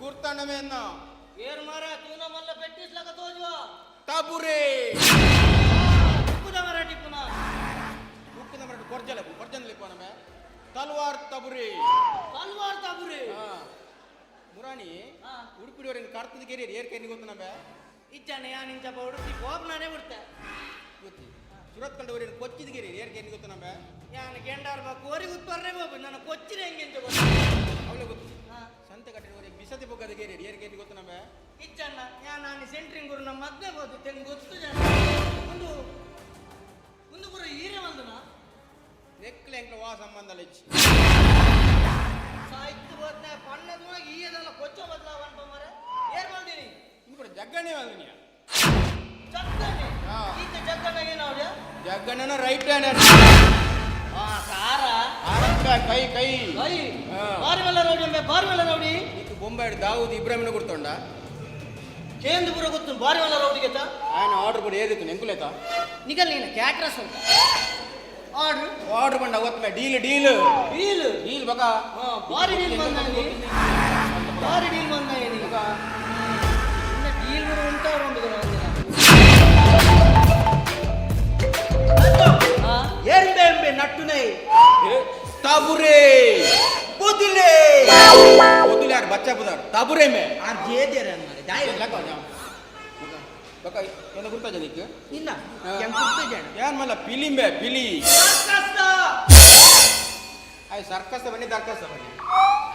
[SPEAKER 18] ಗುರ್ತನವೇನ
[SPEAKER 16] ಏರ್ ಮಾರ ತೂನ ಮಲ್ಲ ಪೆಟ್ಟಿಸ್ಲಕ ತೋಜುವ
[SPEAKER 18] ಟಬುರೆ
[SPEAKER 16] ಉಕ್ಕುದ ಮರ ಟಿಪ್ಪುನ
[SPEAKER 18] ಉಕ್ಕುದ ಮರ ಕೊರ್ಜಲ ಕೊರ್ಜನ್ ಲಿಪ್ಪನಮೆ ತಲ್ವಾರ್ ಟಬುರೆ
[SPEAKER 16] ತಲ್ವಾರ್ ಟಬುರೆ
[SPEAKER 18] ಮುರಾಣಿ ಉಡುಪಿಡಿಯವರಿಗೆ ಕರ್ತದ ಕೇರಿ ಏರ್ ಕೇರಿ ಗೊತ್ತನಮೆ
[SPEAKER 16] ಇಚ್ಚಾನೆ ಯಾನಿಂಚ ಉಡುಪಿ ಹೋಗ್ನಾನೇ ಬಿಡ್ತೆ
[SPEAKER 18] ಗೊತ್ತಿ ಸುರತ್ ಕಂಡವರಿಗೆ ಕೊಚ್ಚಿದ ಕೇರಿ ಏರ್ ಕೇರಿ ಗೊತ್ತನಮೆ
[SPEAKER 16] ಯಾನ ಗೆಂಡಾರ್ ಬಾ ಕೋರಿ ಉತ್ಪರ್ರೆ ಹೋಗ್ಬೇಕು ನನ್ನ ಕೊಚ್ಚಿನ ಹೆಂಗೆ ಅಂತ
[SPEAKER 18] ಅವಳೆ ಗೊತ್ತಿ ಸಂತೆ ಕಟ್ಟಿದವರಿಗೆ ಬಿಸತಿ ಬೊಕ್ಕದ ಕೇರಿ ಏರ್ ಕೇರಿ ಗೊತ್ತನಮೆ
[SPEAKER 16] ಇಚ್ಚಣ್ಣ ನಾನು ಸೆಂಟ್ರಿಂಗ್ ಗುರು ನಮ್ಮ ಮದ್ನೆ ಹೋದು ತೆಂಗ್ ಗೊತ್ತು ಜನ ಒಂದು ಒಂದು ಗುರು ಹೀರೆ ಬಂದನ
[SPEAKER 18] ನೆಕ್ಲೆ ಎಂಕ್ಲ ವಾ ಸಂಬಂಧ ಲೆಚ್ಚಿ
[SPEAKER 16] ಸಾಹಿತ್ಯ ಹೋದ್ನೆ ಪಣ್ಣದ ಈಯದಲ್ಲ ಕೊಚ್ಚ ಬದಲಾವಣೆ ಮರೆ ಏರ್ ಬಂದಿನಿ
[SPEAKER 18] ಇನ್ನು ಕೂಡ ಜಗ್ಗಣ್ಣೆ ಬಂದಿನಿಯ
[SPEAKER 16] ಜಗ್ಗಣ್ಣೆ ಈತ ಜಗ್ಗಣ್ಣ ಏನವ್ರೆ
[SPEAKER 18] ಜಗ್ಗಣ್ಣನ ರೈಟ್ ಹ್ಯಾಂಡ್
[SPEAKER 16] ಸಾರ
[SPEAKER 18] ಕೈ ಕೈ
[SPEAKER 16] ಕೈ ಬಾರಿವೆಲ್ಲ ನೋಡಿ ಬಾರಿವೆಲ್ಲ ನೋಡಿ
[SPEAKER 18] ಇದು ಬೊಂಬಾಯಿ ದಾವೂದ್ ಇಬ್ರಾಹಿಮ್ನ ಕೊಡ್ತೊಂಡ
[SPEAKER 16] ಕೇಂದ್ರಪುರ ಗೊತ್ತು ಬಾರಿವೆಲ್ಲ ರೌಡಿಗೆ
[SPEAKER 18] ఆయన ఆర్డర్ కూడా ఏది ఎంకులేత
[SPEAKER 16] నికల్ నేను క్యాటరస్ ఉంటా ఆర్డర్
[SPEAKER 18] ఆర్డర్ పండ అవత్మే డీల్ డీల్
[SPEAKER 16] డీల్
[SPEAKER 18] డీల్ బగా
[SPEAKER 16] భారీ డీల్ మందాయి భారీ డీల్ మందాయి బగా ఇన్న డీల్ కూడా ఉంటా ఉండదు
[SPEAKER 18] ಕಟ್ಟುನೆ ताबुरे बोदिले बोदिले यार बच्चा बुदार ताबुरे में
[SPEAKER 19] आर जे दे रे मारे जाय
[SPEAKER 18] लगा जाओ बका ಏನು ಗುರ್ತಾ ಜನಿಕ್ಕೆ
[SPEAKER 19] ಇಲ್ಲ ಯಂ ಗುರ್ತಾ ಜನ
[SPEAKER 18] ಯಾನ್ ಮಲ್ಲ ಫಿಲಿಂ ಫಿಲಿ ಸರ್ಕಸ್ ಐ ಸರ್ಕಸ್ ಬನ್ನಿ ದರ್ಕಸ್ ಬನ್ನಿ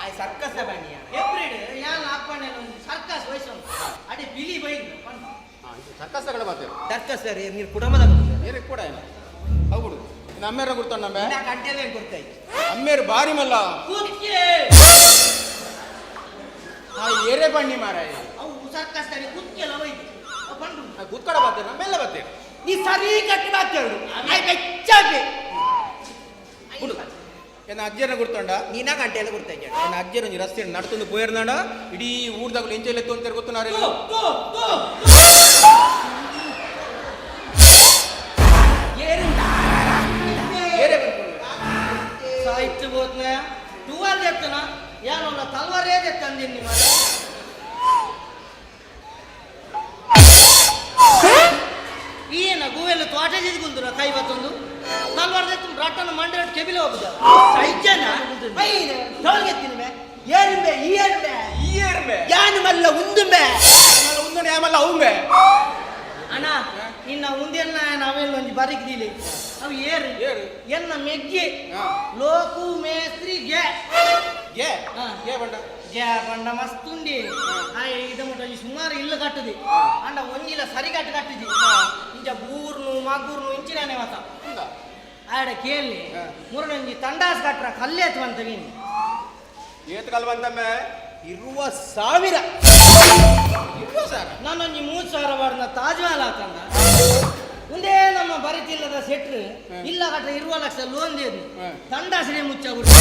[SPEAKER 19] ಐ ಸರ್ಕಸ್ ಬನ್ನಿ ಎಪ್ರಿಡ್ ಯಾನ್ ಆಪನೆ ಸರ್ಕಸ್ ವಯಸ್ಸು ಅಡಿ ಬಿಲಿ ಬೈನ್
[SPEAKER 18] ಸರ್ಕಸ್ ಗಳ ಮಾತೆ
[SPEAKER 19] ದರ್ಕಸ್ ರೀ ನೀರು ಕುಡಮದ
[SPEAKER 18] ಏರೆ ಕೂಡ ಇಲ್ಲ ಹೌದು ನಮ್ಮೇರ ಗುರ್ತಾ ನಮ್ಮೆ
[SPEAKER 19] ನಾ ಗಂಟೆಲೆ ಗುರ್ತಾ
[SPEAKER 18] ಅಮ್ಮೇರು ಬಾರಿ ಮಲ್ಲ
[SPEAKER 19] ಕೂತ್ಕೆ
[SPEAKER 18] ಆ ಏರೆ ಬನ್ನಿ ಮಾರಾಯ
[SPEAKER 19] ಅವು ಸರ್ಕಸ್ ತರಿ ಕೂತ್ಕೆಲ್ಲ ಹೋಯ್ತು ಬಂದು
[SPEAKER 18] ಕೂತ್ಕಡ ಬಾತೆ ನಮ್ಮೆಲ್ಲ ಬಾತೆ
[SPEAKER 19] ನೀ ಸರಿ ಕಟ್ಟಿ ಬಾತೇಳು ಐ ಬೆಚ್ಚಾಗೆ
[SPEAKER 18] ಬಿಡು ಏನ ಅಜ್ಜನ ಗುರ್ತಂಡ
[SPEAKER 19] ನೀನ ಗಂಟೆಲ್ಲ ಗುರ್ತಾ ಇದ್ದೆ
[SPEAKER 18] ಏನ ಅಜ್ಜನ ನೀ ರಸ್ತೆ ನಡ್ತೊಂದು ಪೋಯರ್ನಾಡ ಇಡೀ ಊರ್ದಾಗಲು ಎಂಚೆಲ್ಲ ಅಂತ ಗೊತ್ತು ನಾರೇ
[SPEAKER 19] ಸಾಹಿತ್ಯ ಬೋದ್ನ ಟೂವಲ್ ಎತ್ತನ ಯಾನೊಲ್ಲ ತಲ್ವಾರೇ ಎತ್ತಂದಿನಿ ನಿಮ್ಮ ಈನ ಗೂವೆಲ್ಲ ತೋಟ ಜಿದ್ಗುಂದುರ ಕೈ ಬತ್ತೊಂದು ತಲ್ವಾರದೆತ್ತು ರಟ್ಟನ ಮಂಡ್ರೆ ಕೆಬಿಲೆ ಹೋಗುದ ಸೈಜನ ಐನ ತೋಲ್ಗೆತ್ತಿನ ಏರ್ಮೆ
[SPEAKER 18] ಈರ್ಮೆ
[SPEAKER 19] ಯಾನು ಮಲ್ಲ ಉಂದುಂಬೆ
[SPEAKER 18] ಉಂದನೆ ಯಾಮಲ್ಲ ಅವಂಬೆ
[SPEAKER 19] ಅಣ್ಣ ಇನ್ನ ಉಂದೆನ್ನ ನಾವೆಲ್ಲ ಒಂಜಿ ಬರಿಕ್ದಿಲಿ ಅವು ಏರು ಎನ್ನ ಮೆಗ್ಗೆ ಲೋಕು ಮೇಸ್ತ್ರಿ ಗೆ
[SPEAKER 18] ಗೆ ಗೆ ಬಂಡ
[SPEAKER 19] ಗೆ ಬಂಡ ಮಸ್ತುಂಡಿ ಇದು ಮುಟ್ಟ ಸುಮಾರು ಇಲ್ಲ ಕಟ್ಟದಿ ಅಂಡ ಒಂಜಿಲ ಸರಿ ಕಟ್ಟಿದಿ ಇಂಚ ಬೂರ್ನು ಮಗೂರ್ನು ಇಂಚಿನಾನೆ ಮತ ಆಡ ಕೇಳಿ ಮೂರನೊಂಜಿ ತಂಡಾಸ್ ಕಟ್ರ ಕಲ್ಲೇತು ಅಂತ ಮೀನು
[SPEAKER 18] ಏತ್ ಕಲ್ ಬಂದಮ್ಮೆ 20,000
[SPEAKER 19] ನಾನೊಂಜಿ 3,000 ಬಾರ್ನ ತಾಜ್ ಮಹಲ್ ಆತಂಡ ಒಂದೇ ನಮ್ಮ ಬರಿತಿಲ್ಲದ ಸೆಟ್ರು ಇಲ್ಲ ಕಟ್ಟ 20 ಲಕ್ಷ ಲೋನ್ ದೇದು ತಂಡಾಸನೆ ಮುಚ್ಚಬಿಟ್ಟು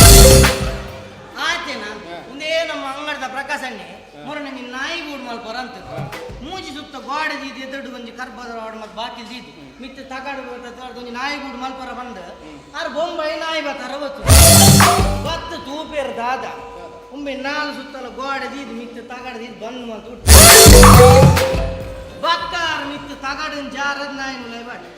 [SPEAKER 19] ಆತೇನ ಒಂದೇ ನಮ್ಮ ಅಂಗಡದ ಪ್ರಕಾಶಣ್ಣೆ ಮೊರನೆ ನಿನ್ನ ನಾಯಿ ಗೂಡು ಮಲ್ಪರ ಅಂತ ಮೂಜಿ ಸುತ್ತ ಗೋಡೆ ದೀದಿ ಎದುರು ಒಂಜಿ ಕರ್ಬದ ವಾಡ್ ಮತ್ತೆ ಬಾಕಿ ದೀದಿ ಮಿತ್ತ ತಗಾಡು ಒಂಜಿ ನಾಯಿ ಗೂಡು ಮಲ್ಪರ ಬಂದ ಆರು ಬೊಂಬೈ ನಾಯಿ ಬತ್ತಾರ ಬತ್ತು ತೂಪೇರು ದಾದ ಒಮ್ಮೆ ನಾಲ್ ಸುತ್ತಲ ಗೋಡೆ ದೀದಿ ಮಿತ್ತ ತಗಾಡ ದೀದಿ ಬಂದು ಅಂತ ಉಟ್ಟು ಬಕ್ಕಾರ ಮಿತ್ತ ತಗಾಡಿನ ಜಾರದ ನಾಯಿ ಮುಲೈ ಬಾಡಿ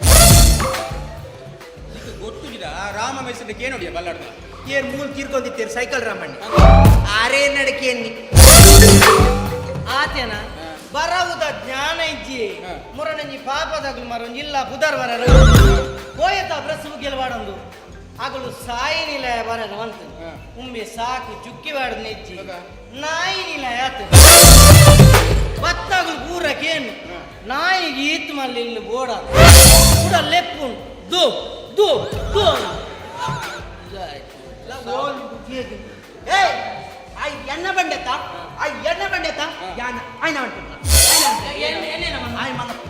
[SPEAKER 18] ಗೊತ್ತುಗಿದ ರಾಮ ಮೆಸಡ್ ಕೇನೋಡಿಯ ಬಲ್ಲಾಡ್ದ
[SPEAKER 19] ಏನ್ ಮೂಲ್ ತೀರ್ಕೊಂದಿತ್ತೀರಿ ಸೈಕಲ್ ರಾಮಣ್ಣ ಆರೇ ನಡಕೆಯನ್ನಿ ಆತೇನ ಬರವುದ ಜ್ಞಾನ ಇಜ್ಜಿ ಮುರನಂಜಿ ಪಾಪದಾಗಲು ಮರೊಂಜಿ ಇಲ್ಲ ಬುಧರ್ವರ ಹೋಯತ ಬ್ರಸ್ಸು ಗೆಲ್ವಾಡೊಂದು ಆಗಲು ಸಾಯಿ ನಿಲಯ ಬರಲ್ಲ ಅಂತ ಉಮ್ಮೆ ಸಾಕು ಚುಕ್ಕಿ ಬಾಡದ ನೆಜ್ಜಿ ನಾಯಿ ನಿಲಯ ಆತ ಬತ್ತಾಗಲು ಪೂರಕೇನು ನಾಯಿಗೆ ಈತ್ ಮಲ್ಲಿ ಇಲ್ಲಿ ಬೋಡ ಕೂಡ ಲೆಪ್ಪುಂಡು ದು ದು ದು ಎಣ್ಣ ಬಂಡೆತ್ತ ಎಣ್ಣ ಬಂಡೆತ್ತ ಯಾನ ಆಯ್ನ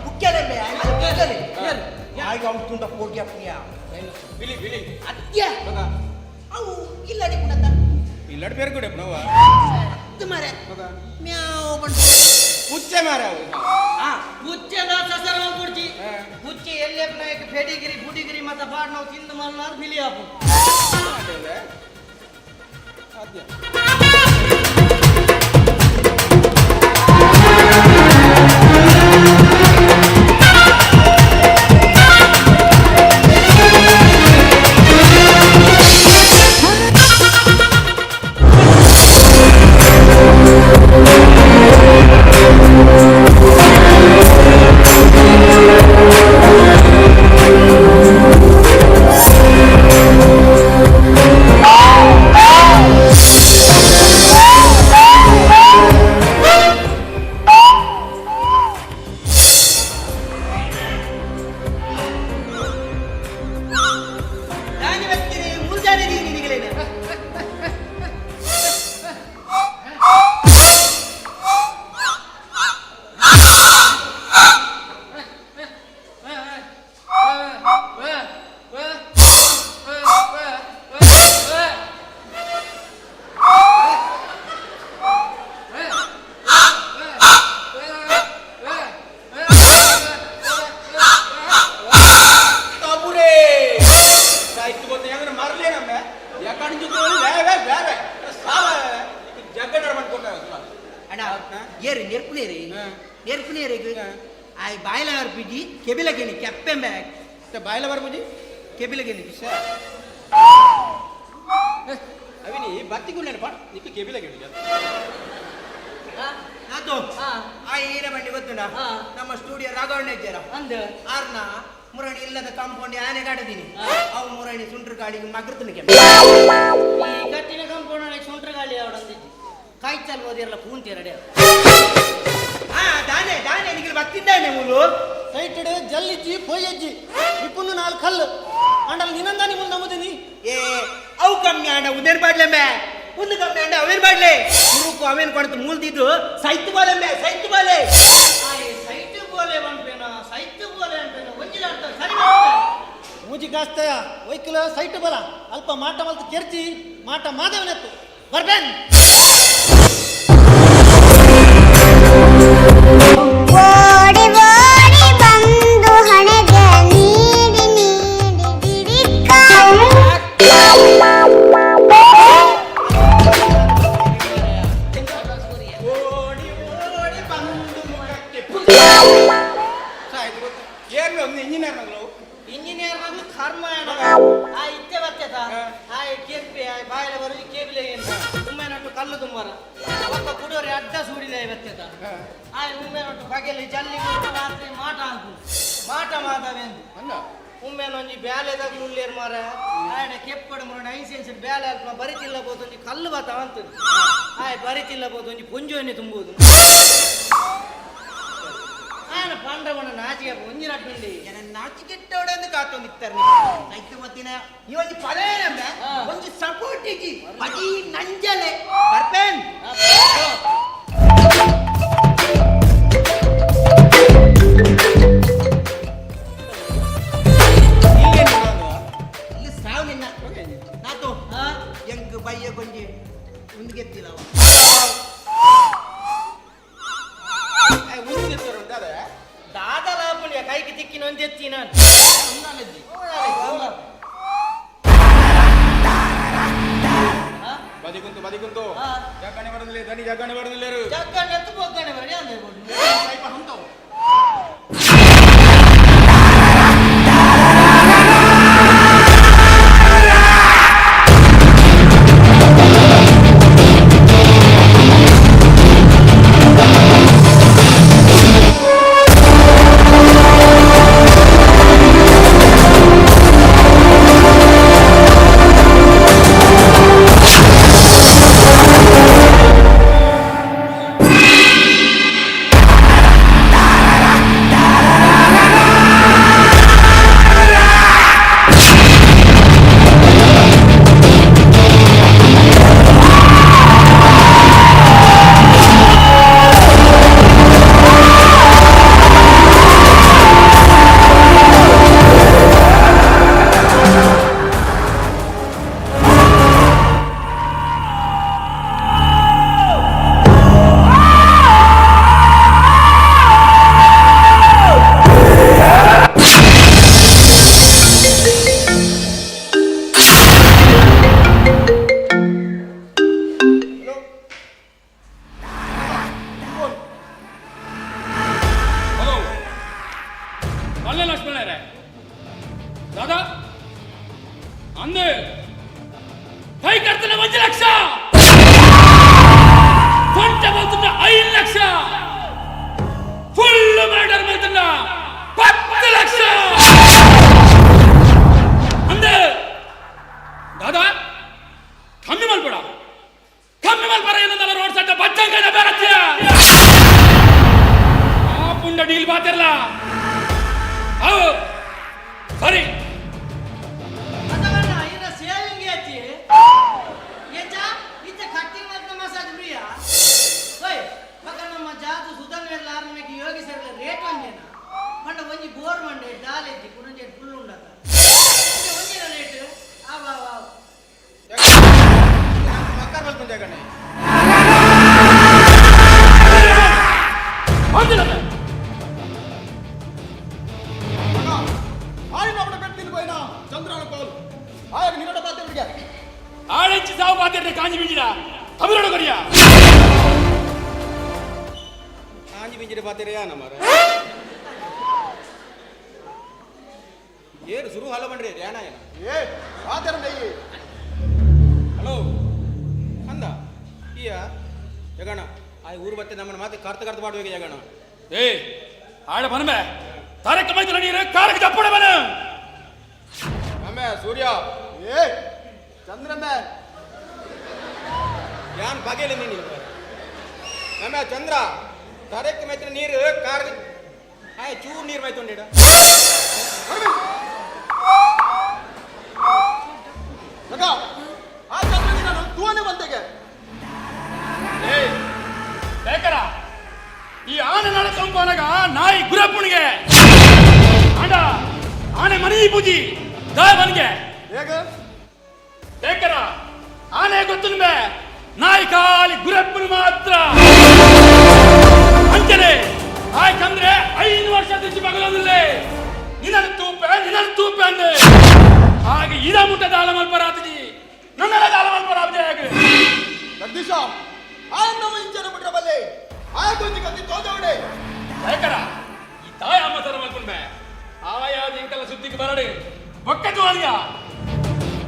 [SPEAKER 19] ಬುಕ್ಕೆಲೆ ಆಯ್ಗ ಉಂಟುಂಡ ಹೋಗಿ ಅಪ್ಪಿಯ
[SPEAKER 18] ಬಿಲಿ ಬಿಲಿ
[SPEAKER 19] ಅತ್ಯ ಅವು ಇಲ್ಲಡಿ ಕುಡತ್ತ
[SPEAKER 18] ಇಲ್ಲಡ್ ಬೇರೆ ಕೂಡ ನವ
[SPEAKER 19] ಇದು ಮಾರೆ ಮ್ಯಾವ್ ಬಂಡು
[SPEAKER 18] ಹುಚ್ಚೆ ಮಾರೆ
[SPEAKER 19] ಹುಚ್ಚೆದ ಸಸರ ಕೊಡ್ತಿ ಹುಚ್ಚೆ ಎಲ್ಲೇ ನಾಯಕ ಫೆಡಿಗಿರಿ ಗುಡಿಗಿರಿ ಮತ್ತೆ ಬಾಡ್ ನಾವು ತಿಂದು ಮಲ್ಲ ಬಿಲಿ ಹಾಕು ಏರಿ ನೆರ್ಪುನೇರಿ ನೆರ್ಪುನೇರಿಗೆ ಆಯ್ ಬಾಯ್ಲ ಬರ್ಬಿಜಿ ಕೆಬಿಲಗೆನಿ ಕೆಪ್ಪೆಂಬೆ
[SPEAKER 18] ಬಾಯ್ಲ ಬರ್ಬುಜಿ
[SPEAKER 19] ಕೆಬಿಲಗೆನಿ
[SPEAKER 18] ಅವಿನಿ ಬತ್ತಿಗುಳ್ಳೆ ಪಾ ನಿಕ್ಕ ಕೆಬಿಲ ಕೇಳಿದ ಅದು ಆ ಈರ ಬಂಡಿ ಗೊತ್ತುಂಡ ನಮ್ಮ ಸ್ಟುಡಿಯೋ ರಾಘವಣ್ಣ ಇದ್ದಾರ ಅಂದ ಆರ್ನ ಮುರಣಿ ಇಲ್ಲದ ಕಾಂಪೌಂಡ್ ಆನೆ ಕಾಡದೀನಿ ಅವು ಮುರಣಿ ಸುಂಟ್ರ ಗಾಳಿಗೆ ಮಗ್ರತನ ಈ ಕಟ್ಟಿನ ಕಾಂಪೌಂಡ್ ಒಳಗೆ ಸುಂಟ್ರ ಗಾಳಿ ಅವಡಂದಿದ್ದಿ ಕಾಯ್ಚಲ್ ಓದಿರಲ್ಲ ಪೂಂತಿರಡೆ ದಾನೆ ದಾನೆ ನಿಮಗೆ ಬತ್ತಿದ್ದಾನೆ ಮೂಲು ಸೈಟಡ್ ಜಲ್ಲಿಜ್ಜಿ ಪೊಯ್ಯಜ್ಜಿ ಇಪ್ಪುನ್ನು ನಾಲ್ಕು ಕಲ್ಲು ಅಂಡಲ್ ನಿನ್ನಂದಾನಿ ಮುಂದೆ ನಮ್ಮದಿನಿ ಏ ಅವು ಕಮ್ಮಿ ಆಂಡ ಉದೇರ್ ಬಾಡ್ಲೆಂಬೆ ಒಂದು ಕಮ್ಮಿ ಆಂಡ ಅವೇನ್ ಬಾಡ್ಲೆ ಗುರುಕು ಅವೇನ್ ಕೊಡ್ತು ಮೂಲ್ದಿದ್ದು ಸೈತ್ ಬಾಲೆಂಬೆ ಸೈತ್ ಬಾಲೆ ಸೈಟ್ ಬೋಲೆ ಬಂಪೇನ ಸೈಟ್ ಬೋಲೆ ಅಂಪೇನ ಒಂಜಿಲಾಡ್ತ ಸರಿ ಮೂಜಿ ಕಾಸ್ತಯ ವೈಕಲ ಸೈಟ್ ಬಲ ಅಲ್ಪ ಮಾಟ ಮಲ್ತು ಕೆರ್ಚಿ ಮಾಟ ಮಾದವನೆತ್ತು ಬರ್ಬೇನ್
[SPEAKER 10] ಓಡಿ ಓಡಿ ಬಂದು ಹಣೆಗೆ ನೀಡಿ ನೀಡಿ ಬಿರಿಕ
[SPEAKER 18] ಓಡಿ ಓಡಿ ಬಂದು ಮುಖಕ್ಕೆ ಏನು ಒಂದು ಇಂಜಿನಿಯರ್ ಮಗಳು ಇಂಜಿನಿಯರ್ ಮಗಳು ಕರ್ಮ ಆ ಇತ್ತೆ ಬರ್ತದ ಆ ಕೆಪ್ಪಿ ಆ ಬಾಯಿಲೆ ಬರೋದು ಕೇಬಿಲೆ ಉಮ್ಮೆ ನಟ್ಟು ಕಲ್ಲು ತುಂಬಾರ ಒಬ್ಬ ಕುಡಿಯೋರಿ ಅಡ್ಡ ಸೂಡಿಲೆ ಬರ್ತದ ಆ ಉಮ್ಮೆ ನಟ್ಟು ಬಗೆಲಿ ಜಲ್ಲಿ ರಾತ್ರಿ ಮಾಟ ಅಂತ ಮಾಟ ಮಾತಾವೆಂದು ಉಮ್ಮೆ ಒಂಜಿ ಬ್ಯಾಲೆದಾಗ ನುಳ್ಳೇರು ಮಾರ ಆಯ್ನ ಕೆಪ್ಪಡು ಮುರಣ ಐಸೆನ್ಸ್ ಬ್ಯಾಲೆ ಅಲ್ಪ ಬರಿತಿಲ್ಲ ಬೋದು ಒಂಜಿ ಕಲ್ಲು ಬಾತಾವ ಅಂತದ್ದು ಆಯ್ ಬರಿತಿಲ್ಲ ಬೋದು ಒಂಜಿ ಪುಂಜೋನೆ ತುಂಬುವುದು ಆಯ್ನ ಪಾಂಡವನ ನಾಚಿಗೆ ಒಂಜಿ ನಟ್ಟುಂಡಿ ನಾಚಿಕೆಟ್ಟೋಡೆಂದು ಕಾತೊಂದು ಇತ್ತಾರೆ ಸೈತು ಮತ್ತಿನ ಈ ಒಂಜಿ ಪಲೇನಂಬ ಒಂಜಿ ಸಪೋರ್ಟಿಜಿ ಅಡಿ ನಂಜಲೆ ಬರ್ಪೇನ್ ಇಲ್ಲಿ ಸಾವು ನಿನ್ನ ನಾತು ಎಂಗ್ ಬಯ್ಯ ಕೊಂಜಿ ಮುಂದ್ಗೆತ್ತಿಲ್ಲ ದಾದಲಾಪುಣಿಯ ಕೈಗೆ ತಿಕ್ಕಿನ ಒಂದು ಎತ್ತಿ ನಾನು ಬದಿಗುಂತು ಬದಿಗುಂತು ಜಗ್ಗಣೆ ಬರದಿಲ್ಲ ದನಿ ಜಗ್ಗಣೆ ಬರದಿಲ್ಲ ಜಗ್ಗಣೆ ಎತ್ತು ಬಗ್ಗಣೆ ಬರಲಿ ಅಂದ್ರೆ ಸ್ವಲ್ಪ ಹೊಂತವು ಊರು ಬತ್ತೆ ನಮ್ಮನ್ನ ಮಾತು ಕರ್ತ ಮಾಡುವಾಗ ಜಾಗಣ
[SPEAKER 17] ಏ ಆಳ ಬನ್ಮೆ ತಾರಕ ಮೈತ್ರ ನೀರು ಕಾರಕ್ಕೆ ಚಪ್ಪಡೆ ಬನ
[SPEAKER 18] ಅಮ್ಮೆ ಸೂರ್ಯ ಏ ಚಂದ್ರಮ್ಮೆ ಯಾನ್ ಬಗೆಯಲ್ಲಿ ನೀನು ಅಮ್ಮೆ ಚಂದ್ರ ತಾರಕ ಮೈತ್ರ ನೀರು ಕಾರ್ ಆಯ್ ಚೂರು ನೀರು ಮೈತೊಂಡಿಡ ಆ ಚಂದ್ರನಿಗೆ ನಾನು ತೂವನೆ ಬಂತೆಗೆ
[SPEAKER 17] ಏ ಬೇಕರ ಈ ಆನೆ ನಡ ಸಂಪಾನಗ ನಾಯಿ ಗುರಪ್ಪನಿಗೆ ಆಂಡ ಆನೆ ಮನಿ ಪೂಜಿ ದಾವನ್ಗೆ
[SPEAKER 18] ಹೇಗ
[SPEAKER 17] ಬೇಕರ ಆನೆ ಗೊತ್ತುನ್ಬೆ ನಾಯಿ ಖಾಲಿ ಗುರಪ್ಪನ ಮಾತ್ರ ಅಂಚನೆ ಆಯ್ತಂದ್ರೆ 5 ವರ್ಷ ದಿಚ್ಚಿ ಮಗಳೊಂದಿಲ್ಲ ನಿನ್ನ ತೂಪೆ ಅಂದೆ ಹಾಗೆ ಇದ ಮುಟ್ಟ ದಾಲ ಮಲ್ಪರಾತಜಿ ನನ್ನೆಲ್ಲ ದಾಲ ಮಲ್ಪರಾಬ್ದೆ ಹಾಗೆ
[SPEAKER 18] ಜಗದೀಶ ಆಯ್ ನಮ್ಮ ಇಂಚನ ಬಿಟ್ರ ಬಲ್ಲೆ ಆಯ್ ಕೊಂಚ ಕತ್ತಿ ತೋದವಡೆ
[SPEAKER 17] ಬೇಕರ ಈ ತಾಯ ಅಮ್ಮ ತರ ಮಲ್ಕೊಂಡೆ ಆಯಾದ ಇಂಕಲ ಸುದ್ದಿಗೆ ಬರಡೆ ಬೊಕ್ಕತ್ತು ಅಲ್ಲಿಯ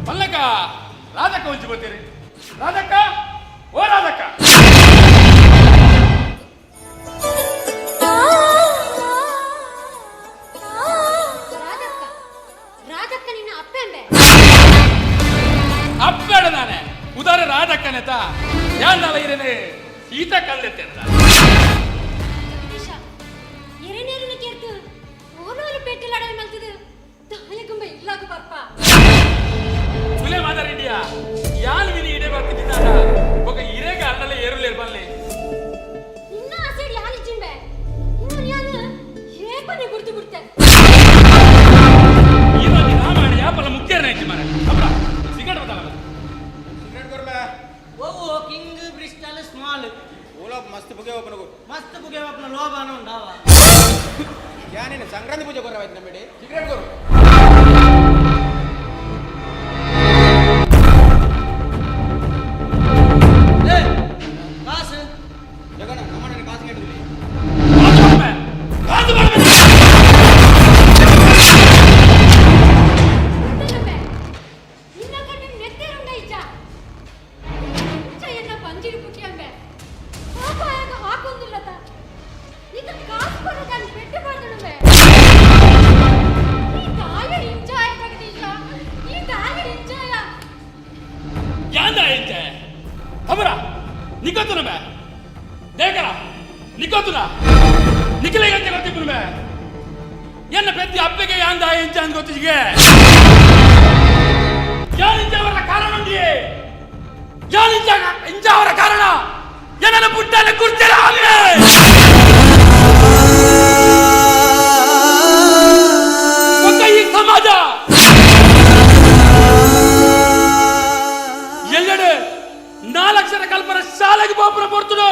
[SPEAKER 17] ಮಲ್ಲಕ ರಾಧಕ್ಕ ಹೊಂಚಿ ಬರ್ತೀರಿ ರಾಧಕ್ಕ ಓ ರಾಧಕ್ಕ
[SPEAKER 10] ರಾಧಕ್ಕ ನಿನ್ನ ಅಪ್ಪೆಂಬೆ
[SPEAKER 17] ಅಪ್ಪೇಡ ನಾನೆ ಉದಾರ ರಾಧಕ್ಕನೆತ ಯಾನಲ್ಲ ಇರೇನೆ ಈತ ಕಲ್ಲೆತ್ತೆ
[SPEAKER 10] ಜಗದೀಶ ಎರೆನೇರಿನ ಕೇರ್ತು ಓನೋರು ಪೇಟೆಲ್ ಅಡವೆ ಮಲ್ತದು ತಾಯಗುಂಬ ಇಲ್ಲಾಗ ಬರ್ಪ
[SPEAKER 17] ಸುಲೆ ಮಾದಾರ ಇಂಡಿಯಾ ಯಾನ್ ವಿನಿ ಇಡೆ ಬರ್ತಿದ್ದಾನ ಒಗ ಇರೇಗ ಅಣ್ಣಲ ಏರುಲೆ ಬಲ್ಲೆ
[SPEAKER 10] ನಿನ್ನ ಆಸೆಡಿ ಯಾಲಿ ಜಿಂಬೆ ಇನ್ನು ಯಾನು ಏಪನೆ ಗುರ್ತು ಬಿಡ್ತೆ
[SPEAKER 17] ಇವಾಗ ರಾಮಾಯಣ ಯಾಪಲ ಮುಖ್ಯರನ ಐತಿ ಮಾರ ಅಪ್ಪ ಸಿಗರೇಟ್ ಬದಲಲ್ಲ
[SPEAKER 18] ಸಿಗರೇಟ್ ಕೊರ್ಮೆ
[SPEAKER 19] ಓ ಕಿಂಗ್ ಬ್ರಿಸ್ಟಲ್ ಸ್ಮಾಲ್
[SPEAKER 18] ಓಲೋ ಮಸ್ತ್ ಬುಗೆ ಒಪ್ಪನಗು
[SPEAKER 19] ಮಸ್ತ್ ಬುಗೆ ಒಪ್ಪನ ಲೋಬಾನ ಉಂಡಾವ
[SPEAKER 18] ಯಾನೇನು ಸಂಕ್ರಾಂತಿ ಪೂಜೆ ಕೊರವಾಯ್ತು ನಮ್ಮಡಿ ಸಿಗರೇಟ್ ಕೊರು
[SPEAKER 19] ಕಾಸು
[SPEAKER 18] ಜಗಣ ನಮ್ಮನೆ ಕಾಸು ಕೇಳಿದ್ವಿ
[SPEAKER 10] ನಿನ್ನ ಕಣ್ಣು ನೆತ್ತೇರುಂಡ ಇಜ್ಜ ಎನ್ನ ಪಂಜಿರಿ ಪುಟ್ಟಿಯಂಬೆ ಪಾಪಾಯಾಗ ಹಾಕೊಂದಿಲ್ಲತ ನಿನ್ನ ಕಾಸು ಬರೋದನ್ನು ಬೆಟ್ಟು ಮಾಡ್ದಣಂಬೆ ಈ ದಾಯ ಇಂಚಾಯ ಜಗದೀಶ ಈ ದಾಯ ಇಂಚಾಯ
[SPEAKER 17] ಯಾಂದ ಐತೆ ಅಮರ ನಿಕೋತನ ಬೇ ದೇಕರ ನಿಕೋತನ ನಿಖಿಲೆ ಗಂಟೆ ಗೊತ್ತಿಬ್ರು ಬೇ ಎನ್ನ ಪ್ರತಿ ಅಪ್ಪಗೆ ಯಾಂದ ಇಂಚ ಅಂತ ಗೊತ್ತಿಗೆ ಯಾನಿಂಚವರ ಕಾರಣ ಉಂಡಿಯೇ ಇಂಚವರ ಕಾರಣ ಏನನ್ನ ಪುಟ್ಟನ ಕುರ್ತಿರ ಆಮೆ ಈ ಸಮಾಜ ಎಲ್ಲೆಡೆ 4 ಅಕ್ಷರ ಕಲ್ಪನ ಶಾಲೆಗೆ ಬೋಪುರ ಕೊಡ್ತುಡು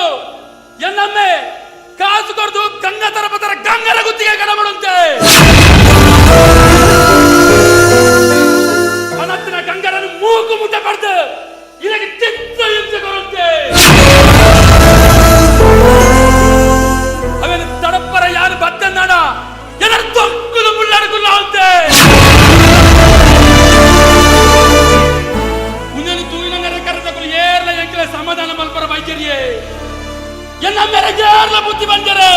[SPEAKER 17] ಎನ್ನಮ್ಮೆ ಕಾಸು ಕೊಡ್ದು ಗಂಗಾ ತರಪತರ ಗಂಗರ ಗುತ್ತಿಗೆ ಕಡ ಮಾಡುತ್ತೆ ಕನತ್ತಿನ ಗಂಗರನ್ನು ಮೂಕು ಮುಟ್ಟ ಪಡೆದು ಇದಕ್ಕೆ ಚಿತ್ತ ಹಿಂಸೆ ಕೊಡುತ್ತೆ ಅವೇನು ತಡಪ್ಪರ ಯಾರು ಬತ್ತನ್ನಾಡ ಎಲ್ಲರೂ ತೊಕ್ಕುದು ಮುಳ್ಳಾಡಕುಲ್ಲ ಅಂತೆ ಮುಂಜಾನೆ ತೂವಿನ ನೆರೆ ಕರೆತಕೊಳ್ಳಿ ಏರ್ಲ ಎಂಕಲ ಸಮಾಧಾನ ಮಲ್ಪರ ವೈದ್ಯರಿಯೇ ಎನ್ನ ಮೇರೆಗೆ ಏರ್ಲ ಬುದ್ಧಿ ಬಂದರೆ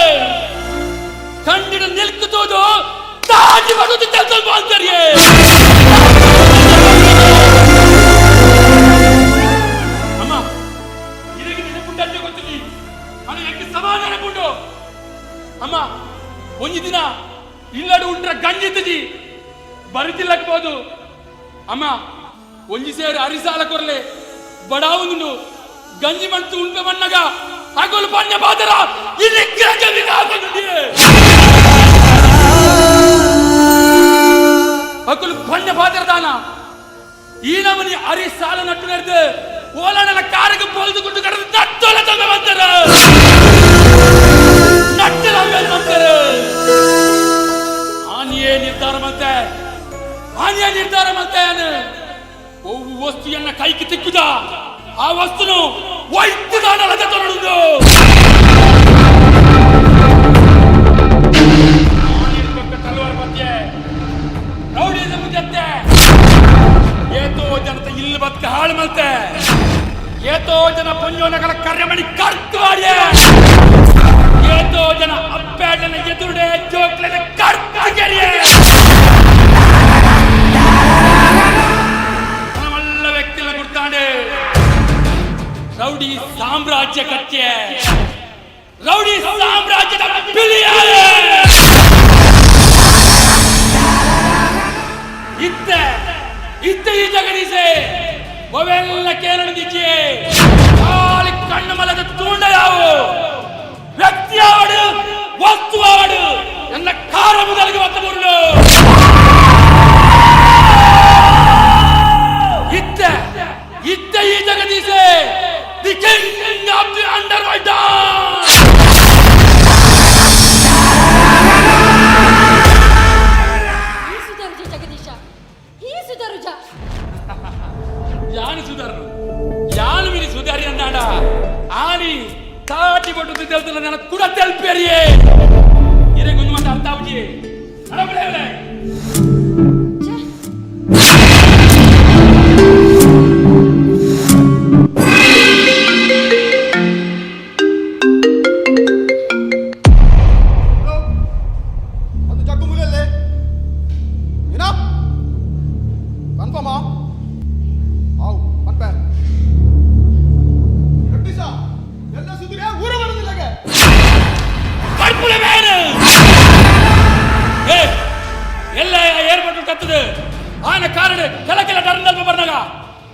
[SPEAKER 17] ಕಂಡಿಡ ನಿಲ್ಕುತ್ತೋದು ತಾಜಿ ಬಡುದು ತೆಲ್ತಲ್ ಬಾಂತರಿಯೇ ಅಮ್ಮ ಇದಕ್ಕೆ ನೆನಪುಂಡಂತೆ ಗೊತ್ತಿಲ್ಲ ಅವನು ಎಂಗೆ ಸಮಾಧಾನ ಪುಂಡು ಅಮ್ಮ ಒಂಜಿ ದಿನ ಇಲ್ಲಡು ಉಂಡ್ರ ಗಂಜಿತ್ತಜಿ ಬರಿತಿಲ್ಲಕ್ಬೋದು ಅಮ್ಮ ಒಂಜಿ ಸೇರು ಅರಿಸಾಲ ಕೊರ್ಲೆ ಬಡಾವುಂಡು ಗಂಜಿ ಮಂತು ಉಂಟೆ ಮಣ್ಣಗ ಅಗೋಲು ಪಣ್ಯ ಬಾದರ ಇಲ್ಲಿ ಗ್ರಹವಿನ ಆಗುಂಡಿಯೇ ಅಗೋಲು ಪಣ್ಯ ಬಾದರ ದಾನ ಈ ನಮನಿ ಅರಿಸಾಲ ನಟ್ಟು ನೆರೆದು ಓಲಾಡಲ ಕಾರಿಗೆ ಬೋಲ್ದು ಗುಡ್ಡು ಕಡದು ನಟ್ಟೋಲ ತಂದ ಬಂತರ ನಟ್ಟಲ ಮೇಲೆ ಬಂತರ ಆನಿಯೇ ನಿರ್ಧಾರ ಮತ್ತೆ ಒವ್ವು ವಸ್ತುಯನ್ನ ಕೈಗೆ ತಿಕ್ಕುದ ಆ ವಸ್ತುನು ವೈದ್ಯದಾನ ಲಜ ತೊರಡುದು ತಲವಾರ ಮಧ್ಯೆ ರೌಡಿಯಿಂದ ಮುಂಜತ್ತೆ ಏತೋ ಜನತೆ ಇಲ್ಲಿ ಬದುಕ ಹಾಳು ಮಲ್ತೆ
[SPEAKER 20] ಏತೋ ಜನ ಪುಂಜೋನಗಳ ಕರ್ಯಮಣಿ ಕರ್ಕಾಡ್ಯ ಏತೋ ಜನ ಅಪ್ಪೇಟನ ಎದುರುಡೆ ಜೋಕ್ಲದ ಕರ್ಕಾಗೆರಿಯ ನಮ್ಮಲ್ಲ ವ್ಯಕ್ತಿಗಳ ಗುರ್ತಾಂಡೆ ರೌಡಿ ಸಾಮ್ರಾಜ್ಯ ಕಚ್ಚೆ ರೌಡಿ ಸಾಮ್ರಾಜ್ಯದ ಪಿಲಿಯಾಳೆ ಇತ್ತ ಈ ಜಗದೀಸೆ ಒವೆಲ್ಲ ಕೇರಳ ದಿಚ್ಚೆ ಕಾಲಿ ಕಣ್ಣು ಮಲದ ತೂಂಡ ಯಾವು ವ್ಯಕ್ತಿ ಆವಡು ವಸ್ತು ಆವಡು ಎನ್ನ ಕಾರ ಮುದಲಿಗೆ ಒತ್ತ ಬರುಳು ಇತ್ತ ಈ ಜಗದೀಸೆ the king of the underworld ಯಾನಿ ಸುಧಾರನು ಯಾನು ವಿನಿ ಸುಧಾರಿ ಅನ್ನಾಡ ಆನಿ ತಾಟಿ ಬಟ್ಟು తెలుతున్న ನನ್ನ ಕೂಡ ತೆಲ್ಪೇರಿಯೇ ಇರೆ ಗುಂದು ಮಂದ ಅರ್ಥ ಆವುಜಿ ಅಡಬಳೆ
[SPEAKER 21] ಅದು ಜಗ್ಗು ಮುಲಲ್ಲೇ ಏನಾ ಕನ್ಫರ್ಮ್ ಆವು ಮತ್ತೆ ಗಟ್ಟಿಸ ಎಲ್ಲ ಸುದ್ದಿಗೆ ಊರ ಬರೋದಿಲ್ಲಗೆ
[SPEAKER 20] ಪಡ್ಪುಳೆ ಮೇನು ಏ ಎಲ್ಲ ಏರ್ಪಟ್ಟು ಕತ್ತದು ಆಯನ ಕಾರಣ ಕೆಲ ಟರ್ನಲ್ ಬರ್ನಾಗ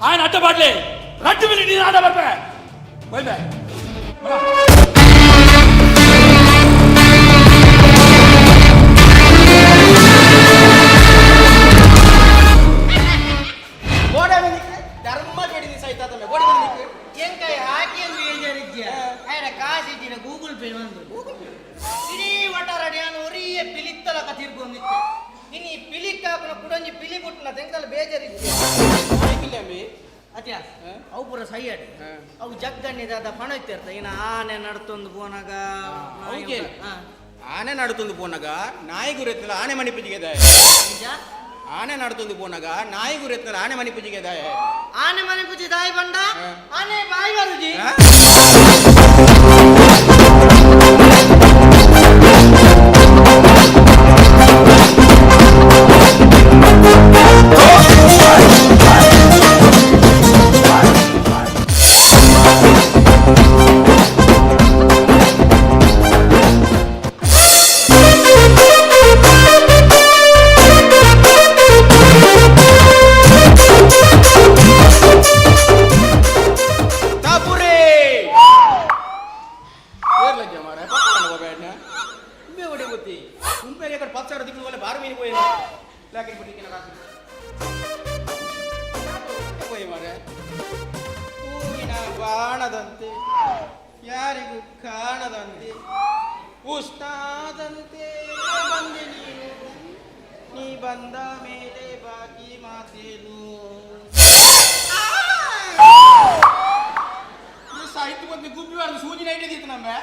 [SPEAKER 20] ಆಯನ ಅಡ್ಡ ಬಾಡ್ಲೆ ರಟ್ಟು ಮಿನಿಟ್ ನೀನು ಆಡ ಬರ್ಬೆ ಬೈಬೆ
[SPEAKER 19] ಗೂಗಲ್ ಪೇ ಒಂದು ಇಡೀ ಒಟ್ಟಾರಡಿಯಾನು ಒರಿಯ ಪಿಲಿತ್ತಲ ಕತಿರ್ಕೊಂಡಿತ್ತೆ ಇನ್ನು ಈ ಪಿಲಿಕ್ ಹಾಕೋಣ ಕುಡಂಜಿ ಪಿಲಿ ಕೊಟ್ಟನ ತೆಂಗಲ್ ಬೇಜಾರಿದ್ದೆ ಅತ್ಯಾ ಅವು ಪೂರ ಸೈಯಡ್ ಅವು ಜಗ್ಗಣ್ಣಿದಾದ ಪಣ ಇತ್ತಿರ್ತ ಇನ್ನು ಆನೆ ನಡ್ತೊಂದು ಪೋನಾಗ
[SPEAKER 21] ಆನೆ ನಡುತ್ತೊಂದು ಪೋನಾಗ ನಾಯಿ ಗುರೆತ್ತಲ್ಲ ಆನೆ ಮಣಿ ಪೂಜೆಗೆ ಆನೆ ನಡುತ್ತೊಂದು ಪೋನಾಗ ನಾಯಿ ಗುರೆತ್ತಲ್ಲ ಆನೆ ಮಣಿ ಪೂಜೆಗೆ
[SPEAKER 19] ಆನೆ ಮನೆ ಪೂಜೆ ದಾಯಿ ಬಂಡ ಆನೆ ಬಾಯಿ ಬರುಜಿ
[SPEAKER 21] ಬಾಣದಂತೆ ಯಾರಿಗೂ ಕಾಣದಂತೆ ಉಷ್ಣಾದಂತೆ ಬಂದೆ ನೀ ಬಂದ ಮೇಲೆ ಬಾಕಿ ಮಾತೇನು ಸಾಹಿತ್ಯ ಬಂದು ಗುಬ್ಬಿ ಬಾರ್ದು ಸೂಜಿನ ಇಟ್ಟಿದ್ದೀತು ನಮ್ಗೆ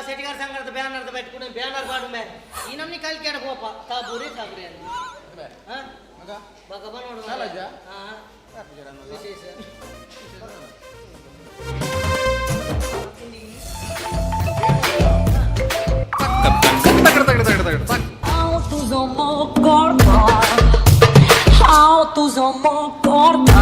[SPEAKER 19] ಸೆಟಿಗಾರ್ ಸಂಘದ ಬ್ಯಾನರ್ ಬೆಟ್ಕೊಂಡು ಬ್ಯಾನರ್ ಬಾಡು ಮೇ ಈ ನಮ್ನಿ ಕಲ್ಕ್ಯಾಡ ಹೋಪ ತಾಬೂರಿ ತಾಬೂರಿ ಅಂತ ಬಗ ನೋಡು ವಿಶೇಷ
[SPEAKER 15] Altos homo corta, altos homo corta.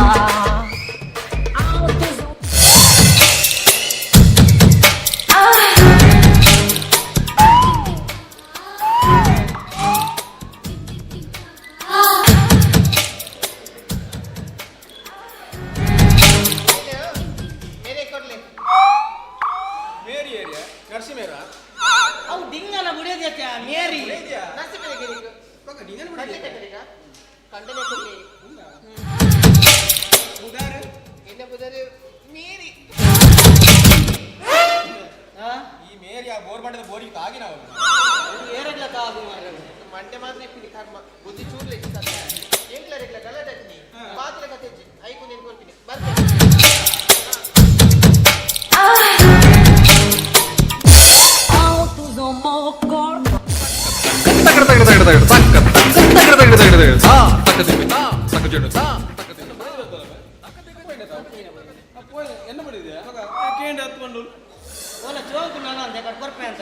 [SPEAKER 21] ಮಂಡೆ ಮಾತ್ರ ಇಪ್ಪಿನಿ ಕರ್ಮ ಬುದ್ಧಿ ಚೂರ್ಲೆ ಎಂಕ್ಲ ರೆಗ್ಲ ಗಲಟನಿ ಮಾತ್ರ ಕತೆಜ್ಜಿ ಐಕು ನೆನ್ಕೊಳ್ತೀನಿ ಬರ್ತೇನೆ
[SPEAKER 15] Altos homo
[SPEAKER 17] ಎನ್ನ ಮಾಡಿದ್ಯಾ ಕೇಂದ್ರ ಹತ್ಕೊಂಡು
[SPEAKER 19] ಓಲ ಜೋಕು ನಾನು ಅಂದೆ ಕೊರ್ಪೆ ಅಂತ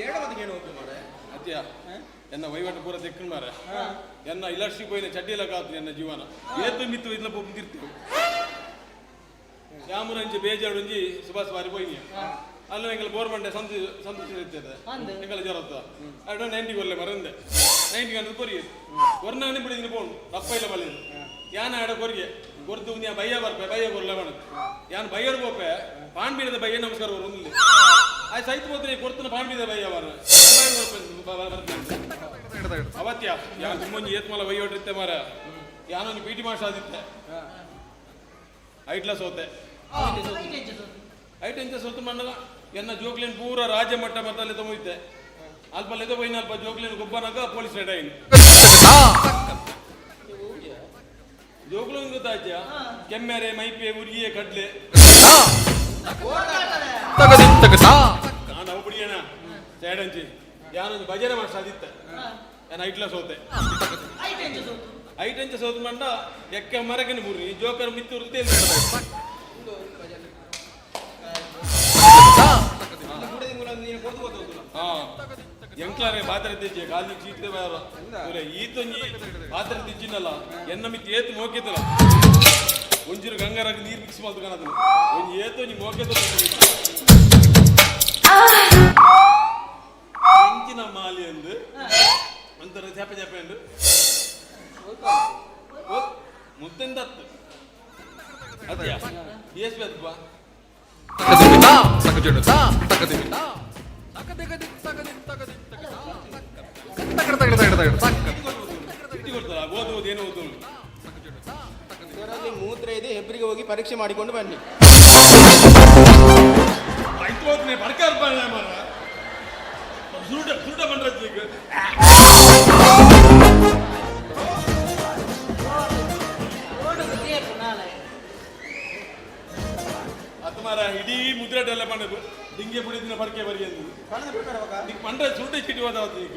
[SPEAKER 17] ಏಡ ಮತ್ತೆ ಕೇಳಿ ಹೋಗ್ತು ಮಾರೆ ಅತ್ಯ ಎನ್ನ ವಹಿವಾಟು ಪೂರ ತೆಕ್ಕನ್ ಮಾರೆ ಎನ್ನ ಇಲಾಕ್ಷಿ ಪೋಯಿನ ಚಡ್ಡಿಲ ಕಾತು ಎನ್ನ ಜೀವನ ಏತು ಮಿತ್ತು ಇದನ್ನ ಪೊಂದಿರ್ತೀವಿ ಯಾಮುರಂಜಿ ಬೇಜಾಡುಂಜಿ ಸುಭಾಷ್ ಬಾರಿ ಪೋಯಿನಿ ಅಲ್ಲ ಎಂಗಲ ಗೋರ್ಮೆಂಟ್ ಸಂತೋಷ ಇರ್ತದೆ ಎಂಗಲ ಜರತ್ತ ಅಡ 90 ಕೊಲ್ಲೆ ಮರಂದೆ 90 ಗಂಟೆ ಕೊರಿಯೆ ಕೊರ್ನಾನಿ ಬಿಡಿದಿನ ಪೋಂಡು ಅಪ್ಪ ಇಲ್ಲ ಬಲ್ಲಿ ಯಾನ ಆಡ ಕೊರಿಗೆ ಕೊರ್ದು ನೀ ಬಯ್ಯ ಬರ್ಪೆ ಬಯ್ಯ ಕೊರ್ಲೆ ಬಣ ಯಾನ್ ಬಯ್ಯರ್ ಬೋಪೆ ಪಾಂಡ್ಬೀರದ ಬಯ್ಯ ನಮಸ್ಕಾರ ಬರೋದಿಲ್ಲ ಆ ಸೈತ್ ಹೋದ್ರೆ ಕೊರ್ತನ ಪಾಂಡ್ಬೀದ ಬಯ್ಯ ಬರ ಅವತ್ಯ ಯಾನ್ ತುಂಬೊಂಜಿ ಏತ್ಮಲ ಬಯ್ಯೋಟ್ರಿತ್ತೆ ಮಾರ ಯಾನೊಂದು ಪಿ ಟಿ ಮಾಸ್ಟರ್ ಆದಿತ್ತೆ ಐಟ್ಲ ಸೋತೆ ಐಟೆಂಚ ಸೋತು ಮಣ್ಣಗ ಎನ್ನ ಜೋಕ್ಲೇನ್ ಪೂರ ರಾಜ್ಯ ಮಟ್ಟ ಮಟ್ಟಲ್ಲಿ ತೊಗೊಂಡಿದ್ದೆ ಅಲ್ಪ ಲೆದ ಬೈನ ಅಲ್ಪ ಜೋಕ್ಲೇನ್ ಗೊಬ್ಬನಾಗ ಪೊಲೀಸ್ ರೆಡ್ ಆಯ್ತು ಜೋಕ್ಲೇನ್ ಗೊತ್ತಾಯ್ತ ಕೆಮ್ಮೆರೆ ಮೈಪೆ ಉರ್ಗಿಯೇ ಕಡ್ಲೆ ನಾನು ಅವು ಬಿಡಿಯಣ ಸೇಡಂಚಿ ಯಾನೊಂದು ಭಜನೆ ಮಾಸ್ಟರ್ ಆದಿತ್ತೆ ನಾನು ಐಟ್ಲ ಸೋತೆ ಐಟೆಂಚ ಸೋತು ಮಂಡ ಎಕ್ಕ ಮರಗಿನ ಬುರ್ರಿ ಜೋಕರ್ ಮಿತ್ತೂರು ತೇಲ್ ಎಂಕ್ಲಾರೆ ಪಾತ್ರ ತೆಜ್ಜೆ ಕಾಲಿ ಚೀಟ್ದೆ ಬಾರ ಈತೊಂಜಿ ಪಾತ್ರ ತೆಜ್ಜಿನಲ್ಲ ಎನ್ನ ಮಿತ್ ಏತು ಮೋಕೆತಲ್ಲ ಒಂಜಿರು ಗಂಗಾರಾಗ ನೀರು ಮಿಕ್ಸ್ ಮಾಡ್ತು ಕಾಣದಲ್ಲ ಒಂಜಿ ಏತೊಂಜಿ ಮೋಕೆತ ಎಂಚಿನ ಮಾಲಿ ಅಂದು ಒಂಥರ ಚಪೆ ಚಪೆ ಅಂದು ಮುತ್ತೆಂದತ್ತು ಅದ್ಯಾ ಎಸ್ ಬಿ ಅದ್ವಾ
[SPEAKER 21] ಇದರಲ್ಲಿ ಮೂತ್ರ ಇದೆ ಹೆಬ್ರಿಗೆ ಹೋಗಿ ಪರೀಕ್ಷೆ ಮಾಡಿಕೊಂಡು ಬನ್ನಿ
[SPEAKER 17] ಬರ್ಕಾರ ಮಾರ ಸುರುಟ ಬಂದ್ರಜ್ಜಿಗೆ ಅತ್ಮಾರ ಇಡೀ ಮುದ್ರೆ ಡೆವಲಪ್ ದಿಂಗೆ ಬಿಡಿದಿನ ಪರಕೆ ಬರಿ ಅಂದು ಪಂಡ್ರೆ ಸುರುಟ ಚಿಟಿ ಹೋದ ಈಗ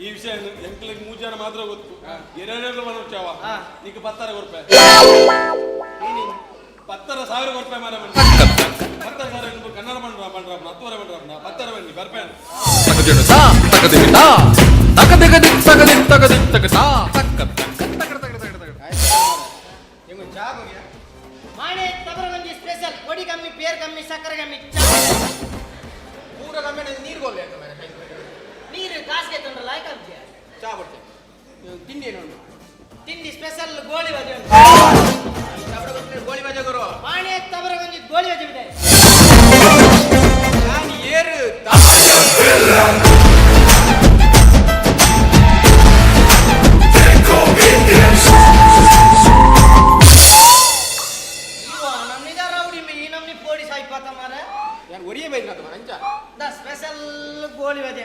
[SPEAKER 17] ಈ ವಿಷಯ ಎಂಕ್ಲಿಗೆ 3 ಜನ ಮಾತ್ರ ಗೊತ್ತು ಎರಡೆರಡು ಬರೋಚಾವ ನೀಗ 10,000 ರೂಪಾಯಿ 10,000 ರೂಪಾಯಿ ಮಾರ 10,000 ಕನ್ನಡ ಬಂಡ್ರ 10,000 ಬಂಡ್ರ 10,000 ಬನ್ನಿ ಬರ್ಪೇನು
[SPEAKER 19] ಮಾಣೆ ತಬರ ನಂಜಿ ಸ್ಪೆಷಲ್ ಕೊಡಿ ಕಮ್ಮಿ ಪೇರ್ ಕಮ್ಮಿ ಸಕ್ಕರೆ ಕಮ್ಮಿ
[SPEAKER 21] ಪೂರ ಕಮ್ಮಿ ನೀರು ಗೋಲ್ಲೆ
[SPEAKER 19] ನೀರು ಕಾಸಿಗೆ ತಂದ್ರೆ ಲಾಯ್ಕ
[SPEAKER 21] ಚಾ ಬರ್ತೇನೆ ತಿಂಡಿ ಏನು
[SPEAKER 19] ತಿಂಡಿ ಸ್ಪೆಷಲ್ ಗೋಳಿ ಬಜೆ
[SPEAKER 21] ಗೋಳಿ ಬಜೆ ಗುರು
[SPEAKER 19] ಮಾಣೆ ತಬರ ನಂಜಿ ಗೋಳಿ ಬಜೆ ಬಿಡೆ
[SPEAKER 21] ನಾನು ಏರು ಯಾರು ಒರಿಯೇ ಬೈದ್ರ ಅಂಚ
[SPEAKER 19] ದ ಸ್ಪೆಷಲ್ ಗೋಳಿ ಬಜೆ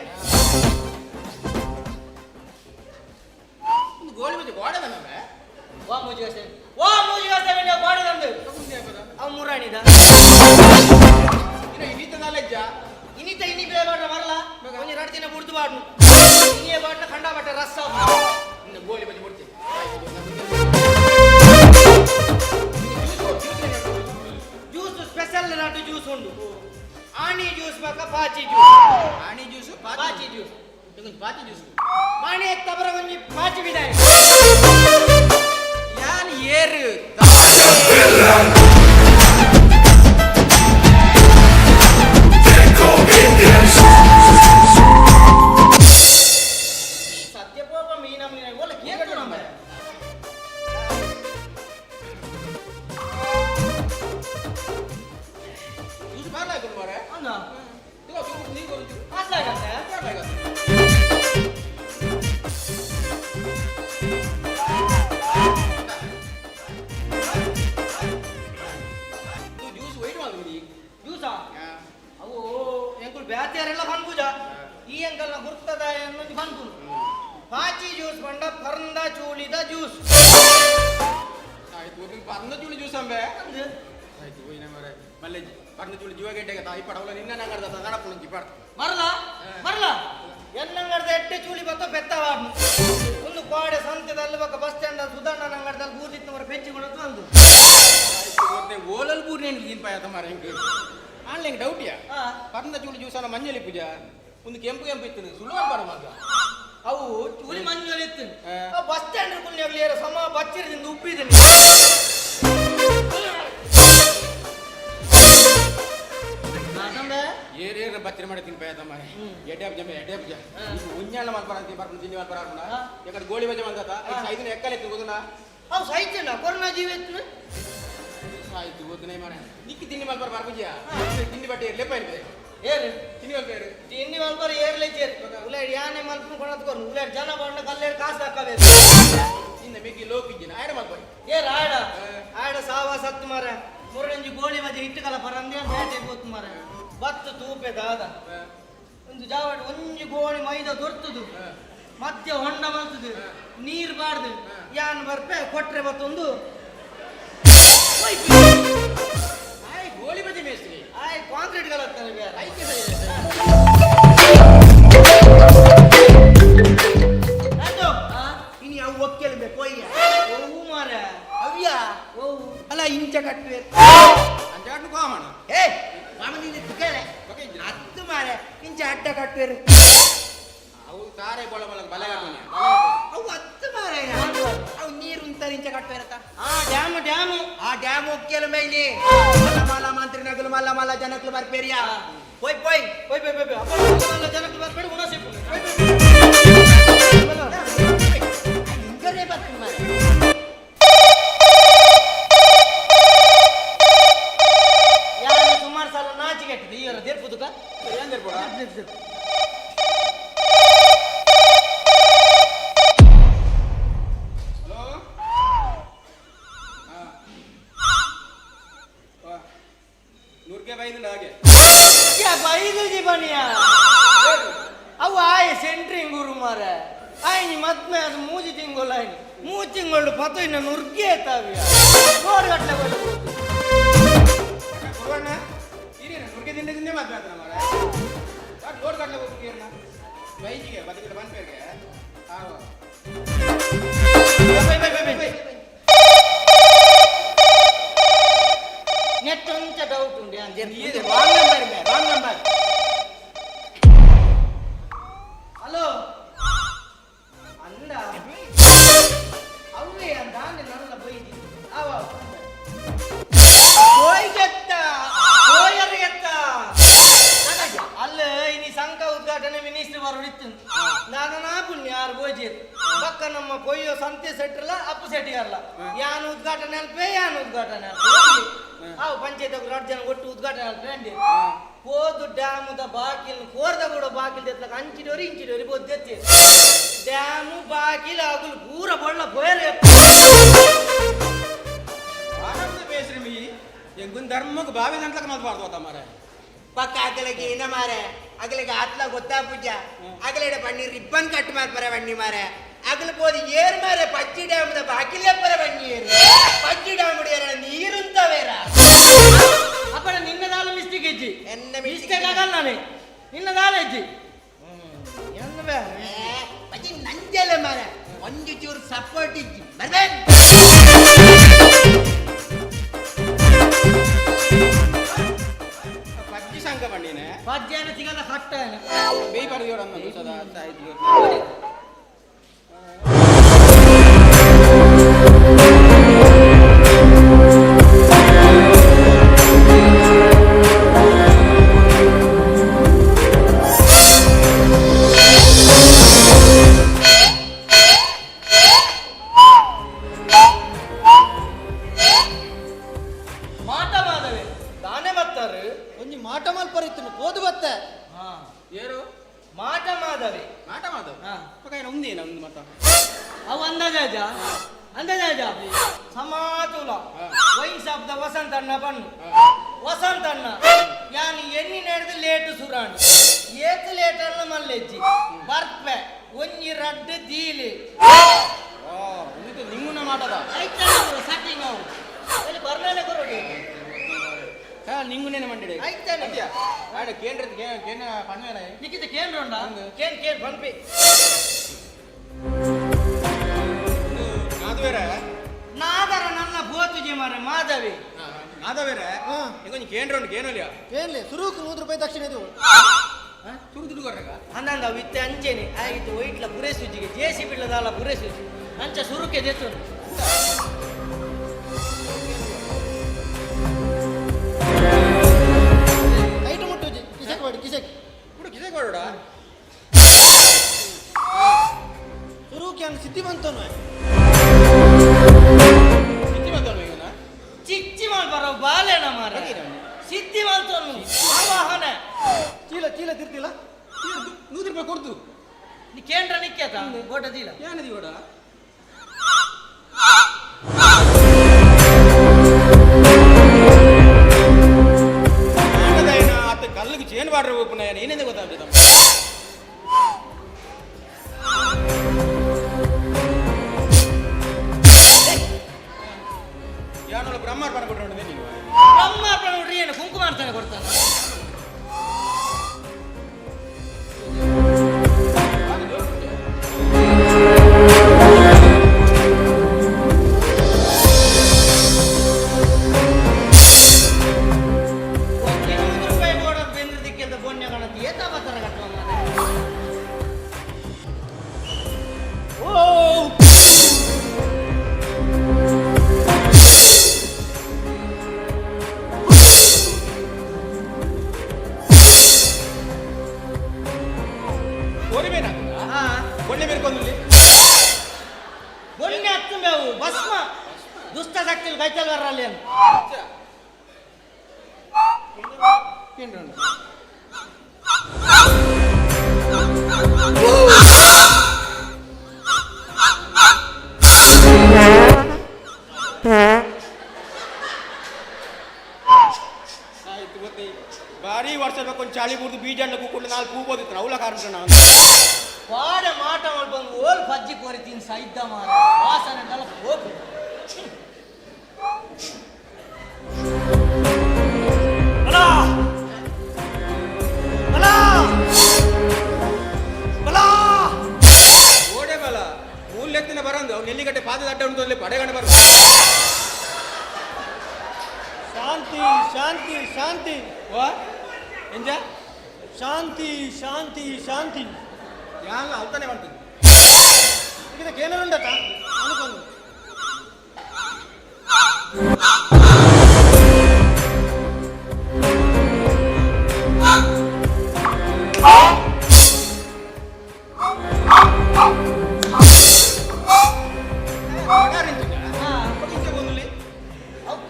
[SPEAKER 21] ಗೋಳಿ ಬಜೆ ಗೋಡೆ ಬಂದವೆ
[SPEAKER 19] ವಾ ಮೂಜಿ ಗಾಸೆ ಗೋಡೆ ಬಂದು ಅವು ಮುರಾಣಿದ
[SPEAKER 21] ಇನ್ನಿತ ನಾಲೆಜ್ಜ
[SPEAKER 19] ಇನ್ನಿತ ಇನ್ನಿ ಬೇ ಬಾಡ್ರ ಬರಲ್ಲ ಒಂಜಿ 2 ದಿನ ಬುಡ್ದು ಬಾಡ್ನು ಇನ್ನಿಯೇ ಬಾಡ್ನ ಖಂಡ ಬಟ್ಟೆ ರಸ
[SPEAKER 21] ಇನ್ನು ಗೋಳಿ ಬಜೆ ಬಿಡ್ತೀನಿ
[SPEAKER 19] ಜ್ಯೂಸ್ ಸ್ಪೆಷಲ್ ನಾಟು ಜ್ಯೂಸ್ ಉಂಡು ಆಣಿ ಜ್ಯೂಸ್ ಬೇಕಾ ಪಾಚಿ ಜ್ಯೂಸ್ ಪಾಚಿ ಜ್ಯೂಸ್
[SPEAKER 21] ಪಾಚಿ ಜ್ಯೂಸ್
[SPEAKER 19] ಮಾಣೆ ತಬರ ಒಂಜಿ ಪಾಚಿ ಬಿಡಾಯ
[SPEAKER 21] ಯಾನ್ ಏರು
[SPEAKER 19] ಸತ್ಯ ಪೋಪ ಮೀನಮ್ಮಿ ಓಲ ಕೇಳ್ತು ನಮ್ಮ
[SPEAKER 21] ಜ್ಯೂಸ್ ಬಾರ್ಲಾಯ್ತು ಮಾರೆ
[SPEAKER 19] ಅಣ್ಣ
[SPEAKER 21] ನೀರು
[SPEAKER 19] ಆಸ್ಲಾಗತ್ತೆ
[SPEAKER 21] ಜ್ಯೂಸ್ ವೈಟ್ ಮಾಡಿ
[SPEAKER 19] ಜ್ಯೂಸಾ ಅವು ಎಂಕುಲ್ ಬ್ಯಾತಿಯರೆಲ್ಲ ಬಂದ್ಬುಜ ಈ ಅಂಕಲ್ನ ಗುರ್ತದ ಅನ್ನೋದು ಬಂದು ಪಾಚಿ ಜ್ಯೂಸ್ ಬಂಡ ಪರ್ಂದ ಚೂಳಿದ ಜ್ಯೂಸ್
[SPEAKER 21] ಆಯ್ತು ಪರ್ನ ಚೂಳಿ ಜ್ಯೂಸ್ ಅಂಬೆ ಆಯ್ತು ಹೋಯ್ನ ಮಾರೆ ಮಲ್ಲೆಜ್ಜಿ ಪರ್ನ ಚೂಳಿ ಜೀವ ಗೆಡ್ಡೆಗೆ ತಾಯಿ ಪಡವಲ್ಲ ನಿನ್ನ ನಂಗಡ್ದ ತಗಡಪ್ಪು ನಂಜಿ ಪಡ
[SPEAKER 19] ಮರಲ ಎನ್ನಂಗಡ್ದ ಎಡ್ಡೆ ಚೂಳಿ ಬತ್ತ ಬೆತ್ತವಾಡ್ನು ಒಂದು ಕೋಡೆ ಸಂತೆದಲ್ಲಿ ಬಕ್ಕ ಬಸ್ ಸ್ಟ್ಯಾಂಡ್ ಸುಧಾರಣ ನಂಗಡ್ದಲ್ಲಿ ಬೂರ್ಲಿತ್ತವರ ಬೆಂಚಿ ಕೊಡೋದು ಅಂದು
[SPEAKER 21] ಓಲಲ್ ಬೂರ್ನೇ ನೀನ್ ಪಾಯ ತಮಾರ ಹಿಂಗೆ ಆನ್ಲೈನ್ ಡೌಟಿಯಾ ಪರ್ನ ಚೂಳಿ ಜ್ಯೂಸನ ಮಂಜಲಿ ಪೂಜಾ ಒಂದು ಕೆಂಪು ಇತ್ತು ಸುಳ್ಳು ಬರ ಮಗ
[SPEAKER 19] ಅವು ಚೂಳಿ ಮಂಜಲಿ ಇತ್ತು ಬಸ್ ಸ್ಟ್ಯಾಂಡ್ ಕುಲ್ಯಾಗ್ಲಿ ಸಮ ಬಚ್ಚಿರದಿಂದ ಉಪ್ಪಿದ್ದೀನಿ
[SPEAKER 21] ಏನೇನು ಬಚ್ಚರಿ ಮಾಡಿ ತಿನ್ಪಾಯ ತಮ್ಮ ಎಡ್ಡೆ ಪೂಜ ಉಂಜಾಣ ಮಲ್ಪರ ಬರ್ಕೊಂಡು ತಿಂಡಿ ಮಲ್ಪರ ಯಾಕಡೆ ಗೋಳಿ ಬಜೆ ಮಲ್ಕತ್ತ 5 ದಿನ ಎಕ್ಕಲೆ ತಿಗೋದನ
[SPEAKER 19] ಅವು ಸೈತಲ್ಲ ಕೊರೋನಾ ಜೀವ ಇತ್ತು
[SPEAKER 21] ಆಯ್ತು ಓದ್ನೇ ಮಾರ ನಿಕ್ಕಿ ತಿಂಡಿ ಮಲ್ಪರ ಬರ್ಬುಜಿಯಾ ತಿಂಡಿ ಬಟ್ಟೆ ಲೆಪ್ಪ ಇರ್ತದೆ
[SPEAKER 19] ಏರು
[SPEAKER 21] ತಿಂಡಿ ಮಲ್ಪೇರು
[SPEAKER 19] ತಿಂಡಿ ಮಲ್ಪರ ಏರ್ಲೆ ಚೇರ್ ಉಲಾಡ್ ಯಾನೆ ಮಲ್ಪನ ಕೊಣತ್ಕೊಂಡು ಉಲಾಡ್ ಜನ ಬಂಡ ಕಲ್ಲೇರ್ ಕಾಸು ಹಾಕವೆ
[SPEAKER 21] ಇನ್ನ ಮಿಕ್ಕಿ ಲೋಕಿಜ್ಜಿನ ಆಡ ಮಲ್ಪರಿ
[SPEAKER 19] ಏರ್ ಆಡ ಸಾವ ಸತ್ತು ಮಾರ ಮುರಂಜಿ ಗೋಳಿ ಮಜೆ ಇಟ್ಟುಕಲ ಪರಂದೆ ಬೇಟೆ ಗೊತ್ತು ಮಾರ ಬತ್ತು ತೂಪೆ ದಾದ ಒಂದು ಜಾವಡ್ ಒಂಜಿ ಗೋಣಿ ಮೈದ ದೊರ್ತದು ಮಧ್ಯ ಹೊಂಡ ಮಲ್ತದು ನೀರು ಬಾರ್ದು ಯಾನ್ ಬರ್ಪೆ ಕೊಟ್ರೆ ಬತ್ತೊಂದು
[SPEAKER 21] ಗೋಳಿ ಬಜೆ ಮೇಸ್ತ್ರಿ
[SPEAKER 19] ಕಾಂಕ್ರೀಟ್ ಗಳಾಗ್ತಾನೆ ಇನಿ ಅವು ಒಕ್ಕೆಲ್ಬೇಕು ಕೊಯ್ಯ ಓವು ಮಾರ ಅವ್ಯ ಓವು ಅಲ್ಲ ಇಂಚ ಕಟ್ಟುವೆ
[SPEAKER 21] ಅಂಜಾಟ್ನು ಕಾಮಣ
[SPEAKER 19] ಏ ಮಾಮನಿಂದ ಕೇಳೆ ಹತ್ತು ಮಾರೆ ಇಂಚ ಅಡ್ಡ ಕಟ್ಟುವೆರು
[SPEAKER 21] ಅವು ತಾರೆ ಬಲ ಬಲಗಾಟನೆ
[SPEAKER 19] ಅವು ಹತ್ತು ಮಾರೆ ಅವು ನೀರು ಉಂತಾರೆ ಇಂಚ ಕಟ್ಟುವೆರತ ಆ ಡ್ಯಾಮ್ ಒಕ್ಕೆಲ ಮೇಲೆ ಮಲ್ಲ ಮಂತ್ರಿ ನಗಲು ಮಲ್ಲ ಜನಕ್ಲು ಬರ್ಪೇರಿಯಾ ಪೋಯ್ ಮಲ್ಲ ಜನಕ್ಲು ಬರ್ಬೇಡಿ ಗುಣ ಸಿಪ್ಪು ಹಿಂಗರೇ ಬರ್ತೀನಿ ಮಾರೆ ಸುಮಾರು ಸಲ ನಾಚಿಕೆ ಇರ್ತದೆ ಇವರ ದೇರ್ಪುದುಕ
[SPEAKER 21] ಏನ್ ದೇರ್ಪುಡ ನೂರ್ಗೆ ಬೈದಿಲ್ಲ ಹಾಗೆ
[SPEAKER 19] ಬೈದು ಜೀವನಿಯ ಅವು ಆಯ್ ಸೆಂಟ್ರಿಂಗ್ ಗುರು ಮಾರ ಆಯ್ನಿ ಮದ್ಮೆ ಅದು ಮೂಜಿ ತಿಂಗಳು ಆಯ್ನಿ 3 ತಿಂಗಳು ಪತ್ತು ಇನ್ನು ನುರ್ಗೆ ತಾವಿಯ ನೋಡು ಗಟ್ಟಲೆ ಬರ್ಬೋದು
[SPEAKER 21] ಕೊಡೋಣ ಇರೇನ ನೂರ್ಗೆ ತಿಂದೆ ಮದ್ವೆ ಆತನ ಮಾರ ಯಾಕೆ ಲೋಡ್ ಕಟ್ಲೆ ಹೋಗ್ತೀರನ ಬೈಜಿಗೆ ಬದಲಿಗೆ ಬಂದ್ಪೇರ್ಗೆ
[SPEAKER 19] ಬೈ ನೆಟ್ ಅಂತ ಡೌಟ್ ಉಂಟು ರಾಂಗ್ ನಂಬರ್ ಹಲೋ ಅಂದ ಅವೇ ಅಂದ ನನ್ನ ಬೈದಿ ಅವ ಅಲ್ಲ ಇನಿ ಸಂಘ ಉದ್ಘಾಟನೆ ಮಿನಿಸ್ಟ್ರಿ ಬರೋಡಿತ್ತು ನಾನು ಪುಣ್ಯ ಯಾರು ಗೋಜಿರ್ ಪಕ್ಕ ನಮ್ಮ ಕೊಯ್ಯೋ ಸಂತೆ ಸೆಟ್ರಲ್ಲ ಅಪ್ಪು ಸೆಟ್ಟಿಗಾರಲ್ಲ ಯಾನು ಉದ್ಘಾಟನೆ ಅಲ್ಪೇ ಅವು ಪಂಚಾಯತ್ 2 ಜನ ಒಟ್ಟು ಉದ್ಘಾಟನೆ ಅಲ್ಪೇ ಹೋದು ಡ್ಯಾಮದ ಬಾಕಿಲ್ ಕೋರ್ದ ಕೂಡ ಬಾಕಿಲ್ ಎತ್ತಲಕ ಇಂಚಿಡೋರಿ ಬೋದ್ದೆ ಡ್ಯಾಮು ಬಾಕಿಲ್ ಅಗುಲು ಪೂರ ಬಳ್ಳ ಬೋಯರೆ
[SPEAKER 21] ಆನಂದ ಬೇಸ್ರಿ ಮೀ ಎಂಗುನ್ ಧರ್ಮಕ್ಕೆ ಬಾವಿ ನಂಟ್ಲಕ ಮಾತಾಡ್ಬೋದ ಮಾರೆ
[SPEAKER 19] ಪಕ್ಕ ಅಗಲಿಗೆ ಇನ್ನ ಮಾರೆ ಅಗಲಿಗೆ ಆತ್ಲ ಗೊತ್ತಾ ಪೂಜ ಅಗಲಿಡೆ ಬಣ್ಣಿ ರಿಬ್ಬನ್ ಕಟ್ ಮಾಡ್ಬಾರೆ ಬಣ್ಣಿ ಮಾರೆ ಅಗಲು ಬೋದಿ ಏರ್ ಮಾರೆ ಪಚ್ಚಿ ಡ್ಯಾಮದ ಬಾಕಿಲೇ ಬರ ಬಣ್ಣಿ ಏರು ಪಚ್ಚಿ ಡ್ಯಾಮ್ ನೀರುಂತವೇರ ಅಪ್ಪಡ ನಿನ್ನದಾಲು ಮಿಸ್ಟೇಕ್ ಇಜ್ಜಿ ಎನ್ನ ಮಿಸ್ಟೇಕ್ ಆಗಲ್ಲ ನಾನೇ ನಿನ್ನದಾಲು ಇಜ್ಜಿ ಪಚ್ಚಿ ನಂಜಲ್ಲ ಮಾರೆ ಒಂದು ಚೂರು ಸಪೋರ್ಟ್ ಇಜ್ಜಿ ಬರ್ಬೇಕು
[SPEAKER 21] ಪಜ್ಜಿ ಸಂಘ ಬಣ್ಣಿನೇ
[SPEAKER 19] ಪಜ್ಜಾನ ಸಿಗಲ್ಲ ಕಟ್ಟ
[SPEAKER 21] ಬೇಯ್ ಪಡೆಯೋಡನ್ನು ಸದಾ ಸಾಯ್ತು
[SPEAKER 19] ಮಾಟ ಮಲ್ಪರಿತ್ತು ಓದು ಬತ್ತೆ
[SPEAKER 21] ಏರು
[SPEAKER 19] ಮಾಟ ಮಾದವಿ
[SPEAKER 21] ఉందేనా ఉంది మొత్తం
[SPEAKER 19] ಅವು ಅಂದಾಜ ಸಮಾತುಲ ವೈನ್ ಶಾಪ್ ವಸಂತ ಅಣ್ಣ ಬಣ್ಣು ವಸಂತ ಅಣ್ಣ ಯಾನು ಎಣ್ಣಿ ನಡೆದು ಲೇಟು ಸುರಾಂಡು ಏತು ಲೇಟ್ ಅಲ್ಲ ಮಲ್ಲೆಜ್ಜಿ ಬರ್ಪೆ ಒಂಜಿ ರಡ್ಡು ದೀಲಿ
[SPEAKER 21] ನಿಮ್ಮನ್ನ ಮಾಡದ
[SPEAKER 19] ಸಟ್ಟಿಂಗ್ ಅವು ಬರ್ಲೇನೆ ಕೊರೋಡಿ
[SPEAKER 21] ನಿಂಗುನೇನೆ ಮಂಡಿಡೆ
[SPEAKER 19] ಆಯ್ತಾನೆ
[SPEAKER 21] ಆಡ ಕೇಂದ್ರದ ಕೇನ ಪಣ್ವೇನ
[SPEAKER 19] ನಿಕ್ಕಿತ ಕೇಂದ್ರ ಉಂಡ ಕೇನ್ ಪನ್ಪೆ
[SPEAKER 21] ನಾದವೇರ
[SPEAKER 19] ನಾದರ ನನ್ನ ಬೋತುಜಿ ಮಾರೆ ಮಾಧವಿ
[SPEAKER 21] ನಾದವೇರ ಇಂಕೊಂಚ ಕೇಂದ್ರ ಉಂಟು ಕೇನೋಲಿಯಾ
[SPEAKER 19] ಕೇನ್ಲೆ ಸುರುಕು 100 ರೂಪಾಯಿ ದಕ್ಷಿಣ ಇದು
[SPEAKER 21] ಸುರು ದುಡ್ಡು ಕೊಡ್ರಕ
[SPEAKER 19] ಅಂದಂದ ವಿತ್ತೆ ಅಂಚೆನೆ ಆಯ್ತು ಒಯ್ಟ್ಲ ಪುರೇಸುಜಿಗೆ ಜೇಸಿ ಬಿಳ್ಳದಾಲ ಪುರೇಸುಜಿ ಅಂಚ ಸುರುಕೆ ದೆತ್ತು ಕೈಟು ಮುಟ್ಟುಜಿ ಕಿಸೆಕ್ ಬಾಡಿ ಕಿಸೆಕ್
[SPEAKER 21] ಬಿಡು ಕಿಸೆಕ್ ಬಾಡೋಡ
[SPEAKER 19] ಸುರುಕೆ ಅಂದ್ ಸಿದ್ಧಿ ಬಂತನು
[SPEAKER 21] ಸಿದ್ಧಿ ಬಂತನು ಈಗನ
[SPEAKER 19] ಚಿಚ್ಚಿ ಮಾಲ್ ಬರೋ ಬಾಲೆನ ಮಾರ ಸಿದ್ಧಿ ಬಂತನು ಆವಾಹನ
[SPEAKER 21] ಚೀಲ ಚೀಲ ತಿರ್ತಿಲ್ಲ 100 ರೂಪಾಯಿ ಕೊಡ್ತು
[SPEAKER 19] ನೀ ಕೇಂದ್ರ ನಿಕ್ಕ್ಯಾತ ಗೋಟದಿಲ್ಲ
[SPEAKER 21] ಏನದಿ ಗೋಡ ಆತ ಕಲ್ಲಿಗೆ ಚೇನ್ ಬಾಡ್ರೆ ಓಪನ್ ಏನೇಂದ ಗೊತ್ತಾಗ್ತದೆ ಯಾನೊಳ ಬ್ರಹ್ಮಾರ್ಪಣ ಕೊಟ್ಟೆ ನೀವು
[SPEAKER 19] ಬ್ರಹ್ಮಾರ್ಪಣ ನೋಡ್ರಿ ಏನು ಕುಂಕುಮಾರ್ಪಣೆ ಕೊಡ್ತಾನ ಭಸ್ಮ ದುಷ್ಟ ಶಕ್ತಿಗಳು ಕೈತಲ್ ಬರಲ್ಲ
[SPEAKER 21] ಆಯ್ತು ಗೊತ್ತೇ ಭಾರಿ ವರ್ಷ ಕೊಂಚ ಚಾಳಿ ಬುರ್ದು ಬೀಜ ಹಣ್ಣು ಕೂಕೊಂಡು 4 ಪೂ ಬೋದಿತ್ತು ಅವಳ ಕಾರಣ ನಾವು
[SPEAKER 19] ವಾಡೆ ಮಾಟ ಮಾಡ್ಬಂದು ಓಲ್ ಬಜ್ಜಿ ಕೋರಿ ತಿನ್ ಸೈದ್ದ ಮಾರ ವಾಸನೆ ಎಲ್ಲ ಹೋಗು
[SPEAKER 21] ಓಡೆ ಬಲ ಮೂಲೆತ್ತಿನ ಬರಂದು ಅವ್ನು ಎಲ್ಲಿಗಟ್ಟೆ ಪಾದದ ಅಡ್ಡ ಉಂಟು ಅಲ್ಲಿ ಪಡೆಗಣ ಬರ
[SPEAKER 19] ಶಾಂತಿ ಶಾಂತಿ ಶಾಂತಿ
[SPEAKER 21] ವಾ ಎಂಜ
[SPEAKER 19] ಶಾಂತಿ ಶಾಂತಿ ಶಾಂತಿ
[SPEAKER 21] ಯಾಂಗ ಅಲ್ತಾನೆ ಮಾಡ್ತೀನಿ
[SPEAKER 19] ಇದಕ್ಕೆ ಏನಾರು ಉಂಟತ್ತ ಅನ್ಕೊಂಡು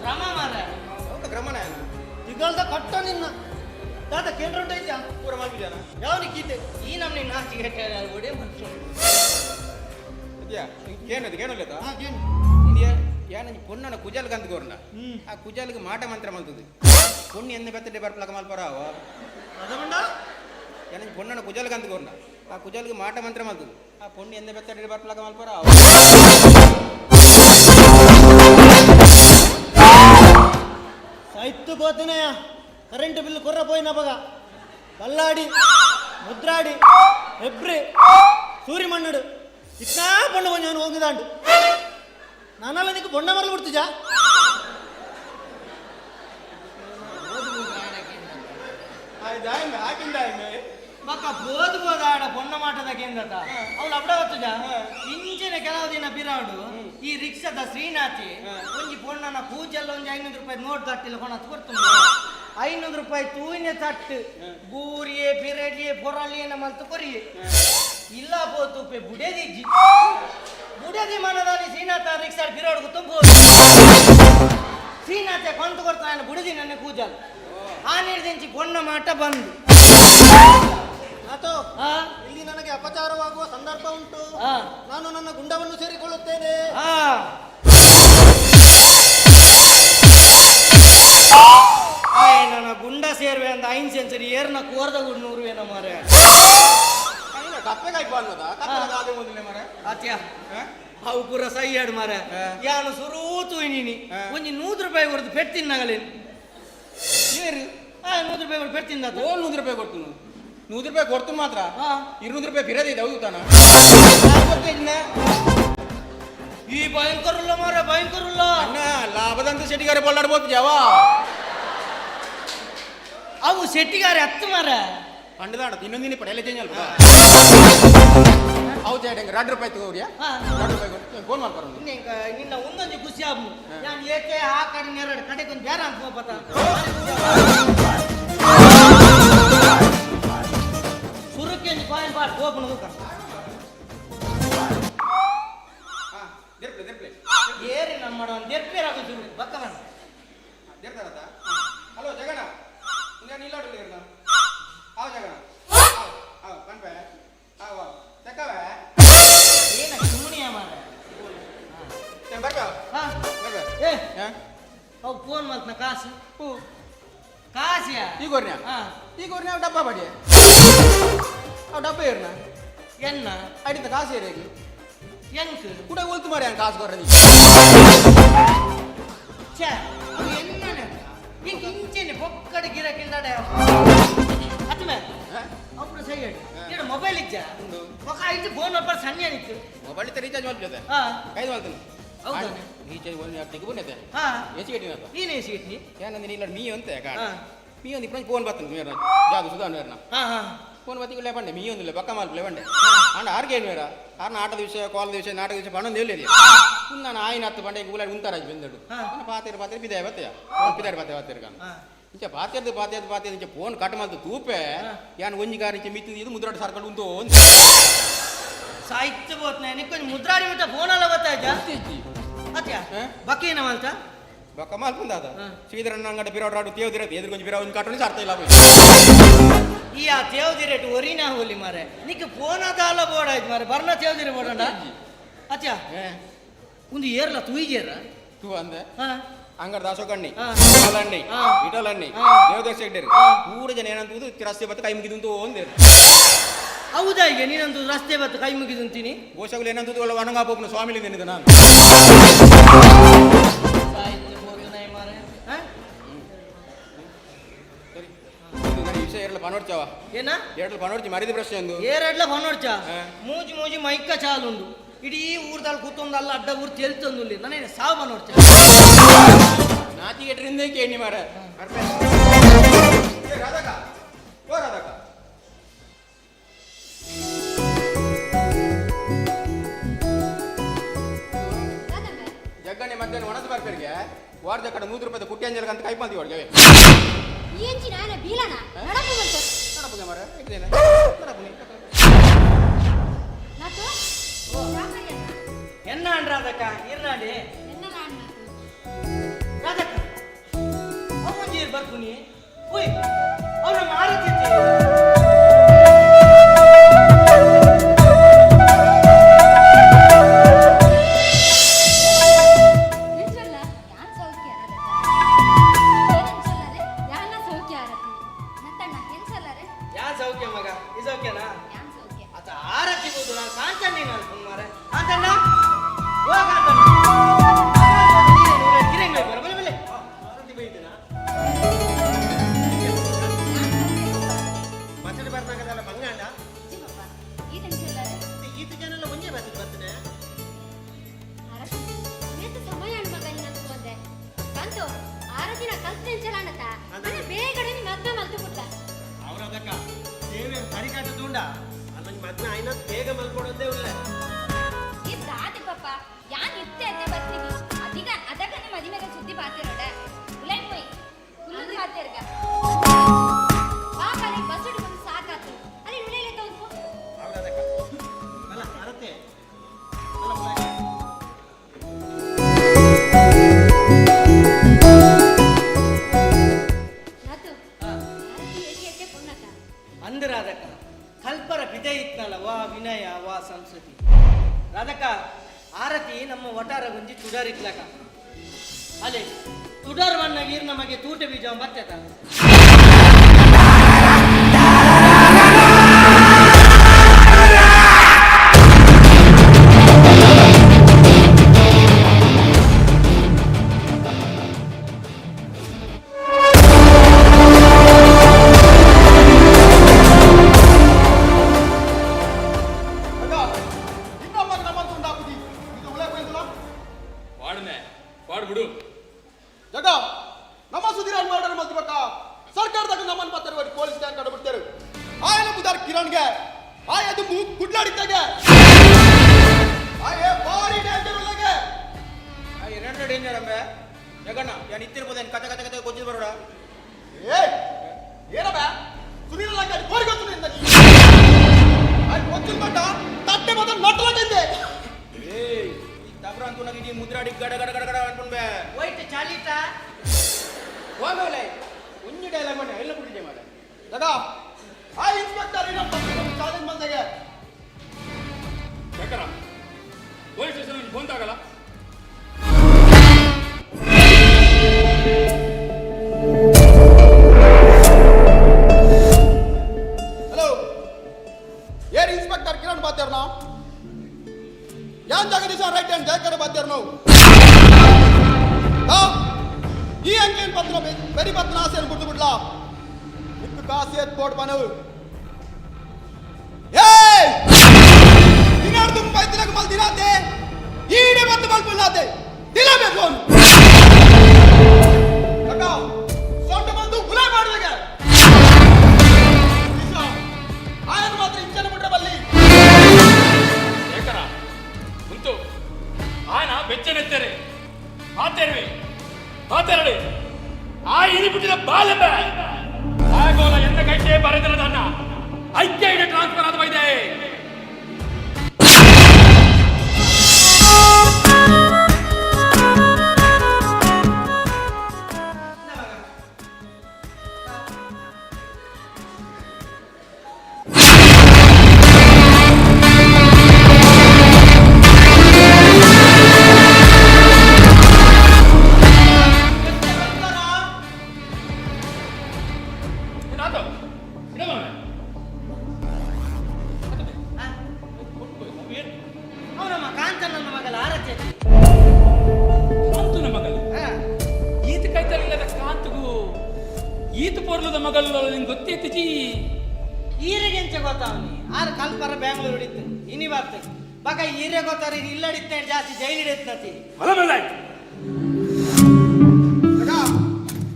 [SPEAKER 19] ಕ್ರಮ ಮಾರ
[SPEAKER 21] ಕ್ರಮನ
[SPEAKER 19] ಇಗಲ್ದ ಕಟ್ಟ ನಿನ್ನ ದಾದ ಕೇಂದ್ರ ಉಂಟೈತ
[SPEAKER 21] ಪೂರ ಮಾಡ್ಬಿದ್ದಾನ
[SPEAKER 19] ಯಾವನಿಗೆ ಗೀತೆ ಈ ನಮ್ನಿ ನಾಚಿಗೆ ಒಡೆ ಮನುಷ್ಯ
[SPEAKER 21] ಅದ್ಯಾ ಏನದು ಕೇಳಲ್ಲ
[SPEAKER 19] ಹಾ ಕೇನು
[SPEAKER 21] ಯಾನ ಪೊನ್ನನ ಕುಜಲ್ ಗಂತ ಗೋರ್ನ ಆ ಕುಜಲ್ಗೆ ಮಾಟ ಮಂತ್ರ ಮಂತದು ಪೊಣ್ಣಿ ಎಂದ ಬೆತ್ತಡೆ ಬರ್ಪಲಕ ಮಲ್ಪರಾವ
[SPEAKER 19] ಅದಮಂಡ
[SPEAKER 21] ಯಾನ ಪೊನ್ನನ ಕುಜಲ್ ಗಂತ ಗೋರ್ನ ಆ ಕುಜಲ್ಗೆ ಮಾಟ ಮಂತ್ರ ಮಂತದು ಆ ಪೊಣ್ಣಿ ಎಂದ ಬೆತ್ತಡೆ ಬರ್ಪಲಕ ಮಲ್ಪರಾವ
[SPEAKER 19] ಸಾಹಿತ್ಯ ಬೋಧನೆಯ ಕರೆಂಟ್ ಬಿಲ್ ಕೊರ್ರ ಪೋಯಿನ ಬಗ ಬಲ್ಲಾಡಿ ಮುದ್ರಾಡಿ ಹೆಬ್ರಿ ಸೂರಿ ಮಣ್ಣುಡು ಇಟ್ನಾ ಬಣ್ಣ ಕೊಂಚ ಹೋಗಿದಾಂಡು ನಾನಲ್ಲ ನಿಂಗೆ ಬೊಂಡ ಮರಲು ಬಿಡ್ತಿಜಾ ಮಕ್ಕ ಬೋದ್ ಬೋದಾಡ ಬೊಣ್ಣ ಮಾಟದ ಕೇಂದ್ರತ ಅವ್ಳು ಅಬಡ ಹೊತ್ತುಜ ಇಂಚಿನ ಕೆಲವು ದಿನ ಬಿರಾಡು ಈ ರಿಕ್ಷಾದ ಶ್ರೀನಾಥಿ ಒಂಜಿ ಪೊಣ್ಣನ ಕೂಜಲ್ಲ ಒಂಜಿ 500 ರೂಪಾಯಿ ನೋಟ್ ತಟ್ಟಿಲ್ಲ ಕೊಣ ಕೊಡ್ತು 500 ರೂಪಾಯಿ ತೂಯಿನ ತಟ್ಟು ಬೂರಿಯೇ ಪಿರಳಿಯೇ ಪೊರಳಿಯೇ ಮಲ್ತು ಕೊರಿಯೇ ಇಲ್ಲ ಪೋತು ಪೆ ಬುಡೇದಿಜ್ಜಿ ಬುಡೇದಿ ಮನದಾನಿ ಶ್ರೀನಾಥ ರಿಕ್ಷಾ ಬಿರಾಡ್ಗು ತುಂಬೋದು ಶ್ರೀನಾಥ ಕೊಂತು ಕೊಡ್ತಾನೆ ಬುಡದಿ ನನ್ನ ಕೂಜಲ್ ಆ ನಿರ್ದಿಂಚಿ ಪೊಣ್ಣ ಮಾಟ ಬಂದು ಇಲ್ಲಿ ನನಗೆ ಅಪಚಾರವಾಗುವ ಸಂದರ್ಭ ಉಂಟು ನಾನು ನನ್ನ ಗುಂಡವನ್ನು ಸೇರಿಕೊಳ್ಳುತ್ತೇನೆ ನನ್ನ ಗುಂಡ ಸೇರ್ವೆ ಅಂತ 5 ಸೆಂಚುರಿ ಏರ್ನ ಕೋರ್ದ ಗುಡ್ 100 ಏನ ಮಾರೆ ಅವು ಪೂರ ಸೈಯಾಡು ಮಾರ ಯಾನು ಸುರೂತು ನೀನಿ ಒಂಜಿ 100 ರೂಪಾಯಿ ಹೊರದು ಪೆಟ್ಟಿನ ನಗಲೇನು
[SPEAKER 21] ಏರು
[SPEAKER 19] 100 ರೂಪಾಯಿ ಕೊಟ್ಟು ಪೆಡ್ತಿಂದ
[SPEAKER 21] ಓಲ್ 100 ರೂಪಾಯಿ ಕೊಡ್ತು 100 ರೂಪಾಯಿ ಕೊಡ್ತು ಮಾತ್ರ 200 ರೂಪಾಯಿ ಪಿರದಿದೆ ಹೌದು ತಾನ
[SPEAKER 19] ಈ ಭಯಂಕರುಲ್ಲ ಮಾರ ಭಯಂಕರುಲ್ಲ
[SPEAKER 21] ಅಣ್ಣ ಲಾಭದಂತ ಶೆಟ್ಟಿಗಾರೆ ಬಳ್ಳಾಡ್ಬೋದು ಜಾವ
[SPEAKER 19] ಅವು ಶೆಟ್ಟಿಗಾರೆ ಹತ್ತು ಮಾರ
[SPEAKER 21] ಅಂಡದಾಡ ಇನ್ನೊಂದಿನ ಪಡೆಯಲ್ಲ ಚೇಂಜ್ ಅಲ್ಪ ಹೌದು ಹೇಳಿ 2 ರೂಪಾಯಿ ತಗೋರಿಯಾ 2 ರೂಪಾಯಿ ಕೊಟ್ಟು ಫೋನ್ ಮಾಡ್ಕೊಂಡು
[SPEAKER 19] ನಿನ್ನ ಒಂದೊಂದು ಖುಷಿ ಆಗ್ನು ನಾನು ಏಕೆ ಆ ಕಡೆ ನೆರಡು ಕಡೆಗೊಂದು ಬೇರೆ ಅಂತ ಪತ ಸುರಕ್ಕೆ ಕಾಯಿನ್ ಬಾರ್ ಓಪನ್ ಹೋಗ ಏರಿ ನಮ್ಮ ದೆಪ್ಪೇರಾಗ ಶುರು ಬಕ್ಕನ
[SPEAKER 21] ದೇರ್ತಾರತ ಹಲೋ ಜಗಣ ನಾನು ಇಲ್ಲಾಡಲಿ ಇರ್ನ ಹಾವ್ ಜಗಣ ಹಾವ್ ಕಣ್ಪೆ ಹಾವ್ ತೆಕ್ಕವೆ
[SPEAKER 19] ಏನ ಸುಮ್ಮನಿಯ ಮಾರ
[SPEAKER 21] ಬರ್ಕ
[SPEAKER 19] ಹಾ
[SPEAKER 21] ಬರ್ಕ
[SPEAKER 19] ಏ ಅವು ಫೋನ್ ಮಾಡ್ತನ ಕಾಸು ಕಾಸಿಯ
[SPEAKER 21] ಈಗ ಅವ್ರನ್ನ ಡಬ್ಬ ಬಡಿ ಅವು ಡಬ್ಬ ಇರ್ನ
[SPEAKER 19] ಎನ್ನ
[SPEAKER 21] ಅಡಿತ ಕಾಸು ಏರಿಯಾಗಿ
[SPEAKER 19] ಎಂಕ್
[SPEAKER 21] ಕೂಡ ಒಲ್ತು ಮಾಡಿ ಹಂಗೆ ಕಾಸು ಕೊಡ್ರಿ
[SPEAKER 19] ಛೇ ಎನ್ನ ಹಿಂಗೆ ಇಂಚೆನೆ ಪೊಕ್ಕಡ ಗಿರಕಿಂದಾಡೆ ಅತ್ಮೆ ಅప్పుడు ಸೈಡ್ ಇಡ ಮೊಬೈಲ್ ಇಜ್ಜ ಒಕ್ಕ ಐದು ಫೋನ್ ನಂಬರ್ ಸಣ್ಣ ಏನಿತ್ತು
[SPEAKER 21] ಮೊಬೈಲ್ ರೀಚಾರ್ಜ್ ಮಾಡ್ತದೆ ಕೈದು ಮಾಡ್ತೀನಿ
[SPEAKER 19] ಹೌದಾ
[SPEAKER 21] ರೀಚಾರ್ಜ್ ಒಂದು ತೆಗೆ ಬಂದೈತೆ
[SPEAKER 19] ಹಾ
[SPEAKER 21] ಎಸಿ ಕಟ್ಟಿನ
[SPEAKER 19] ನೀನು ಎಸಿ ಕಟ್ಟಿ
[SPEAKER 21] ಏನಂದ್ರೆ ಇಲ್ಲ ಮೀ ಅಂತ ಕಾಣ ಮೀ ಒಂದು ಇಪ್ಪತ್ತು ಫೋನ್ ಬರ್ತಾನೆ ಮೇರ ಜಾದು ಸುಧಾನ್ ಮೇರ್ನ
[SPEAKER 19] ಹಾ ಹಾ
[SPEAKER 21] ಫೋನ್ ಬತ್ತಿಗೆ ಪಂಡೆ ಮೀ ಒಂದಿಲ್ಲ ಪಕ್ಕ ಮಾಲ್ಪಲೆ ಪಂಡೆ ಅಂಡ್ ಆರ್ಗೆ ಏನು ಮೇರ ಆರ್ನ ಆಟದ ವಿಷಯ ಕಾಲದ ವಿಷಯ ನಾಟಕ ವಿಷಯ ಪಣ್ಣೊಂದು ಹೇಳಿಲ್ಲ ನಾನು ಆಯ್ನ ಹತ್ತು ಪಂಡೆ ಗುಲಾಡಿ ಉಂತಾರಾಜ್ ಬೆಂದಡು ಪಾತೇರು ಪಾತೇರು ಬಿದ್ದಾಯ ಬತ್ತೆಯ ಬಿದ್ದಾರಿ ಪಾತೆ ಪಾತೇರು ಕಾಣ ಇಂಚ ಪಾತೇರ್ದು ಇಂಚ ಫೋನ್ ಕಟ್ ಮಾಡ್ತು ತೂಪೆ ಯಾನ್ ಒಂಜಿ ಗಾರಿ ಇಂಚ ಮಿತ್ತು ಇದು ಮುದ್ರಾಟ ಸರ್ಕೊಂಡು ಉಂಟು ಅಂತ
[SPEAKER 19] ಸಾಹಿತ್ಯ ಬೋತ್ನೆ ನಿಕ್ಕೊಂದು ಮುದ್ರಾಡಿ ಬಿಟ್ಟ ಫೋನ್ ಅಲ್ಲ ಬತ್ತಾಯ್ತ ಅತ್ಯಾ ಬಕ್ಕೇನ ಮಾಲ್ತ
[SPEAKER 21] ಬಕ್ಕ ಮಾಲ್ಪುಂದಾದ ಶ್ರೀಧರಣ್ಣ ಅಂಗಡ ಬಿರಾಡು ತೇವದಿರತ್ತೆ ಎದುರು ಕೊಂಚ ಬಿರಾ ಒಂದು ಕಾಟೋನಿ ಸಾರ್ಥ ಇಲ್ಲ
[SPEAKER 19] ಈ ಆ ತೇವದಿರೇಟು ಒರಿನಾ ಹೋಲಿ ಮಾರೆ ನಿಕ್ ಫೋನ್ ಅದಾಲ ಬೋರ್ಡ್ ಆಯ್ತು ಮಾರೆ ಬರ್ನ ತೇವದಿರ ಬೋರ್ಡ ಅತ್ಯಾ ಒಂದು ಏರ್ಲ ತುಯಿಗೇರ
[SPEAKER 21] ತೂ ಅಂದೆ
[SPEAKER 19] ಹಾ
[SPEAKER 21] ಅಂಗಡ ದಾಸೋಗಣ್ಣಿ ಅಲ್ಲಣ್ಣಿ ಇಟಲಣ್ಣಿ ದೇವದರ್ಶ ಇಡ್ಡೇರಿ ಮೂರು ಜನ ಏನಂತುದು ರಸ್ತೆ ಬತ್ತ ಕೈ ಮುಗಿದು ಒಂದೇರು
[SPEAKER 19] ಹೌದಾ ಈಗ ನೀನಂತೂ ರಸ್ತೆ ಬತ್ತು ಕೈ ಮುಗಿದು ಅಂತೀನಿ
[SPEAKER 21] ಗೋಷಗಳು ಏನಂತುದು ಒಳ್ಳೆ ಒಣಗಾಪನ ಸ್ವಾಮಿಲಿಂದ ಏನಿದೆ ನಾನು ವಿಷಯ ಎರಡ್ಲ ಪನೋಡ್ಚಾವ
[SPEAKER 19] ಏನ
[SPEAKER 21] ಎರಡ್ಲ ಪನೋಡ್ಚಿ ಮರಿದ ಪ್ರಶ್ನೆ ಒಂದು
[SPEAKER 19] ಏರೆಡ್ಲ ಪನೋಡ್ಚಾ ಮೂಜಿ ಮೂಜಿ ಮೈಕ್ಕ ಚಾಲುಂಡು ಇಡೀ ಊರ್ದಲ್ಲಿ ಕೂತೊಂದಲ್ಲ ಅಡ್ಡ ಊರು ತೇಲ್ತೊಂದು ನಾನೇನು ಸಾವು ಪನೋಡ್ಚಾ
[SPEAKER 21] ನಾಚಿಗೆಟ್ರಿಂದ ಕೇಳಿ ಮಾರ ರಾಧಕ ಓ ರಾಧಕ ಜಗ್ಗಣ್ಣೆ ಮಧ್ಯಾಹ್ನ ಒಣದ ಬರ್ಕರಿಗೆ ವಾರದ ಕಡೆ 100 ರೂಪಾಯಿ ಕುಟ್ಟಿ ಅಂಜಲ್ಗೆ ಅಂತ ಕೈ ಬಂದಿ ಹೊಡ್ಗೆ ನಡಪುಗೆ ಮಾರ ಇದ್ದೇನೆ
[SPEAKER 19] ಎನ್ನ ರಾಧಕ ಇರ್ನಾಡಿ ರಾಧಕ ಅವೊಂದು ಬರ್ತೀನಿ ಓಯ್ ಅವ್ರ ಮಾರುತ್ತಿದ್ದೆ ಬೇಗ ಮಲ್ಕೊಡೋದೇ ಇಲ್ಲ
[SPEAKER 7] ಸುದ್ದಿ ಪಾತಿರೋಡ ಸಾಕಾತು ಅಲ್ಲಿ
[SPEAKER 19] ಅಲ್ಲ ಅರತೆ ಅಂದ ರಾಧಕ ಕಲ್ಪರ ಬಿದೆ ಇತ್ನಲ್ಲ ವಾ ವಿನಯ ವಾ ಸಂಸ್ಕೃತಿ ರಾಧಕ ಆರತಿ ನಮ್ಮ ಒಟಾರ ಗುಂಜಿ ತುಡಾರ್ ಇತ್ಲಕ ಅಲೆ ತುಡಾರ್ ಬಣ್ಣ ಗೀರ್ ನಮಗೆ ತೂಟ ಬೀಜ ಬತ್ತೆತ
[SPEAKER 21] ಕಿರಣ್ಗೆ ಆಯದು ಗುಡ್ಲಾಡಿದ್ದಾಗೆ ಆಯೇ ಭಾರಿ ಡೇಂಜರ್ ಉಳ್ಳಗೆ ಆಯ್ ಎರಡು ಡೇಂಜರ್ ಅಂಬೆ ಜಗಣ್ಣ ಯಾನ್ ಇತ್ತಿರ್ಬೋದೇನು ಕತೆ ಕತೆ ಕತೆ ಗೊತ್ತಿದ್ ಬರೋಡ ಏ ಏನಬ ಸುನೀಲ ಗಾಡಿ ಕೋರಿ ಗೊತ್ತಿದೆ ಅಂತ ನೀ ಆಯ್ ಗೊತ್ತಿಲ್ಲ ಮಟ್ಟ ತಟ್ಟೆ ಮತ ನಟಲಗಿದ್ದೆ ಏ ಈ ತಬ್ರ ಅಂತೂ ನನಗೆ ಮುದ್ರಾಡಿ ಗಡ ಗಡ ಗಡ ಗಡ ಅನ್ಕೊಂಡೆ
[SPEAKER 19] ವೈಟ್ ಚಾಲಿತ
[SPEAKER 21] ಹೋಗಲೇ ಉಂಜಿ ಡೈಲಾಗ್ ಮಾಡಿ ಎಲ್ಲ ಬಿಟ್ಟಿದ್ದೆ ಮಾಡ daga ಆ ಇನ್ಸ್ಪೆಕ್ಟರ್ ಇನ್ನ ಚಾಲೆಂಜ್ ಬಂದಾಗೆ
[SPEAKER 20] ಯಾಕರ ಪೊಲೀಸ್ ಸ್ಟೇಷನ್ ಫೋನ್ ತಗಲ್ಲ
[SPEAKER 21] ಹಲೋ ಏರ್ ಇನ್ಸ್ಪೆಕ್ಟರ್ ಕಿರಣ್ ಬಾತ್ಯಾರ ನಾವು ಯಾನ್ ಜಗದೀಶ ರೈಟ್ ಹ್ಯಾಂಡ್ ಜಯಕರ ಬಾತ್ಯಾರ ನಾವು ಈ ಅಂಕೇನ್ ಪತ್ರ ಬೆರಿ ಪತ್ರ ಆಸೆಯನ್ನು ಬಿಟ್ಟು ಬಿಡ್ಲಾ ಇತ್ತು ಕಾಸಿಯತ್ ಬೋರ್ಡ್ ಬನವು ಏಯ್ ದಿನಾರ್ ತುಮ್ ಪೈತ್ರಕ ಮಲ್ ದಿನಾತೆ ಈಡೆ ಮತ್ ಮಲ್ ಬುಲಾತೆ ದಿಲ ಬೆ ಫೋನ್ ಕಕ್ಕ ಸೊಂಟ ಬಂದು ಗುಲಾ ಮಾಡಿದಾಗ ಆಯನ ಮಾತ್ರ ಇಂಚನ ಬಿಟ್ರೆ ಬಲ್ಲಿ
[SPEAKER 20] ಏಕರ ಉಂಟು ಆಯನ ಬೆಚ್ಚನೆತ್ತರೆ ಮಾತೇರುವೆ ಮಾತಾಡಿ ಆ ಇರಿಬಿಟ್ಟಿನ ಬಾಲಂಬ ಆಗೋಲ ಎಂತ ಗಂಟೆ ಬರೆದಿಲ್ಲ ನನ್ನ ಐಕ್ಯ ಇದೆ ಟ್ರಾನ್ಸ್ಫರ್ ಆದ ಇದೆ
[SPEAKER 19] ಅವನಮ್ಮ ಕಾಂತನನ್ನ ಮಗಲ ಆರತಿ
[SPEAKER 20] ಕಾಂತನ ಮಗಲು ಈತ ಕೈತಲಿಲ್ಲದ ಕಾಂತಗೂ ಈತ ಪೋರ್ಲದ ಮಗಲು ನಿಂಗೆ ಗೊತ್ತೈತಿ
[SPEAKER 19] ಈರೆಗೆಂಚ ಗೊತ್ತಾವನಿ ಆರು ಕಲ್ಪರ ಬ್ಯಾಂಗ್ಳೂರ್ ಹಿಡಿತು ಇನಿ ಬರ್ತೆ ಬಗ ಈರೆ ಗೊತ್ತಾರ ಇಲ್ಲಡಿತ್ತೆ ಜಾಸ್ತಿ ಜೈಲಿಡೆತ್ನತಿ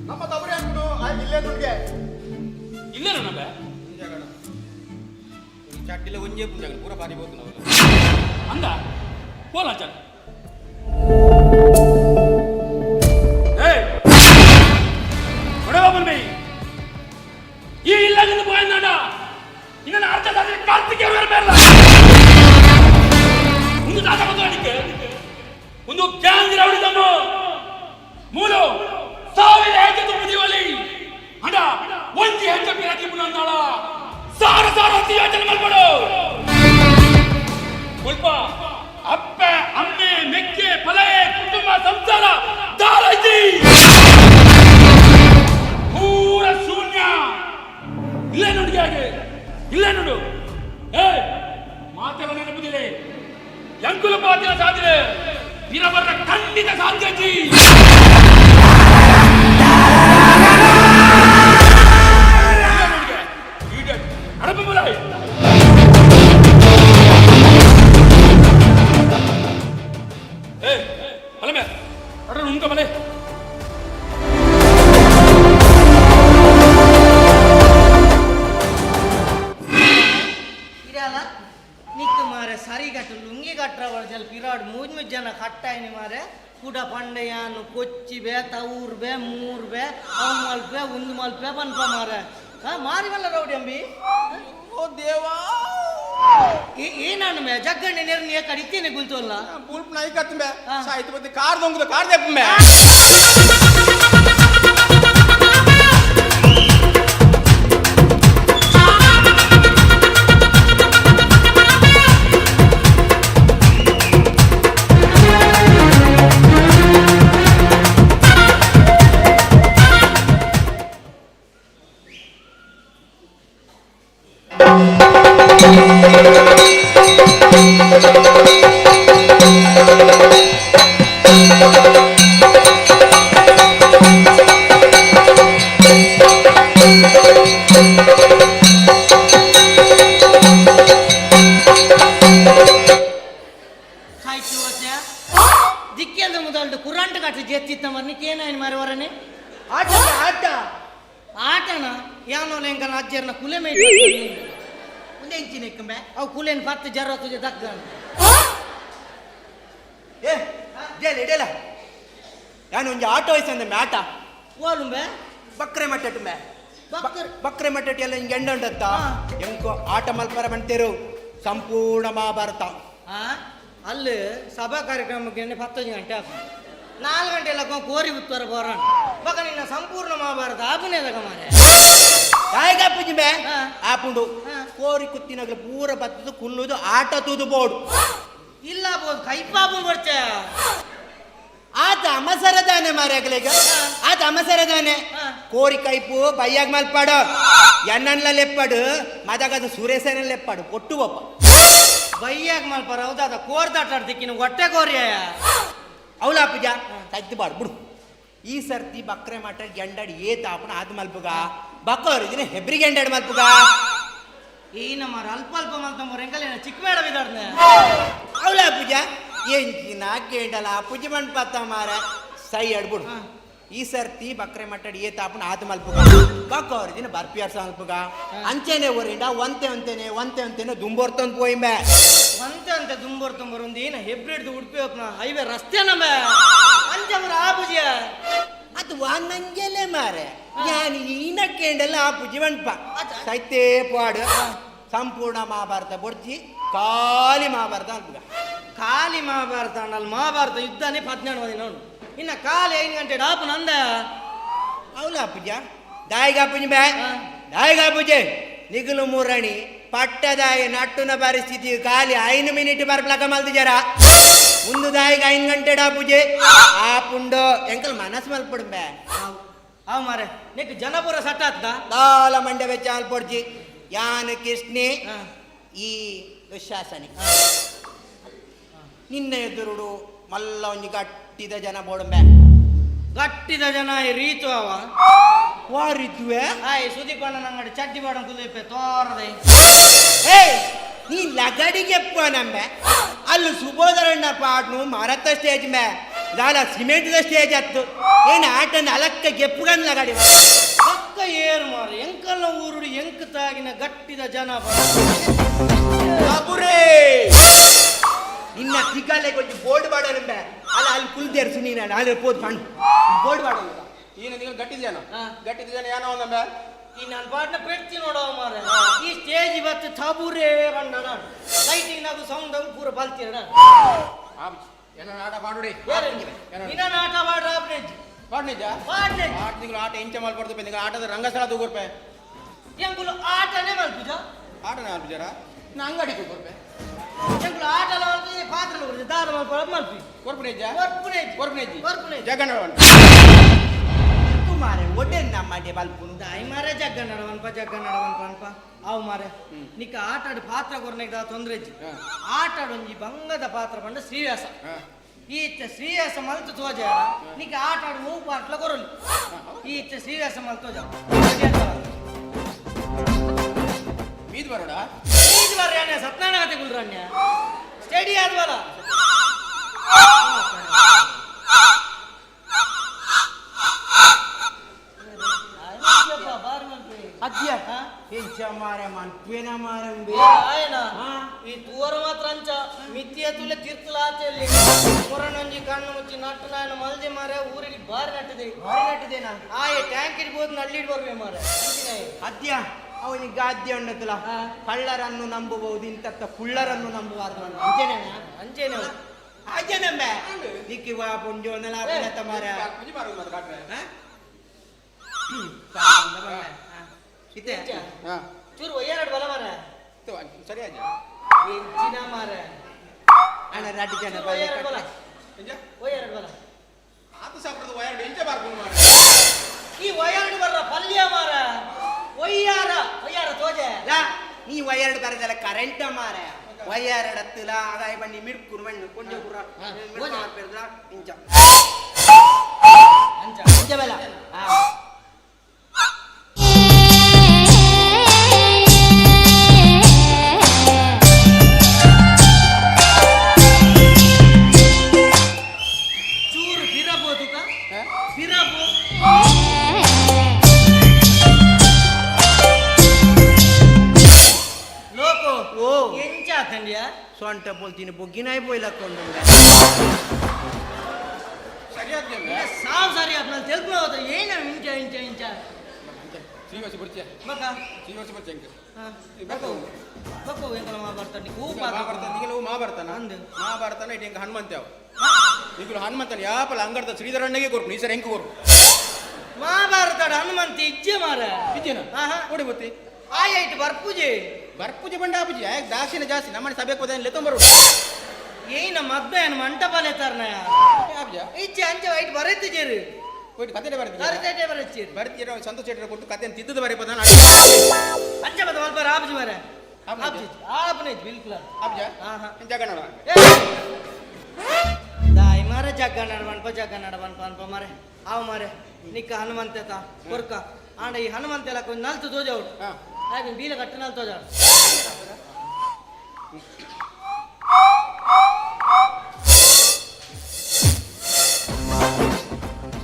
[SPEAKER 21] ನಮ್ಮ ತಬರಿ ಹಾಕ್ಬಿಡು ಇಲ್ಲೇ ದುಡ್ಗೆ
[SPEAKER 20] ಇಲ್ಲೇ ನಮ್ಮ
[SPEAKER 21] ಚಟ್ಟಿಲ್ಲ ಒಂಜೇ ಪುಂಜಾಗ ಪೂರ ಪಾರಿ ಬೋದು ನಾವು
[SPEAKER 20] ಅಂದ ಕೋಲಾಚ ಬನ್ನಿ ಈ ಇಲ್ಲದಿಂದ പോയെന്നാണ്ട ഇങ്ങനെ അർത്ഥത്തിൽ കാർത്തികേ വരമേല ಒಂದು ದಾದ ಬಂದೋಣಿಕೆ ಒಂದು ಗ್ಯಾಂಗ್ ರೌಡಿದನ್ನು ಮೂಲು ಸಾವಿರ ಹೆಜ್ಜೆ ತುಂಬಿದೀವಲ್ಲಿ ಅಂಡ ಒಂಜಿ ಹೆಜ್ಜೆ ಪಿರಾತಿ ಪುನಂದಾಳ ಸಾರ ಸಾರ ಯೋಚನೆ ಮಾಡ್ಬಿಡು ಸ್ವಲ್ಪ ಅಪ್ಪ ಅಮ್ಮೆ ಮೆಕ್ಕೆ ಫಲಯೆ ಕುಟುಂಬ ಸಂಸಾರ ದಾರೈತಿ ಪೂರ ಶೂನ್ಯ ಇಲ್ಲೇ ನೋಡಿ ಹಾಗೆ ಇಲ್ಲೇ ನೋಡು ಏ ಮಾತೆಲ್ಲ ನೆನಪುದಿದೆ ಎಂಕುಲ ಪಾತಿನ ಸಾಧಿರೆ ಇರಬರ್ರ ಖಂಡಿತ ಸಾಧ್ಯಜಿ ಅಡಪ ಮುಲಾಯಿ ಏ ಅಲಮೆ ಅಡ್ರ ಉಂಕ ಮಲೆ
[SPEAKER 19] ಇರಲ್ಲ ನಿಕ್ಕು ಮಾರೆ ಸರಿಗಟ್ಟು ಲುಂಗಿ ಕಟ್ರವಳ ಜಲ್ ಪಿರಾಡ್ ಮೂಜ್ ಜನ ಕಟ್ಟಾಯಿನಿ ಮಾರೆ ಕುಡ ಪಂಡೆಯಾನು ಕೊಚ್ಚಿಬೆ ತವೂರ್ಬೆ ಮೂರ್ಬೆ ಅವ್ ಮಲ್ಪೆ ಒಂದು ಮಲ್ಪೆ ಬನ್ಪ ಮಾರೆ ಮಾರಿವಲ್ಲ ರೌಡಿ ಅಂಬಿ
[SPEAKER 21] ಓ ದೇವಾ
[SPEAKER 19] ಏನಾನು ಮೇ ಜಗ್ಗಣ್ಣೆ ನೆರ್ನಿಯ ಕಡಿತೇನೆ ಗುಲ್ತೋಲ್ಲ
[SPEAKER 21] ಬುಲ್ಪ್ ನಾಯಿ ಕತ್ತಂಬೆ ಸಾಯ್ತು ಬತ್ತಿ ಕಾರ್ ದೊಂಗದ ಕಾರ್ ದೆಪ್ಪಂಬೆ
[SPEAKER 19] ದಿಕ್ಕಿಂದ ಮುದಲ್ಡು ಕುರಂಟ ಕಟ್ಟಿ ಜೆತ್ತಿತ್ತ ಮರ್ನಿಕ್ ಏನಾಯ್ತು ಮಾರವರನೆ ಆಟ.
[SPEAKER 21] 8
[SPEAKER 19] ಆಟನ ಯಾವನೋ ಲೆಂಕನ ಅಜ್ಜರ್ನ ಕುಲೆ ಮೇಯ್ತು ಒಂದೇ ಇಂಚಿನ ಇಕ್ಕಂಬೆ ಅವು ಕುಲೇನು ಪತ್ತು ಜರ ತುಜೆ ದಕ್ಕ
[SPEAKER 21] ಏ ಇಡೇಲ ಇಡೇಲ ನಾನು ಒಂದು ಆಟೋ ವಯಸ್ಸಂದೆ ಮ್ಯಾಟ
[SPEAKER 19] ಓಲುಂಬೆ
[SPEAKER 21] ಬಕ್ರೆ ಮಟ್ಟೆ ಬಕ್ರೆ ಮಟ್ಟೆ ಎಲ್ಲ ಹಿಂಗೆ ಎಂಡ ಉಂಟತ್ತ ಎಂಕೋ ಆಟ ಮಲ್ಪರ ಬಂತೇರು ಸಂಪೂರ್ಣ ಮಹಾಭಾರತ
[SPEAKER 19] ಅಲ್ಲಿ ಸಭಾ ಕಾರ್ಯಕ್ರಮಕ್ಕೆ 10 ಗಂಟೆ ಆಗ 4 ಗಂಟೆ ಎಲ್ಲ ಕೋರಿ ಉತ್ತರ ಬೋರಾಣ ಬಕ ನಿನ್ನ ಸಂಪೂರ್ಣ ಮಹಾಭಾರತ ಆಪನೇದಾಗ ಮಾರೆ
[SPEAKER 21] ಕಾಯ್ಗಾಪುಜಿ ಬೇ ಆಪುಂಡು ಕೋರಿ ಕುತ್ತಿನಾಗಲ ಪೂರ ಬತ್ತದು ಕುಲ್ಲುದು ಆಟ ತೂದು ಬೋಡು
[SPEAKER 19] ಇಲ್ಲ ಬೋದು ಕೈಪಾಪು ಬರ್ಚೆ
[SPEAKER 21] ಆತ ಅಮಸರದಾನೆ ಮಾರ್ಯಾಗಲೀಗ ಆತ ಅಮಸರದಾನೆ ಕೋರಿ ಕೈಪು ಬಯ್ಯಾಗ ಮಲ್ಪಾಡು ಎನ್ನನ್ಲ ಲೆಪ್ಪಾಡು ಮದಗದು ಸುರೇಶನ ಲೆಪ್ಪಾಡು ಒಟ್ಟು ಒಪ್ಪ
[SPEAKER 19] ಬಯ್ಯಾಗ ಮಲ್ಪಾರ ಹೌದಾದ ಕೋರ್ದಾಟಾಡ್ತಿಕ್ಕಿನ ಹೊಟ್ಟೆ ಕೋರಿಯ
[SPEAKER 21] ಅವಲಾ ಪೂಜ ಸಜ್ಜು ಬಾಡು ಬಿಡು ಈ ಸರ್ತಿ ಬಕ್ರೆ ಮಟ್ಟ ಗೆಂಡಾಡಿ ಏತಾಪಣ ಆದ ಮಲ್ಪುಗ ಬಕ್ಕವ್ರು ಇದನ್ನ ಹೆಬ್ರಿಗೆ ಎಂಡಾಡಿ ಮಲ್ಪುಗ
[SPEAKER 19] ಈ ನಮ್ಮ ಅಲ್ಪ ಅಲ್ಪ ಮಲ್ತಂಬ ಎಂಕಲೇನ ಚಿಕ್ಕ ಬೇಡ ಬಿದ್ದಾಡ್ನೆ
[SPEAKER 21] ಅವಲಾ ಪೂಜ ಎಂಚಿನ ಕೇಂಡಲ ಪೂಜೆ ಮಂಡ್ಪತ್ತ ಮಾರ ಸೈ ಅಡ್ಬಿಡು ಈ ಸರ್ತಿ ಬಕ್ರೆ ಮಟ್ಟಡಿ ಏತಾಪಣ ಆದ ಮಲ್ಪುಗ ಬಕ್ಕವ್ರು ದಿನ ಬರ್ಪಿಯಾರ್ಸ ಮಲ್ಪುಗ ಅಂಚೆನೆ ಊರಿಂದ ಒಂತೆ ದುಂಬೋರ್ತಂದು ಪೋಯಿಂಬೆ
[SPEAKER 19] ಒಂತೆ ದುಂಬೋರ್ತಂಬರು ಒಂದು ಏನ ಹೆಬ್ರಿಡ್ದು ಉಡುಪಿ ಹೋಗ್ನ ಹೈವೇ ರಸ್ತೆ ನಮ್ಮ ಅಂಚಮರ ಆ ಪೂಜೆ
[SPEAKER 21] ಅದು ನಂಗೆಲೆ ಮಾರೆ ನಾನು ಈನ ಕೇಂಡಲ್ಲ ಆ ಪೂಜೆ ಮಂಡ್ಪ ಸೈತೇ ಪಾಡು ಸಂಪೂರ್ಣ ಮಹಾಭಾರತ ಬೊಡ್ಚಿ ಖಾಲಿ ಮಹಾಭಾರತ ಅಲ್ಪುಗ
[SPEAKER 19] ಖಾಲಿ ಮಹಾಭಾರತ ಅನ್ನಲ್ಲಿ ಮಹಾಭಾರತ ಯುದ್ಧನೇ 12 ದಿನ ಉಂಟು ಇನ್ನು ಖಾಲಿ 5 ಗಂಟೆ ಡಾಪು ನಂದ
[SPEAKER 21] ಅವಲಾ ಪೂಜ ದಾಯಿಗಾ ಪೂಜೆ ಬೇ ದಾಯಿಗಾ ಪೂಜೆ ನಿಗುಲು ಮೂರಣಿ ಪಟ್ಟದಾಯ ನಟ್ಟುನ ಪರಿಸ್ಥಿತಿ ಖಾಲಿ 5 ಮಿನಿಟ್ ಬರ್ಪ್ಲಕ ಮಲ್ದು ಜರ ಒಂದು ದಾಯಿಗೆ 5 ಗಂಟೆ ಡಾ ಪೂಜೆ ಆ ಪುಂಡು ಎಂಕಲ್ ಮನಸ್ಸು ಮಲ್ಪಡುಂಬೆ
[SPEAKER 19] ಅವ್ ಮಾರೆ ನಿಕ್ ಜನಪುರ ಸಟ್ಟಾತ್ದ
[SPEAKER 21] ದಾಲ ಮಂಡ್ಯ ವೆಚ್ಚ ಅಲ್ಪೊಡ್ಜಿ ಯಾನ್ ಕೃಷ್ಣೆ ಈ ದುಶಾಸನಿ ನಿನ್ನ ಎದುರುಡು ಮಲ್ಲ ಒಂಜಿ ಗಟ್ಟಿದ ಜನ ಬೋಡುಂಬೆ
[SPEAKER 19] ಗಟ್ಟಿದ ಜನ ರೀತು ಅವ
[SPEAKER 21] ವಾರಿದ್ವೆ
[SPEAKER 19] ಆಯ್ ಸುದೀಪಣ್ಣ ನಂಗಡಿ ಚಡ್ಡಿ ಬಾಡ ಕುದಿಪೆ ತೋರದೆ
[SPEAKER 21] ಹೇ ನೀ ಲಗಡಿಗೆ ನಂಬೆ ಅಲ್ಲಿ ಸುಬೋಧರಣ್ಣ ಪಾಡ್ನು ಮರತ ಸ್ಟೇಜ್ ಮೇ ದಾಲ ಸಿಮೆಂಟ್ದ ಸ್ಟೇಜ್ ಹತ್ತು ಏನು ಆಟನ ಅಲಕ್ಕ ಗೆಪ್ಪುಗನ್ ಲಗಡಿ
[SPEAKER 19] ಪಕ್ಕ ಏರು ಮಾರು ಎಂಕಲ್ಲ ಊರುಡು ಎಂಕ ತಾಗಿನ ಗಟ್ಟಿದ ಜನ
[SPEAKER 21] ನಿನ್ನ ತಿಗಲೆ ಕೊಂಚ ಬೋರ್ಡ್ ಬಾಡೋಣಂಬೆ ಅಲ್ಲ ಅಲ್ಲಿ ಕುಲ್ದೇರ್ಸು ನೀನು ಅಲ್ಲಿ ಪೋದ್ ಪಣ್ಣು ಬೋರ್ಡ್ ಬಾಡೋ ಏನು ನೀವು ಗಟ್ಟಿದ ಜನ ಏನೋ ಒಂದಂಬೆ
[SPEAKER 19] ಈ ನನ್ನ ಪಾಟ್ನ ಪೆಡ್ತಿ ನೋಡವ ಮಾರ ಈ ಸ್ಟೇಜ್ ಇವತ್ತು ಥಬೂರೇ ಬಂದಣ ಲೈಟಿಂಗ್ ನಾವು ಸೌಂಡ್ ಪೂರ ಬಲ್ತೀರಣ
[SPEAKER 21] ಏನೋ ಆಟ ಮಾಡುಡಿ
[SPEAKER 19] ನಿನ್ನ ಆಟ ಮಾಡ್ರ
[SPEAKER 21] ಪಾಡ್ನಿಜ ತಿಂಗಳು ಆಟ ಇಂಚೆ ಮಾಡ್ಕೊಡ್ತೇವೆ ನೀವು ಆಟದ ರಂಗಸ್ಥಳ ತಗೋರ್ಪೆ
[SPEAKER 19] ಎಂಗುಲು ಆಟನೇ ಮಲ್ಪಿಜ
[SPEAKER 21] ಆಟನೇ ಮಲ್ಪಿಜಾರ ನಾ ಅಂಗಡಿ ತಗೋರ್ಪೆ
[SPEAKER 19] ಎಂಗುಲು ಆಟ ಮಲ್ಪಿ ಪಾತ್ರ ಮಲ್ಪಿ ದಾರ ಮಲ್ಪಿ
[SPEAKER 21] ಕೊರ್ಪುನೇಜ
[SPEAKER 19] ಕೊರ್ಪುನೇಜ್
[SPEAKER 21] ಜಗಣ್ಣ ಮಾರೆ ಒಡ್ಡೆ ನಮ್ಮ ಬಲ್ಪುನು
[SPEAKER 19] ದಾಯಿ ಮಾರೆ ಜಗ್ಗ ನಡವನ್ಪ ಅನ್ಪ ಅವು ಮಾರೆ ನಿಕ್ಕ ಆಟಾಡು ಪಾತ್ರ ಕೊರ್ನೆಗ ತೊಂದ್ರೆ ಆಟಾಡೊಂಜಿ ಬಂಗದ ಪಾತ್ರ ಬಂಡ ಶ್ರೀವ್ಯಾಸ ಈಚ ಶ್ರೀವ್ಯಾಸ ಮಲ್ತು ತೋಜಾರ ನಿಕ್ಕ ಆಟಾಡು ಮೂವು ಪಾಟ್ಲ ಕೊರಲು ಈಚ ಶ್ರೀವ್ಯಾಸ ಮಲ್ತು ತೋಜ
[SPEAKER 21] ಮೀದ್ ಬರೋಡ
[SPEAKER 19] ಮೀದ್ ಬರ್ಯಾನೆ ಸತ್ಯನಾರಾಯಣ ಗುಲ್ರಣ್ಯ ಸ್ಟೇಡಿ ಆದ್ವಲ್ಲ
[SPEAKER 21] ಅದ್ಯ ಹೆಂಚ ಮಾರೆ ಮನ್ಪೇನ ಮಾರಂಬೆ
[SPEAKER 19] ಆಯನ ಈ ತೂವರ ಮಾತ್ರ ಅಂಚ ಮಿತ್ತಿಯ ತುಲೆ ತೀರ್ಥಲಾಚೆಯಲ್ಲಿ ಮೊರನಂಜಿ ಕಣ್ಣು ಮುಚ್ಚಿ ನಟ್ಟು ನಾನು ಮಲ್ದೆ ಮಾರೆ ಊರಿಗೆ ಬಾರಿ ನಟ್ಟಿದೇನಾ ಆಯ ಟ್ಯಾಂಕ್ ಇಡ್ಬೋದು ನಳ್ಳಿಡ್ ಬರ್ಬೇ ಮಾರೆ
[SPEAKER 21] ಅದ್ಯ ಅವನಿಗೆ ಗಾದ್ಯ ಉಂಡತ್ತಲ್ಲ ಕಳ್ಳರನ್ನು ನಂಬಬಹುದು ಇಂಥ ಕುಳ್ಳರನ್ನು ನಂಬಬಾರ್ದು
[SPEAKER 19] ಅಂಚೇನೆ
[SPEAKER 21] ಹಾಗೇನಂಬೆ ದಿಕ್ಕಿ ಪುಂಜೋನಲ ಮಾರ
[SPEAKER 19] ಚೂರು ಒಯ್ಯಾರಡು ಬಲ ಮಾರ
[SPEAKER 21] ಸರಿ ಅಜ್ಜ
[SPEAKER 19] ಎಂಚಿನ ಮಾರ
[SPEAKER 21] ಅಣ್ಣ ರಾಟಿ ಜನ
[SPEAKER 19] ಒಯ್ಯಾರಡು ಬಲ
[SPEAKER 21] ಆತ ಸಾಪ್ರದ ಒಯ್ಯಾರಡು ಎಂಚ ಬಾರ್ಕೊಂಡು ಮಾರ
[SPEAKER 19] ಈ ಒಯ್ಯಾರಡು ಬರ್ರ ಪಲ್ಯ ಮಾರ ಒಯ್ಯಾರ ತೋಜೆ
[SPEAKER 21] ನೀ ಒಯ್ಯಾರಡು ಬರದಲ್ಲ ಕರೆಂಟ್ ಮಾರ ಒಯ್ಯಾರಡು ಹತ್ತಲ ಆದಾಯ ಬನ್ನಿ ಮಿಡ್ಕುರು ಮಣ್ಣು ಕೊಂಡ ಕುರ ಇಂಚ ಇಂಚ ಬಲ
[SPEAKER 19] ಲೋಕ ಕಂಡ್ಯ ಸೊಂಟ ಪೋಲ್ತೀನಿ ಬೊಗ್ಗಿನಾಯಿ ಬೋಯ್ಲಕ್ಕೊಂಡು
[SPEAKER 21] ಸರಿಯಾದ
[SPEAKER 19] ಸಾವು ಸರಿ ನಾನು ತೆಲ್ಪು ಹೋದ ಏನ ಇಂಚ ಇಂಚ ಇಂಚ
[SPEAKER 21] ಶ್ರೀವಾಸಿ ಬರ್ತೀಯ
[SPEAKER 19] ಬಕ
[SPEAKER 21] ಶ್ರೀವಾಸಿ ಬರ್ತೀಯ ಇಂಕ
[SPEAKER 19] ಬಕ್ಕು ಎಂಕಲ ಮಹಾಭಾರತ ನೀ
[SPEAKER 21] ಮಹಾಭಾರತ ನಿಗಲು ಮಹಾಭಾರತನ ಮಹಾಭಾರತನ ಇಟ್ಟು ಎಂಕ ಹನುಮಂತ ಯಾವ ನಿಗಲು ಹನುಮಂತನ ಯಾಪಲ ಅಂಗಡದ ಶ್ರೀಧರಣ್ಣಗೆ ಕೊರ್ಪು ಈ ಸರಿ ಎಂಕ ಕೊರ್ಪು
[SPEAKER 19] ಮಹಾಭಾರತ ಹನುಮಂತ ಇಜ್ಜೆ ಮಾರ
[SPEAKER 21] ಇಜ್ಜೆನ ಕೊಡಿ ಬತ್ತಿ
[SPEAKER 19] ಆಯ್ತು ಬರ್ಪೂಜೆ
[SPEAKER 21] ಬರ್ಪೂಜೆ ಬಂಡ ಆಪೂಜೆ ದಾಕ್ಷಿಣ ಜಾಸ್ತಿ ನಮ್ಮನೆ ಸಭೆಗೆ ಹೋದ ಲೆತ್ತಂಬರು
[SPEAKER 19] ಏನ ಮದ್ದೆ ಏನು ಮಂಟಪ ಲೆತ್ತಾರನ ಇಜ್ಜೆ ಅಂಚೆ ಐಟ್ ಬರತ್ತಿಜೇರು
[SPEAKER 21] ಹೋಯ್ತು ಕತೆ ಬರ್ತೀವಿ
[SPEAKER 19] ಕತೆ ಬರತ್ತೀರಿ
[SPEAKER 21] ಬರ್ತೀರ ಸಂತೋಷ ಶೆಟ್ಟರ್ ಕೊಟ್ಟು ಕತೆ ತಿದ್ದದ ಬರೀ ಪದ
[SPEAKER 19] ಅಂಚೆ ಬದ ಮಲ್ಪ ರಾಬ್ಜಿ ಮಾರ ಆಪ್ನೆ ಬಿಲ್ಕುಲ್
[SPEAKER 21] ಆಬ್ಜ ಜಗ ನೋಡ
[SPEAKER 19] दाई मारे जग्गा नडवन पनप मारे आव मारे निक हनुमंत ता कोरका आंड ई हनुमंत ला कोई नल तो दो जाओ आई बील कट्ट नल तो जाओ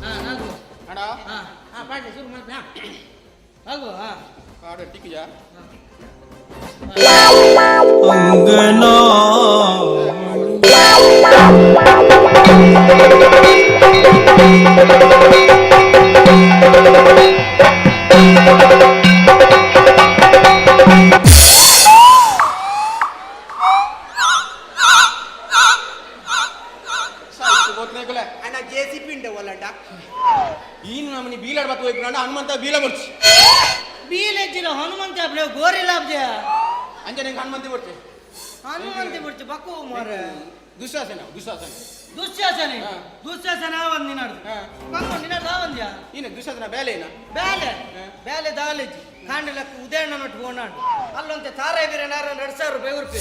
[SPEAKER 19] हां नल को
[SPEAKER 21] अड़ा
[SPEAKER 19] हां पाटे शुरू मत ना आगो हां
[SPEAKER 21] कार्ड टिक जा
[SPEAKER 4] अंगना
[SPEAKER 21] हनुमंत बीला बर्च
[SPEAKER 19] बील एज्जिलो हनुमंत आपले गोरी लाभजे
[SPEAKER 21] अंजने हनुमंत बर्च
[SPEAKER 19] हनुमंत बर्च बक्को मारे
[SPEAKER 21] दुशासन
[SPEAKER 19] दुश्शासन दुश्शासन आवंद निनाड बक्को निनाड आवंद्या
[SPEAKER 21] इने दुशासन बेलेना
[SPEAKER 19] बेले दालेजी कांडलक उदयಣ್ಣ ನಟ್ ಗೋನಾಡ್ ಅಲ್ಲಂತೆ ತಾರೇ ವೀರನಾರ 2000 ರೂಪಾಯಿ ಉರ್ಪಿ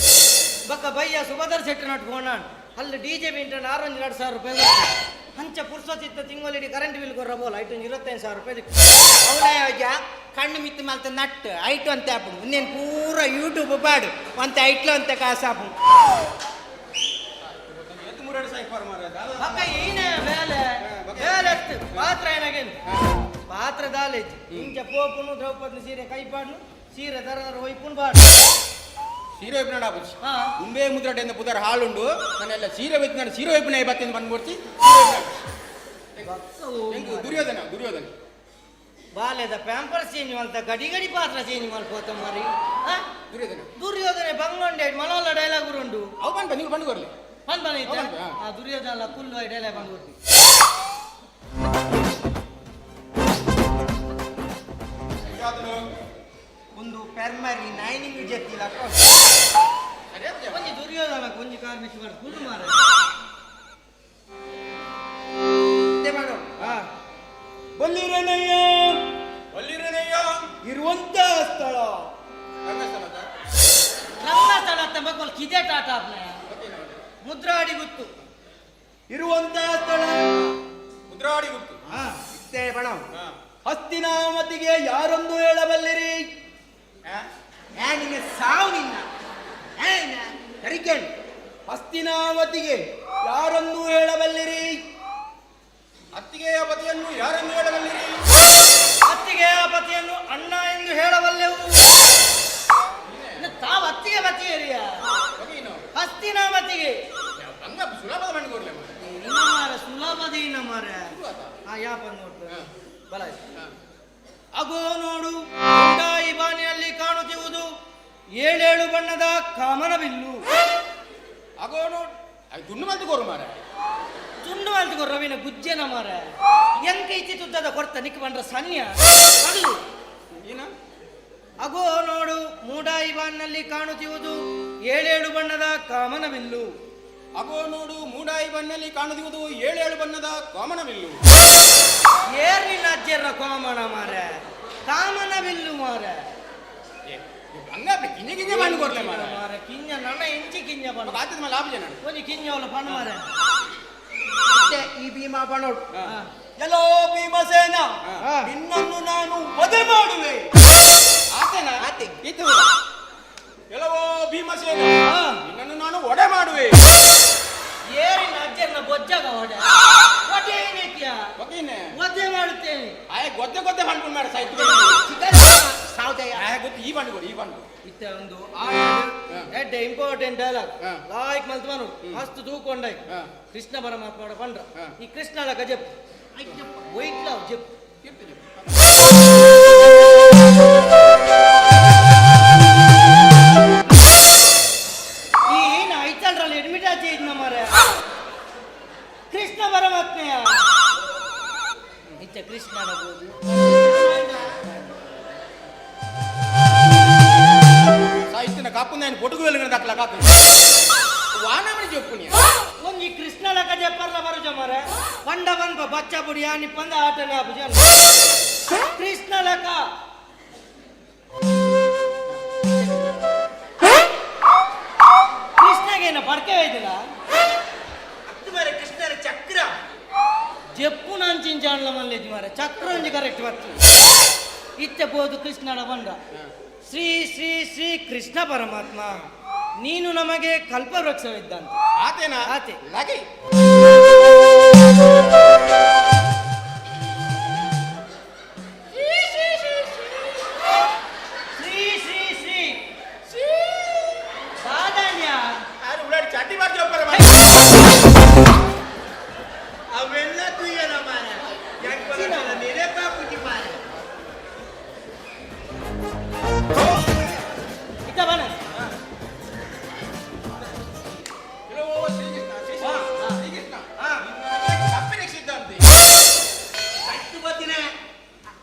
[SPEAKER 19] ಬಕ್ಕ ಬಯ್ಯ ಸುಭದ್ರ ಶೆಟ್ಟಿ ನಟ್ ಗೋನಾಡ್ ಅಲ್ಲಿ ಡಿಜೆ ಬಿಂಟ 2000 ರೂಪಾಯಿ ಉರ್ಪಿ ಹಂಚ ಪುರ್ಸೋತಿತ್ತ ತಿಂಗಳಿಡಿ ಕರೆಂಟ್ ಬಿಲ್ ಕೊರ ಬೋಲ ಐಟು 25000 ರೂಪಾಯಿ ದಿಕ್ಕು ಅವನೇ ಯಾ ಕಣ್ಣು ಮಿತ್ತು ಮಲ್ತ ನಟ್ ಐಟು ಅಂತ ಆಪುಡು ಇನ್ನೇನು ಪೂರ ಯೂಟ್ಯೂಬ್ ಪಾಡು ಅಂತ ಐಟ್ಲು ಅಂತ ಕಾಸಾಪು ಬಕ್ಕ ಏನೇ ಬೇಲೆ ಬೇಲೆತ್ತು ಪಾತ್ರ ಏನಾಗೇನು ಪಾತ್ರ ದಾಲೇಜ್ ಇಂಚ ಪೋಪುನು ದ್ರೌಪದಿ ಸೀರೆ ಕೈಪಾಡ್ನು ಸೀರೆ ದರ ಒಯ್ಪುನು ಬಾಡು
[SPEAKER 21] ಸೀರೆ ವೈಪುನ ಆಪುಜಿ ಉಂಬೆ ಮುದ್ರಟೆಂದ ಪುದರ್ ಹಾಳುಂಡು ನಾನೆಲ್ಲ ಸೀರೆ ವೈಪು ನಾನು ಸೀರೆ ವೈಪುನ ಬತ್ತೆಂದು ಬಂದ್ಬಿಡ್ತಿ ದುರ್ಯೋಧನ
[SPEAKER 19] ಬಾಲ್ಯದ ಪ್ಯಾಂಪರ್ ಚೇಂಜ್ ಮಾಡ್ತಾ ಗಡಿ ಗಡಿ ಪಾತ್ರ ಚೇಂಜ್ ಮಾಡ್ಕೋತ ಮರಿ ದುರ್ಯೋಧನೆ ಬಂಗೊಂಡೆ ಮನೋಲ್ಲ ಡೈಲಾಗ್ ಉಂಡು
[SPEAKER 21] ಅವು ಬಂದ ನೀವು ಬಂದು ಬರ್ಲಿ
[SPEAKER 19] ಆ ದುರ್ಯೋಧನ ಕುಲ್ಲು ಡೈಲಾಗ್ ಬಂದು ಕೊಡ್ತಿ ಒಂದು ಪೆರ್ಮರಿ ನೈನಿಂಗ್ ಜತ್ತಿಲ್ಲ ಒಂಜಿ ದುರ್ಯೋಧನ ಒಂಜಿ ಕಾರ್ಮಿಕ ಮಾಡಿ ಕುಲ್ಲು ಮಾರ
[SPEAKER 21] ಬಲ್ಲಿರನಯ್ಯ
[SPEAKER 19] ಇರುವಂತ ಸ್ಥಳ ರಂಗಸ್ಥಳ ಅಂತ ಮಕ್ಕಳು ಕಿದೆ ಟಾಟ ಮುದ್ರಾಡಿ ಗುತ್ತು
[SPEAKER 21] ಇರುವಂತ ಸ್ಥಳ ಮುದ್ರಾಡಿ ಗುತ್ತು ಇಷ್ಟೇ ಬಣ ಹಸ್ತಿನಾಮತಿಗೆ ಯಾರೊಂದು ಹೇಳಬಲ್ಲಿರಿ
[SPEAKER 19] ನಿನ್ನ ಸಾವು ನಿನ್ನ
[SPEAKER 21] ಕರಿಕೇಳು ಹಸ್ತಿನಾವತಿಗೆ ಯಾರನ್ನು ಹೇಳಬಲ್ಲಿರಿ ಅತ್ತಿಗೆಯ ಪತಿಯನ್ನು ಯಾರನ್ನು ಹೇಳಬಲ್ಲಿರಿ
[SPEAKER 19] ಅತ್ತಿಗೆಯ ಪತಿಯನ್ನು ಅಣ್ಣ ಎಂದು ಹೇಳಬಲ್ಲೆವು ತಾವು ಅತ್ತಿಗೆ ಪತಿಯರಿಯ ಹಸ್ತಿನಾವತಿಗೆ
[SPEAKER 21] ಸುಲಭದ ಮಣ್ಣು ಕೊಡ್ಲೆ
[SPEAKER 19] ಸುಲಭದೀನ ಮಾರ ಯಾಪ ನೋಡ್ತಾರೆ ಬಲ ಅಗೋ ನೋಡು ಈ ಬಾನಿನಲ್ಲಿ ಕಾಣುತ್ತಿರುವುದು 7 ಬಣ್ಣದ ಕಾಮನಬಿಲ್ಲು
[SPEAKER 21] ಅಗೋ ನೋಡು ದುಂಡು ಮಂತು ಕೋರು ಮಾರ
[SPEAKER 19] ತುಂಡು ಮಾಡ್ತಿಕೋ ರವಿನ ಗುಜ್ಜೆನ ಮಾರ ಎಂಕ ಇಚ್ಚಿ ತುದ್ದದ ಕೊಡ್ತ ನಿಕ್ ಬಂದ್ರ ಸನ್ಯ ಅಲ್ಲು
[SPEAKER 21] ಏನ
[SPEAKER 19] ಅಗೋ ನೋಡು ಮೂಡಾಯಿ ಬಾನ್ನಲ್ಲಿ ಕಾಣುತ್ತಿರುವುದು 7 ಬಣ್ಣದ ಕಾಮನಬಿಲ್ಲು
[SPEAKER 21] ಅಗೋ ನೋಡು ಮೂಡಾಯಿ ಬಣ್ಣಲ್ಲಿ ಕಾಣುತ್ತಿರುವುದು 7 ಬಣ್ಣದ ಕಾಮನಬಿಲ್ಲು
[SPEAKER 19] ಏರ್ನಿನ ಅಜ್ಜರ ಕಾಮನ ಮಾರ ಕಾಮನಬಿಲ್ಲು ಮಾರ
[SPEAKER 21] ಹಂಗಾದ್ರೆ ಕಿಂಜ ಕಿಂಜ ಮಣ್ಣು ಕೊಡ್ಲೆ ಮಾರ
[SPEAKER 19] ಕಿಂಜ ನನ್ನ ಎಂಚಿ ಕಿಂಜ ಬಣ್ಣ
[SPEAKER 21] ಆತದ ಮೇಲೆ ಲಾಭ ಜನ
[SPEAKER 19] ಒಂಜಿ ಕಿಂಜ ಅವಳ ಪಣ್ಣ ಮಾರ
[SPEAKER 21] ಈ ಭೀಮಾ ಪಣೋಡು
[SPEAKER 19] ಎಲ್ಲೋ ಭೀಮಸೇನ
[SPEAKER 21] ನಿನ್ನನ್ನು ನಾನು ವಧೆ ಮಾಡುವೆ ಆತೇನ ಇತ್ತು ಎಲ್ಲವೋ ಭೀಮಸೇನ ನಿನ್ನನ್ನು ನಾನು ಒಡೆ ಮಾಡುವೆ
[SPEAKER 19] ಏರಿನ ಅಜ್ಜನ ನನ್ನ ಬೊಜ್ಜಾಗ ಹೊಡೆ ಏನೈತಿಯ ಒದ್ದೆ ಮಾಡುತ್ತೇನೆ
[SPEAKER 21] ಆಯ್ ಗೊತ್ತೆ ಗೊತ್ತೆ ಮಾಡ್ಕೊಂಡು ಮಾಡ ಸಾಯ್ತು
[SPEAKER 19] ಸಾವುದಯ್ಯ
[SPEAKER 21] ಗೊತ್ತು ಈ ಬಂಡು ಕೊಡಿ ಈ ಬಂಡು
[SPEAKER 19] ಇತ್ತ ಒಂದು ಎಡ್ಡ ಇಂಪಾರ್ಟೆಂಟ್ ಡೈಲಾಗ್ ಲಾಯ್ಕ್ ಮಲ್ತವನು ಮಸ್ತ್ ತೂಕೊಂಡೈ ಕೃಷ್ಣ ಪರಮಾತ್ಮ ಪಂಡ್ರ ಈ ಕೃಷ್ಣಲ ಗಜಪ್ ವೈಟ್ ಲವ್ ಜಪ್ ಈ ಏನು ಐತಲ್ರಲ್ಲಿ ಅಡ್ಮಿಟ್ ಆಚೆ ಇದ್ನ ಮಾರ ಕೃಷ್ಣ ಪರಮಾತ್ಮೆಯ ಇತ್ತ ಕೃಷ್ಣನ ಬೋದು
[SPEAKER 21] ಸಾಹಿತ್ಯನ ಕಾಪುಂದ ఆయన పొడుగు వెలుగున దక్కల కాపు వానమని చెప్పుని
[SPEAKER 19] ಒಂಜಿ ಕೃಷ್ಣಲ ಕಜೆ ಪರ್ಲ ಬರುಜ ಮರ ಪಂಡ ಬಂದ ಬಚ್ಚ ಬುಡಿ ಆನಿ ಪಂದ ಆಟನ ಅಬುಜನ್ ಕೃಷ್ಣಲಕ ಕೃಷ್ಣಗೇನ ಪರ್ಕೆ ಹೋಯ್ತಿಲ್ಲ ಅದು ಮಾರೆ ಕೃಷ್ಣರ ಚಕ್ರ ಜಪ್ಪು ನಂಚಿಂಚಾಣ್ಲ ಮಲ್ಲೆಜಿ ಮಾರೆ ಚಕ್ರ ಒಂಜಿ ಕರೆಕ್ಟ್ ಬರ್ತು ಇತ್ತೆ ಬೋದು ಕೃಷ್ಣನ ಬಂದ ಶ್ರೀ ಶ್ರೀ ಶ್ರೀ ಕೃಷ್ಣ ಪರಮಾತ್ಮ ನೀನು ನಮಗೆ ಕಲ್ಪವೃಕ್ಷವಿದ್ದಂತೆ
[SPEAKER 21] ಆತೇನಾ
[SPEAKER 19] ಆತೆ
[SPEAKER 21] ಲಾಗಿ
[SPEAKER 19] ಶ್ರೀ ಶ್ರೀ ಶ್ರೀ ಸಾಧಾನ್ಯ
[SPEAKER 21] ಆರು ಉಡಾಡಿ ಚಾಟಿ ಬಾರ್ಜಿ ಒಪ್ಪರ
[SPEAKER 19] ಅವೆಲ್ಲ ತುಯ್ಯನ ಮಾರ ನೆನೆ ಪಾಪುಟಿ ಮಾರ ಇತ್ತ ಬನ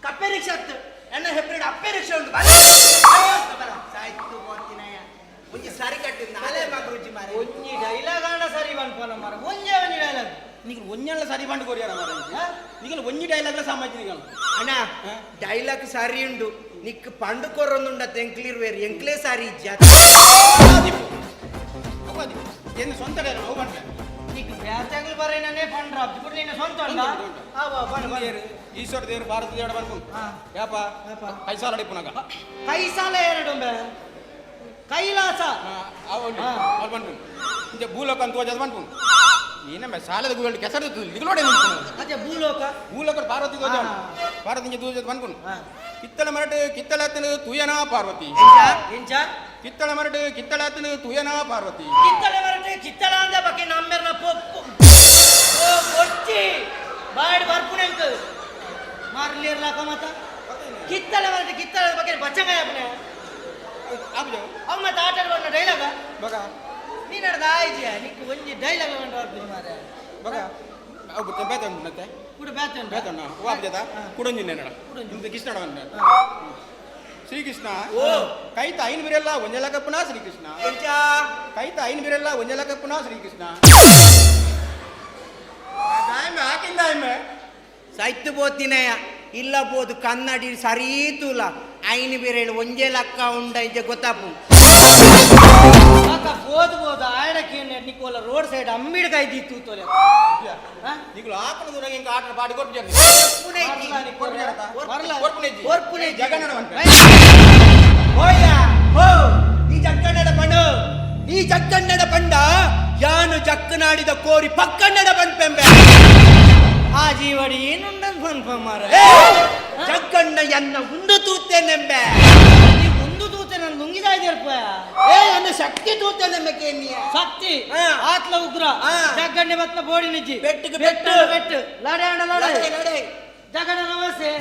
[SPEAKER 19] ಕಪ್ಪೆ ರಿಕ್ಷಾ ಹತ್ತು ಎನ್ನ ಹೆಬ್ರಿಡ್ ಅಪ್ಪೆ ರಿಕ್ಷಾ ಉಂಟು ಸಾಯ್ತು ಬೋತಿನಯ್ಯ ಒಂಜಿ ಸರಿ ಕಟ್ಟಿದ್ ನಾಳೆ ಮಗ್ರುಜಿ ಮಾರೆ ಒಂಜಿ ಡೈಲಾಗ್ ಆಂಡ ಸರಿ ಬನ್ಪನ ಮಾರ ಒಂಜೆ ಒಂಜಿ ಡೈಲಾಗ್
[SPEAKER 21] నీకు ఒంజళ్ళ సరి పండు కొరియారా మరి నీకు ఒంజి డైలాగ్ల సంబంధించి
[SPEAKER 19] ಅಣ್ಣ ಡೈಲಾಗ್ ಸರಿ ಉಂಡು ನಿಕ್ ಪಂಡು ಕೊರೊಂದುಂಡತ್ತೆ ಎಂಕ್ಲಿರ್ ವೇರ್ ಎಂಕ್ಲೇ ಸಾರಿ ಜಾತಿ
[SPEAKER 21] ಏನು ಸ್ವಂತ ಡೈಲಾಗ್ ಅವು ಬಂದ್ರೆ
[SPEAKER 19] నీకు బ్యాచకులు బరైననే పండ్ర అప్పుడు నేను సొంత
[SPEAKER 21] ఈశ్వర దేవుడు భారత దేవుడు అనుకుంటు యాప పైసాలు అడిపునాక
[SPEAKER 19] కైసాల ఏరడం కైలాస
[SPEAKER 21] ಅವ್ರು ಬಂದ್ಬಿಟ್ಟು ಇಂಜೆ ಭೂಲೋಕ ಅಂತ ಹೋಜದ್ ಬಂದ್ಬಿಟ್ಟು ನೀನಮ್ಮ ಸಾಲದ ಗೂಗಲ್ ಕೆಸರು ದಿಗಲೋಡೆ
[SPEAKER 19] ಅದೇ
[SPEAKER 21] ಭೂಲೋಕ ಪಾರ್ವತಿ ಹೋದ ಪಾರ್ವತಿ ಇಂಜೆ ದೂಜದ್ ಬಂದ್ಬಿಟ್ಟು ಕಿತ್ತಳ ಮರಟು ಕಿತ್ತಳತ್ತನು ತುಯನಾ ಪಾರ್ವತಿ ಕಿತ್ತಳ ಮರಟು ಕಿತ್ತಳತ್ತನು ತುಯನಾ ಪಾರ್ವತಿ
[SPEAKER 19] ಕಿತ್ತಳೆ ಮರಟು ಕಿತ್ತಳ ಅಂದ ಬಗ್ಗೆ ನಮ್ಮೆರ್ನ ಪೊಪ್ಪು ಕೊಚ್ಚಿ ಬಾಡಿ ಬರ್ಪುನೆಂಕ ಮಾರ್ಲಿರ್ಲಾಕ ಮತ ಕಿತ್ತಳೆ ಮರಟು ಕಿತ್ತಳ ಬಗ್ಗೆ ಬಚ್ಚಂಗಾಯ ಅಪ್ಪನೆ ಅವ ಮತ್ತೆ ಆಟ ಆಡುವ ಡೈಲಾಗ
[SPEAKER 21] ಬಗ
[SPEAKER 19] ನೀನು ಅಡ್ದ ಆಯ್ಜಿಯ ನಿಕ್ಕು ಒಂಜಿ ಡೈಲಾಗ್ ಬಂದು ಬರ್ತೀನಿ ಮಾರೆ
[SPEAKER 21] ಬಗ ಅವು ಬೇತ ಉಂಟು ಮತ್ತೆ
[SPEAKER 19] ಕೂಡ ಬೇತ ಉಂಟು
[SPEAKER 21] ಬೇತ ಉಂಟು ವಾಪ್ ಜದ ಕುಡಂಜಿ ನೆನಡ ಇಂದ ಕೃಷ್ಣ ಶ್ರೀಕೃಷ್ಣ ಕೈತ ಐನ್ ಬಿರಲ್ಲ ಒಂಜಲಕಪ್ಪನ ಶ್ರೀಕೃಷ್ಣ ಕೈತ ಐನ್ ಬಿರಲ್ಲ ಒಂಜಲಕಪ್ಪನ ಶ್ರೀಕೃಷ್ಣ ಹಾಕಿಂದ
[SPEAKER 19] ಸೈತ್ತು ಬೋತಿನಯ್ಯ ಇಲ್ಲ ಬೋದು ಕನ್ನಡಿ ಸರೀತೂಲ ಐನು ಬೇರೆ ಒಂಜೆ ಲಕ್ಕ ಉಂಡ ಇಜ್ಜೆ ಗೊತ್ತಾಪು ಬೋದು ಬೋದು ಆಡಕ್ಕೆ ನಿಕೋಲ ರೋಡ್ ಸೈಡ್ ಅಂಬಿಡ್ಕಾಯಿ ದೀತು ತೋಲೆ
[SPEAKER 21] ನಿಗಳು ಆಕಣ ದೂರ ಹಿಂಗ ಆಟ ಪಾಡಿ ಕೊಟ್ಟು
[SPEAKER 19] ಈ ಜಕ್ಕಣ್ಣಡ ಪಂಡ ಈ ಜಕ್ಕಣ್ಣಡ ಪಂಡ ಯಾನು ಜಕ್ಕನಾಡಿದ ಕೋರಿ ಪಕ್ಕಣ್ಣಡ ಬಂದ್ಪೆಂಬೆ ಆ ಜೀವಡಿ ಏನುಂಡನ್ ಬಂದ್ಪ ಮಾರ ಜಕ್ಕಣ್ಣ ಎನ್ನ ಉಂಡು ತೂತೇನೆಂಬೆ ನೀ ಉಂಡು ತೂತೆ ನಾನು ನುಂಗಿದ ಇದ್ದೀರಪ್ಪ ಅನ್ನ ಶಕ್ತಿ ತೂತೇನೆಂಬೆ ಶಕ್ತಿ ಆತ್ಲ ಉಗ್ರ ಜಕ್ಕಣ್ಣೆ ಮತ್ತ ಬೋಡಿ ನಿಜ್ಜಿ ಬೆಟ್ಟು ಬೆಟ್ಟು ಬೆಟ್ಟು ಲಡೆ ಅಂಡ ಲಡೆ ಲಡೆ ಜಗಣ್ಣ ನಮಸ್ತೆ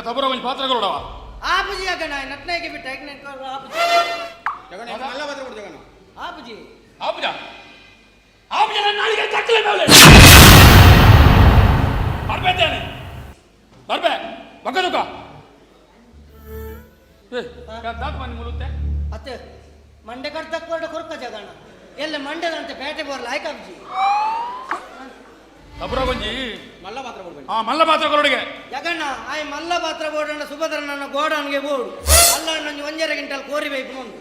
[SPEAKER 17] ತಬರ ಒಂದು ಪಾತ್ರಗಳು
[SPEAKER 19] ಆಪುಜಿ ಅಗಣ ನಟ್ನಾಗೆ ಬಿಟ್ಟ ಆಪುಜಿ
[SPEAKER 21] ಜಗಣ ಮಲ್ಲ ಪಾತ್ರ ಕೊಡು ಜಗಣ
[SPEAKER 19] ಆಪುಜಿ
[SPEAKER 17] ಆಪುಜ ಆಪುಜ ನನ್ನ ನಾಳಿಗೆ ತಕ್ಕಲೆ ಮೇಲೆ ಬರ್ಬೇತೇನೆ ಬರ್ಬೆ ಬಗ್ಗದುಕ ದಾತ್ ಬನ್ನಿ ಮುಳುತ್ತೆ
[SPEAKER 19] ಅತ್ತೆ ಮಂಡೆ ಕಟ್ತಕ್ಕ ಕೊರಕ ಜಗಣ ಎಲ್ಲ ಮಂಡ್ಯದಂತೆ ಪೇಟೆ ಬರಲ್ಲ ಆಯ್ಕ ಆಪುಜಿ
[SPEAKER 20] ಕಬುರ ಗೊಂಜಿ
[SPEAKER 21] ಮಲ್ಲ ಮಾತ್ರ ಕೊಡ್ಬೇಡಿ.
[SPEAKER 20] ಮಲ್ಲ ಪಾತ್ರ ಕೊರಡಿಗೆ
[SPEAKER 19] ಜಗಣ್ಣ ಆಯ್ ಮಲ್ಲ ಪಾತ್ರ ಬೋಡಣ್ಣ ಸುಭದ್ರನ ಗೋಡನ್ಗೆ ಬೋಡು ಅಲ್ಲ ನಂಜು ಒಂಜರ ಗಿಂಟಲ್ ಕೋರಿ ಬೇಕು ಒಂದು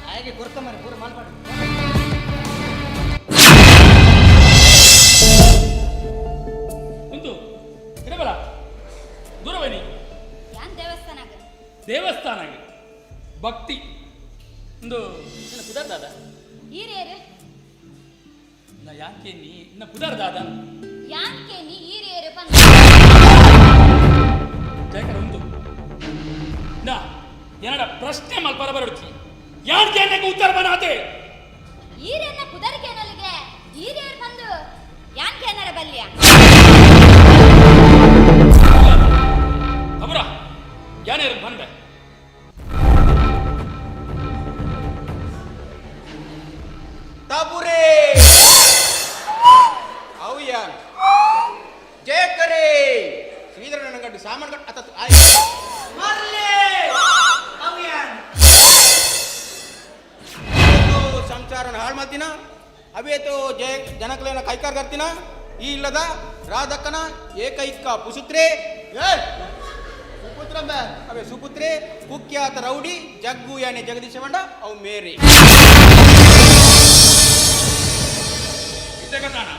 [SPEAKER 19] ಹಾಗೆ ಕೊರ್ಕಮರೆ ಪೂರ ಮಾಲ್ಪಾಡು
[SPEAKER 20] ಉಂಟು ಇಡಬಲ ದೂರ ಬನ್ನಿ. ದೇವಸ್ಥಾನ ಭಕ್ತಿ ಒಂದು ಪುದರ್ದಾದ
[SPEAKER 10] ಈರೇರು
[SPEAKER 20] ಯಾಕೆ ನೀ ಇನ್ನ ಪುದರ್ದಾದ
[SPEAKER 10] ಯಾಕೆ ನೀ ಈರೇರು
[SPEAKER 20] ಜಯಕರ ಉಂಟು ನಾ ಏನಡ ಪ್ರಶ್ನೆ ಮಲ್ಪರ ಬರಡ್ತಿ ಯಾಕೆ ಅನ್ನಕ್ಕೆ ಉತ್ತರ ಬನಾತೆ
[SPEAKER 10] ಈರೇನ ಪುದರ್ಗೆ ನಲ್ಲಿಗೆ ಈರೇರು ಬಂದು ಯಾಕೆ ಏನಾರ ಬಲ್ಯ
[SPEAKER 20] ಅವರ ಯಾನೇರು ಬಂದೆ
[SPEAKER 21] ತಾಬುರೇ ಅವು ಯಾನ್ ಜಯಕರೇ ಶ್ರೀಧರ ನನಗಡ್ಡು ಸಾಮಾನು ಕಟ್ಟು ಅತ್ತ
[SPEAKER 19] ಮರ್ಲೆ ಅವ್ಯಾನ್
[SPEAKER 21] ಸಂಸಾರನ ಹಾಳು ಮಾಡ್ತೀನ ಅವೇತೋ ಜನಕಲೇನ ಕೈಕಾರ್ ಕರ್ತೀನ ಈ ಇಲ್ಲದ ರಾಧಕ್ಕನ ಏಕೈಕ ಪುಸುತ್ರೆ ಸುಪುತ್ರ ಅವೇ ಸುಪುತ್ರೆ ಕುಖ್ಯಾತ ರೌಡಿ ಜಗ್ಗು ಯಾನೆ ಜಗದೀಶ ಮಂಡ ಅವು ಮೇರಿ
[SPEAKER 20] ಕಥಾನ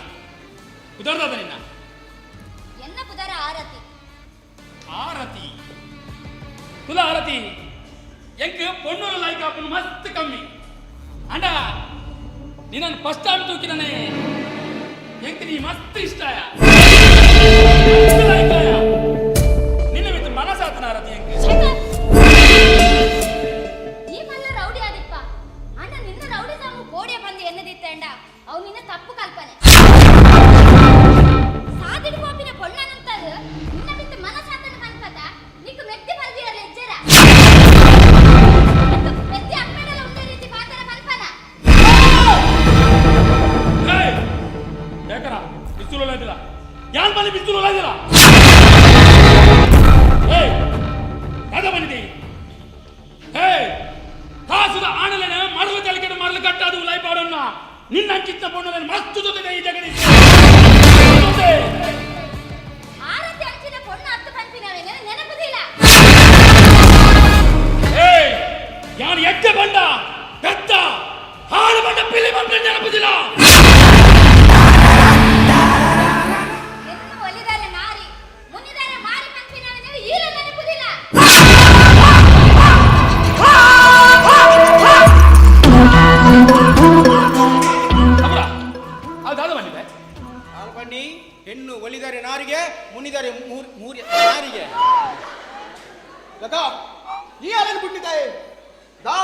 [SPEAKER 20] ಕುದರ್ದಾದ ನಿನ್ನ
[SPEAKER 10] ಎನ್ನ ಪುದರ ಆರತಿ
[SPEAKER 20] ಆರತಿ ಕುಲ ಆರತಿ ಎಂಕ್ ಪೊಣ್ಣೂರು ಲೈಕ್ ಆಪನ್ ಮಸ್ತ್ ಕಮ್ಮಿ ಅಂಡ ನಿನ್ನನ್ನು ಫಸ್ಟ್ ಟೈಮ್ ತೂಕಿನೇ ಎಂಕ್ ನೀ ಮಸ್ತ್ ಇಷ್ಟಾಯ ನಿನ್ನ ಬಿಟ್ಟು ಮನಸಾತನ ಆರತಿ ಎಂಕ್
[SPEAKER 10] ಈ ಮಲ್ಲ ರೌಡಿ ಆದಿಪ್ಪ ಅಣ್ಣ ನಿನ್ನ ರೌಡಿ ಸಾಮು ಕೋಡೆ ಬಂದು ಎನ್ನದಿತ್ತಂಡ ಅವು ನಿನ್ನ ತಪ್ಪು ಕಲ್ಪನೆ ಸಾದಿಡು ಕೋಪಿನ ಪೊಣ್ಣನಂತದು ನಿನ್ನ ಬಿಟ್ಟು ಮನಸಾತನ ಕನ್ಪತ ನಿಕ್ಕು ಮೆತ್ತಿ ಬಲ್ದಿಯಲ್ಲ ಎಜ್ಜರ ಮೆತ್ತಿ ಅಪ್ಪೆಡಲ ಒಂದೇ ರೀತಿ ಪಾತರ ಕಲ್ಪನ
[SPEAKER 20] ಬೇಕರ ಬಿಸಿಲು ಇದಿಲ್ಲ ಯಾನ್ ಬಲ್ಲಿ ಬಿಸಿಲು ಇದಿಲ್ಲ ಅದ ಬಂದಿದೆ ಕಾಸುದ ಆಣಲೆನ ಮಾಡಲು ತಲೆಕೆಡ ಮಾಡಲು ಕಟ್ಟಾದು ಲೈಫ್ ಅವರನ್ನ ನಿನ್ನ ಕಿತ್ತ ಪೊಣ್ಣನ ಮಸ್ತ್ ಜೊತೆ ಈ ಜಗದಿ
[SPEAKER 10] ಆರತಿ ಅಂಚಿನ ಪೊಣ್ಣ ಹತ್ತು ಕನ್ಪಿನವೆ ನೆನಪುದಿಲ್ಲ
[SPEAKER 20] ಯಾನ್ ಎಕ್ಕೆ ಬಂಡ ಬೆತ್ತ ಹಾಳು ಬಂಡ ಪಿಲಿ ಬಂಡ ನೆನಪುದಿಲ್ಲ
[SPEAKER 10] ಎಂದು ಒಲಿದರೆ ನಾರಿ ಮುನಿದರೆ ಮಾರಿ ಕನ್ಪಿನವೆ ಈಲ ನೆನಪುದಿಲ್ಲ
[SPEAKER 20] ಅದಾದ ಬಂದಿದೆ
[SPEAKER 21] ಬನ್ನಿ ಹೆಣ್ಣು ಒಲಿದರೆ ನಾರಿಗೆ ಮುನಿದರೆ ನಾರಿಗೆ
[SPEAKER 16] ನೀ ಯಾರನ್ನು ಬಿಟ್ಟಿದ್ದೆ ದಾ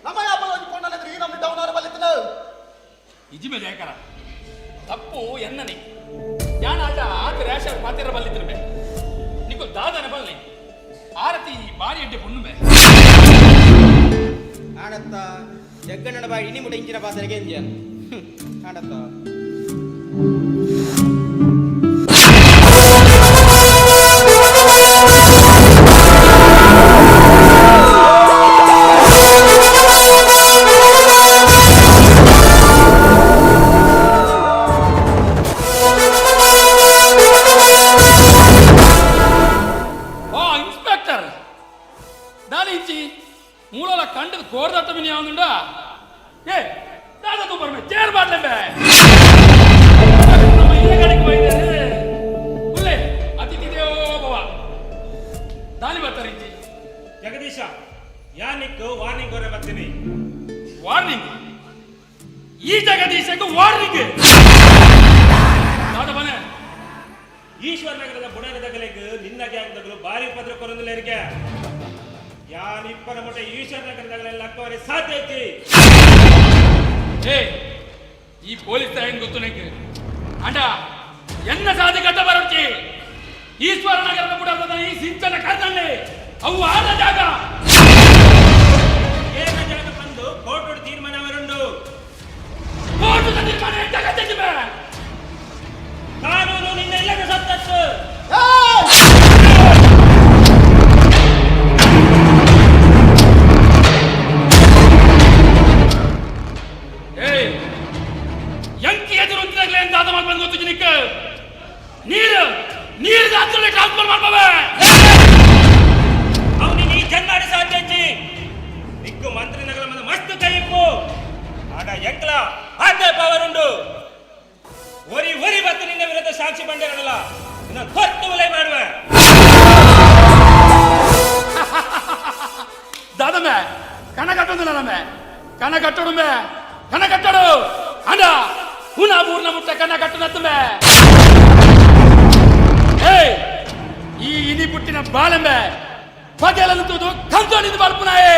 [SPEAKER 16] ನಮ್ಮ ಯಾಪಲ ಕೊಂಡನಿದ್ರೆ ಈ ನಮ್ಮ ಡೌನರ್ ಬಲ್ಲಿತ್ತನ
[SPEAKER 20] ಇಜಿಮೆ ಜಯಕರ ತಪ್ಪು ಎನ್ನನೆ ಯಾನ ಆಟ ಆತ ರೇಷ ಪಾತಿರ ಬಲ್ಲಿತ್ತಿರ್ಬೆ ನಿಕ್ಕು ದಾದನ ಬಲ್ಲಿ ಆರತಿ ಬಾರಿ ಅಡ್ಡೆ ಪುಣ್ಣುಬೆ
[SPEAKER 21] ಆಡತ್ತ ಜಗ್ಗಣ್ಣನ ಬಾಯಿ ಇನಿ ಮುಟ ಇಂಚಿನ ಪಾತ್ರೆಗೆ ಎಂಜಿಯನ್ ಆಡತ್ತ
[SPEAKER 20] ಇನ್ಸ್ಪೆಕ್ಟರ್ ದಾಲಿಂಚಿ ಮೂಲಲ ಕಂಡದ ಕೋರ್ದಟ್ಟ ಮಿನಿ ಯಾವಂದುಂಡ ದಾದ ತೂ ಬರ್ಮೆ ಚೇರ್ ಬಾಡ್ಲೆಂಬೆ ನಮ್ಮ ಇಲ್ಲೇ ಕಡೆಗೆ ಬೈದರೆ ಉಲ್ಲೆ ಅತಿಥಿ ದೇವೋ ಭವ ದಾನಿ ಬರ್ತಾರಿಂಚಿ
[SPEAKER 2] ಜಗದೀಶ ಯಾನಿಕ್ಕು ವಾರ್ನಿಂಗ್ ಹೊರ ಬರ್ತೀನಿ
[SPEAKER 20] ವಾರ್ನಿಂಗ್ ಈ ಜಗದೀಶಕ್ಕೆ ವಾರ್ನಿಂಗ್ ದಾದ ಬನೆ
[SPEAKER 2] ಈಶ್ವರ ನಗರದ ಬುಡಗದಗಲೆಗ್ ನಿನ್ನ ಗ್ಯಾಂಗ್ದಗಳು ಭಾರಿ ಉಪದ್ರ ಕೊರೊಂದಿಲ್ಲರಿಗೆ ಯಾನಿಪ್ಪನ ಮಟ್ಟ ಈಶ್ವರ ನಗರದಗಲೆಲ್ಲ ಅಕ್ಕವರೆ ಸಾಧ್ಯ ಐತಿ
[SPEAKER 20] ಈ ಪೊಲೀಸ್ ಹೆಂಗ್ ಗೊತ್ತು ನನಗೆ ಅಂಡ ಎನ್ನ ಸಾಧಿ ಗಡ್ಡ ಬರೋಚಿ ಈಶ್ವರ ನಗರದ ಬುಡದ ಈ ಸಿಂಚನ ಕರ್ನಳ್ಳಿ ಅವು ಆದ ಜಾಗ
[SPEAKER 2] ಏನ ಜಾಗ ಬಂದು ಕೋರ್ಟ್ ತೀರ್ಮಾನ ಅವರುಂಡು
[SPEAKER 20] ಕೋರ್ಟ್ ತೀರ್ಮಾನ ಎಂತ
[SPEAKER 2] ಕಾನೂನು ನಿನ್ನ ಇಲ್ಲದ ಸತ್ತತ್ತು
[SPEAKER 20] ಎಂಕಿ ಎದುರು ನೀರು ದಾಖಲೆ ಟ್ರಾನ್ಸ್ಫರ್ ಮಾಡ್ಬೇ
[SPEAKER 2] ಅವನಿಗೆ ಈ ಜನ್ಮಾಡಿ ಸಾಧ್ಯ ದಿಕ್ಕು ಮಂತ್ರಿ ನಗರ ಮಂದ ಮಸ್ತ್ ಕೈಪ್ಪು ಆಡ ಎಂಕ್ಲ ಆದ್ಯ ಪವರ್ ಉಂಡು ಒರಿ ಬತ್ತು ನಿನ್ನ ವಿರುದ್ಧ ಸಾಕ್ಷಿ ಬಂಡೆಗಳಲ್ಲ ನಿನ್ನ ಕೊತ್ತು ಉಲೈ ಮಾಡುವೆ
[SPEAKER 20] ದಾದಮೆ ಕಣ ಕಟ್ಟೋದು ನಮ್ಮೆ ಕಣ ಕಟ್ಟೋಡುಮೆ ಕಣ ಕಟ್ಟೋಡು ಅಂಡ ಹುನ ಊರ್ನ ಮುಟ್ಟ ಕಣ ಕಟ್ಟು ನತ್ತುಮೆ ಏಯ್ ಈ ಇನಿ ಪುಟ್ಟಿನ ಬಾಳೆಂಬೆ ಬಗೆಲಂತುದು ಕಂತೋಣಿದು ಬರ್ಪುನಾಯೇ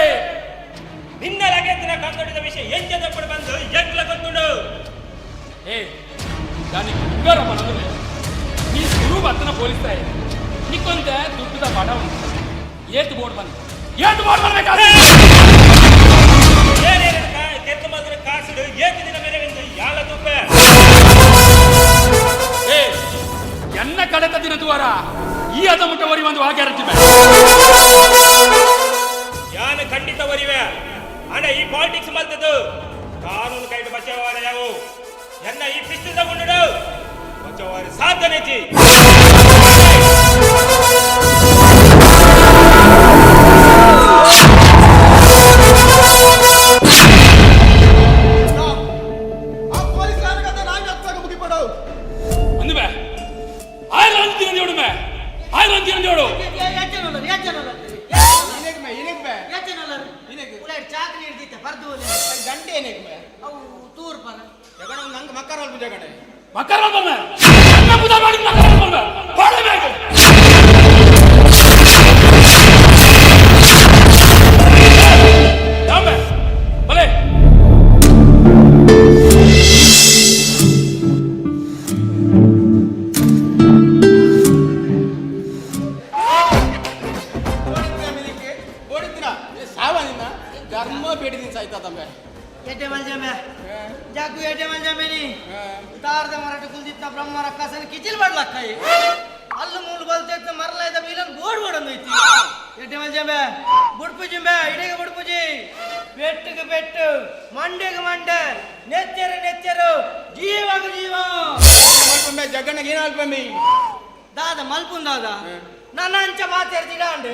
[SPEAKER 2] ನಿನ್ನ ಲಗೆತ್ತಿನ ಕಂತೊಡಿದ ವಿಷಯ ಎಂಜದప్పుడు ಬಂದು ಎಂಕ್ಲ ಗೊತ್ತುಂಡು
[SPEAKER 20] ಏ దాని ఇంగారో మనదులే నీ గురువు బత్తన పోలిస్తాయి నీకొంత దుడ్డుద బడ ఉంది ఏటు బోర్డు బంది కాదు
[SPEAKER 2] ಕೆತ್ತು ಮಗನ ಕಾಸಿಡು ಏತು ದಿನ ಮೆರವಿಂದು ಯಾಲ ತುಪ್ಪೆ
[SPEAKER 20] ಏ ಎನ್ನ ಕಡೆತ ದಿನ ದ್ವಾರ ಈ ಅದ ಮುಟ್ಟ ಒರಿ ಒಂದು ಗ್ಯಾರಂಟಿ
[SPEAKER 2] ಯಾನು ಖಂಡಿತ ಒರಿವೆ ಅಣ್ಣ ಈ ಪಾಲಿಟಿಕ್ಸ್ ಮಲ್ತದ್ದು ಕಾನೂನು ಕೈಡು ಬಚಾವಾರ ಯಾವು ಎನ್ನ ಈ ಪಿಸ್ತು ತಗೊಂಡು ಬಚಾವಾರ ಸಾಧನೆ ಚಿ
[SPEAKER 19] ಅಲ್ಲು ಮೂಲು ಬಲ್ತೈತೆ ಮರಲಾಯ್ದ ಬೀಲನ್ ಗೋಡ್ ಗೋಡಂದು ಐತಿ ಎಟ್ಟೆ ಮಂಜಂಬೆ ಬುಡ್ಪುಜಿಂಬೆ ಇಡೆಗೆ ಬುಡ್ಪುಜಿ ಬೆಟ್ಟಿಗೆ ಬೆಟ್ಟು ಮಂಡೆಗೆ ಮಂಡೆ ನೆಚ್ಚರು ಜೀವಾಗ ಜೀವ
[SPEAKER 21] ಮಲ್ಪಂಬೆ ಜಗಣ್ಣಗೆ ಏನು ಅಲ್ಪಮ್ಮಿ
[SPEAKER 19] ದಾದ ಮಲ್ಪುನ್ ದಾದ ನನ್ನ ಅಂಚ ಮಾತಾಡ್ತೀಡ ಅಂಡೆ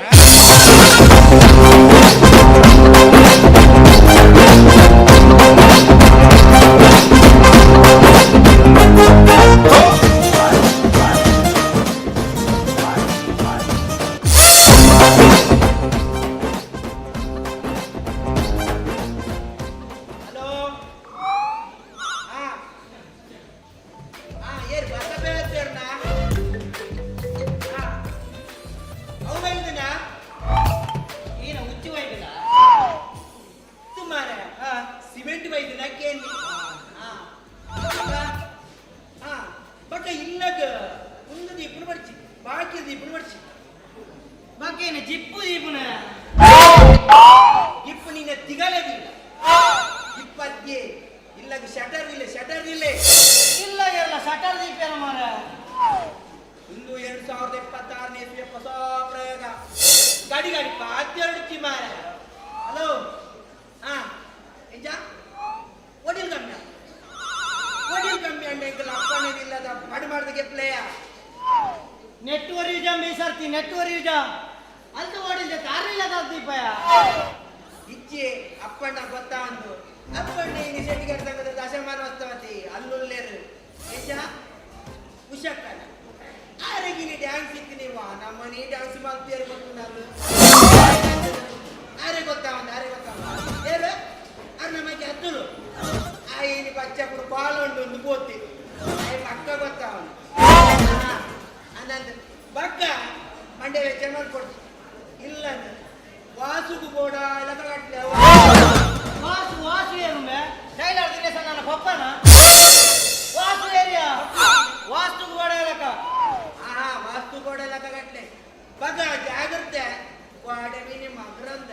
[SPEAKER 19] ಜಿಪ್ಪು ದೀಪುನ ಜಿಪ್ಪು ನಿನ್ನ ತಿಗಲದಿಲ್ಲ ಇಪ್ಪತ್ತೇ ಇಲ್ಲಾಗ ಶಟರ್ ಇಲ್ಲ ಇಲ್ಲ ಎಲ್ಲ ಶಟರ್ ದೀಪೇನ ಮಾರ ಇಂದು 2026ನೇ ಇಸ್ವಿಯ ಹೊಸ ಪ್ರಯೋಗ ಗಾಡಿ ಪಾದ್ಯಡುತ್ತಿ ಮಾರ ಹಲೋ ಎಂಜ ಒಡಿಲ್ ಕಮ್ಮಿ ಅಂಡೆ ಇಂಕಲ್ ಅಪ್ಪನೇನಿಲ್ಲದ ಬಡಿ ಮಾಡಿದ ಗೆಪ್ಲೆಯ ನೆಟ್ವರ್ ಯೂಜ ಮೀಸರ್ತಿ ನೆಟ್ವರ್ ಯೂಜ ಅಂತ ಓಡಿಲ್ದೆ ಕಾರಿಲ್ಲದ ದೀಪಯ ಇಚ್ಚೆ ಅಪ್ಪಣ್ಣ ಗೊತ್ತಾ ಅಂದು ಅಪ್ಪಣ್ಣ ಈ ಶೆಟ್ಟಿಗರ ಸಂಘದ ದಶಮಾನ ವಸ್ತವತಿ ಅಲ್ಲುಲ್ಲೇರು ನಿಜ ಉಷಕ್ಕನ ಆರೆಗಿನಿ ಡ್ಯಾನ್ಸ್ ಇತ್ತು ನೀವು ನಮ್ಮನಿ ಡ್ಯಾನ್ಸ್ ಮಾಡ್ತೀರಿ ಗೊತ್ತು ನಾನು ಆರೆ ಗೊತ್ತಾ ಏರು ನಮಗೆ ಹತ್ತಲು ಆಯ್ನಿ ಬಚ್ಚಪ್ಪರು ಪಾಲೊಂಡು ಒಂದು ಗೋತಿ ಆಯ್ ಪಕ್ಕ ಗೊತ್ತಾ ಅವನು ಅನ್ನಂದು ಬಕ್ಕ ಮಂಡ್ಯ ವೆಚ್ಚ ನೋಡ್ಕೊಡ್ತಿ ಇಲ್ಲ ವಾಸುಗೂ ಬೋಡ ಎಲ್ಲ ಕಟ್ಲೆ ವಾಸು ಏನು ಡೈಲಾಗ್ ದಿನೇಶ ನನ್ನ ಪಪ್ಪನ ವಾಸು ಏರಿಯಾ ವಾಸ್ತು ಗೋಡ ಎಲಕ ವಾಸ್ತು ಗೋಡ ಎಲಕ ಗಟ್ಲೆ ಬಗ ಜಾಗ್ರತೆ ಗೋಡೆ ನಿಮ್ಮ ಗ್ರಂಥ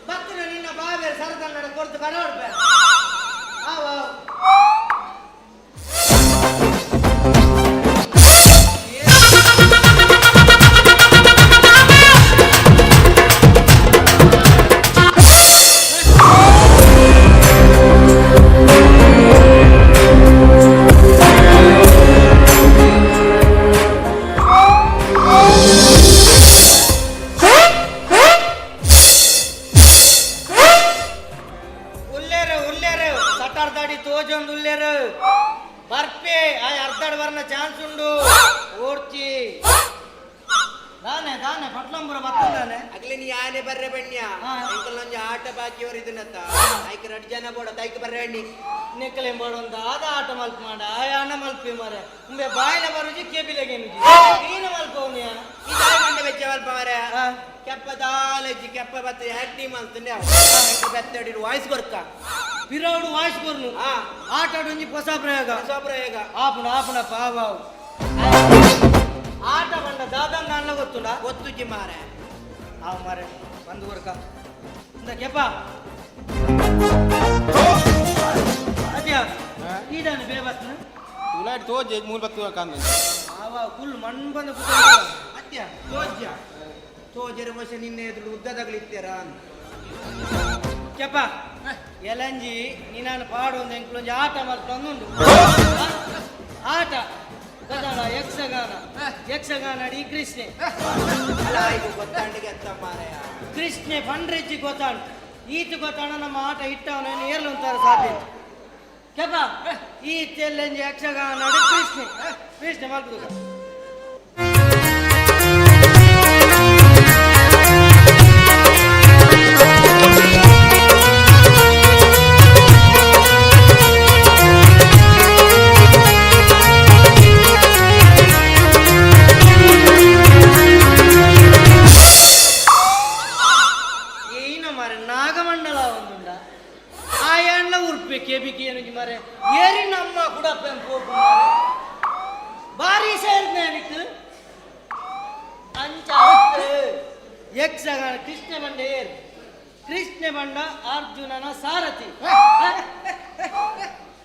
[SPEAKER 19] ಬತ್ತಿನ ತೋಜೊಂದುಲ್ಲೇರು ಬರ್ಪೆ ಆ ಅರ್ಧಡ್ ಬರ್ನ ಚಾನ್ಸ್ ಉಂಡು ಓಡ್ತಿ ದಾನೆ ದಾನೆ ಪಟ್ಲಂಬುರ ಮತ್ತೊಂದಾನೆ
[SPEAKER 18] ಅಗ್ಲಿ ನೀ ಆನೆ ಬರ್ರೆ ಬಣ್ಣ ಒಂಜಿ ಆಟ ಬಾಕಿಯವರು ಇದನ್ನತ್ತ ಐಕ್ 2 ಜನ ಬೋಡ ಐಕ್ ಬರ್ರೆ ಬಣ್ಣಿ
[SPEAKER 19] ನೆಕ್ಕಲೆ ಬೋಡೊಂದ ಆದ ಆಟ ಮಲ್ಪ ಮಾಡ ಅಣ್ಣ ಮಲ್ಪಿ ಮಾರ ಮುಂಬೆ ಬಾಯಿನ ಬರುಜಿ ಕೇಬಿಲೆಗೆ ನೀನು ಮಲ್ಪವನಿಯ
[SPEAKER 18] ಇದಾಯ ಮಂಡ ಬೆಚ್ಚ ಮಲ್ಪ ಮಾರ ಕೆಪ್ಪ ದಾಲಜ್ಜಿ ಕೆಪ್ಪ ಬತ್ತ ಆಕ್ಟಿಂಗ್ ಮಲ್ತಂಡೆ ಬೆತ್ತಡಿ ವಾಯ್ಸ್ ಬರ್ಕ
[SPEAKER 19] ಪಿರೌಡು ವಾಯ್ಸ್ ಬರ್ನು ಆಟ ಒಂಜಿ ಹೊಸ ಪ್ರಯೋಗ ಆಪುಣ ಆಪುಣ ಪಾವಾವು ಆಟ ಬಂಡ ದಾದಂಗ ಅಣ್ಣ ಗೊತ್ತುಂಡ
[SPEAKER 18] ಗೊತ್ತುಜಿ ಮಾರೆ
[SPEAKER 19] ಅವ್ ಮಾರೆ ಬಂದು ವರ್ಕ ಇಂದ ಕೆಪ್ಪ ಅದ್ಯಾ ಈಡಾನು ಬೇಬತ್ನ
[SPEAKER 21] ತುಲಾಡ್ ತೋಜ್ ಮೂಲ ಬತ್ತು ಕಾಂದ
[SPEAKER 19] ಆವ ಫುಲ್ ಮಣ್ ಬಂದು
[SPEAKER 18] ಅದ್ಯಾ ತೋಜ್ಜ ತೋಜರ ಮೋಸ ನಿನ್ನೆ ಎದುರು ಉದ್ದದಾಗ್ಲಿತ್ತೀರ
[SPEAKER 19] ಕೆಪ್ಪ ಎಲಂಜಿ ನೀನಾನು ಪಾಡು ಒಂದು ಎಂಕ್ಲೊಂಜಿ ಆಟ ಮಲ್ಪೊಂದುಂಡು ಆಟ ಗದಾನ ಯಕ್ಷಗಾನ ಅಡಿ ಕೃಷ್ಣೆ
[SPEAKER 18] ಗೊತ್ತಾಂಡಿಗೆ ಅತ್ತ ಮಾರಾಯ
[SPEAKER 19] ಕೃಷ್ಣೆ ಪಂಡ್ರೆಜ್ಜಿ ಗೊತ್ತಾಂಡು ಈತ ಗೊತ್ತಾಣ ನಮ್ಮ ಆಟ ಇಟ್ಟವನೇನು ಏರ್ಲು ಅಂತಾರೆ ಸಾಧ್ಯ ಕೆಪ್ಪ ಈ ತೆಲ್ಲಂಜಿ ಯಕ್ಷಗಾನ ಅಡಿ ಕೃಷ್ಣೆ ಮಲ್ಪುದು ಕೆಬಿಕೆ ಏನು ಮಾರೆ ಏರಿ ನಮ್ಮ ಕೂಡ ಪೋಪು ಬಾರಿ ಸೇರ್ನಿಕ್ ಅಂಚ ಯಕ್ಷಗಾನ ಕೃಷ್ಣ ಬಂಡ ಏರು ಕೃಷ್ಣ ಬಂಡ ಅರ್ಜುನನ ಸಾರಥಿ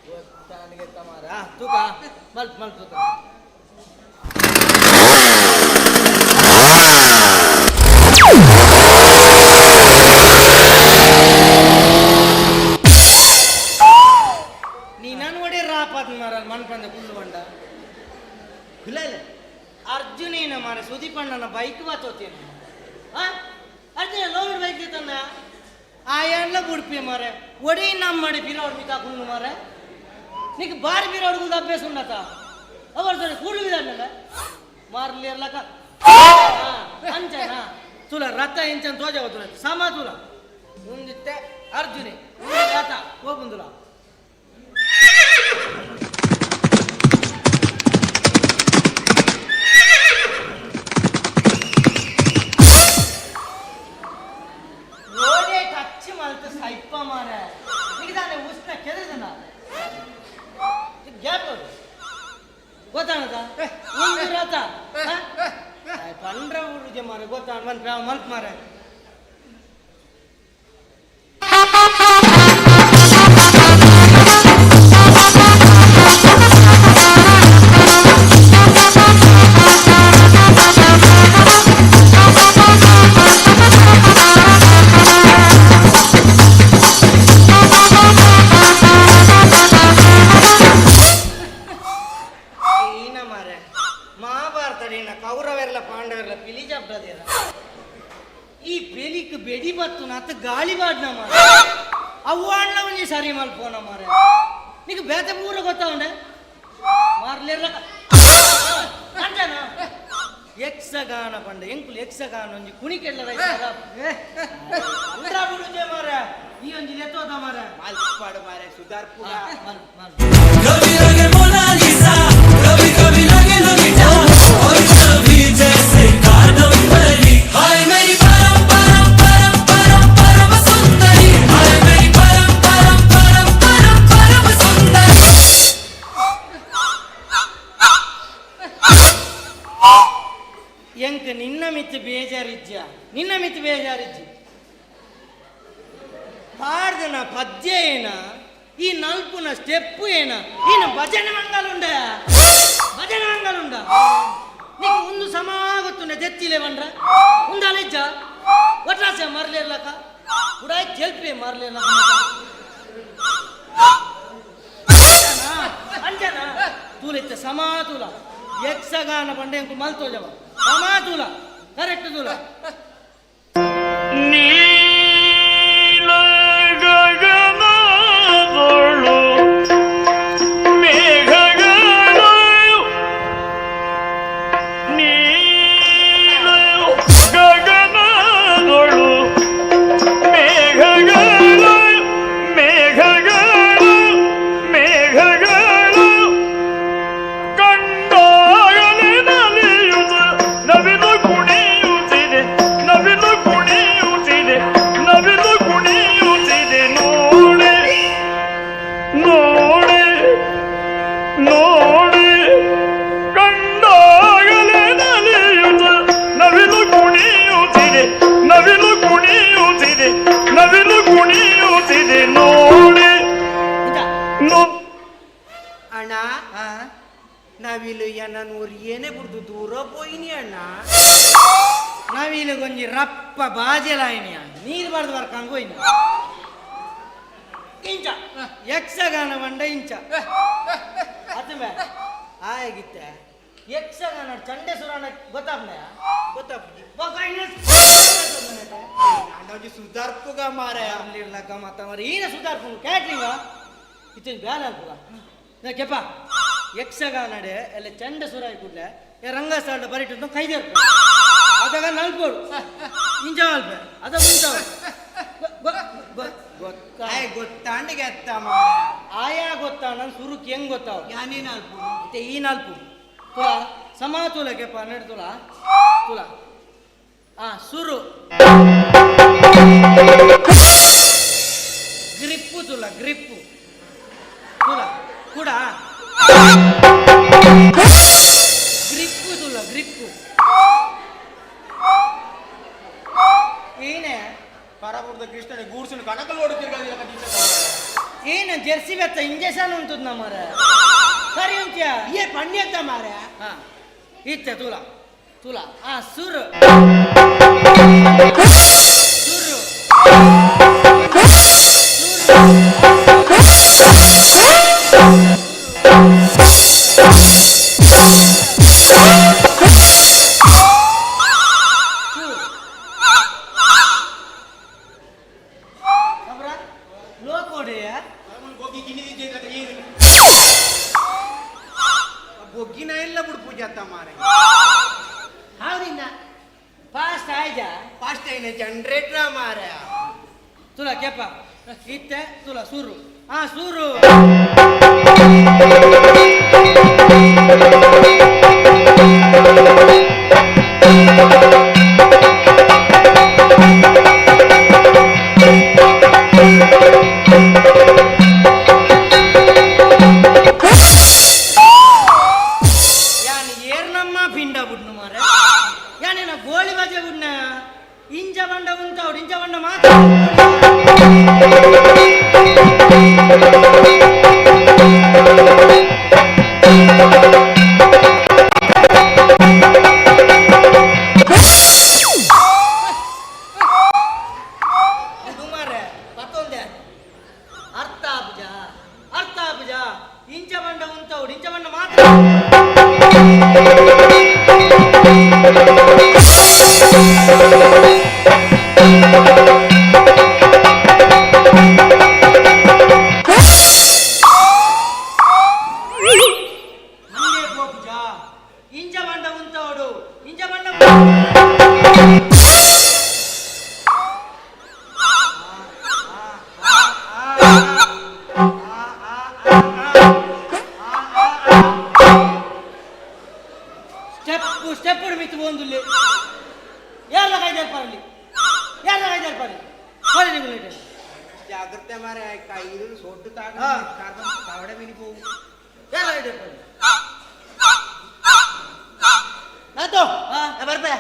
[SPEAKER 19] ಗೊತ್ತಾನಿಗೆ ತಮಾರ ತೂಕ ಮಲ್ಪ ತೂಕ ಮನ್ಪಂದ ಕುಳ್ಳು ಬಂಡ ಅರ್ಜುನೇನ ಮಾರ ಸುದೀಪಣ್ಣನ ಬೈಕ್ ಬಾತೋತೇನೆ ಅರ್ಜುನ ಲೋಡ್ ಬೈಕ್ ತಂದ ಆ ಎಲ್ಲ ಬುಡ್ಪಿ ಮಾರೆ ಒಡಿ ನಮ್ಮ ಮಾಡಿ ಬಿರೋಡ್ ಮಿತಾ ಕುಳ್ಳು ಮಾರೆ ನೀಕ್ ಬಾರಿ ಬಿರೋಡ್ ಕುದ ಅಭ್ಯಾಸ ಉಂಡತ ಅವರ ಕೂಡ್ಲು ಬಿದಾನಲ್ಲ ಮಾರ್ಲಿ ಇರ್ಲಕ ಅಂಚನ ತುಲ ರಥ ಇಂಚನ್ ತೋಜ ತುಲ ಸಮ ತುಲ ಮುಂದಿತ್ತೆ ಅರ್ಜುನೆ ರಥ ಹೋಗುಂದುಲ ಸೈಪ್ಪ ಮಾರ ನಿಗದಾನೆ ಉಷ್ಣ ಕೆರೆದನ ಗ್ಯಾಪ್ ಗೊತ್ತಾಣದ ಒಂದು ರಥ ಪಂಡ್ರ ಊರಿಗೆ ಮಾರ ಗೊತ್ತಾಣ ಮಲ್ಪ ಮಾರ ಈ ಪೆಲಿಕ್ ಬೆಡಿ ಬತ್ತು ನತ್ತ ಗಾಳಿ ಬಾಡ್ನ ಮಾರ ಅವು ಅಣ್ಣ ಒಂಜಿ ಸರಿ ಮಲ್ಪೋನ ಮಾರ ನೀಗ ಬೇತೆ ಪೂರ ಗೊತ್ತಾವಂಡೆ ಮಾರ್ಲಿರ್ಲ ಅಂಜನ ಯಕ್ಷಗಾನ ಪಂಡ ಎಂಕುಲು ಯಕ್ಷಗಾನ ಒಂಜಿ ಕುಣಿಕೆಲ್ಲ ಅಂದ್ರ ಬುಡುಜೆ ಮಾರ ಈ ಒಂಜಿ ಲೆತ್ತೋದ ಮಾರ
[SPEAKER 18] ಮಲ್ಪಾಡು ಮಾರ ಸುಧಾರ್ಪುರ
[SPEAKER 19] ಎಂಕ ನಿನ್ನ ಮಿತ್ತು ಬೇಜಾರಿಜ್ಜಿ ಹಾಡ್ದನ ಪದ್ಯ ಏನ ಈ ನಲ್ಪುನ ಸ್ಟೆಪ್ಪು ಏನ ಈನ ಭಜನೆ ಮಂಗಲುಂಡ నీకు ಒಂದು ಸಮ ಗೊತ್ತುಂಡ ಜೆತ್ತಿಲೆ ಬಂಡ್ರ ఉండాలిజ్జ ಒಟ್ರಾಸೆ ಮರ್ಲೇರ್ಲಕ ಉಡಾಯ್ ಕೆಲ್ಪೆ ಮರ್ಲೇರ್ಲಕ ಅಂಜನ ತೂಲೆಚ್ಚ ಸಮಾತುಲ ಯಕ್ಷಗಾನ ಬಂಡೆ ಅಂಕು ಮಲ್ತೋಜವ ಸಮಾತುಲ ಕರೆಕ್ಟ್ ತೂಲ
[SPEAKER 15] ನೀಲ ಗಗನದೊಳು
[SPEAKER 5] ನೋಡಿ ನೋಡಿ ಕಂಡಾಗಲೇ ನಲಿಯುತ್ತ ನವಿಲು ಕುಣಿಯುತ್ತಿದೆ ನವಿಲು ಕುಣಿಯುತ್ತಿದೆ ನವಿಲು ಕುಣಿಯುತ್ತಿದೆ ನೋಡಿ
[SPEAKER 19] ಅಣ್ಣ ನವಿಲು ಎನ್ನೂರು ಏನೇ ಬಿಡ್ದು ದೂರ ಪೋಯಿನಿ ಅಣ್ಣ ನವಿಲು ಗೊಂಜಿ ರಪ್ಪ ಬಾಜೆಲಾಯಿನಿಯ ನೀರು ಬಾರ್ದು ಬರ್ಕಂಗೋಯ್ನ ಇಂಚ ಯಕ್ಷಗಾನ ಮಂಡ ಇಂಚ ಅದು ಮೇ ಆಗಿತ್ತೆ ಯಕ್ಷಗಾನ ಚಂಡೆ ಸುರಾಣ ಗೊತ್ತಾಪ್ನಯ ಗೊತ್ತಾಪ್ನಿ ಸುಧಾರ್ಪುಗ ಮಾರ ಅಲ್ಲಿರ್ಲಕ್ಕ ಮತ್ತ ಮರ ಏನ ಸುಧಾರ್ಪು ಕ್ಯಾಟ್ರಿಂಗ ಇತ್ತಿನ ಬ್ಯಾಲ ಅಲ್ಪುಗ ಕೆಪ್ಪ ಯಕ್ಷಗಾನಡೆ ಎಲ್ಲ ಚಂಡ ಸುರಾಯಿ ಕೂಡ್ಲೆ ರಂಗಸ್ಥಳ ಬರಿಟ್ಟು ಕೈದೇರ್ಪ ಅದಾಗ ನಲ್ಪೋಡು ಇಂಚ ಅಲ್ಪೆ ಅದ ಮುಂಚ ಗೊತ್ತಾಂಡಿಗೆ ಅತ್ತ ಆಯಾ ಗೊತ್ತಾಣ ಸುರುಕ್ ಹೆಂಗ್ ಗೊತ್ತಾವ ಯಾನೇ ನಾಲ್ಕು ಮತ್ತೆ ಈ ನಾಲ್ಕು ತುಲ ಸಮಾತುಲ ಕೆಪ್ಪ ನಡ್ತುಲ ತುಲ ಸುರು ಗ್ರಿಪ್ಪು ತುಲ ಗ್ರಿಪ್ಪು ತುಲ ಕೂಡ ಗ್ರಿಪ್ಪು ತುಲ ಗ್ರಿಪ್ಪು ಏನೇ
[SPEAKER 21] ಪರಪುರದ ಕೃಷ್ಣನೇ ಗೂಡ್ಸನ್ನು ಕಣಕಲ್ ಓಡುತ್ತಿರ್ಗಲ್ಲ
[SPEAKER 19] ಏನ ಜೆರ್ಸಿ ಬೆತ್ತ ಇಂಜೆಕ್ಷನ್ ಉಂಟು ನಮ್ಮರ ಸರಿ ಉಂಟ್ಯಾ ಏ ಪಣ್ಯತ್ತ ಮಾರ ಇತ್ತೆ ತುಲ ತುಲ ಸುರು ಸುರು
[SPEAKER 21] ಬೊಗ್ಗಿನ ಎಲ್ಲ ಬಿಡು ಪೂಜೆ ಅತ್ತ ಮಾರ
[SPEAKER 19] ಹೌದಿನ್ನ ಫಾಸ್ಟ್ ಆಯ್ತ
[SPEAKER 21] ಫಾಸ್ಟ್ ಏನ ಜನರೇಟರ್ ಮಾರ
[SPEAKER 19] ತುಲ ಕೆಪ್ಪ ಇತ್ತೆ ತುಲ ಸುರು ಸುರು ಪಿಂಡ ಬಿಡ್ನು ಮಾರ ಯಾನೇನ ಗೋಳಿ ಬಜೆ ಬಿಡ್ನ ಇಂಜ ಬಂಡ ಉಂಟೌಡು ಇಂಜ ಬಂಡ ಮಾತ್ರ ಮತ್ತೊಂದೆ ಅರ್ಥಾಬ್ಜ ಅರ್ಥಾಬ್ಜ ಇಂಚ ಬಂಡ ಉಂಟೌಡು ಇಂಚ ಬಂಡ ಮಾತ್ರ ಇಂಚ ಬಂಡ ಉಂಟೋಡು ಇಂಚ ಬಂಡ ಸ್ಟೆಪ್ಪು ಸ್ಟೆಪ್ಪು ಮಿತ್ತು ಬಂದುಲ್ಲಿ ಎಲ್ಲ ಕೈದಾರ್ ಪರಲಿ ಎಲ್ಲ ಕೈದಾರ್ ಪರಲಿ ಹೊಳೆ ನಿಗುಲೇಟೆ
[SPEAKER 21] ಜಾಗ್ರತೆ ಮಾರ ಕೈದು ಸೊಡ್ಡು ತಾಗ ಕಾವಡೆ ಮೀನಿ ಹೋಗು
[SPEAKER 19] ಎಲ್ಲ ಕೈದಾರ್ ಪರಲಿ ಆಯ್ತು ಬರ್ಬೇ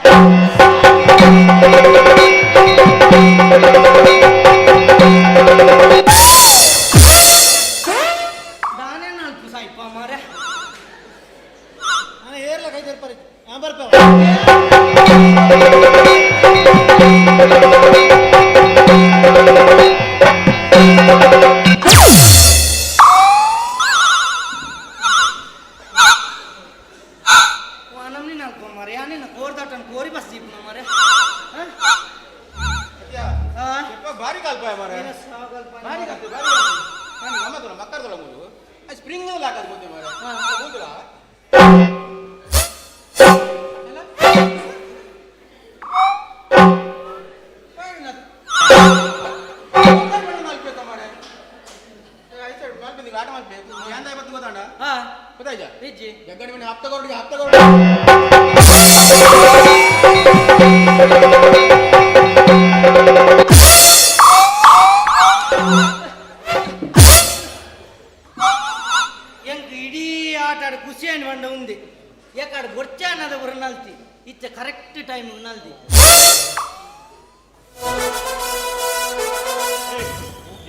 [SPEAKER 19] ನಾನೇ ನಾಲ್ಕು ಸಾಯ್ಪ ಮಾರೆ ನಾನು ಏರ್ಲ ಕೈದಾರ್ ಪರಿ ಬರ್ಬೇ ನಮ್ನಿ ನಾಲ್ಕು ಮಾರೆ ಯಾನೇನ ಕೋರ್ದಾಟನ್ ಕೋರಿ ಬಸ್ ಜೀಪ್ ಮಾರೆ
[SPEAKER 21] ಭಾರಿ ಕಲ್ಪಾಯ ಮಾರ ಭಾರಿ ಕಲ್ಪೆ ಭಾರಿ ನಮ್ಮದಲ್ಲ ಮಕ್ಕಳದಲ್ಲ ಮೂರು ಸ್ಪ್ರಿಂಗ್ ಹಾಕೋದು ಗೊತ್ತೇ ಮಾರ ಕೂದಲ ಆಟ ಮಾಡ್ಬೇಕು ಎಂತ ಇವತ್ತು ಗೊತ್ತಾಂಡ ಗೊತ್ತಾಯ್ತ ಜಗ್ಗಡಿ ಮನೆ ಹಪ್ತಗೊಂಡಿಗೆ ಹಪ್ತಗೊಂಡು
[SPEAKER 19] ಆಟಾಡು ಖುಷಿಯನ್ನು ಬಂಡ ఉంది ಯಾಕಾಡು ಗೊರ್ಚಾನದ ಬರನಲ್ತಿ ಇತ್ತ ಕರೆಕ್ಟ್ ಟೈಮ್ ಉನ್ನಲ್ದಿ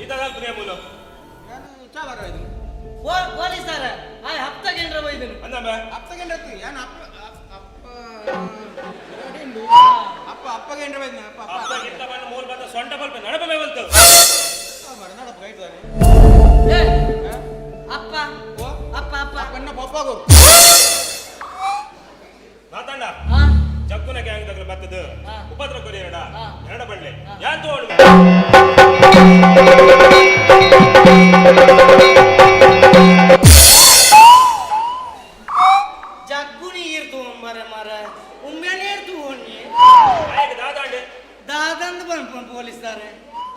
[SPEAKER 2] ಇದಾಗಲ್ಪನೇ ಮೂಲ
[SPEAKER 19] ಪೊಲೀಸರ ಆಯ್ ಹಪ್ತ ಕೇಂದ್ರ ಬೈದನು
[SPEAKER 2] ಅಂದಮ್ಮ
[SPEAKER 21] ಅಪ್ಪ ಗಂಡ ಏನು ಅಪ್ಪ ಅಪ್ಪ ಗಂಡ ಬೈದ್ನ ಅಪ್ಪ
[SPEAKER 2] ಅಪ್ಪ ಗಿಟ್ಟ ಬಂದ ಮೂಲ ಬಂದ ಸೊಂಟ ಬಲ್ಪ ನಡಪಮೇ ಬಂತು
[SPEAKER 21] ನಡಪ ಗೈಡ್ದಾನೆ
[SPEAKER 19] ಅಪ್ಪ ಅಪ್ಪ ಅಪ್ಪ
[SPEAKER 21] ಅಪ್ಪನ್ನ ಪಪ್ಪಾಗೋ
[SPEAKER 2] ಮಾತಣ್ಣ ಜಕ್ಕುನ ಗ್ಯಾಂಗ್ ತಗಲ ಬತ್ತದು ಉಪದ್ರ ಕೊರಿ ಎರಡ ಬಡ್ಲೆ ಯಾನ್ ತೋಡು
[SPEAKER 19] ಜಗ್ಗುನಿ ಇರ್ತು ಮರ ಮರ ಉಮ್ಮೆನೆ ಇರ್ತು ಓಣಿ
[SPEAKER 2] ಆಯಕ ದಾದಾಂಡೆ
[SPEAKER 19] ದಾದಂದು ಬಂದು ಪೊಲೀಸ್ದಾರೆ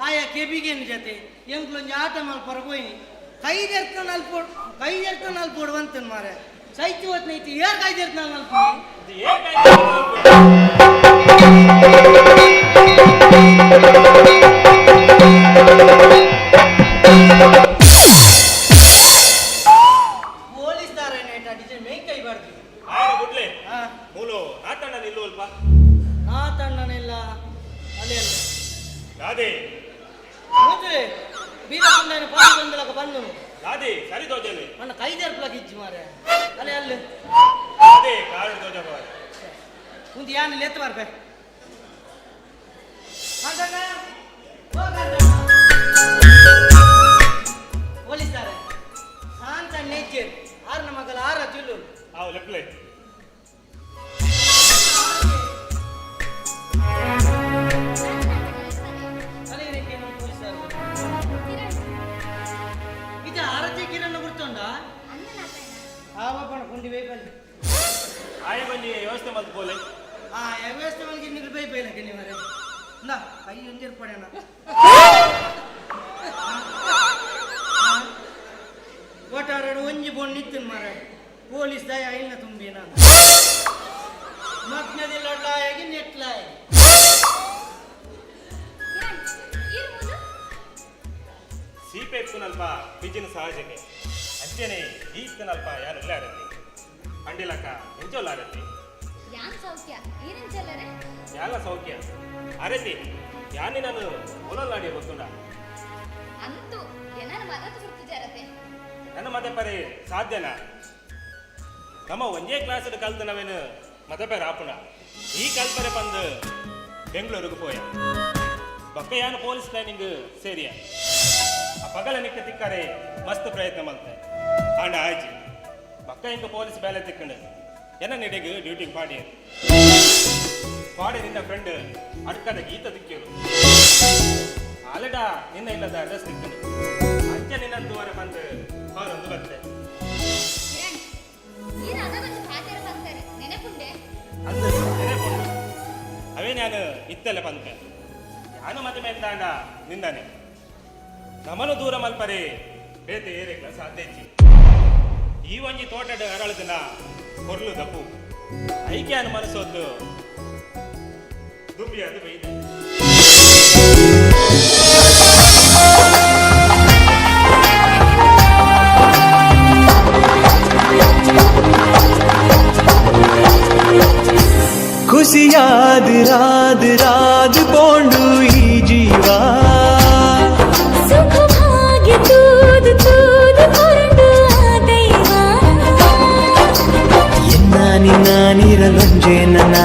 [SPEAKER 19] ಆಯಾ ಕೆಬಿಗೆನ್ ಜೊತೆ ಎಂಕ್ಲೊಂದು ಆಟ ಮಲ್ಪರ ಹೋಯ್ನಿ ಕೈದೆರ್ತ ನಲ್ಪೊಡುವಂತನ್ ಮಾರೆ ಸೈತಿ ಹೊತ್ನೈತಿ ಏರ್ ಕೈದೆರ್ತ ನಲ್ಪಿ ಪೊಲೀಸ್ದಾರೆ ಡಿಜೆ ಮೇ ಕೈ ಬಾರ್ದು
[SPEAKER 2] ಆಯನ ಗುಡ್ಲೆ ಮೂಲು ನಾತಣ್ಣ ನಿಲ್ಲು ಅಲ್ಪ
[SPEAKER 19] ನಾತಣ್ಣನಿಲ್ಲ ಅಲ್ಲೇ ಅಲ್ಲ
[SPEAKER 2] ದಾದಿ
[SPEAKER 19] ಹೋದ್ರೆ ಬೀರಕೊಂಡೇನು ಪಾಲು ಬಂದಲಕ ಬಂದು
[SPEAKER 2] ದಾದಿ ಸರಿ ತೋಜಲಿ
[SPEAKER 19] ನನ್ನ ಕೈದೆರ್ಪಲಕ ಇಜ್ಜಿ ಮಾರೆ ಅಲ್ಲೇ ಅಲ್ಲ
[SPEAKER 2] ದಾದಿ ಕಾರಣ ತೋಜ ಬಾಯ್
[SPEAKER 19] ಮುಂದೆ ಯಾನು ಲೆತ್ತ ಬರ್ಬೇ ಪೊಲೀಸ್ದಾರೆ ಶಾಂತ ನೇಚರ್ ಆರು ನಮಗಲ ಆರ ತಿಳ್ಳು
[SPEAKER 2] ಅವು ಲೆಪ್ಲೆ
[SPEAKER 19] ಇದು ಆರತಿ ಕಿರಣ ಗುರ್ತೊಂಡ ಆವಪ್ಪಣ ಕುಂಡಿ ಬೈಪಲ್ಲಿ
[SPEAKER 2] ಆಯ ಬಂದಿ ವ್ಯವಸ್ಥೆ ಮಲ್ತು ಬೋಲೆ
[SPEAKER 19] ಆ ವ್ಯವಸ್ಥೆ ಮಲ್ಗೆ ನಿಗ್ಲು ಬೈಪೈಲಕ್ಕೆ ನೀವರೆ ನಾ ಕೈ ಒಂದಿರ್ಪಡೆಣ ಒಟ್ಟಾರೆಡು ಒಂಜಿ ಬೋನ್ ನಿತ್ತಿನ ಮಾರ ಪೊಲೀಸ್ ದಯ ಇಲ್ಲ ತುಂಬಿ ನಾನು ಮಗ್ನದಿಲ್ಲ ಒಡ್ಲಾಯಾಗಿ ನೆಟ್ಲಾಯಾಗಿ
[SPEAKER 2] ಸೀಪೆ ಎಪ್ಪುನಲ್ಪ ಬಿಜಿನ ಸಹಜಕ್ಕೆ ಅಂಚೆನೆ ಈಕ್ಕನಲ್ಪ ಯಾರು ಇಲ್ಲ ಆರತಿ ಅಂಡಿಲಕ್ಕ ಎಂಚೋಲ್ಲ ಆರತಿ
[SPEAKER 10] ಯಾನ್ ಸೌಖ್ಯ ಈರೆಂಚಲ್ಲರೆ
[SPEAKER 2] ಯಾಲ ಸೌಖ್ಯ ಆರತಿ ಯಾನಿ ನಾನು ಹೊಲಲ್ಲಾಡಿ ಗೊತ್ತುಂಡ
[SPEAKER 10] ಅಂತೂ ಏನಾರು ಮದತ್ತು ಕೊಡ್ತಿದ್ದಾರತೆ
[SPEAKER 2] ನನ್ನ ಮತ್ತೆ ಪರಿ ಸಾಧ್ಯನ ನಮ್ಮ ಒಂದೇ ಕ್ಲಾಸ್ ಕಲ್ತು ನಾವೇನು ಮತ್ತೆ ಪೇರು ಆಪುಣ ಈ ಕಲ್ಪನೆ ಬಂದು ಬೆಂಗಳೂರಿಗೆ ಪೋಯ ಬಕ್ಕ ಯಾನು ಪೊಲೀಸ್ ಟ್ರೈನಿಂಗ್ ಸೇರಿಯ ಆ ಪಗಲ ನಿಕ್ಕ ತಿಕ್ಕರೆ ಮಸ್ತ್ ಪ್ರಯತ್ನ ಮಾಡ್ತೆ ಆಂಡ ಆಯ್ಜಿ ಬಕ್ಕ ಇಂಕ ಪೊಲೀಸ್ ಬೇಲೆ ತಿಕ್ಕಂಡು ಎನ್ನ ನೆಡೆಗೆ ಡ್ಯೂಟಿಗೆ ಪಾಡಿ ನಿನ್ನ ಫ್ರೆಂಡ್ ಅಡ್ಕದ ಗೀತ ತಿಕ್ಕಿರು ಆಲಡ ನಿನ್ನ ಇಲ್ಲದ ಅಡ್ರೆಸ್ ತಿಕ್ಕಂಡು ಅಂಚೆ ನಿನ್ನಂತುವರೆ ಬಂದು ಅವರೊಂದು ಬರ್ತೆ ಅಂದು ನೆನೆಪುಂಡು ಅವೇ ನಾನು ಇತ್ತಲೆ ಬಂದೆ ನಾನು ಮತ್ತೆ ಮೇಲ್ದಾಂಡ ನಿಂದಾನೆ ನಮ್ಮನ್ನು ದೂರ ಮಲ್ಪರೆ ಬೇತೆ ಏರೆಗ್ಲ ಸಾಧ್ಯ ಈ ಒಂಜಿ ತೋಟದ ಅರಳದಿನ ಕೊರ್ಲು ದಪ್ಪು ಐಕೆ ಅನು ಮನಸ್ಸೊತ್ತು ದುಂಬಿ ಅದು ಬೈದೆ
[SPEAKER 4] ಖುಷಿಯಾದ ರಾದ ರಾದ ಬೋಂಡು ಈ ಜೀವ
[SPEAKER 10] ಸುಖ ಭಾಗ್ಯ ತೂದು ತೂದು ಹೊರಡು ಆ ದೈವ
[SPEAKER 4] ಎನ್ನ ನಿನ್ನ ನೀರಲೊಂಜೆ ನನ್ನ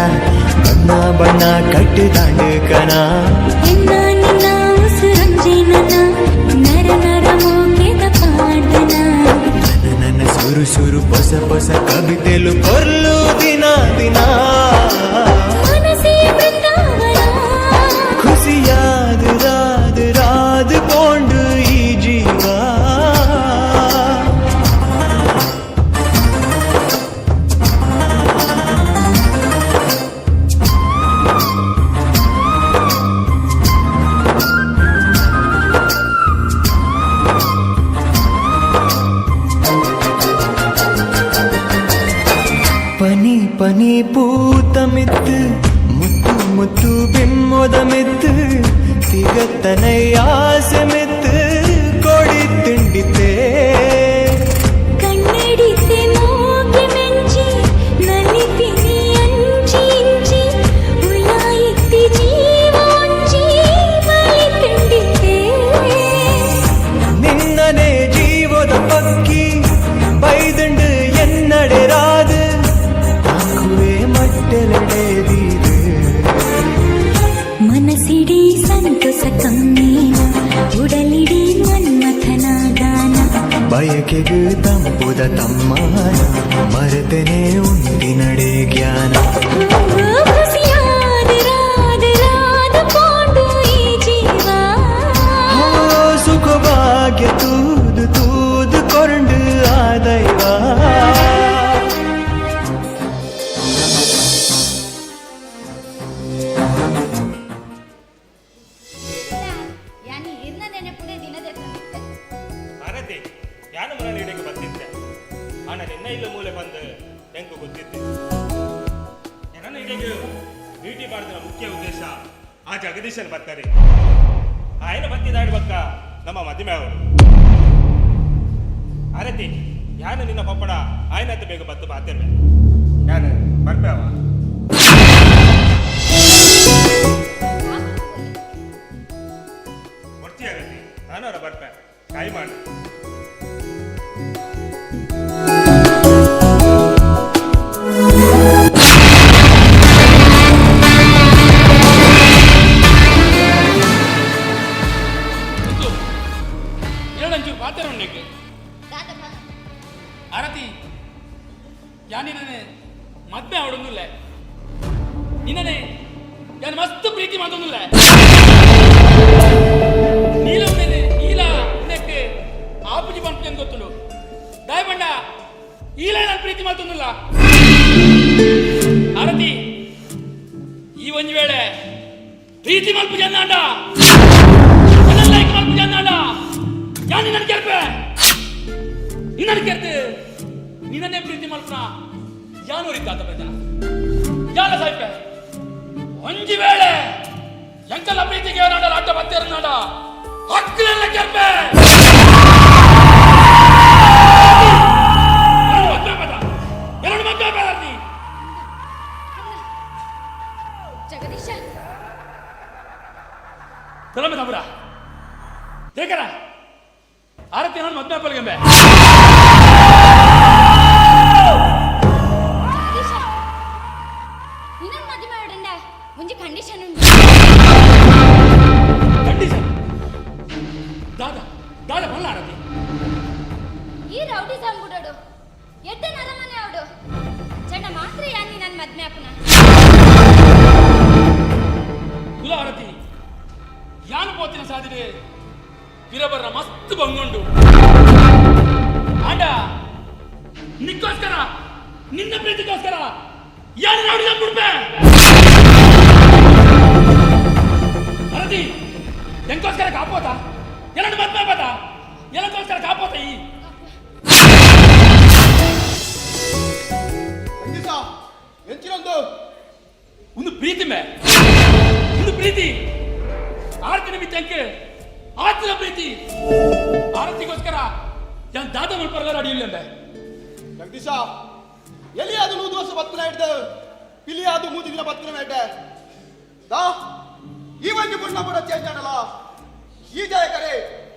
[SPEAKER 4] ಬಣ್ಣ ಬಣ್ಣ ಕಟ್ಟಿದಾಂಡು ಕಣ
[SPEAKER 10] ಎನ್ನ ನಿನ್ನ ಉಸುರಂಜೆ ನನ್ನ ನರ ನರ ಮೋಗೆದ ಪಾಡ್ದನ
[SPEAKER 4] ನನ್ನ ಸುರು ಸುರು ಹೊಸ ಹೊಸ ಕವಿತೆಲು ಕೊರ್ಲು ದಿನ ದಿನ
[SPEAKER 10] ಮನಸೇ ಬೃಂದಾವನ
[SPEAKER 4] ಖುಷಿಯಾದ ರಾದ ರಾದ ಬೋಂಡು ಈ ಜೀವ പനി പനി പൂത്തമിത്ത് മുത്തു മുത്തു ബിമ്മൊതമിത്ത് തികത്തനയാസമിത്ത് കൊടിത്തിണ്ടിത്തേ
[SPEAKER 10] കണ്ണടിത്തെ
[SPEAKER 11] ಬದುಕಿಗೆ ತಂಪುದ ತಮ್ಮಾನ ಮರೆತನೆ ಉಂಟಿ ನಡೆ ಜ್ಞಾನ ಸುಖ ಭಾಗ್ಯ ತೂದು ತೂದು ಕೊಂಡು ಆದೈವ
[SPEAKER 2] ಭಾರತಿ ಯಾನು ಮನ ನೀಡಿಗೆ ಬರ್ತಿದ್ದೆ ಆನ ನಿನ್ನ ಇಲ್ಲ ಮೂಲೆ ಬಂದು ಹೆಂಗು ಗೊತ್ತಿದ್ದೆ ನನ್ನ ನೀಡಿಗೆ ಭೇಟಿ ಮಾಡಿದ ಮುಖ್ಯ ಉದ್ದೇಶ ಆ ಜಗದೀಶನ್ ಬರ್ತಾರೆ ಆಯ್ನ ಬತ್ತಿದಾಡ್ಬೇಕ ನಮ್ಮ ಮದುವೆ ಅವರು ಭಾರತಿ ಯಾನು ನಿನ್ನ ಪಪ್ಪಡ ಆಯ್ನತ್ತ ಬೇಗ ಬತ್ತು ಬಾತೇವೆ ಯಾನು ಬರ್ಬೇವ ಬರ್ತೀಯಾಗತ್ತಿ ನಾನು ಅವರ ಬರ್ಪೆ ಕಾಯಿ ಮಾಡಿ
[SPEAKER 20] ಆರತಿ ಯಾನಿನೇ ಮದ್ಮೆ ಅವಡೊಂದಿಲ್ಲ ನಿನ್ನೆ ഞാൻ മസ്ത് പ്രീതി മാതൊന്നുമില്ല നീല ഉടനെ ഈല നിനക്ക് ആപ്പുജി പಂಪು ಎಂದು ಗೊತ್ತುಂಡು ದಯಬಂಡ ಈಲ ನಾನು ಪ್ರೀತಿ ಮಾತೊಂದಿಲ್ಲ ಆರತಿ ಈ ಒಂದು ವೇಳೆ ಪ್ರೀತಿ ಮಲ್ಪು ಜನ್ನಾಂಡ ನನ್ನ ಲೈಕ್ ಮಲ್ಪು ಜನ್ನಾಂಡ ಯಾನಿ ನನ್ನ ಕೆರ್ಪೆ ನಿನ್ನ ಕೆರ್ತೆ ನಿನ್ನೆ ಪ್ರೀತಿ ಮಲ್ಪನ ಯಾನು ರೀತಾತ ಬೇಜನ ಯಾಲ ಸಾಯ್ಪೆ ಒಂಜಿ ವೇಳೆ ಎಂಕಲ ಪ್ರೀತಿಗೆ ನಾಡ ಆಟ ಬತ್ತಿರನಾಡ ಹಕ್ಕಲೆಲ್ಲ ಕೆರ್ಪೆ ಎರಡು ಮಕ್ಕಳ ಬೇಡತಿ
[SPEAKER 7] ಜಗದೀಶ
[SPEAKER 20] ತಲಮೆ ತಬುರ ದೇಕರ ಆರತಿ ನಾನು ಮದ್ವೆ ಪಲ್ಗೆಂಬೆ
[SPEAKER 7] ಮುಂಜಿ ಕಂಡೀಷನ್ ಉಂಟು
[SPEAKER 20] ಕಂಡೀಷನ್ ದಾದಾ ದಾದಾ ಬಲ್ಲ ಆರತಿ
[SPEAKER 7] ಈ ರೌಡಿ ಸಂಬುಡೋಡು ಎಡ್ಡೆ ನರಮನೆ ಅವಡು ಚಂಡ ಮಾತ್ರ ಯಾನಿ ನನ್ನ ಮದ್ಮೆ ಅಪ್ಪನ
[SPEAKER 20] ಕುಲ ಆರತಿ ಯಾನು ಪೋತಿನ ಸಾಧಿದೆ ಗಿರಬರ್ರ ಮಸ್ತ್ ಬಂಗೊಂಡು ಆಂಡ ನಿಕ್ಕೋಸ್ಕರ ನಿನ್ನ ಪ್ರೀತಿಗೋಸ್ಕರ ಯಾರು ರೌಡಿ ಸಂಬುಡ್ಬೆ ಆರತಿ ಎಂಕೋಸ್ಕರ ಕಾಪೋತ ಎರಡು ಮದ್ಮೆ ಪದ ಎಲ್ಲಕ್ಕೋಸ್ಕರ ಕಾಪೋತ ಈ ಒಂದು ಪ್ರೀತಿ ಮೇ ಒಂದು ಪ್ರೀತಿ ಆರತಿ ನಿಮಿತ್ತ ಅಂಕೆ ಆತನ ಪ್ರೀತಿ ಆರತಿಗೋಸ್ಕರ ಯಾನ್ ದಾದ ಮಲ್ಪರ್ಗಾರ ಅಡಿಯಿಲ್ಲ
[SPEAKER 22] ಜಗದೀಶ ಎಲ್ಲಿಯಾದು 100 ವರ್ಷ ಬದುಕನ ಹಿಡ್ದು ಇಲ್ಲಿಯಾದು 3 ದಿನ ಬದುಕನ ಬೇಟೆ ದಾ ಈ ಒಂದು ಬಣ್ಣ ಕೂಡ ಚೇಂಜ್ ಮಾಡಲ್ಲ ಈ ಜಾಯಕರೇ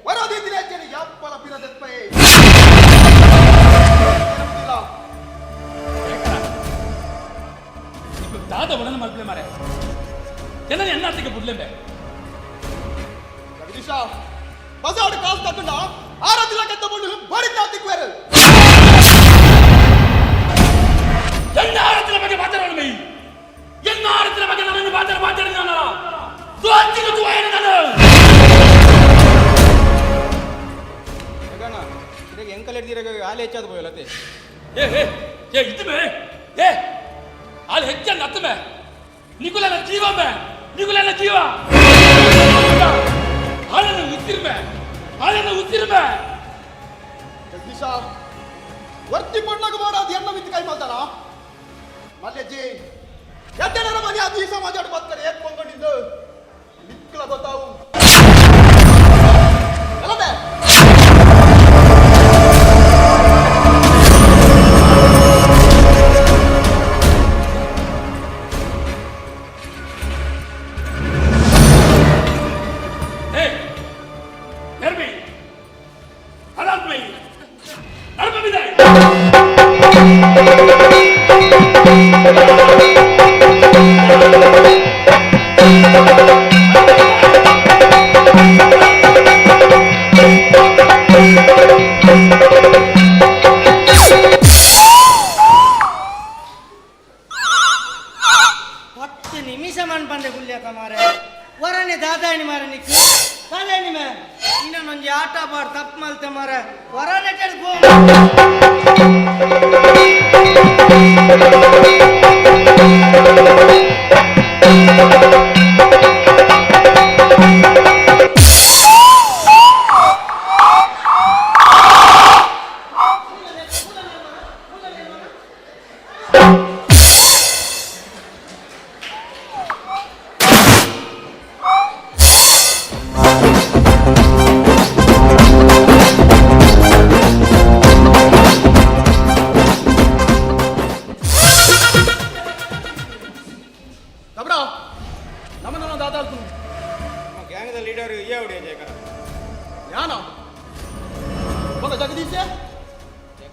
[SPEAKER 22] ವರೋದಿ ದಿನ ಚೇರಿ ಯಾಪ್ಪಲ ಪಿರದೆಪ್ಪೆ
[SPEAKER 20] ದಾದ ಒಡನ ಮಲ್ಪಲೆ ಮಾರೆ ಎಲ್ಲ ಎನ್ನಾರ್ತಿಗೆ ಬುಡ್ಲೆಂಬೆ
[SPEAKER 22] ಜಗದೀಶ ಬಸಾಡು ಕಾಸು ತಗೊಂಡ ಆರಾಧಿಲ್ಲ ಕತ್ತ ಬಂದು ಬಡಿ ತಾತಿಕ್ವೇರು
[SPEAKER 20] ಎನ್ನ ಆರತಿನ ಬಗ್ಗೆ ಮಾತಾಡೋಣ ಮೈ ಎನ್ನ ಆರತಿನ ಬಗ್ಗೆ ನಾನು ಮಾತಾಡಿ ನಾನು ದೋಚಿನ ತುವಾಯನ ನಾನು
[SPEAKER 21] ಜಗಣ್ಣ ಇದಕ್ಕೆ ಎಂಕಲ್ ಹಿಡ್ದಿರ ಹಾಲು ಹೆಚ್ಚಾದ ಹೋಯಲತ್ತೆ
[SPEAKER 20] ಏ ಇದ್ಮೆ ಏ ಹಾಲು ಹೆಚ್ಚಾದ ಹತ್ತಮೆ ನಿಗುಲನ ಜೀವಮೆ ನಿಗುಲನ ಜೀವ ಹಾಲನ್ನು ಉತ್ತಿರ್ಮೆ
[SPEAKER 22] ಜಗದೀಶ ವರ್ತಿ ಪಣ್ಣಗ ಮಾಡೋದು ಎನ್ನ ವಿತ್ ಕೈ ಮಾತಾನ ಮಲ್ಯಜ್ಜಿ ಎದ್ದೆನರ ಮನೆ ಅದು ಈ ಸಮಾಜ ಬರ್ತಾರೆ ಏನ್ ಕೊಂಡ್ಕೊಂಡಿದ್ದು ನಿಕ್ಕಲ ಗೊತ್ತಾವು ಎಲ್ಲದೆ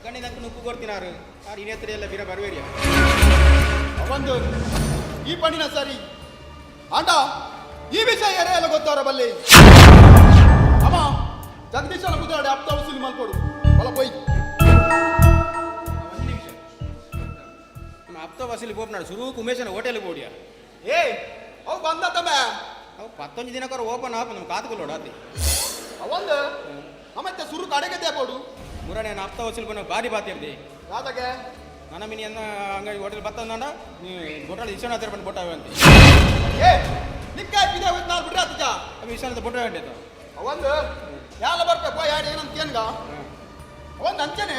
[SPEAKER 21] ಕಣ್ಣಿನಂಕು ನುಪ್ಪು ಕೊಡ್ತೀನಾರು ಆರು ಇನ್ನೆತ್ತರೆ ಎಲ್ಲ ಬಿರ ಬರುವೇರಿಯ
[SPEAKER 22] ಅವಂದು ಈ ಪಣಿನ ಸರಿ ಆಂಡ ಈ ವಿಷಯ ಎಲ್ಲ ಗೊತ್ತವರ ಬಲ್ಲಿ ಅಮ್ಮ ಜಗದೀಶನ ಮುದ್ದಾಡಿ ಅಪ್ತ ವಸೂಲಿ ಮಲ್ಕೊಡು ಬಲ ಪೋಯ್
[SPEAKER 21] ಅಪ್ತ ವಸೂಲಿ ಬೋಪ್ನಾಡು ಶುರು ಉಮೇಶನ ಹೋಟೆಲ್ ಬೋಡಿಯ
[SPEAKER 22] ಏ ಅವು ಬಂದ ತಮ್ಮ
[SPEAKER 21] ಅವು 11 ದಿನಕ್ಕಾರ ಓಪನ್ ಆಪ ನಮ್ಮ ಕಾತುಕೊಳ್ಳೋಡು ಅದೇ
[SPEAKER 22] ಅವಂದು ಮತ್ತೆ ಸುರು ಕಡೆಗೆ ತೇಬೋಡು
[SPEAKER 21] ಮುರಾಣೆ ನಾನು ಅಪ್ತ ವಸೂಲಿ ಬಂದು ಬಾರಿ ಬಾತಿರ್ದೆ
[SPEAKER 22] ಯಾತಕ್ಕೆ
[SPEAKER 21] ನನ್ನ ಮಿನಿ ಅನ್ನ ಅಂಗಡಿ ಹೋಟೆಲ್ ಬತ್ತಂದ ಬೋಟಾಳ ಇಶಾನ ಹತ್ತಿರ ಬಂದು ಬೋಟಾವೆ ಅಂತ
[SPEAKER 22] ಏ ನಿಕ್ಕಾಯ್ ಬಿದೆ ಹೋಯ್ತು ನಾನು ಬಿಡ್ರೆ ಆತ
[SPEAKER 21] ಅವು ಇಶಾನದ ಬೋಟ ಹೊಂಟೈತ
[SPEAKER 22] ಅವಂದು ಯಾಲ ಬರ್ಬೇಕು ಯಾರು ಏನಂತ ಏನ್ಗ ಅವಂದು ಅಂಚನೆ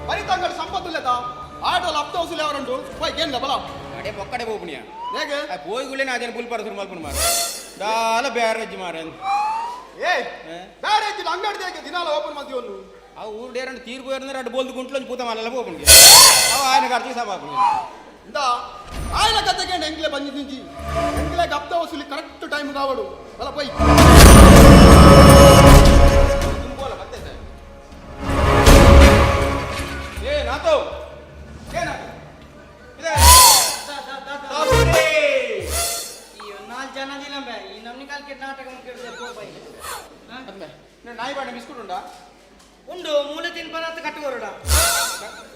[SPEAKER 22] ಬರಿತಂಗಡಿ ಸಂಪತ್ತಿಲ್ಲದ ಆಟೋಲ್ ಅಪ್ತ ವಸೂಲಿ ಅವರುಂಟು ಹೋಯ್ ಏನ್ಗ ಬಲ
[SPEAKER 21] ಅಡೆ ಪೊಕ್ಕಡೆ ಬೋಪುಣಿಯ
[SPEAKER 22] ಹೇಗೆ
[SPEAKER 21] పోయిగుళ్ళే నా జన పులిపార సురు మల్పుని మార డాల బ్యారేజ్ మారన్
[SPEAKER 22] ఏ బ్యారేజ్ అంగడి దేకే దినాల ఓపెన్ మంది ఒళ్ళు
[SPEAKER 21] ఆ ఊరు డేరంటే తీరు పోయిన రెండు బోల్దు గుంట్లో పూత మల్ల ఓపెన్ అవ ఆయన ఖర్చు సబాపు
[SPEAKER 22] ఇందా ఆయన కథకే ఎంగిలే బంది నుంచి ఎంగిలే గప్త వసూలి కరెక్ట్ టైం కావడు అలా పోయి
[SPEAKER 21] తుంబోల బత్తే సార్ ఏ నాతో ఏ నా ఇదే
[SPEAKER 19] ಜನ ದಿನಂಬೆ ಈ ನಮ್ನಿ ಕಾಲ್ಕೆಟ್ ನಾಟಕ ಮುಗಿದ್ರೆ ಪೋಪೈ
[SPEAKER 21] ನಾಯಿ ಬಾಡ ಬಿಸ್ಕುಟ್ ಉಂಟಾ
[SPEAKER 19] ಉಂಡು ಮೂಲೆ ತಿನ್ಪನಂತ ಕಟ್ಟುಗೋರುಡ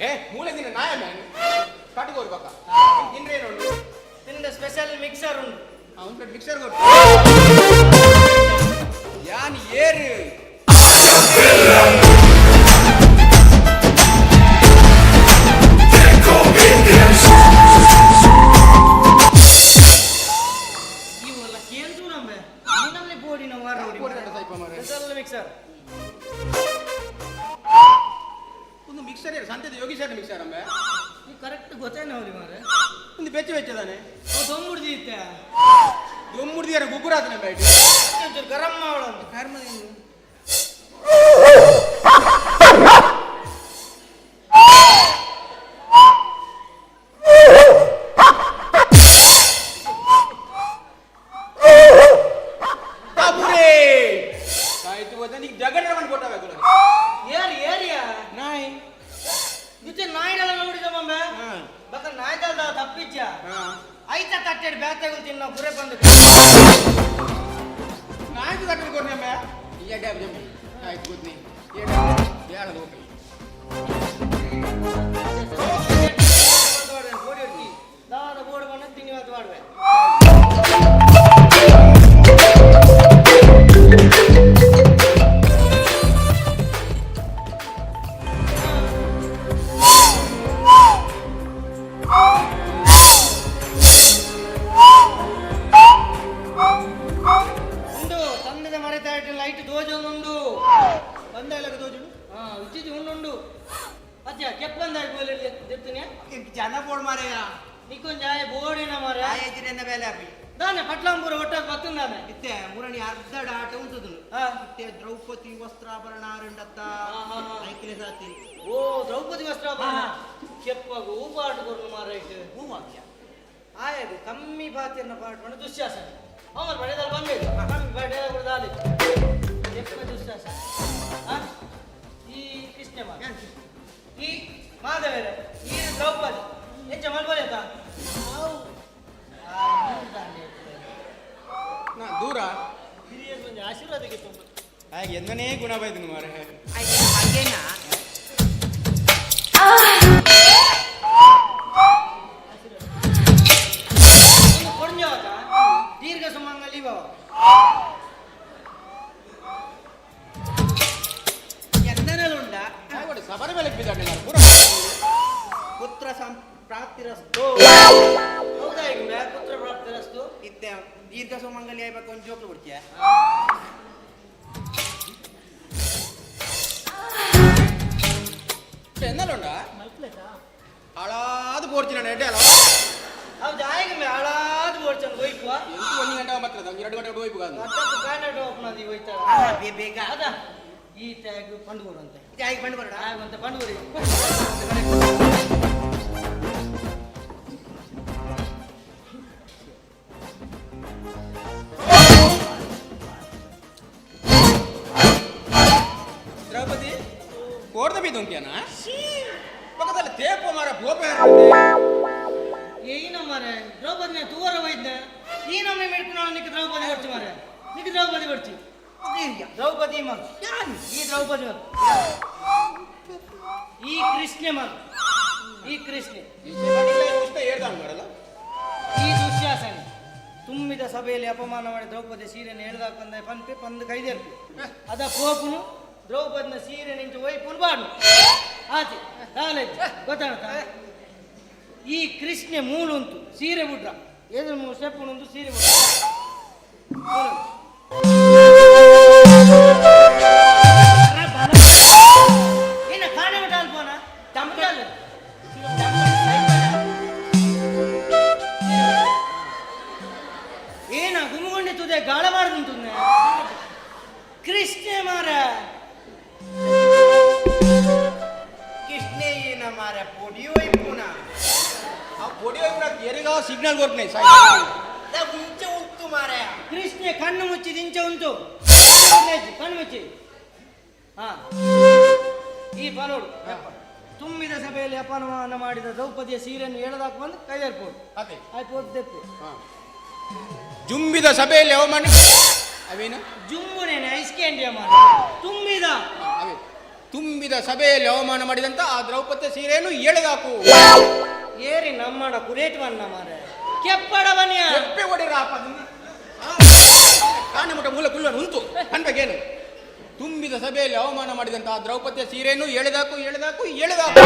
[SPEAKER 21] ಏ ಮೂಲೆ ದಿನ ನಾಯ ಮ್ಯಾನ್ ಕಟ್ಟುಗೋರು ಬಕ್ಕ ತಿನ್ರೇನು ಉಂಟು
[SPEAKER 19] ತಿಂದ ಸ್ಪೆಷಲ್ ಮಿಕ್ಸರ್ ಉಂಟು
[SPEAKER 21] ಅವ್ನು ಮಿಕ್ಸರ್ ಕೊಟ್ಟು ಯಾನ್ ಏರು ಒಂದು ಮಿಕ್ಸರ್ ಸಂತೆ ಯೋಗಿ ಸರ್ ಮಿಕ್ಸರ್ ಅಂಬೆ
[SPEAKER 19] ನೀವು ಕರೆಕ್ಟ್ ಗೊತ್ತೇನೆ ಅವ್ರಿ ಮಾರೆ
[SPEAKER 21] ಒಂದು ಬೆಚ್ಚ ಬೆಚ್ಚದಾನೆ
[SPEAKER 19] ದೊಂಬುಡ್ದಿ ಇತ್ತೆ
[SPEAKER 21] ದೊಂಬುಡ್ದಿಯಾರ ಗುಗ್ಗುರಾತನೆ ಬೇಟಿ
[SPEAKER 19] ಒಂಚೂರು ಗರಂ ಮಾಡೋಣ ಕರ್ಮದಿಂದ ಜನ ಬೋಡ್ ಮಾರೆಯ ನಿಕ್ಕೊಂಜಾಯ ಬೋಡಿನ ಮಾರೆ ಆಯಜಿನ ಬೇಲೆ ಆಪಿ ದಾನೆ ಪಟ್ಲಾಂಪುರ ಒಟ್ಟಾಗ ಬತ್ತುಂದಾನೆ ಇತ್ತೆ ಮುರಣಿ ಅರ್ಧ ಡಾಟ ಉಂಟುದು ಇತ್ತೆ ದ್ರೌಪದಿ ವಸ್ತ್ರಾಭರಣ ರಂಡತ್ತ ಐಕಿಲೆ ಸಾತಿ ಓ ದ್ರೌಪದಿ ವಸ್ತ್ರಾಭರಣ ಕೆಪ್ಪಗು ಪಾಟು ಕೊರ್ನು ಮಾರೈಟ್ ಹೂವಾಕ್ಯ ಆಯಗು ಕಮ್ಮಿ ಬಾತಿಯನ್ನ ಪಾಠ ಮಾಡಿ ದುಶ್ಯಾಸನ ಅವನ ಬಡೆದಲ್ಲಿ ಬಂದಿದ್ದು ಕಮ್ಮಿ ಬಡೆದ ಬಿಡದಾಲಿ ಕೆಪ್ಪ ದುಶ್ಯಾಸನ ಈ ಕೃಷ್ಣ ಮಾರ ಈ ಮಾಧವೇರ ಈ ದ್ರೌಪದಿ ಹೆಚ್ಚ ಮಲ್ಬೋಲೇತ
[SPEAKER 21] ದೂರ
[SPEAKER 19] ಹಿರಿಯರು ಒಂದು ಆಶೀರ್ವಾದಕ್ಕೆ ತುಂಬ
[SPEAKER 21] ಹಾಗೆ ಎಂದನೇ ಗುಣ ಬೈದನು ಮಾರೆ
[SPEAKER 19] ಹಾಗೇನಾ ಕೊಡ್ಜಾವತ ದೀರ್ಘ ಸುಮಂಗಲಿ ಬಾವ ಎಂದನಲ್ಲುಂಡ
[SPEAKER 21] ಸಬರ ಮೇಲೆ ಬಿದ್ದಾನೆ
[SPEAKER 19] ಪುತ್ರ ಪ್ರಾಪ್ತಿರಸ್ತು ಹೌದಾ ಈಗ ಪುತ್ರ ಪ್ರಾಪ್ತಿರಸ್ತು
[SPEAKER 21] ಇತ್ತೆ ದೀರ್ಘ ಸುಮಂಗಲಿ ಆಯ್ಬೇಕು ಒಂದು ಜೋಕ್ಲು ಬಿಡ್ತೀಯ എന്നല്ലുണ്ട അളാത് പോർച്ചിനാണ് എന്റെ അളവ്
[SPEAKER 19] ಹೌದು ಆಯ್ಕೆ ಹಾಳಾದ ಬೋಡ್ಚಂದು ಹೋಯ್ಕುವ
[SPEAKER 21] ಎಂಟು 1 ಗಂಟೆ ಮಾತ್ರ 2 ಗಂಟೆ ಹೋಯ್ಕು
[SPEAKER 19] ಮತ್ತೊಂದು ಬ್ಯಾನರ್ ಓಪನ್ ಆದಿ ಹೋಯ್ತಾರ ಬೇಗ ಅದ ಈ ಟ್ಯಾಗ್ ಪಂಡುಗೋರು ಅಂತ ಟ್ಯಾಗ್ ಪಂಡುಗೋರು ಅಂತ ಪಂಡುಗೋರಿ
[SPEAKER 21] ದ್ರೌಪದಿ ಕೋರ್ದ ಬಿದ್ದು ಅಂತ್ಯಾನ ತೇಪ ಮಾರ ಗೋಪೆ
[SPEAKER 19] ಏನ ಮಾರೆ ದ್ರೌಪದಿನ ತೂವರ ವೈದ್ಯ ಈ ನಮ್ಮನೆ ಮೆಡ್ಕೊಂಡು ನಿಕ್ಕೆ ದ್ರೌಪದಿ ಬರ್ತಿ ಮಾರೆ ನಿಕ್ಕೆ ದ್ರೌಪದಿ ಬರ್ತಿ ದ್ರೌಪದಿ ಮಗ ಈ ದ್ರೌಪದಿ ಮಗ ಈ ಕೃಷ್ಣ ಮಗ ಈ ಕೃಷ್ಣ
[SPEAKER 21] ಹೇಳ್ತಾನೆ ಮಾಡಲ್ಲ
[SPEAKER 19] ಈ ದುಶ್ಯಾಸನ ತುಂಬಿದ ಸಭೆಯಲ್ಲಿ ಅಪಮಾನ ಮಾಡಿ ದ್ರೌಪದಿ ಸೀರೆಯನ್ನು ಹೇಳ್ದಾಕಂದ ಪಂಪೆ ಪಂದು ಕೈದೇರ್ಪು ಅದ ಪೋಪುನು ದ್ರೌಪದಿನ ಸೀರೆ ನಿಂತು ಒಯ್ಪುನು ಬಾಡು ಆಚೆ ಕಾಲೇಜ್ ಗೊತ್ತಾಗ್ತಾ ಈ ಕೃಷ್ಣ ಮೂಲು ಉಂಟು ಸೀರೆ ಬಿಡ್ರ ಎದುರು ಮೂರು ಸ್ಟೆಪ್ ಉಂಟು ಸೀರೆ ಬಿಡ್ರ ಏನ ಕಾಣೆ ಬಿಟ್ಟ ಅಲ್ಪೋನ ತಮ್ಮಲ್ಲ ಏನ ಗುಮ್ಗೊಂಡಿರ್ತದೆ ಗಾಳ ಮಾಡುದುಂಟು ಕೃಷ್ಣ ಮಾರ
[SPEAKER 21] ಕೃಷ್ಣ ಏನ ಮಾರ ಪೊಡಿಯೋ ಪುನ ಆ ಪೊಡಿಯೋ ಎರಿಗಾ ಸಿಗ್ನಲ್ ಕೊಡ್ತೀನಿ
[SPEAKER 19] ಮುಂಚೆ ಉಂಟು ಮಾರ ಕೃಷ್ಣ ಕಣ್ಣು ಮುಚ್ಚಿದ ಇಂಚೆ ಉಂಟು ಕಣ್ಣು ಮುಚ್ಚಿ ಹಾ ಈ ಪನೋಡು ತುಂಬಿದ ಸಭೆಯಲ್ಲಿ ಅಪಮಾನ ಮಾಡಿದ ದ್ರೌಪದಿಯ ಸೀರೆಯನ್ನು ಎಳೆದಾಕ ಬಂದು ಕೈಯರ್ಬೋದು
[SPEAKER 21] ಅದೇ
[SPEAKER 19] ಆಯ್ತು ತೆಪ್ಪು
[SPEAKER 21] ಜುಂಬಿದ ಸಭೆಯಲ್ಲಿ ಅವಮಾನ ಅವೇನು
[SPEAKER 19] ಜುಂಬುನೇನೆ ಐಸ್ಕ್ಯಾಂಡಿಯ ಮಾಡ ತುಂಬಿದ
[SPEAKER 21] ತುಂಬಿದ ಸಭೆಯಲ್ಲಿ ಅವಮಾನ ಮಾಡಿದಂತ ಆ ದ್ರೌಪದಿ ಸೀರೆಯನ್ನು ಎಳೆದಾಕು
[SPEAKER 19] ಏರಿ ನಮ್ಮಡ ಕುರೇಟ್ ಬಣ್ಣ ಮಾರ ಕೆಪ್ಪಡ ಬನ್ಯ
[SPEAKER 21] ಕೆಪ್ಪೆ ಹೊಡಿರ ಕಾಣೆ ಮುಟ್ಟ ಮೂಲ ಕುಲ್ಲ ಉಂಟು ಕಣ್ಬೇಕೇನು ತುಂಬಿದ ಸಭೆಯಲ್ಲಿ ಅವಮಾನ ಮಾಡಿದಂತ ಆ ದ್ರೌಪದಿಯ ಸೀರೆಯನ್ನು ಎಳೆದಾಕು ಎಳೆದಾಕು ಎಳೆದಾಕು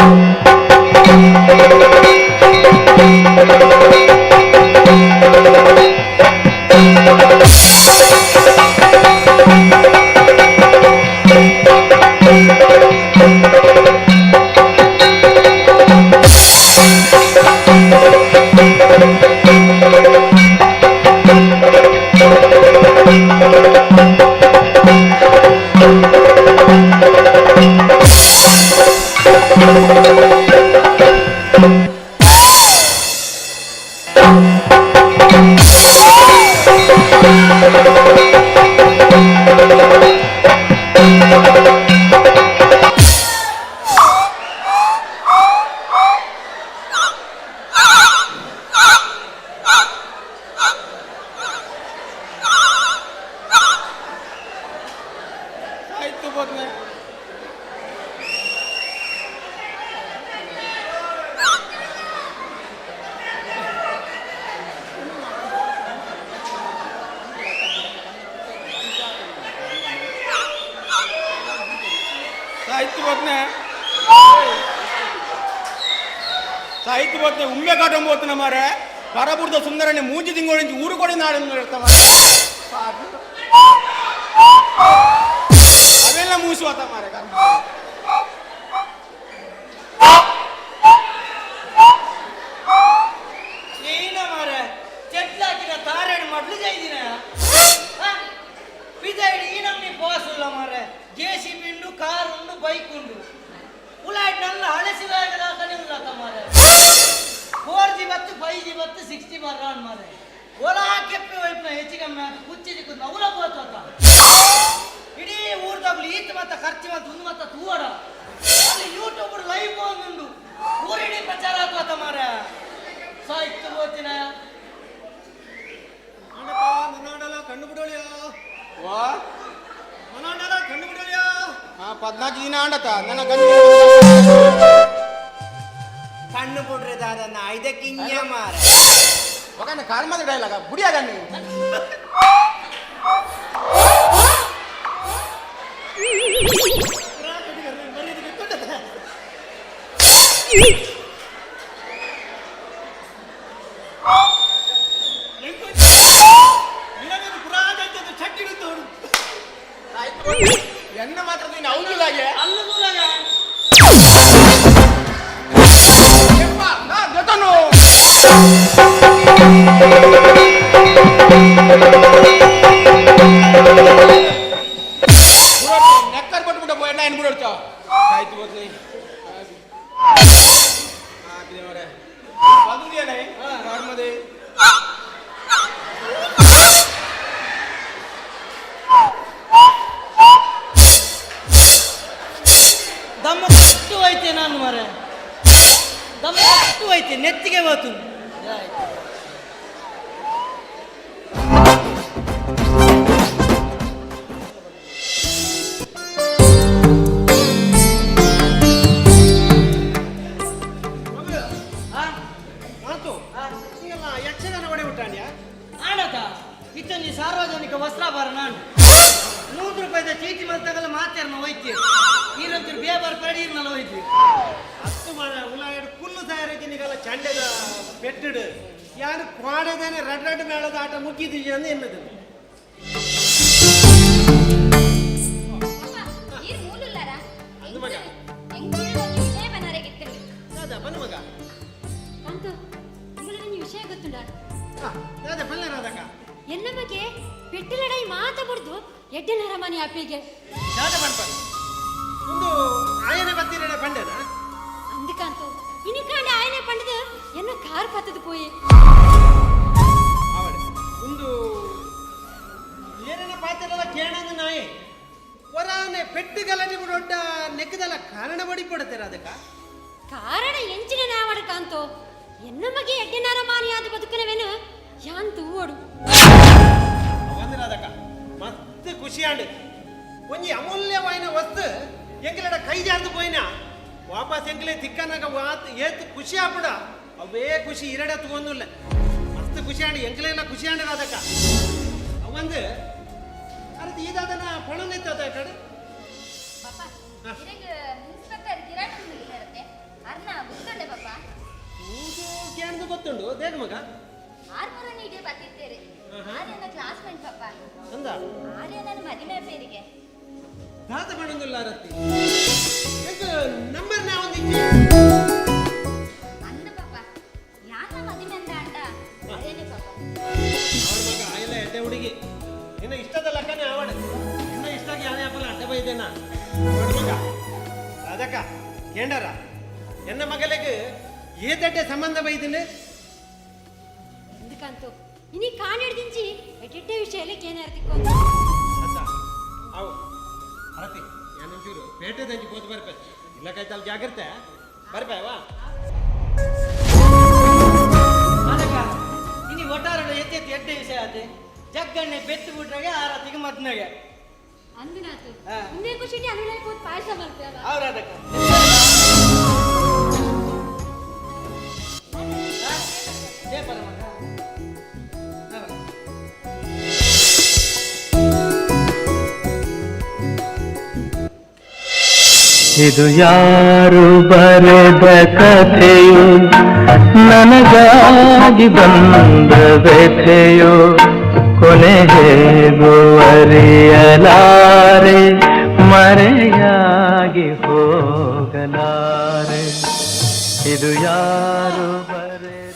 [SPEAKER 21] ಸಾಹಿತ್ಯ ಬೋಧನೆ ಉಮ್ಮೆ ಕಾಟಂಬೋತನ ಮಾರೆ ಪರಬುರ್ದ ಸುಂದರನೆ ಮೂಜಿ ತಿಂಗಳಿಂದ ಊರು ಕೊಡಿ ನಾಳೆ ಅವೆಲ್ಲ ಮೂಸುವಾತ ಮಾರೆ
[SPEAKER 19] ಏನ ಮಾರ ಚೆಟ್ಲಾಕಿನ ತಾರೇಡು ಮಡ್ಲು ಜೈದಿನ ಪಿದೈಡಿ ಈ ನಮ್ನಿ ಪಾಸುಲ್ಲ ಮಾರ JCB ಉಂಡು ಕಾರ್ ಉಂಡು ಬೈಕ್ ಉಂಡು ಉಲಾಯ್ಟ್ ನಲ್ಲ ಹಳಸಿದಾಗ ಕನೆ ಉಳ್ಳಾಕ ಮಾರ 4G ಬತ್ತು 5G ಬತ್ತು 6G ಬರ್ರಾನ್ ಮಾರ ಒಲಾ ಕೆಪ್ಪೆ ವೈಪ್ನ ಹೆಚ್ಚಿಗಮ್ಮೆ ಅದು ಕುಚ್ಚಿದಿಕ್ಕು ನೌಲ ಬೋತಾತ ಇಡೀ ಊರ್ದಾಗ್ಲು ಈತ್ ಮತ್ತ ಖರ್ಚು ಮತ್ತ ಒಂದು ಮತ್ತ ತೂವಡ ಅಲ್ಲಿ ಯೂಟ್ಯೂಬ್ ಲೈವ್ ಬಂದುಂಡು ಊರಿಡೀ ಪ್ರಚಾರ ಆತ ಮಾರ ಸಾಹಿತ್ಯ ಓದ್ತಿನ
[SPEAKER 21] ಮನಾಡಲ ಕಣ್ಣು ಬಿಡೋಳಿಯ ವಾ ಮನಾಡಲ ಕಣ್ಣು ಬಿಡೋಳಿಯ 14 ದಿನ ಆಂಡತ ನನ್ನ
[SPEAKER 19] ಕಣ್ಣು ಬಿಡ್ರೆ ದಾದನ್ನ ಇದಕ್ಕಿಂಜ ಮಾರ
[SPEAKER 21] ಒಗನ ಕಾಲ್ಮದ ಡೈಲಾಗ ಬುಡಿಯ ಗಣ್ಣು ಎನ್ನ ಮಾತ್ರ ನೀನು ಅವನಿಲ್ಲಾಗೆ
[SPEAKER 19] ಅಲ್ಲೂಲಾಗ
[SPEAKER 21] ಗೊತ್ತನು ನೆಕ್ಕರ್ ಕೊಟ್ಬಿಟ್ಟ ಎಣ್ಣ ಏನು ಬಿಡೋಡ್ತಾವ ಆಯ್ತು ಗೊತ್ತಿ ಬಂದಿದ್ದೇನೆ ಮಾಡ್ಮದೆ
[SPEAKER 19] ದಮ್ಮ ಬಿಟ್ಟು ಹೋಯ್ತೆ ನಾನು ಮಾರೆ ಗಮ್ಮತ್ತು ಹೋಯ್ತು ನೆತ್ತಿಗೆ ಹೋತು
[SPEAKER 3] ಯಕ್ಷಗಾನ ಒಡೆ ಬಿಟ್ಟಾಣ್ಯ
[SPEAKER 19] ಆಡತ ಇತ್ತೊಂದು ಸಾರ್ವಜನಿಕ ವಸ್ತ್ರಾಭರಣ 100 ರೂಪಾಯಿದ ಚೀಟಿ ಮತ್ತಗಲ ಮಾತೇರ್ನ ಹೋಯ್ತಿ ನೀರಂತೂ ಬೇಬರ್ ಪಡೀರ್ನಲ್ಲ ಹೋಯ್ತಿ
[SPEAKER 3] ಹತ್ತು ಉಲಾಯಡ್ ಕುಲ್ಲು ತಯಾರಿಕೆ ನಿಗಲ ಚಂಡೆದ ಪೆಟ್ಟಿಡು ಯಾರು ಕ್ವಾಡದೇನೆ ರಡ್ ಮೇಳದ ಆಟ ಮುಗಿದೀಯ ಅಂದು ಎನ್ನದು ಬನ್ನಿ ಮಗ
[SPEAKER 10] ವಿಷಯ ಗೊತ್ತುಂಡ
[SPEAKER 3] ಬಲ್ಲರಾದಕ್ಕ
[SPEAKER 10] ಎನ್ನ ಬಗ್ಗೆ ಪೆಟ್ಟಿಲಡೈ ಮಾತಾಡ್ದು ಎಡ್ಡಿನರ ಮನೆ ಅಪ್ಪಿಗೆ
[SPEAKER 3] ಒಂದು ಆಯನೆ ಬತ್ತಿರ ಪಂಡೆನ
[SPEAKER 10] అందుకంతో ఇనికాండి ఆయనే పండుదు ఎన్న కారు పత్తది పోయి
[SPEAKER 3] ಒಂದು ಏನೇನ ಪಾತ್ರೆಲ್ಲ ಕೇಳಂಗ ನಾಯಿ ಹೊರಾನೆ ಪೆಟ್ಟು ಗಲಟಿ ದೊಡ್ಡ ನೆಕ್ಕದಲ್ಲ ಕಾರಣ ಬಡಿ ಕೊಡ್ತೀರ ಅದಕ್ಕ
[SPEAKER 10] ಕಾರಣ ಎಂಚಿನ ನಾವಡ ಕಾಂತೋ ಎನ್ನ ಮಗೆ ಎಡ್ಡಿನರ ಮಾನಿಯಾದ ಬದುಕನವೇನು ಯಾಂತು ಓಡು
[SPEAKER 3] ಅವಂದ್ರ ಅದಕ್ಕ ಮತ್ತೆ ಖುಷಿ ಆಂಡು ಒಂಜಿ ಅಮೂಲ್ಯವಾಯಿನ ವಸ್ತು ಎಂಕಲಡ ಕೈ ಜಾರ್ದು ಪೋಯಿನ ವಾಪಸ್ ಎಂಕಲೆ ತಿಕ್ಕನಾಗ ಏತ್ ಖುಷಿ ಆಗ್ಬಿಡ ಅವೇ ಖುಷಿ ಇರಡ ತಗೊಂದಿಲ್ಲ ಮಸ್ತ್ ಖುಷಿ ಆಂಡು ಎಂಕಲೆಲ್ಲ ಖುಷಿ ಆಂಡ್ರ ಅದಕ್ಕ ಅವಂದು ಅರ್ಧ ಈದಾದನ ಪಣ ನಿಂತದ ಕಡೆ ಕೇಳ್ದು ಗೊತ್ತುಂಡು ದೇಗ ಮಗ
[SPEAKER 10] ಆರ್ಮೂರನ್ನು ಇಡೀ ಬತ್ತಿದ್ದೇನೆ ಆರ್ಯನ ಕ್ಲಾಸ್ಮೇಟ್ ಪಪ್ಪ
[SPEAKER 3] ಅಂದ
[SPEAKER 10] ಆರ್ಯನ ಮದಿಮೆ ಪೇರಿಗೆ
[SPEAKER 3] ದಾತ ಪಣಂದಿಲ್ಲ ರತ್ತಿ ನಂಬರ್ ನಾ ಒಂದು
[SPEAKER 10] ಅಂದ ಪಪ್ಪ ಯಾನ ಮದಿಮೆ ಅಂದ ಅಂಡ ಅದೇನೆ ಪಪ್ಪ
[SPEAKER 3] ಅವಳ ಮಗ ಆಯಲ್ಲ ಎಡ್ಡೆ ಹುಡುಗಿ ಇನ್ನ ಇಷ್ಟದ ಲಕ್ಕನೆ ಆವಡ ಇನ್ನ ಇಷ್ಟಾಗಿ ಯಾನೇ ಹಬ್ಬಲ್ಲ ಅಡ್ಡ ಬೈದೇನ ನೋಡ್ ಮಗ ಅದಕ್ಕ ಕೇಂಡರ ಎನ್ನ ಮಗಳಿಗೆ ಏತಡ್ಡೆ ಸಂಬಂಧ ಬೈದಿನ
[SPEAKER 10] ఎందుకంతో ఇని కానిడిదించి ఎటెట్టే విషయాలకి ఏనార్తికో
[SPEAKER 3] ಅಂತ ಅವು ಅರತಿ ಏನಂತೀರು ಪೇಟೆ ದಂಚಿ ಹೋದ್ ಬರ್ಪೆ ಇಲ್ಲಕೈತಲ್ಲಿ ಜಾಗ್ರತೆ ಬರ್ಪೇವಾ
[SPEAKER 19] ಅದಕ್ಕ ಇನಿ ಒಟ್ಟಾರಡು ಎತ್ತೆತ್ತಿ ಎಡ್ಡೆ ವಿಷಯ ಆತೆ ಜಗ್ಗಣ್ಣೆ ಬೆತ್ತು ಬಿಟ್ರಾಗೆ ಆರತಿಗೆ ಮದ್ನಾಗೆ
[SPEAKER 10] అందునాతో ముందే కుషిటి అనులైపోతు పాయసం మల్పేవా
[SPEAKER 19] ಅವ್ರ ಅದಕ್ಕ ಜಯ ಪರಮ
[SPEAKER 11] ಇದು ಯಾರು ಬರೆದ ಕಥೆಯು ನನಗಾಗಿ ಬಂದ ವ್ಯಥೆಯು ಕೊನೆ ಹೇಗೂ ಅರಿಯಲಾರೆ ಮರೆಯಾಗಿ ಹೋಗಲಾರೆ ಇದು ಯಾರು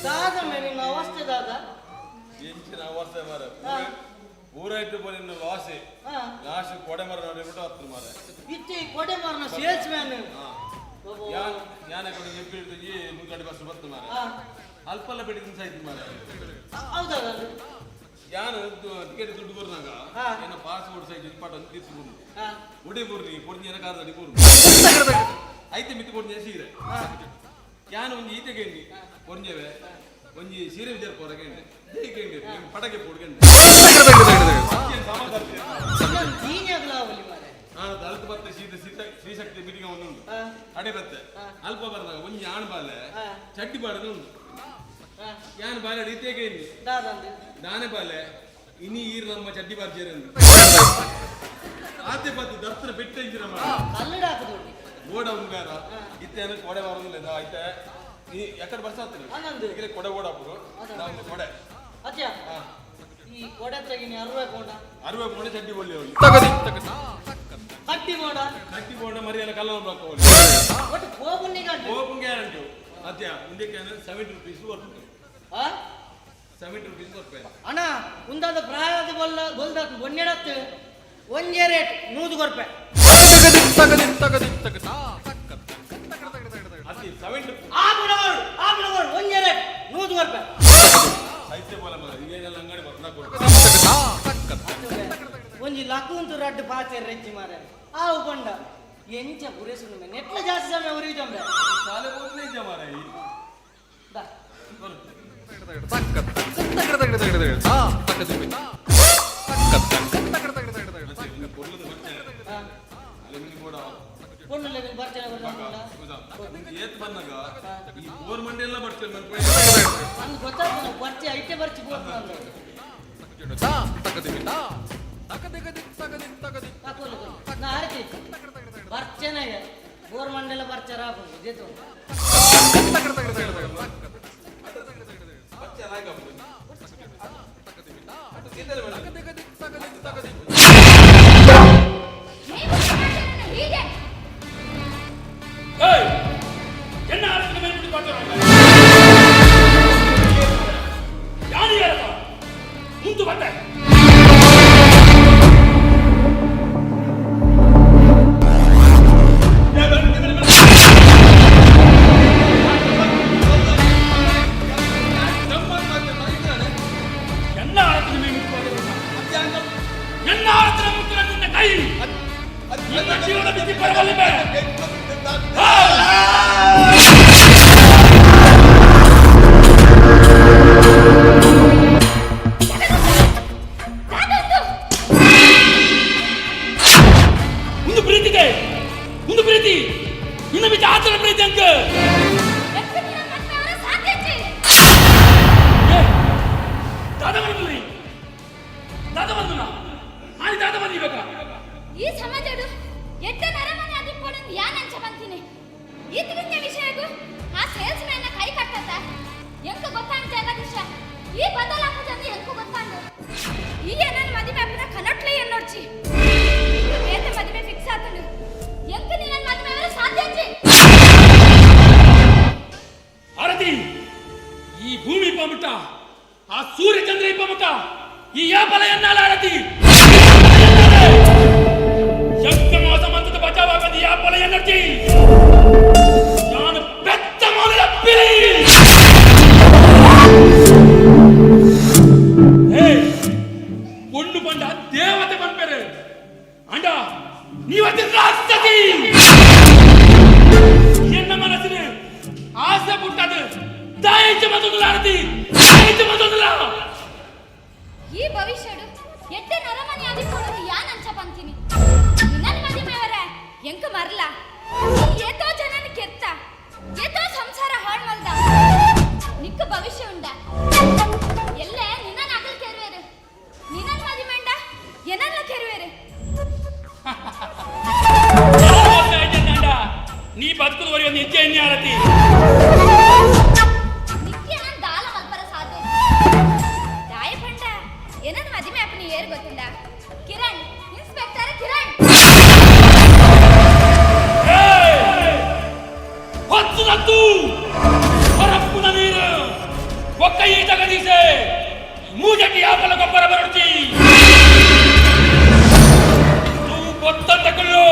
[SPEAKER 19] ದಾದ ಮೇಲೆ ನಿಮ್ಮ ಅವಸ್ಥೆ ದಾದ
[SPEAKER 17] ಎಂಚಿನ ಅವಸ್ಥೆ ಮಾರ ಊರಾಯ್ತು ಬೋಲಿ ಲಾಸೆ ಲಾಸ್ಟ್ ಕೊಡೆ ಮರ ನೋಡಿಬಿಟ್ಟು ಹತ್ತು ಮಾರ
[SPEAKER 19] ಇತ್ತಿ ಕೊಡೆ ಮಾರನ ಸೇಲ್ಸ್ ಮ್ಯಾನ್
[SPEAKER 17] ಯಾನೆ ಕೊಡಿ ಎಪ್ಪಿಡ್ದು ಈ ಮುಂಗಡೆ ಬಸ್ ಬತ್ತು ಮಾರ ಅಲ್ಪಲ್ಲ ಬಿಡಿ ದಿವಸ ಆಯ್ತು ಮಾರ
[SPEAKER 19] ಹೌದಾ
[SPEAKER 17] ಯಾನು ಟಿಕೆಟ್ ದುಡ್ಡು ಬರ್ನಾಗ ಏನೋ ಪಾಸ್ಪೋರ್ಟ್ ಸೈಜ್ ಇನ್ಪಾಟ್ ಅಂತ ತಿರ್ಸ್ಕೊಂಡು ಉಡಿ ಬುರ್ರಿ ಪೊರ್ನಿ ಏನ ಕಾರ್ದಲ್ಲಿ ಬುರ್ರಿ ಐತೆ ಮಿತ್ತು ಕೊಡ್ನಿ ಸೀರೆ ಯಾನು ಒಂಜಿ ಈತೆಗೆಂಡಿ ಪೊರ್ಜೆವೆ ಒಂಜಿ ಸೀರೆ ವಿಚಾರ ಪೊರಗೆಂಡೆ ಹೇಗೆಂಡೆ ಪಟಕೆ ಪೊಡ್ಗೆಂಡೆ ಅಲ್ಪ ಬತ್ತೆ ಶ್ರೀಶಕ್ತಿ ಬಿಟಿಗೆ ಒಂದುಂಟು ಅಡೆ ಬತ್ತೆ ಅಲ್ಪ ಬರ್ದಾಗ ಒಂಜಿ ಆಣ್ ಬಾಲೆ ಚಡ್ಡಿ ಬಾಡದು ಉಂಟು ಯಾನ್ ಬಾಲೆ ರೀತಿಯಾಗೆ ಇಲ್ಲಿ ನಾನೇ ಬಾಲೆ ಇನಿ ಈರ್ ನಮ್ಮ ಚಡ್ಡಿ ಬಾರ್ಜೇರಿ ಆತೆ ಬತ್ತು ದರ್ಶನ ಬೆಟ್ಟ ಇಂಜಿರ ಓಡ ಉಂಗಾರ ಇತ್ತೇನು ಕೊಡೆ ಬರೋದಿಲ್ಲ ಆಯ್ತೆ ಈ ಎಕಡೆ ಬರ್ಸಾತ್ರಿ ಕೊಡೆ ಓಡ ಹಾಕುದು ನಾವು ಕೊಡೆ
[SPEAKER 19] ಈ ಕೊಡೆ ತೆಗಿನಿ
[SPEAKER 17] 60 ಕೋಣೆ ಚಡ್ಡಿ ಬೋಲಿ ಅವಳಿ
[SPEAKER 19] ಕಟ್ಟಿ ಬೋಡ
[SPEAKER 17] ಮರಿ ಎಲ್ಲ ಕಲ್ಲ
[SPEAKER 19] ಒಟ್ಟು
[SPEAKER 17] ಕೋಪನ್ ಗ್ಯಾರಂಟಿ ಅತ್ಯ ಮುಂದಕ್ಕೆ 70 rupees ಬರ್ತದೆ 70 rupees ಬರ್ತದೆ
[SPEAKER 19] ಅಣ್ಣ ಉಂದಾದ ಪ್ರಾಯದ ಗೊಲ್ದ ಬೊನ್ನೆಡತ್ತು ಒಂಜೆ ರೇಟ್ 100 ರೂಪಾಯಿ
[SPEAKER 17] ಅತಿ 70
[SPEAKER 19] ಆ ಬಿಡೋಡು ಒಂಜೆ ರೇಟ್ 100 ರೂಪಾಯಿ
[SPEAKER 17] ಸಾಹಿತ್ಯ ಬೋಲ ಮಗ ಇವೇನೆಲ್ಲ ಅಂಗಡಿ ಬರ್ತಾ
[SPEAKER 19] ಒಂಜಿ ಲಕ್ಕುಂತು ರಡ್ಡು ಪಾತೆ ರೆಚ್ಚಿ ಮಾರೆ ಆವು ಕೊಂಡ ಎಂಚ ಪುರೇಸುಂಡು ನೆಟ್ಲ ಜಾಸ್ತಿ ಸಮಯ ಉರಿಯುತ್ತಂಬೆ
[SPEAKER 17] ಶಾಲೆ ಹೋಗ್ಲೇ ಇದ್ದ ಮಾರ ಈ ಬೋರ್ ಮಂಡಿ ಎಲ್ಲ ಬರ್ತೇನೆ
[SPEAKER 19] ನಂಗೆ ಗೊತ್ತಾಗ್ತದೆ ಬರ್ಚಿ ಐಟೆ ಬರ್ಚಿ ಬೋತ್ ನಂದು ನಾ ಆರ್ತಿ ಬರ್ಚೆನಾಗೆ ಬೋರ್ ಮಂಡೆಲ್ಲ ಬರ್ಚಾರ ಹಾಕೋದು ಜೇತು
[SPEAKER 20] என்ன அரசு மேல் பார்த்து யாரு யாரா ಮುಂದು ಬಟ್ಟೆ
[SPEAKER 10] ಈ ಸಮಾಜಡು ಎಡ್ಡ ನರಮನೆ ಅದಿಪ್ಪೊಡಂದು ಯಾನಂಚ ಬಂತೀನಿ ಈತಗಿಂತ ವಿಷಯಗೂ ಆ ಸೇಲ್ಸ್ ಮ್ಯಾನ್ ಕೈ ಕಟ್ಟತ್ತ ಎಂಕ ಗೊತ್ತಾಂಡ ಜಗದೀಶ ಈ ಬದಲಾಗುದಂದು ಎಂಕ ಗೊತ್ತಾಂಡು ಈ ನನ್ನ ಮದುವೆ ಅಪ್ಪನ ಕನಟ್ಲೆ ಎನ್ನೋಡ್ಚಿ ಬೇತೆ ಮದುವೆ ಫಿಕ್ಸ್ ಆತಂಡು ಎಂಕ ನೀ ನನ್ನ ಮದುವೆ ಅವರ ಸಾಧ್ಯಚಿ
[SPEAKER 20] ಆರತಿ ಈ ಭೂಮಿ ಪಮಟ ಆ ಸೂರ್ಯಚಂದ್ರ ಪಮಟ ಈ ಯಾಪಲ ಎನ್ನಾಲ ಆರತಿ ಶಂಕರಮಾಸ ಮಂತ್ರದ ಬಚಾವಾಗದ ಯಾಪಲ ಎನ್ನರ್ಜಿ ನಾನು ಬೆತ್ತ ಮೊದಲ ಪಿಲಿ பொண்ணு பண்டா தேவத்தை பண்பேரு ஆண்டா நீ வந்து ராட்சசி என்ன மனசுல ஆசை புட்டது தாயிச்சு மதுல ಆರತಿ ತಾಯಿச்சு ಮದುಲ
[SPEAKER 10] ಈ ಭವಿಷ್ಯಡು ಎಡ್ಡ ನರಮನೆ ಅದಿಪ್ಪೊಡಂದು ಯಾನಂಚ ಬಂತೀನಿ ನನ್ನ ಮದುವೆ ಅವರ ಎಂಕ ಮರಲ ಏತೋ ಜನನ ಕೆತ್ತ ಏತೋ ಸಂಸಾರ ಹಾಳು ಮಲ್ದ ನಿಕ್ಕ ಭವಿಷ್ಯ ಉಂಡ ಎಲ್ಲೇ ನಿನ್ನ ನಗಲ್ ಕೆರುವೇರು ನಿನ್ನ ಮದುವೆ ಉಂಡ ಏನಲ್ಲ ಕೆರುವೇರು
[SPEAKER 20] ನೀ ಬದುಕುವವರೆಗೆ ಒಂದು ಹೆಜ್ಜೆ ಎಣ್ಣೆ ಆರತಿ
[SPEAKER 10] ನಿಕ್ಕೆ ನಾನು ದಾಲ ಮಲ್ಪರ ಸಾಧ್ಯ ದಾಯ ಪಂಡ ಏನನ್ನ ಮದುವೆ ಅಪ್ಪನಿ ಏರು ಗೊತ್ತುಂಡ ಕಿರಣ್ ಇನ್ಸ್ಪೆಕ್ಟರ್ ಕಿರಣ್
[SPEAKER 20] ಹೊತ್ತು ನತ್ತು ಹೊರಪ್ಪುನ ನೀರು ಒಕ್ಕ ಈ ಜಗದೀಸೆ ಮೂಜಟಿ ಯಾಪಲ ಗೊಬ್ಬರ ಬರುತ್ತಿ ನೀವು ಗೊತ್ತಂತ ಕೊಲ್ಲು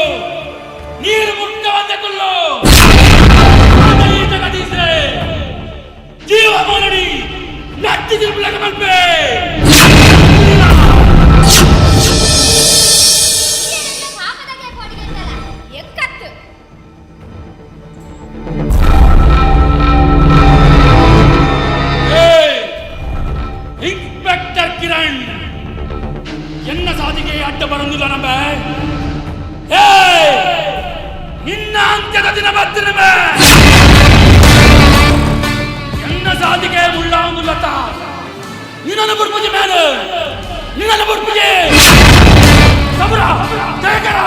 [SPEAKER 20] ನೀರು ಮುಟ್ಟವಂತ ಕೊಲ್ಲು ಈ ಜಗದೀಸೆ ಜೀವ ಮೋನಡಿ ನಟ್ಟಿ ತಿರುಪಲಕ ಮಲ್ಪೆ
[SPEAKER 10] ಪಾಪದಾಗೆ ಕೊಡಿಗೆಂದಲ್ಲ ಎಕ್ಕತ್ತು
[SPEAKER 20] ಇನ್ಸ್ಪೆಕ್ಟರ್ ಕಿರಣ್ ಎನ್ನ ಸಾಧಿಗೆ ಅಡ್ಡ ಬರಂದಿಲ್ಲ ನಮ್ಮ ನಿನ್ನ ಅಂತ್ಯದ ದಿನ ಬರ್ತೀನಿ ಎನ್ನ ಸಾಧಿಗೆ ಮುಳ್ಳ ಒಂದು ಲತ ನಿನ್ನನ್ನು ಬುಡ್ಪುಜಿ ಮೇಲೆ ನಿನ್ನನ್ನು ಬುಡ್ಪುಜಿ ಸಬರ ಜಯಕರ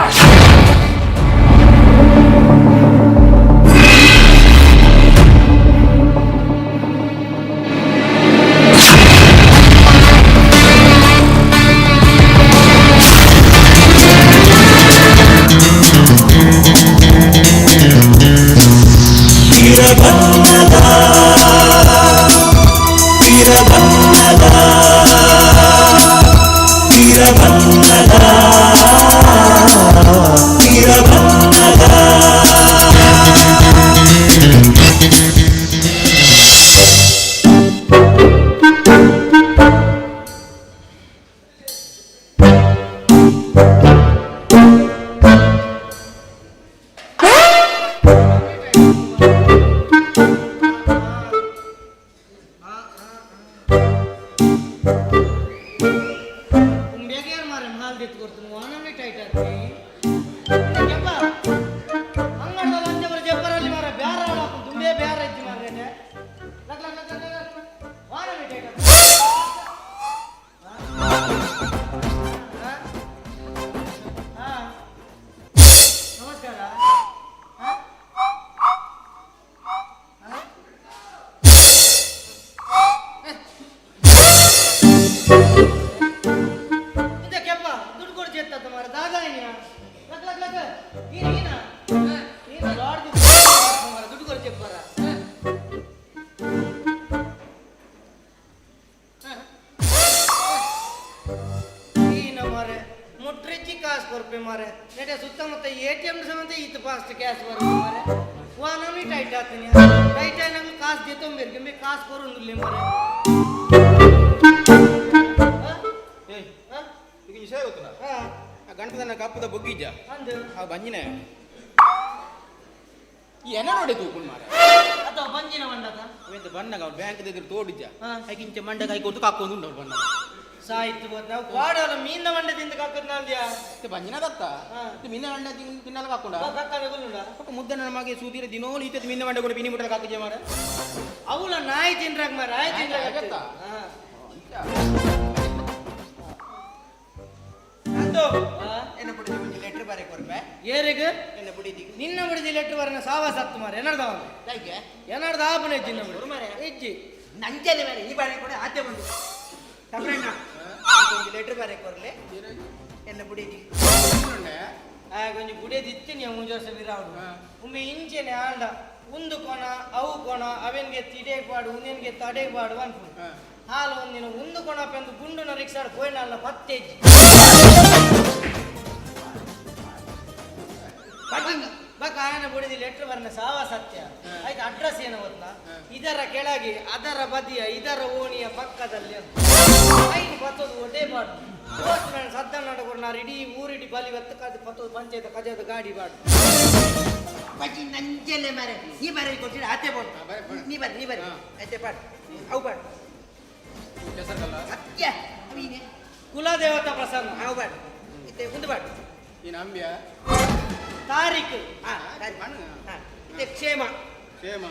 [SPEAKER 19] ಮಾರೆ ಮುಟ್ರಿಚ್ಚಿ ಕಾಸು ಕೊರ್ಪೆ ಮಾರೆ ನೆಡೆ ಸುತ್ತಮುತ್ತ ATM ಸಮೇತ ಇತ್ತು ಫಾಸ್ಟ್ ಕ್ಯಾಶ್ ಬರುತ್ತೆ ಮಾರೆ ವಾನಮಿ ಟೈಟ್ ಆಗ್ತೀನಿ ಟೈಟ್ ನಂಗೆ ಕಾಸು ದಿತ್ತೊಂಬಿರ್ಗೆ ಮೇ ಕಾಸು ಕೊರೊಂದಿಲ್ಲ ಮಾರೆ
[SPEAKER 21] ಈಗ ವಿಷಯ ಗೊತ್ತಲ್ಲ ಗಣಪತನ ಕಪ್ಪದ ಬೊಗ್ಗಿಜ್ಜ
[SPEAKER 19] ಅಂದು
[SPEAKER 21] ಆ ಬಂಜಿನ ಏನ ನೋಡಿ ತೂಪುಲ್ ಮಾರೆ
[SPEAKER 19] ಅಥವಾ ಬಂಜಿನ ಮಂಡತ
[SPEAKER 21] ಅವೆಂತ ಬಣ್ಣಗ ಅವ್ರು ಬ್ಯಾಂಕ್ ಎದುರು ತೋಡಿಜ್ಜ ಐಕಿಂಚ ಮಂಡ ಕೈ ಕೊಟ್ಟು ಕಾಕೊಂಡು ಉಂಟು ಅವ್ರು ಬಣ್ಣ
[SPEAKER 19] ಸಾಯ್ತು ನಾವು ಕಾಡಲ್ಲ ಮೀನ ಮಂಡದಿಂದ ಕಾಕದ್ ನಾಂದ್ಯಾ
[SPEAKER 21] ಬಂಜಿನ ದತ್ತ ಮೀನ ಮಂಡ ತಿನ್ನಲ್ಲ ಕಾಕೊಂಡ
[SPEAKER 19] ಕಾಕದ ಗುಲ್ಲುಂಡ
[SPEAKER 21] ಮುದ್ದೆ ನನ್ನ ಮಗೆ ಸೂದಿರ ದಿನೋಲಿ ಈತ ಮೀನ ಮಂಡ ಕೂಡ ಬಿನಿ ಮುಟ್ಟಲ ಕಾಕಿಜೆ ಮಾರೆ
[SPEAKER 19] ಅವಳ ನಾಯಿ ತಿನ್ರಾಗ ಮಾರ ನಾಯಿ ತಿನ್ರಾಗ
[SPEAKER 21] ಆಗತ್ತಾ
[SPEAKER 19] ಅಂದು
[SPEAKER 21] ಎನ್ನ ಪುಡಿ ಒಂದು ಲೆಟರ್ ಬಾರೆ ಕೊರ್ಬೆ
[SPEAKER 19] ಏರಿಗ
[SPEAKER 21] ಎನ್ನ ಪುಡಿ
[SPEAKER 19] ನಿನ್ನ ಬಿಡಿದಿ ಲೆಟರ್ ಬರನ ಸಾವ ಸತ್ತು ಮಾರ ಏನರ್ದ ಅವನು
[SPEAKER 21] ಯಾಕೆ
[SPEAKER 19] ಏನರ್ದ ಆಪನೆ ಚಿನ್ನ ಬಿಡು ಮಾರ ಇಜ್ಜಿ
[SPEAKER 21] ನಂಜನೆ ಮಾರೆ ಈ ಬಾರಿ ಕೂಡ ಆದ್ಯ ಬಂದು ತಮ್ಮಣ್ಣ ಒಂದು ಲೆಟರ್ ಬಾರೆ ಕೊರ್ಲೆ ಎನ್ನ ಪುಡಿ
[SPEAKER 19] ಕೊಂಚ ಗುಡಿಯದು ಇತ್ತಿನಿ ಮುಂಜೋಸ ವಿರಾವಡು ಒಮ್ಮೆ ಇಂಚೆನೆ ಆಂಡ ಒಂದು ಕೋಣ ಅವು ಕೋಣ ಅವೆನ್ಗೆ ತಿಡೆಪಾಡು ಉನ್ನೆನ್ಗೆ ತಡೆಪಾಡು ಅನ್ಕೊಂಡು ಹಾಲು ಒಂದಿನ ಒಂದು ಕೋಣ ಪೆಂದು ಗುಂಡುನ ರಿಕ್ಷಾಡ್ ಕೋಯ್ನಲ್ಲ ಪತ್ತೆಜ್ಜಿ ಬಕ ಆಯನ ಬುಡಿದಿ ಲೆಟ್ರ್ ಬರ್ನ ಸಾವ ಸತ್ಯ ಆಯ್ತು ಅಡ್ರೆಸ್ ಏನು ಗೊತ್ತಾ ಇದರ ಕೆಳಗೆ ಅದರ ಬದಿಯ ಇದರ ಓಣಿಯ ಪಕ್ಕದಲ್ಲಿ ಐದು ಪತ್ತದು ಒಡ್ಡೆ ಬಾಡು ಪೋಸ್ಟ್ ಮ್ಯಾನ್ ಸದ್ದ ನಡಗೋರು ನಾ ಇಡೀ ಊರಿಡಿ ಬಲಿ ಒತ್ತು ಕಾದು ಪತ್ತದು ಪಂಚಾಯತ್ ಕಜದ ಗಾಡಿ ಬಾಡು
[SPEAKER 21] ಬಜ್ಜಿ ನಂಜಲೆ ಮಾರೆ ಈ ಬಾರಿ ಕೊಟ್ಟಿರ ಆತೆ ಬೋಡು ನೀ ಬರ್ರಿ ಆಯ್ತೆ ಪಾಡು ಅವು ಪಾಡು ಸತ್ಯ ಅವೀನೆ
[SPEAKER 19] ಕುಲದೇವತಾ ಪ್ರಸನ್ನ
[SPEAKER 21] ಅವು ಬಾಡು ಇತ್ತೆ ಮುಂದೆ ಬಾಡು
[SPEAKER 17] ಏನು ಅಂಬ್ಯ
[SPEAKER 19] ತಾರೀಖು
[SPEAKER 21] ಇತ್ತೆ ಕ್ಷೇಮ
[SPEAKER 17] ಕ್ಷೇಮ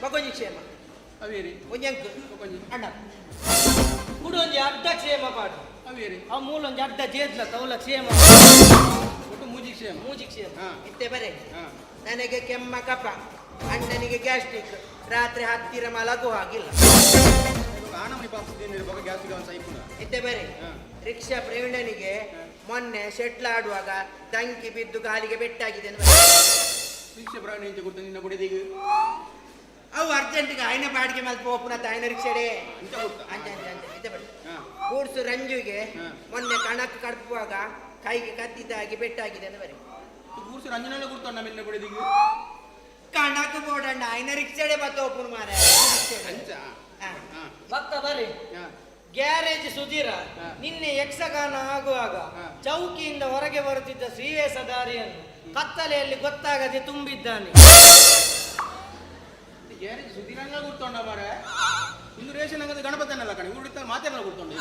[SPEAKER 19] ಬಗೊಂಜಿ ಕ್ಷೇಮ
[SPEAKER 17] ಅವೇರಿ
[SPEAKER 19] ಒಂಜಂಕ್
[SPEAKER 17] ಬಗೊಂಜಿ
[SPEAKER 19] ಅಣ್ಣ ಕುಡು ಒಂಜಿ ಅಡ್ಡ ಕ್ಷೇಮ ಪಾಡು
[SPEAKER 17] ಅವೇರಿ
[SPEAKER 19] ಆ ಮೂಲ ಒಂಜಿ ಅಡ್ಡ ಜೇದ್ಲ ತೌಲ ಕ್ಷೇಮ
[SPEAKER 17] ಒಟ್ಟು ಮೂಜಿ ಕ್ಷೇಮ
[SPEAKER 19] ಮೂಜಿ ಕ್ಷೇಮ
[SPEAKER 21] ಇತ್ತೆ ಬರೆ ನನಗೆ ಕೆಮ್ಮ ಕಪ ಅಣ್ಣನಿಗೆ ಗ್ಯಾಸ್ಟ್ರಿಕ್ ರಾತ್ರಿ ಹತ್ತಿರ ಮಲಗು ಹಾಗಿಲ್ಲ
[SPEAKER 17] ಆನಮನಿ ಪಾಪಿಸ್ತೀನಿ ಬಗ್ಗೆ ಗ್ಯಾಸ್ಟಿಗೆ ಒಂದು ಸೈಪುನ
[SPEAKER 21] ಇತ್ತೆ ಬರೆ ರಿಕ್ಷಾ ಪ್ರವೀಣನಿಗೆ ಮೊನ್ನೆ ಶೆಟ್ಲ್ ಆಡುವಾಗ ದಂಕಿ ಬಿದ್ದು ಕಾಲಿಗೆ ಬೆಟ್ಟಾಗಿದೆ
[SPEAKER 17] ರಿಕ್ಷಾ ಪ್ರಾಣಿ ಅಂತ ಗೊತ್ತ ನಿನ್ನ ಬುಡಿದೀಗ
[SPEAKER 21] ಅವು ಅರ್ಜೆಂಟ್ಗೆ ಆಯ್ನ ಬಾಡಿಗೆ ಮಲ್ಪ ಓಪನ ಆಯ್ನ ರಿಕ್ಷಾಡೆ ಗೂಡ್ಸು ರಂಜುಗೆ ಮೊನ್ನೆ ಕಣಕ್ ಕಡ್ಪುವಾಗ ಕೈಗೆ ಕದ್ದಿದ್ದಾಗಿ ಬೆಟ್ಟಾಗಿದೆ ಅಂತ ಬರೀ
[SPEAKER 17] ಗೂಡ್ಸು ರಂಜನಲ್ಲ ಗುರ್ತ ನಮ್ಮೆಲ್ಲ ಬುಡಿದೀಗ
[SPEAKER 21] ಕಣಕ್ ಬೋಡಣ್ಣ ಆಯ್ನ ರಿಕ್ಷಾಡೆ ಬತ್ತ ಓಪನ್ ಮಾರ
[SPEAKER 19] ಭಕ್ತ ಬರ್ರಿ ಗ್ಯಾರೇಜ್ ಸುಧೀರ ನಿನ್ನೆ ಯಕ್ಷಗಾನ ಆಗುವಾಗ ಚೌಕಿಯಿಂದ ಹೊರಗೆ ಬರುತ್ತಿದ್ದ ಶ್ರೀವೇಷಧಾರಿಯನ್ನು ಕತ್ತಲೆಯಲ್ಲಿ ಗೊತ್ತಾಗದೆ ತುಂಬಿದ್ದಾನೆ
[SPEAKER 17] ಗ್ಯಾರೇಜ್ ಸುಧೀರಂಗ ಗುರ್ತೊಂಡ ಮಾರ ಇಂದು ರೇಷನ್ ಅಂಗದ ಗಣಪತನಲ್ಲ ಕಣೆ ಉಳಿತ ಮಾತೆಲ್ಲ ಗುರ್ತೊಂಡ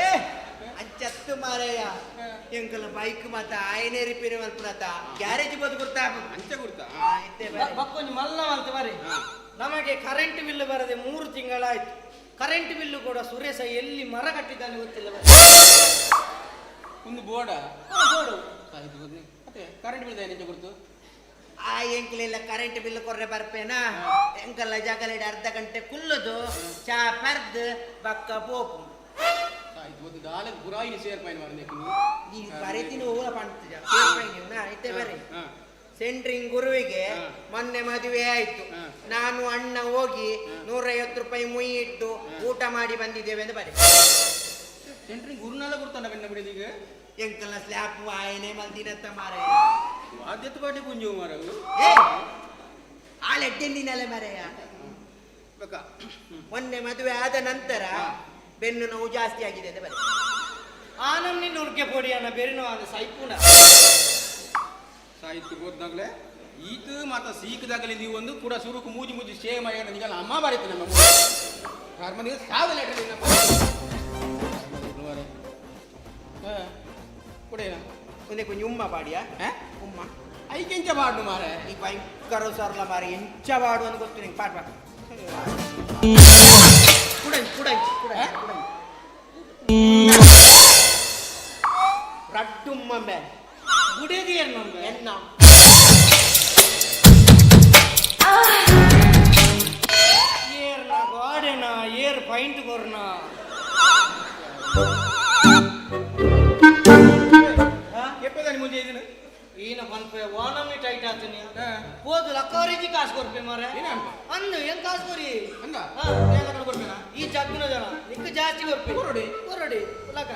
[SPEAKER 21] ಏ ಅಂಚತ್ತು ಮಾರಯ್ಯ ಎಂಕಲ ಬೈಕ್ ಮಾತ ಆಯ್ನೆ ರಿಪೇರಿ ಮಲ್ಪುನತ ಗ್ಯಾರೇಜ್ ಬದು ಗುರ್ತಾ
[SPEAKER 17] ಅಂಚ ಗುರ್ತಾ
[SPEAKER 19] ಬಕ್ಕೊಂದು ಮಲ್ಲ ಮಲ್ತ ಬರಿ ನಮಗೆ ಕರೆಂಟ್ ಬಿಲ್ ಬರದೆ 3 ತಿಂಗಳಾಯ್ತು ಕರೆಂಟ್ ಬಿಲ್ಲು ಕೂಡ ಸುರೇಶ ಎಲ್ಲಿ ಮರ ಕಟ್ಟಿದ್ದಾನೆ ಗೊತ್ತಿಲ್ಲ
[SPEAKER 17] ಒಂದು ಬೋರ್ಡ
[SPEAKER 19] ಬೋರ್ಡು
[SPEAKER 17] ಮತ್ತೆ ಕರೆಂಟ್ ಬಿಲ್ ಏನಿದೆ ಗುರ್ತು
[SPEAKER 21] ಆ ಎಂಕಲೆಲ್ಲ ಕರೆಂಟ್ ಬಿಲ್ ಕೊರ್ರೆ ಬರ್ಪೇನಾ ಎಂಕಲ್ಲ ಜಗಲೆಡೆ ಅರ್ಧ ಗಂಟೆ ಕುಲ್ಲದು ಚಾ ಪರ್ದು ಬಕ್ಕ ಪೋಪು
[SPEAKER 17] ಒಂದು ದಾಲಕ್ ಬುರಾಯಿನಿ ಸೇರ್ಪಾಯಿನ ಮಾರನೆ
[SPEAKER 21] ಈ ಬರೀತೀನಿ ಹೋಗ ಪಂಡ್ತಿಜ ಸೇರ್ಪಾಯಿನ ಐತೆ ಬರೀ ಸೆಂಟ್ರಿಂಗ್ ಗುರುವಿಗೆ ಮೊನ್ನೆ ಮದುವೆ ಆಯ್ತು ನಾನು ಅಣ್ಣ ಹೋಗಿ 150 ರೂಪಾಯಿ ಮುಯಿ ಇಟ್ಟು ಊಟ ಮಾಡಿ ಬಂದಿದ್ದೇವೆ ಅಂತ ಬರೀ
[SPEAKER 17] ಸೆಂಟ್ರಿಂಗ್ ಗುರುನೆಲ್ಲ ಗುರ್ತಾನ ಬೆನ್ನ ಬಿಡಿದೀಗ
[SPEAKER 21] ಎಂಕಲ್ನ ಸ್ಲ್ಯಾಪ್ ಆಯನೆ ಮಲ್ದಿನತ್ತ ಮಾರ
[SPEAKER 17] ಆದ್ಯತೆ ಪಾಟಿ ಪುಂಜು ಮಾರವು
[SPEAKER 21] ಆಳೆಡ್ಡೆಂದಿನಲೆ ಮರೆಯ ಮೊನ್ನೆ ಮದುವೆ ಆದ ನಂತರ ಬೆನ್ನು ನೋವು ಜಾಸ್ತಿ ಆಗಿದೆ ಅಂತ ಬರೀ
[SPEAKER 19] ಆನಮ್ನಿ ನುರ್ಗೆ ಪೊಡಿ ಅನ್ನ ಬೆರಿನೋ ಅದು ಸೈಪುನ
[SPEAKER 17] ಸಾಹಿತ್ಯ ಬೋದ್ನಾಗ್ಲೆ ಈತು ಮಾತ ಸೀಕದಾಗಲಿ ನೀವು ಒಂದು ಕೂಡ ಸುರುಕು ಮೂಜಿ ಮೂಜಿ ಶೇಮ ಏನ ನಿಗಲ್ಲ ಅಮ್ಮ ಬಾರಿತು ನಮ್ಮ ಹಾರ್ಮೋನಿಯ ಸಾವಲ ಇಡಲಿ ಕೊಡೇನ
[SPEAKER 21] ಒಂದೇ ಕೊಂಚ ಉಮ್ಮ ಪಾಡಿಯಾ ಉಮ್ಮ
[SPEAKER 17] ಐಕೆಂಚ ಬಾಡು ಮಾರೆ
[SPEAKER 21] ಈ ಭಯಂಕರ ಸರ್ಲ ಮಾರೆ ಎಂಚ ಬಾಡು ಅಂತ ಗೊತ್ತು ನಿಂಗೆ ಪಾಡ್ ಪಾಡ್ ಕುಡೈ ಕುಡೈ ಕುಡೈ ಕುಡೈ ರಡ್ಡುಮ್ಮೆ
[SPEAKER 19] ಗುಡೇದಿ ಎನ್ನ ಏರ್ನ ಗಾಡೆನ ಏರ್ ಪಾಯಿಂಟ್ ಕೊರ್ನ
[SPEAKER 17] ಎಪ್ಪದಾನಿ ಮುಂಜೆ ಇದನ್ನು
[SPEAKER 19] ಈನ ಪನ್ಪೆ ವಾನಮ್ಮಿ ಟೈಟ್ ಆತನಿ ಹೋದು ಲಕ್ಕವರಿಗೆ ಕಾಸು ಕೊರ್ಪೆ ಮಾರೆ ಅಂದು ಹೆಂಗ್ ಕಾಸು ಕೊರಿ
[SPEAKER 21] ಅಂದ ಕೊಡ್ಬೇನ
[SPEAKER 19] ಈ ಜಗ್ಗಿನ ಜನ ನಿಕ್ಕ ಜಾಸ್ತಿ ಕೊರ್ಪೆ ಕೊರಡಿ ಕೊರಡಿ ಲಕ್ಕ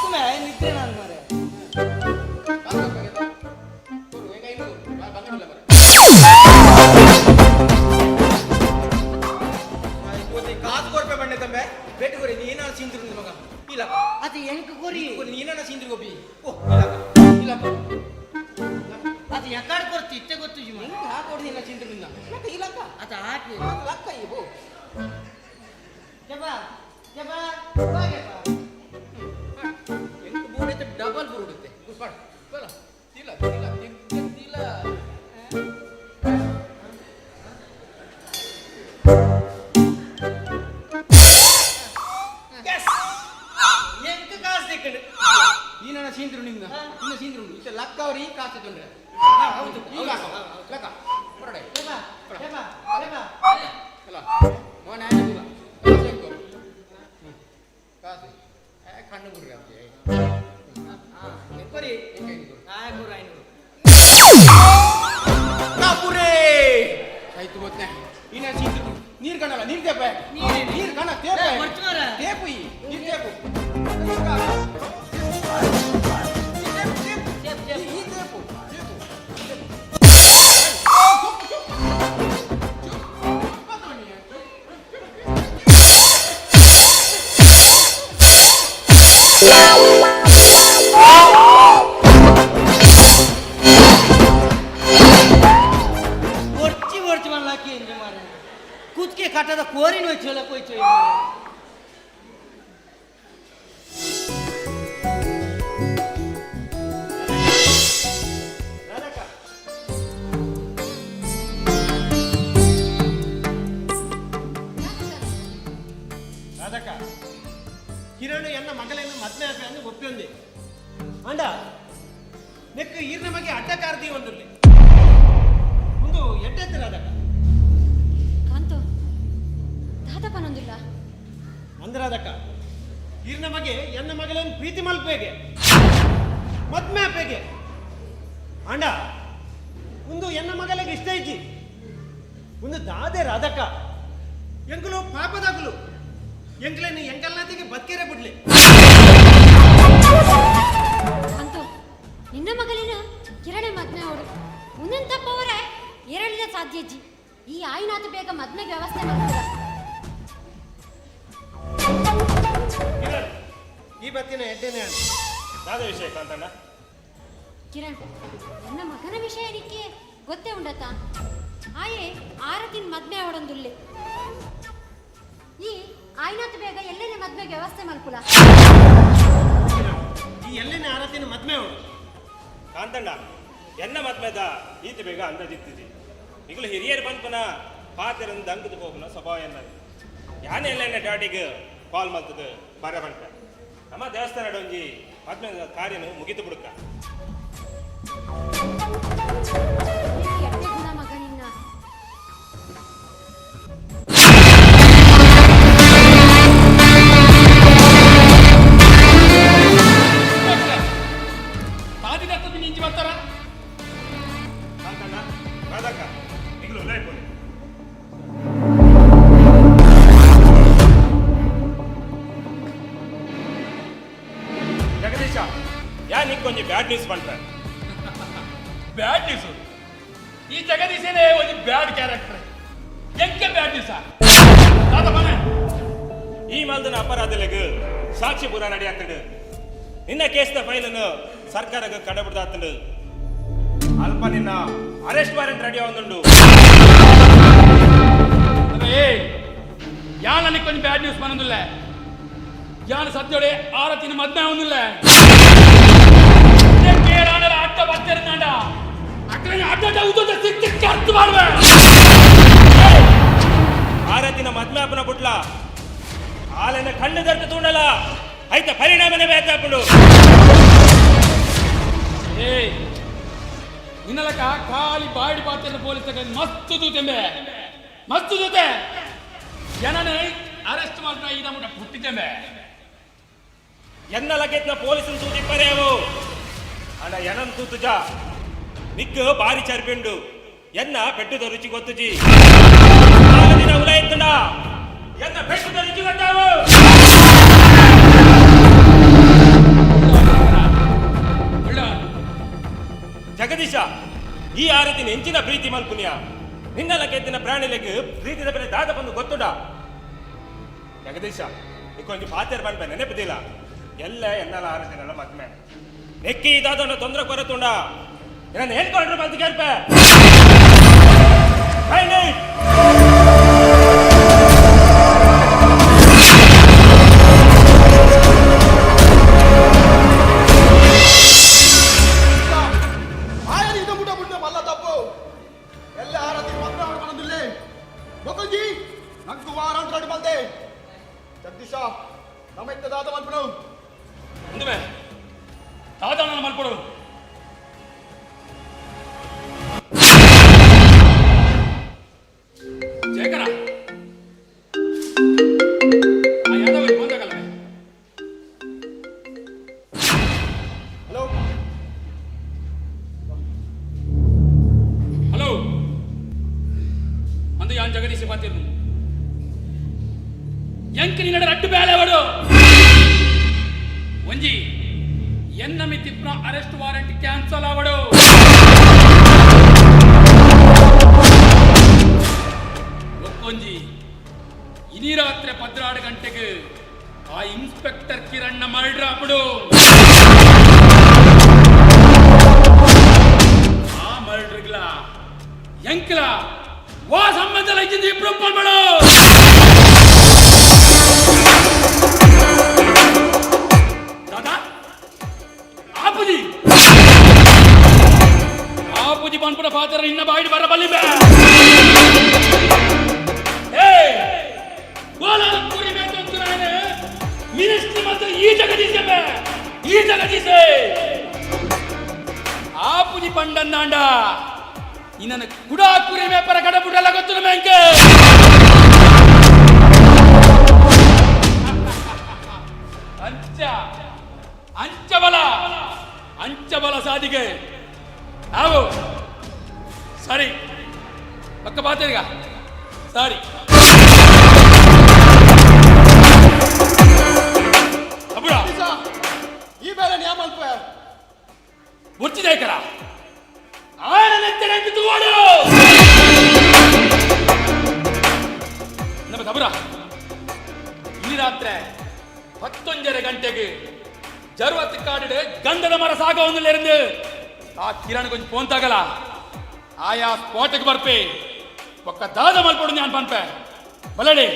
[SPEAKER 19] ಸುಮ್ಮನೆ ನಿದ್ರೆ ನಾನು ಮಾರೆ
[SPEAKER 21] ಕಾಸು ಕೊಡ್ಬೇ ಬಣ್ಣೆ ತಂಬೆ ಬೇಟುಗೋರಿ ನೀನಾರು ಸೀಂದ್ರು ಮಗ ಇಲ್ಲ
[SPEAKER 19] ಅದು ಎಂಕ ಕೊರಿ
[SPEAKER 21] ನೀನಾರ ಸೀಂದ್ರು ಗೋಪಿ ಓ ಇಲ್ಲ
[SPEAKER 19] ಅದು ಯಾಕಾಡ್ ಕೊರ್ತಿ ಇತ್ತೆ ಗೊತ್ತು ಜೀವ
[SPEAKER 21] ಹಾಕೊಡ್ದು ನಿನ್ನ ಸೀಂದ್ರು ನಿನ್ನ ಇಲ್ಲಕ್ಕ
[SPEAKER 19] ಅದು ಹಾಕಿ
[SPEAKER 21] ಲಕ್ಕ ಇವು
[SPEAKER 19] ಜಬ ಜಬ ಬಾಗೆಪ್ಪ
[SPEAKER 21] ಎಂಟು ಬೂಡೈತೆ ಡಬಲ್ ಬೂಡುತ್ತೆ ಬಡ ಬಲ ಇಲ್ಲ ಇಲ್ಲ ಇಲ್ಲ
[SPEAKER 19] ಎಂಕ ಕಾಸು ತೆಕ್ಕಂಡು
[SPEAKER 21] ಈ ನನ್ನ ಸೀಂದ್ರು ನಿನ್ನ ಇನ್ನ ಸೀಂದ್ರು ಇಷ್ಟ ಲಕ್ಕ ಅವ್ರು ಈ ಕಾಸು ತೊಂದ್ರೆ
[SPEAKER 19] ಹೌದು
[SPEAKER 21] ಈಗ ಲಕ್ಕ ಹೊರಡೆ
[SPEAKER 19] ಜಬ ಜಬ ಜಬ
[SPEAKER 21] ಅಲ್ಲ ಮೋನ ಆಯ್ತು ಕಾಸು ಕಣ್ಣು ಬಿಡ್ರಿ ಅವ್ರಿಗೆ
[SPEAKER 19] ಕೊರಿ ಆಯ್ತು
[SPEAKER 21] ಕಾಪುರೇ ಆಯ್ತು ಮತ್ತೆ ಇನ್ನ ಸೀಂದ್ರು ನೀರು ಕಣ್ಣಲ್ಲ ನೀರು ತೇಪ ನೀರು ಕಣ್ಣ ತೇಪ ತೇಪು ಈ ನೀರು ತೇಪು ಈ ತೇಪು
[SPEAKER 19] ಒರ್ಚಿ ಮಲ್ಲಾಕಿ ಅಂದ್ರೆ ಮಾರೆ ಕುತ್ಕೆ ಕಟ್ಟದ ಕೋರಿನ ಹೋಯ್ಚೋಲ್ಲ ಕೊಯ್ಚೋ
[SPEAKER 21] ರಾಧಕ್ಕ ಕಿರಣ್ ಎನ್ನ ಮಗಲೇನು ಮದ್ಮೆ ಆಪೆ ಅಂದ್ರೆ ಒಪ್ಪಿ ಅಂಡ ನೆಕ್ ಈರ್ನ ಬಗ್ಗೆ ಅಡ್ಡಕಾರ್ತಿ ಒಂದಲ್ಲಿ ಒಂದು ಎಡ್ಡೆತ್ತು ರಾಧಕ್ಕ
[SPEAKER 15] ಕಾಂತು ದಾದಪ್ಪನೊಂದಿಲ್ಲ
[SPEAKER 21] ಅಂದ್ರಾದಕ್ಕ ಈರ್ನ ಮಗೆ ಎನ್ನ ಮಗಲೇನು ಪ್ರೀತಿ ಮಲ್ಪೇಗೆ ಮದ್ಮೆ ಆಪೆಗೆ ಅಂಡ ಒಂದು ಎನ್ನ ಮಗಲಿಗೆ ಇಷ್ಟ ಇಜ್ಜಿ ಒಂದು ದಾದೆ ರಾಧಕ್ಕ ಎಂಕಲು ಪಾಪದಾಗಲು ಎಂಕ್ಲೇನು ಎಂಕಲ್ನಾತಿಗೆ ಬದುಕೇರೆ ಬಿಡ್ಲಿ
[SPEAKER 15] ಕಾಂತು ನಿನ್ನ ಮಗಳಿನ ಕಿರಣೆ ಮದ್ನೆ ಅವಳು ಮುಂದಿನ ತಪ್ಪವರೇ ಎರಳಿದ ಸಾಧ್ಯಜ್ಜಿ ಈ ಆಯ್ನಾಥ ಬೇಗ ಮದ್ಮೆಗೆ ವ್ಯವಸ್ಥೆ ಮಾಡ್ತೀರ
[SPEAKER 21] ಈ ಬತ್ತಿನ ಎಡ್ಡೆನೆ ಅಂತ
[SPEAKER 2] ಯಾವ್ದು ವಿಷಯ ಕಾಂತಣ್ಣ
[SPEAKER 15] ಕಿರಣ್ ನನ್ನ ಮಗನ ವಿಷಯ ನಿಕ್ಕೆ ಗೊತ್ತೇ ಉಂಡತ್ತ ಆಯೆ ಆರತಿನ ಮದ್ಮೆ ಅವಡೊಂದುಲ್ಲೆ ಈ ಆಯ್ನಾಥ ಬೇಗ ಎಲ್ಲೇನೆ ಮದ್ಮೆಗೆ ವ್ಯವಸ್ಥೆ ಮಲ್ಪುಲ
[SPEAKER 21] ಈ ಎಲ್ಲಿನ ಆರತಿನ ಮದ್ಮೆ ಅವಳು
[SPEAKER 2] ಕಾಂತಣ್ಣ ಎನ್ನ ಮದ್ಮೆದ ಈತ ಬೇಗ ಅಂದಜಿತ್ತಿದಿ ಈಗಲೂ ಹಿರಿಯರು ಬಂದ್ಪನ ಪಾತಿರಂದು ಅಂಗದ ಹೋಗುನ ಸ್ವಭಾವ ಎನ್ನದು ಯಾನೇ ಎಲ್ಲ ಡ್ಯಾಡಿಗೆ ಕಾಲ್ ಮಲ್ತದ ಬರ ಬಂಟ ನಮ್ಮ ದೇವಸ್ಥಾನ ಒಂಜಿ ಮದ್ಮೆ ಕಾರ್ಯನು ಮುಗಿತು ಬಿಡುಕ
[SPEAKER 15] ಎಟ್ಟೆ ಗುಣ ಮಗ ನಿನ್ನ
[SPEAKER 20] ತಾದಿದತ್ತ ನಿಂಚಿ ಬರ್ತಾರ
[SPEAKER 2] ಕಾಂತಣ್ಣ ರಾಧಕ್ಕ ಈಗಲೂ ಲೈಫ್ ಜಗದೀಶ ಯಾ ನಿಕ್ಕೊಂಜಿ ಬ್ಯಾಡ್ ನ್ಯೂಸ್ ಬಂತ
[SPEAKER 20] ಬ್ಯಾಡ್ ನ್ಯೂಸ್ ಈ ಜಗದೀಶನೇ ಒಂದು ಬ್ಯಾಡ್ ಕ್ಯಾರೆಕ್ಟರ್ ಎಂಕೆ ಬ್ಯಾಡ್ ನ್ಯೂಸ್ ಮನೆ
[SPEAKER 2] ಈ ಮಲ್ದನ ಅಪರಾಧಲೆಗ್ ಸಾಕ್ಷಿ ಪೂರ ನಡೆಯಾತಂಡು ನಿನ್ನ ಕೇಸ್ದ ಫೈಲನ್ನು ಸರ್ಕಾರಕ್ಕೆ ಕಡಬಿಡ್ದಾತಂಡು ಅಲ್ಪ ನಿನ್ನ ಅರೆಸ್ಟ್ ವಾರೆಂಟ್ ರೆಡಿ ಆಗುಂಡು
[SPEAKER 20] ಏ ಯಾನ ನಿಕ್ಕೊಂದು ಬ್ಯಾಡ್ ನ್ಯೂಸ್ ಬಂದಿಲ್ಲ ಯಾನ ಸದ್ಯೋಡೆ ಆರತಿನ ಮದ್ಮೆ ಅವನಿಲ್ಲ ಅಡ್ಡ ಬರ್ತಿರಂಡ ಅಡ್ಡ ಉದ್ದ ಸಿಕ್ಕ ಅರ್ಥ ಮಾಡ್ಬೇ
[SPEAKER 2] ಆರತಿನ ಮದ್ಮೆ ಅಪ್ಪನ ಬುಟ್ಲ ಆಲೆನ ಕಣ್ಣು ದರ್ತ ತೂಂಡಲ ಐತ ಪರಿಣಾಮನೆ ಬೇತಾಪುಂಡು
[SPEAKER 20] ಏ ನಿನ್ನಲಕ ಖಾಲಿ ಬಾಡಿ ಪಾತ್ರ ಪೊಲೀಸ್ ಮಸ್ತು ದೂತೆಂಬೆ ಮಸ್ತು ದೂತೆ ಜನನೇ ಅರೆಸ್ಟ್ ಮಾಡ್ತಾ ಈ ನಮ್ಮ ಹುಟ್ಟಿದ್ದೆಂಬೆ
[SPEAKER 2] ಎನ್ನ ಲಗೆತ್ನ ಪೊಲೀಸನ್ ತೂತಿ ಪರೆಯವು ಅಣ್ಣ ಎನನ್ ತೂತುಜ ನಿಕ್ಕು ಬಾರಿ ಚರ್ಪಿಂಡು ಎನ್ನ ಪೆಟ್ಟುದ ರುಚಿ ಗೊತ್ತುಜಿ ದಿನ ಉಲ ಎತ್ತುಂಡ ಎನ್ನ ಪೆಟ್ಟುದ ರುಚಿ ಗೊತ್ತಾವು ಜಗದೀಶ ಈ ಆರತಿನ ಹೆಂಚಿನ ಪ್ರೀತಿ ಮಲ್ಪುನ್ಯ ನಿನ್ನಲ್ಲ ಕೆತ್ತಿನ ಪ್ರಾಣಿಲೆಗ್ ಪ್ರೀತಿದ ಬೆಲೆ ದಾದ ಬಂದು ಗೊತ್ತುಂಡ ಜಗದೀಶ ಕೊಂಚ ಪಾತೆರ್ ಬಂದ ನೆನಪಿದಿಲ್ಲ ಎಲ್ಲ ಎನ್ನಲ ಆರತಿನಲ್ಲ ಮದ್ಮೆ ನೆಕ್ಕಿ ದಾದನ ತೊಂದರೆ ಕೊರತುಂಡ ನನ್ನ ಹೇಳ್ಕೊಂಡ್ರು ಬಂದು ಕೇಳ್ಪೆ
[SPEAKER 22] ಜಗದೀಶ ನಮ್ಮ ದಾದ ಮಲ್ಪಡು
[SPEAKER 20] ಅಂದುವೆ ದಾದನ ಮಲ್ಪಡು ಜಯಕರ
[SPEAKER 22] ಹಲೋ
[SPEAKER 20] ಹಲೋ ಅಂದು ಯಾನ್ ಜಗದೀಶ ಪಾತಿರ್ನು ಎಂಕನಿ ನಡ ರಟ್ಟು ಬೇಳೆ ಅವಡು ಒಂಜಿ ಎನ್ನ ಮಿತಿಪ್ನ ಅರೆಸ್ಟ್ ವಾರೆಂಟ್ ಕ್ಯಾನ್ಸಲ್ ಅವಡು ಒಕ್ಕೊಂಜಿ ಇನಿ ರಾತ್ರಿ 16 ಗಂಟೆಗೆ ಆ ಇನ್ಸ್ಪೆಕ್ಟರ್ ಕಿರಣ್ಣ ಮರ್ಡರ್ ಆಪಡು ಆ ಮರ್ಡರ್ಗ್ಲ ಎಂಕ್ಲ ವಾ ಸಂಬಂಧ ಇದ್ದಿದ್ದು ಇಬ್ರು ಪಲ್ಬಡು ಆಪುಜಿ ಪನ್ಪುರ ಪಾತ್ರ ಇನ್ನ ಬಾಯಿಡ್ ಬರಬಲ್ಲಿ ಮಿನಿಸ್ಟ್ರಿ ಮತ್ತು ಈ ಜಗದೀಶೆ ಆಪುಜಿ ಪಂಡನ್ನಾಂಡ ಇನ್ನನ ಕುಡಾ ಕುರಿ ಮೇಪರ ಕಡಪುಟೆಲ್ಲ ಗೊತ್ತು ಮೇಂಕೆ ಅಂಚಬಲ ಸಾಧಿಗೆ ಆವು ಸರಿ ಪಕ್ಕ ಪಾತೇರಿಗ ಸರಿ ಅಬುರ
[SPEAKER 22] ಈ ಬೇರೆ ನ್ಯಾ ಮಲ್ಪ
[SPEAKER 20] ಮುರ್ಚಿದೇಕರ ಆನನೆತ್ತರೆ ಕಿತ್ತುಗೋಡು ನಮ್ಮ ಅಬುರ ಈ ರಾತ್ರಿ 11 ಗಂಟೆಗೆ ಜರುವತ್ತಿಕ್ಕಾಡಿಡು ಗಂಧದ ಮರ ಸಾಗ ಒಂದಿಲ್ಲಿருந்து ಆ ಕಿರಣ್ ಕೊಂಚ ಫೋನ್ ತಗಲ ಆಯಾ ಸ್ಪಾಟ್ಗೆ ಬರ್ಪೆ ಒಕ್ಕ ದಾದ ಮಲ್ಪಡು ನಾನು ಪನ್ಪೆ ಬಲಡಿ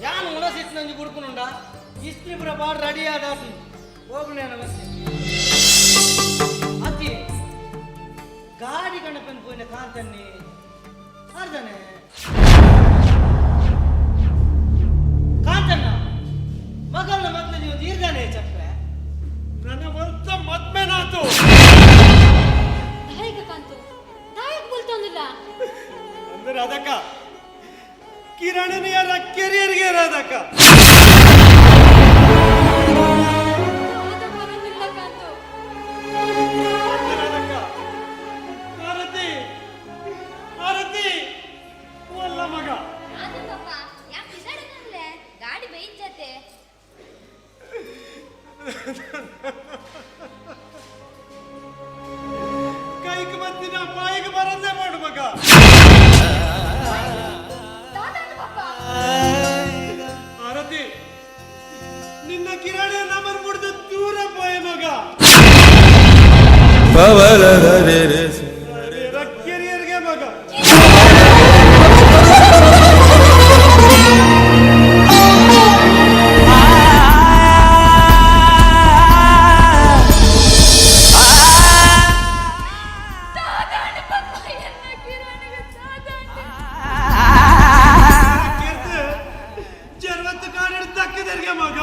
[SPEAKER 19] ಯಾನು ಉಣಸಿಟ್ಟು ನಂಜಿ ಗುಡ್ಕುನುಂಡ ಇಸ್ತ್ರಿ ಪುರ ಬಾಡ್ ರೆಡಿ ಆದ ಹೋಗ್ಲೇನ ಅತ್ತಿ ಗಾಡಿ ಗಣಪನ್ ಪೋಯಿನ ಕಾಂತನ್ನಿ ಅರ್ಧನೆ ಕಾಂತನ್ನ ಮಗಳನ್ನ ಮದ್ವೆ ನೀವು ತೀರ್ದಾನೆ ಚಪ್ಪೆ ನನ್ನ ವರ್ತ ಮದ್ಮೆನಾತು
[SPEAKER 15] ದಾಯಿಕ ಕಾಂತು ದಾಯಕ ಬೋಲ್ತೊಂದಿಲ್ಲ
[SPEAKER 22] ಅಂದ್ರೆ ಅದಕ್ಕ ಕಿರಣನ ಯಾರ ಕೆರಿಯರ್ಗೆ ಇರೋದಕ್ಕ
[SPEAKER 10] ಗಾಡಿ ಬೈಂಜತೆ
[SPEAKER 22] ಕೈಗೆ ಮತ್ತಿನ ಬಾಯಿಗೆ ಬರದೇ ಮಾಡು ಮಗ ಆರತಿ ನಿನ್ನ ಕಿರಾಣಿ ನಂಬರ್
[SPEAKER 17] ಪವರದ ರೇ ರೇ
[SPEAKER 3] ರಕ್ಕಿರಿಯರಿಗೆ ಮಗ ಜರ್ವತ್ತು ಕಾಡಿಡ್ದು ದಕ್ಕಿದರಿಗೆ ಮಗ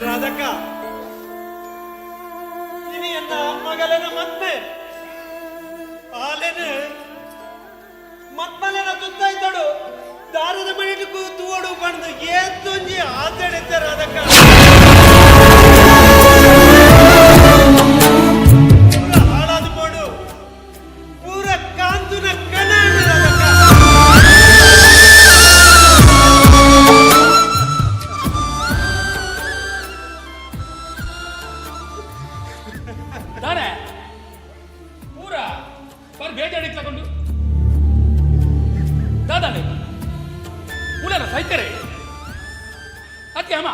[SPEAKER 3] ರಾಧಕ್ಕ ಇನಿ ಎನ್ನ ಮಗಲನ ಮತ್ತೆ ಆಲೆನ ಮತ್ಮಲೆನ ತುತ್ತಾಯ್ತಡು ದಾರದ ಬಳಿಟು ತೂವಡು ಬಂದು ಏತ್ತೊಂಜಿ ಆತಡೆತ್ತೆ ರಾಧಕ್ಕ ಪೂರ ಹಾಳಾದ ಬೋಡು ಪೂರ ಕಾಂತುನ ಕಣ ರಾಧಕ್ಕ
[SPEAKER 20] ತಾನೆ ಪೂರ ಬರ್ ಬೇಜಾಡಿ ತಗೊಂಡು ದಾದಾನೆ ಉಳರ ಸೈತರೆ ಅದಕ್ಕೆ ಅಮ್ಮ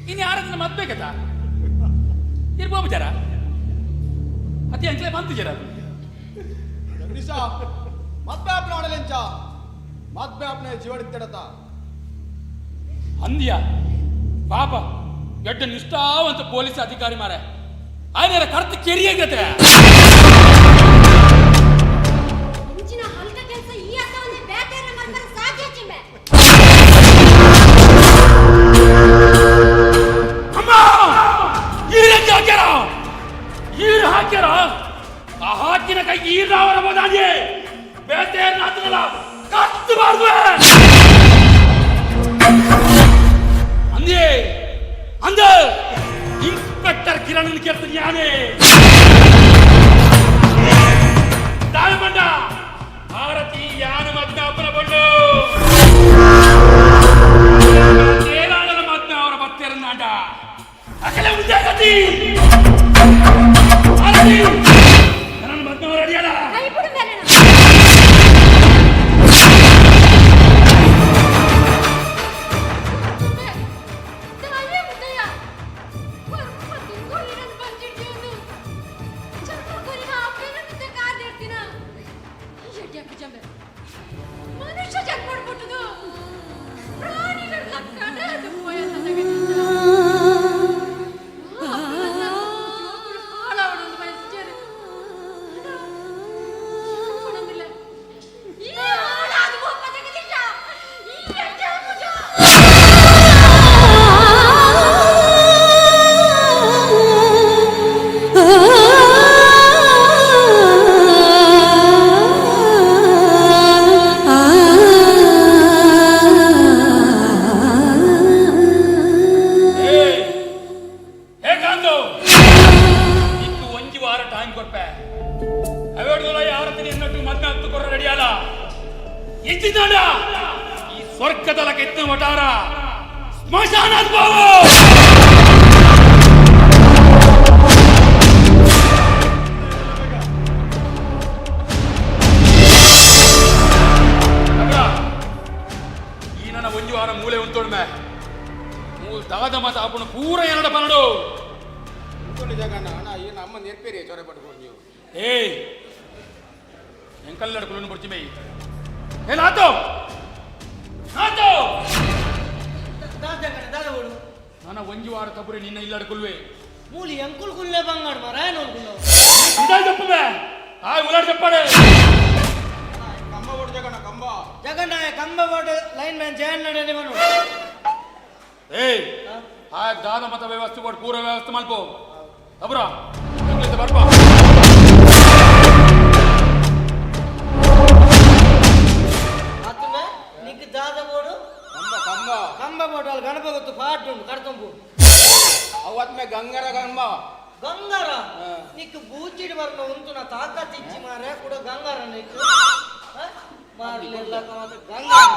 [SPEAKER 20] ಇನ್ನು ಯಾರನ್ನ ಮದ್ಬೇಕತ್ತ ಇರ್ಬೋದು ಜರ ಅತಿ ಅಂಚಲೆ ಬಂತು ಜರ
[SPEAKER 22] ಜಗದೀಶ ಮದ್ವೆ ಆಪ್ನ ಆಡಲೆಂಚ ಮದ್ವೆ ಆಪ್ನ ಜೀವಡಿತ್ತಡತ
[SPEAKER 20] ಅಂದ್ಯ ಪಾಪ ಎಡ್ಡ ನಿಷ್ಠಾವಂತ ಪೊಲೀಸ್ ಅಧಿಕಾರಿ ಮಾರೆ ఆయన ಕರ್ತ ಕೆರಿಯಾಗತ್ತೆ
[SPEAKER 15] ಇಂಚಿನ ಹಲ್ಕ ಕೆಲಸ ಈ ಅರ್ಥವನ್ನೇ ಬೇಟೆಯನ್ನ ಮಾಡ್ತಾರೆ ಸಾಧ್ಯ ಚಿಮ್ಮೆ
[SPEAKER 20] ಅಮ್ಮ ಈರಕ್ಕೆ ಹಾಕ್ಯಾರ ಆ ಹಾಕಿನ ಕೈ ಈರ್ನವರ ಬದಾಗೆ ಬೇಟೆಯನ್ನ ಹತ್ತಲ್ಲ ಕತ್ತಬಾರ್ದು ಅಂದ ಇನ್ಸ್ಪೆಕ್ಟರ್ ಕಿರಣ್ ಕೇಳ್ತೀನಿ ಯಾನೇ ದಾಯಮಂಡ ಭಾರತಿ ಯಾನ ಮದ್ನ ಅಪ್ಪನ ಬಂಡು ಕೇರಳದ ಮದ್ನ ಅವರ ಬತ್ತೇರನ್ನಾಂಡ ಅಕಲೆ ಉದ್ಯೋಗತಿ ಭಾರತಿ ನನ್ನ ಮದ್ನವರ ಅಡಿಯಲ್ಲ
[SPEAKER 15] ಕೈ ಬಿಡು ಮೇಲಣ ಮನುಷ್ಯ ಜನ್ಮ ಮಾಡ್ಬಿಟ್ಟದು ಪ್ರಾಣಿಗಳ ಕಡ ಅದು ಹಾಳಾವಡೊಂದು ಬಯಸ್ತಾರೆ ಈ ಹಾಳಾದ ಒಬ್ಬ ಜಗದೀಶ ಈ ಎಡ್ಡೆ ಮುಜ ಈ ಸ್ವರ್ಗದಲ ಕೆತ್ತ ವಟಾರ ಸ್ಮಶಾನದ ಬಾವು ಈ ನನ್ನ ಒಂಜು ವಾರ ಮೂಲೆ ಉಂಟೊಡ್ಮೆ ದಾದ ಮಾತ ಆಪಣ ಪೂರ ಎರಡ ಪನ್ನಡು
[SPEAKER 21] ಜಗಣ್ಣ ಅಣ್ಣ ಏನು ಅಮ್ಮ ನೆರ್ಪೇರಿ ಚೊರೆ ಪಡ್ಕೊಂಡು ನೀವು
[SPEAKER 20] ಏಯ್ ಎಂಕಲ್ಲ ಕುಲನ್ನು ಬರ್ಚಿ ಮೈ ಏನಾಯ್ತು ಆಯ್ತು ನನ್ನ ಒಂಜು ವಾರ ತಪ್ಪುರೆ ನಿನ್ನ ಇಲ್ಲಾಡ್ಕೊಲ್ವೆ
[SPEAKER 19] ಮೂಲಿ ಎಂಕುಲ್ ಕುಲ್ಲೆ ಬಂಗಾಡ್ ಮರ ನೋಡ್ಕೊಂಡು
[SPEAKER 20] ಇದಾಯ್ ತಪ್ಪುವೆ ಆಯ್ ಉಲಾಡ್ ತಪ್ಪಾಡೆ
[SPEAKER 21] ಕಂಬ ಓಡ್ ಜಗಣ್ಣ ಕಂಬ
[SPEAKER 19] ಜಗಣ್ಣ ಕಂಬ ಬೋರ್ಡ್ ಲೈನ್ ಮ್ಯಾನ್ ಜಯನ್ ನಡೆ ಬನ್ನು
[SPEAKER 20] ಏಯ್ ಆಯ್ ದಾದ ಮತ ವ್ಯವಸ್ಥೆ ಕೊಟ್ಟು ಪೂರ ವ್ಯವಸ್ಥೆ ಮಲ್ಪೋ ಅಬ್ರ ಬರ್ಬಾ
[SPEAKER 19] ಆತುಮೆ ನಿಕ್ ದಾದ ಬೋರ್ಡ್
[SPEAKER 21] ಕಂಬ ಕಂಬ
[SPEAKER 19] ಕಂಬ ಬೋಟಲ್ ಗಣಪ ಗೊತ್ತು ಪಾಟ್ ಉಂಟು ಕಡ್ತಂಪು
[SPEAKER 21] ಅವತ್ಮೆ ಗಂಗರ ಕಂಬ
[SPEAKER 19] ಗಂಗಾರ ನಿಕ್ಕು ಬೂಚಿಡ್ ಬರ್ನ ಉಂಟು ನಾ ತಾಕತ್ತಿಚ್ಚಿ ಮಾರೆ ಕೂಡ ಗಂಗಾರ ನಿಕ್ಕು ಮಾರ್ಲಿಲ್ಲ ಮತ್ತೆ ಗಂಗಾರ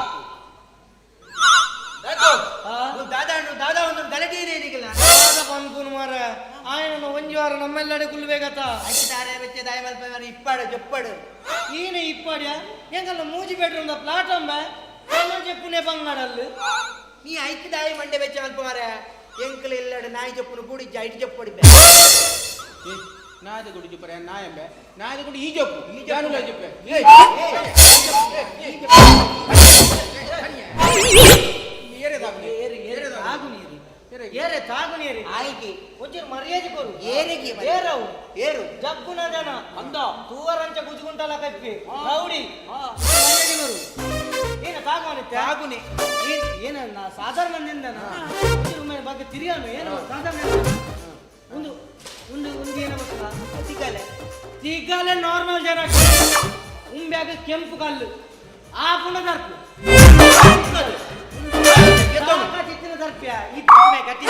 [SPEAKER 18] ದಾದಾ ಒಂದು ಗಲಟಿ ಏನಿಗಿಲ್ಲ
[SPEAKER 19] ಪನ್ಪುನ್ ಮಾರ ಆಯನ ಒಂಜಿ ವಾರ ನಮ್ಮೆಲ್ಲಡೆ ಕುಲ್ಬೇಕತ್ತ
[SPEAKER 18] ತಾರೆ ಬೆಚ್ಚ ದಾಯ ಮಲ್ಪ ಇಪ್ಪಾಡು ಜೊಪ್ಪಡು
[SPEAKER 19] ಈನೆ ಇಪ್ಪಾಡ್ಯಾ ಎಂಕಲ್ಲ ಮೂಜಿ ಬೆಡ್ರೂಮ್ ಪ್ಲಾಟ್ ಅಂಬ చెప్పునే బంగాడల్లు
[SPEAKER 18] ನೀ ಐಕ್ ದಾಯಿ ಮಂಡೆ ಬೆಚ್ಚ ಮಲ್ಪ ಮಾರ ಎಂಕಲ್ ಇಲ್ಲಡ ನಾಯಿ ಜಪ್ಪುನು ಕೂಡಿ ಐಟ್ ಜಪ್ಪಡಿ
[SPEAKER 21] ನಾಯದ ಗುಡಿ ಜಪ್ಪರೆ ನಾಯಂಬೆ ನಾಯದ ಗುಡಿ ಈ ಜಪ್ಪು ಈ ಜಾನುಲ ಜಪ್ಪೆ
[SPEAKER 19] ಏರೆ ತಾಗು ನೀರು
[SPEAKER 18] ಆಯ್ಕೆ
[SPEAKER 19] ಒಂಚೂರು ಮರ್ಯಾದೆ ಕೊರು
[SPEAKER 18] ಏರಿಗೆ
[SPEAKER 19] ಏರವು
[SPEAKER 18] ಏರು
[SPEAKER 19] ಜಗ್ಗುನ ಜನ ಅಂದ ತೂವರಂಚ ಗುಜುಗುಂಟಲ ಕಪ್ಪಿ ರೌಡಿ ಮರ್ಯಾದೆ ಕೊರು ಏನ ತಾಗುವನೆ
[SPEAKER 18] ತಾಗುನೆ
[SPEAKER 19] ಏನ ನಾ ಸಾಧಾರಣ ನಿಂದನ ಒಂಚೂರು ಬಗ್ಗೆ ತಿರಿಯಾನು ಏನು ಸಾಧಾರಣ ಒಂದು ಒಂದು ಒಂದು ಏನ ಗೊತ್ತಾ
[SPEAKER 18] ತಿಗಲೆ
[SPEAKER 19] ತಿಗಲೆ ನಾರ್ಮಲ್ ಜನ ಉಂಬ್ಯಾಗ ಕೆಂಪು ಕಲ್ಲು ಆ ಪುಣ ದರ್ಪು ಚಿತ್ತಿನ ದರ್ಪ್ಯ ಈ ಕಟ್ಟಿ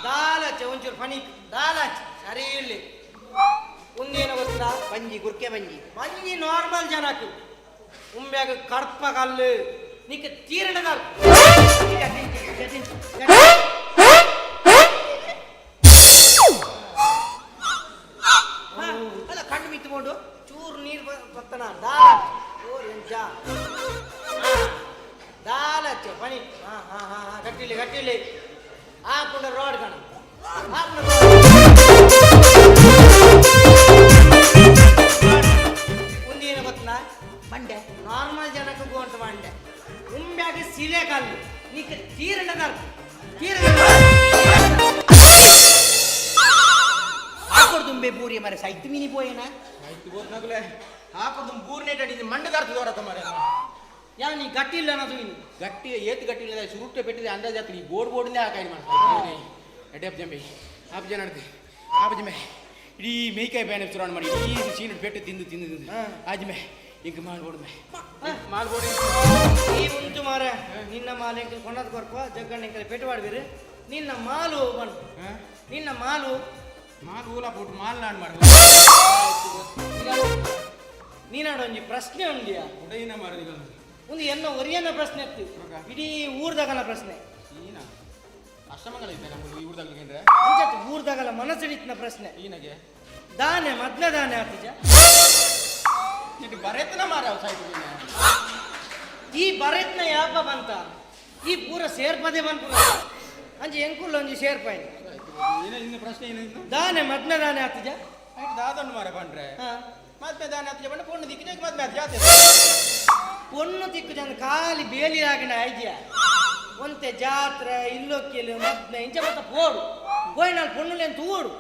[SPEAKER 19] ದಾಲಚ್ಚ ಒಂಚೂರು ಫಣಿಕ್ ದಾಲಚ್ಚ ಸರಿ ಇಲ್ಲಿ ಒಂದೇನ ಗೊತ್ತಾ
[SPEAKER 18] ಬಂಜಿ ಗುರ್ಕೆ ಬಂಜಿ
[SPEAKER 19] ಮಂಜಿ ನಾರ್ಮಲ್ ಜನಕ್ಕೆ ಉಂಬ್ಯಾಗ ಕಡ್ಪ ಕಲ್ಲು ನಿಕ್ಕ ತೀರಣ
[SPEAKER 18] ಅಲ್ಲ ಕಣ್ಣು ಮಿತ್ತುಕೊಂಡು
[SPEAKER 19] ಚೂರು ನೀರು ಬತ್ತನ ದಾಲಚ್ಚ ಓರ್ ಎಂಚ ದಾಲಚ್ಚ ಫಣಿಕ್ ಕಟ್ಟಿಲಿ ಕಟ್ಟಿಲಿ ಹಾಕೊಂಡ ರೋಡ್ ಕಣ ಒಂದೇನ ಗೊತ್ತನ
[SPEAKER 18] ಮಂಡೆ
[SPEAKER 19] ನಾರ್ಮಲ್ ಜನಕ್ಕೆ ಗೋಂಟ ಮಂಡೆ ಉಂಬ್ಯಾಗ ಸಿಲೆ ಕಲ್ಲು ನಿಕ್ಕ ತೀರಣ
[SPEAKER 18] ಹಾಕೊಡ್ ತುಂಬೆ ಬೂರಿ ಮರ ಸೈತ್ ಮಿನಿ ಪೋಯೇನ
[SPEAKER 21] ಆಯ್ತು ಗೋತ್ನಗಲೆ ಹಾಕೋದು ಬೂರ್ನೆ ಅಡಿದ ಮಂಡೆ ದಾರ್ತು ದೋರತ ಮಾರೆ
[SPEAKER 19] ಯಾ ನೀ ಗಟ್ಟಿ ಇಲ್ಲ ಅನ್ನೋದು ನೀನು
[SPEAKER 21] ಗಟ್ಟಿ ಏತ್ ಗಟ್ಟಿ ಇಲ್ಲ ಸುರುಟ್ಟೆ ಪೆಟ್ಟಿದೆ ಅಂದಾಜ್ ಆಗ್ತದೆ ಬೋರ್ಡ್ ಬೋರ್ಡಿಂದ ಹಾಕಾಯಿ ಮಾಡ್ತಾರೆ ಎಡೆ ಜಂಬಿ ಆಪ ಜನ ನಡ್ತೆ ಆಪ ಜಮೆ ಇಡೀ ಮೇಯ್ಕಾಯಿ ಬ್ಯಾನ್ ಚುರಾಣ ಮಾಡಿ ಇಡೀ ಚೀನ ಪೆಟ್ಟು ತಿಂದು ತಿಂದು ತಿಂದು ಆಜ್ಮೆ ಹಿಂಗೆ ಮಾಡ್ಬೋಡು ಮಾಡ್ಬೋಡಿ
[SPEAKER 19] ಈ ಉಂಟು ಮಾರ ನಿನ್ನ ಮಾಲು ಎಂಕಲ್ ಕೊಂಡದ ಕೊರ್ಪ ಜಗ್ಗಣ್ಣ ಎಂಕಲ್ ಪೆಟ್ಟು ಮಾಡ್ಬಿರು ನಿನ್ನ ಮಾಲು ಬಂದು ನಿನ್ನ ಮಾಲು
[SPEAKER 21] ಮಾಲ್ ಊಲ ಪುಟ್ಟು ಮಾಲ್ ನಾಡ್ ಮಾಡ
[SPEAKER 19] ನೀನಾಡ ಒಂಜಿ ಪ್ರಶ್ನೆ ಉಂಡಿಯಾ
[SPEAKER 21] ಉಡೈನ ಮಾರದಿಗ
[SPEAKER 19] ಒಂದು ಎನ್ನೋ ಒರಿಯನ್ನ ಪ್ರಶ್ನೆ ಇತ್ತು ಇಡೀ ಊರ್ದಾಗಲ ಪ್ರಶ್ನೆ
[SPEAKER 21] ಈನ ಅಷ್ಟಮಂಗಲ ಇದ್ದೆ ನಮ್ಗೆ ಈ ಊರ್ದಾಗ ಅಂದ್ರೆ
[SPEAKER 19] ಅಂಚತ್ ಊರ್ದಾಗಲ ಮನಸ್ಸಿನ ಪ್ರಶ್ನೆ
[SPEAKER 21] ಈನಗೆ
[SPEAKER 19] ದಾನೆ ಮೊದ್ಲ ದಾನೆ ಆತಿಜ
[SPEAKER 21] ಇದು ಬರೆತನ ಮಾರ ಸಾಯ್ತು
[SPEAKER 19] ಈ ಬರೆತ್ನ ಯಾಪ ಬಂತ ಈ ಪೂರ ಸೇರ್ಪದೆ ಬಂತು ಅಂಜಿ ಎಂಕುಲ್ಲ ಒಂಜಿ ಸೇರ್ಪಾಯಿ
[SPEAKER 21] ಇನ್ನು ಪ್ರಶ್ನೆ ಏನು
[SPEAKER 19] ದಾನೆ ಮೊದ್ಲ ದಾನೆ ಆತಿಜ
[SPEAKER 21] ಆಯ್ತು ದಾದೊಂದು ಮಾರ ಬಂದ್ರೆ ಮತ್ತೆ ದಾನ ಆತಿಜ ಬಂದ್ರೆ ಪೊಣ್ಣು ದಿಕ್ಕಿನ ಮತ್ತೆ ಅದು ಜಾತಿ
[SPEAKER 19] ಪೊಣ್ಣು ತಿಕ್ಕು ಚಂದ ಖಾಲಿ ಬೇಲಿ ಆಗಿನ ಐಡಿಯಾ ಒಂತೆ ಜಾತ್ರೆ ಇಲ್ಲೊಕ್ಕಿಲು ಮದ್ನೆ ಇಂಚ ಮತ್ತ ಪೋಡು ಪೋಯಿನಲ್ಲಿ ಪೊಣ್ಣುಲಿ ಅಂತ ಓಡು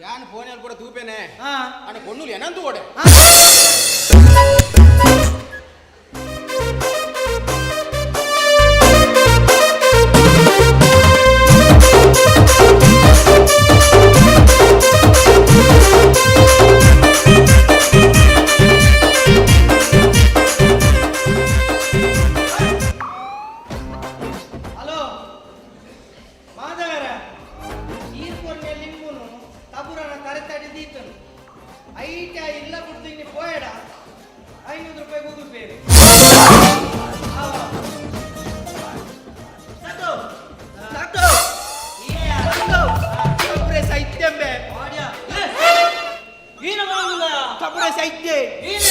[SPEAKER 21] ಯಾನು ಫೋನಲ್ಲಿ ಕೂಡ ತೂಪೇನೆ ಅಣ್ಣ ಪೊಣ್ಣುಲಿ ಏನಂತ ಓಡೆ
[SPEAKER 19] ಹಲೋ ಮಾಧವರ ಈರ್ಪೊರ್ನೆ ಲಿಂಬುನು ತಬುರನ ತರತಡಿ ದೀತನು ಐಟ ಇಲ್ಲ ಬಿಡ್ತು ಇನ್ನು ಪೋಯಡ 500 ರೂಪಾಯಿ ಗೂಗಲ್ ಪೇ
[SPEAKER 18] ಸೈತ್ಯಂಬೆ
[SPEAKER 19] ಈನ ಬಾಂಗುಲ
[SPEAKER 18] ಕಬುರೆ ಸೈತ್ಯ
[SPEAKER 19] ಈನ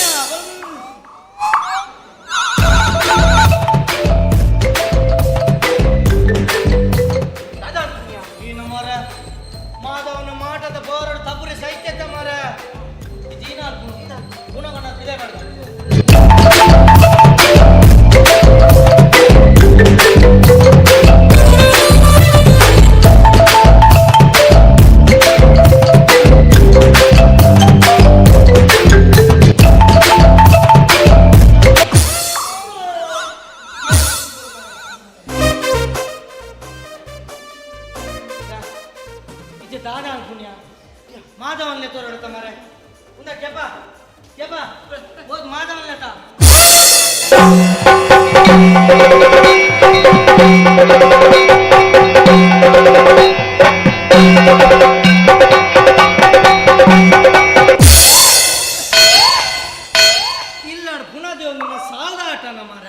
[SPEAKER 19] ಈನು ಮರ ಮಾಧವನ ಮಾಟದ ಬೋರಡು ತಬುರೆ ಸೈತ್ಯದ ಮರ ಇದೀನ ಗುಣಗಣ ಇದೆ ಮಾಡಿದ ಮಾಧವನ್ನೇ ತೋರಡುತ್ತ ಮರೆ ಉಂದ ಕೆಪ ಕೆಪ ಹೋದ್ ಮಾದವಲ್ಲಟ ಇಲ್ಲಾಡು ಪುನಃ ನಿನ್ನ ಸಾಲ್ದಾಟನ ಮಾರ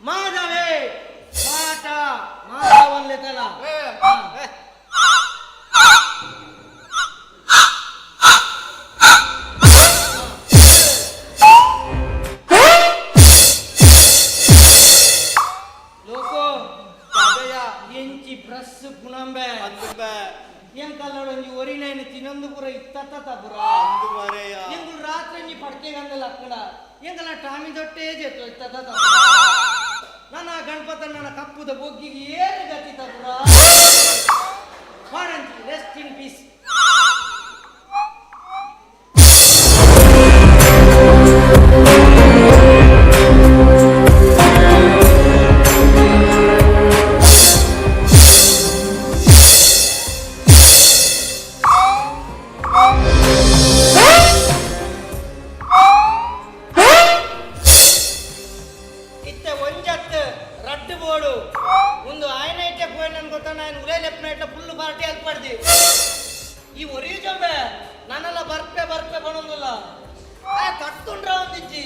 [SPEAKER 19] ಮಾಧವೇ ಮಾಟ ಮಾಧವಲ್ಲೆತಲ ಲೋಕೋ ಎಂಚಿ ಬ್ರಸ್ ಪುನಂಬೆ ಏನ್ ಕಲ್ಲೊಂಜಿ ಒರಿನೈನ ತಿನ್ನೊಂದು ಪುರ ಇತ್ತ ಪುರ ಎಂಗುಳು ರಾತ್ರಿ ಒಂಜಿ ಪಡ್ಕೆ ಗಂದಲ್ಲ ಅಕ್ಕಡ ಎಂಗಲ ಟಾಮಿ ದೊಟ್ಟೆ ಜೇತು ಇತ್ತ ನನ್ನ ಗಣಪತ ನನ್ನ ಕಪ್ಪುದ ಬೊಗ್ಗಿಗೆ ಏನು ಗತಿ ಪುರ ಮಾಡಂತಿ ರೆಸ್ಟ್ ಇನ್ ಪೀಸ್ ಈ ಒರಿ ಜಂಬೆ ನಾನೆಲ್ಲ ಬರ್ಪೆ ಬಣೊಂದಿಲ್ಲ ತಟ್ಟುಂಡ್ರ ಒಂದಿಜ್ಜಿ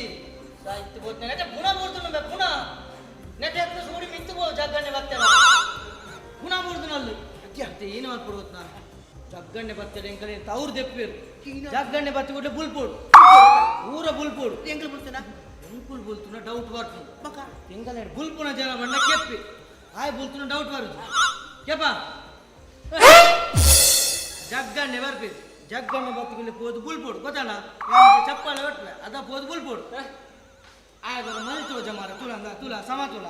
[SPEAKER 19] ಇತ್ತು ಬೋದ್ನೆ ನೆಟ್ಟೆ ಪುನಃ ಮೂರ್ದು ಪುನಃ ನೆಟ್ಟೆ ಎತ್ತ ಸೂಡಿ ಮಿತ್ತು ಜಗ್ಗಣ್ಣೆ ಬರ್ತೇನೆ ಪುನಃ ಮೂರ್ದುನಲ್ಲಿ ಅತ್ತೆ ಏನು ಮಾಡ್ಕೊಡ್ಬೋದು ನಾನು ಜಗ್ಗಣ್ಣೆ ಬರ್ತೇನೆ ಎಂಕಲಿ ಅವ್ರು ದೆಪ್ಪಿರು ಜಗ್ಗಣ್ಣೆ ಬತ್ತಿ ಕೊಟ್ಟೆ ಬುಲ್ಪೋಡು ಊರ ಬುಲ್ಪೋಡು ಎಂಕಲ್ ಬಿಡ್ತೇನೆ ಎಂಕುಲ್ ಬುಲ್ತುನ ಡೌಟ್ ಬರ್ತದೆ ಎಂಕಲ್ ಬುಲ್ಪುನ ಜನ ಬಣ್ಣ ಕೆಪ್ಪಿ ಆಯ್ ಬುಲ್ತುನ ಡೌಟ್ ಬರುದು ಕೆಪ್ಪ ಜಗ್ಗಣ್ಣೆ ಬರ್ಬೇಕು ಜಗ್ಗಣ್ಣೆ ಬತ್ತಿಗೆ ಪೋದು ಬುಲ್ಪೋಡು ಗೊತ್ತಲ್ಲ ಚಪ್ಪಾಳೆ ಒಟ್ಟಲೆ ಅದ ಪೋದು ಬುಲ್ಪೋಡು ಆಯ್ತು ಮಲ್ತು ಜಮಾರ ತುಲ ಸಮತುಲ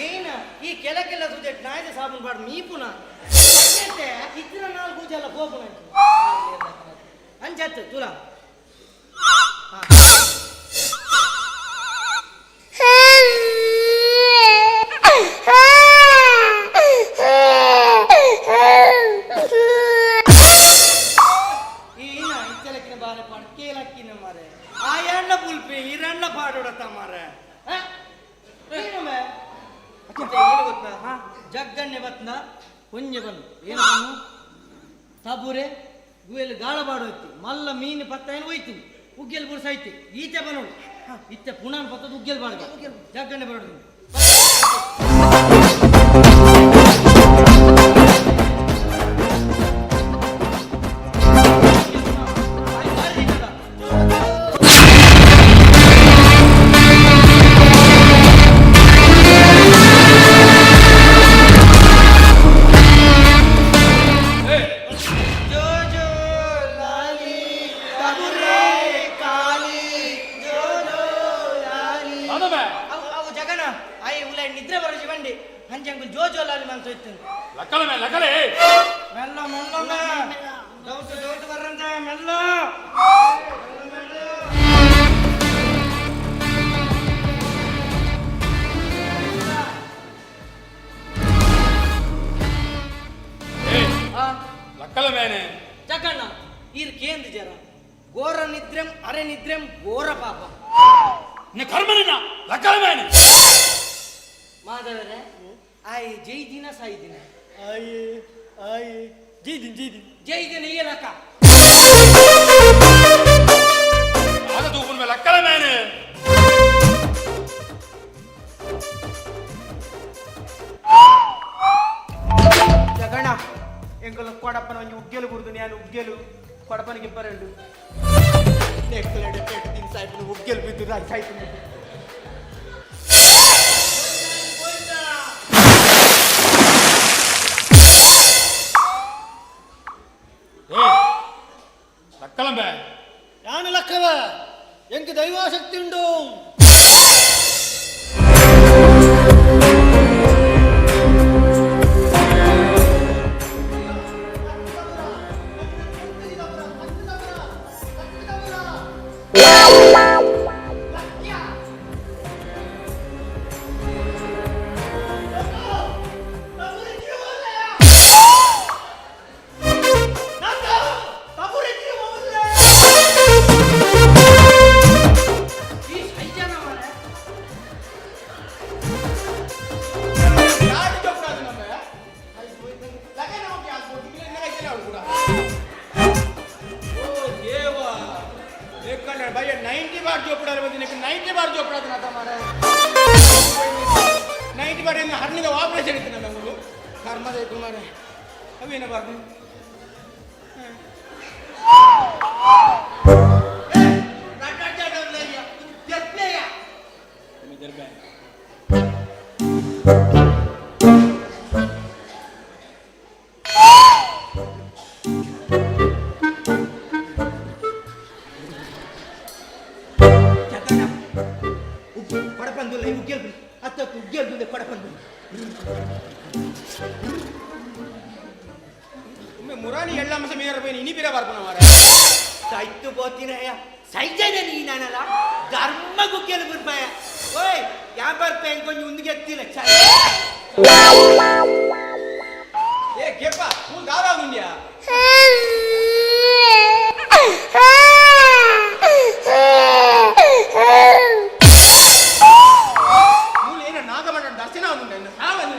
[SPEAKER 19] ಏನ ಈ ಕೆಳಕ್ಕೆಲ್ಲ ಸುದ್ದಿ ನಾಯ್ದೆ ಸಾಬೂನು ಬಾಡು ನೀ ಪುನಃ ಇದ್ರ ನಾಲ್ಕು ಪೂಜೆ ಎಲ್ಲ ಹೋಗುಣ ಅಂಚತ್ತು ತುಲ ಈನ ಇಚ್ಚಲಕ್ಕಿನ ಬಾರೆ ಪಾಡು ಕೇಳಕ್ಕಿನ ಮಾರೆ ಆ ಎಣ್ಣ ಪುಲ್ಪಿ ಇರಣ್ಣ ಪಾಡೋಡತ್ತ ಮಾರೆ ಏನು ಗೊತ್ತಾ ಜಗ್ಗಣ್ಣೆ ಬತ್ನ ಒಂಜೆ ಬನ್ನು ಏನು ಬನ್ನು ತಬುರೆ ಗುವೆಲ್ ಗಾಳ ಬಾಡೋಯ್ತಿ ಮಲ್ಲ ಮೀನು ಪತ್ತ ಏನು ಹೋಯ್ತು ಉಗ್ಗೆಲ್ ಬುಡ್ಸಾಯ್ತಿ ಈತೆ ಬನ್ನೋಡು ಇತ್ತೆ ಪುನಃ ಪತ್ತದ ಉಗ್ಗೆಲ್ ಬಾಡ್ಗ ಜಗ್ಗಣ್ಣೆ ಬರೋಡು ನಿದ್ರೆ ಬರೋ ಜೀವಂಡಿ ಹಂಜಂಗು ಜೋಜೋಲಾಲಿ ಮಂತ ಇತ್ತು
[SPEAKER 20] ಲಕ್ಕಲೆ
[SPEAKER 19] ಮೆಲ್ಲ ಮೆಲ್ಲ ಡೌಟ್ ಬರಂತ ಮೆಲ್ಲ
[SPEAKER 20] ಲಕ್ಕಲ ಮೇನೆ
[SPEAKER 19] ಜಗಣ್ಣ ಇರ್ ಕೇಂದ್ರ ಜರ ಘೋರ ನಿದ್ರೆಂ ಅರೆ ನಿದ್ರೆಂ ಘೋರ ಪಾಪ
[SPEAKER 20] ನಿ ಕರ್ಮನಿನ ಲಕ್ಕಲ ಮೇನೆ
[SPEAKER 19] ಮಾಧವರೇ ಆಯ್ ಜೈ ದಿನ ಸಾಯಿ ದಿನ ಆಯ್ ಜೈ ದಿನ ಈ ಲಕ್ಕ
[SPEAKER 20] ಆಗ ತೂಪುನ ಮೇಲೆ ಲಕ್ಕಲ ಮೇನೆ
[SPEAKER 16] ಜಗಣ ಎಂಕಲು ಕೊಡಪ್ಪನ ಒಂಜಿ ಉಗ್ಗೆಲು ಗುರುದು ನಾನು ಉಗ್ಗೆಲು ಕೊಡಪ್ಪನಿಗೆ ಇಬ್ಬರಂಡು ನೆಕ್ಲೆಡೆ ಪೇಟು ತಿನ್ ಸಾಯ್ತು ಉಗ್ಗೆಲು ಬಿದ್ದು ಸಾಯ್ತು
[SPEAKER 20] ಲಕ್ಕಲಂಬೆ
[SPEAKER 16] ಯಾನು ಲಕ್ಕವ ಎಂಕ ದೈವಾಸಕ್ತಿ ಉಂಡು
[SPEAKER 21] भैया 90 बार जो पड़ा रहे 90 बार जो पड़ा था हमारा 90 बार इन हरने का ऑपरेशन इतना मैं बोलूं कर्म दे तुम्हारे अभी ना बात मुरानी एल्ला में से मेरे पे इन्हीं पिरा बार को ना मारा
[SPEAKER 18] साइट तो बहुत ही रहा साइट जाने नहीं ना ना धर्म को क्या लग पाया ओए यहाँ पर पेन को यूं के तीन अच्छा
[SPEAKER 21] ये केपा फूल गावा गुंडिया फूल ये ना नागमंड दर्शना गुंडा ना सावन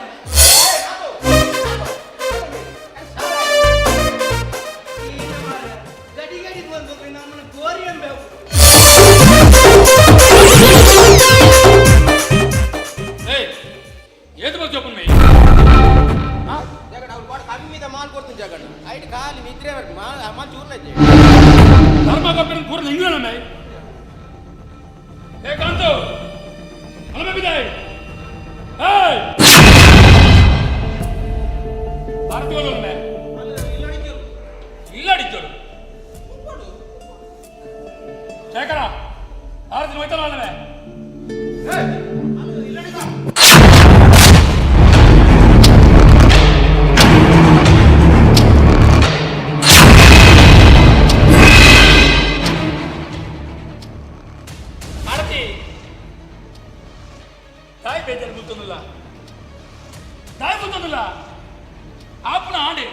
[SPEAKER 20] आपण आडे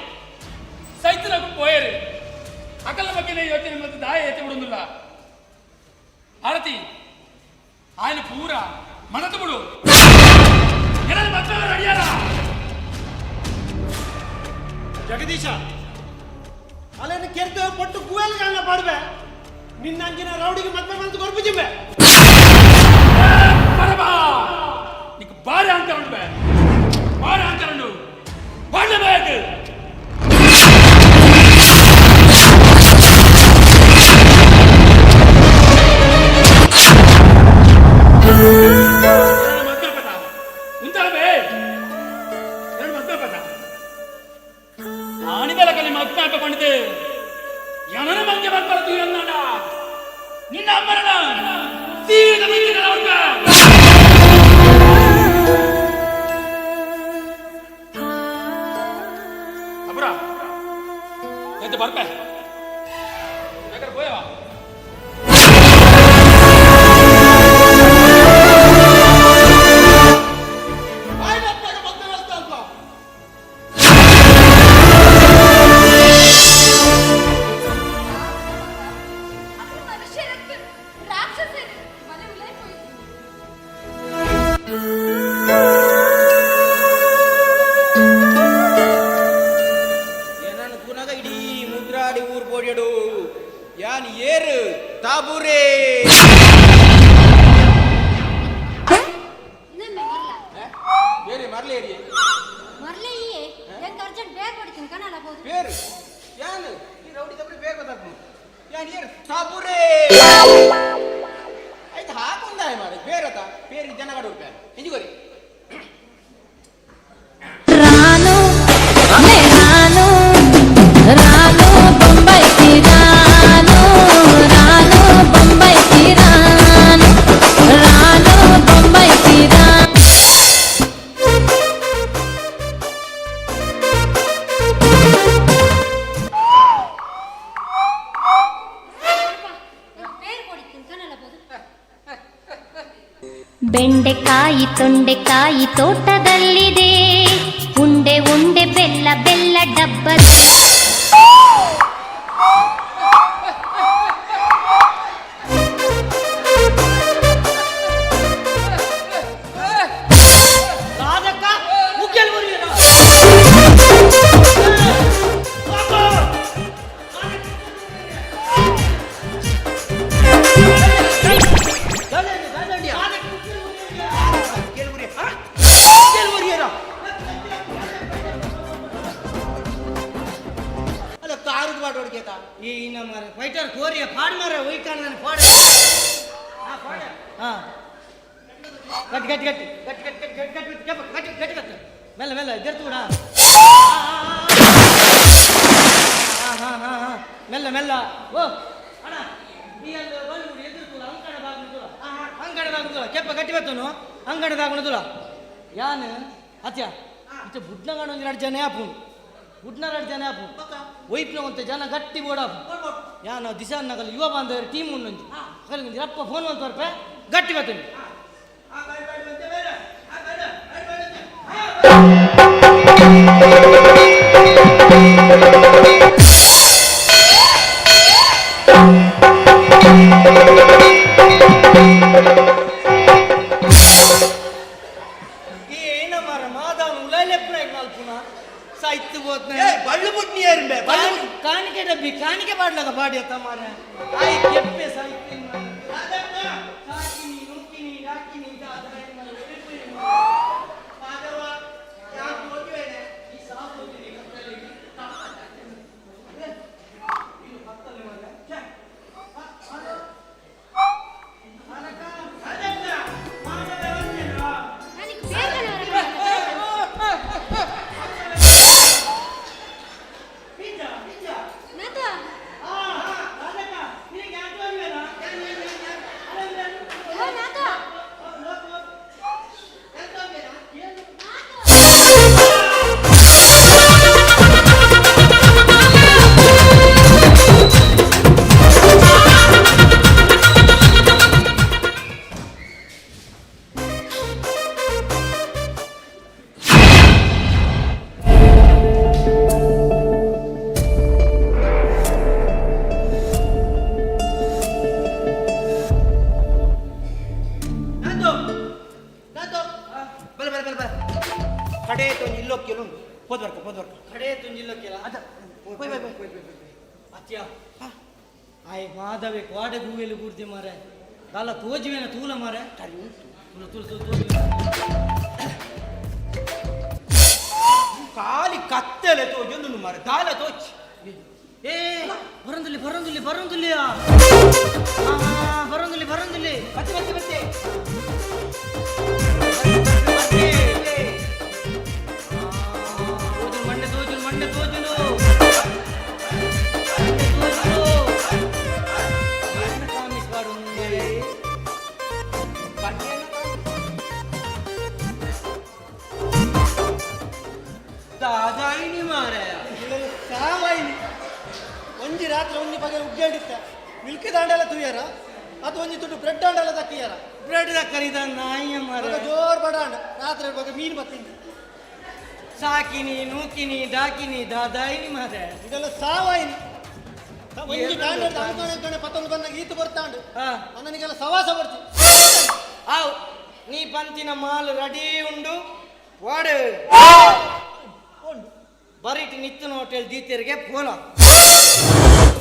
[SPEAKER 20] ಸೈತನಕ್ಕೆ ಪೋಯರೆ ಅಕಲ ಬಗ್ಗೆ ಯೋಚನೆ ಮತ್ತೆ ದಾಯ ಎತ್ತಿ ಬಿಡುವುದಿಲ್ಲ ಆರತಿ ఆయన ಪೂರ ಮನತು ಬಿಡು ಎಲ್ಲರೂ ಮಕ್ಕಳು ರೆಡಿಯಾರ
[SPEAKER 18] ಜಗದೀಶ ಅಲ್ಲೇನು ಕೆರ್ತು ಪಟ್ಟು ಕುವೆಲ್ಗಳನ್ನ ಪಾಡ್ಬೆ ನಿನ್ನ ಅಂಜಿನ ರೌಡಿಗೆ ಮದ್ವೆ ಬಂತು ಗೊರ್ಬುಜಿಂಬೆ
[SPEAKER 20] ಬರಬಾ ನಿಕ್ ಬಾರಿ ಅಂಕರುಂಡು ಬಾರಿ ಅಂಕರುಂಡು ಬಾಡಬೇಕು ನಿನ್ನ ಮರಣ ತೀರದ ಮಿಂಚಿನ ಉಂಟ ಅಬ್ರ ಎದ್ದು ಬರ್ಪೆ ಬೇಕಾದ್ರೆ ಹೋಯವಾ
[SPEAKER 10] ಬೆಂಡೆಕಾಯಿ ತೊಂಡೆಕಾಯಿ ತೋಟದಲ್ಲಿದೆ ಉಂಡೆ ಉಂಡೆ ಬೆಲ್ಲ ಬೆಲ್ಲ ಡಬ್ಬ
[SPEAKER 18] ರಾಧಕ್ಕ ಮುಖ್ಯ
[SPEAKER 19] ಆಡುದು ಬಾಡು ಹೊಡ್ಕೇತ ಈ ನಮ್ಮ ಫೈಟರ್ ಕೋರಿಯ ಪಾಡ್ ಮಾರ ಒಯ್ ಕಾಣ ಪಾಡ ಹಾ ಗಟ್ಟಿ ಗಟ್ಟಿ ಗಟ್ಟಿ ಗಟ್ಟಿ ಗಟ್ಟಿ ಗಟ್ಟಿ ಗಟ್ಟಿ ಗಟ್ಟಿ ಗಟ್ಟಿ ಗಟ್ಟಿ ಗಟ್ಟಿ ಮೆಲ್ಲ ಮೆಲ್ಲ ಜರ್ತೂಡ ಹಾ ಹಾ ಹಾ ಹಾ ಮೆಲ್ಲ ಮೆಲ್ಲ ಓ ಅಣ್ಣ ನೀ ಅಲ್ಲಿ ಬಂದು ಎದುರು ಅಂಕಣ ಬಾಗುದುಲ ಅಂಕಣ ಬಾಗುದುಲ ಕೆಪ್ಪ ಗಟ್ಟಿ ಬತ್ತನು ಅಂಕಣ ಬಾಗುದುಲ ಯಾನ್ ಅತ್ಯ ಇತ್ತೆ ಬುಡ್ನಗಾಣ ಒಂದು 2 ಜನ ಆಪುನು ಬುಡ್ನ 2 ಜನ ಆಪುನು ಒಯ್ಪ್ನ ಒಂತೆ ಜನ ಗಟ್ಟಿ ಬೋಡಾಪು ಯಾನ ದಿಶಾ ನಗಲ್ ಯುವ ಬಾಂಧವರ ಟೀಮ್ ಉಂಡು ಅಕಲ್ ಅಪ್ಪ ಫೋನ್ ಒಂದು ಬರ್ಪೆ ಗಟ್ಟಿ ಬತ್ತನು ಕಾಣಿಕೆ ಡಬ್ಬಿ ಕಾಣಿಕೆ ಬಾಡ್ಲಾಗ ಬಾಡಿ ಅತ್ತ ಮಾರ ಆಯ್ ಕೆಪ್ಪೆ ಸಾಯ್ತೀನಿ ಸಾಕಿನಿ ನುಕ್ಕಿನಿ ಡಾಕಿನಿ ಮಾಧವ ಯಾಕೆ ಹೋಗ್ಬೇನೆ ಈ ಸಾಕೋತೀನಿ ಕತ್ತಲೆ ಇದು ಕತ್ತಲೆ ಮಾರ ಮಾಧವೆ ಕ್ವಾಡೆ ಗೂವೆಲು ಗುರ್ತಿ ಮಾರೆ ದಾಲ ತೋಜುವೇನ ತೂಲ ಮಾರೆ ಕಾಲಿ ಕತ್ತಲೆ ತೋಜೊಂದು ಮಾರೆ ದಾಲ ತೋಚ್ ಏ ಬರಂದುಲಿ ಬರಂದುಲಿ ಬರಂದುಲಿ ಬರಂದುಲಿ ಬರಂದುಲಿ ಬತ್ತೆ ಬತ್ತೆ ಬತ್ತೆ ತೋಜು ಮಂಡೆ ತೋಜು ಮಂಡೆ ತೋಜುಲು ದಾದಾಯಿನಿ ಮಾರೆ ಸಾವಾಯಿನಿ ಒಂಜಿ ರಾತ್ರಿ ಒಂಜಿ ಬಗೆ ಉಗ್ಗಾಡಿತ್ತ ಮಿಲ್ಕಿ ದಾಂಡೆಲ್ಲ ತುಯ್ಯಾರ ಅದು ಒಂಜಿ ತುಟ್ಟು ಬ್ರೆಡ್ ದಾಂಡೆಲ್ಲ ತಕ್ಕಿಯಾರ ಬ್ರೆಡ್ ತಕ್ಕರಿದ ನಾಯಿಯ ಮಾರೆ ಜೋರ್ ಬಡಾಂಡ ರಾತ್ರಿ ಬಗ್ಗೆ ಮೀನು ಬತ್ತೀನಿ ಸಾಕಿನಿ ನೂಕಿನಿ ಡಾಕಿನಿ ದಾದಾಯಿನಿ ಮಾರೆ ಇದೆಲ್ಲ ಸಾವಾಯಿನಿ ಒಂಜಿ ದಾಂಡೆ ಅಂಕಣೆ ಪತ್ತೊಂದು ಬಂದಾಗ ಈತು ಬರ್ತಾಂಡು ನನಗೆಲ್ಲ ಸವಾಸ ಬರ್ತಿ ಆವ್ ನೀ ಪಂತಿನ ಮಾಲ್ ರೆಡಿ ಉಂಡು ವಾಡು ಬರೀಟ್ ನಿತ್ತನ ಹೋಟೆಲ್ ದೀತಿಯರಿಗೆ ಪೋಲ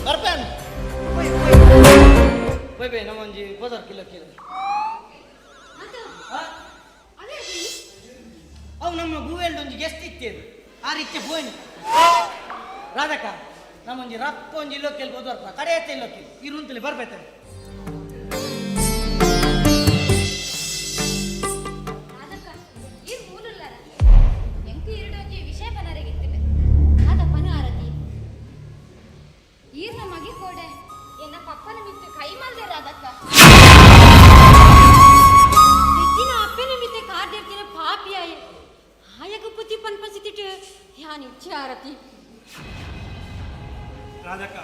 [SPEAKER 19] ಬರ್ಪೇನ್ ಬೈ ಬೈ ನಮ್ಮಂಜಿ 10 ಕಿಲೋ ಅವು ನಮ್ಮ ಗೂವೆಲ್ದು ಒಂಜಿ ಗೆಸ್ಟ್ ಇತ್ತೇನು ಆ ರೀತಿ ಪೋಯ್ನಿ ರಾಧಕ ನಮ್ಮಂಜಿ ರಪ್ಪ ಒಂಜಿ ಇಲ್ಲೋಕೆಲ್ ಬೋದರ್ಪ ಕಡೆ ಎತ್ತ ಇಲ್ಲೋಕೆ ಇರುಂತಲಿ ಬರ್ಬೇತಾರೆ
[SPEAKER 15] ಈರ್ನ ಮಗಿ ಕೋಡೆ ಎನ್ನ ಪಪ್ಪನ ಮಿತ್ತು ಕೈ ಮಲ್ದೆ ರಾಧಕ್ಕ ನಿತ್ತಿನ ಅಪ್ಪನ ಮಿತ್ತೆ ಕಾರ್ದಿರ್ತಿನ ಪಾಪಿಯಾಯ ಆಯಗ ಪುತಿ ಪನ್ಪಸಿತಿಟ್ಟು ಯಾನ್ ಇಚ್ಛೆ ಆರತಿ
[SPEAKER 3] ರಾಧಕ್ಕ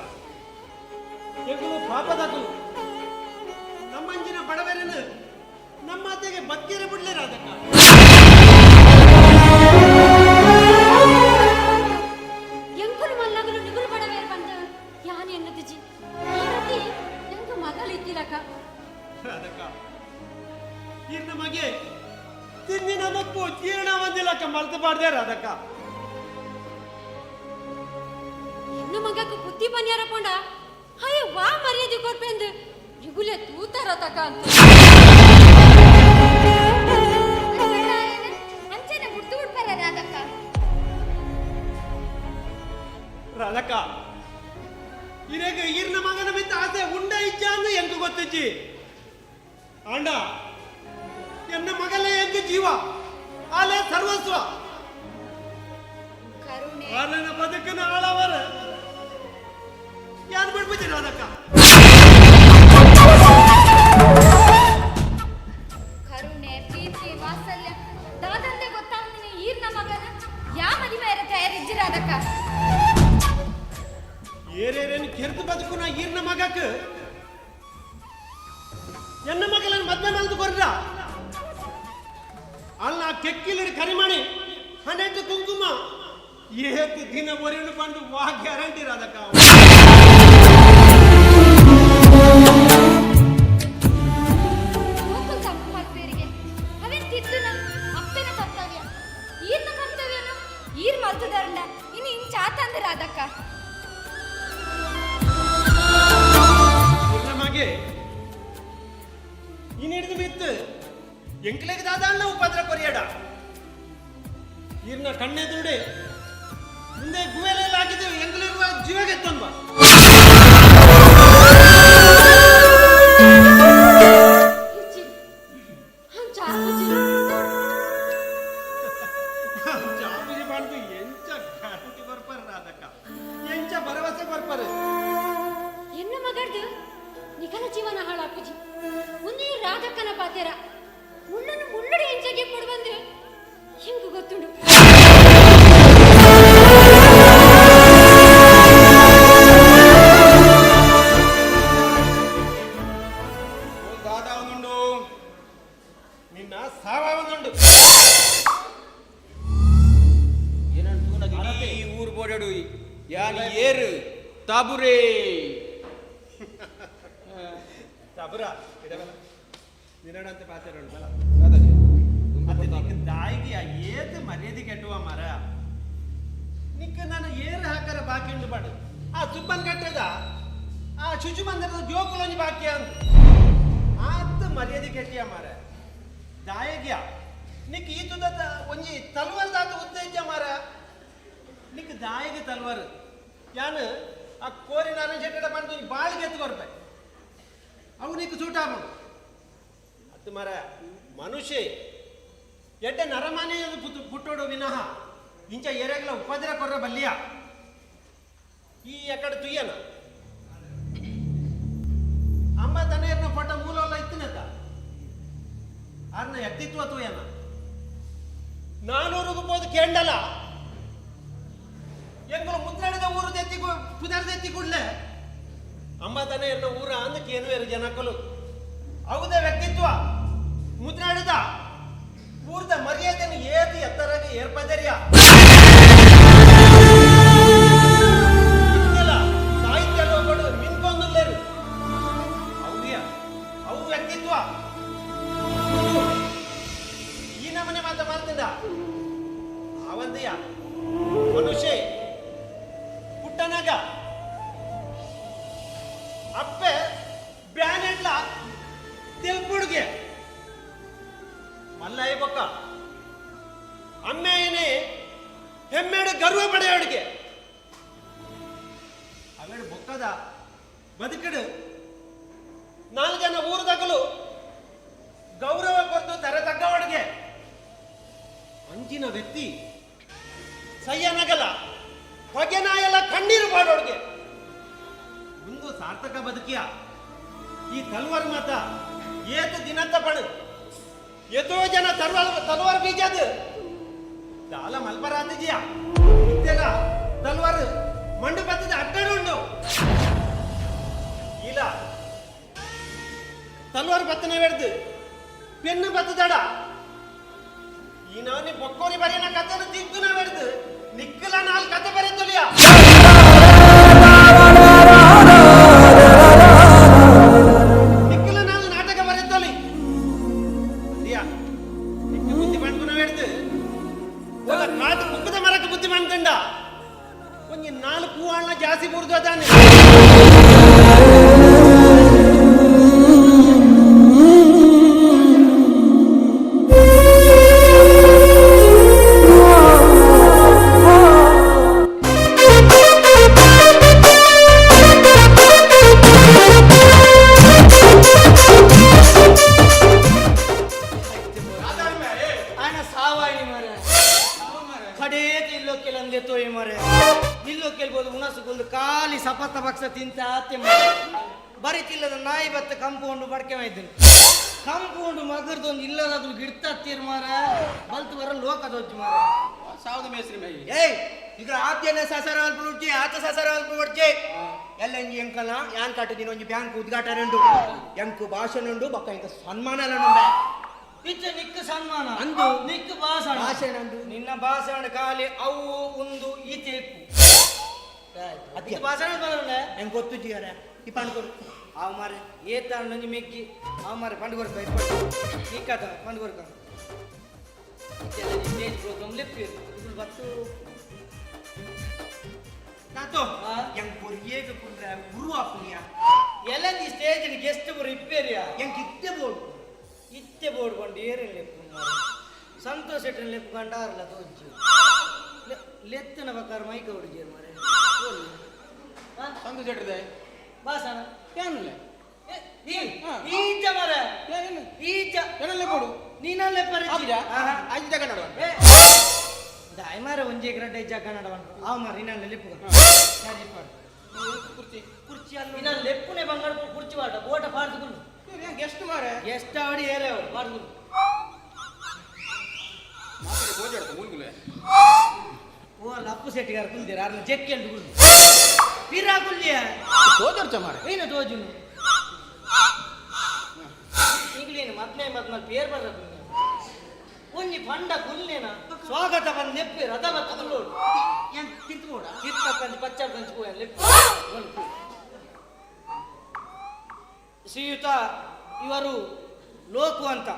[SPEAKER 3] ಎಗುಲು ಪಾಪದಾಗಲು ನಮ್ಮಂಜಿನ ಬಡವರನ್ನು ನಮ್ಮ ಅತ್ತೆಗೆ ಬಕ್ಕಿರ ಬಿಡ್ಲೆ ರಾಧಕ್ಕ
[SPEAKER 15] ಎಂಕುಲು ಮಲ್ಲಗಲು ನಿಗುಲು ಬಡವೇರ್ ಬಂದ ಯಾನ್ ಎನ್ನದಿಜಿ ಈರತಿ ಎಂಕ ಮಗಳಿತ್ತಿಲಕ
[SPEAKER 3] ರಾಧಕ್ಕ ಇರ್ನ ಮಗೆ ತಿಂದಿನ ಮಕ್ಕು ಜೀರ್ಣ ಒಂದಿಲಕ್ಕ ಮಲ್ತು ಬಾರ್ದೆ ರಾಧಕ್ಕ
[SPEAKER 15] ಎನ್ನ ಮಗಕ್ಕೆ ಬುದ್ಧಿ ಪನ್ಯಾರ ಪೋಂಡ ಅಯ್ಯ ವಾ ಮರ್ಯಾದೆ ಕೊರ್ಪೆಂದು ನಿಗುಲೆ ತೂತಾರ ತಕ ಅಂತ ಅಂಚನೆ ಮುಡ್ದು ಬಿಡ್ತಾರ ರಾಧಕ್ಕ
[SPEAKER 3] ರಾಧಕ್ಕ ಇರೇಗ ಈರ್ನ ಮಗನ ಮಿತ್ತ ಆಸೆ ಉಂಡ ಇಜ್ಜ ಅಂದು ಎಂಕು ಗೊತ್ತಿಜ್ಜಿ ಅಂಡ ಎನ್ನ ಮಗಲೇ ಎಂಕು ಜೀವ ಆಲೆ ಸರ್ವಸ್ವ ಆಲನ ಬದುಕನ ಆಳವರ ಯಾರು ಬಿಡ್ಬಿಟ್ಟಿರ ಅದಕ್ಕ
[SPEAKER 15] ಕರುಣೆ ಪ್ರೀತಿ ವಾತ್ಸಲ್ಯ ದಾದಂದೆ ಗೊತ್ತಾಗ್ತೀನಿ ಈರ್ನ ಮಗನ ಯಾ ಮದುವೆ ತಯಾರಿಜ್ಜಿರ ಅದಕ್ಕ
[SPEAKER 3] ಏರೇರೇನು ಕೆರೆದು ಬದುಕುನ ಈರ್ನ ಮಗಕ್ಕ ಎನ್ನ ಮಗಲನ್ನು ಮದ್ವೆ ಮಲ್ದು ಕೊರ್ರ ಅಲ್ಲ ಕೆಕ್ಕಿಲಿಡಿ ಕರಿಮಣಿ 100 ಕುಂಕುಮ ಏತ್ ದಿನ ಒರೆಯನ್ನು ಬಂದು ವಾ ಗ್ಯಾರಂಟಿ ಅದಕ್ಕ
[SPEAKER 15] ಮಕ್ಕಳಿಗೆ ಅವೇನ್ ತಿದ್ದನ ಅಪ್ಪನ ಕರ್ತವ್ಯ ಈರ್ನ ಕರ್ತವ್ಯನು ಈರ್ ಮಲ್ತದಾರಂಡ ಇನ್ನು ಇಂಚ ಆತಂದ್ರ ಅದಕ್ಕ
[SPEAKER 3] ಮಗೆ ಇನ್ನಿಡಿದು ಮಿತ್ತು ಎಂಕ್ಲೆಗೆ ದಾದಾಣ್ಣ ಉಪದ್ರ ಕೊರಿಯಡ ಈರ್ನ ಕಣ್ಣೆದುರುಡೆ ಮುಂದೆ ಗುವೆಲೆಲ್ಲ ಆಗಿದ್ದೇವೆ ಎಂಗ್ಲಿರುವ ಜೀವಗೆ ತೊಂಬ ಚಾಪುಜಿ ಬಂದು ಎಂಚ ಗ್ಯಾರಂಟಿ ಬರ್ಪಾರ ಅದಕ್ಕ ಎಂಚ ಭರವಸೆ ಬರ್ಪಾರ
[SPEAKER 15] ಎನ್ನ ಮಗಡ್ದು ನಿಖನ ಜೀವನ ಹಾಳಾಪುಜಿ ಮುಂದೆ ರಾಧಕ್ಕನ ಪಾತೆರ ಮುಳ್ಳನ್ನು ಮುಳ್ಳುಡಿ ಎಂಚಗೆ ಕೊಡು ಬಂದ್ರೆ ಹೆಂಗು ಗೊತ್ತುಂಡು
[SPEAKER 3] ದಾದಾವನುಂಡು ನಿನ್ನ ಸಾವವನುಂಡು
[SPEAKER 21] ಈ ಊರು ಬೋಡಾಡು ಯಾನ್ ಏರು ತಾಬುರೇ
[SPEAKER 3] ತಬರ ನಿನ್ನಡಂತೆ ಪಾತೆರ ಮತ್ತೆ ನಿಕ್ಕ ದಾಯಿಗೆ ಏತ್ ಮರ್ಯಾದೆ ಕೆಟ್ಟುವ ಮರ ನಿಕ್ಕ ನಾನು ಏರು ಹಾಕರ ಬಾಕಿ ಉಂಡು ಬಾಡು ಆ ಸುಬ್ಬನ್ ಕಟ್ಟದ ಆ ಶುಚಿ ಬಂದರದ ಜೋಕುಲೊಂಜಿ ಬಾಕಿ ಅಂತ ಆತ್ ಮರ್ಯಾದೆ ಕೆಟ್ಟಿಯ ಮರ ದಾಯಗ್ಯ ನಿಕ್ಕ ಈ ತುದ ಒಂಜಿ ತಲ್ವರ್ ದಾತ ಉತ್ತೇಜ ಮರ ನಿಕ್ಕ ದಾಯಿಗೆ ತಲ್ವರ್ ಯಾನು ಆ ಕೋರಿ ನಾನು ಜೆಟ್ಟಡ ಬಂದು ಬಾಳಿಗೆ ಎತ್ಕೊರ್ಪೆ ಅವು ನಿಕ್ಕ ಸೂಟ ಮಾಡು ಅದು ಮರ ಮನುಷ್ಯ ಎಡ್ಡ ನರಮಾನೆ ಪುಟ್ಟೋಡು ವಿನಃ ಇಂಚ ಏರಿಯಾಗಲ ಉಪದ್ರ ಕೊರ್ರ ಬಲ್ಲಿಯ ಈ ಎಕಡೆ ತುಯ್ಯನ ಅಂಬ ತನೆಯರ್ನ ಪೊಟ್ಟ ಮೂಲಲ್ಲ ಇತ್ತಿನತ್ತ ಆರ್ನ ವ್ಯಕ್ತಿತ್ವ ತುಯ್ಯನ 400 ರೂಪಾಯಿ ಕೇಂಡಲ ಎಂಗಳು ಮುದ್ರಾಡಿದ ಊರು ದೆತ್ತಿ ಪುದರ್ದೆತ್ತಿ ಕೂಡ್ಲೆ ಅಂಬ ತನೆಯರ್ನ ಊರ ಅಂದಕ್ಕೆ ಏನು ಬೇರೆ ಜನಕ್ಕಲು ಅವುದೇ ವ್ಯಕ್ತಿತ್ವ ಮುದ್ರಾಡಿದ ಊರ್ದ ಮರ್ಯಾದೆಯನ್ನು ಏತಿ ಎತ್ತರಾಗಿ ಏರ್ಪದರಿಯ ಸಾಹಿತ್ಯ ಲೋಕಡು ಮಿನ್ಕೊಂದುಲ್ಲೇರು ಅವ್ಯ ಅವು ವ್ಯಕ್ತಿತ್ವ ಈ ನಮನೆ ಮಾತ ಮಾಡ್ತಿದ್ದ ಅವಂದೆಯ ಮನುಷ್ಯ ಪುಟ್ಟನಾಗ ಅಪ್ಪೆ ಬ್ಯಾನೆಡ್ಲ ತೆಲ್ಪುಡ್ಗೆ ಮಲ್ಲಯ್ಯ ಬೊಕ್ಕ ಅಮ್ಮೆಯನೇ ಹೆಮ್ಮೆಡು ಗರ್ವ ಪಡೆಯೋಡಿಗೆ ಅವೇಡು ಬೊಕ್ಕದ ಬದುಕಿಡು 4 ಜನ ಊರದಾಗಲು ಗೌರವ ಕೊಟ್ಟು ತರ ತಗ್ಗವಡಿಗೆ ಅಂಚಿನ ವ್ಯಕ್ತಿ ಸಯ್ಯನಗಲ ಹೊಗೆನಾಯಲ್ಲ ಕಣ್ಣೀರು ಮಾಡೋಡ್ಗೆ ಒಂದು ಸಾರ್ಥಕ ಬದುಕಿಯ ಈ ತಲ್ವಾರ್ ಮಾತ ಏತು ದಿನಂತ ಪಡು ಎಷ್ಟೋ ಜನ ತಲ್ವಾರ್ ಬೀಜದ ದಾಲ ಮಲ್ಪರಾತಿದ್ಯಾ ಇತ್ತೆಲ್ಲ ತಲ್ವಾರ್ ಮಂಡು ಬತ್ತದ ಅಡ್ಡಡುಂಡು ಇಲ್ಲ ತಲ್ವಾರ್ ಬತ್ತನೆ ಬೆಡ್ದು ಪೆನ್ನು ಬತ್ತದಡ ಈ ನಾನಿ ಬೊಕ್ಕೋರಿ ಬರೆಯನ ಕಥೆನ ದಿಗ್ಗುನ ಬೆಡ್ದು ನಿಕ್ಕಲ 4 ಕಥೆ ಬರೆತೊಲಿಯ ನಿಕ್ಕಲ 4 ನಾಟಕ ಬರೆತೊಲಿ ಬುದ್ಧಿ ಮಾಡ್ಕೊನ ಬೆಡ್ದು ಒಲ್ಲ ಕಾಟು ಕುಕ್ಕದ ಮರಕ್ಕೆ ಬುದ್ಧಿ ಮಾಡ್ಕೊಂಡ ಒಂಜಿ 4 ಹೂವಣ್ಣ ಜಾಸ್ತಿ ಮುರಿದು ಅದಾನೆ
[SPEAKER 19] ಇಲ್ಲೋ ಕೇಳ್ಬೋದು ಉಣಸುಗೊಂದು ಖಾಲಿ ಸಪತ್ತ ಪಕ್ಷ ತಿಂತ ಆತೆ ಬರಿತಿಲ್ಲದ ನಾಯಿ ಬತ್ತ ಕಂಪೌಂಡ್ ಬಡ್ಕೆ ಮಾಡಿದ್ದೇನೆ ಕಂಪೌಂಡ್ ಮಗರ್ದೊಂದು ಇಲ್ಲದಾದ್ರು ಗಿಡ್ತೀರ್ ಮಾರ ಬಲ್ತು ಬರ ಲೋಕದೊಜ್ಜು ಮಾರ
[SPEAKER 21] ಸಾವುದು ಮೇಸ್ರಿ ಮೈ
[SPEAKER 19] ಏಯ್ ಈಗ ಆತ್ಯನ ಸಸರ ಅಲ್ಪ ಬಿಡ್ಚಿ ಆತ ಸಸರ ಅಲ್ಪ ಬಿಡ್ಚಿ ಎಲ್ಲ ಇಂಜಿ ಎಂಕಲ್ಲ ಯಾನ್ ಕಾಟಿದೀನಿ ಒಂಜಿ ಬ್ಯಾಂಕ್ ಉದ್ಘಾಟನೆ ಉಂಟು ಎಂಕು ಭಾಷಣ ಉಂಡು ಬಕ್ಕ ಇಂಕ ಸನ್ಮಾನ ಉಂಡೆ ಇಚ್ಚ ನಿಕ್ಕ ಸನ್ಮಾನ ಅಂದು ನಿಕ್ಕ ಭಾಷಣ ಭಾಷಣ ಉಂಟು ನಿನ್ನ ಭಾಷಣ ಖಾಲಿ ಅವು ಒಂದು ಈಚೆಪ್ಪು ಅದಕ್ಕೆ ಭಾಷಣ ಬಂದ್ರೆ ಹೆಂಗೆ ಗೊತ್ತು ಜಿಗಾರ ಈ ಪಂಡ್ಕೊರು ಅವು ಮಾರೆ ಏತ ನಂಜಿ ಮೆಕ್ಕಿ ಅವು ಮಾರೆ ಪಂಡ್ಕೊರ್ಕ ನಿಕ್ಕತ ಪಂಡ್ಕೊರ್ಕ ಸ್ಟೇಜ್ ಪ್ರೋಗ್ರಾಮ್ ಲೆಪ್ಪಿರು ఇప్పుడు బట్టు నాతో yang పొరియేగ పుండ్ర గురు ఆపునియా ఎలంది స్టేజ్ ని గెస్ట్ బో రిపేరియా yang ఇత్తే బోర్డు బండి ఏరే లేపున్నా సంతోష్ ఎట్ట లేపుకండార్ల తోచి లెత్తన బకర్ మైక ఒడిజే మారే
[SPEAKER 21] ಸಂತೋಷ್ ಎಟ್ಟದೆ
[SPEAKER 19] ಬಾಸನ
[SPEAKER 21] ಏನಿಲ್ಲ
[SPEAKER 19] ಈಜ ಮಾರೆ ಈಜ
[SPEAKER 21] ಏನಲ್ಲ ಕೊಡು
[SPEAKER 19] ನೀನಲ್ಲೇ ಪರಿಚಯ
[SPEAKER 21] ಐದು ಜಾಗ ನಡುವ
[SPEAKER 19] ದಾಯ ಮಾರ ಒಂಜಿ ಗ್ರಡ್ಡ ಇಜ್ಜ ಕನ್ನಡ ಅವ ಮಾರ ಇನ್ನಲ್ಲ ಲೆಪ್ಪು ಕುರ್ಚಿ ಕುರ್ಚಿ ಅಲ್ಲ ಇನ್ನ ಲೆಪ್ಪುನೆ ಬಂಗಾರ ಕುರ್ಚಿ ಬಾಟ ಬೋಟ ಪಾಡ್ದುಕೊಂಡು
[SPEAKER 21] ಗೆಸ್ಟ್ ಮಾರೆ
[SPEAKER 19] ಗೆಸ್ಟ್ ಆಡಿ ಏರೆ ಪಾಡ್ದುಕೊಂಡು
[SPEAKER 21] ಮಾತಾಡಿ ಗೋಜಾಡ್ತ ಮೂಲ್ಗುಲೆ
[SPEAKER 19] ಓ ಲಪ್ಪು ಸೆಟ್ಟಿಗಾರ ಕುಲ್ದಿರ ಅರ್ನ ಜೆಕ್ಕಿ ಅಂತ ಕುಲ್ದು ಪಿರಾ ಕುಲ್ದಿಯ
[SPEAKER 21] ಗೋಜಾಡ್ತ ಮಾರೆ
[SPEAKER 19] ಏನ ತೋಜುನು ಈಗಲೇನು ಮದ್ಮಲ್ ಪೇರ್ ಬರ್ತದೆ ಒಂಜಿ ಪಂಡ ಕುಲ್ಲೇನ ಸ್ವಾಗತ ಬಂದು ನೆಪ್ಪಿ ರಥ ಬತ್ತ ಕುಲ್ಲೋಡು
[SPEAKER 21] ತಿಂತ್ಕೋಡ
[SPEAKER 19] ಕಿತ್ತಕ್ಕಂದು ಪಚ್ಚ ಕಂಚು ಲೆಪ್ಪು ಶ್ರೀಯುತ ಇವರು ಲೋಕು ಅಂತ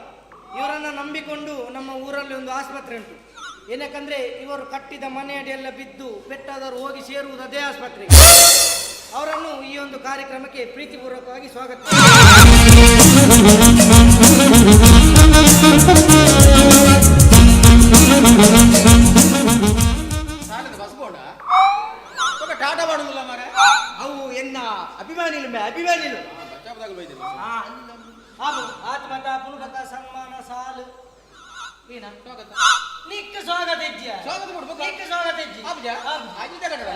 [SPEAKER 19] ಇವರನ್ನು ನಂಬಿಕೊಂಡು ನಮ್ಮ ಊರಲ್ಲಿ ಒಂದು ಆಸ್ಪತ್ರೆ ಉಂಟು ಏನಕ್ಕಂದ್ರೆ ಇವರು ಕಟ್ಟಿದ ಮನೆಯಡಿ ಎಲ್ಲ ಬಿದ್ದು ಪೆಟ್ಟಾದವರು ಹೋಗಿ ಸೇರುವುದು ಅದೇ ಆಸ್ಪತ್ರೆಗೆ ಅವರನ್ನು ಈ ಒಂದು ಕಾರ್ಯಕ್ರಮಕ್ಕೆ ಪ್ರೀತಿಪೂರ್ವಕವಾಗಿ ಸ್ವಾಗತ
[SPEAKER 21] ಸಾಲದ ಬಸ್ಬೋಡ ಟಾಟಾ ಮಾಡುದಿಲ್ಲ ಮಾರೆ
[SPEAKER 19] ಅವು ಎನ್ನ ಅಭಿಮಾನಿಲು ಅಭಿಮಾನಿಲು
[SPEAKER 21] ಬಚ್ಚಾಪದಾಗ ಬೈದಿಲ್ಲ
[SPEAKER 19] ಆಬು ಆತ್ಮತ ಪುನುಕತ ಸನ್ಮಾನ ಸಾಲು ಏನ ನಿಕ್ಕ ಸ್ವಾಗತ ಹೆಜ್ಜೆ
[SPEAKER 21] ಸ್ವಾಗತ ಕೊಡ್ಬೇಕು
[SPEAKER 19] ನಿಕ್ಕ ಸ್ವಾಗತ ಹೆಜ್ಜೆ
[SPEAKER 21] ಐದು ಜಾಗ ನಡುವ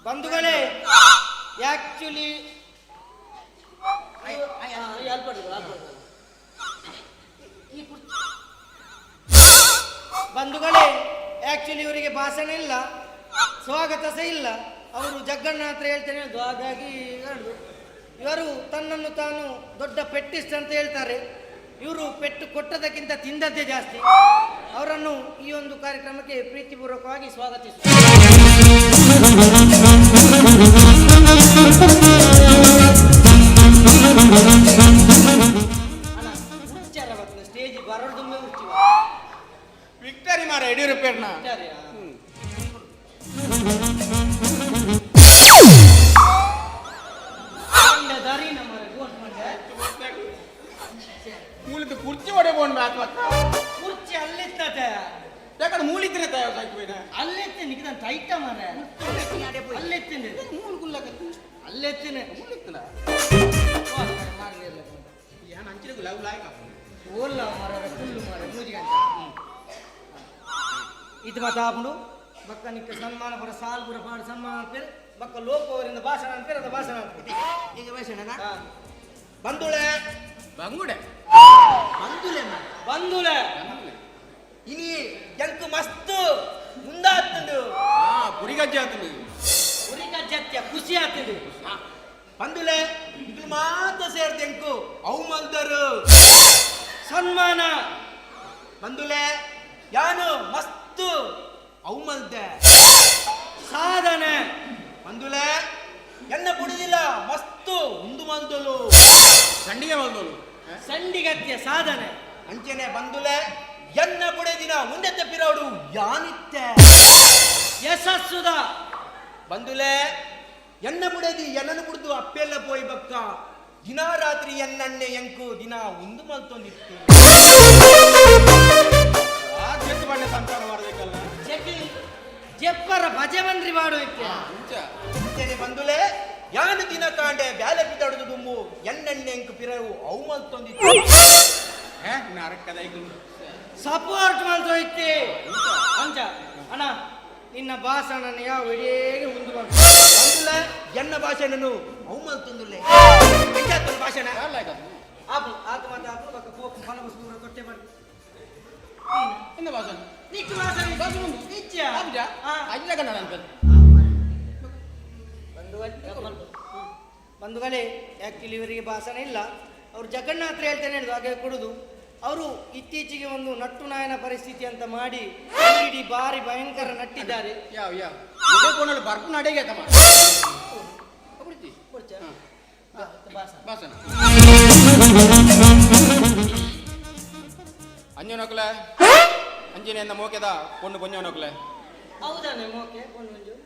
[SPEAKER 19] ಬಂಧುಗಳೇ ಆಕ್ಚುಲಿ ಬಂಧುಗಳೇ ಆಕ್ಚುಲಿ ಇವರಿಗೆ ಭಾಷಣ ಇಲ್ಲ ಸ್ವಾಗತ ಸಹ ಇಲ್ಲ ಅವರು ಜಗ್ಗಣ್ಣ ಹತ್ರ ಹೇಳ್ತೇನೆ ಹಾಗಾಗಿ ಇವರು ತನ್ನನ್ನು ತಾನು ದೊಡ್ಡ ಪೆಟ್ಟಿಸ್ಟ್ ಅಂತ ಹೇಳ್ತಾರೆ ಇವರು ಪೆಟ್ಟು ಕೊಟ್ಟದಕ್ಕಿಂತ ತಿಂದದ್ದೇ ಜಾಸ್ತಿ ಅವರನ್ನು ಈ ಒಂದು ಕಾರ್ಯಕ್ರಮಕ್ಕೆ ಪ್ರೀತಿಪೂರ್ವಕವಾಗಿ ಸ್ವಾಗತಿಸುತ್ತಾರೆ ಸ್ಟೇಜ್ ಬರೋದು
[SPEAKER 21] ವಿಕ್ಟರಿ ಮಾರ ಯಡಿಯೂರಪ್ಪರ್ನ ಮೂಲಿದ ಕುರ್ಚಿ ಒಡೆ ಬೋನ್
[SPEAKER 19] ಕುರ್ಚಿ ಅಲ್ಲಿರ್ತದೆ
[SPEAKER 21] ಯಾಕಂದ್ರೆ ಮೂಲಿದ್ರೆ ತಯಾರು ಸಾಕಿನ
[SPEAKER 19] ಅಲ್ಲೆತ್ತೆ ನಿಕ್ಕಿದ ಟೈಟ ಮಾರ ಅಲ್ಲೆತ್ತಿನ ಅಲ್ಲೆತ್ತಿನ
[SPEAKER 21] ಏನು ಅಂಚಿನ ಲವ್ ಲಾಯ್ಕ
[SPEAKER 19] ಓಲ್ಲ ಮಾರ ಫುಲ್ಲು ಮಾರ ಮೂಜಿಗೆ ಇದು ಮಾತ ಆಪುಂಡು ಬಕ್ಕ ನಿಕ್ಕ ಸನ್ಮಾನ ಪರ ಸಾಲ್ ಪುರ ಪಾಡು ಸನ್ಮಾನ ಅಂತೀರಿ ಬಕ್ಕ ಲೋಕ ಅವರಿಂದ ಭಾಷಣ ಅಂತೀರಿ ಅದು ಭಾಷಣ ಅಂತೀರಿ ಈಗ ಭಾಷಣ ಬಂದುಳೆ
[SPEAKER 21] ಬಂಗುಡೆ
[SPEAKER 19] ಬಂದುಲೆ ಬಂದುಲೆ ಇನಿ ಎಂಕು ಮಸ್ತ್ ಮುಂದಾತಂದು
[SPEAKER 21] ಪುರಿಗಜ್ಜೆ ಆತಂದು
[SPEAKER 19] ಪುರಿಗಜ್ಜೆ ಖುಷಿ ಆತಂದು ಬಂದುಲೆ ಇದು ಮಾತ್ರ ಸೇರ್ತೆಂಕು ಅವು ಮಲ್ದರು ಸನ್ಮಾನ ಬಂದುಲೆ ಯಾನು ಮಸ್ತ್ ಅವು ಮಲ್ದೆ ಸಾಧನೆ ಬಂದುಲೆ ಎನ್ನ ಬಿಡುದಿಲ್ಲ ಮಸ್ತು ಉಂದು ಮಲ್ದಲು
[SPEAKER 21] ಸಂಡಿಗೆ ಮಲ್ದಲು
[SPEAKER 19] ಸಂಡಿಗತ್ಯ ಸಾಧನೆ ಅಂಚನೆ ಬಂದುಲೆ ಎನ್ನ ಬುಡೆದಿನ ಮುಂದೆ ತಪ್ಪಿರೋಡು ಯಾನಿತ್ತೆ ಯಶಸ್ಸುದ ಬಂದುಲೆ ಎನ್ನ ಬುಡೆದಿ ಎನ್ನನ್ನು ಬಿಡುದು ಅಪ್ಪೆಲ್ಲ ಪೋಯ್ ಬಕ್ಕ ದಿನ ರಾತ್ರಿ ಎನ್ನಣ್ಣೆ ಎಂಕು ದಿನ ಉಂದು ಮಲ್ತೊಂದಿತ್ತು
[SPEAKER 21] ಜೆಟ್ಟು ಬಂಡೆ ಸಂತಾನ ಮಾಡಬೇಕಲ್ಲ
[SPEAKER 19] ಜೆಪ್ಪರ ಭಜೆ ಬಂದ್ರಿ ಮಾಡೋಕೆ ಬಂದುಲೆ ಯಾನು ದಿನ ಕಾಂಡೆ ಬ್ಯಾಲೆ ಬಿದ್ದಾಡುದು ದುಮ್ಮು ಎಣ್ಣೆಣ್ಣೆ ಎಂಕು ಪಿರವು ಅವು ಮಲ್ತೊಂದಿತ್ತು
[SPEAKER 21] ನಾರಕ್ಕದ
[SPEAKER 19] ಸಪೋರ್ಟ್ ಮಾಡ್ತೋಯ್ತಿ ಅಂಚ ಅಣ್ಣ ನಿನ್ನ ಭಾಷಣ ಯಾವ ಇಡೀಗೆ ಮುಂದೆ ಬಂದುಲ್ಲ
[SPEAKER 21] ಎನ್ನ ಭಾಷೆನನ್ನು ಅವಮಲ್ತುಂದುಲ್ಲೆ ಭಾಷಣ
[SPEAKER 19] ಆಪು ಆತು ಮತ್ತೆ ಆಪು ಬಕ್ಕ ಕೋಪ ಮನ ಬಸ್ಸೂರ ತೊಟ್ಟೆ ಮಾಡಿ
[SPEAKER 21] ಎನ್ನ ಭಾಷಣ
[SPEAKER 19] ನಿಕ್ಕ ಭಾಷಣ ನಿಚ್ಚ
[SPEAKER 21] ಅಜ್ಜ ಕನ್ನಡ ಅಂತ
[SPEAKER 19] ಬಂಧುಗಳೇ ಆ್ಯಕ್ಚುಲಿ ಇವರಿಗೆ ಭಾಷಣ ಇಲ್ಲ ಅವರು ಜಗನ್ನಾಥರು ಹೇಳ್ತೇನೆ ಹೇಳಿದ್ರು ಹಾಗೆ ಕೊಡುದು ಅವರು ಇತ್ತೀಚೆಗೆ ಒಂದು ನಟ್ಟು ನಾಯನ ಪರಿಸ್ಥಿತಿ ಅಂತ ಮಾಡಿ ಇಡೀ ಬಾರಿ ಭಯಂಕರ ನಟ್ಟಿದ್ದಾರೆ
[SPEAKER 21] ಯಾವ ಬರ್ಪು ನಡೆಗೆ ತಮ್ಮ ಭಾಷಣ ಅಂಜನೋಕ್ಲೆ ಅಂಜನೆಯಿಂದ ಮೋಕೆದ ಪೊಣ್ಣು ಪೊಂಜನೋಕ್ಲೆ
[SPEAKER 19] ಹೌದಾನೆ ಮೋಕೆ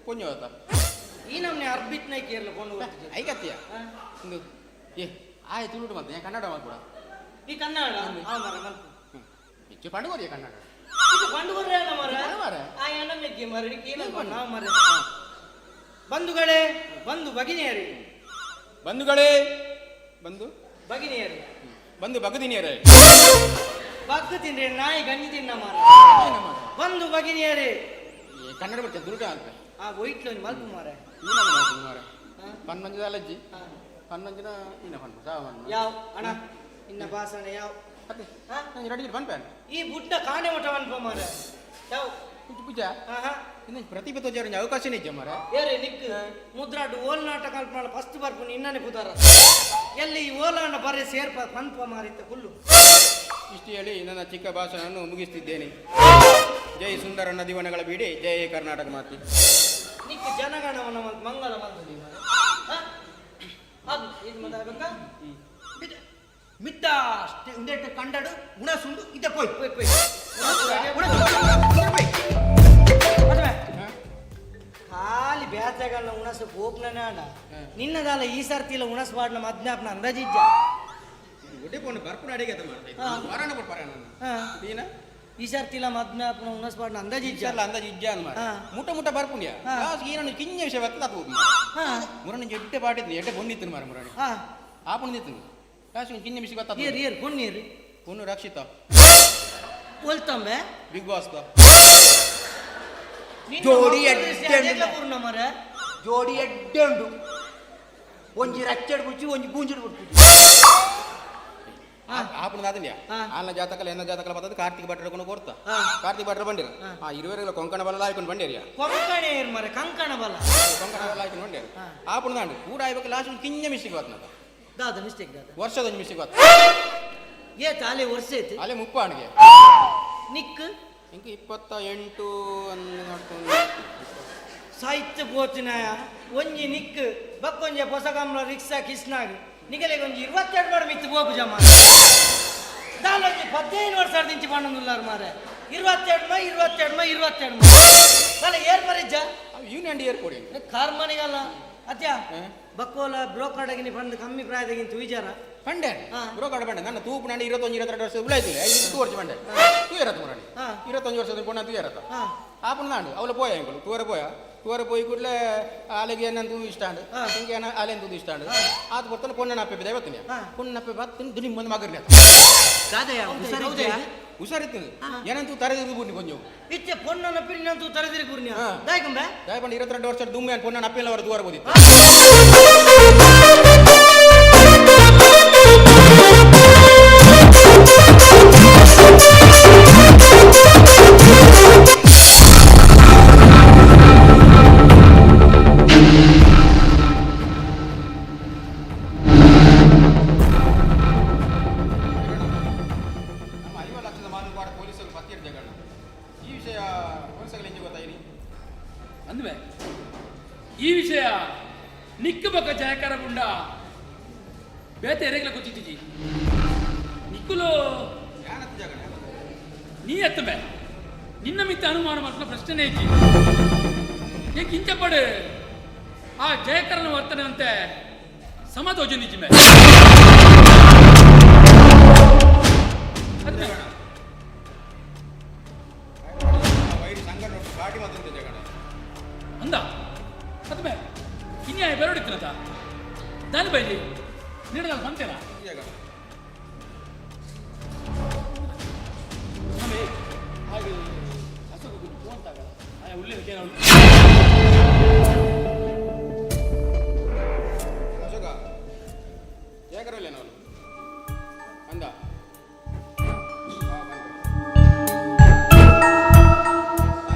[SPEAKER 21] ಪೊಂಜು ಆತ
[SPEAKER 19] ಈ ನಮ್ನೆ ಅರ್ಬಿತ್ನ ಕೇರಳ ಕೊಂಡು
[SPEAKER 21] ಐಕತ್ತೀಯ ಒಂದು ಏ ಆಯ್ ತುಳುಟು ಮತ್ತೆ ಕನ್ನಡ ಕೂಡ
[SPEAKER 19] ಈ ಕನ್ನಡ
[SPEAKER 21] ಹೆಚ್ಚು ಪಂಡುಗೋದಿಯ ಕನ್ನಡ
[SPEAKER 19] ಇದು ಪಂಡುಗೋರ ಮರ ಆ ಎಣ್ಣ ಮೆಗ್ಗೆ ಮರಡಿ ನಾವು ಮರ ಬಂಧುಗಳೇ ಬಂಧು ಭಗಿನಿಯರೇ
[SPEAKER 21] ಬಂಧುಗಳೇ ಬಂಧು
[SPEAKER 19] ಭಗಿನಿಯರೇ
[SPEAKER 21] ಬಂಧು ಬಗದಿನಿಯರೇ
[SPEAKER 19] ಬಗ್ಗು ತಿಂದ್ರೆ ನಾಯಿ ಗಂಜಿ ತಿನ್ನ ಮಾರ ಬಂಧು ಭಗಿನಿಯರೇ
[SPEAKER 21] ಕನ್ನಡ ಬರ್ತದೆ ದುರ್ಗ ಅಂತ
[SPEAKER 19] ಆ ಒಯ್ಟ್ಲು ಮಲ್ಪು ಮಾರ
[SPEAKER 21] ಮಾರ ಪನ್ನಂಜದ ಅಲಜ್ಜಿ ಪನ್ನಂಜನ ಇನ್ನ ಪನ್ನ ಸಾವನ್ನ
[SPEAKER 19] ಯಾವ ಅಣ್ಣ ಇನ್ನ ಭಾಷಣ ಯಾವ
[SPEAKER 21] ರೆಡಿ ಪನ್ಪೇನ್
[SPEAKER 19] ಈ ಬುಡ್ಡ ಕಾಣೆ ಮಠ ಅನ್ಪ ಮಾರ ಯಾವ
[SPEAKER 21] ಪೂಜಾ ಇನ್ನು ಪ್ರತಿಭೆ ತೋಜಾರ ಅವಕಾಶನೇ ಇಜ್ಜ ಮಾರ
[SPEAKER 19] ಏರೆ ನಿಕ್ ಮುದ್ರಾಡು ಓಲ್ ನಾಟಕ ಅಲ್ಪ ಫಸ್ಟ್ ಬರ್ಪು ಇನ್ನನೇ ಕೂತಾರ ಎಲ್ಲಿ ಈ ಓಲಾಂಡ ಬರೀ ಸೇರ್ಪ ಪನ್ಪ ಮಾರಿತ್ತ ಹುಲ್ಲು
[SPEAKER 21] ಇಷ್ಟು ಹೇಳಿ ನನ್ನ ಚಿಕ್ಕ ಭಾಷಣವನ್ನು ಮುಗಿಸ್ತಿದ್ದೇನೆ ಜೈ ಸುಂದರ ನದಿವನಗಳ ಬೀಡಿ ಜೈ ಕರ್ನಾಟಕ ಮಾತಿ
[SPEAKER 19] ನಿಕ್ ಜನಗಣವನ ಮಂಗಳ ಮಂತ್ರಿ ಅದು ಇದು ಮಾತಾಡ್ಬೇಕಾ ಮಿತ್ತ ಉಂಡೆಟ್ಟು ಕಂಡಡು ಉಣಸುಂಡು ಇದ್ದ ಪೋಯ್ ಪೋಯ್ ಪೋಯ್ ಖಾಲಿ ಬ್ಯಾಚಗಳನ್ನ ಉಣಸು ಗೋಪ್ನ ಆಡ ನಿನ್ನದಾಲ ಈ ಸರ್ತಿಲ ಉಣಸ್ಬಾಡ್ನ ಮದ್ನಾಪ್ನ ಅಂದಾಜಿಜ್ಜ
[SPEAKER 21] ಒಡ್ಡೆಕೊಂಡು ಬರ್ಪು ಅಡಿಗೆ ಮಾರಾಣ ಪರಾಣ ನೀನ
[SPEAKER 19] ಈ ಸರ್ತಿಲ ಮದ್ನಾಪ್ನ ಉಣಸ್ಬಾಡ್ನ ಅಂದಾಜಿಜ್ಜ
[SPEAKER 21] ಅಂದಾಜು ಇಜ್ಜ ಅನ್ಮಾರ ಮುಟ್ಟ ಮುಟ್ಟ ಬರ್ಪುಣ್ಯ ಈನನ್ನು ಕಿಂಜ ವಿಷಯ ಬರ್ತದ ಮುರಣ ಎಡ್ಡೆ ಪಾಟಿದ್ನಿ ಎಡ್ಡೆ ಬಂದಿತ್ತು ಮಾರ ಮುರಣಿ ಆಪಣ ನಿತ್ತು ಕಾಸು ಕಿಂಜ ವಿಷಯ ಬರ್ತದ
[SPEAKER 19] ಏರ್ ಏರ್ ಕೊಣ್ಣೀರ್
[SPEAKER 21] ಕೊನ್ನು ರಕ್ಷಿತ
[SPEAKER 19] ಕೊಲ್ತಂಬೆ
[SPEAKER 21] ಬಿಗ್ ಬಾಸ್
[SPEAKER 19] ಜೋಡಿ ಎಡ್ಡೆ ಪೂರ್ಣ ಮರ
[SPEAKER 21] ಜೋಡಿ ಎಡ್ಡೆ ಉಂಡು ಒಂಜಿ ರಚ್ಚಡ್ ಬುಚ್ಚಿ ಒಂಜಿ ಗೂಂಜಡ್ ಬುಚ್ಚಿ ಆಪಣ ಆದನ್ಯ ಆಲ್ನ ಜಾತಕಲ ಎನ್ನ ಜಾತಕಲ ಬರ್ತದೆ ಕಾರ್ತಿಕ್ ಭಟ್ರ ಕೊಂಡು ಕೊಡ್ತ ಕಾರ್ತಿಕ್ ಭಟ್ರ ಬಂದಿರ ಆ ಇರುವೆರೆಲ್ಲ ಕೊಂಕಣ ಬಲ ಆಯ್ಕೊಂಡು ಬಂದಿರಿಯ
[SPEAKER 19] ಕೊಂಕಣ ಏರ್ ಮರ ಕಂಕಣ ಬಲ
[SPEAKER 21] ಕೊಂಕಣ ಬಲ ಆಯ್ಕೊಂಡು ಬಂದಿರ ಆಪಣ ದಾಂಡು ಕೂಡ ಆಯ್ಬೇಕು ಲಾಸ್ಟ್ ಕಿಂಜ ಮಿಸ್ಟೇಕ್ ಬರ್ತದ
[SPEAKER 19] ದಾದ ಮಿಸ್ಟೇಕ್ ದಾದ
[SPEAKER 21] ವರ್ಷದ ಒಂಜಿ ಮಿಸ್ಟೇಕ್ ಬರ್ತದ
[SPEAKER 19] ಏತ ಅಲೆ ವರ್ಷ ಐತಿ
[SPEAKER 21] ಅಲೆ ಮುಪ್ಪ ಅಣಿಗೆ
[SPEAKER 19] ನಿಕ್
[SPEAKER 21] ಇಂಕ 28
[SPEAKER 19] ಸಾಹಿತ್ಯ ಪೋಚಿನಾಯ ಒಂಜಿ ನಿಕ್ ಬಕ್ಕೊಂಜ ಪೊಸಗಂಬ್ಲ ರಿಕ್ಷಾ ಕಿಸ್ನಾಗ ನಿಗಲೆಗೆ ಒಂಜಿ 22 ಮಾಡ ಮಿತ್ತು ಬೋಪು ಜಮ ದಾಲೊಂಜಿ 15 ವರ್ಷ ದಿಂಚಿ ಪಣ್ಣುಲ್ಲಾರ ಮಾರೆ 22 ಅಲ್ಲ ಏರ್ ಮರಿಜ್ಜ
[SPEAKER 21] ಯೂನಿಯನ್ ಏರ್ ಕೊಡಿ
[SPEAKER 19] ಕಾರ್ ಮನೆಗಲ್ಲ ಅತ್ಯ ಬಕ್ಕೋಲ ಬ್ರೋಕರ್ ಅಡಗಿನಿ ಬಂದು ಕಮ್ಮಿ ಪ್ರಾಯದಾಗಿಂತ ವಿಚಾರ
[SPEAKER 21] ಪಂಡೆ ಬ್ರೋಕರ್ ಬಂಡೆ ನನ್ನ ತೂಪು ನಾನು 21-22 ವರ್ಷ ಉಳ್ಳಾಯ್ತಿಲ್ಲ 2 ವರ್ಷ ಬಂಡೆ ತೂ ಇರತ್ತ ಮುರಾಣಿ 21 ವರ್ಷದ ಪೊಣ್ಣ ತೂ ಇರತ್ತ ಆಪಣ ನಾಡು ಅವಳ ಪೋಯ ಎಂಕಲು ತೂರ ಪೋಯಿ ಕೂಡಲೇ ಆಲೆಗೆ ಏನಂತೂ ಇಷ್ಟ ಅಂಡು ಹಿಂಗೆ ಆಲೆಂತೂ ಇಷ್ಟ ಅಂಡು ಆತ ಬರ್ತಾನೆ ಪೊಣ್ಣ ನಪ್ಪೆ ಬಿದ್ದೆ ಬತ್ತೀನಿ ಪೊಣ್ಣ ನಪ್ಪೆ ಬತ್ತೀನಿ ದುನಿ ಮಂದಿ ಮಗರ್ನಿ ಹುಷಾರಿತ್ತು ಏನಂತೂ ತರದಿರು ಬುರ್ನಿ ಕೊಂಚ
[SPEAKER 19] ಇಚ್ಚೆ ಪೊಣ್ಣ ನಪ್ಪಿನಂತೂ ತರದಿರಿ ಗುರ್ನಿ ದಾಯ್ಕೊಂಬೆ
[SPEAKER 21] ದಾಯ್ಕೊಂಡು 22 ವರ್ಷದ ದುಮ್ಮೆ ಪೊಣ್ಣ ನಪ್ಪಿಲ್ಲ ಅವರು ದೂರ ಬೋದಿತ್ತು
[SPEAKER 20] ಅಂದ್ವೆ ಈ ವಿಷಯ ನಿಕ್ಕ ಬಕ್ಕ ಜಯಕರ ಗುಂಡ ಬೇತೆ ಎರೆಗ್ಲ ಗೊತ್ತಿದ್ದೀಜಿ ನಿಕ್ಕುಲು ನೀ ಎತ್ತಬೆ ನಿನ್ನ ಮಿತ್ತ ಅನುಮಾನ ಮಾಡ್ಕೊಳ್ಳೋ ಪ್ರಶ್ನೆ ಇಜ್ಜಿ ಏನ್ ಕಿಂಚಪಡು ಆ ಜಯಕರನ ವರ್ತನೆ ಅಂತೆ ಸಮತೋಜನಿಜ್ಜಿ ಮೇ ಅಂದ ಅದ್ಮೆ ಇನ್ಯಾಯ ಬೆರಡಿತ್ತನತ ದಾನಿ ಬೈಲಿ ನೀಡಲ್ಲ ಬಂತೇನ ಬಾಯಿಗೆ ಹಸು ಹೋಗ್ತಾಗ ಆಯ ಉಳ್ಳಿದಕ್ಕೆ ನಾವು
[SPEAKER 21] ಅಶೋಕ ಹೇಗರಲ್ಲ ನಾವು ಅಂದ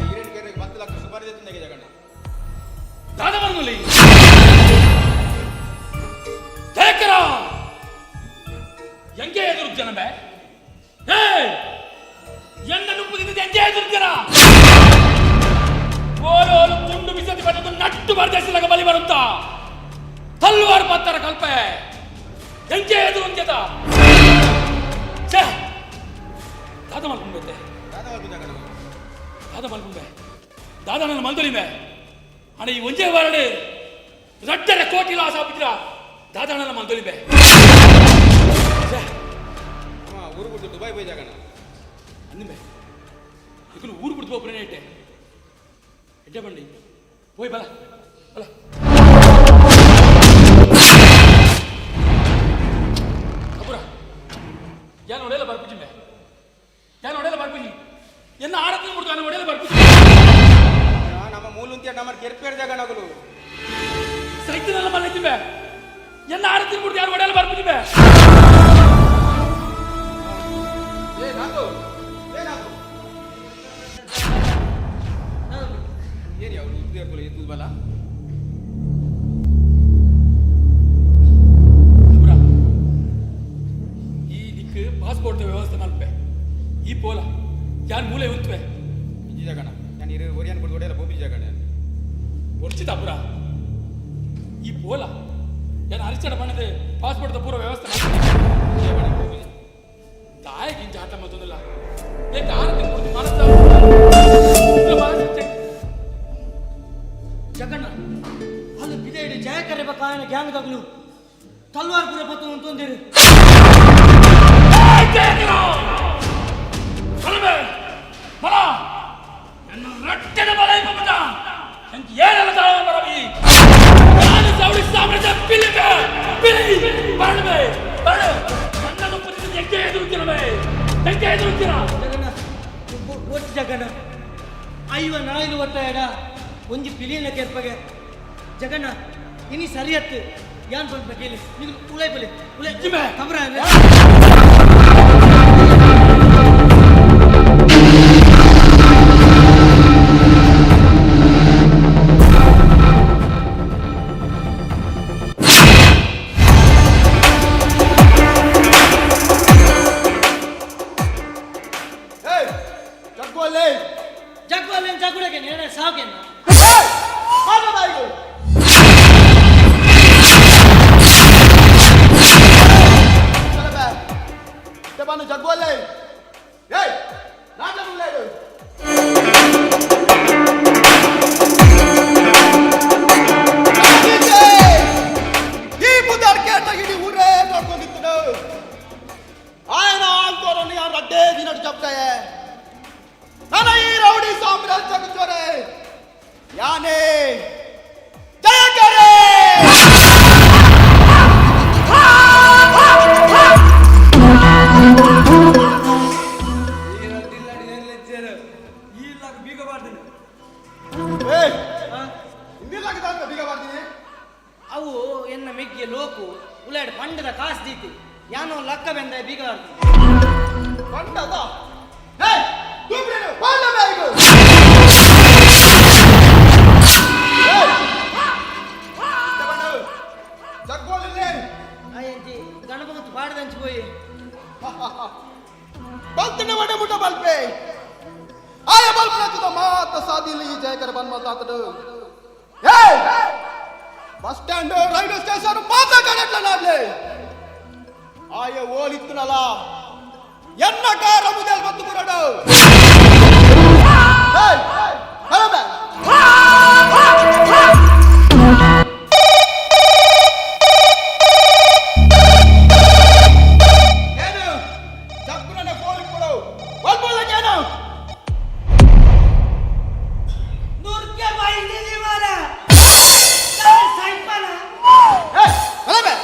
[SPEAKER 21] ಹಿರೇನ್ ಕೇರಿಗೆ 10 ಲಕ್ಷ ಸುಪಾರಿ ತಂದಾಗೆ ಜಗಣ್ಣ
[SPEAKER 20] ದಾದವನಲ್ಲಿ ಜಯಕರ ಎಂಗೆ ಎದುರುತ್ತೇನೆ ಎನ್ನನ್ನು ಮುಗಿದಿದೆ ಎಂಗೆ ಎದುರುತ್ತೀರ ಓಲೋಲು ತುಂಡು ಬಿಸತಿ ಪಟ್ಟದ್ದು ನಟ್ಟು ಬರ್ದೇಸಿದಾಗ ಬಲಿ ಬರುತ್ತಾ ತಲ್ವಾರ್ ಪತ್ತರ ಕಲ್ಪೆ ಎಂಗೆ ಎದುರು ಅಂತ್ಯದ ದಾದ ಮಲ್ಕೊಂಬೈತೆ ದಾದ ಮಲ್ಕೊಂಬೆ ದಾದ ನನ್ನ ಮಂದೊಲಿಮೆ ಅಣ್ಣ ಈ ಒಂಜೇ ವಾರಡೆ ರಟ್ಟರೆ ಕೋಟಿಲ ಆಸಾಪಿದ್ರ ದಾದ ನನ್ನ ಮಂದೊಲಿಮೆ
[SPEAKER 21] ಊರು ಬಿಟ್ಟು ದುಬೈ போய் ಜಾಗಣ್ಣ
[SPEAKER 20] ಅಂದಿಮೆ ಇಕಲು ಊರು ಬಿಟ್ಟು ಹೋಗ್ರೆ ಇಟ್ಟೆ ಎಡ್ಡೆ ಬಂಡಿ ಹೋಯ್ ಬಲ ಬಲ ಅಪುರ ಯಾನು ಒಡೆಯಲ್ಲ ಬರ್ಪಿಜಿಮೆ ಯಾನು ಒಡೆಯಲ್ಲ ಬರ್ಪಿಜಿ ಎನ್ನ ಆರತಿ ಮುಡ್ದು ನಾನು ಒಡೆಯಲ್ಲ ಬರ್ಪಿಜಿ
[SPEAKER 21] ನಮ್ಮ ಮೂಲುಂತಿಯ ನಮ್ಮ ಕೆರ್ಪೇರ್ ಜಾಗಣ್ಣಗಳು
[SPEAKER 20] ಸೈತನೆಲ್ಲ ಮನೆತಿಮೆ ಎನ್ನ ಆರತಿ ಮುಡ್ದು ಯಾರು ಒಡೆಯಲ್ಲ ಬರ್ಪಿಜಿಮೆ
[SPEAKER 21] ಏನು ಯಾವ ಉದ್ಯೋಗ ಎದ್ದು ಬಲ
[SPEAKER 20] ಈ ದಿಕ್ಕು ಪಾಸ್ಪೋರ್ಟ್ ವ್ಯವಸ್ಥೆ ಮಾಡ್ಪೆ ಈ ಪೋಲ ಯಾರು ಮೂಲೆ ಉಂತ್ವೆ
[SPEAKER 21] ಇಜ್ಜಿ ಜಾಗಣ್ಣ ನಾನು ಇರೋ ಒರಿಯನ್ ಕೊಟ್ಟು ಹೊಡೆಯಲ್ಲ ಬೋಬಿ ಜಾಗಣ್ಣ
[SPEAKER 20] ಒರ್ಚಿತ ಪುರ ಈ ಪೋಲ ಏನು ಅರಿಚಡ ಬಣ್ಣದ ಪಾಸ್ಪೋರ್ಟ್ ಪೂರ ವ್ಯವಸ್ಥೆ ಮಾಡ್ತೀನಿ ತಾಯಿಗಿಂತ ಆಟ ಮತ್ತೊಂದಿಲ್ಲ ಏಕೆ ಆರತಿ ಕೊಡ್ತೀನಿ ಮನಸ್ಸ
[SPEAKER 19] ಜಗಣ್ಣ ಅಲ್ಲಿ ಬಿದೇಡಿ ಜಯಕರೆ ಬಕಾಯನ ಗ್ಯಾಂಗ್ದಗಳು ತಲ್ವಾರ್ ಪುರ ಪತ್ತು ಅಂತಂದಿರು
[SPEAKER 20] ಬಲ ನನ್ನ ರಟ್ಟೆನ ಬಲ ಇಪ್ಪಟ ಎಂತ ಏನೆಲ್ಲ ತಾಳ ಬರಬಿ ನಾನು ಸೌಡಿ ಸಾಮ್ರಾಜ್ಯ ಪಿಲಿಬೆ ಪಿಲಿ ಬರಬೆ ಬರ ನನ್ನನ್ನು ಪುತ್ತಿದ ಎಂಕೆ ಎದುರುತ್ತಿರಬೆ ಎಂಕೆ ಎದುರುತ್ತಿರ
[SPEAKER 19] ಜಗಣ್ಣ ಒಟ್ಟು ಜಗಣ್ಣ ಐವ ನಾಯಿಲು ಒಟ್ಟಾಯಡ ಒಂಜಿ ಪಿಲಿಯನ್ನ ಕೆರ್ಪಗೆ ಜಗಣ್ಣ ಇನಿ ಸರಿಯತ್ತು ಯಾನ್ ಬಂದ ಕೇಳಿ ನೀವು ಉಳೈ ಬಲಿ ಉಳೈ ಖಬರ ಜಗ್ವಾಲೆ ಜಗುಡಗೆ ನೇಣ ಸಾಗೆನ್ನ
[SPEAKER 22] Tebano jagwale. Hey, nada nuledo. ಈ ಮುದರ್ ಕೇಟ ಇಡಿ ಊರೇ ನೋಡ್ಕೊಂಡಿತ್ತು ಆಯನ ಆಂತೋರ ನೀ ರಡ್ಡೆ ದಿನ ಜಪ್ತಾಯೆ ನನ್ನ ಈ ರೌಡಿ ಸಾಮ್ರಾಜ್ಯ ಜೋರೆ ಯಾನೇ ಜಯಕರೆ
[SPEAKER 19] ಅವು ಎನ್ನ ಮೆಗ್ಗೆ ಲೋಕು ಉಲಾಡ್ ಪಂಡದ ಕಾಸು ದೀತಿ ಯಾನೋ ಲಕ್ಕ ಬೆಂದ ಬೀಗ
[SPEAKER 22] ಪಂಡದ
[SPEAKER 19] ಅಯ್ಯಂಜಿ ಗಣಪತಿ ಪಾಡದಂಚಿ పోయి
[SPEAKER 22] ಬಲ್ತಿನ ವಡೆ ಮುಟ ಬಲ್ಪೆ ಆಯ ಬಲ್ಪನ ತುದ ಮಾತ ಸಾದಿಲಿ ಜಯಕರ ಬನ್ಮತಾತಡು ಏಯ್ ಬಸ್ ಸ್ಟ್ಯಾಂಡ್ ರೈಲ್ವೆ ಸ್ಟೇಷನ್ ಮಾತ ಕಡಟ್ಲ ನಾಡ್ಲೆ ಆಯ ಓಲಿತ್ತನಲ ಎನ್ನ ಕಾರ ಮುದಲ್ ಬತ್ತು ಬರಡು ಏಯ್ ಹರಬೆ ಏನು ಜಗ್ಗುನ ಫೋನ್ ಕೊಡು ಬಲ್ಬೋದಕ್ಕೇನು
[SPEAKER 19] ನುರ್ಕೆ ಬೈದಿದಿ ಮಾರ ಸೈಪನ
[SPEAKER 22] ಏಯ್ ಹರಬೆ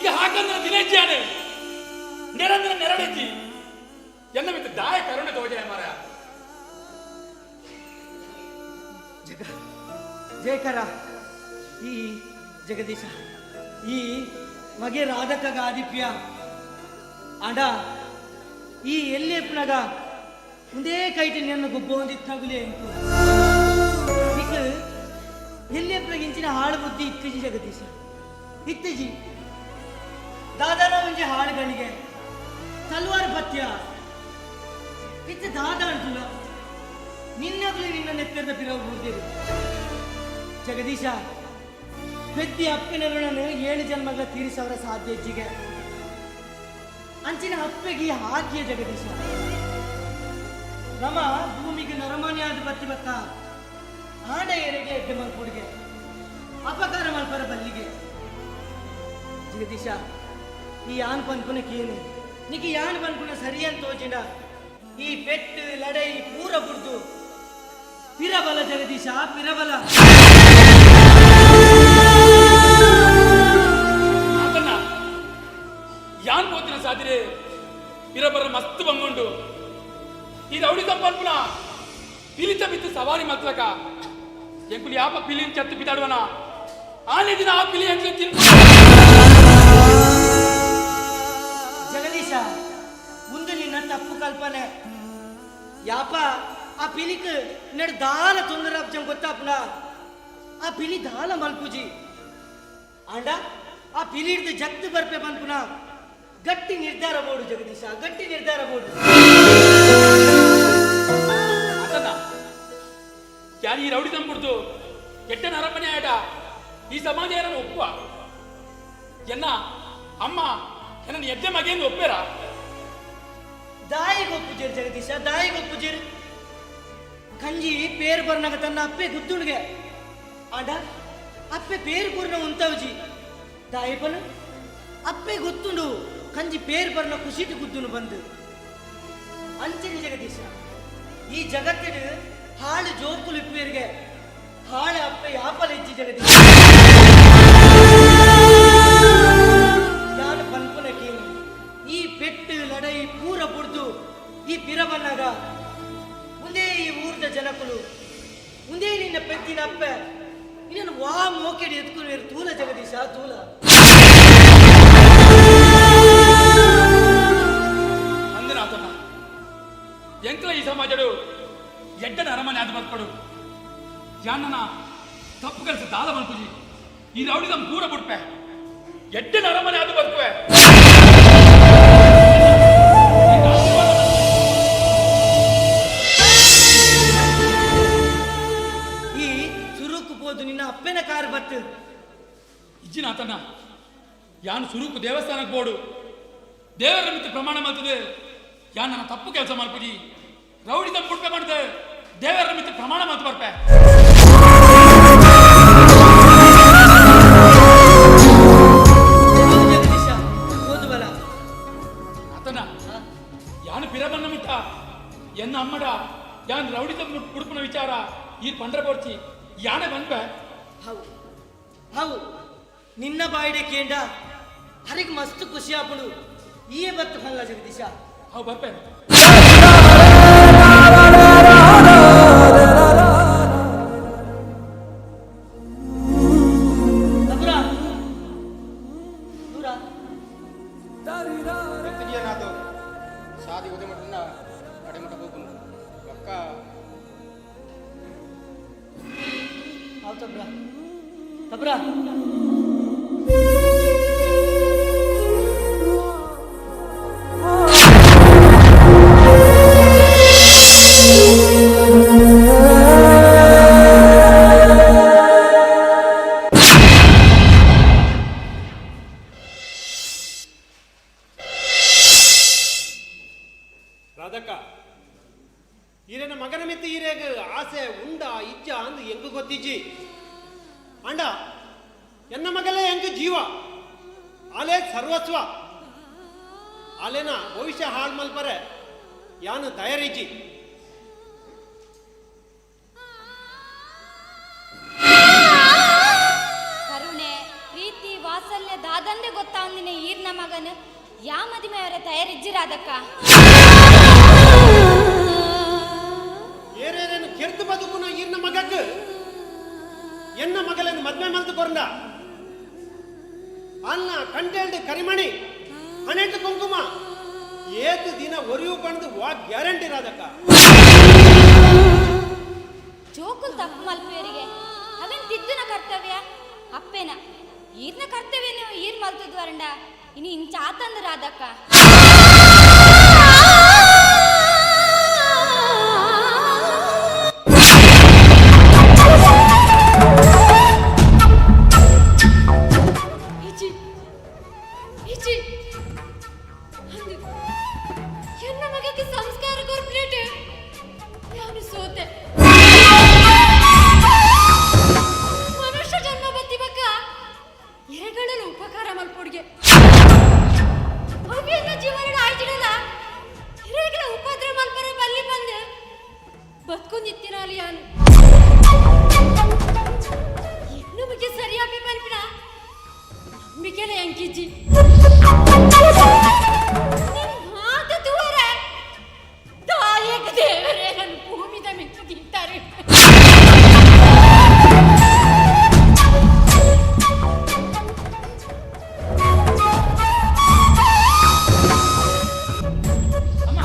[SPEAKER 20] ಬುದ್ಧಿ ಹಾಕಂದ್ರೆ ದಿನೇಜ್ಯಾನೆ ನಿರಂತರ ನೆರಳಿಜ್ಜಿ ಎನ್ನ ಮಿತ್ರ ದಾಯ ಕರುಣೆ ತೋಜನೆ ಮಾರ
[SPEAKER 19] ಜಯಕರ ಈ ಜಗದೀಶ ಈ ಮಗೆ ರಾಧಕಗ ಆದಿಪ್ಯ ಆಂಡ ಈ ಎಲ್ಲೆಪ್ಪನಗ ಒಂದೇ ಕೈಟಿ ನನ್ನ ಗೊಬ್ಬ ಹೊಂದಿತ್ತಾಗಲೇ ಅಂತು ಈಗ ಎಲ್ಲೆಪ್ಪನಗ ಇಂಚಿನ ಹಾಳು ಬುದ್ಧಿ ಇತ್ತೀಜಿ ಜಗದೀಶ ಇತ್ತೀಜಿ ದಾದಾನ ಒಂಜಿ ಹಾಳುಗಳಿಗೆ ತಲ್ವಾರ್ ಪತ್ಯ ಇತ್ತು ದಾದ ಅಂಟುಲ ನಿನ್ನಗಲೇ ನಿನ್ನ ನೆತ್ತರದ ಪಿರವು ಬುದ್ಧಿರು ಜಗದೀಶ ವ್ಯಕ್ತಿ ಅಪ್ಪಿನ ಋಣನು 7 ಜನ್ಮಗಳ ತೀರಿಸವರ ಸಾಧ್ಯ ಹೆಚ್ಚಿಗೆ ಅಂಚಿನ ಅಪ್ಪೆಗೆ ಹಾಕಿಯ ಜಗದೀಶ ನಮ್ಮ ಭೂಮಿಗೆ ನರಮಾನ್ಯ ಆದ ಬತ್ತಿ ಬತ್ತ ಆಡ ಏರೆಗೆ ಎಡ್ಡೆ ಮಲ್ಪುಡಿಗೆ ಅಪಕಾರ ಮಲ್ಪರ ಬಲ್ಲಿಗೆ ಜಗದೀಶ ಈ ಆನ್ ಪನ್ಪುನ ಕೇನು ನಿಕ್ಕೆ ಯಾನ್ ಪನ್ಪುನ ಸರಿ ಅಂತ ತೋಚಿನ ಈ ಪೆಟ್ಟು ಲಡೈ ಪೂರ ಬುಡ್ದು ಪಿರಬಲ ಜಗದೀಶ ಪಿರಬಲ
[SPEAKER 20] ಯಾನ್ ಪೋತಿನ ಸಾದಿರೆ ಪಿರಬರ ಮಸ್ತ್ ಬಂಗೊಂಡು ಈ ರೌಡಿ ಸಂಪನ್ಪುನ ಪಿಲಿತ ಬಿತ್ತು ಸವಾರಿ ಮತ್ಲಕ ಎಂಕುಲಿ ಯಾಪ ಪಿಲಿನ್ ಚತ್ತು ಪಿತಾಡುವನ ಆನೆ ದಿನ ಆ ಪಿಲಿ ಅಂತ
[SPEAKER 19] ಜಗದೀಶ ಮುಂದೆ ನಿನ್ನ ತಪ್ಪು ಕಲ್ಪನೆ ಯಾಪ ಆ ಪಿಲಿಕ್ ನಡ್ ದಾಲ ತೊಂದರೆ ಅಬ್ಜಂ ಗೊತ್ತಾಪನ ಆ ಪಿಲಿ ದಾಲ ಮಲ್ಪುಜಿ ಆಂಡ ಆ ಪಿಲಿ ಹಿಡ್ದು ಜತ್ತು ಬರ್ಪೆ ಬಂದ್ಪುನ ಗಟ್ಟಿ ನಿರ್ಧಾರ ಬೋಡು ಜಗದೀಶ ಗಟ್ಟಿ ನಿರ್ಧಾರ ಬೋಡು
[SPEAKER 20] ಅದನ್ನ ಯಾರು ಈ ರೌಡಿ ತಂಬಿಡ್ತು ಕೆಟ್ಟ ನರಪನೆ ಆಟ ಈ ಸಮಾಜ ಏನನ್ನು ಒಪ್ಪುವ ಎನ್ನ ಅಮ್ಮ ಎನ್ನ ಎದ್ದೆ ಮಗೆಯನ್ನು ಒಪ್ಪೇರ
[SPEAKER 19] ದಾಯಿಗೆ ಒಪ್ಪುಜೇರು ಜಗದೀಶ ದಾಯಿಗೆ ಒಪ್ಪುಜೇರು ಕಂಜಿ ಪೇರು ಬರ್ನಾಗ ತನ್ನ ಅಪ್ಪೆ ಗುದ್ದುಣ್ಗೆ ಆಂಡ ಅಪ್ಪೆ ಪೇರು ಕೂರ್ನ ಉಂತವಜಿ ದಾಯಿಪನು ಅಪ್ಪೆ ಗೊತ್ತುಂಡು ಕಂಜಿ ಪೇರು ಬರ್ನ ಖುಷಿಟ್ಟು ಗುದ್ದುನು ಬಂದು ಅಂಚನೆ ಜಗದೀಶ ಈ ಜಗತ್ತಿಡು ಹಾಳು ಜೋಕುಲು ಇಪ್ಪೇರಿಗೆ ಹಾಳೆ ಅಪ್ಪೆ ಯಾಪಲ ಇಜ್ಜಿ ಜಗದೀಶ ಯಾನು ಪನ್ಪುನ ಕೇನು ಈ ಪೆಟ್ಟು ಲಡೈ ಪೂರ ಬುಡ್ದು ಈ ಪಿರಬನ್ನಾಗ ಮುಂದೆ ಈ ಊರ್ದ ಜನಕುಲು ಮುಂದೆ ನಿನ್ನ ಪೆತ್ತಿನ ಅಪ್ಪೆ ಇನ್ನನ್ನು ವಾ ಮೋಕೆಡಿ ಎತ್ಕೊಂಡು ತೂಲ ಜಗದೀಶ ತೂಲ
[SPEAKER 20] ಅಂದನಾಥನ ಎಂಕಲ ಈ ಸಮಾಜಡು ಎಡ್ಡನ ಅರಮನೆ ಆದ ಬರ್ಕೊಡು ಯಾನನ ತಪ್ಪು ಕೆಲಸ ದಾದ ಮಲ್ಪುಜಿ ಈ ರೌಡಿ ನಮ್ ಪೂರ ಬಿಡ್ಪೆ ಎಡ್ಡನ ಅರಮನೆ ಆದ ಬರ್ಕುವೆ
[SPEAKER 19] ಈ ಸುರುಕು ಪೋದು ನಿನ್ನ ಅಪ್ಪನ ಕಾರ್ ಬತ್ತು
[SPEAKER 20] ಇಜ್ಜಿನಾಥನ ಯಾನು ಸುರುಕು ದೇವಸ್ಥಾನಕ್ಕೆ ಬೋಡು ದೇವರ ನಿಮಿತ್ತ ಪ್ರಮಾಣ ಮಾಡ್ತದೆ ಯಾನ್ ನನ್ನ ತಪ್ಪು ಕೆಲಸ ಮಾಡ್ಬಿಡಿ ರೌಡಿ ತಪ್ಪು ಬಿಡ್ಪೆ ಮಾಡಿದೆ ದೇವರ ನಿಮಿತ್ತ ಪ್ರಮಾಣ ಮಾತು ಬರ್ಪೆ
[SPEAKER 19] ಜಗದೀಶ ಓದು ಬಲ
[SPEAKER 20] ಆತನ ಯಾನು ಪಿರಬನ್ನ ಮಿಟ್ಟ ಎನ್ನ ಅಮ್ಮಡ ಯಾನ್ ರೌಡಿ ತಪ್ಪು ಉಡುಪಿನ ವಿಚಾರ ಈ ಪಂಡ್ರ ಬೋರ್ಚಿ ಯಾನೆ ಬಂದ್ಬೆ
[SPEAKER 19] ಹೌ ಹೌ ನಿನ್ನ ಬಾಯಿಡೆ ಕೇಂಡ ಹರಿಗೆ ಮಸ್ತ್ ಖುಷಿ ಆಪುಡು ಈ ಬತ್ತು ಹಲ್ಲ ಜಗದೀಶ
[SPEAKER 20] ಹೌ ಬರ್ಪೆ
[SPEAKER 19] ದೂರ ದೂರ
[SPEAKER 21] ಎತ್ತಿದೆಯೇನಾತು ಸಾದಿ ಉದೆ ಮಟ್ಟನ ಕಡೆ ಮಟ್ಟ ಹೋಗುನು ಪಕ್ಕ
[SPEAKER 19] ಹೌದು ತಬ್ರ ತಬ್ರ
[SPEAKER 3] ರಾಧಕ್ಕ ಈರೇನ ಮಗನ ಮಿತ್ತ ಈರೇಗ ಆಸೆ ಉಂಡ ಇಜ್ಜ ಅಂದು ಎಂಗು ಗೊತ್ತಿಜ್ಜಿ ಅಂಡ ಎನ್ನ ಮಗಲೇ ಎಂಗ ಜೀವ ಆಲೇ ಸರ್ವಸ್ವ ಆಲೇನ ಭವಿಷ್ಯ ಹಾಳು ಮಲ್ಪರೆ ಯಾನು ತಯಾರಿಜ್ಜಿ
[SPEAKER 15] ಕರುಣೆ ಪ್ರೀತಿ ವಾತ್ಸಲ್ಯ ದಾದಂದೆ ಗೊತ್ತಾಂದಿನ ಈ ಯಾ ಮದುವೆಯವರ ತಯಾರಿಜ್ಜಿರಾದಕ್ಕ
[SPEAKER 13] ಏರೇನು ಕೆರ್ದು ಬದುಕುನ ಇನ್ನ ಮಗಕ್ಕೆ ಎನ್ನ ಮಗಲನ್ನು ಮದ್ವೆ ಮಲ್ತು ಕೊರಂದ ಅನ್ನ ಕಂಟೆಲ್ಡ್ ಕರಿಮಣಿ ಹಣೆಂಟು ಕುಂಕುಮ ಏತು ದಿನ ಒರಿಯು ಪಣದು ವಾ ಗ್ಯಾರಂಟಿ ರಾದಕ್ಕ
[SPEAKER 15] ಜೋಕುಲ್ ತಪ್ಪು ಮಲ್ಪೇರಿಗೆ ಅವೇನ್ ತಿದ್ದುನ ಕರ್ತವ್ಯ ಅಪ್ಪೇನ ಈರ್ನ ಕರ್ತವ್ಯ ನೀವು ಈರ್ ಮಲ್ತದ್ ವರಂಡ ಇನ್ನು ಇಂಚ ಆತಂದು ರಾದಕ್ಕ ಎನ್ನ ಮಗಕ್ಕೆ ಸಂಸ್ಕಾರ ಕಾರ್ಪೊರೇಟ್ ನಾನು ಸೋತೆ ಮನುಷ್ಯ ಜನ್ಮ ಬತ್ತಿ ಬಕ್ಕ ಎರೆಗಳನ್ನು ಉಪಕಾರ ಮಲ್ಪೊಡ್ಗೆ ಅವೆಲ್ಲ ಜೀವನ ಆಯ್ತಿಡಲ್ಲ ಎರೆಗಳ ಉಪದ್ರ ಮಲ್ಪರ ಬಲ್ಲಿ ಬಂದೆ ಬದುಕೊಂಡಿತ್ತಿನಾಲಿ ನಾನು ಇನ್ನು ಬಗ್ಗೆ ಸರಿಯಾಗಿ ಮಲ್ಪಿನ ನಂಬಿಕೆನೆ ಅಂಕಿಜ್ಜಿ ದೇವರೇ ನನ್ನ ಭೂಮಿದ ಮೆಚ್ಚು ತಿಂತಾರೆ
[SPEAKER 20] ಅಮ್ಮ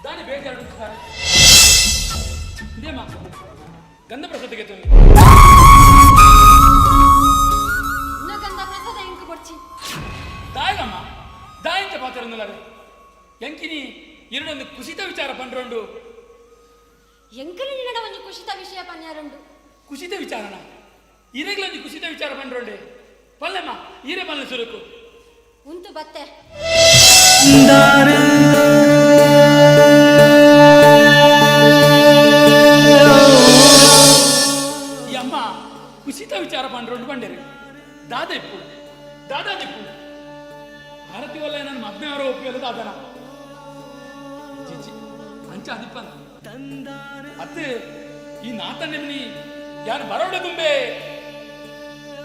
[SPEAKER 20] ದಾನಿ ಬೇಜಾರು ಇದೇಮ್ಮ ಗಂಧ ಪ್ರಸಾದಕ್ಕೆ ತೊಂದರೆ
[SPEAKER 15] ಇನ್ನ ಗಂಧ ಪ್ರಸಾದ ಎಂಕು ಕೊಡ್ಚಿ
[SPEAKER 20] ದಾಯಗಮ್ಮ ದಾಯಿಂಚ ಪಾತ್ರನಲ್ಲದೆ ಎಂಕಿನಿ ಎರಡೊಂದು ಕುಸಿತ ವಿಚಾರ ಪಂಡ್ರೋಂಡು
[SPEAKER 15] ಎಂಕಲು ನಿನ್ನಡ ಒಂದು ಕುಶಿತ ವಿಷಯ ಪನ್ಯಾರುಂಡು
[SPEAKER 20] ಕುಸಿತ ವಿಚಾರನ ಇರೆಗ್ಲೊಂದು ಕುಸಿತ ವಿಚಾರ ಪಂಡ್ರೋಂಡೆ ಪಲ್ಲೆಮ್ಮ ಈರೆ ಪಲ್ಲೆ ಸುರುಕು
[SPEAKER 15] ಉಂಟು ಬತ್ತೆ
[SPEAKER 20] ಈ ಅಮ್ಮ ಕುಸಿತ ವಿಚಾರ ಪಂಡ್ರೋಂಡು ಬಂಡೇರಿ ದಾದೆಪ್ಪು ದಾದಾದೆಪ್ಪು ಭಾರತಿ ಒಲ್ಲ ನನ್ನ ಮದ್ಮೆ ಅವರ ಒಪ್ಪಿಯಲ್ಲ ದಾದನ ಅಂಚ ಅದಿಪ್ಪನ ಅತ್ತೆ ಈ ನಾತನ್ನೆಮ್ನಿ ಯಾನ್ ಬರೋಡ ದುಂಬೆ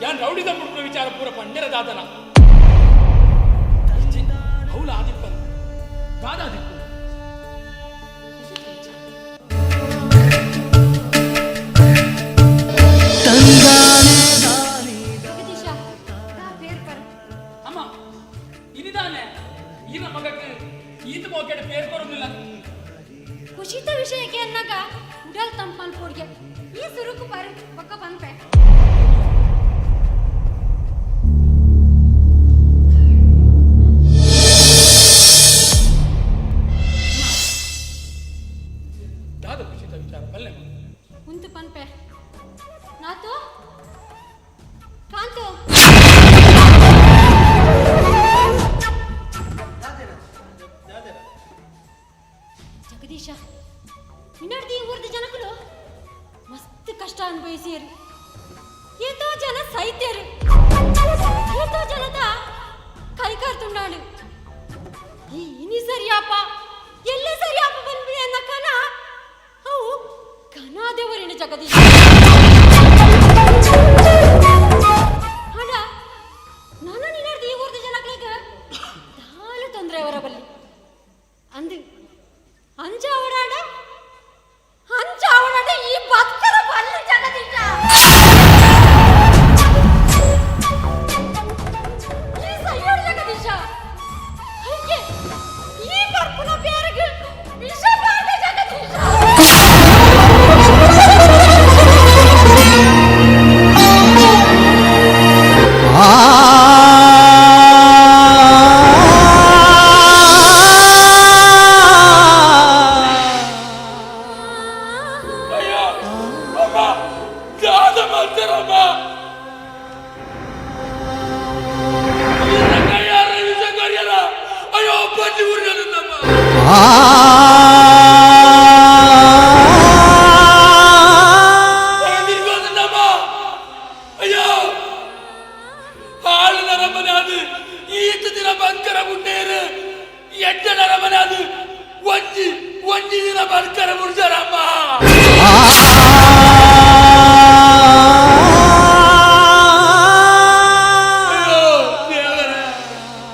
[SPEAKER 20] ಯಾನ್ ರೌಡಿ ದಂಬುಡ್ರ ವಿಚಾರ ಪೂರ ಪಂಡೆರ ದಾದನ ಹೌಲ ಆದಿಪ್ಪನ ದಾದಾದಿಪ್ಪು ಅಮ್ಮ ಇನಿದಾನೆ ಈನ ಮಗಕ್ಕೆ ಈತ ಮೋಕೆಡೆ ಪೇರ್ ಕೊರೊಂದಿಲ್ಲ
[SPEAKER 15] ಕುಶಿತ ವಿಷಯಕ್ಕೆ ಅನ್ನಗ ಉಡಲ್ ತಂಪನ್ ಪೋಡ್ಗೆ ಈ ಸುರುಕು ಪರ್ ಪಕ್ಕ ಬಂಪೆ
[SPEAKER 20] ದಾದ ಕುಶಿತ ವಿಚಾರ ಬಲ್ಲೆ
[SPEAKER 15] ಉಂಟು ಪನ್ಪೆ ನಾತು ಕಾಂತು ಜಗದೀಶ ಇನ್ನೊಡ್ದು ಈ ಊರ್ದ ಜನಗಳು ಮಸ್ತ್ ಕಷ್ಟ ಅನುಭವಿಸಿಯರು ಏತೋ ಜನ ಸೈತ್ಯರು ಏತೋ ಜನದ ಕೈಕಾರ್ ತುಂಡಾಳು ಈ ಇನಿ ಸರಿಯಪ್ಪ ಎಲ್ಲೇ ಸರಿಯಪ್ಪ ಬಂದ್ಬಿಡಿ ಅನ್ನ ಕನ ಅವು ಕನಾದೇವರಿನ ಜಗದೀಶ ಹಣ ನಾನು ನಿನ್ನಡ್ದು ಈ ಊರ್ದ ಜನಗಳಿಗೆ ದಾಲು ತೊಂದರೆ ಅವರ ಬಲ್ಲಿ ಅಂದು ಅಂಜ ಅವಡಾಡ ಈ ಭಕ್ತರ ಬಲ್ಲಿ ಜಗದೀಶ ಈ ಸೈಯೋಡ್ ಜಗದೀಶ ಹೀಗೆ ಈ ಬರ್ಪುನ ಬೇರೆಗೆ ವಿಷ ಬಾಧ ಜಗದೀಶ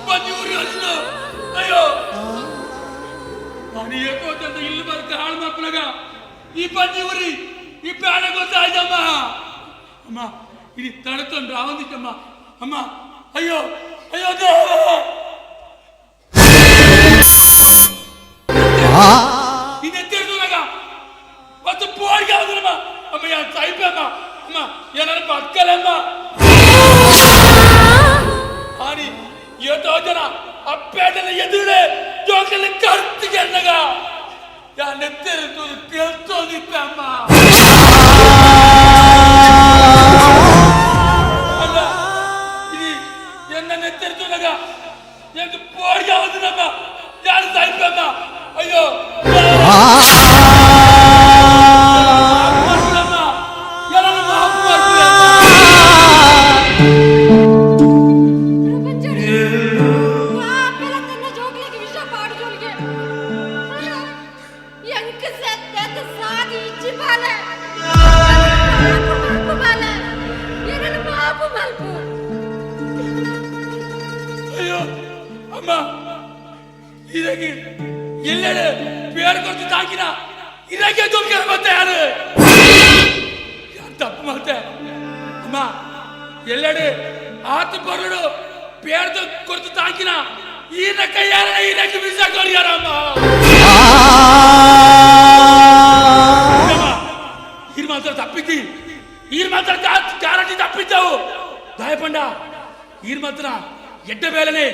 [SPEAKER 20] ಬಂಜೂರಿ ಅಲ್ಲ ತಡ್ಕೊಂಡು ರಾವಂದಿಕ್ಕಮ್ಮ ಅಮ್ಮ ಅಯ್ಯೋ ಅಯ್ಯೋ ದೇವ ಇದೆತ್ತಿರ್ದು ನಗ ಮತ್ತು ಪೋಡ್ಗೆ ಯಾವ್ದಮ್ಮ ಅಮ್ಮ ಯಾರು ಸಾಯ್ಪೆ ಅಮ್ಮ ಅಮ್ಮ ಏನಾರ ಬಕ್ಕಲಮ್ಮ ಹಾನಿ ಎಷ್ಟೋ ಜನ ಅಪ್ಪೇಟನ ಎದುರುಡೆ ಜೋಕಲ್ಲಿ ಕರ್ತಿಗೆ ಅನ್ನಗ ಯಾ ನೆತ್ತಿರ್ದು ಕೇಳ್ತೋದಿppe ಅಮ್ಮ ಅಲ್ಲ ಇದು ಎನ್ನ ನೆತ್ತಿರ್ದು ನಗ ಎಂದು ಪೋಡ್ಗೆ ಯಾವ್ದಮ್ಮ ಯಾರು ಸಾಯ್ಪೆ ಅಮ್ಮ ಅಯ್ಯೋ ಅಯ್ಯೋ ಅಮ್ಮ ಇದಕ್ಕೆ ಎಲ್ಲೆಡೆ ಬೇರೆ ಕೊಟ್ಟು ತಾಕಿನ ಇದಕ್ಕೆ ದುಡ್ಡು ಮತ್ತೆ ಯಾರು ತಪ್ಪು ಮತ್ತೆ ಅಮ್ಮ ಎಲ್ಲೆಡೆ ಆತು ಬರಡು ಬೇಡ್ದು ಕೊಟ್ಟು ತಾಕಿನ ಈನ ಕೈಯಾರ ಇದಕ್ಕೆ ವಿಷ ಕೊರಿಯಾರಮ್ಮ ಈರ್ ಮಾತ್ರ ತಪ್ಪಿದ್ದಿ ಈರ್ ಮಾತ್ರ ಗ್ಯಾರಂಟಿ ತಪ್ಪಿದ್ದವು ದಾಯಪಂಡ ಈರ್ ಮಾತ್ರ ಎಡ್ಡ ಬೇಲನೆ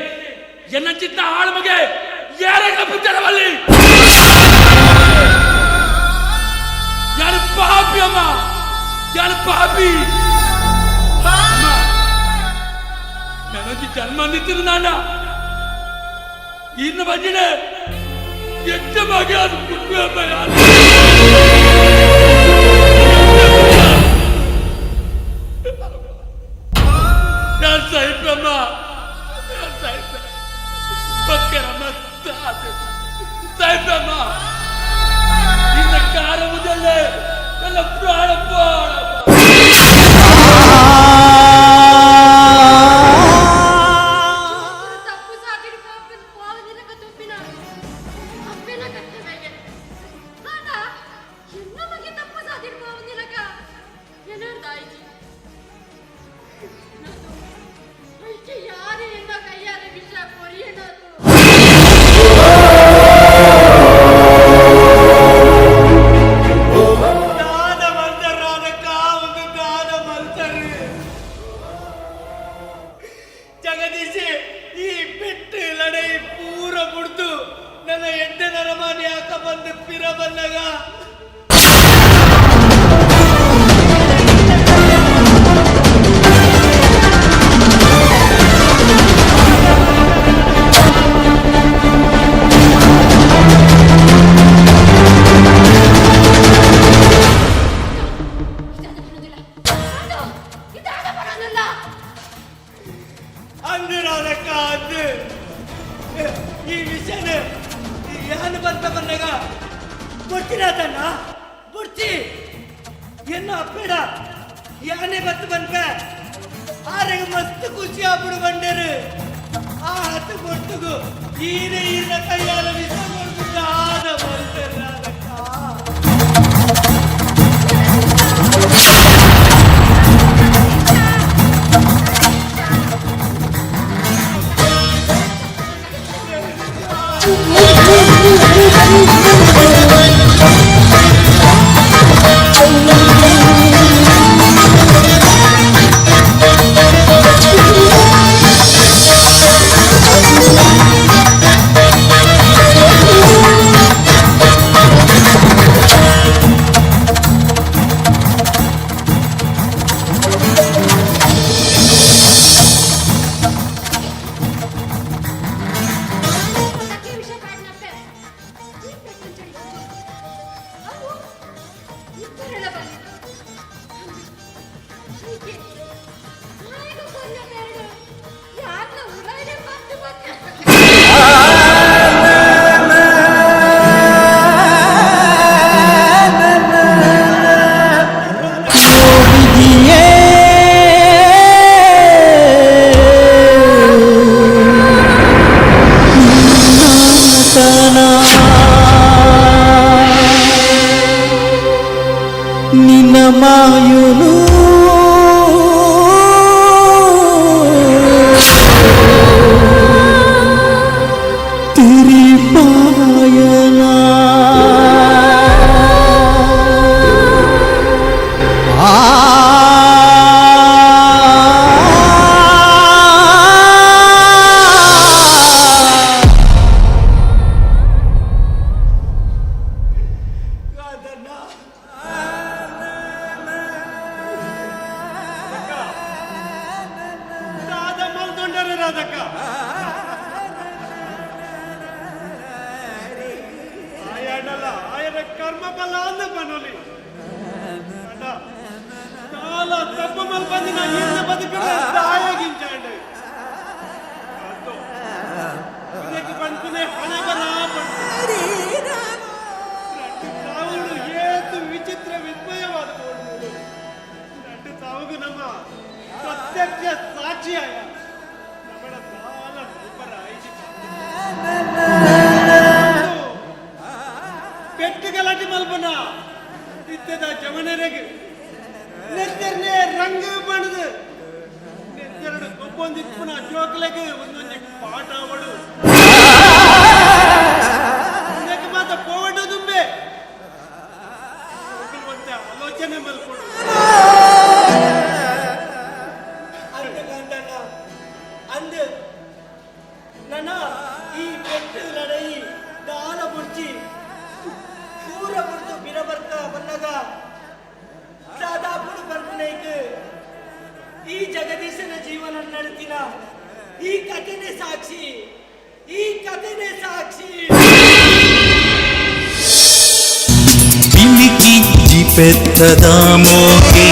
[SPEAKER 20] ಎನ್ನಂಚಿತ್ನ ಆಳು ಮಗೆ ಯಾರ ತಪ್ಪಿದ್ದಾರವಲ್ಲಿ ಯಾರು ಪಾಪಿ ಅಮ್ಮ ಯಾರು ಪಾಪಿ ನನಗೆ ಜನ್ಮ ನಿಂತಿರು ನಾಡ ಇನ್ನು ಬಂದಿದೆ ಎಷ್ಟ ಬಗ್ಗೆ ಅದು ಪುಟ್ಟಿ ಅಮ್ಮ ಯಾರು ಯಾರು ಸಾಹಿಬಮ್ಮ ಯಾರು ಸಾಹಿಬ ಬಕ್ಕರಮ್ಮ ಸಾಹಿಬಮ್ಮ ಇನ್ನ ಕಾರ ಮುದಲ್ಲೇ ಎಲ್ಲ ಪ್ರಾಣ
[SPEAKER 18] ಜಗದೀಶಿ ಈ ಬಿಟ್ಟು ಲಡೈ ಪೂರ ಮುಡ್ದು ನನ್ನ ಎಡ್ಡೆ ನರಮಾನಿ ಹಾಕ ಬಂದು ಪಿರ ಬಂದಾಗ ಈ ವಿಷಯನ ಯಾನು ಬಂತ ಬಂದಾಗ ಗೊತ್ತಿರದನ್ನ ಬುಡ್ಚಿ ಎನ್ನ ಅಪ್ಪೇಡ ಯಾನೆ ಬತ್ತು ಬಂದ್ಕ ಆರೆಗೆ ಮಸ್ತ್ ಖುಷಿ ಆಗ್ಬಿಡು ಬಂಡರು ಆ ಹತ್ತು ಕೊಟ್ಟುಗು ಈನ ಕೈಯಾಲ ವಿಷ ಕೊಡ್ಬಿಟ್ಟು ಆದ ಬಂತಾರೆ
[SPEAKER 13] ಆದಕ್ಕ ಆಯಣ್ಣಲ್ಲ ಆಯನ ಕರ್ಮ ಬಲ ಅಂದ ಬನ್ನೋಲಿ ಅಣ್ಣ ಕಾಲ ತಪ್ಪು ಮಲ್ ಬಂದಿನ ಇಂದ ಬದುಕಡ ತಾಯಾಗಿಂಚಾಂಡೆ ಇದಕ್ಕೆ ಬಂದ್ಕುನೆ ಹಣೆ ಬಲ ತಾವುಗಳು ಏತು ವಿಚಿತ್ರ ವಿಸ್ಮಯವಾದ ನಟ್ಟು ತಾವುಗೂ ನಮ್ಮ ಪ್ರತ್ಯಕ್ಷ ಸಾಕ್ಷಿಯಾಯ ನಮ್ಮಳ ಕಾಲ ಸೂಪರ್ ಆಯ್ತು ಪೆಟ್ಟು ಗಲಾಟೆ ಮಲ್ಪನ ಇದ್ದದ ಜಮನೆರೆಗೆ ನೆತ್ತರ್ನೆ ರಂಗ ಬಣದು ನೆತ್ತೆರಡು ಒಬ್ಬೊಂದಿಪ್ಪನ ಜೋಕ್ಲೆಗೆ ಒಂದೊಂದು ಪಾಠ ಅವಳು ಮಾತ ಪೋವಡ್ಡ ತುಂಬೆ ಮತ್ತೆ ಆಲೋಚನೆ ಮಲ್ಕೊಡು ಅಂದ ನನ್ನ ಈ ಪೆಟ್ಟು ಲಡೈ ದಾಲ ಬುಡ್ಚಿ ಪೂರ ಬುಡ್ತು ಬಿರಬರ್ಕ ಬನ್ನಗ ದಾದಾ ಬುಡು ಬರ್ಪನೈಕ್ ಈ ಜಗದೀಶನ ಜೀವನ ನಡೆತಿನ ಈ ಕಥೆನೇ ಸಾಕ್ಷಿ ಈ ಕಥೆನೇ ಸಾಕ್ಷಿ
[SPEAKER 4] పిలికిచ్చి పెద్దద మోకే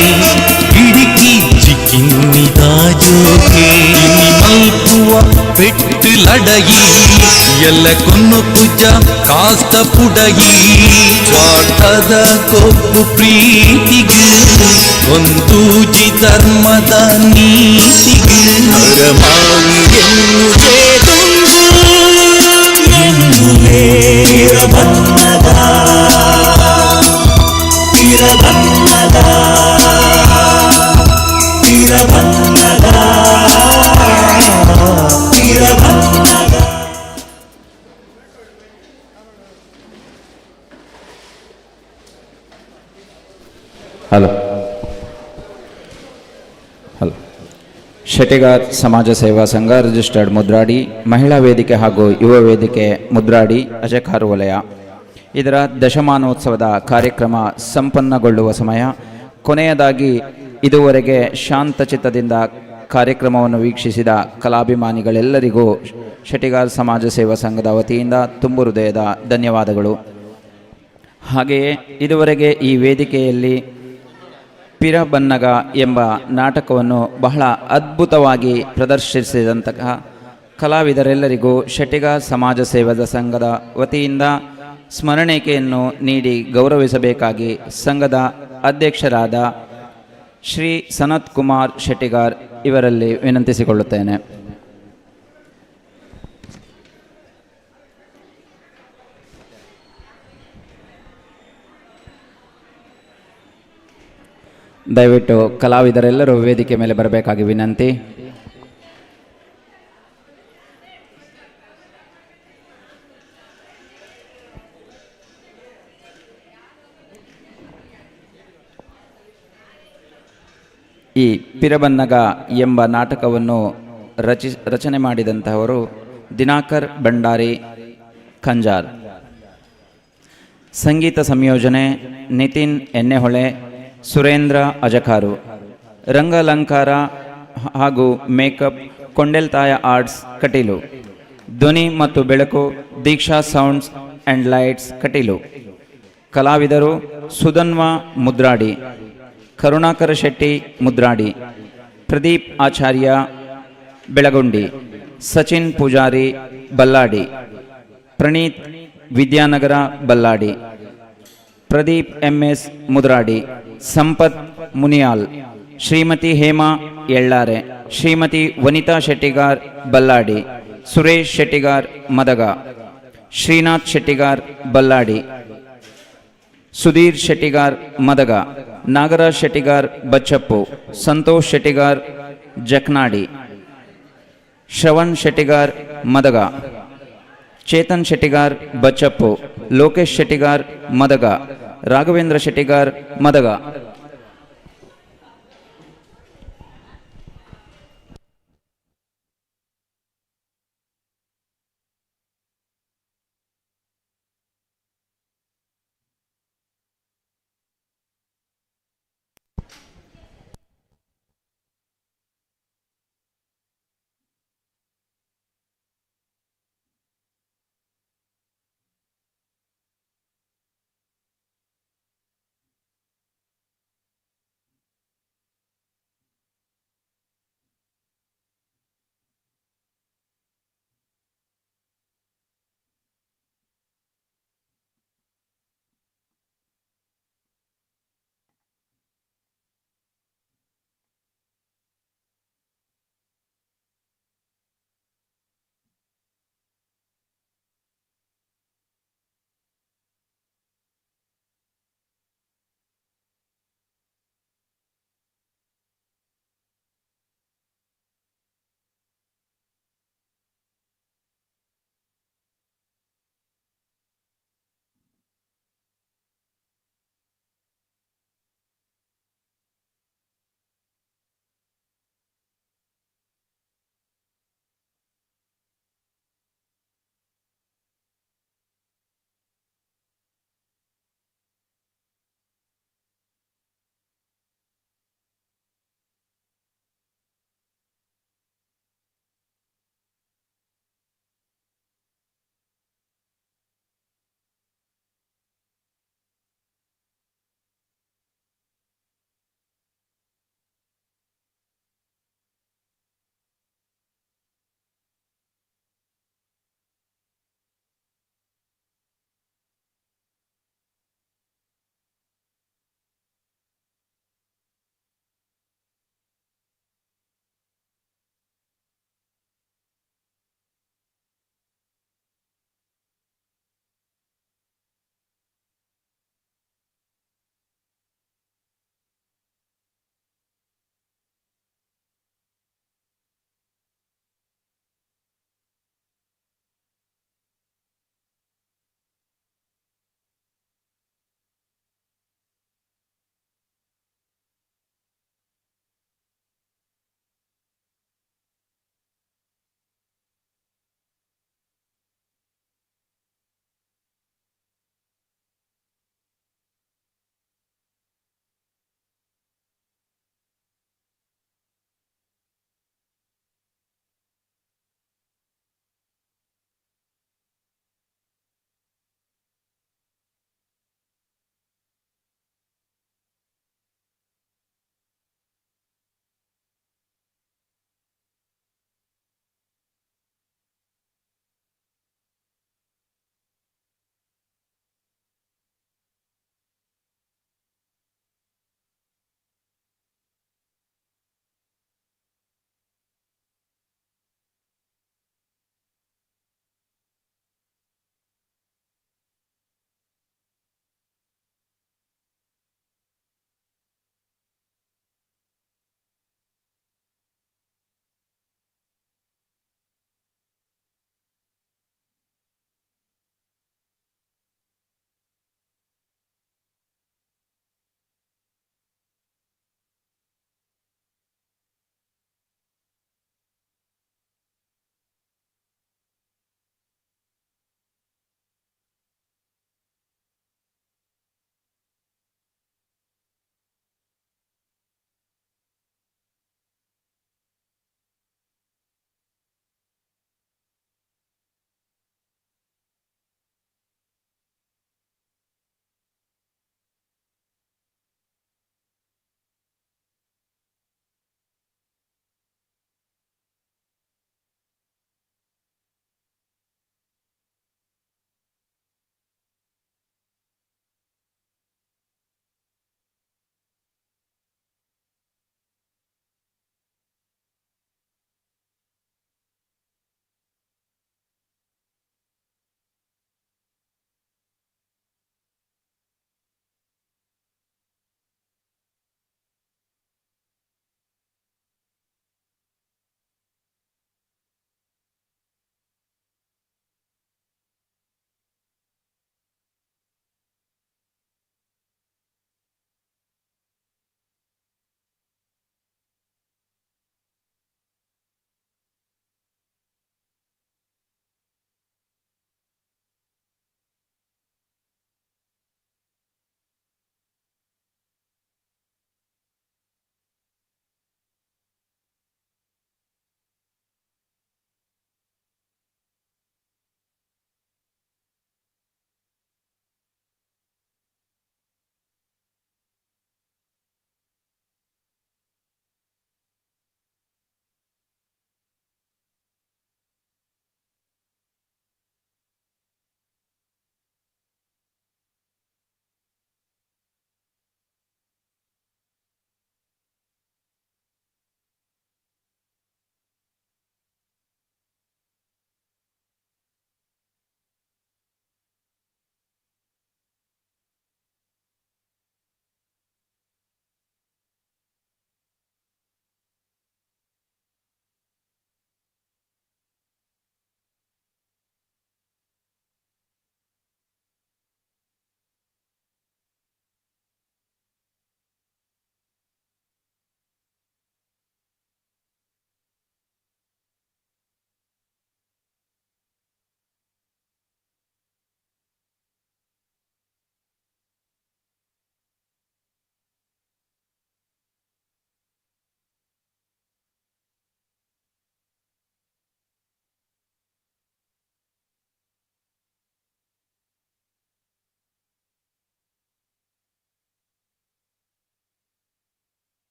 [SPEAKER 4] కిడికిచ్చి కిన్నిద జోకే ఇన్ని మల్పువ పెట్టులడయి ಎಲ್ಲ ಕೊನ್ನು ಪುಜ ಕಾಸ್ತ ಪುಡಗಿ ಸ್ವಾರ್ಥದ ಕೊಬ್ಬು ಪ್ರೀತಿಗೆ ಒಂದೂಜಿ ಧರ್ಮದ ನೀತಿಗೆ ಹರಮಾವಿ ಎನ್ನುವುದೇದೊಂದು ಎನ್ನುವೇ ಬನ್ನದ ಇರಬನ್ನದ ಇರಬನ್ನದ ಇರಬನ್ನದ
[SPEAKER 8] ಹಲೋ ಹಲೋ ಶೆಟ್ಟಿಗಾರ್ ಸಮಾಜ ಸೇವಾ ಸಂಘ ರಿಜಿಸ್ಟರ್ಡ್ ಮುದ್ರಾಡಿ ಮಹಿಳಾ ವೇದಿಕೆ ಹಾಗೂ ಯುವ ವೇದಿಕೆ ಮುದ್ರಾಡಿ ಅಜಕಾರು ವಲಯ ಇದರ ದಶಮಾನೋತ್ಸವದ ಕಾರ್ಯಕ್ರಮ ಸಂಪನ್ನಗೊಳ್ಳುವ ಸಮಯ. ಕೊನೆಯದಾಗಿ ಇದುವರೆಗೆ ಶಾಂತಚಿತ್ತದಿಂದ ಕಾರ್ಯಕ್ರಮವನ್ನು ವೀಕ್ಷಿಸಿದ ಕಲಾಭಿಮಾನಿಗಳೆಲ್ಲರಿಗೂ ಶೆಟ್ಟಿಗಾರ್ ಸಮಾಜ ಸೇವಾ ಸಂಘದ ವತಿಯಿಂದ ತುಂಬು ಹೃದಯದ ಧನ್ಯವಾದಗಳು. ಹಾಗೆಯೇ ಇದುವರೆಗೆ ಈ ವೇದಿಕೆಯಲ್ಲಿ ಪಿರಬನ್ನಗ ಎಂಬ ನಾಟಕವನ್ನು ಬಹಳ ಅದ್ಭುತವಾಗಿ ಪ್ರದರ್ಶಿಸಿದಂತಹ ಕಲಾವಿದರೆಲ್ಲರಿಗೂ ಶೆಟ್ಟಿಗಾರ್ ಸಮಾಜ ಸೇವಾ ಸಂಘದ ವತಿಯಿಂದ ಸ್ಮರಣೆಯನ್ನು ನೀಡಿ ಗೌರವಿಸಬೇಕಾಗಿ ಸಂಘದ ಅಧ್ಯಕ್ಷರಾದ ಶ್ರೀ ಸನತ್ ಕುಮಾರ್ ಶೆಟ್ಟಿಗಾರ್ ಇವರಲ್ಲಿ ವಿನಂತಿಸಿಕೊಳ್ಳುತ್ತೇನೆ. ದಯವಿಟ್ಟು ಕಲಾವಿದರೆಲ್ಲರೂ ವೇದಿಕೆ ಮೇಲೆ ಬರಬೇಕಾಗಿ ವಿನಂತಿ. ಈ ಪಿರಬನ್ನಗ ಎಂಬ ನಾಟಕವನ್ನು ರಚನೆ ಮಾಡಿದಂತಹವರು ದಿನಾಕರ್ ಭಂಡಾರಿ ಖಂಜಾರ್. ಸಂಗೀತ ಸಂಯೋಜನೆ ನಿತಿನ್ ಎಣ್ಣೆಹೊಳೆ, ಸುರೇಂದ್ರ ಅಜಕಾರು. ರಂಗಾಲಂಕಾರ ಹಾಗೂ ಮೇಕಪ್ ಕೊಂಡೆಲ್ತಾಯ ಆರ್ಟ್ಸ್ ಕಟೀಲು. ಧ್ವನಿ ಮತ್ತು ಬೆಳಕು ದೀಕ್ಷಾ ಸೌಂಡ್ಸ್ ಆ್ಯಂಡ್ ಲೈಟ್ಸ್ ಕಟೀಲು. ಕಲಾವಿದರು ಸುಧನ್ವ ಮುದ್ರಾಡಿ, ಕರುಣಾಕರ ಶೆಟ್ಟಿ ಮುದ್ರಾಡಿ, ಪ್ರದೀಪ್ ಆಚಾರ್ಯ ಬೆಳಗುಂಡಿ, ಸಚಿನ್ ಪೂಜಾರಿ ಬಲ್ಲಾಡಿ, ಪ್ರಣೀತ್ ವಿದ್ಯಾನಗರ ಬಲ್ಲಾಡಿ, ಪ್ರದೀಪ್ MS ಮುದ್ರಾಡಿ, ಸಂಪತ್ ಮುನಿಯಾಲ್, ಶ್ರೀಮತಿ ಹೇಮಾ ಎಳ್ಳಾರೆ, ಶ್ರೀಮತಿ ವನಿತಾ ಶೆಟ್ಟಿಗಾರ್ ಬಲ್ಲಾಡಿ, ಸುರೇಶ್ ಶೆಟ್ಟಿಗಾರ್ ಮದಗ, ಶ್ರೀನಾಥ್ ಶೆಟ್ಟಿಗಾರ್ ಬಲ್ಲಾಡಿ, ಸುಧೀರ್ ಶೆಟ್ಟಿಗಾರ್ ಮದಗ, ನಾಗರಾಜ್ ಶೆಟ್ಟಿಗಾರ್ ಬಚ್ಚಪ್ಪು, ಸಂತೋಷ್ ಶೆಟ್ಟಿಗಾರ್ ಜಕ್ನಾಡಿ, ಶ್ರವಣ್ ಶೆಟ್ಟಿಗಾರ್ ಮದಗ, ಚೇತನ್ ಶೆಟ್ಟಿಗಾರ್ ಬಚ್ಚಪ್ಪು, ಲೋಕೇಶ್ ಶೆಟ್ಟಿಗಾರ್ ಮದಗ, ರಾಘವೇಂದ್ರ ಶೆಟ್ಟಿಗಾರ್ ಮದಗ.